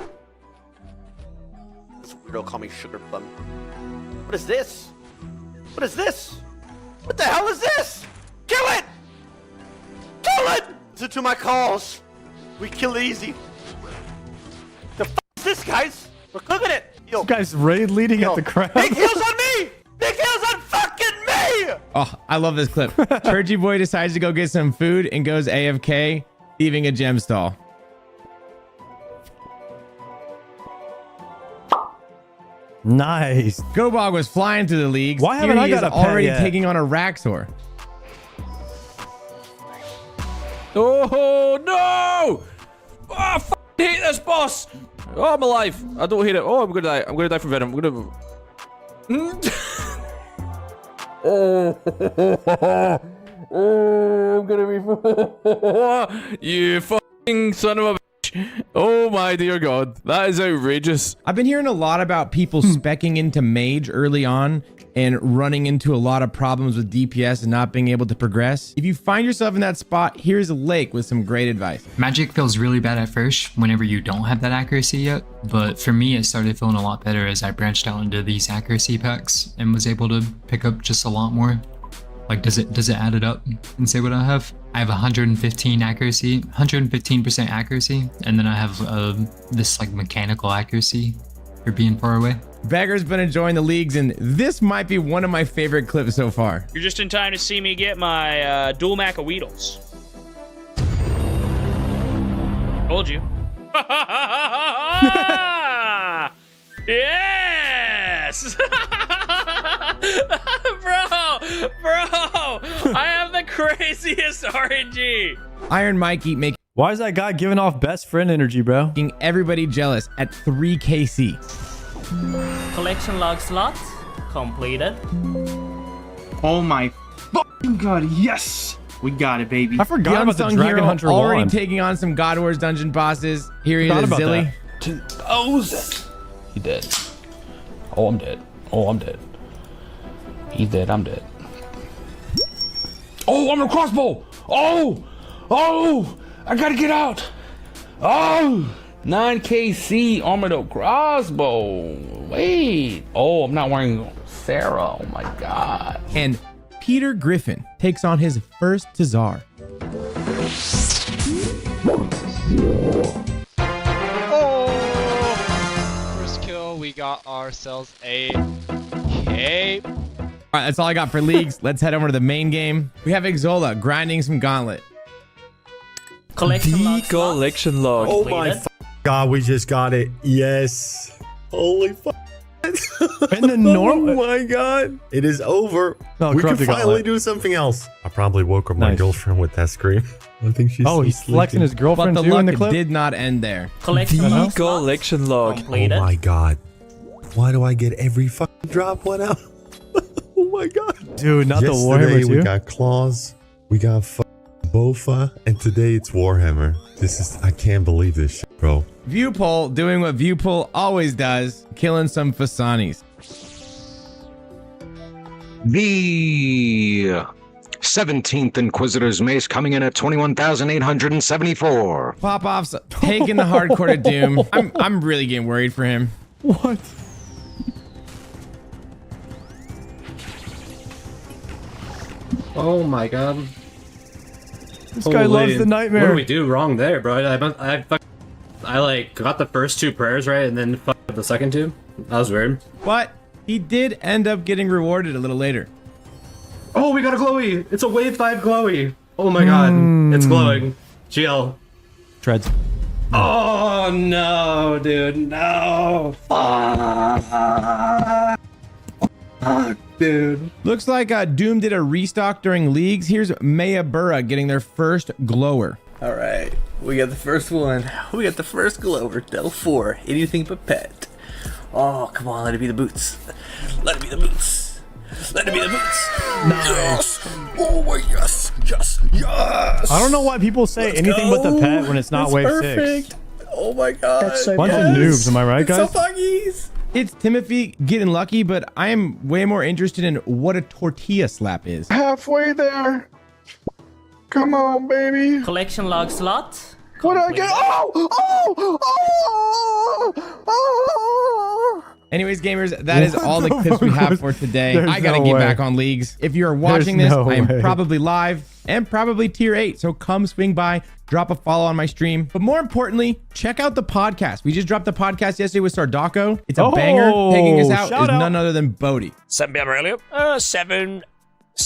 This weirdo call me Sugar Plum. What is this? What is this? What the hell is this? Kill it! Kill it! Listen to my calls. We kill it easy. The f is this, guys? We're cooking it. Yo, this guy's raid leading at the crowd. Big heals on me! Big heals on fucking me! Oh, I love this clip. Churchy boy decides to go get some food and goes AFK, leaving a gem stall. Nice. Gobog was flying through the leagues. Why haven't Here I he got is a pet already yet? taking on a Raxor. Oh no! Oh, I hate this boss. Oh, I'm alive. I don't hate it. Oh, I'm gonna die. I'm gonna die from venom. I'm gonna. I'm gonna be. You fucking son of a bitch. Oh my dear God. That is outrageous. I've been hearing a lot about people speccing into mage early on and running into a lot of problems with DPS and not being able to progress. If you find yourself in that spot, here's Lake with some great advice. Magic feels really bad at first whenever you don't have that accuracy yet, but for me it started feeling a lot better as I branched out into these accuracy packs and was able to pick up just a lot more. Like, does it add it up and say what I have? I have 115 accuracy, 115% accuracy, and then I have this like mechanical accuracy for being far away. Beggar's been enjoying the leagues, and this might be one of my favorite clips so far. You're just in time to see me get my dual Mac of Weedles. Told you. Yes! Bro, I have the craziest RNG. Iron Mikey making Why is that guy giving off best friend energy, bro? everybody jealous at 3KC. Collection log slot completed. Oh my fucking god, yes! We got it, baby. I forgot about the Unsung Dragon hero Hunter already wand. taking on some God Wars dungeon bosses. Here he Forgot is, about Zilly. that. Oh, he dead. Oh, I'm dead. Oh, I'm dead. He's dead. I'm dead. Oh, I'm a crossbow. Oh, I gotta get out. Oh, 9KC armored crossbow. Wait. Oh, I'm not wearing Sarah. Oh my God. And Peter Griffin takes on his first Tazar. First kill, we got ourselves a cape. All right, that's all I got for leagues. Let's head over to the main game. We have Ixola grinding some Gauntlet. Collection log slot collection log. Oh my God, we just got it. Yes. Holy fuck. And the normal. Oh my God. It is over. No, we can corrupted finally gauntlet. do something else. I probably woke up my Nice. girlfriend with that scream. I think she's Oh, still he's flexing sleeping. his But girlfriend the too in the luck clip. did not end there. collection log slot collection log. completed. Oh my God. Why do I get every fucking drop one out? Oh my God. Dude, not the Yesterday Warhammer we too. got Claws. We got Bofa. And today it's Warhammer. I can't believe this shit, bro. Viewpole doing what Viewpole always does, killing some Fasanis. The 17th Inquisitor's Mace coming in at 21,874. Pop-Off's taking the hardcore to Doom. I'm really getting worried for him. What? Oh my god. This guy loves the nightmare. What do we do wrong there, bro? I like got the first two prayers right and then fucked up the second two. That was weird. But he did end up getting rewarded a little later. Oh, we got a glowy! It's a wave 5 glowy! Oh my god, it's glowing. GL. Treads. Oh no, dude, no! Fuck, dude. Looks like Doom did a restock during leagues. Here's Maya Burra getting their first glower. All right, we got the first one. We got the first glower, Del 4. Anything but pet. Oh, come on, let it be the boots. Let it be the boots. Let it be the boots. Nice. Oh my yes, yes, yes. I don't know why people say anything but the pet when it's not wave 6. Oh my god. That's so Bunch of noobs, am I right, guys? So fuggies. It's Timothy getting lucky, but I am way more interested in what a tortilla slap is. Halfway there. Come on, baby. Collection log slot. What did I get? Oh! Anyways, gamers, that is all the clips we have for today. There's I gotta no get way. back on leagues. If you're watching There's this, no I am way. probably live and probably tier 8. So come swing by, drop a follow on my stream. But more importantly, check out the podcast. We just dropped the podcast yesterday with Sardako. It's a banger. Taking us out shout is out. none other than Bodhi. 7 p.m. earlier. 7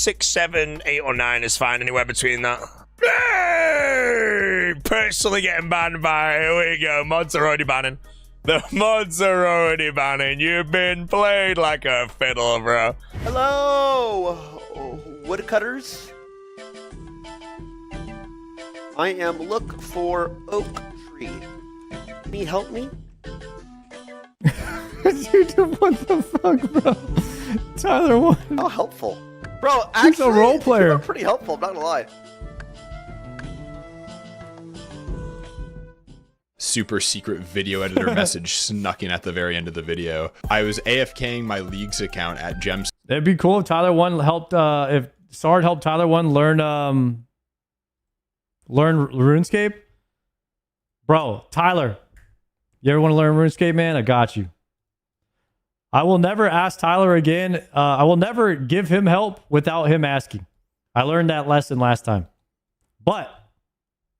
6, 7, 8, or 9 is fine. Anywhere between that. Hey! Personally getting banned by. Here we go. Mods are already banning. The mods are already banning. You've been played like a fiddle, bro. Hello, woodcutters. I am look for oak tree. Can you help me? Dude, what the fuck, bro? Tyler, what? How helpful. Bro, actually, he's a role player. you were pretty helpful, I'm not gonna lie. Super secret video editor message snuck in at the very end of the video. I was AFKing my Leagues account at Gems. It'd be cool if Tyler One helped. If Sard helped Tyler One learn RuneScape. Bro, Tyler, you ever want to learn RuneScape, man? I got you. I will never ask Tyler again. I will never give him help without him asking. I learned that lesson last time. But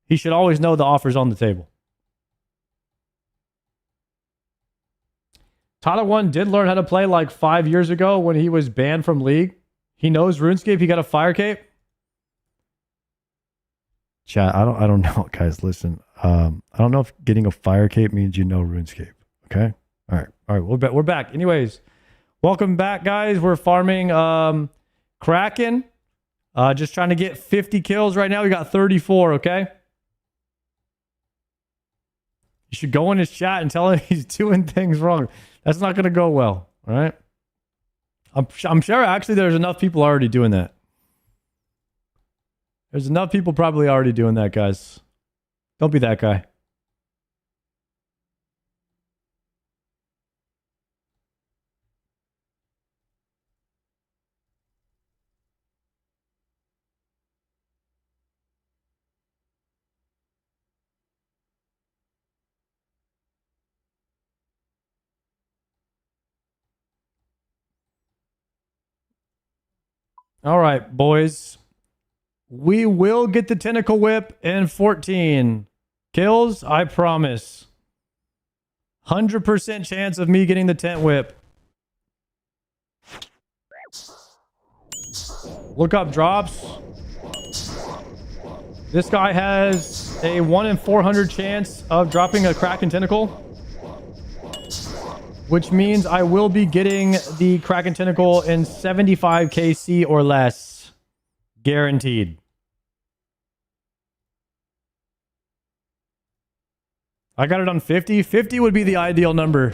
he should always know the offer's on the table. Tyler One did learn how to play like 5 years ago when he was banned from League. He knows RuneScape. He got a fire cape. Chat, I don't know, guys. Listen, I don't know if getting a fire cape means you know RuneScape. Okay. All right. We're back. Anyways, welcome back, guys. We're farming Kraken. Just trying to get 50 kills right now. We got 34. Okay. You should go in his chat and tell him he's doing things wrong. That's not going to go well. All right. I'm sure actually there's enough people already doing that. There's enough people probably already doing that, guys. Don't be that guy. All right, boys. We will get the tentacle whip in 14 kills, I promise. 100% chance of me getting the tent whip. Look up drops. This guy has a 1 in 400 chance of dropping a Kraken tentacle, which means I will be getting the Kraken tentacle in 75 KC or less. Guaranteed. I got it on 50. 50 would be the ideal number.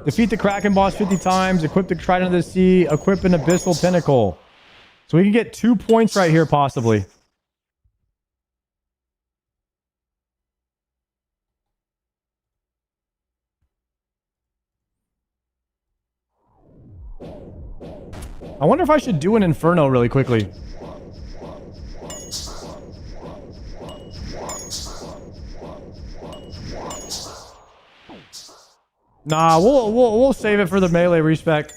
Defeat the Kraken boss 50 times. Equip the Trident of the Sea. Equip an Abyssal Tentacle. So we can get 2 points right here, possibly. I wonder if I should do an Inferno really quickly. Nah, we'll save it for the melee respec.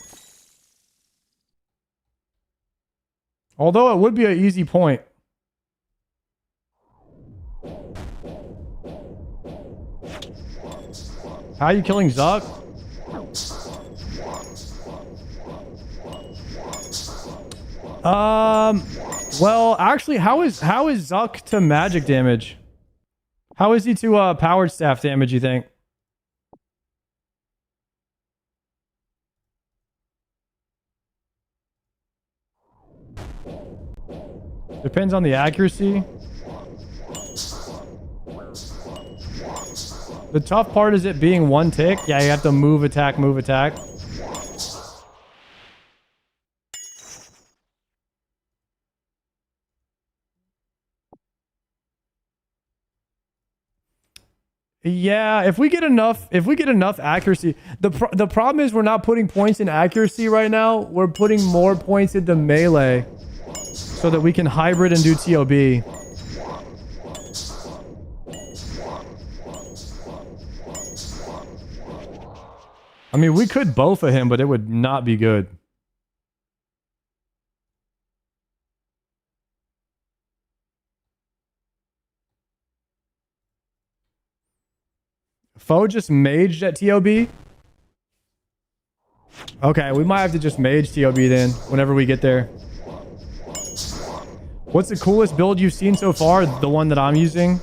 Although it would be an easy point. How are you killing Zuck? Well, actually, how is Zuck to magic damage? How is he to powered staff damage, you think? Depends on the accuracy. The tough part is it being one tick. Yeah, you have to move, attack, move, attack. Yeah, if we get enough accuracy, the problem is we're not putting points in accuracy right now. We're putting more points into melee so that we can hybrid and do TOB. I mean, we could bofa him, but it would not be good. Foe just maged at TOB. Okay, we might have to just mage TOB then, whenever we get there. What's the coolest build you've seen so far? The one that I'm using?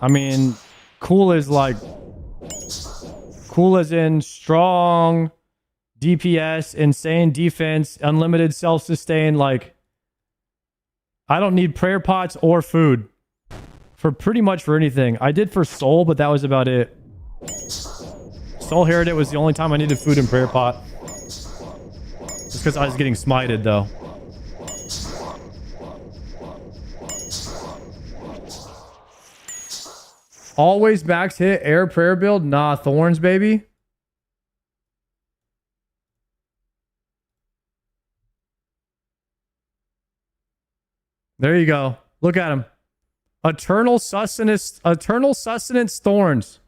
I mean, cool is like... Cool as in strong DPS, insane defense, unlimited self-sustain, like... I don't need prayer pots or food. For pretty much for anything. I did for soul, but that was about it. Soul Heritage was the only time I needed food and prayer pot. Just because I was getting smited, though. Always max hit air prayer build? Nah, thorns, baby. There you go. Look at him. Eternal sustenance thorns.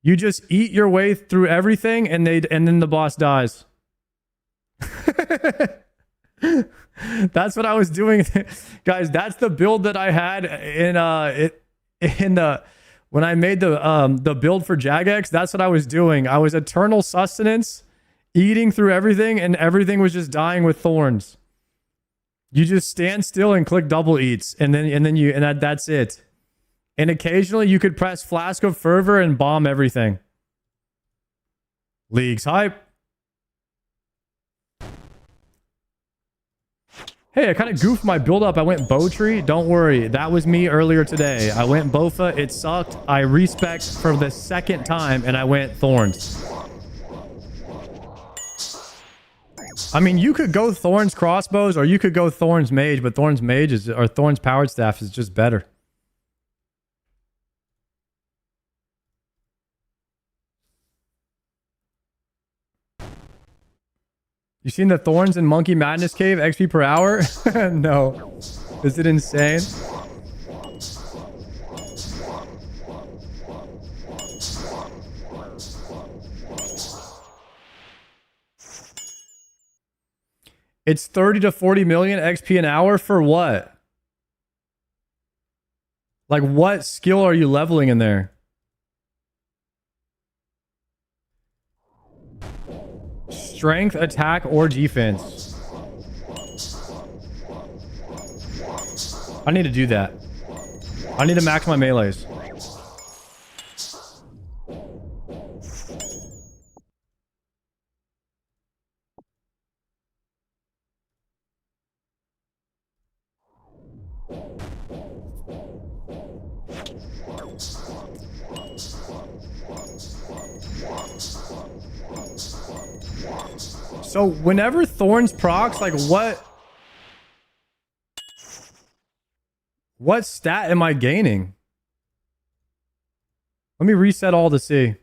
You just eat your way through everything and then the boss dies. That's what I was doing. Guys, that's the build that I had when I made the build for Jagex. That's what I was doing. I was eternal sustenance, eating through everything, and everything was just dying with thorns. You just stand still and click double eats, and that's it. And occasionally you could press Flask of Fervor and bomb everything. Leagues hype. Hey, I kind of goofed my build up. I went bow tree. Don't worry, that was me earlier today. I went Bofa. It sucked. I respec for the second time, and I went thorns. I mean, you could go Thorns crossbows or you could go Thorns mage, but Thorns mage or Thorns powered staff is just better. You seen the Thorns in Monkey Madness Cave XP per hour? No. Is it insane? It's 30 to 40 million XP an hour for what? Like, what skill are you leveling in there? Strength, attack, or defense? I need to do that. I need to max my melees. So whenever Thorns procs, like what stat am I gaining? Let me reset all to see.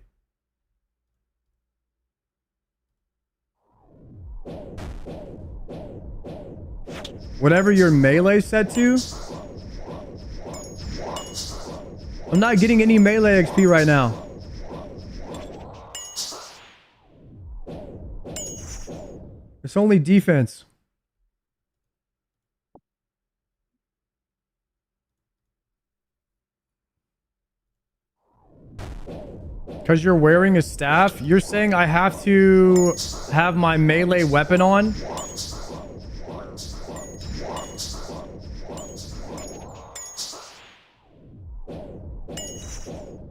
Whatever your melee set to. I'm not getting any melee XP right now. It's only defense. Because you're wearing a staff? You're saying I have to have my melee weapon on?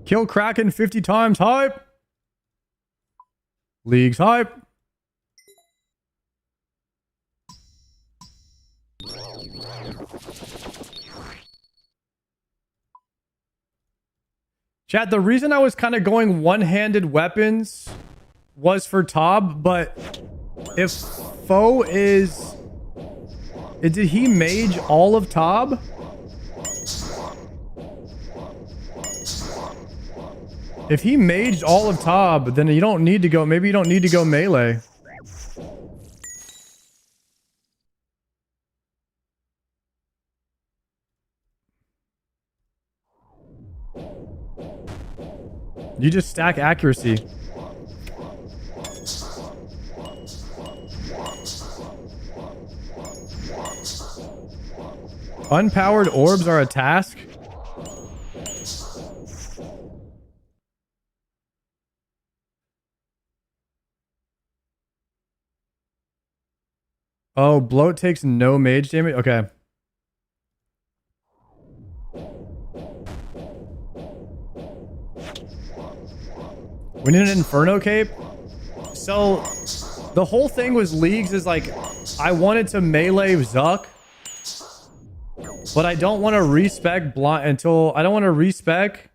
Kill Kraken 50 times, hype! Leagues hype! Chat, the reason I was kind of going one-handed weapons was for Tob, but if foe is... Did he mage all of Tob? If he maged all of Tob, then you don't need to go... Maybe you don't need to go melee. You just stack accuracy. Unpowered orbs are a task? Oh, bloat takes no mage damage? Okay. We need an Inferno Cape. So, the whole thing with Leagues is like, I wanted to melee Zuck, but I don't want to respec blind until I don't want to respec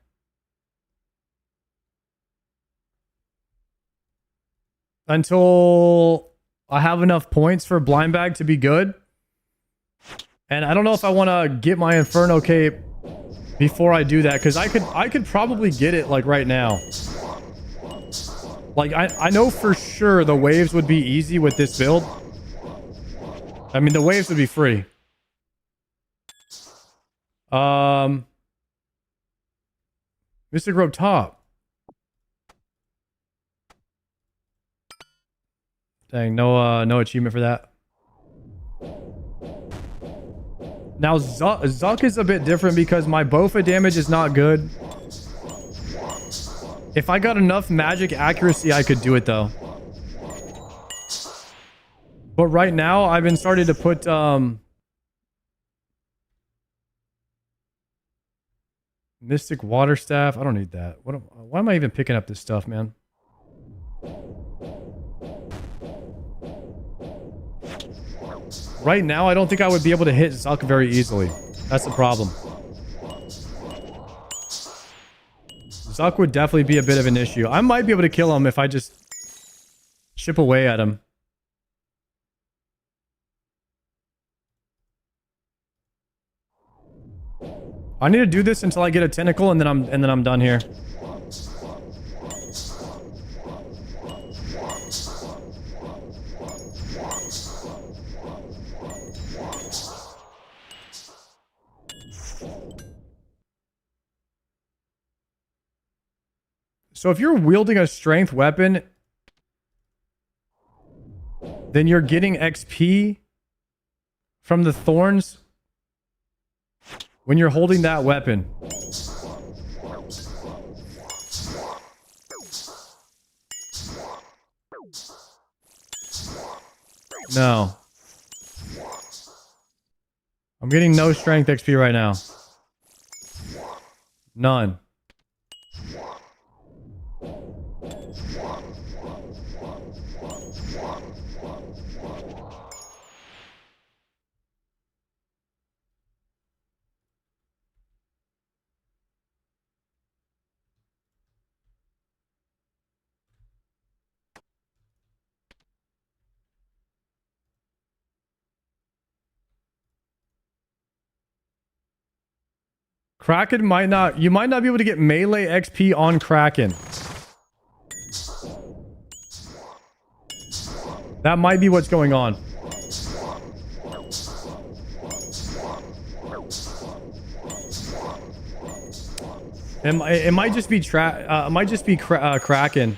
until I have enough points for blind bag to be good. And I don't know if I want to get my Inferno Cape before I do that, because I could probably get it like right now. Like I know for sure the waves would be easy with this build. I mean, the waves would be free. Mystic Rope top. Dang, no achievement for that. Now Zuck is a bit different because my Bofa damage is not good. If I got enough magic accuracy, I could do it though. But right now, I've been starting to put Mystic Water Staff. I don't need that. Why am I even picking up this stuff, man? Right now, I don't think I would be able to hit Zuck very easily. That's the problem. Zuck would definitely be a bit of an issue. I might be able to kill him if I just chip away at him. I need to do this until I get a tentacle, and then I'm done here. So if you're wielding a strength weapon, then you're getting XP from the thorns when you're holding that weapon. No. I'm getting no strength XP right now. None. Kraken might not... You might not be able to get melee XP on Kraken. That might be what's going on. It might just be Kraken.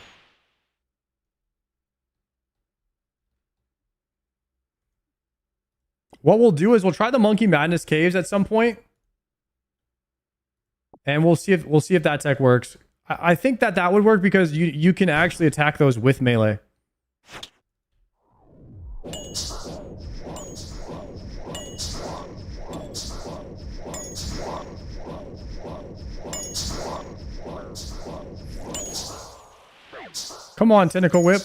What we'll do is we'll try the Monkey Madness caves at some point. And we'll see if that tech works. I think that would work because you can actually attack those with melee. Come on, Tentacle Whip.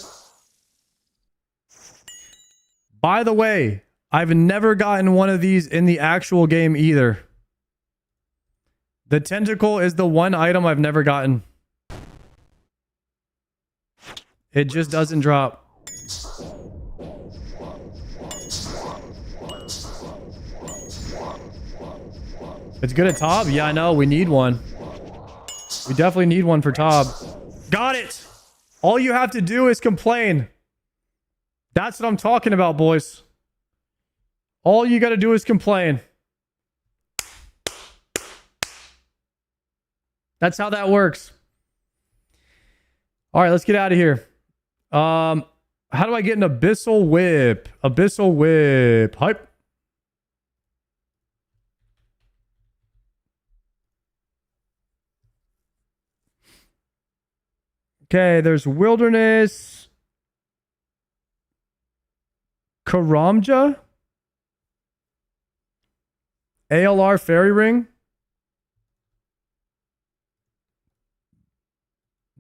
By the way, I've never gotten one of these in the actual game either. The tentacle is the one item I've never gotten. It just doesn't drop. It's good at Tob? Yeah, I know. We need one. We definitely need one for Tob. Got it! All you have to do is complain. That's what I'm talking about, boys. All you gotta do is complain. That's how that works. All right, let's get out of here. How do I get an Abyssal Whip? Abyssal Whip. Hype. Okay, there's Wilderness. Karamja? ALR Fairy Ring?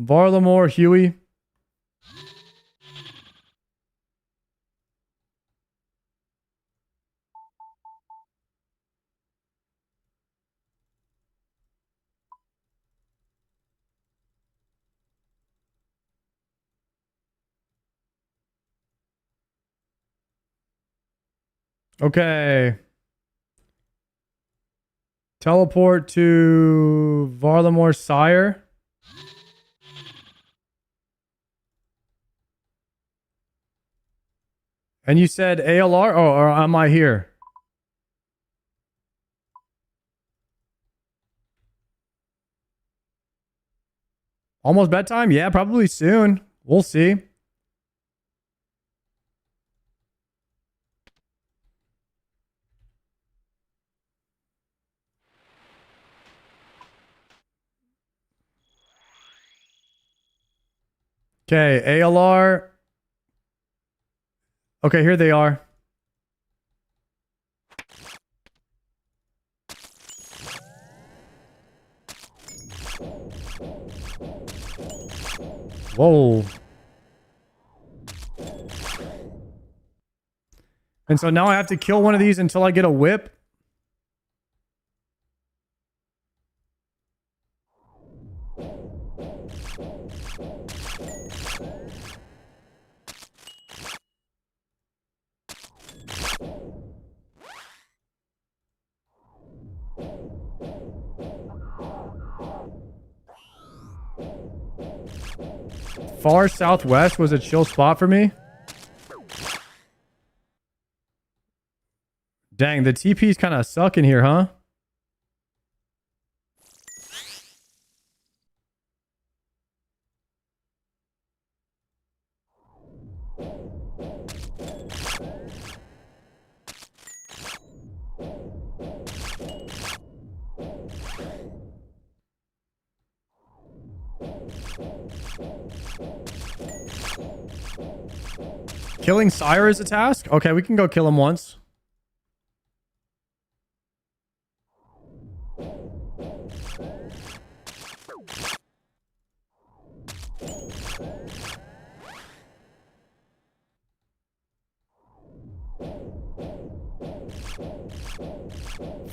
Varlamore Huey? Okay. Teleport to Varlamore Sire. And you said ALR? Oh, or am I here? Almost bedtime? Yeah, probably soon. We'll see. Okay, ALR. Okay, here they are. Whoa. And so now I have to kill one of these until I get a whip. Far southwest was a chill spot for me. Dang, the TP's kind of sucking here, huh? Killing Sire is a task? Okay, we can go kill him once.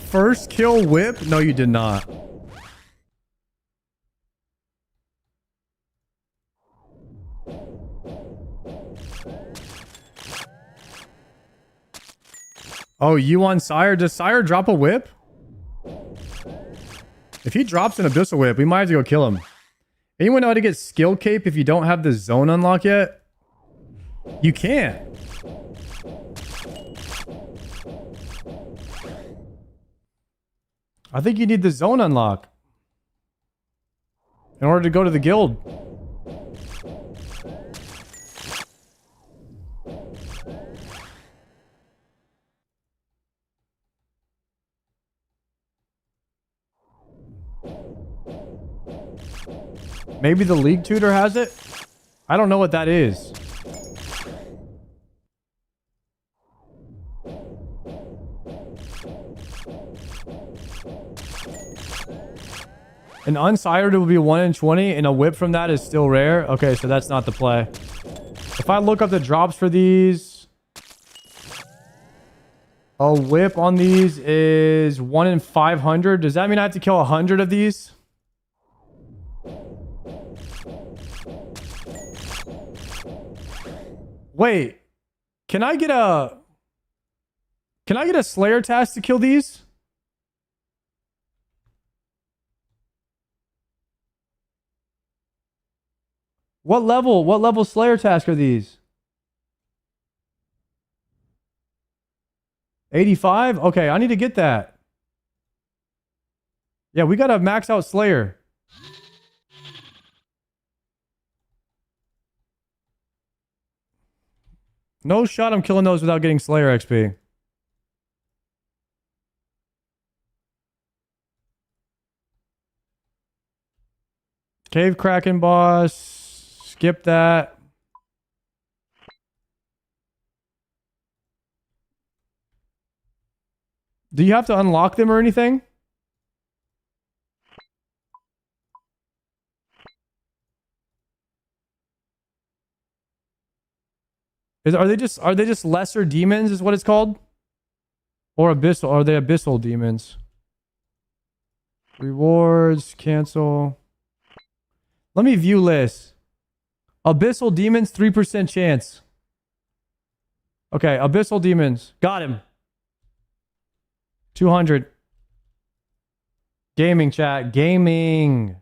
First kill whip? No, you did not. Oh, you on Sire? Does Sire drop a whip? If he drops an Abyssal Whip, we might have to go kill him. Anyone know how to get Skill Cape if you don't have the zone unlock yet? You can't. I think you need the zone unlock in order to go to the guild. Maybe the league tutor has it? I don't know what that is. An unsired will be 1 in 20 and a whip from that is still rare. Okay, so that's not the play. If I look up the drops for these, a whip on these is 1 in 500. Does that mean I have to kill 100 of these? Wait, can I get a Slayer task to kill these? What level Slayer task are these? 85? Okay, I need to get that. Yeah, we gotta max out Slayer. No shot I'm killing those without getting Slayer XP. Cave Kraken boss. Skip that. Do you have to unlock them or anything? Are they just lesser demons is what it's called? Or abyssal? Are they abyssal demons? Rewards, cancel. Let me view list. Abyssal demons, 3% chance. Okay, abyssal demons. Got him. 200. Gaming chat. Gaming.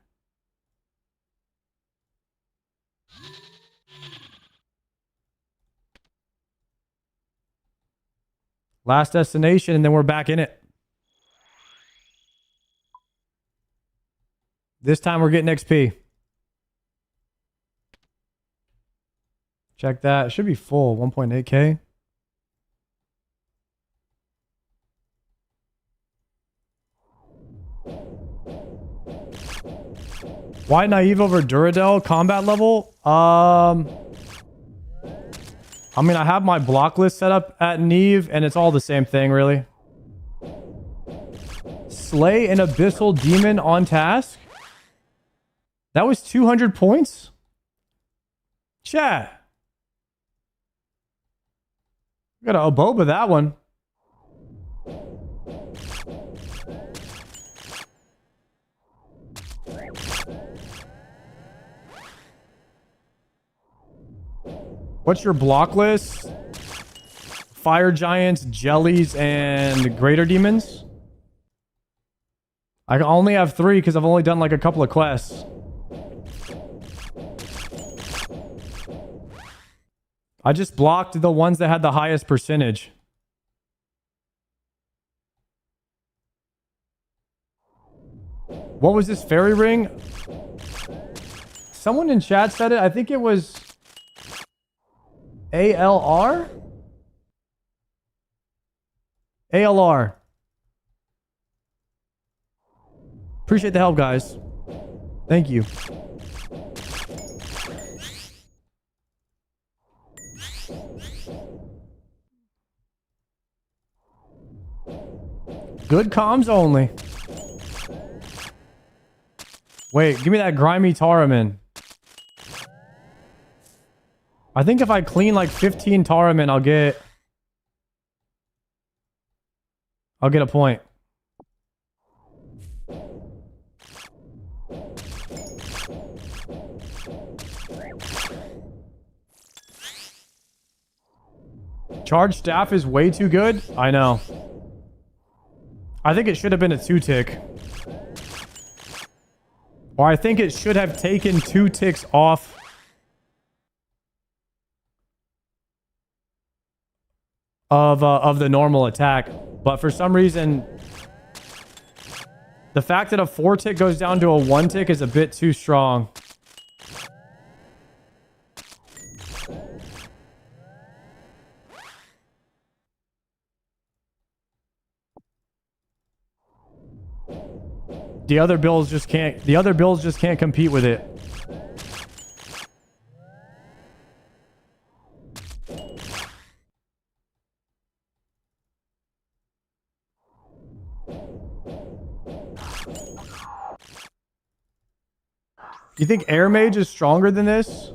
Last destination, and then we're back in it. This time we're getting XP. Check that. It should be full. 1.8K. Why naive over Duradel combat level? I mean, I have my block list set up at Neve, and it's all the same thing, really. Slay an abyssal demon on task? That was 200 points? Chat. Got a boba that one. What's your block list? Fire giants, jellies, and greater demons? I only have 3 because I've only done like a couple of quests. I just blocked the ones that had the highest percentage. What was this fairy ring? Someone in chat said it. I think it was ALR? ALR. Appreciate the help, guys. Thank you. Good comms only. Wait, give me that grimy Taramin. I think if I clean like 15 Taramin, I'll get a point. Charge staff is way too good. I know. I think it should have been a 2-tick. Or I think it should have taken 2 ticks off of the normal attack. But for some reason, the fact that a 4-tick goes down to a 1-tick is a bit too strong. The other builds just can't compete with it. You think Air Mage is stronger than this?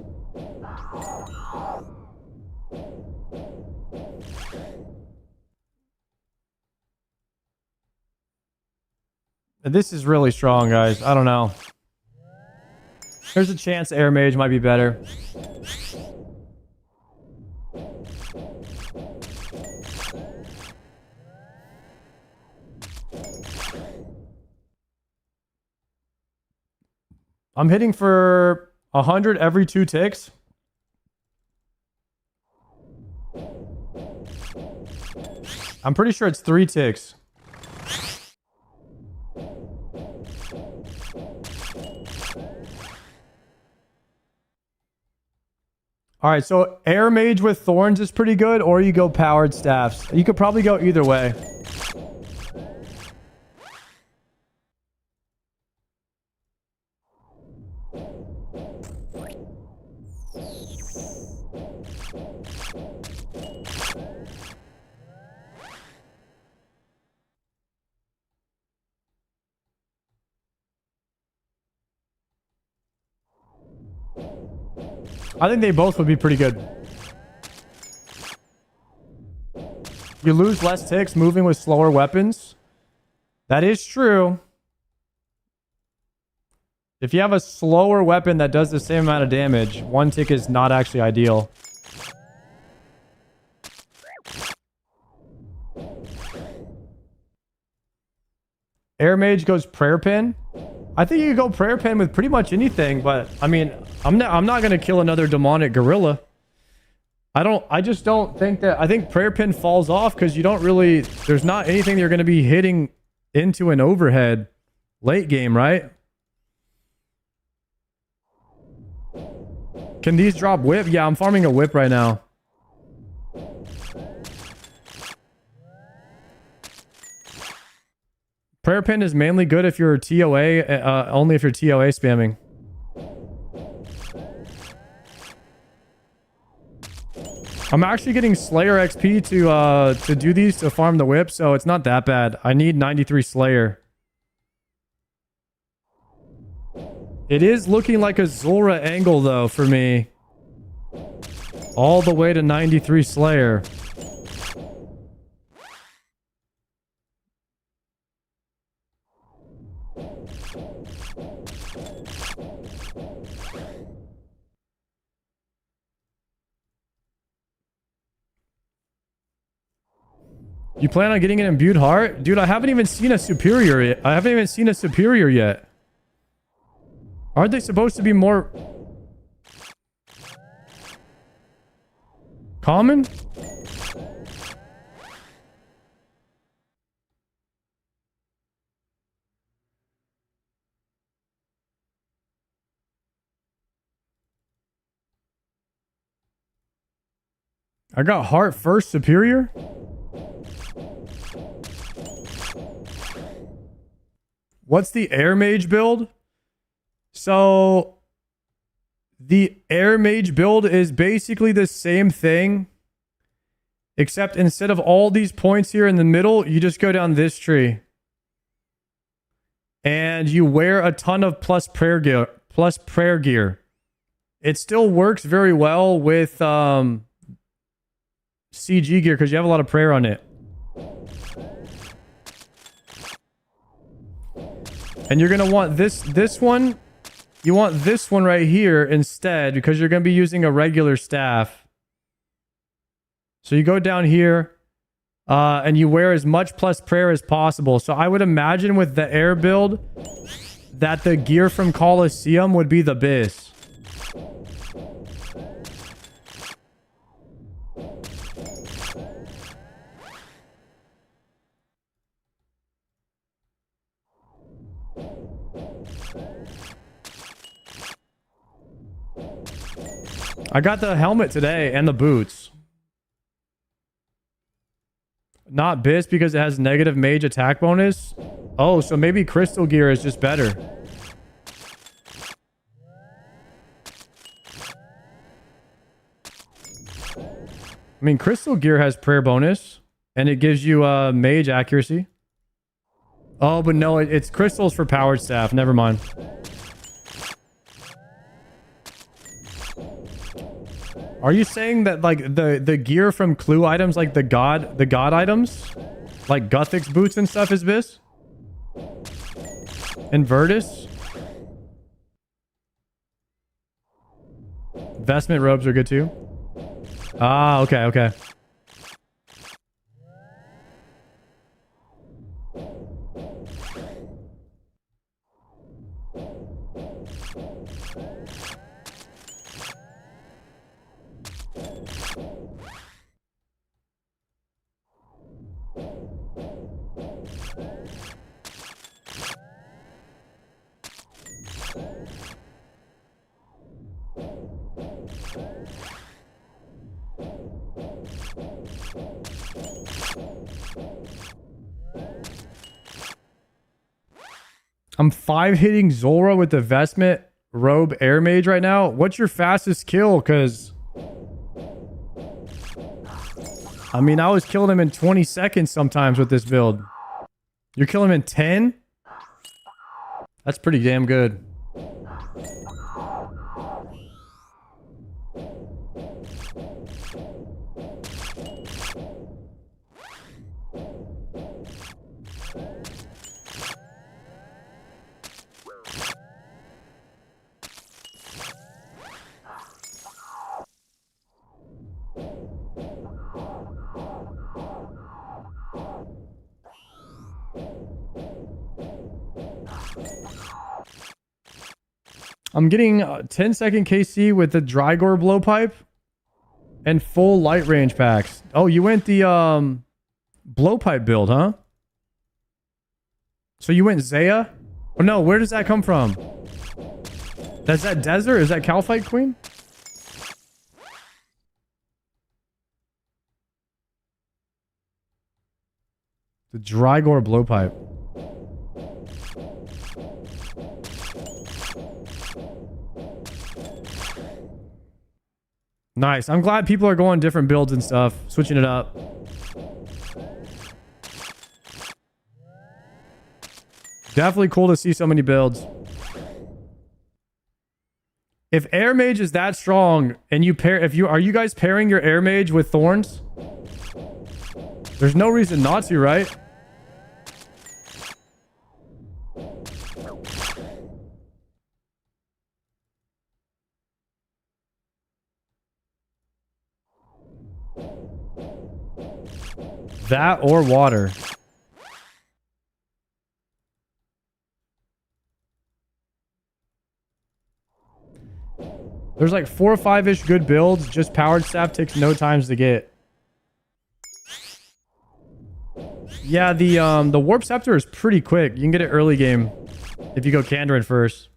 This is really strong, guys. I don't know. There's a chance Air Mage might be better. I'm hitting for 100 every 2 ticks. I'm pretty sure it's 3 ticks. All right, so Air Mage with Thorns is pretty good, or you go Powered Staffs. You could probably go either way. I think they both would be pretty good. You lose less ticks moving with slower weapons. That is true. If you have a slower weapon that does the same amount of damage, 1 tick is not actually ideal. Air Mage goes Prayer Pin. I think you could go Prayer Pin with pretty much anything, but I mean, I'm not going to kill another demonic gorilla. I just don't think that... I think Prayer Pin falls off because you don't really... There's not anything you're going to be hitting into an overhead late game, right? Can these drop whip? Yeah, I'm farming a whip right now. Prayer Pin is mainly good if you're TOA, only if you're TOA spamming. I'm actually getting Slayer XP to do these to farm the whip, so it's not that bad. I need 93 Slayer. It is looking like a Zora angle, though, for me. All the way to 93 Slayer. You plan on getting an imbued heart? Dude, I haven't even seen a superior yet. I haven't even seen a superior yet. Aren't they supposed to be more common? I got heart first superior? What's the Air Mage build? So, the Air Mage build is basically the same thing, except instead of all these points here in the middle, you just go down this tree. And you wear a ton of plus prayer gear. It still works very well with CG gear because you have a lot of prayer on it. And you're going to want this one. You want this one right here instead because you're going to be using a regular staff. So you go down here and you wear as much plus prayer as possible. So I would imagine with the air build that the gear from Colosseum would be the best. I got the helmet today and the boots. Not Bis because it has negative mage attack bonus. Oh, so maybe crystal gear is just better. I mean, crystal gear has prayer bonus and it gives you mage accuracy. Oh, but no, it's crystals for powered staff. Never mind. Are you saying that like the gear from clue items, like the god items, like Guthix boots and stuff, is this? And Virtus? Vestment robes are good too. Ah, okay, okay. I'm 5 hitting Zora with the Vestment Robe Air Mage right now. What's your fastest kill? Because I mean, I was killing him in 20 seconds sometimes with this build. You're killing him in 10? That's pretty damn good. I'm getting 10-second KC with the Drygore blowpipe and full light range packs. Oh, you went the blowpipe build, huh? So you went Zaya? Oh no, where does that come from? That's that desert? Is that Calphite Queen? The Drygore blowpipe. Nice. I'm glad people are going different builds and stuff, switching it up. Definitely cool to see so many builds. If Air Mage is that strong and you pair, are you guys pairing your Air Mage with Thorns? There's no reason not to, right? That or water. There's like 4 or 5-ish good builds. Just powered staff takes no times to get. Yeah, the Warp Scepter is pretty quick. You can get it early game if you go Kandarin first.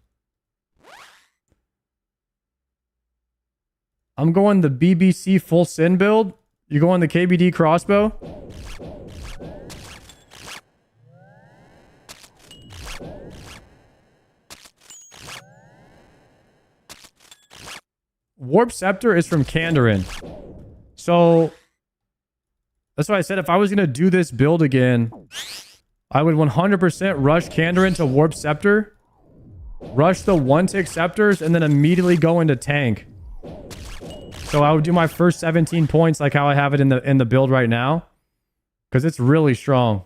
I'm going the BBC full Sin build. You going the KBD crossbow? Warp Scepter is from Kandarin. So that's why I said if I was going to do this build again, I would 100% rush Kandarin to Warp Scepter, rush the 1-tick Scepters, and then immediately go into tank. So I would do my first 17 points like how I have it in the build right now, because it's really strong.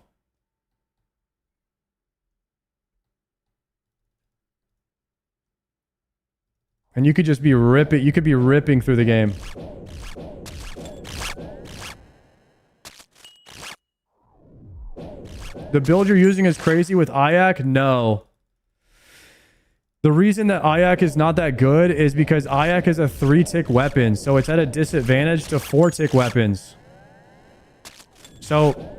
And you could just be ripping. You could be ripping through the game. The build you're using is crazy with Ayak? No. The reason that Ayak is not that good is because Ayak is a 3-tick weapon. So it's at a disadvantage to 4-tick weapons. So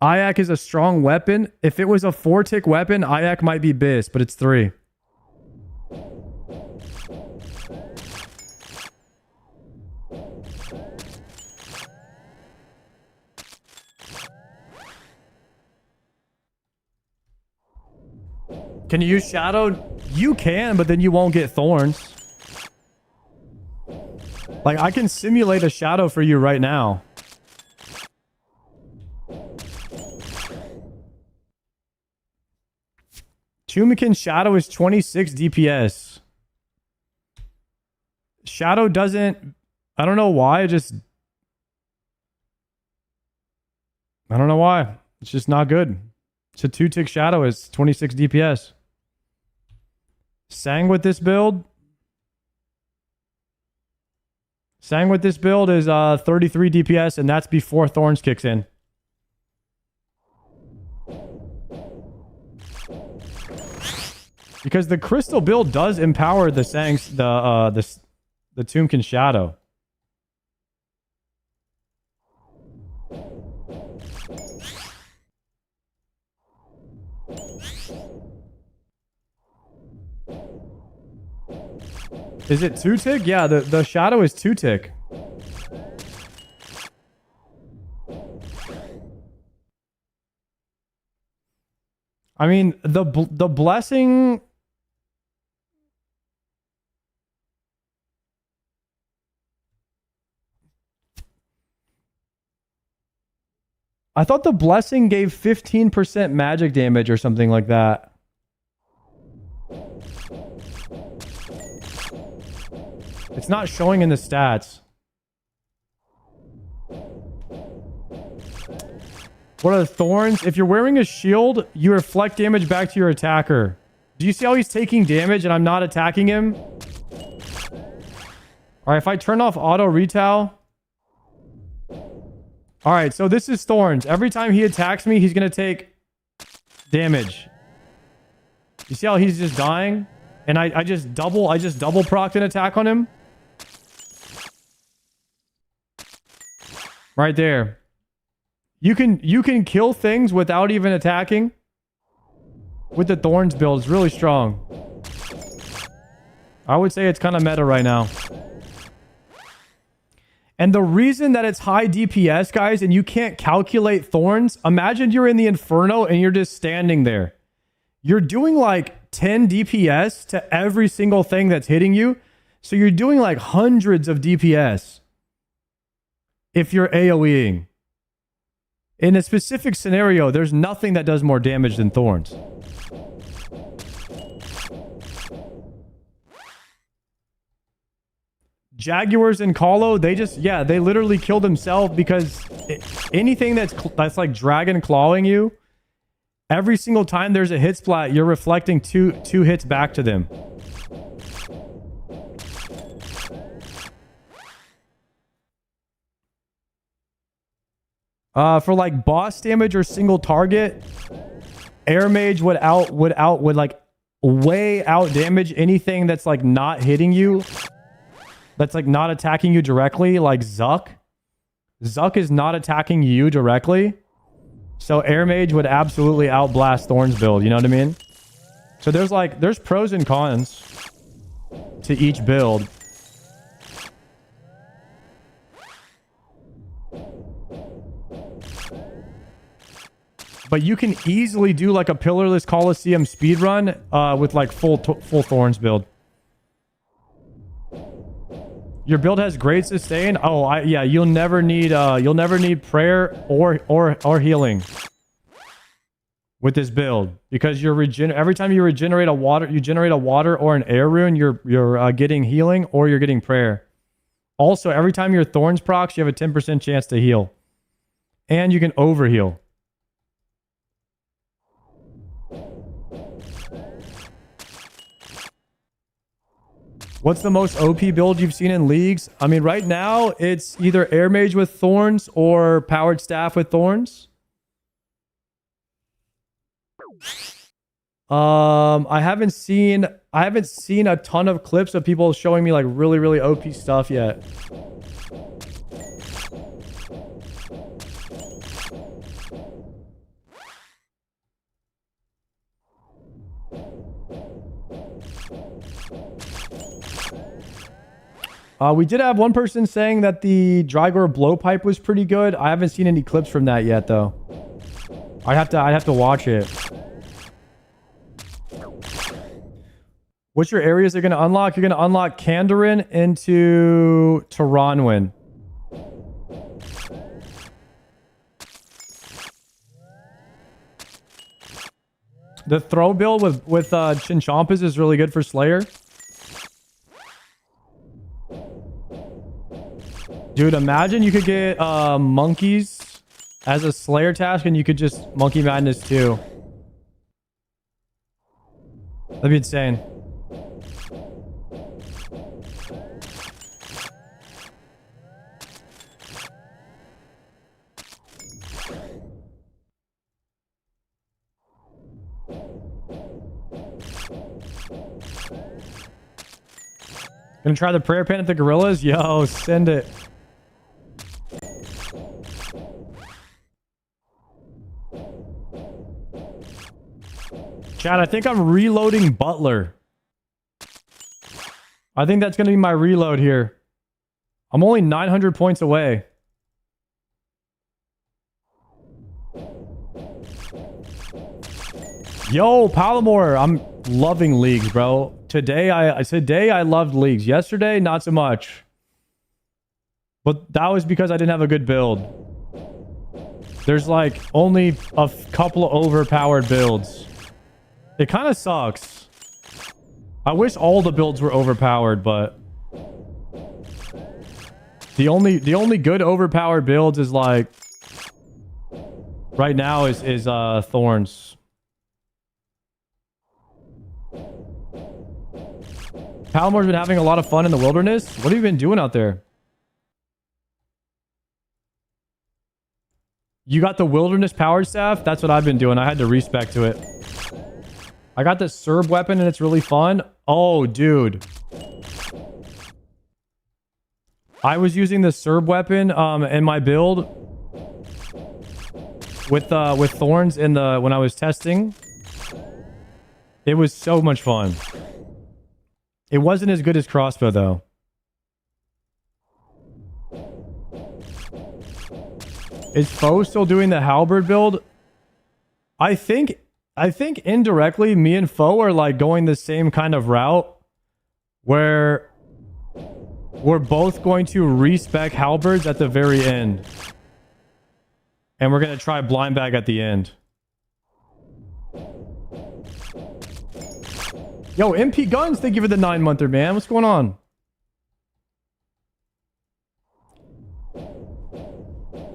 Ayak is a strong weapon. If it was a 4-tick weapon, Ayak might be Bis, but it's 3. Can you use Shadow? You can, but then you won't get Thorns. Like, I can simulate a Shadow for you right now. Chumakin Shadow is 26 DPS. Shadow doesn't... I don't know why, I don't know why. It's just not good. It's a 2-tick Shadow, is 26 DPS. Sang with this build is 33 DPS, and that's before Thorns kicks in. Because the Crystal build does empower the Sang's the Tombkin Shadow. Is it 2-tick? Yeah, the Shadow is 2-tick. I mean, the blessing... I thought the blessing gave 15% magic damage or something like that. It's not showing in the stats. What are the Thorns? If you're wearing a shield, you reflect damage back to your attacker. Do you see how he's taking damage and I'm not attacking him? Alright, if I turn off auto retail... Alright, so this is Thorns. Every time he attacks me, he's going to take damage. You see how he's just dying? And I just double procced an attack on him. Right there. You can kill things without even attacking. With the Thorns build, it's really strong. I would say it's kind of meta right now. And the reason that it's high DPS, guys, and you can't calculate Thorns, imagine you're in the Inferno and you're just standing there. You're doing like 10 DPS to every single thing that's hitting you. So you're doing like hundreds of DPS if you're AoEing. In a specific scenario, there's nothing that does more damage than Thorns. Jaguars and Kahlo, they literally killed themselves because anything that's like dragon clawing you, every single time there's a hit splat, you're reflecting two hits back to them. For like boss damage or single target, Air Mage would like way out damage anything that's like not hitting you. That's like not attacking you directly, like Zuck. Zuck is not attacking you directly. So Air Mage would absolutely outblast Thorns build, you know what I mean? So there's pros and cons to each build. But you can easily do like a Pillarless Coliseum speedrun with like full Thorns build. Your build has great sustain. Oh, yeah, you'll never need prayer or healing with this build because every time you generate a water or an air rune, you're getting healing or you're getting prayer. Also, every time your Thorns procs, you have a 10% chance to heal, and you can overheal. What's the most OP build you've seen in leagues? I mean, right now, it's either Air Mage with Thorns or Powered Staff with Thorns. I haven't seen a ton of clips of people showing me like really, really OP stuff yet. We did have one person saying that the Drygor blowpipe was pretty good. I haven't seen any clips from that yet, though. I'd have to watch it. What's your areas you're going to unlock? You're going to unlock Kandarin into Taranwin. The throw build with Chinchompas is really good for Slayer. Dude, imagine you could get monkeys as a Slayer task and you could just Monkey Madness too. That'd be insane. Gonna try the prayer pen at the gorillas? Yo, send it. Chad, I think I'm reloading Butler. I think that's going to be my reload here. I'm only 900 points away. Yo, Palomore, I'm loving leagues, bro. Today I loved leagues. Yesterday, not so much. But that was because I didn't have a good build. There's like only a couple of overpowered builds. It kind of sucks. I wish all the builds were overpowered, but the only good overpowered builds is like right now is Thorns. Palomore's been having a lot of fun in the wilderness. What have you been doing out there? You got the wilderness powered staff? That's what I've been doing. I had to respec to it. I got the Serb weapon and it's really fun. Oh, dude. I was using the Serb weapon in my build with thorns in the when I was testing. It was so much fun. It wasn't as good as crossbow though. Is Foe still doing the halberd build? I think indirectly me and Foe are like going the same kind of route where we're both going to respec halberds at the very end. And we're going to try blind bag at the end. Yo, MP Guns, thank you for the 9-monther, man. What's going on?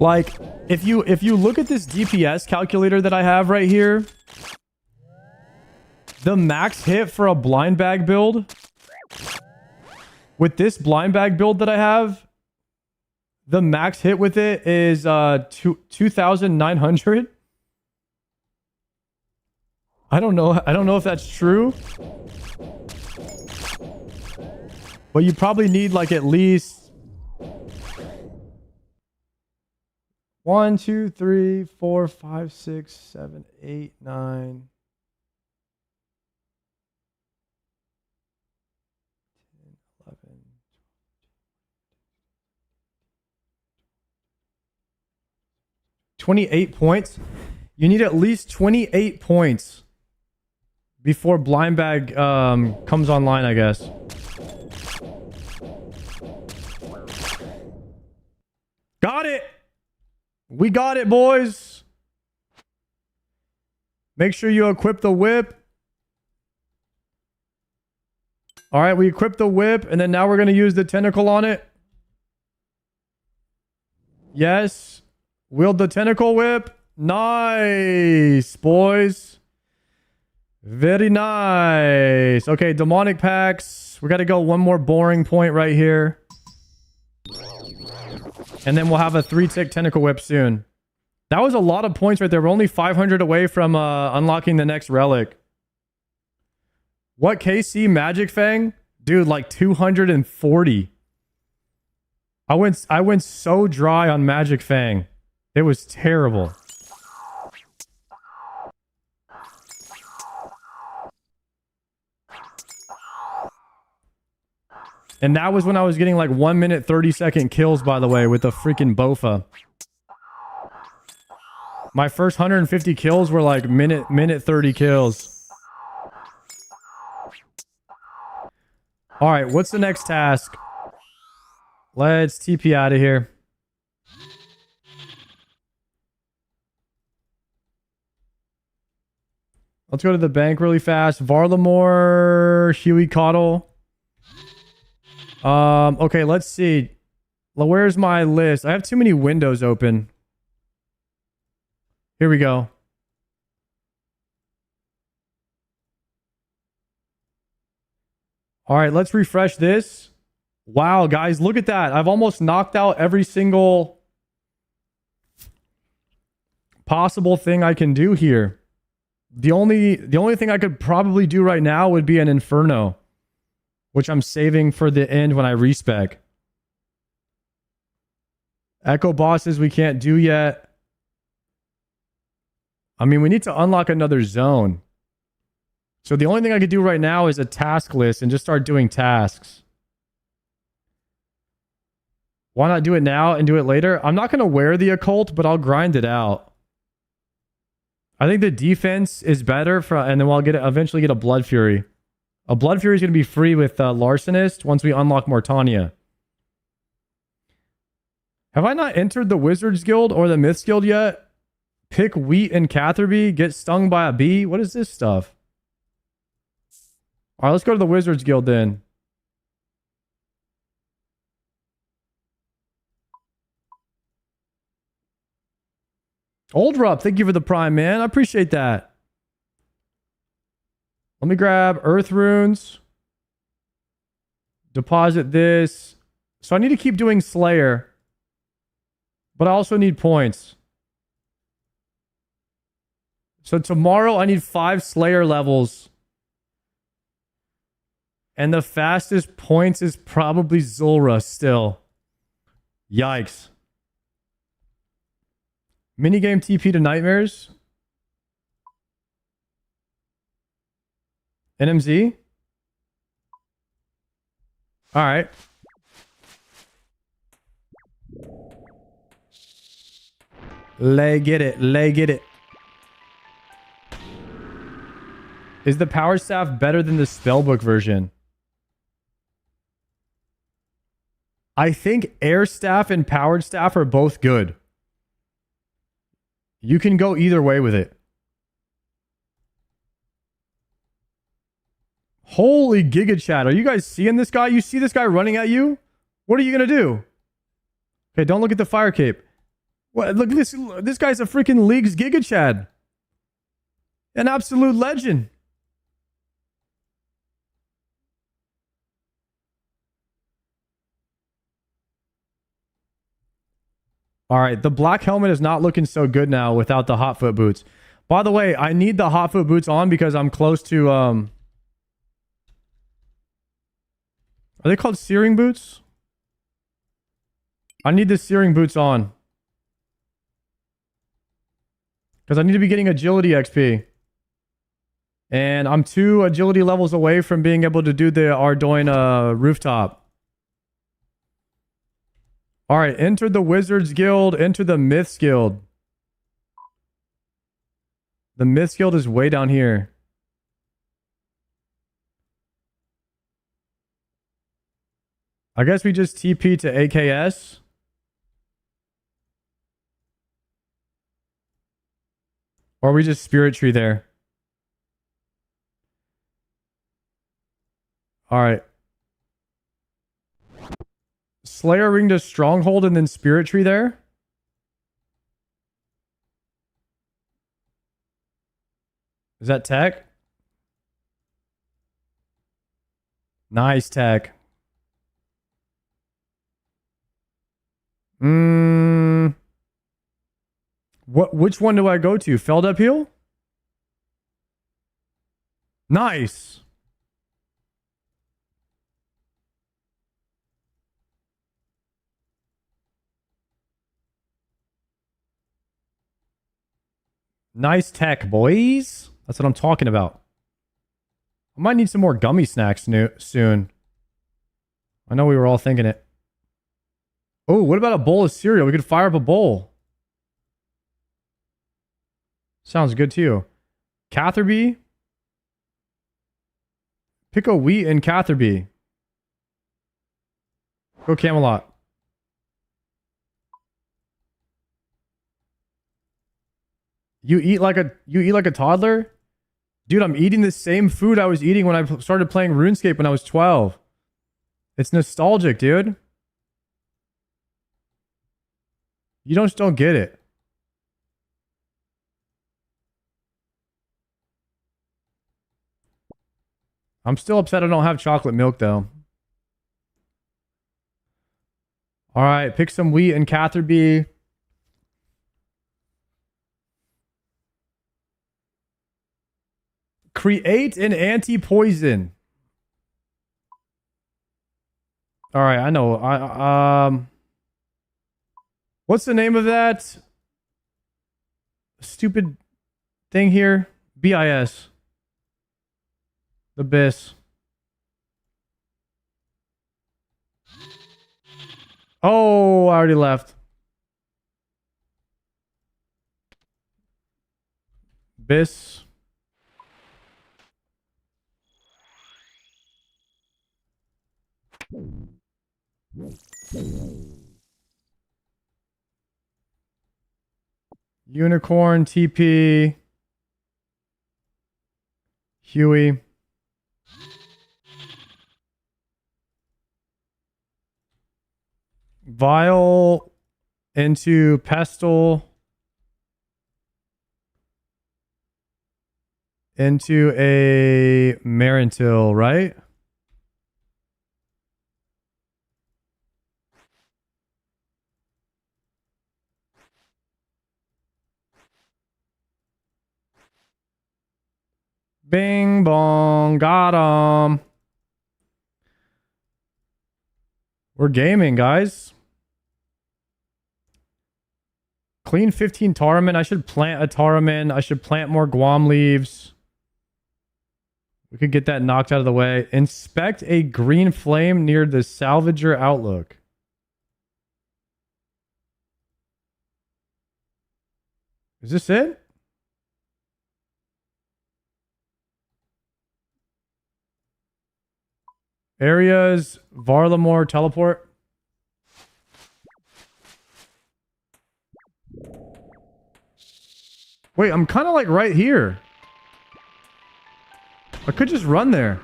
Like, if you look at this DPS calculator that I have right here, the max hit for a blind bag build, with this blind bag build that I have, the max hit with it is 2,900. I don't know if that's true. But you probably need like at least 1, 2, 3, 4, 5, 6, 7, 8, 9. 28 points. You need at least 28 points before blind bag comes online, I guess. Got it. We got it, boys. Make sure you equip the whip. All right, we equipped the whip, and then now we're going to use the tentacle on it. Yes. Wield the tentacle whip. Nice, boys. Very nice. Okay, demonic packs. We got to go one more boring point right here. And then we'll have a 3-tick tentacle whip soon. That was a lot of points right there. We're only 500 away from unlocking the next relic. What KC Magic Fang? Dude, like 240. I went so dry on Magic Fang. It was terrible. And that was when I was getting like 1 minute 30-second kills, by the way, with the freaking Bofa. My first 150 kills were like minute 30 kills. All right, what's the next task? Let's TP out of here. Let's go to the bank really fast. Varlamore, Huey Coddle. Okay, let's see. Where's my list? I have too many windows open. Here we go. All right, let's refresh this. Wow, guys, look at that. I've almost knocked out every single possible thing I can do here. The only thing I could probably do right now would be an Inferno, which I'm saving for the end when I respec. Echo bosses we can't do yet. I mean, we need to unlock another zone. So the only thing I could do right now is a task list and just start doing tasks. Why not do it now and do it later? I'm not going to wear the occult, but I'll grind it out. I think the defense is better and then we'll eventually get a Blood Fury. A Blood Fury is going to be free with Larcenist once we unlock Mortania. Have I not entered the Wizards Guild or the Myths Guild yet? Pick wheat and Catherby, get stung by a bee? What is this stuff? All right, let's go to the Wizards Guild then. Old Rup, thank you for the Prime, man. I appreciate that. Let me grab Earth Runes. Deposit this. So I need to keep doing Slayer. But I also need points. So tomorrow I need 5 Slayer levels. And the fastest points is probably Zulra still. Yikes. Minigame TP to Nightmares. NMZ. Alright. Get it. Is the Power Staff better than the Spellbook version? I think Air Staff and Powered Staff are both good. You can go either way with it. Holy Giga Chat. Are you guys seeing this guy? You see this guy running at you? What are you going to do? Okay, don't look at the fire cape. What? Look at this. This guy's a freaking League's Giga Chad. An absolute legend. All right, the black helmet is not looking so good now without the hot foot boots. By the way, I need the hot foot boots on because I'm close to Are they called searing boots? I need the searing boots on. Because I need to be getting agility XP. And I'm 2 agility levels away from being able to do the Ardoin rooftop. Alright, enter the Wizards Guild, enter the Myths Guild. The Myths Guild is way down here. I guess we just TP to AKS. Or we just Spirit Tree there. Alright. Slayer Ring to Stronghold and then Spirit Tree there. Is that tech? Nice tech. Which one do I go to? Feld Uphill? Nice. Nice tech, boys. That's what I'm talking about. I might need some more gummy snacks soon. I know we were all thinking it. Oh, what about a bowl of cereal? We could fire up a bowl. Sounds good too. Catherby. Pick a wheat in Catherby. Go Camelot. You eat like a toddler? Dude, I'm eating the same food I was eating when I started playing RuneScape when I was 12. It's nostalgic, dude. You just don't get it. I'm still upset I don't have chocolate milk, though. Alright, pick some wheat and Catherby. Create an anti-poison. Alright, I know. What's the name of that stupid thing here? BIS. The BIS. Oh, I already left. BIS. Unicorn, TP. Huey. Vial into Pestle. Into a Marintil, right? Bing bong. Got him. We're gaming, guys. Clean 15 Taramin. I should plant a Taramin. I should plant more Guam leaves. We could get that knocked out of the way. Inspect a green flame near the salvager outlook. Is this it? Areas, Varlamore teleport. Wait, I'm kind of like right here. I could just run there.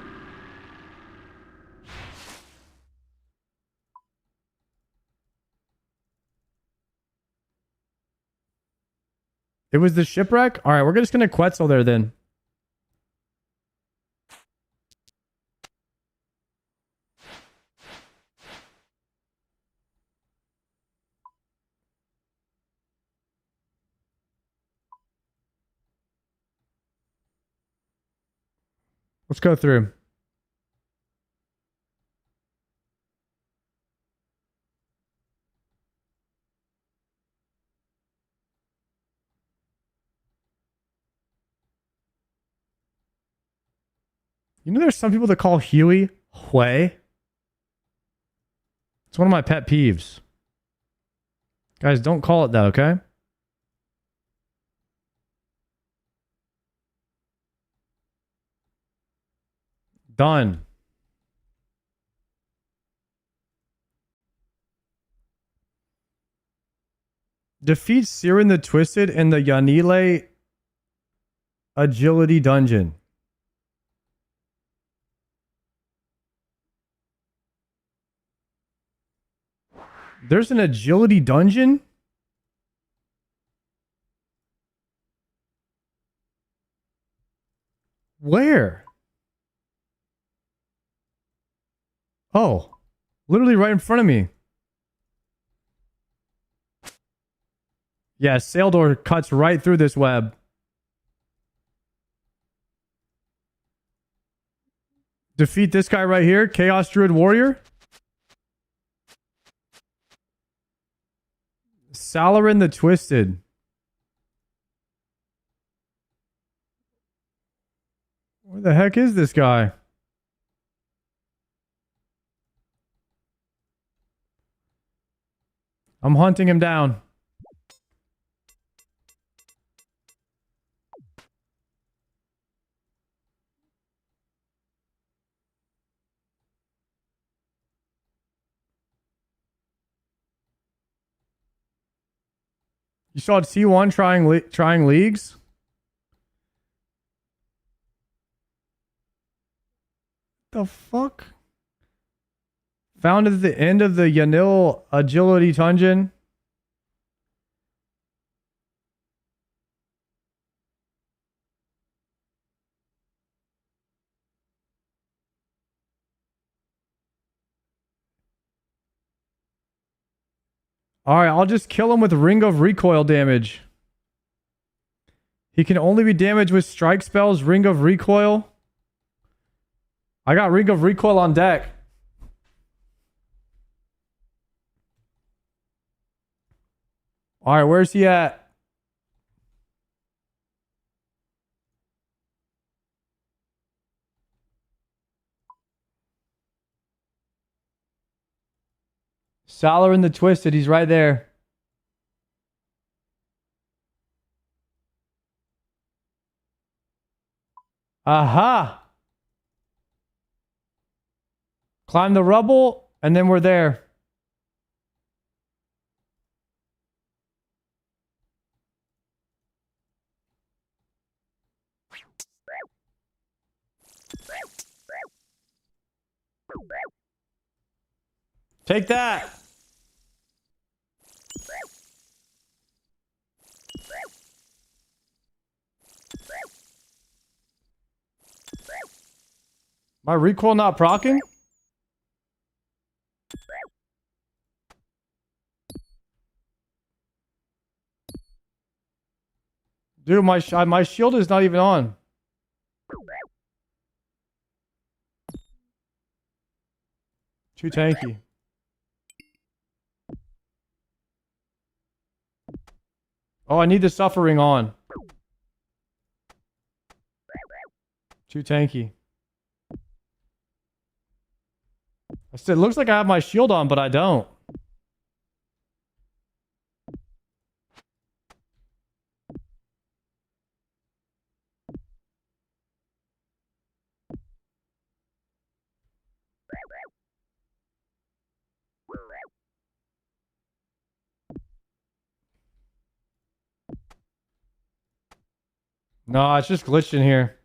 It was the shipwreck? All right, we're just going to Quetzal there then. Let's go through. You know there's some people that call Huey Hui? It's one of my pet peeves. Guys, don't call it that, okay? Done. Defeat Siren the Twisted in the Yanile Agility Dungeon. There's an agility dungeon? Where? Oh, literally right in front of me. Yeah, sail door cuts right through this web. Defeat this guy right here, Chaos Druid Warrior. Salarin the Twisted. Where the heck is this guy? I'm hunting him down. You saw T1 trying leagues? The fuck? Found at the end of the Yanil Agility Dungeon. Alright, I'll just kill him with Ring of Recoil damage. He can only be damaged with strike spells, Ring of Recoil. I got Ring of Recoil on deck. Alright, where's he at? Salarin the Twisted, he's right there. Aha! Climb the rubble, and then we're there. Take that! My recoil not proccing? Dude, my shield is not even on. Too tanky. Oh, I need the suffering on. Too tanky. I said, it looks like I have my shield on, but I don't. No, it's just glitched in here.